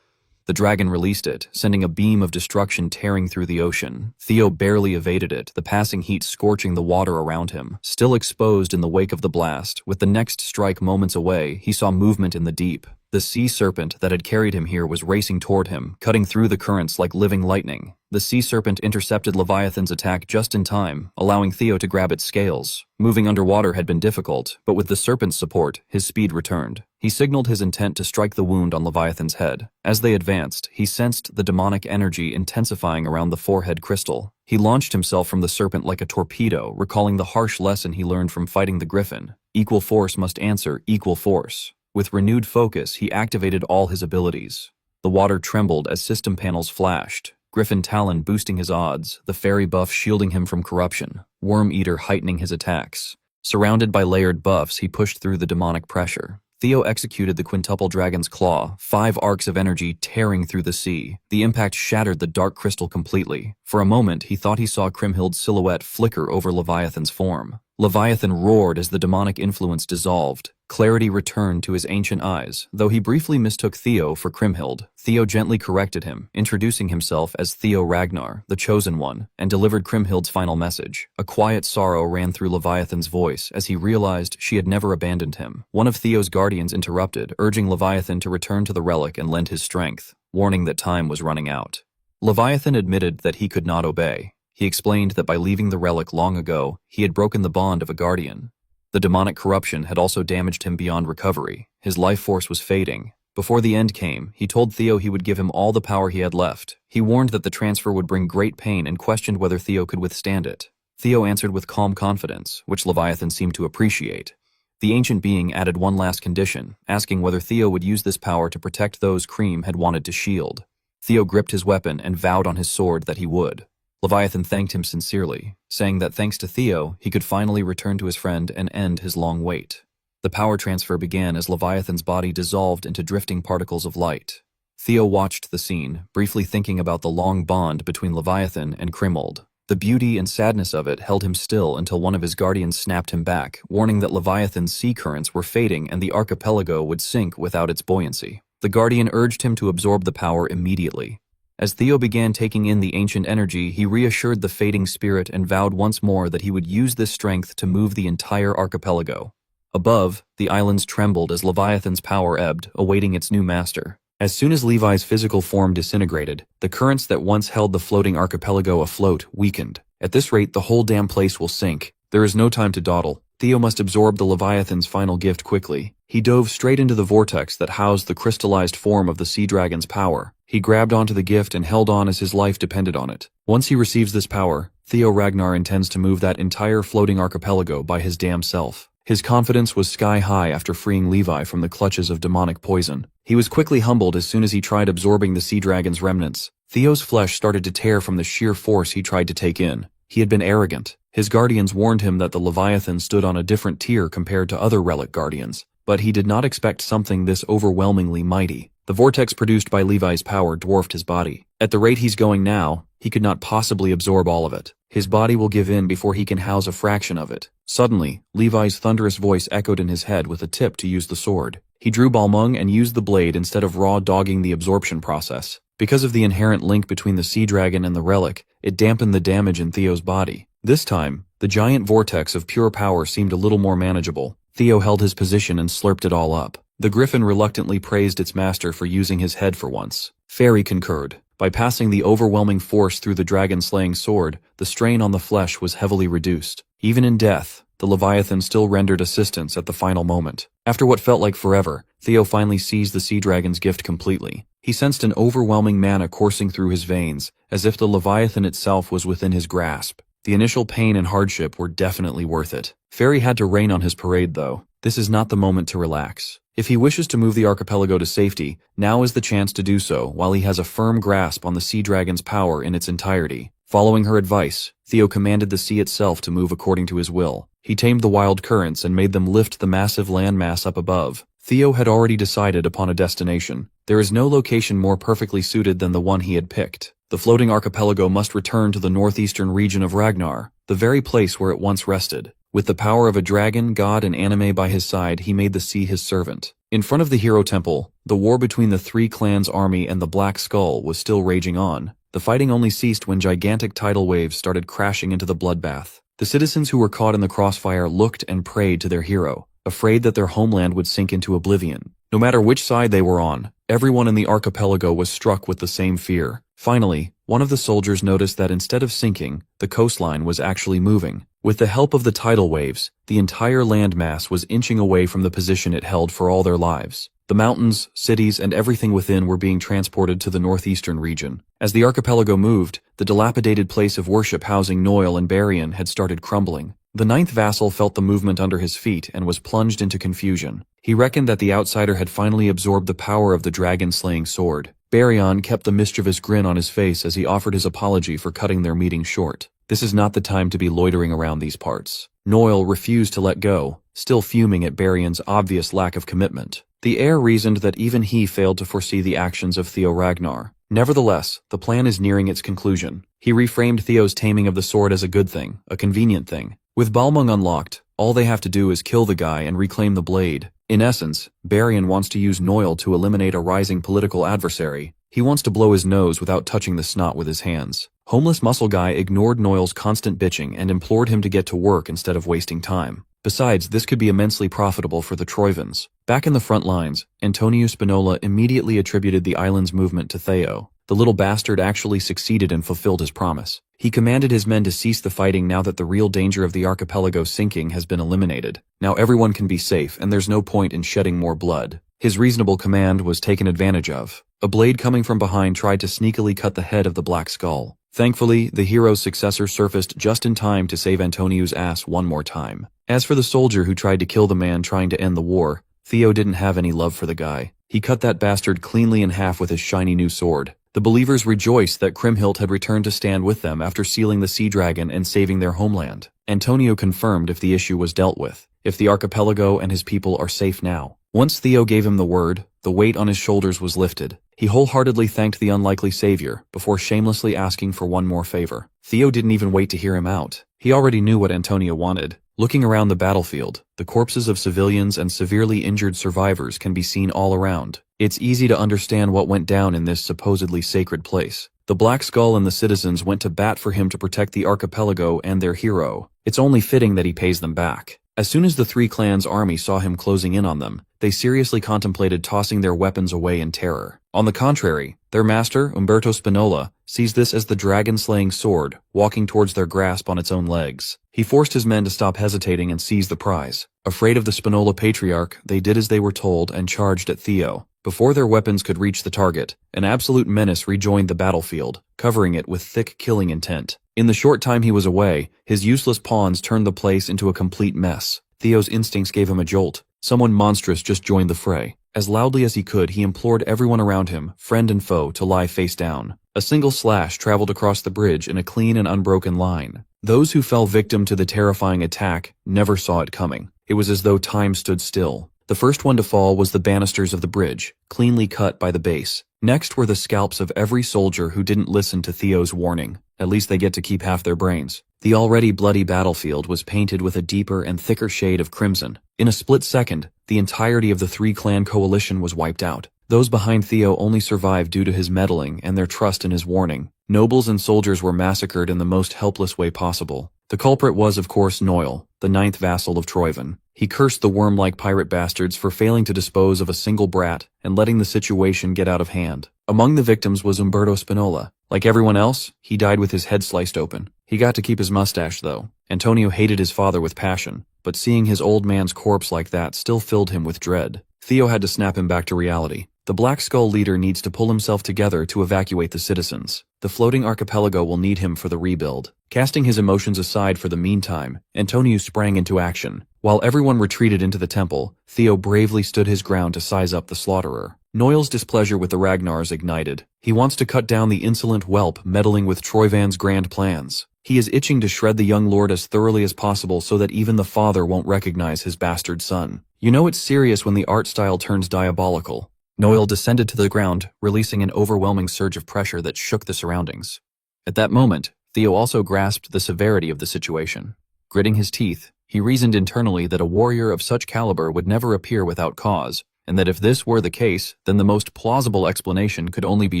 The dragon released it, sending a beam of destruction tearing through the ocean. Theo barely evaded it, the passing heat scorching the water around him. Still exposed in the wake of the blast, with the next strike moments away, he saw movement in the deep. The sea serpent that had carried him here was racing toward him, cutting through the currents like living lightning. The sea serpent intercepted Leviathan's attack just in time, allowing Theo to grab its scales. Moving underwater had been difficult, but with the serpent's support, his speed returned. He signaled his intent to strike the wound on Leviathan's head. As they advanced, he sensed the demonic energy intensifying around the forehead crystal. He launched himself from the serpent like a torpedo, recalling the harsh lesson he learned from fighting the griffin. Equal force must answer equal force. With renewed focus, he activated all his abilities. The water trembled as system panels flashed. Griffin Talon boosting his odds, the fairy buff shielding him from corruption, Worm Eater heightening his attacks. Surrounded by layered buffs, he pushed through the demonic pressure. Theo executed the quintuple dragon's claw, 5 arcs of energy tearing through the sea. The impact shattered the dark crystal completely. For a moment, he thought he saw Kriemhild's silhouette flicker over Leviathan's form. Leviathan roared as the demonic influence dissolved. Clarity returned to his ancient eyes, though he briefly mistook Theo for Kriemhild. Theo gently corrected him, introducing himself as Theo Ragnar, the Chosen One, and delivered Kriemhild's final message. A quiet sorrow ran through Leviathan's voice as he realized she had never abandoned him. One of Theo's guardians interrupted, urging Leviathan to return to the relic and lend his strength, warning that time was running out. Leviathan admitted that he could not obey. He explained that by leaving the relic long ago, he had broken the bond of a guardian. The demonic corruption had also damaged him beyond recovery. His life force was fading. Before the end came, he told Theo he would give him all the power he had left. He warned that the transfer would bring great pain and questioned whether Theo could withstand it. Theo answered with calm confidence, which Leviathan seemed to appreciate. The ancient being added one last condition, asking whether Theo would use this power to protect those Kriem had wanted to shield. Theo gripped his weapon and vowed on his sword that he would. Leviathan thanked him sincerely, saying that thanks to Theo, he could finally return to his friend and end his long wait. The power transfer began as Leviathan's body dissolved into drifting particles of light. Theo watched the scene, briefly thinking about the long bond between Leviathan and Kriemhild. The beauty and sadness of it held him still until one of his guardians snapped him back, warning that Leviathan's sea currents were fading and the archipelago would sink without its buoyancy. The guardian urged him to absorb the power immediately. As Theo began taking in the ancient energy, he reassured the fading spirit and vowed once more that he would use this strength to move the entire archipelago. Above, the islands trembled as Leviathan's power ebbed, awaiting its new master. As soon as Levi's physical form disintegrated, the currents that once held the floating archipelago afloat weakened. At this rate, the whole damn place will sink. There is no time to dawdle. Theo must absorb the Leviathan's final gift quickly. He dove straight into the vortex that housed the crystallized form of the sea dragon's power. He grabbed onto the gift and held on as his life depended on it. Once he receives this power, Theo Ragnar intends to move that entire floating archipelago by his damn self. His confidence was sky high after freeing Levi from the clutches of demonic poison. He was quickly humbled as soon as he tried absorbing the sea dragon's remnants. Theo's flesh started to tear from the sheer force he tried to take in. He had been arrogant. His guardians warned him that the Leviathan stood on a different tier compared to other relic guardians, but he did not expect something this overwhelmingly mighty. The vortex produced by Levi's power dwarfed his body. At the rate he's going now, he could not possibly absorb all of it. His body will give in before he can house a fraction of it. Suddenly, Levi's thunderous voice echoed in his head with a tip to use the sword. He drew Balmung and used the blade instead of raw dogging the absorption process. Because of the inherent link between the sea dragon and the relic, it dampened the damage in Theo's body. This time, the giant vortex of pure power seemed a little more manageable. Theo held his position and slurped it all up. The griffin reluctantly praised its master for using his head for once. Fairy concurred. By passing the overwhelming force through the dragon-slaying sword, the strain on the flesh was heavily reduced. Even in death, the Leviathan still rendered assistance at the final moment. After what felt like forever, Theo finally seized the sea dragon's gift completely. He sensed an overwhelming mana coursing through his veins, as if the Leviathan itself was within his grasp. The initial pain and hardship were definitely worth it. Fairy had to rain on his parade, though. This is not the moment to relax. If he wishes to move the archipelago to safety, now is the chance to do so while he has a firm grasp on the sea dragon's power in its entirety. Following her advice, Theo commanded the sea itself to move according to his will. He tamed the wild currents and made them lift the massive landmass up above. Theo had already decided upon a destination. There is no location more perfectly suited than the one he had picked. The floating archipelago must return to the northeastern region of Ragnar, the very place where it once rested. With the power of a dragon, god, and anime by his side, he made the sea his servant. In front of the hero temple, the war between the three clans' army and the Black Skull was still raging on. The fighting only ceased when gigantic tidal waves started crashing into the bloodbath. The citizens who were caught in the crossfire looked and prayed to their hero, afraid that their homeland would sink into oblivion. No matter which side they were on, everyone in the archipelago was struck with the same fear. Finally, one of the soldiers noticed that instead of sinking, the coastline was actually moving. With the help of the tidal waves, the entire landmass was inching away from the position it held for all their lives. The mountains, cities, and everything within were being transported to the northeastern region. As the archipelago moved, the dilapidated place of worship housing Noel and Barian had started crumbling. The ninth vassal felt the movement under his feet and was plunged into confusion. He reckoned that the outsider had finally absorbed the power of the dragon-slaying sword. Barian kept the mischievous grin on his face as he offered his apology for cutting their meeting short. This is not the time to be loitering around these parts. Noel refused to let go, still fuming at Barian's obvious lack of commitment. The heir reasoned that even he failed to foresee the actions of Theo Ragnar. Nevertheless, the plan is nearing its conclusion. He reframed Theo's taming of the sword as a good thing, a convenient thing. With Balmung unlocked, all they have to do is kill the guy and reclaim the blade. In essence, Barian wants to use Noel to eliminate a rising political adversary. He wants to blow his nose without touching the snot with his hands. Homeless muscle guy ignored Noel's constant bitching and implored him to get to work instead of wasting time. Besides, this could be immensely profitable for the Troivans. Back in the front lines, Antonio Spinola immediately attributed the island's movement to Theo. The little bastard actually succeeded and fulfilled his promise. He commanded his men to cease the fighting now that the real danger of the archipelago sinking has been eliminated. Now everyone can be safe and there's no point in shedding more blood. His reasonable command was taken advantage of. A blade coming from behind tried to sneakily cut the head of the Black Skull. Thankfully, the hero's successor surfaced just in time to save Antonio's ass one more time. As for the soldier who tried to kill the man trying to end the war, Theo didn't have any love for the guy. He cut that bastard cleanly in half with his shiny new sword. The believers rejoiced that Kriemhild had returned to stand with them after sealing the sea dragon and saving their homeland. Antonio confirmed if the issue was dealt with, if the archipelago and his people are safe now. Once Theo gave him the word, the weight on his shoulders was lifted. He wholeheartedly thanked the unlikely savior, before shamelessly asking for one more favor. Theo didn't even wait to hear him out. He already knew what Antonio wanted. Looking around the battlefield, the corpses of civilians and severely injured survivors can be seen all around. It's easy to understand what went down in this supposedly sacred place. The Black Skull and the citizens went to bat for him to protect the archipelago and their hero. It's only fitting that he pays them back. As soon as the three clans' army saw him closing in on them, they seriously contemplated tossing their weapons away in terror. On the contrary, their master, Umberto Spinola, sees this as the dragon-slaying sword, walking towards their grasp on its own legs. He forced his men to stop hesitating and seize the prize. Afraid of the Spinola patriarch, they did as they were told and charged at Theo. Before their weapons could reach the target, an absolute menace rejoined the battlefield, covering it with thick killing intent. In the short time he was away, his useless pawns turned the place into a complete mess. Theo's instincts gave him a jolt. Someone monstrous just joined the fray. As loudly as he could, he implored everyone around him, friend and foe, to lie face down. A single slash traveled across the bridge in a clean and unbroken line. Those who fell victim to the terrifying attack never saw it coming. It was as though time stood still. The first one to fall was the banisters of the bridge, cleanly cut by the base. Next were the scalps of every soldier who didn't listen to Theo's warning. At least they get to keep half their brains. The already bloody battlefield was painted with a deeper and thicker shade of crimson. In a split second, the entirety of the three-clan coalition was wiped out. Those behind Theo only survived due to his meddling and their trust in his warning. Nobles and soldiers were massacred in the most helpless way possible. The culprit was, of course, Noel, the ninth vassal of Troivan. He cursed the worm-like pirate bastards for failing to dispose of a single brat and letting the situation get out of hand. Among the victims was Umberto Spinola. Like everyone else, he died with his head sliced open. He got to keep his mustache, though. Antonio hated his father with passion, but seeing his old man's corpse like that still filled him with dread. Theo had to snap him back to reality. The Black Skull leader needs to pull himself together to evacuate the citizens. The floating archipelago will need him for the rebuild. Casting his emotions aside for the meantime, Antonio sprang into action. While everyone retreated into the temple, Theo bravely stood his ground to size up the slaughterer. Noel's displeasure with the Ragnars ignited. He wants to cut down the insolent whelp meddling with Troivan's grand plans. He is itching to shred the young lord as thoroughly as possible so that even the father won't recognize his bastard son. You know it's serious when the art style turns diabolical. Noel descended to the ground, releasing an overwhelming surge of pressure that shook the surroundings. At that moment, Theo also grasped the severity of the situation. Gritting his teeth, he reasoned internally that a warrior of such caliber would never appear without cause, and that if this were the case, then the most plausible explanation could only be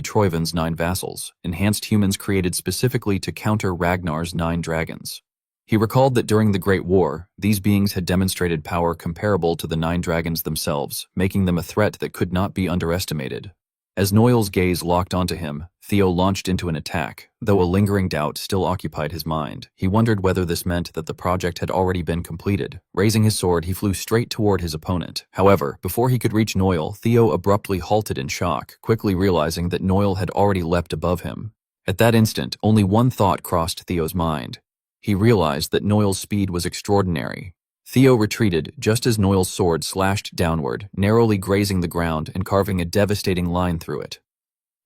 Troivan's 9 vassals, enhanced humans created specifically to counter Ragnar's 9 dragons. He recalled that during the Great War, these beings had demonstrated power comparable to the 9 dragons themselves, making them a threat that could not be underestimated. As Noel's gaze locked onto him, Theo launched into an attack, though a lingering doubt still occupied his mind. He wondered whether this meant that the project had already been completed. Raising his sword, he flew straight toward his opponent. However, before he could reach Noel, Theo abruptly halted in shock, quickly realizing that Noel had already leapt above him. At that instant, only one thought crossed Theo's mind. He realized that Noel's speed was extraordinary. Theo retreated just as Noel's sword slashed downward, narrowly grazing the ground and carving a devastating line through it.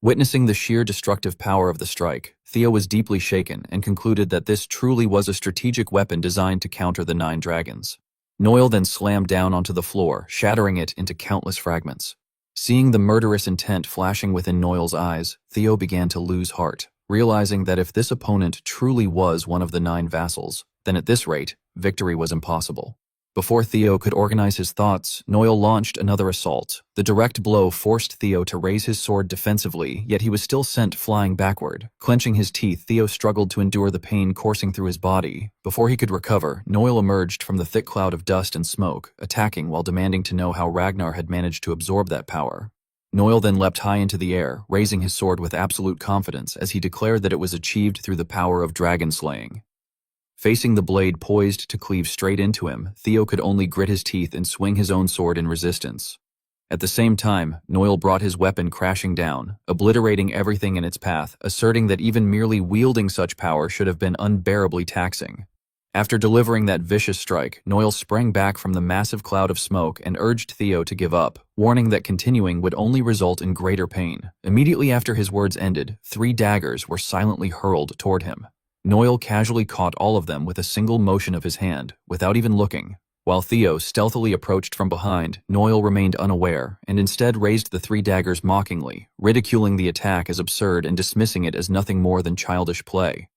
Witnessing the sheer destructive power of the strike, Theo was deeply shaken and concluded that this truly was a strategic weapon designed to counter the 9 dragons. Noel then slammed down onto the floor, shattering it into countless fragments. Seeing the murderous intent flashing within Noel's eyes, Theo began to lose heart, realizing that if this opponent truly was one of the 9 vassals, then at this rate, victory was impossible. Before Theo could organize his thoughts, Noel launched another assault. The direct blow forced Theo to raise his sword defensively, yet he was still sent flying backward. Clenching his teeth, Theo struggled to endure the pain coursing through his body. Before he could recover, Noel emerged from the thick cloud of dust and smoke, attacking while demanding to know how Ragnar had managed to absorb that power. Noel then leapt high into the air, raising his sword with absolute confidence as he declared that it was achieved through the power of dragon slaying. Facing the blade poised to cleave straight into him, Theo could only grit his teeth and swing his own sword in resistance. At the same time, Noel brought his weapon crashing down, obliterating everything in its path, asserting that even merely wielding such power should have been unbearably taxing. After delivering that vicious strike, Noel sprang back from the massive cloud of smoke and urged Theo to give up, warning that continuing would only result in greater pain. Immediately after his words ended, 3 daggers were silently hurled toward him. Noel casually caught all of them with a single motion of his hand, without even looking. While Theo stealthily approached from behind, Noel remained unaware, and instead raised the 3 daggers mockingly, ridiculing the attack as absurd and dismissing it as nothing more than childish play.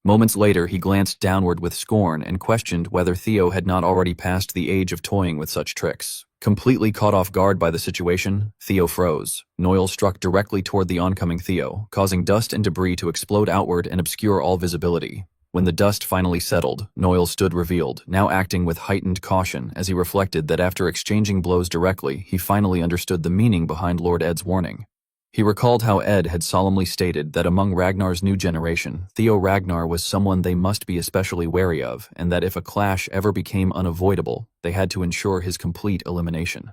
Moments later, he glanced downward with scorn and questioned whether Theo had not already passed the age of toying with such tricks. Completely caught off guard by the situation, Theo froze. Noel struck directly toward the oncoming Theo, causing dust and debris to explode outward and obscure all visibility. When the dust finally settled, Noel stood revealed, now acting with heightened caution as he reflected that after exchanging blows directly, he finally understood the meaning behind Lord Ed's warning. He recalled how Ed had solemnly stated that among Ragnar's new generation, Theo Ragnar was someone they must be especially wary of, and that if a clash ever became unavoidable, they had to ensure his complete elimination.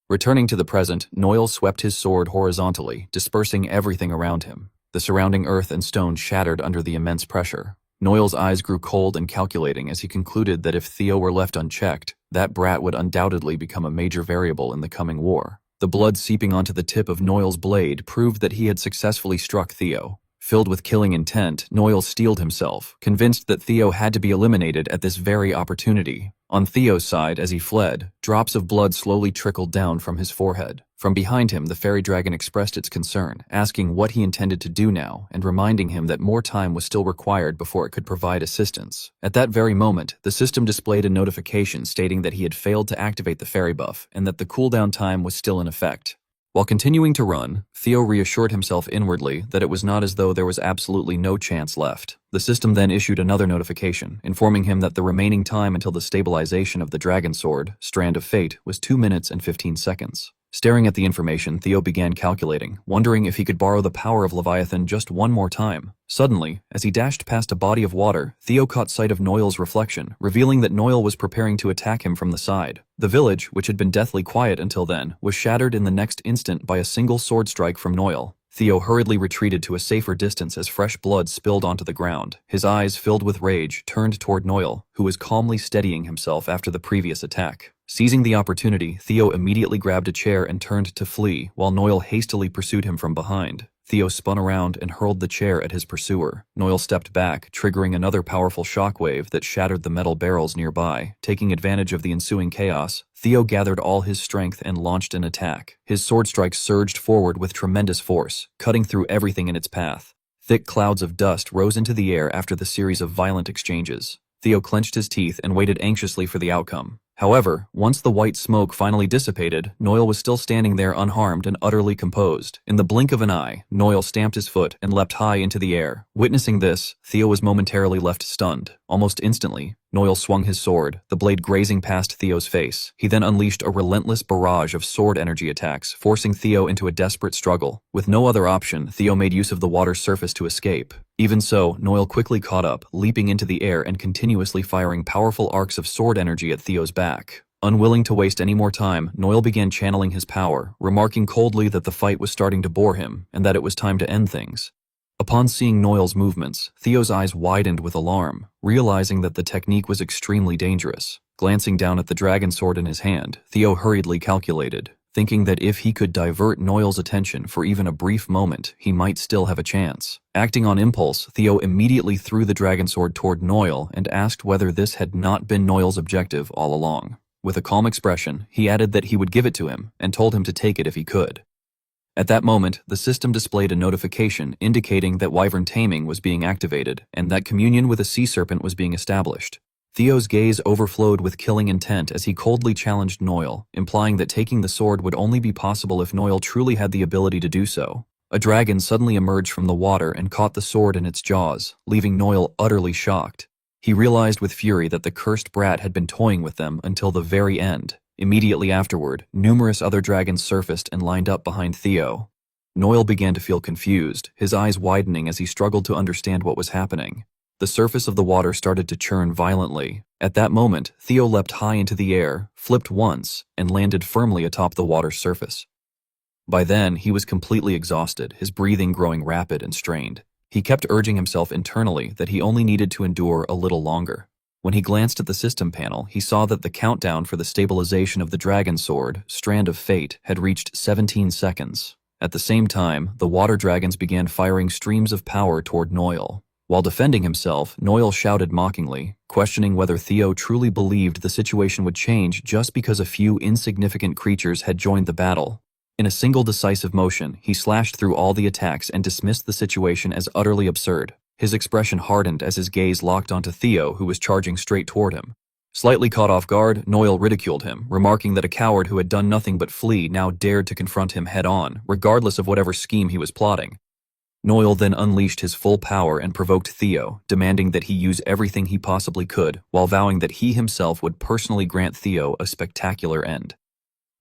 Returning to the present, Noel swept his sword horizontally, dispersing everything around him. The surrounding earth and stone shattered under the immense pressure. Noel's eyes grew cold and calculating as he concluded that if Theo were left unchecked, that brat would undoubtedly become a major variable in the coming war. The blood seeping onto the tip of Noel's blade proved that he had successfully struck Theo. Filled with killing intent, Noel steeled himself, convinced that Theo had to be eliminated at this very opportunity. On Theo's side, as he fled, drops of blood slowly trickled down from his forehead. From behind him, the fairy dragon expressed its concern, asking what he intended to do now, and reminding him that more time was still required before it could provide assistance. At that very moment, the system displayed a notification stating that he had failed to activate the fairy buff, and that the cooldown time was still in effect. While continuing to run, Theo reassured himself inwardly that it was not as though there was absolutely no chance left. The system then issued another notification, informing him that the remaining time until the stabilization of the dragon sword, Strand of Fate, was 2 minutes and 15 seconds. Staring at the information, Theo began calculating, wondering if he could borrow the power of Leviathan just one more time. Suddenly, as he dashed past a body of water, Theo caught sight of Noel's reflection, revealing that Noel was preparing to attack him from the side. The village, which had been deathly quiet until then, was shattered in the next instant by a single sword strike from Noel. Theo hurriedly retreated to a safer distance as fresh blood spilled onto the ground. His eyes, filled with rage, turned toward Noel, who was calmly steadying himself after the previous attack. Seizing the opportunity, Theo immediately grabbed a chair and turned to flee, while Noel hastily pursued him from behind. Theo spun around and hurled the chair at his pursuer. Noel stepped back, triggering another powerful shockwave that shattered the metal barrels nearby. Taking advantage of the ensuing chaos, Theo gathered all his strength and launched an attack. His sword strike surged forward with tremendous force, cutting through everything in its path. Thick clouds of dust rose into the air after the series of violent exchanges. Theo clenched his teeth and waited anxiously for the outcome. However, once the white smoke finally dissipated, Noel was still standing there unharmed and utterly composed. In the blink of an eye, Noel stamped his foot and leapt high into the air. Witnessing this, Theo was momentarily left stunned. Almost instantly, Noel swung his sword, the blade grazing past Theo's face. He then unleashed a relentless barrage of sword energy attacks, forcing Theo into a desperate struggle. With no other option, Theo made use of the water's surface to escape. Even so, Noel quickly caught up, leaping into the air and continuously firing powerful arcs of sword energy at Theo's back. Unwilling to waste any more time, Noel began channeling his power, remarking coldly that the fight was starting to bore him, and that it was time to end things. Upon seeing Noel's movements, Theo's eyes widened with alarm, realizing that the technique was extremely dangerous. Glancing down at the dragon sword in his hand, Theo hurriedly calculated, thinking that if he could divert Noel's attention for even a brief moment, he might still have a chance. Acting on impulse, Theo immediately threw the dragon sword toward Noel and asked whether this had not been Noel's objective all along. With a calm expression, he added that he would give it to him and told him to take it if he could. At that moment, the system displayed a notification indicating that wyvern taming was being activated and that communion with a sea serpent was being established. Theo's gaze overflowed with killing intent as he coldly challenged Noel, implying that taking the sword would only be possible if Noel truly had the ability to do so. A dragon suddenly emerged from the water and caught the sword in its jaws, leaving Noel utterly shocked. He realized with fury that the cursed brat had been toying with them until the very end. Immediately afterward, numerous other dragons surfaced and lined up behind Theo. Noel began to feel confused, his eyes widening as he struggled to understand what was happening. The surface of the water started to churn violently. At that moment, Theo leapt high into the air, flipped once, and landed firmly atop the water's surface. By then, he was completely exhausted, his breathing growing rapid and strained. He kept urging himself internally that he only needed to endure a little longer. When he glanced at the system panel, he saw that the countdown for the stabilization of the dragon sword, Strand of Fate, had reached 17 seconds. At the same time, the water dragons began firing streams of power toward Noel. While defending himself, Noel shouted mockingly, questioning whether Theo truly believed the situation would change just because a few insignificant creatures had joined the battle. In a single decisive motion, he slashed through all the attacks and dismissed the situation as utterly absurd. His expression hardened as his gaze locked onto Theo, who was charging straight toward him. Slightly caught off guard, Noel ridiculed him, remarking that a coward who had done nothing but flee now dared to confront him head-on, regardless of whatever scheme he was plotting. Noel then unleashed his full power and provoked Theo, demanding that he use everything he possibly could, while vowing that he himself would personally grant Theo a spectacular end.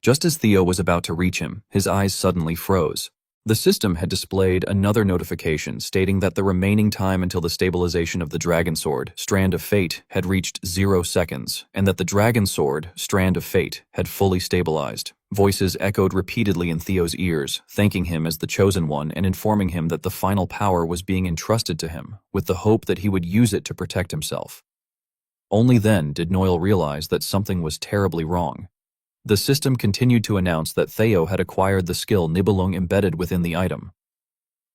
Just as Theo was about to reach him, his eyes suddenly froze. The system had displayed another notification stating that the remaining time until the stabilization of the dragon sword, Strand of Fate, had reached 0 seconds, and that the dragon sword, Strand of Fate, had fully stabilized. Voices echoed repeatedly in Theo's ears, thanking him as the chosen one and informing him that the final power was being entrusted to him, with the hope that he would use it to protect himself. Only then did Noel realize that something was terribly wrong. The system continued to announce that Theo had acquired the skill Nibelung embedded within the item.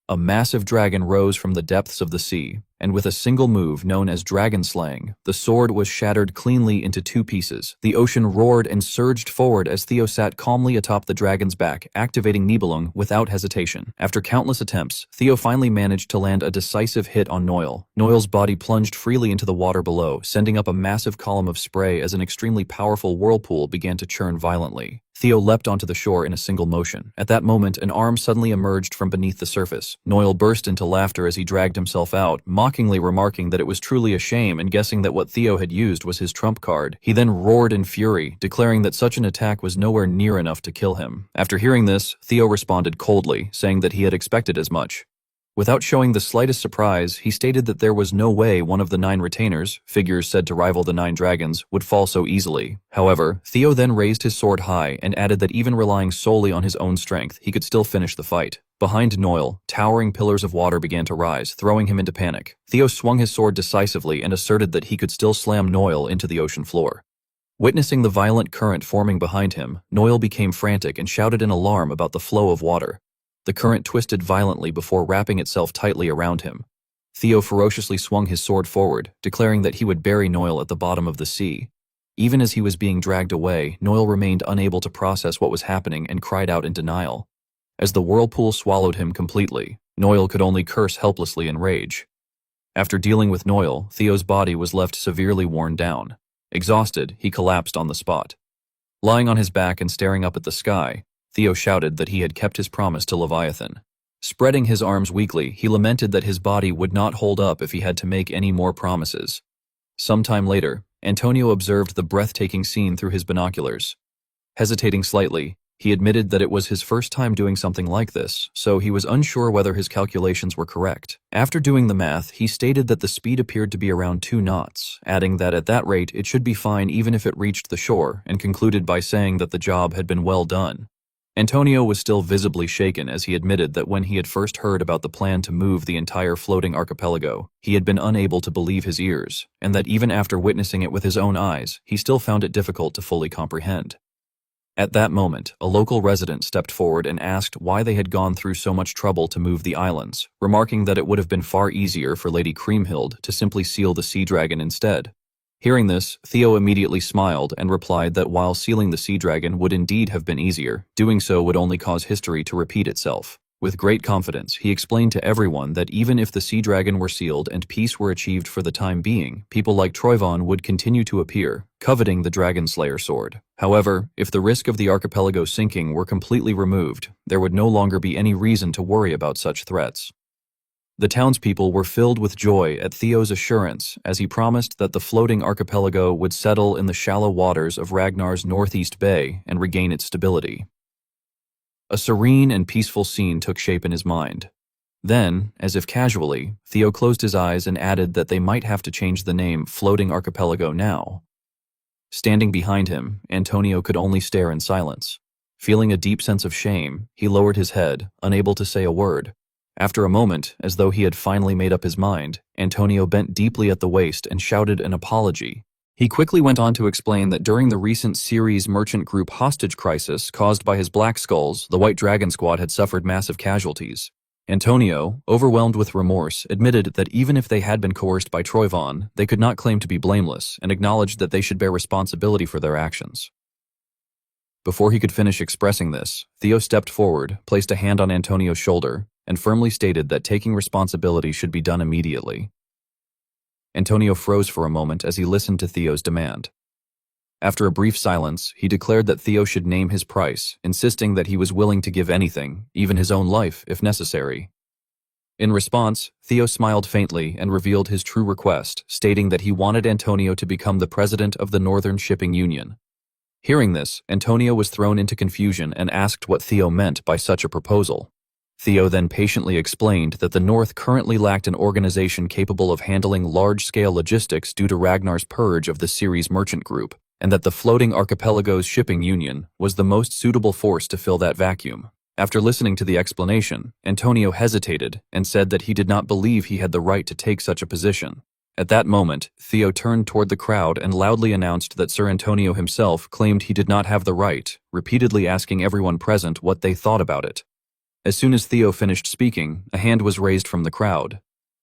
A massive dragon rose from the depths of the sea, and with a single move known as dragon slaying, the sword was shattered cleanly into 2 pieces. The ocean roared and surged forward as Theo sat calmly atop the dragon's back, activating Nibelung without hesitation. After countless attempts, Theo finally managed to land a decisive hit on Noel. Noel's body plunged freely into the water below, sending up a massive column of spray as an extremely powerful whirlpool began to churn violently. Theo leapt onto the shore in a single motion. At that moment, an arm suddenly emerged from beneath the surface. Noel burst into laughter as he dragged himself out, mockingly remarking that it was truly a shame and guessing that what Theo had used was his trump card. He then roared in fury, declaring that such an attack was nowhere near enough to kill him. After hearing this, Theo responded coldly, saying that he had expected as much. Without showing the slightest surprise, he stated that there was no way one of the 9 retainers, figures said to rival the 9 dragons, would fall so easily. However, Theo then raised his sword high and added that even relying solely on his own strength, he could still finish the fight. Behind Noel, towering pillars of water began to rise, throwing him into panic. Theo swung his sword decisively and asserted that he could still slam Noel into the ocean floor. Witnessing the violent current forming behind him, Noel became frantic and shouted in alarm about the flow of water. The current twisted violently before wrapping itself tightly around him. Theo ferociously swung his sword forward, declaring that he would bury Noel at the bottom of the sea. Even as he was being dragged away, Noel remained unable to process what was happening and cried out in denial. As the whirlpool swallowed him completely, Noel could only curse helplessly in rage. After dealing with Noel, Theo's body was left severely worn down. Exhausted, he collapsed on the spot. Lying on his back and staring up at the sky, Theo shouted that he had kept his promise to Leviathan. Spreading his arms weakly, he lamented that his body would not hold up if he had to make any more promises. Sometime later, Antonio observed the breathtaking scene through his binoculars. Hesitating slightly, he admitted that it was his first time doing something like this, so he was unsure whether his calculations were correct. After doing the math, he stated that the speed appeared to be around 2 knots, adding that at that rate it should be fine even if it reached the shore, and concluded by saying that the job had been well done. Antonio was still visibly shaken as he admitted that when he had first heard about the plan to move the entire floating archipelago, he had been unable to believe his ears, and that even after witnessing it with his own eyes, he still found it difficult to fully comprehend. At that moment, a local resident stepped forward and asked why they had gone through so much trouble to move the islands, remarking that it would have been far easier for Lady Kriemhild to simply seal the sea dragon instead. Hearing this, Theo immediately smiled and replied that while sealing the sea dragon would indeed have been easier, doing so would only cause history to repeat itself. With great confidence, he explained to everyone that even if the sea dragon were sealed and peace were achieved for the time being, people like Troyvon would continue to appear, coveting the Dragon Slayer sword. However, if the risk of the archipelago sinking were completely removed, there would no longer be any reason to worry about such threats. The townspeople were filled with joy at Theo's assurance as he promised that the floating archipelago would settle in the shallow waters of Ragnar's northeast bay and regain its stability. A serene and peaceful scene took shape in his mind. Then, as if casually, Theo closed his eyes and added that they might have to change the name Floating Archipelago now. Standing behind him, Antonio could only stare in silence. Feeling a deep sense of shame, he lowered his head, unable to say a word. After a moment, as though he had finally made up his mind, Antonio bent deeply at the waist and shouted an apology. He quickly went on to explain that during the recent Ceres Merchant Group hostage crisis caused by his Black Skulls, the White Dragon Squad had suffered massive casualties. Antonio, overwhelmed with remorse, admitted that even if they had been coerced by Troyvon, they could not claim to be blameless and acknowledged that they should bear responsibility for their actions. Before he could finish expressing this, Theo stepped forward, placed a hand on Antonio's shoulder, and firmly stated that taking responsibility should be done immediately. Antonio froze for a moment as he listened to Theo's demand. After a brief silence, he declared that Theo should name his price, insisting that he was willing to give anything, even his own life, if necessary. In response, Theo smiled faintly and revealed his true request, stating that he wanted Antonio to become the president of the Northern Shipping Union. Hearing this, Antonio was thrown into confusion and asked what Theo meant by such a proposal. Theo then patiently explained that the North currently lacked an organization capable of handling large-scale logistics due to Ragnar's purge of the Ceres Merchant Group, and that the Floating Archipelago's Shipping Union was the most suitable force to fill that vacuum. After listening to the explanation, Antonio hesitated and said that he did not believe he had the right to take such a position. At that moment, Theo turned toward the crowd and loudly announced that Sir Antonio himself claimed he did not have the right, repeatedly asking everyone present what they thought about it. As soon as Theo finished speaking, a hand was raised from the crowd.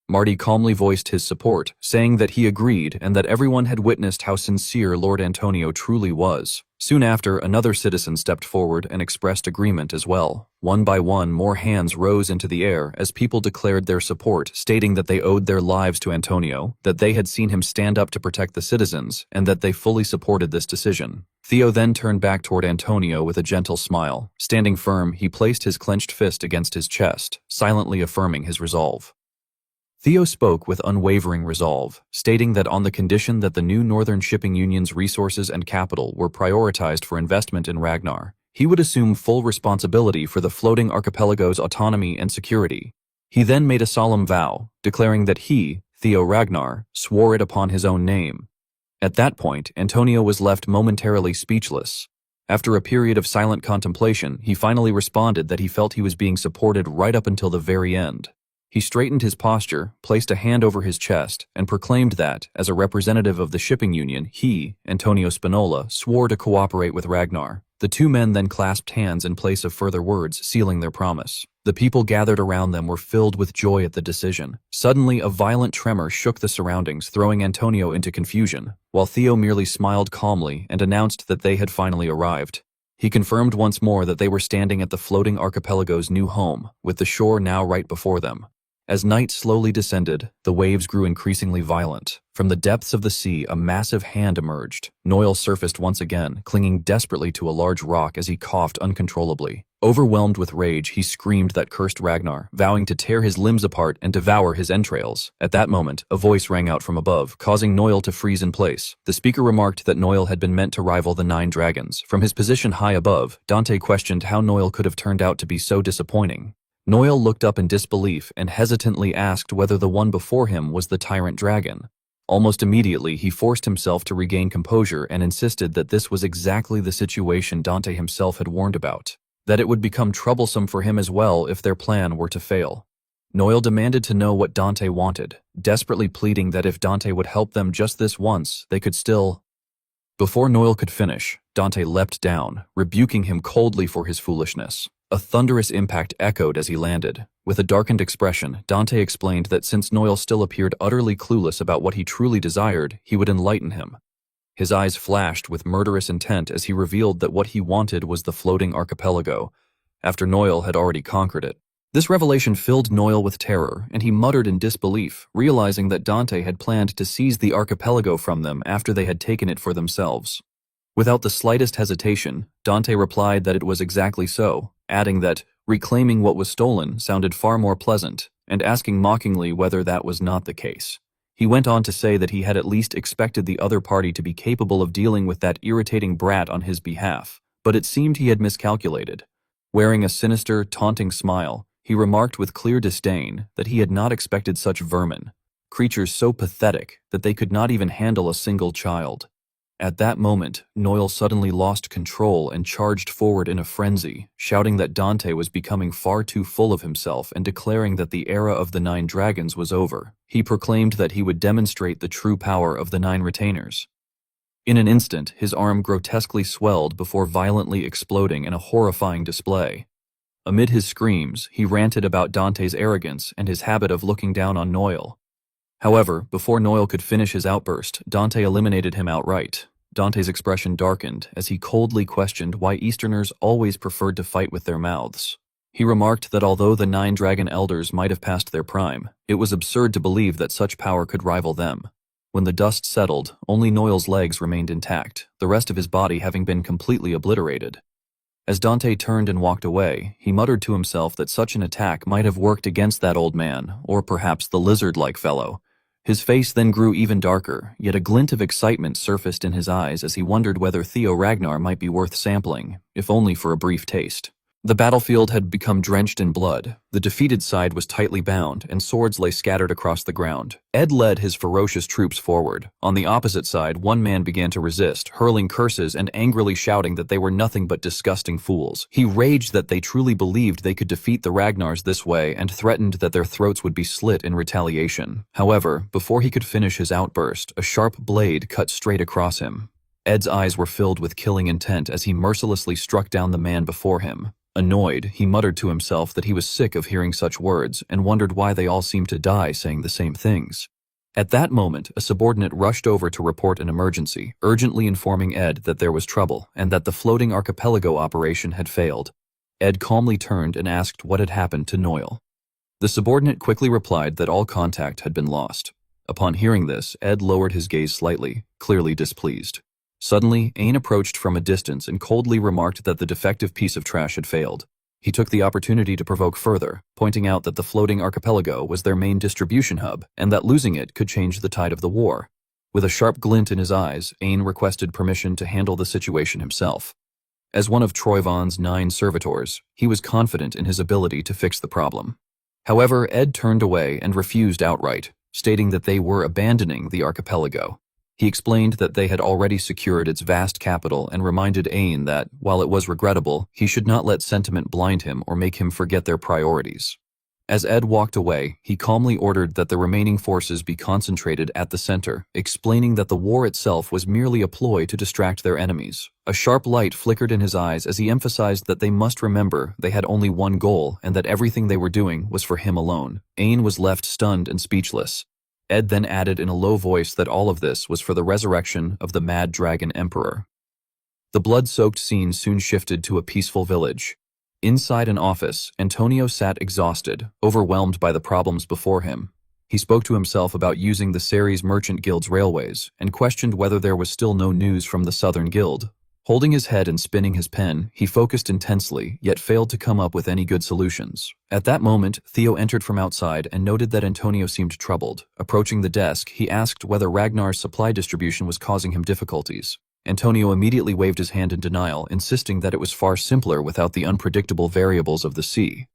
Marty calmly voiced his support, saying that he agreed and that everyone had witnessed how sincere Lord Antonio truly was. Soon after, another citizen stepped forward and expressed agreement as well. One by one, more hands rose into the air as people declared their support, stating that they owed their lives to Antonio, that they had seen him stand up to protect the citizens, and that they fully supported this decision. Theo then turned back toward Antonio with a gentle smile. Standing firm, he placed his clenched fist against his chest, silently affirming his resolve. Theo spoke with unwavering resolve, stating that on the condition that the new Northern Shipping Union's resources and capital were prioritized for investment in Ragnar, he would assume full responsibility for the floating archipelago's autonomy and security. He then made a solemn vow, declaring that he, Theo Ragnar, swore it upon his own name. At that point, Antonio was left momentarily speechless. After a period of silent contemplation, he finally responded that he felt he was being supported right up until the very end. He straightened his posture, placed a hand over his chest, and proclaimed that, as a representative of the shipping union, he, Antonio Spinola, swore to cooperate with Ragnar. The two men then clasped hands in place of further words, sealing their promise. The people gathered around them were filled with joy at the decision. Suddenly, a violent tremor shook the surroundings, throwing Antonio into confusion, while Theo merely smiled calmly and announced that they had finally arrived. He confirmed once more that they were standing at the floating archipelago's new home, with the shore now right before them. As night slowly descended, the waves grew increasingly violent. From the depths of the sea, a massive hand emerged. Noel surfaced once again, clinging desperately to a large rock as he coughed uncontrollably. Overwhelmed with rage, he screamed that cursed Ragnar, vowing to tear his limbs apart and devour his entrails. At that moment, a voice rang out from above, causing Noel to freeze in place. The speaker remarked that Noel had been meant to rival the 9 dragons. From his position high above, Dante questioned how Noel could have turned out to be so disappointing. Noel looked up in disbelief and hesitantly asked whether the one before him was the tyrant dragon. Almost immediately, he forced himself to regain composure and insisted that this was exactly the situation Dante himself had warned about, that it would become troublesome for him as well if their plan were to fail. Noel demanded to know what Dante wanted, desperately pleading that if Dante would help them just this once, they could still... Before Noel could finish, Dante leapt down, rebuking him coldly for his foolishness. A thunderous impact echoed as he landed. With a darkened expression, Dante explained that since Noel still appeared utterly clueless about what he truly desired, he would enlighten him. His eyes flashed with murderous intent as he revealed that what he wanted was the floating archipelago, after Noel had already conquered it. This revelation filled Noel with terror, and he muttered in disbelief, realizing that Dante had planned to seize the archipelago from them after they had taken it for themselves. Without the slightest hesitation, Dante replied that it was exactly so, adding that reclaiming what was stolen sounded far more pleasant, and asking mockingly whether that was not the case. He went on to say that he had at least expected the other party to be capable of dealing with that irritating brat on his behalf, but it seemed he had miscalculated. Wearing a sinister, taunting smile, he remarked with clear disdain that he had not expected such vermin, creatures so pathetic that they could not even handle a single child. At that moment, Noel suddenly lost control and charged forward in a frenzy, shouting that Dante was becoming far too full of himself and declaring that the era of the 9 dragons was over. He proclaimed that he would demonstrate the true power of the 9 retainers. In an instant, his arm grotesquely swelled before violently exploding in a horrifying display. Amid his screams, he ranted about Dante's arrogance and his habit of looking down on Noel. However, before Noel could finish his outburst, Dante eliminated him outright. Dante's expression darkened as he coldly questioned why Easterners always preferred to fight with their mouths. He remarked that although the 9 dragon elders might have passed their prime, it was absurd to believe that such power could rival them. When the dust settled, only Noel's legs remained intact, the rest of his body having been completely obliterated. As Dante turned and walked away, he muttered to himself that such an attack might have worked against that old man, or perhaps the lizard-like fellow. His face then grew even darker, yet a glint of excitement surfaced in his eyes as he wondered whether Theo Ragnar might be worth sampling, if only for a brief taste. The battlefield had become drenched in blood. The defeated side was tightly bound, and swords lay scattered across the ground. Ed led his ferocious troops forward. On the opposite side, one man began to resist, hurling curses and angrily shouting that they were nothing but disgusting fools. He raged that they truly believed they could defeat the Ragnars this way and threatened that their throats would be slit in retaliation. However, before he could finish his outburst, a sharp blade cut straight across him. Ed's eyes were filled with killing intent as he mercilessly struck down the man before him. Annoyed, he muttered to himself that he was sick of hearing such words and wondered why they all seemed to die saying the same things. At that moment, a subordinate rushed over to report an emergency, urgently informing Ed that there was trouble and that the floating archipelago operation had failed. Ed calmly turned and asked what had happened to Noel. The subordinate quickly replied that all contact had been lost. Upon hearing this, Ed lowered his gaze slightly, clearly displeased. Suddenly, Ain approached from a distance and coldly remarked that the defective piece of trash had failed. He took the opportunity to provoke further, pointing out that the floating archipelago was their main distribution hub and that losing it could change the tide of the war. With a sharp glint in his eyes, Ain requested permission to handle the situation himself. As one of Troyvon's 9 servitors, he was confident in his ability to fix the problem. However, Ed turned away and refused outright, stating that they were abandoning the archipelago. He explained that they had already secured its vast capital and reminded Ain that, while it was regrettable, he should not let sentiment blind him or make him forget their priorities. As Ed walked away, he calmly ordered that the remaining forces be concentrated at the center, explaining that the war itself was merely a ploy to distract their enemies. A sharp light flickered in his eyes as he emphasized that they must remember they had only one goal and that everything they were doing was for him alone. Ain was left stunned and speechless. Ed then added in a low voice that all of this was for the resurrection of the Mad Dragon Emperor. The blood-soaked scene soon shifted to a peaceful village. Inside an office, Antonio sat exhausted, overwhelmed by the problems before him. He spoke to himself about using the Ceres Merchant Guild's railways and questioned whether there was still no news from the Southern Guild. Holding his head and spinning his pen, he focused intensely, yet failed to come up with any good solutions. At that moment, Theo entered from outside and noted that Antonio seemed troubled. Approaching the desk, he asked whether Ragnar's supply distribution was causing him difficulties. Antonio immediately waved his hand in denial, insisting that it was far simpler without the unpredictable variables of the sea.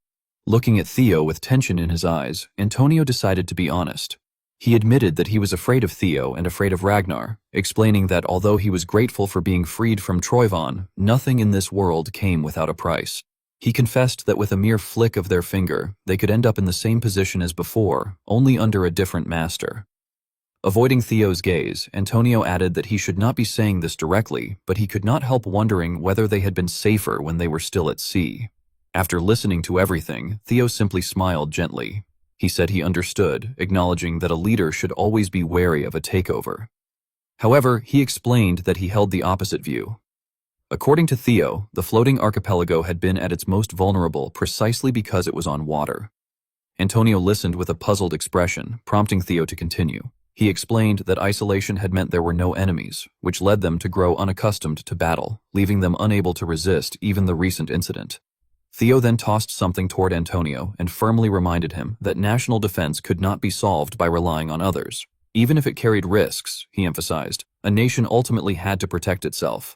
Looking at Theo with tension in his eyes, Antonio decided to be honest. He admitted that he was afraid of Theo and afraid of Ragnar, explaining that although he was grateful for being freed from Troyvon, nothing in this world came without a price. He confessed that with a mere flick of their finger, they could end up in the same position as before, only under a different master. Avoiding Theo's gaze, Antonio added that he should not be saying this directly, but he could not help wondering whether they had been safer when they were still at sea. After listening to everything, Theo simply smiled gently. He said he understood, acknowledging that a leader should always be wary of a takeover. However, he explained that he held the opposite view. According to Theo, the floating archipelago had been at its most vulnerable precisely because it was on water. Antonio listened with a puzzled expression, prompting Theo to continue. He explained that isolation had meant there were no enemies, which led them to grow unaccustomed to battle, leaving them unable to resist even the recent incident. Theo then tossed something toward Antonio and firmly reminded him that national defense could not be solved by relying on others. Even if it carried risks, he emphasized, a nation ultimately had to protect itself.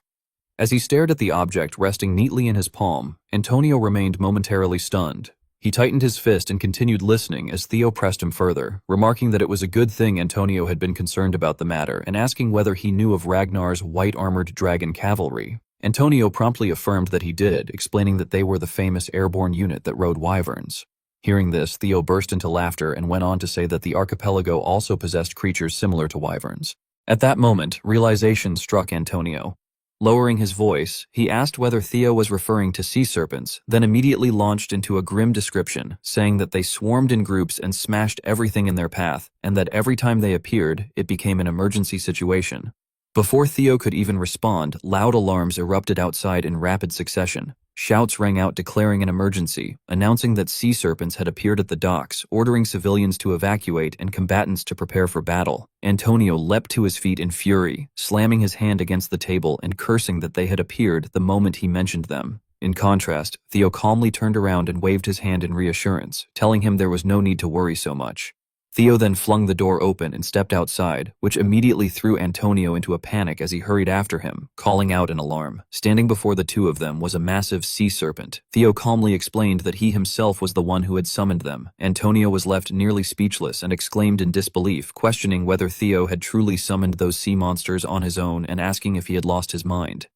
As he stared at the object resting neatly in his palm, Antonio remained momentarily stunned. He tightened his fist and continued listening as Theo pressed him further, remarking that it was a good thing Antonio had been concerned about the matter and asking whether he knew of Ragnar's white-armored dragon cavalry. Antonio promptly affirmed that he did, explaining that they were the famous airborne unit that rode wyverns. Hearing this, Theo burst into laughter and went on to say that the archipelago also possessed creatures similar to wyverns. At that moment, realization struck Antonio. Lowering his voice, he asked whether Theo was referring to sea serpents, then immediately launched into a grim description, saying that they swarmed in groups and smashed everything in their path, and that every time they appeared, it became an emergency situation. Before Theo could even respond, loud alarms erupted outside in rapid succession. Shouts rang out declaring an emergency, announcing that sea serpents had appeared at the docks, ordering civilians to evacuate and combatants to prepare for battle. Antonio leapt to his feet in fury, slamming his hand against the table and cursing that they had appeared the moment he mentioned them. In contrast, Theo calmly turned around and waved his hand in reassurance, telling him there was no need to worry so much. Theo then flung the door open and stepped outside, which immediately threw Antonio into a panic as he hurried after him, calling out an alarm. Standing before the two of them was a massive sea serpent. Theo calmly explained that he himself was the one who had summoned them. Antonio was left nearly speechless and exclaimed in disbelief, questioning whether Theo had truly summoned those sea monsters on his own and asking if he had lost his mind.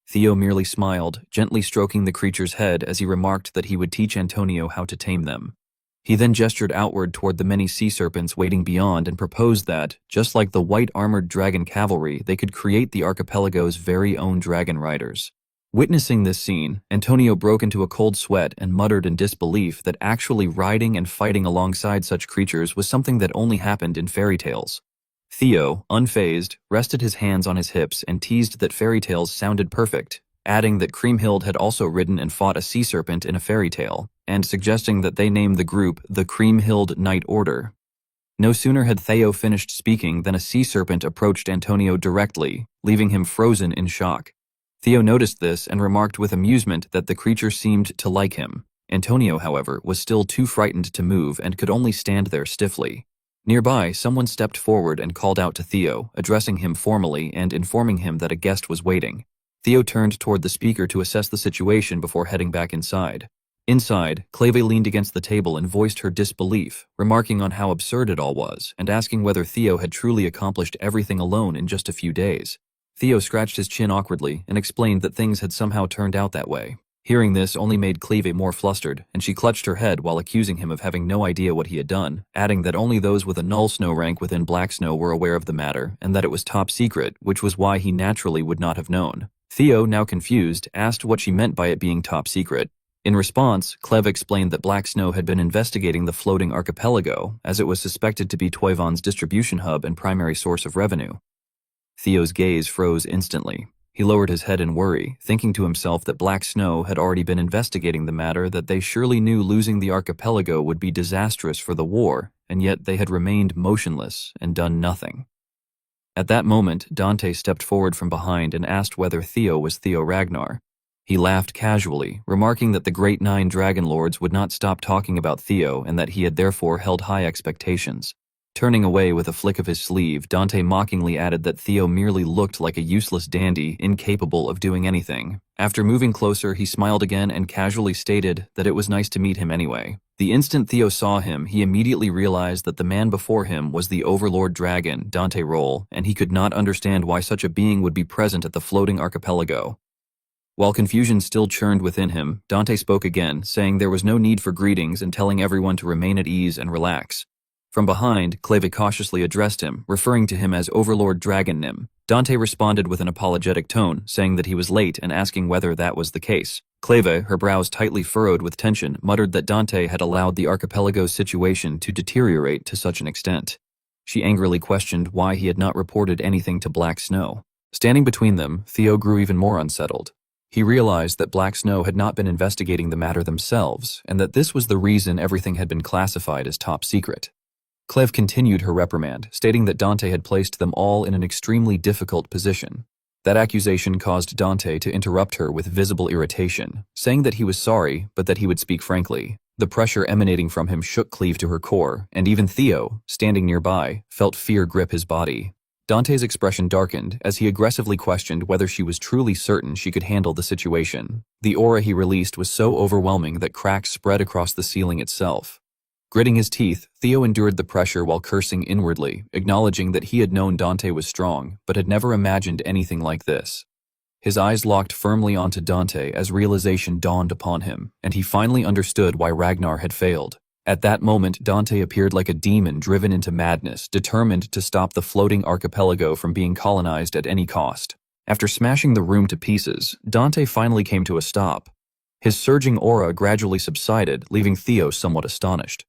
Theo merely smiled, gently stroking the creature's head as he remarked that he would teach Antonio how to tame them. He then gestured outward toward the many sea serpents waiting beyond and proposed that, just like the white-armored dragon cavalry, they could create the archipelago's very own dragon riders. Witnessing this scene, Antonio broke into a cold sweat and muttered in disbelief that actually riding and fighting alongside such creatures was something that only happened in fairy tales. Theo, unfazed, rested his hands on his hips and teased that fairy tales sounded perfect, adding that Kriemhild had also ridden and fought a sea serpent in a fairy tale, and suggesting that they name the group the Kriemhild Knight Order. No sooner had Theo finished speaking than a sea serpent approached Antonio directly, leaving him frozen in shock. Theo noticed this and remarked with amusement that the creature seemed to like him. Antonio, however, was still too frightened to move and could only stand there stiffly. Nearby, someone stepped forward and called out to Theo, addressing him formally and informing him that a guest was waiting. Theo turned toward the speaker to assess the situation before heading back inside. Inside, Cleve leaned against the table and voiced her disbelief, remarking on how absurd it all was, and asking whether Theo had truly accomplished everything alone in just a few days. Theo scratched his chin awkwardly and explained that things had somehow turned out that way. Hearing this only made Cleve more flustered, and she clutched her head while accusing him of having no idea what he had done, adding that only those with a null snow rank within Black Snow were aware of the matter, and that it was top secret, which was why he naturally would not have known. Theo, now confused, asked what she meant by it being top secret. In response, Cleve explained that Black Snow had been investigating the floating archipelago, as it was suspected to be Toivon's distribution hub and primary source of revenue. Theo's gaze froze instantly. He lowered his head in worry, thinking to himself that Black Snow had already been investigating the matter, that they surely knew losing the archipelago would be disastrous for the war, and yet they had remained motionless and done nothing. At that moment, Dante stepped forward from behind and asked whether Theo was Theo Ragnar. He laughed casually, remarking that the great 9 dragon lords would not stop talking about Theo and that he had therefore held high expectations. Turning away with a flick of his sleeve, Dante mockingly added that Theo merely looked like a useless dandy, incapable of doing anything. After moving closer, he smiled again and casually stated that it was nice to meet him anyway. The instant Theo saw him, he immediately realized that the man before him was the Overlord Dragon, Dante Roll, and he could not understand why such a being would be present at the floating archipelago. While confusion still churned within him, Dante spoke again, saying there was no need for greetings and telling everyone to remain at ease and relax. From behind, Cleve cautiously addressed him, referring to him as Overlord Dragon Nim. Dante responded with an apologetic tone, saying that he was late and asking whether that was the case. Cleve, her brows tightly furrowed with tension, muttered that Dante had allowed the archipelago's situation to deteriorate to such an extent. She angrily questioned why he had not reported anything to Black Snow. Standing between them, Theo grew even more unsettled. He realized that Black Snow had not been investigating the matter themselves, and that this was the reason everything had been classified as top secret. Cleve continued her reprimand, stating that Dante had placed them all in an extremely difficult position. That accusation caused Dante to interrupt her with visible irritation, saying that he was sorry, but that he would speak frankly. The pressure emanating from him shook Cleve to her core, and even Theo, standing nearby, felt fear grip his body. Dante's expression darkened as he aggressively questioned whether she was truly certain she could handle the situation. The aura he released was so overwhelming that cracks spread across the ceiling itself. Gritting his teeth, Theo endured the pressure while cursing inwardly, acknowledging that he had known Dante was strong, but had never imagined anything like this. His eyes locked firmly onto Dante as realization dawned upon him, and he finally understood why Ragnar had failed. At that moment, Dante appeared like a demon driven into madness, determined to stop the floating archipelago from being colonized at any cost. After smashing the room to pieces, Dante finally came to a stop. His surging aura gradually subsided, leaving Theo somewhat astonished.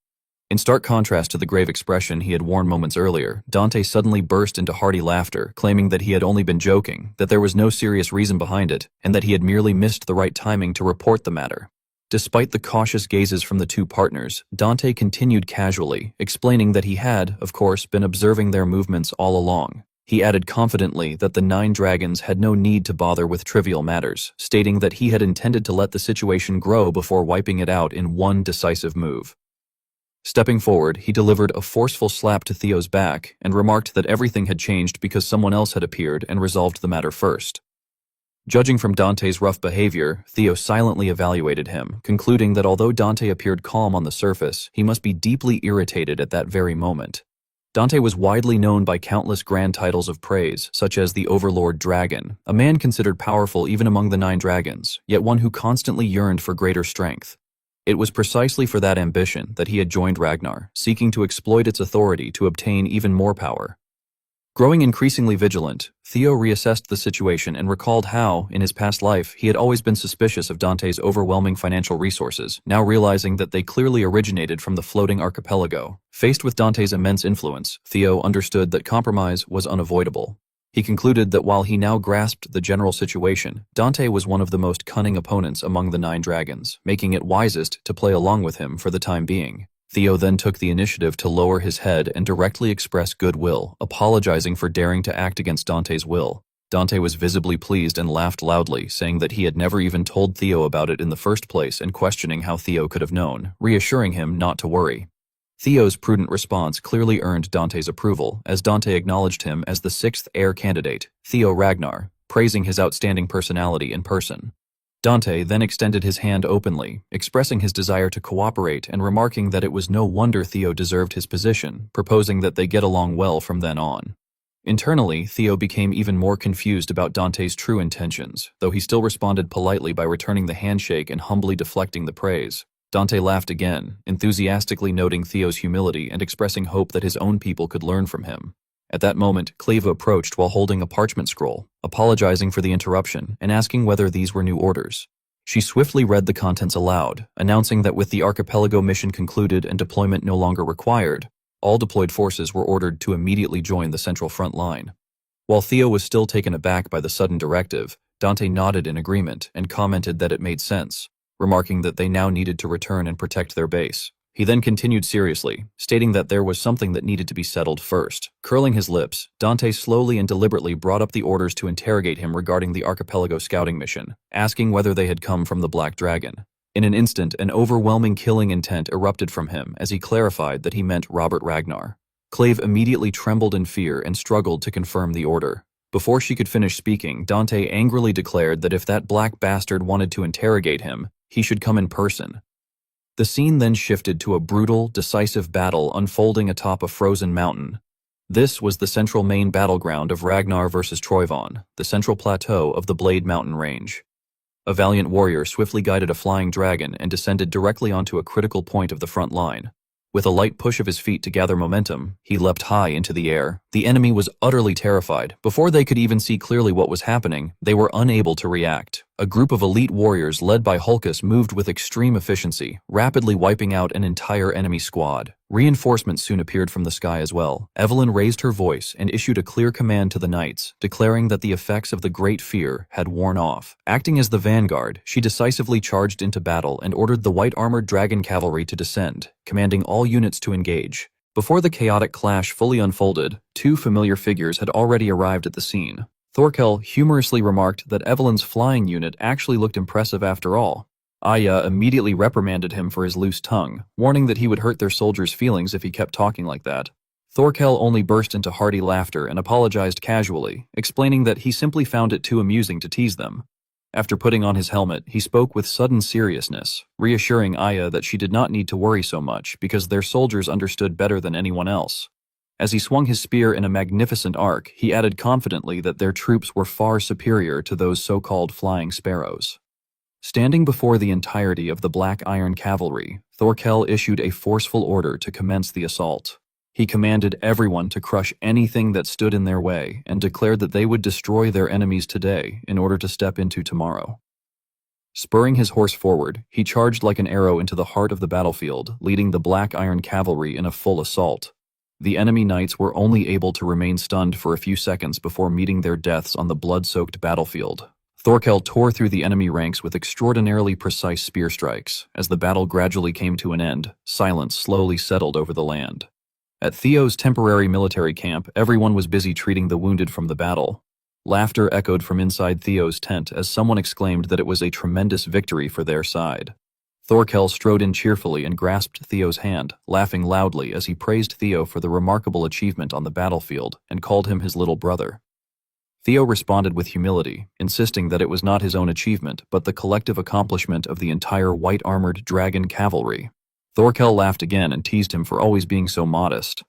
In stark contrast to the grave expression he had worn moments earlier, Dante suddenly burst into hearty laughter, claiming that he had only been joking, that there was no serious reason behind it, and that he had merely missed the right timing to report the matter. Despite the cautious gazes from the two partners, Dante continued casually, explaining that he had, of course, been observing their movements all along. He added confidently that the 9 dragons had no need to bother with trivial matters, stating that he had intended to let the situation grow before wiping it out in one decisive move. Stepping forward, he delivered a forceful slap to Theo's back and remarked that everything had changed because someone else had appeared and resolved the matter first. Judging from Dante's rough behavior, Theo silently evaluated him, concluding that although Dante appeared calm on the surface, he must be deeply irritated at that very moment. Dante was widely known by countless grand titles of praise, such as the Overlord Dragon, a man considered powerful even among the 9 dragons, yet one who constantly yearned for greater strength. It was precisely for that ambition that he had joined Ragnar, seeking to exploit its authority to obtain even more power. Growing increasingly vigilant, Theo reassessed the situation and recalled how, in his past life, he had always been suspicious of Dante's overwhelming financial resources, now realizing that they clearly originated from the floating archipelago. Faced with Dante's immense influence, Theo understood that compromise was unavoidable. He concluded that while he now grasped the general situation, Dante was one of the most cunning opponents among the 9 dragons, making it wisest to play along with him for the time being. Theo then took the initiative to lower his head and directly express goodwill, apologizing for daring to act against Dante's will. Dante was visibly pleased and laughed loudly, saying that he had never even told Theo about it in the first place and questioning how Theo could have known, reassuring him not to worry. Theo's prudent response clearly earned Dante's approval, as Dante acknowledged him as the 6th heir candidate, Theo Ragnar, praising his outstanding personality in person. Dante then extended his hand openly, expressing his desire to cooperate and remarking that it was no wonder Theo deserved his position, proposing that they get along well from then on. Internally, Theo became even more confused about Dante's true intentions, though he still responded politely by returning the handshake and humbly deflecting the praise. Dante laughed again, enthusiastically noting Theo's humility and expressing hope that his own people could learn from him. At that moment, Cleve approached while holding a parchment scroll, apologizing for the interruption and asking whether these were new orders. She swiftly read the contents aloud, announcing that with the archipelago mission concluded and deployment no longer required, all deployed forces were ordered to immediately join the central front line. While Theo was still taken aback by the sudden directive, Dante nodded in agreement and commented that it made sense, remarking that they now needed to return and protect their base. He then continued seriously, stating that there was something that needed to be settled first. Curling his lips, Dante slowly and deliberately brought up the orders to interrogate him regarding the archipelago scouting mission, asking whether they had come from the Black Dragon. In an instant, an overwhelming killing intent erupted from him as he clarified that he meant Robert Ragnar. Clave immediately trembled in fear and struggled to confirm the order. Before she could finish speaking, Dante angrily declared that if that black bastard wanted to interrogate him, he should come in person. The scene then shifted to a brutal, decisive battle unfolding atop a frozen mountain. This was the central main battleground of Ragnar versus Troyvon, the central plateau of the Blade Mountain Range. A valiant warrior swiftly guided a flying dragon and descended directly onto a critical point of the front line. With a light push of his feet to gather momentum, he leapt high into the air. The enemy was utterly terrified. Before they could even see clearly what was happening, they were unable to react. A group of elite warriors led by Hulkus moved with extreme efficiency, rapidly wiping out an entire enemy squad. Reinforcements soon appeared from the sky as well. Evelyn raised her voice and issued a clear command to the knights, declaring that the effects of the Great Fear had worn off. Acting as the vanguard, she decisively charged into battle and ordered the white-armored dragon cavalry to descend, commanding all units to engage. Before the chaotic clash fully unfolded, two familiar figures had already arrived at the scene. Thorkel humorously remarked that Evelyn's flying unit actually looked impressive after all. Aya immediately reprimanded him for his loose tongue, warning that he would hurt their soldiers' feelings if he kept talking like that. Thorkel only burst into hearty laughter and apologized casually, explaining that he simply found it too amusing to tease them. After putting on his helmet, he spoke with sudden seriousness, reassuring Aya that she did not need to worry so much because their soldiers understood better than anyone else. As he swung his spear in a magnificent arc, he added confidently that their troops were far superior to those so-called flying sparrows. Standing before the entirety of the Black Iron Cavalry, Thorkel issued a forceful order to commence the assault. He commanded everyone to crush anything that stood in their way and declared that they would destroy their enemies today in order to step into tomorrow. Spurring his horse forward, he charged like an arrow into the heart of the battlefield, leading the Black Iron Cavalry in a full assault. The enemy knights were only able to remain stunned for a few seconds before meeting their deaths on the blood-soaked battlefield. Thorkel tore through the enemy ranks with extraordinarily precise spear strikes. As the battle gradually came to an end, silence slowly settled over the land. At Theo's temporary military camp, everyone was busy treating the wounded from the battle. Laughter echoed from inside Theo's tent as someone exclaimed that it was a tremendous victory for their side. Thorkel strode in cheerfully and grasped Theo's hand, laughing loudly as he praised Theo for the remarkable achievement on the battlefield and called him his little brother. Theo responded with humility, insisting that it was not his own achievement, but the collective accomplishment of the entire white-armored dragon cavalry. Thorkel laughed again and teased him for always being so modest.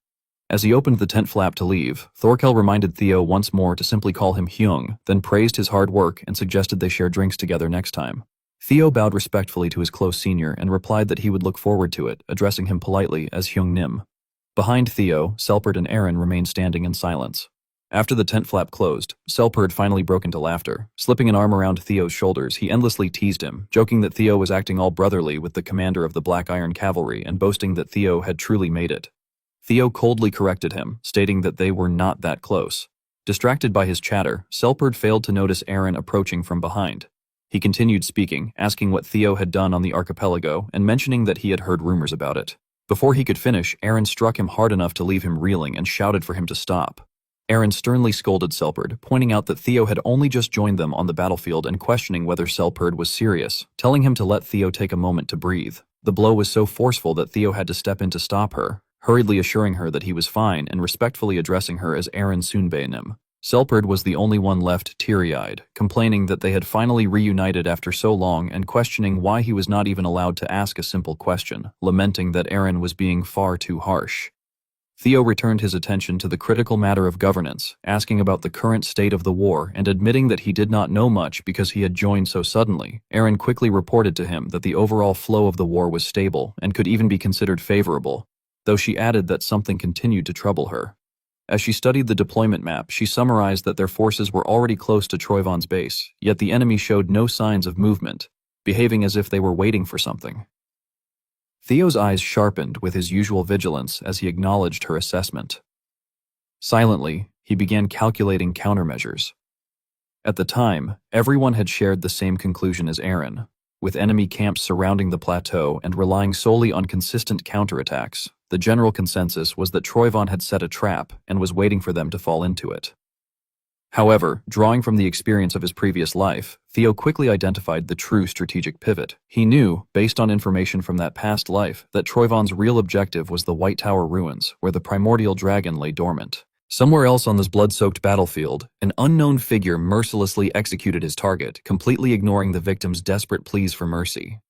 As he opened the tent flap to leave, Thorkel reminded Theo once more to simply call him Hyung, then praised his hard work and suggested they share drinks together next time. Theo bowed respectfully to his close senior and replied that he would look forward to it, addressing him politely as Hyung Nim. Behind Theo, Selpert and Aaron remained standing in silence. After the tent flap closed, Selpert finally broke into laughter. Slipping an arm around Theo's shoulders, he endlessly teased him, joking that Theo was acting all brotherly with the commander of the Black Iron Cavalry and boasting that Theo had truly made it. Theo coldly corrected him, stating that they were not that close. Distracted by his chatter, Selpert failed to notice Aaron approaching from behind. He continued speaking, asking what Theo had done on the archipelago and mentioning that he had heard rumors about it. Before he could finish, Aaron struck him hard enough to leave him reeling and shouted for him to stop. Aaron sternly scolded Selpert, pointing out that Theo had only just joined them on the battlefield and questioning whether Selpert was serious, telling him to let Theo take a moment to breathe. The blow was so forceful that Theo had to step in to stop her, hurriedly assuring her that he was fine and respectfully addressing her as Aaron Sunbaenim. Selpert was the only one left teary-eyed, complaining that they had finally reunited after so long and questioning why he was not even allowed to ask a simple question, lamenting that Aaron was being far too harsh. Theo returned his attention to the critical matter of governance, asking about the current state of the war and admitting that he did not know much because he had joined so suddenly. Aaron quickly reported to him that the overall flow of the war was stable and could even be considered favorable, though she added that something continued to trouble her. As she studied the deployment map, she summarized that their forces were already close to Troyvon's base, yet the enemy showed no signs of movement, behaving as if they were waiting for something. Theo's eyes sharpened with his usual vigilance as he acknowledged her assessment. Silently, he began calculating countermeasures. At the time, everyone had shared the same conclusion as Aaron. with enemy camps surrounding the plateau and relying solely on consistent counterattacks. The general consensus was that Troyvon had set a trap and was waiting for them to fall into it. However, drawing from the experience of his previous life, Theo quickly identified the true strategic pivot. He knew, based on information from that past life, that Troyvon's real objective was the White Tower ruins, where the primordial dragon lay dormant. Somewhere else on this blood-soaked battlefield, an unknown figure mercilessly executed his target, completely ignoring the victim's desperate pleas for mercy.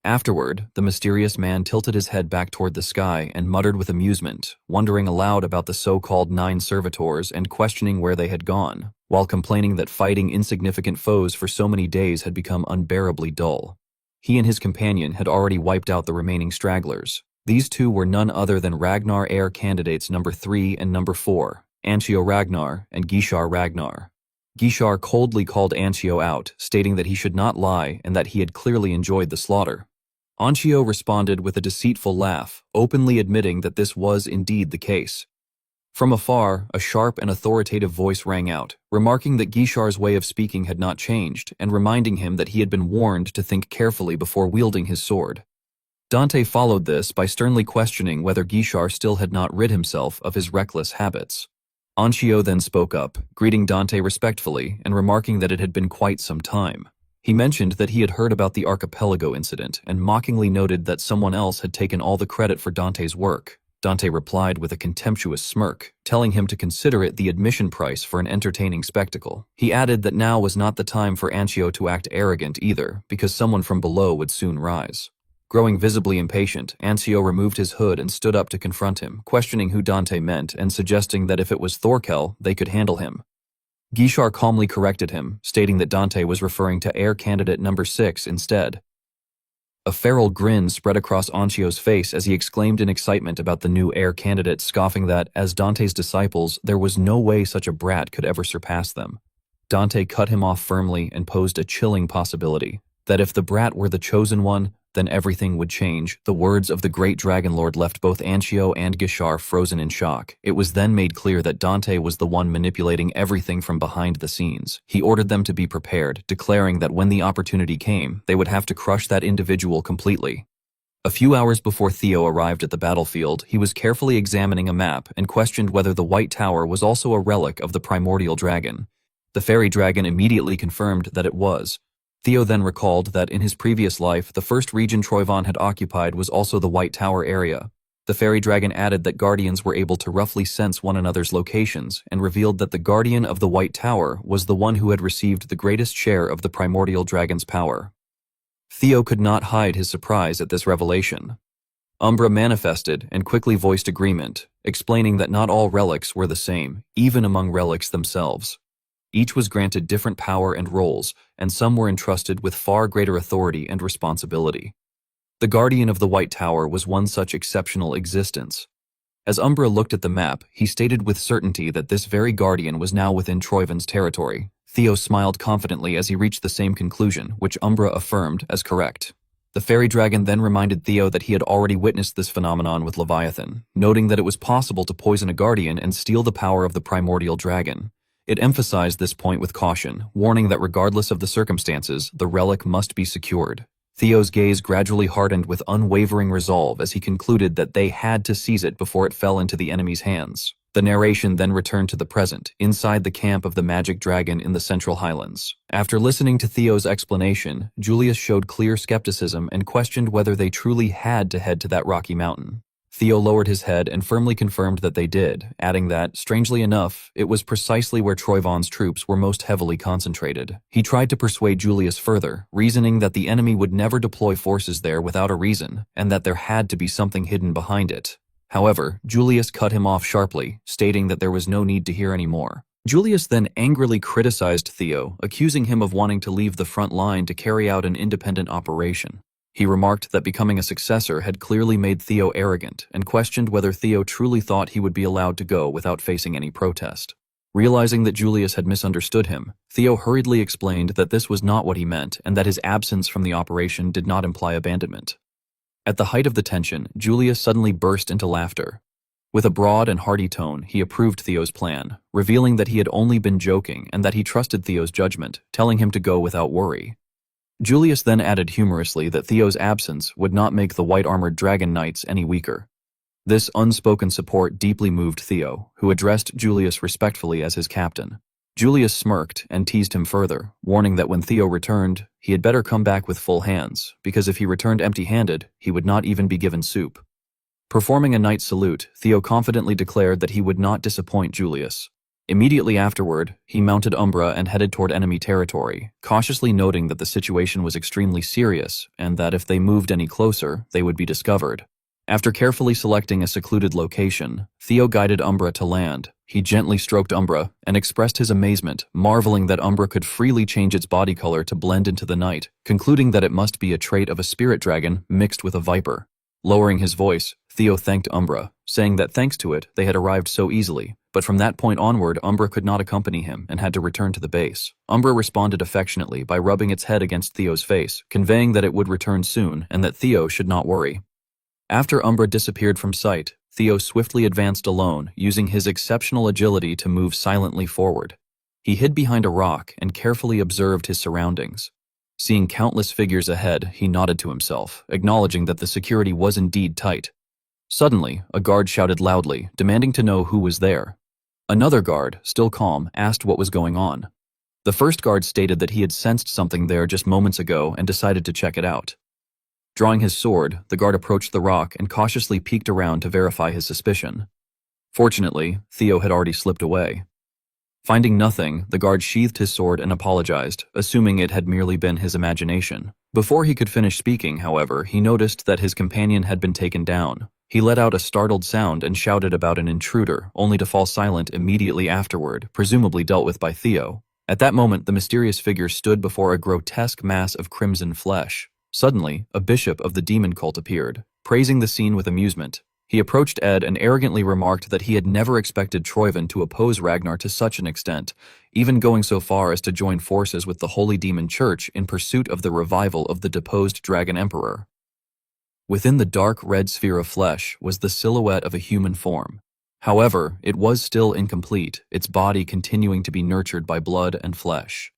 Afterward, the mysterious man tilted his head back toward the sky and muttered with amusement, wondering aloud about the so-called 9 servitors and questioning where they had gone, while complaining that fighting insignificant foes for so many days had become unbearably dull. He and his companion had already wiped out the remaining stragglers. These two were none other than Ragnar heir candidates number 3 and number 4, Anshio Ragnar and Gishar Ragnar. Gishar coldly called Anshio out, stating that he should not lie and that he had clearly enjoyed the slaughter. Anshio responded with a deceitful laugh, openly admitting that this was indeed the case. From afar, a sharp and authoritative voice rang out, remarking that Gishar's way of speaking had not changed and reminding him that he had been warned to think carefully before wielding his sword. Dante followed this by sternly questioning whether Gishar still had not rid himself of his reckless habits. Anshio then spoke up, greeting Dante respectfully and remarking that it had been quite some time. He mentioned that he had heard about the archipelago incident and mockingly noted that someone else had taken all the credit for Dante's work. Dante replied with a contemptuous smirk, telling him to consider it the admission price for an entertaining spectacle. He added that now was not the time for Anshio to act arrogant either, because someone from below would soon rise. Growing visibly impatient, Anshio removed his hood and stood up to confront him, questioning who Dante meant and suggesting that if it was Thorkel, they could handle him. Gishar calmly corrected him, stating that Dante was referring to heir candidate number 6 instead. A feral grin spread across Anshio's face as he exclaimed in excitement about the new heir candidate, scoffing that, as Dante's disciples, there was no way such a brat could ever surpass them. Dante cut him off firmly and posed a chilling possibility, that if the brat were the chosen one, then everything would change. The words of the great Dragon Lord left both Anshio and Gishar frozen in shock. It was then made clear that Dante was the one manipulating everything from behind the scenes. He ordered them to be prepared, declaring that when the opportunity came, they would have to crush that individual completely. A few hours before Theo arrived at the battlefield, he was carefully examining a map and questioned whether the White Tower was also a relic of the primordial dragon. The fairy dragon immediately confirmed that it was. Theo then recalled that in his previous life, the first region Troyvon had occupied was also the White Tower area. The fairy dragon added that guardians were able to roughly sense one another's locations and revealed that the guardian of the White Tower was the one who had received the greatest share of the primordial dragon's power. Theo could not hide his surprise at this revelation. Umbra manifested and quickly voiced agreement, explaining that not all relics were the same, even among relics themselves. Each was granted different power and roles, and some were entrusted with far greater authority and responsibility. The Guardian of the White Tower was one such exceptional existence. As Umbra looked at the map, he stated with certainty that this very Guardian was now within Troyvon's territory. Theo smiled confidently as he reached the same conclusion, which Umbra affirmed as correct. The fairy dragon then reminded Theo that he had already witnessed this phenomenon with Leviathan, noting that it was possible to poison a Guardian and steal the power of the primordial dragon. It emphasized this point with caution, warning that regardless of the circumstances, the relic must be secured. Theo's gaze gradually hardened with unwavering resolve as he concluded that they had to seize it before it fell into the enemy's hands. The narration then returned to the present, inside the camp of the magic dragon in the Central Highlands. After listening to Theo's explanation, Julius showed clear skepticism and questioned whether they truly had to head to that rocky mountain. Theo lowered his head and firmly confirmed that they did, adding that, strangely enough, it was precisely where Troyvon's troops were most heavily concentrated. He tried to persuade Julius further, reasoning that the enemy would never deploy forces there without a reason, and that there had to be something hidden behind it. However, Julius cut him off sharply, stating that there was no need to hear any more. Julius then angrily criticized Theo, accusing him of wanting to leave the front line to carry out an independent operation. He remarked that becoming a successor had clearly made Theo arrogant and questioned whether Theo truly thought he would be allowed to go without facing any protest. Realizing that Julius had misunderstood him, Theo hurriedly explained that this was not what he meant and that his absence from the operation did not imply abandonment. At the height of the tension, Julius suddenly burst into laughter. With a broad and hearty tone, he approved Theo's plan, revealing that he had only been joking and that he trusted Theo's judgment, telling him to go without worry. Julius then added humorously that Theo's absence would not make the white-armored dragon knights any weaker. This unspoken support deeply moved Theo, who addressed Julius respectfully as his captain. Julius smirked and teased him further, warning that when Theo returned, he had better come back with full hands, because if he returned empty-handed, he would not even be given soup. Performing a knight's salute, Theo confidently declared that he would not disappoint Julius. Immediately afterward, he mounted Umbra and headed toward enemy territory, cautiously noting that the situation was extremely serious and that if they moved any closer, they would be discovered. After carefully selecting a secluded location, Theo guided Umbra to land. He gently stroked Umbra and expressed his amazement, marveling that Umbra could freely change its body color to blend into the night, concluding that it must be a trait of a spirit dragon mixed with a viper. Lowering his voice, Theo thanked Umbra, saying that thanks to it, they had arrived so easily, but from that point onward, Umbra could not accompany him and had to return to the base. Umbra responded affectionately by rubbing its head against Theo's face, conveying that it would return soon and that Theo should not worry. After Umbra disappeared from sight, Theo swiftly advanced alone, using his exceptional agility to move silently forward. He hid behind a rock and carefully observed his surroundings. Seeing countless figures ahead, he nodded to himself, acknowledging that the security was indeed tight. Suddenly, a guard shouted loudly, demanding to know who was there. Another guard, still calm, asked what was going on. The first guard stated that he had sensed something there just moments ago and decided to check it out. Drawing his sword, the guard approached the rock and cautiously peeked around to verify his suspicion. Fortunately, Theo had already slipped away. Finding nothing, the guard sheathed his sword and apologized, assuming it had merely been his imagination. Before he could finish speaking, however, he noticed that his companion had been taken down. He let out a startled sound and shouted about an intruder, only to fall silent immediately afterward, presumably dealt with by Theo. At that moment, the mysterious figure stood before a grotesque mass of crimson flesh. Suddenly, a bishop of the demon cult appeared, praising the scene with amusement. He approached Ed and arrogantly remarked that he had never expected Troyvin to oppose Ragnar to such an extent, even going so far as to join forces with the Holy Demon Church in pursuit of the revival of the deposed Dragon Emperor. Within the dark red sphere of flesh was the silhouette of a human form. However, it was still incomplete, its body continuing to be nurtured by blood and flesh.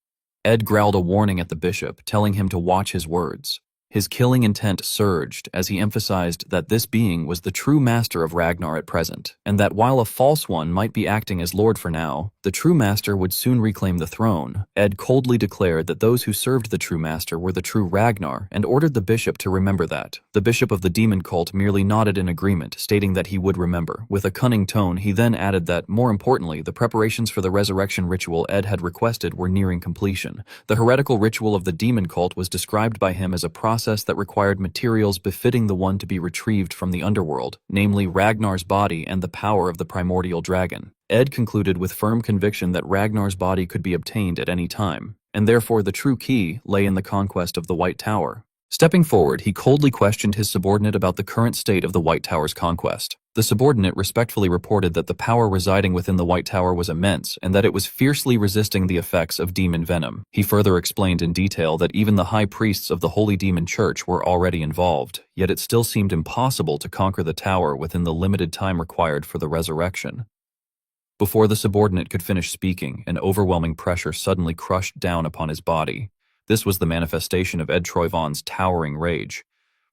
Ed growled a warning at the bishop, telling him to watch his words. His killing intent surged as he emphasized that this being was the true master of Ragnar at present, and that while a false one might be acting as lord for now, the true master would soon reclaim the throne. Ed coldly declared that those who served the true master were the true Ragnar and ordered the bishop to remember that. The bishop of the demon cult merely nodded in agreement, stating that he would remember. With a cunning tone, he then added that, more importantly, the preparations for the resurrection ritual Ed had requested were nearing completion. The heretical ritual of the demon cult was described by him as a process that required materials befitting the one to be retrieved from the underworld, namely Ragnar's body and the power of the primordial dragon. Ed concluded with firm conviction that Ragnar's body could be obtained at any time, and therefore the true key lay in the conquest of the White Tower. Stepping forward, he coldly questioned his subordinate about the current state of the White Tower's conquest. The subordinate respectfully reported that the power residing within the White Tower was immense and that it was fiercely resisting the effects of demon venom. He further explained in detail that even the high priests of the Holy Demon Church were already involved, yet it still seemed impossible to conquer the tower within the limited time required for the resurrection. Before the subordinate could finish speaking, an overwhelming pressure suddenly crushed down upon his body. This was the manifestation of Ed Troyvon's towering rage.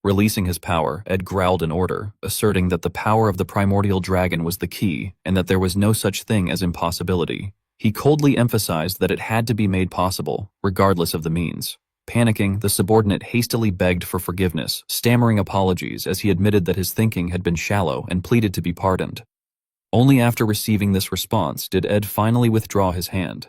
Releasing his power, Ed growled an order, asserting that the power of the primordial dragon was the key and that there was no such thing as impossibility. He coldly emphasized that it had to be made possible, regardless of the means. Panicking, the subordinate hastily begged for forgiveness, stammering apologies as he admitted that his thinking had been shallow and pleaded to be pardoned. Only after receiving this response did Ed finally withdraw his hand.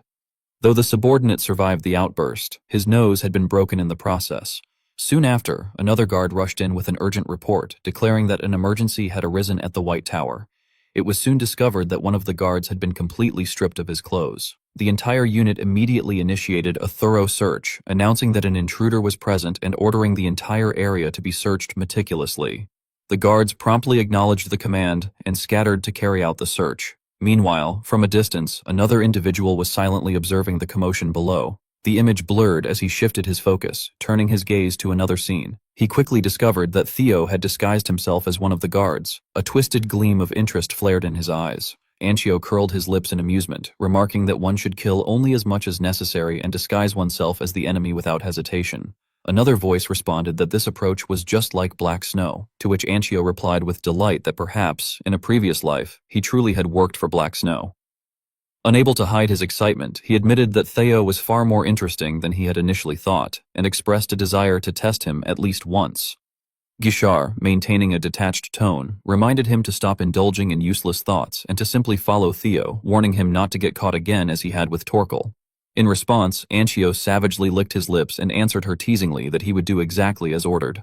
Though the subordinate survived the outburst, his nose had been broken in the process. Soon after, another guard rushed in with an urgent report, declaring that an emergency had arisen at the White Tower. It was soon discovered that one of the guards had been completely stripped of his clothes. The entire unit immediately initiated a thorough search, announcing that an intruder was present and ordering the entire area to be searched meticulously. The guards promptly acknowledged the command and scattered to carry out the search. Meanwhile, from a distance, another individual was silently observing the commotion below. The image blurred as he shifted his focus, turning his gaze to another scene. He quickly discovered that Theo had disguised himself as one of the guards. A twisted gleam of interest flared in his eyes. Anchio curled his lips in amusement, remarking that one should kill only as much as necessary and disguise oneself as the enemy without hesitation. Another voice responded that this approach was just like black snow, to which Anchio replied with delight that perhaps, in a previous life, he truly had worked for Black Snow. Unable to hide his excitement, he admitted that Theo was far more interesting than he had initially thought, and expressed a desire to test him at least once. Guichard, maintaining a detached tone, reminded him to stop indulging in useless thoughts and to simply follow Theo, warning him not to get caught again as he had with Torkel. In response, Anchio savagely licked his lips and answered her teasingly that he would do exactly as ordered.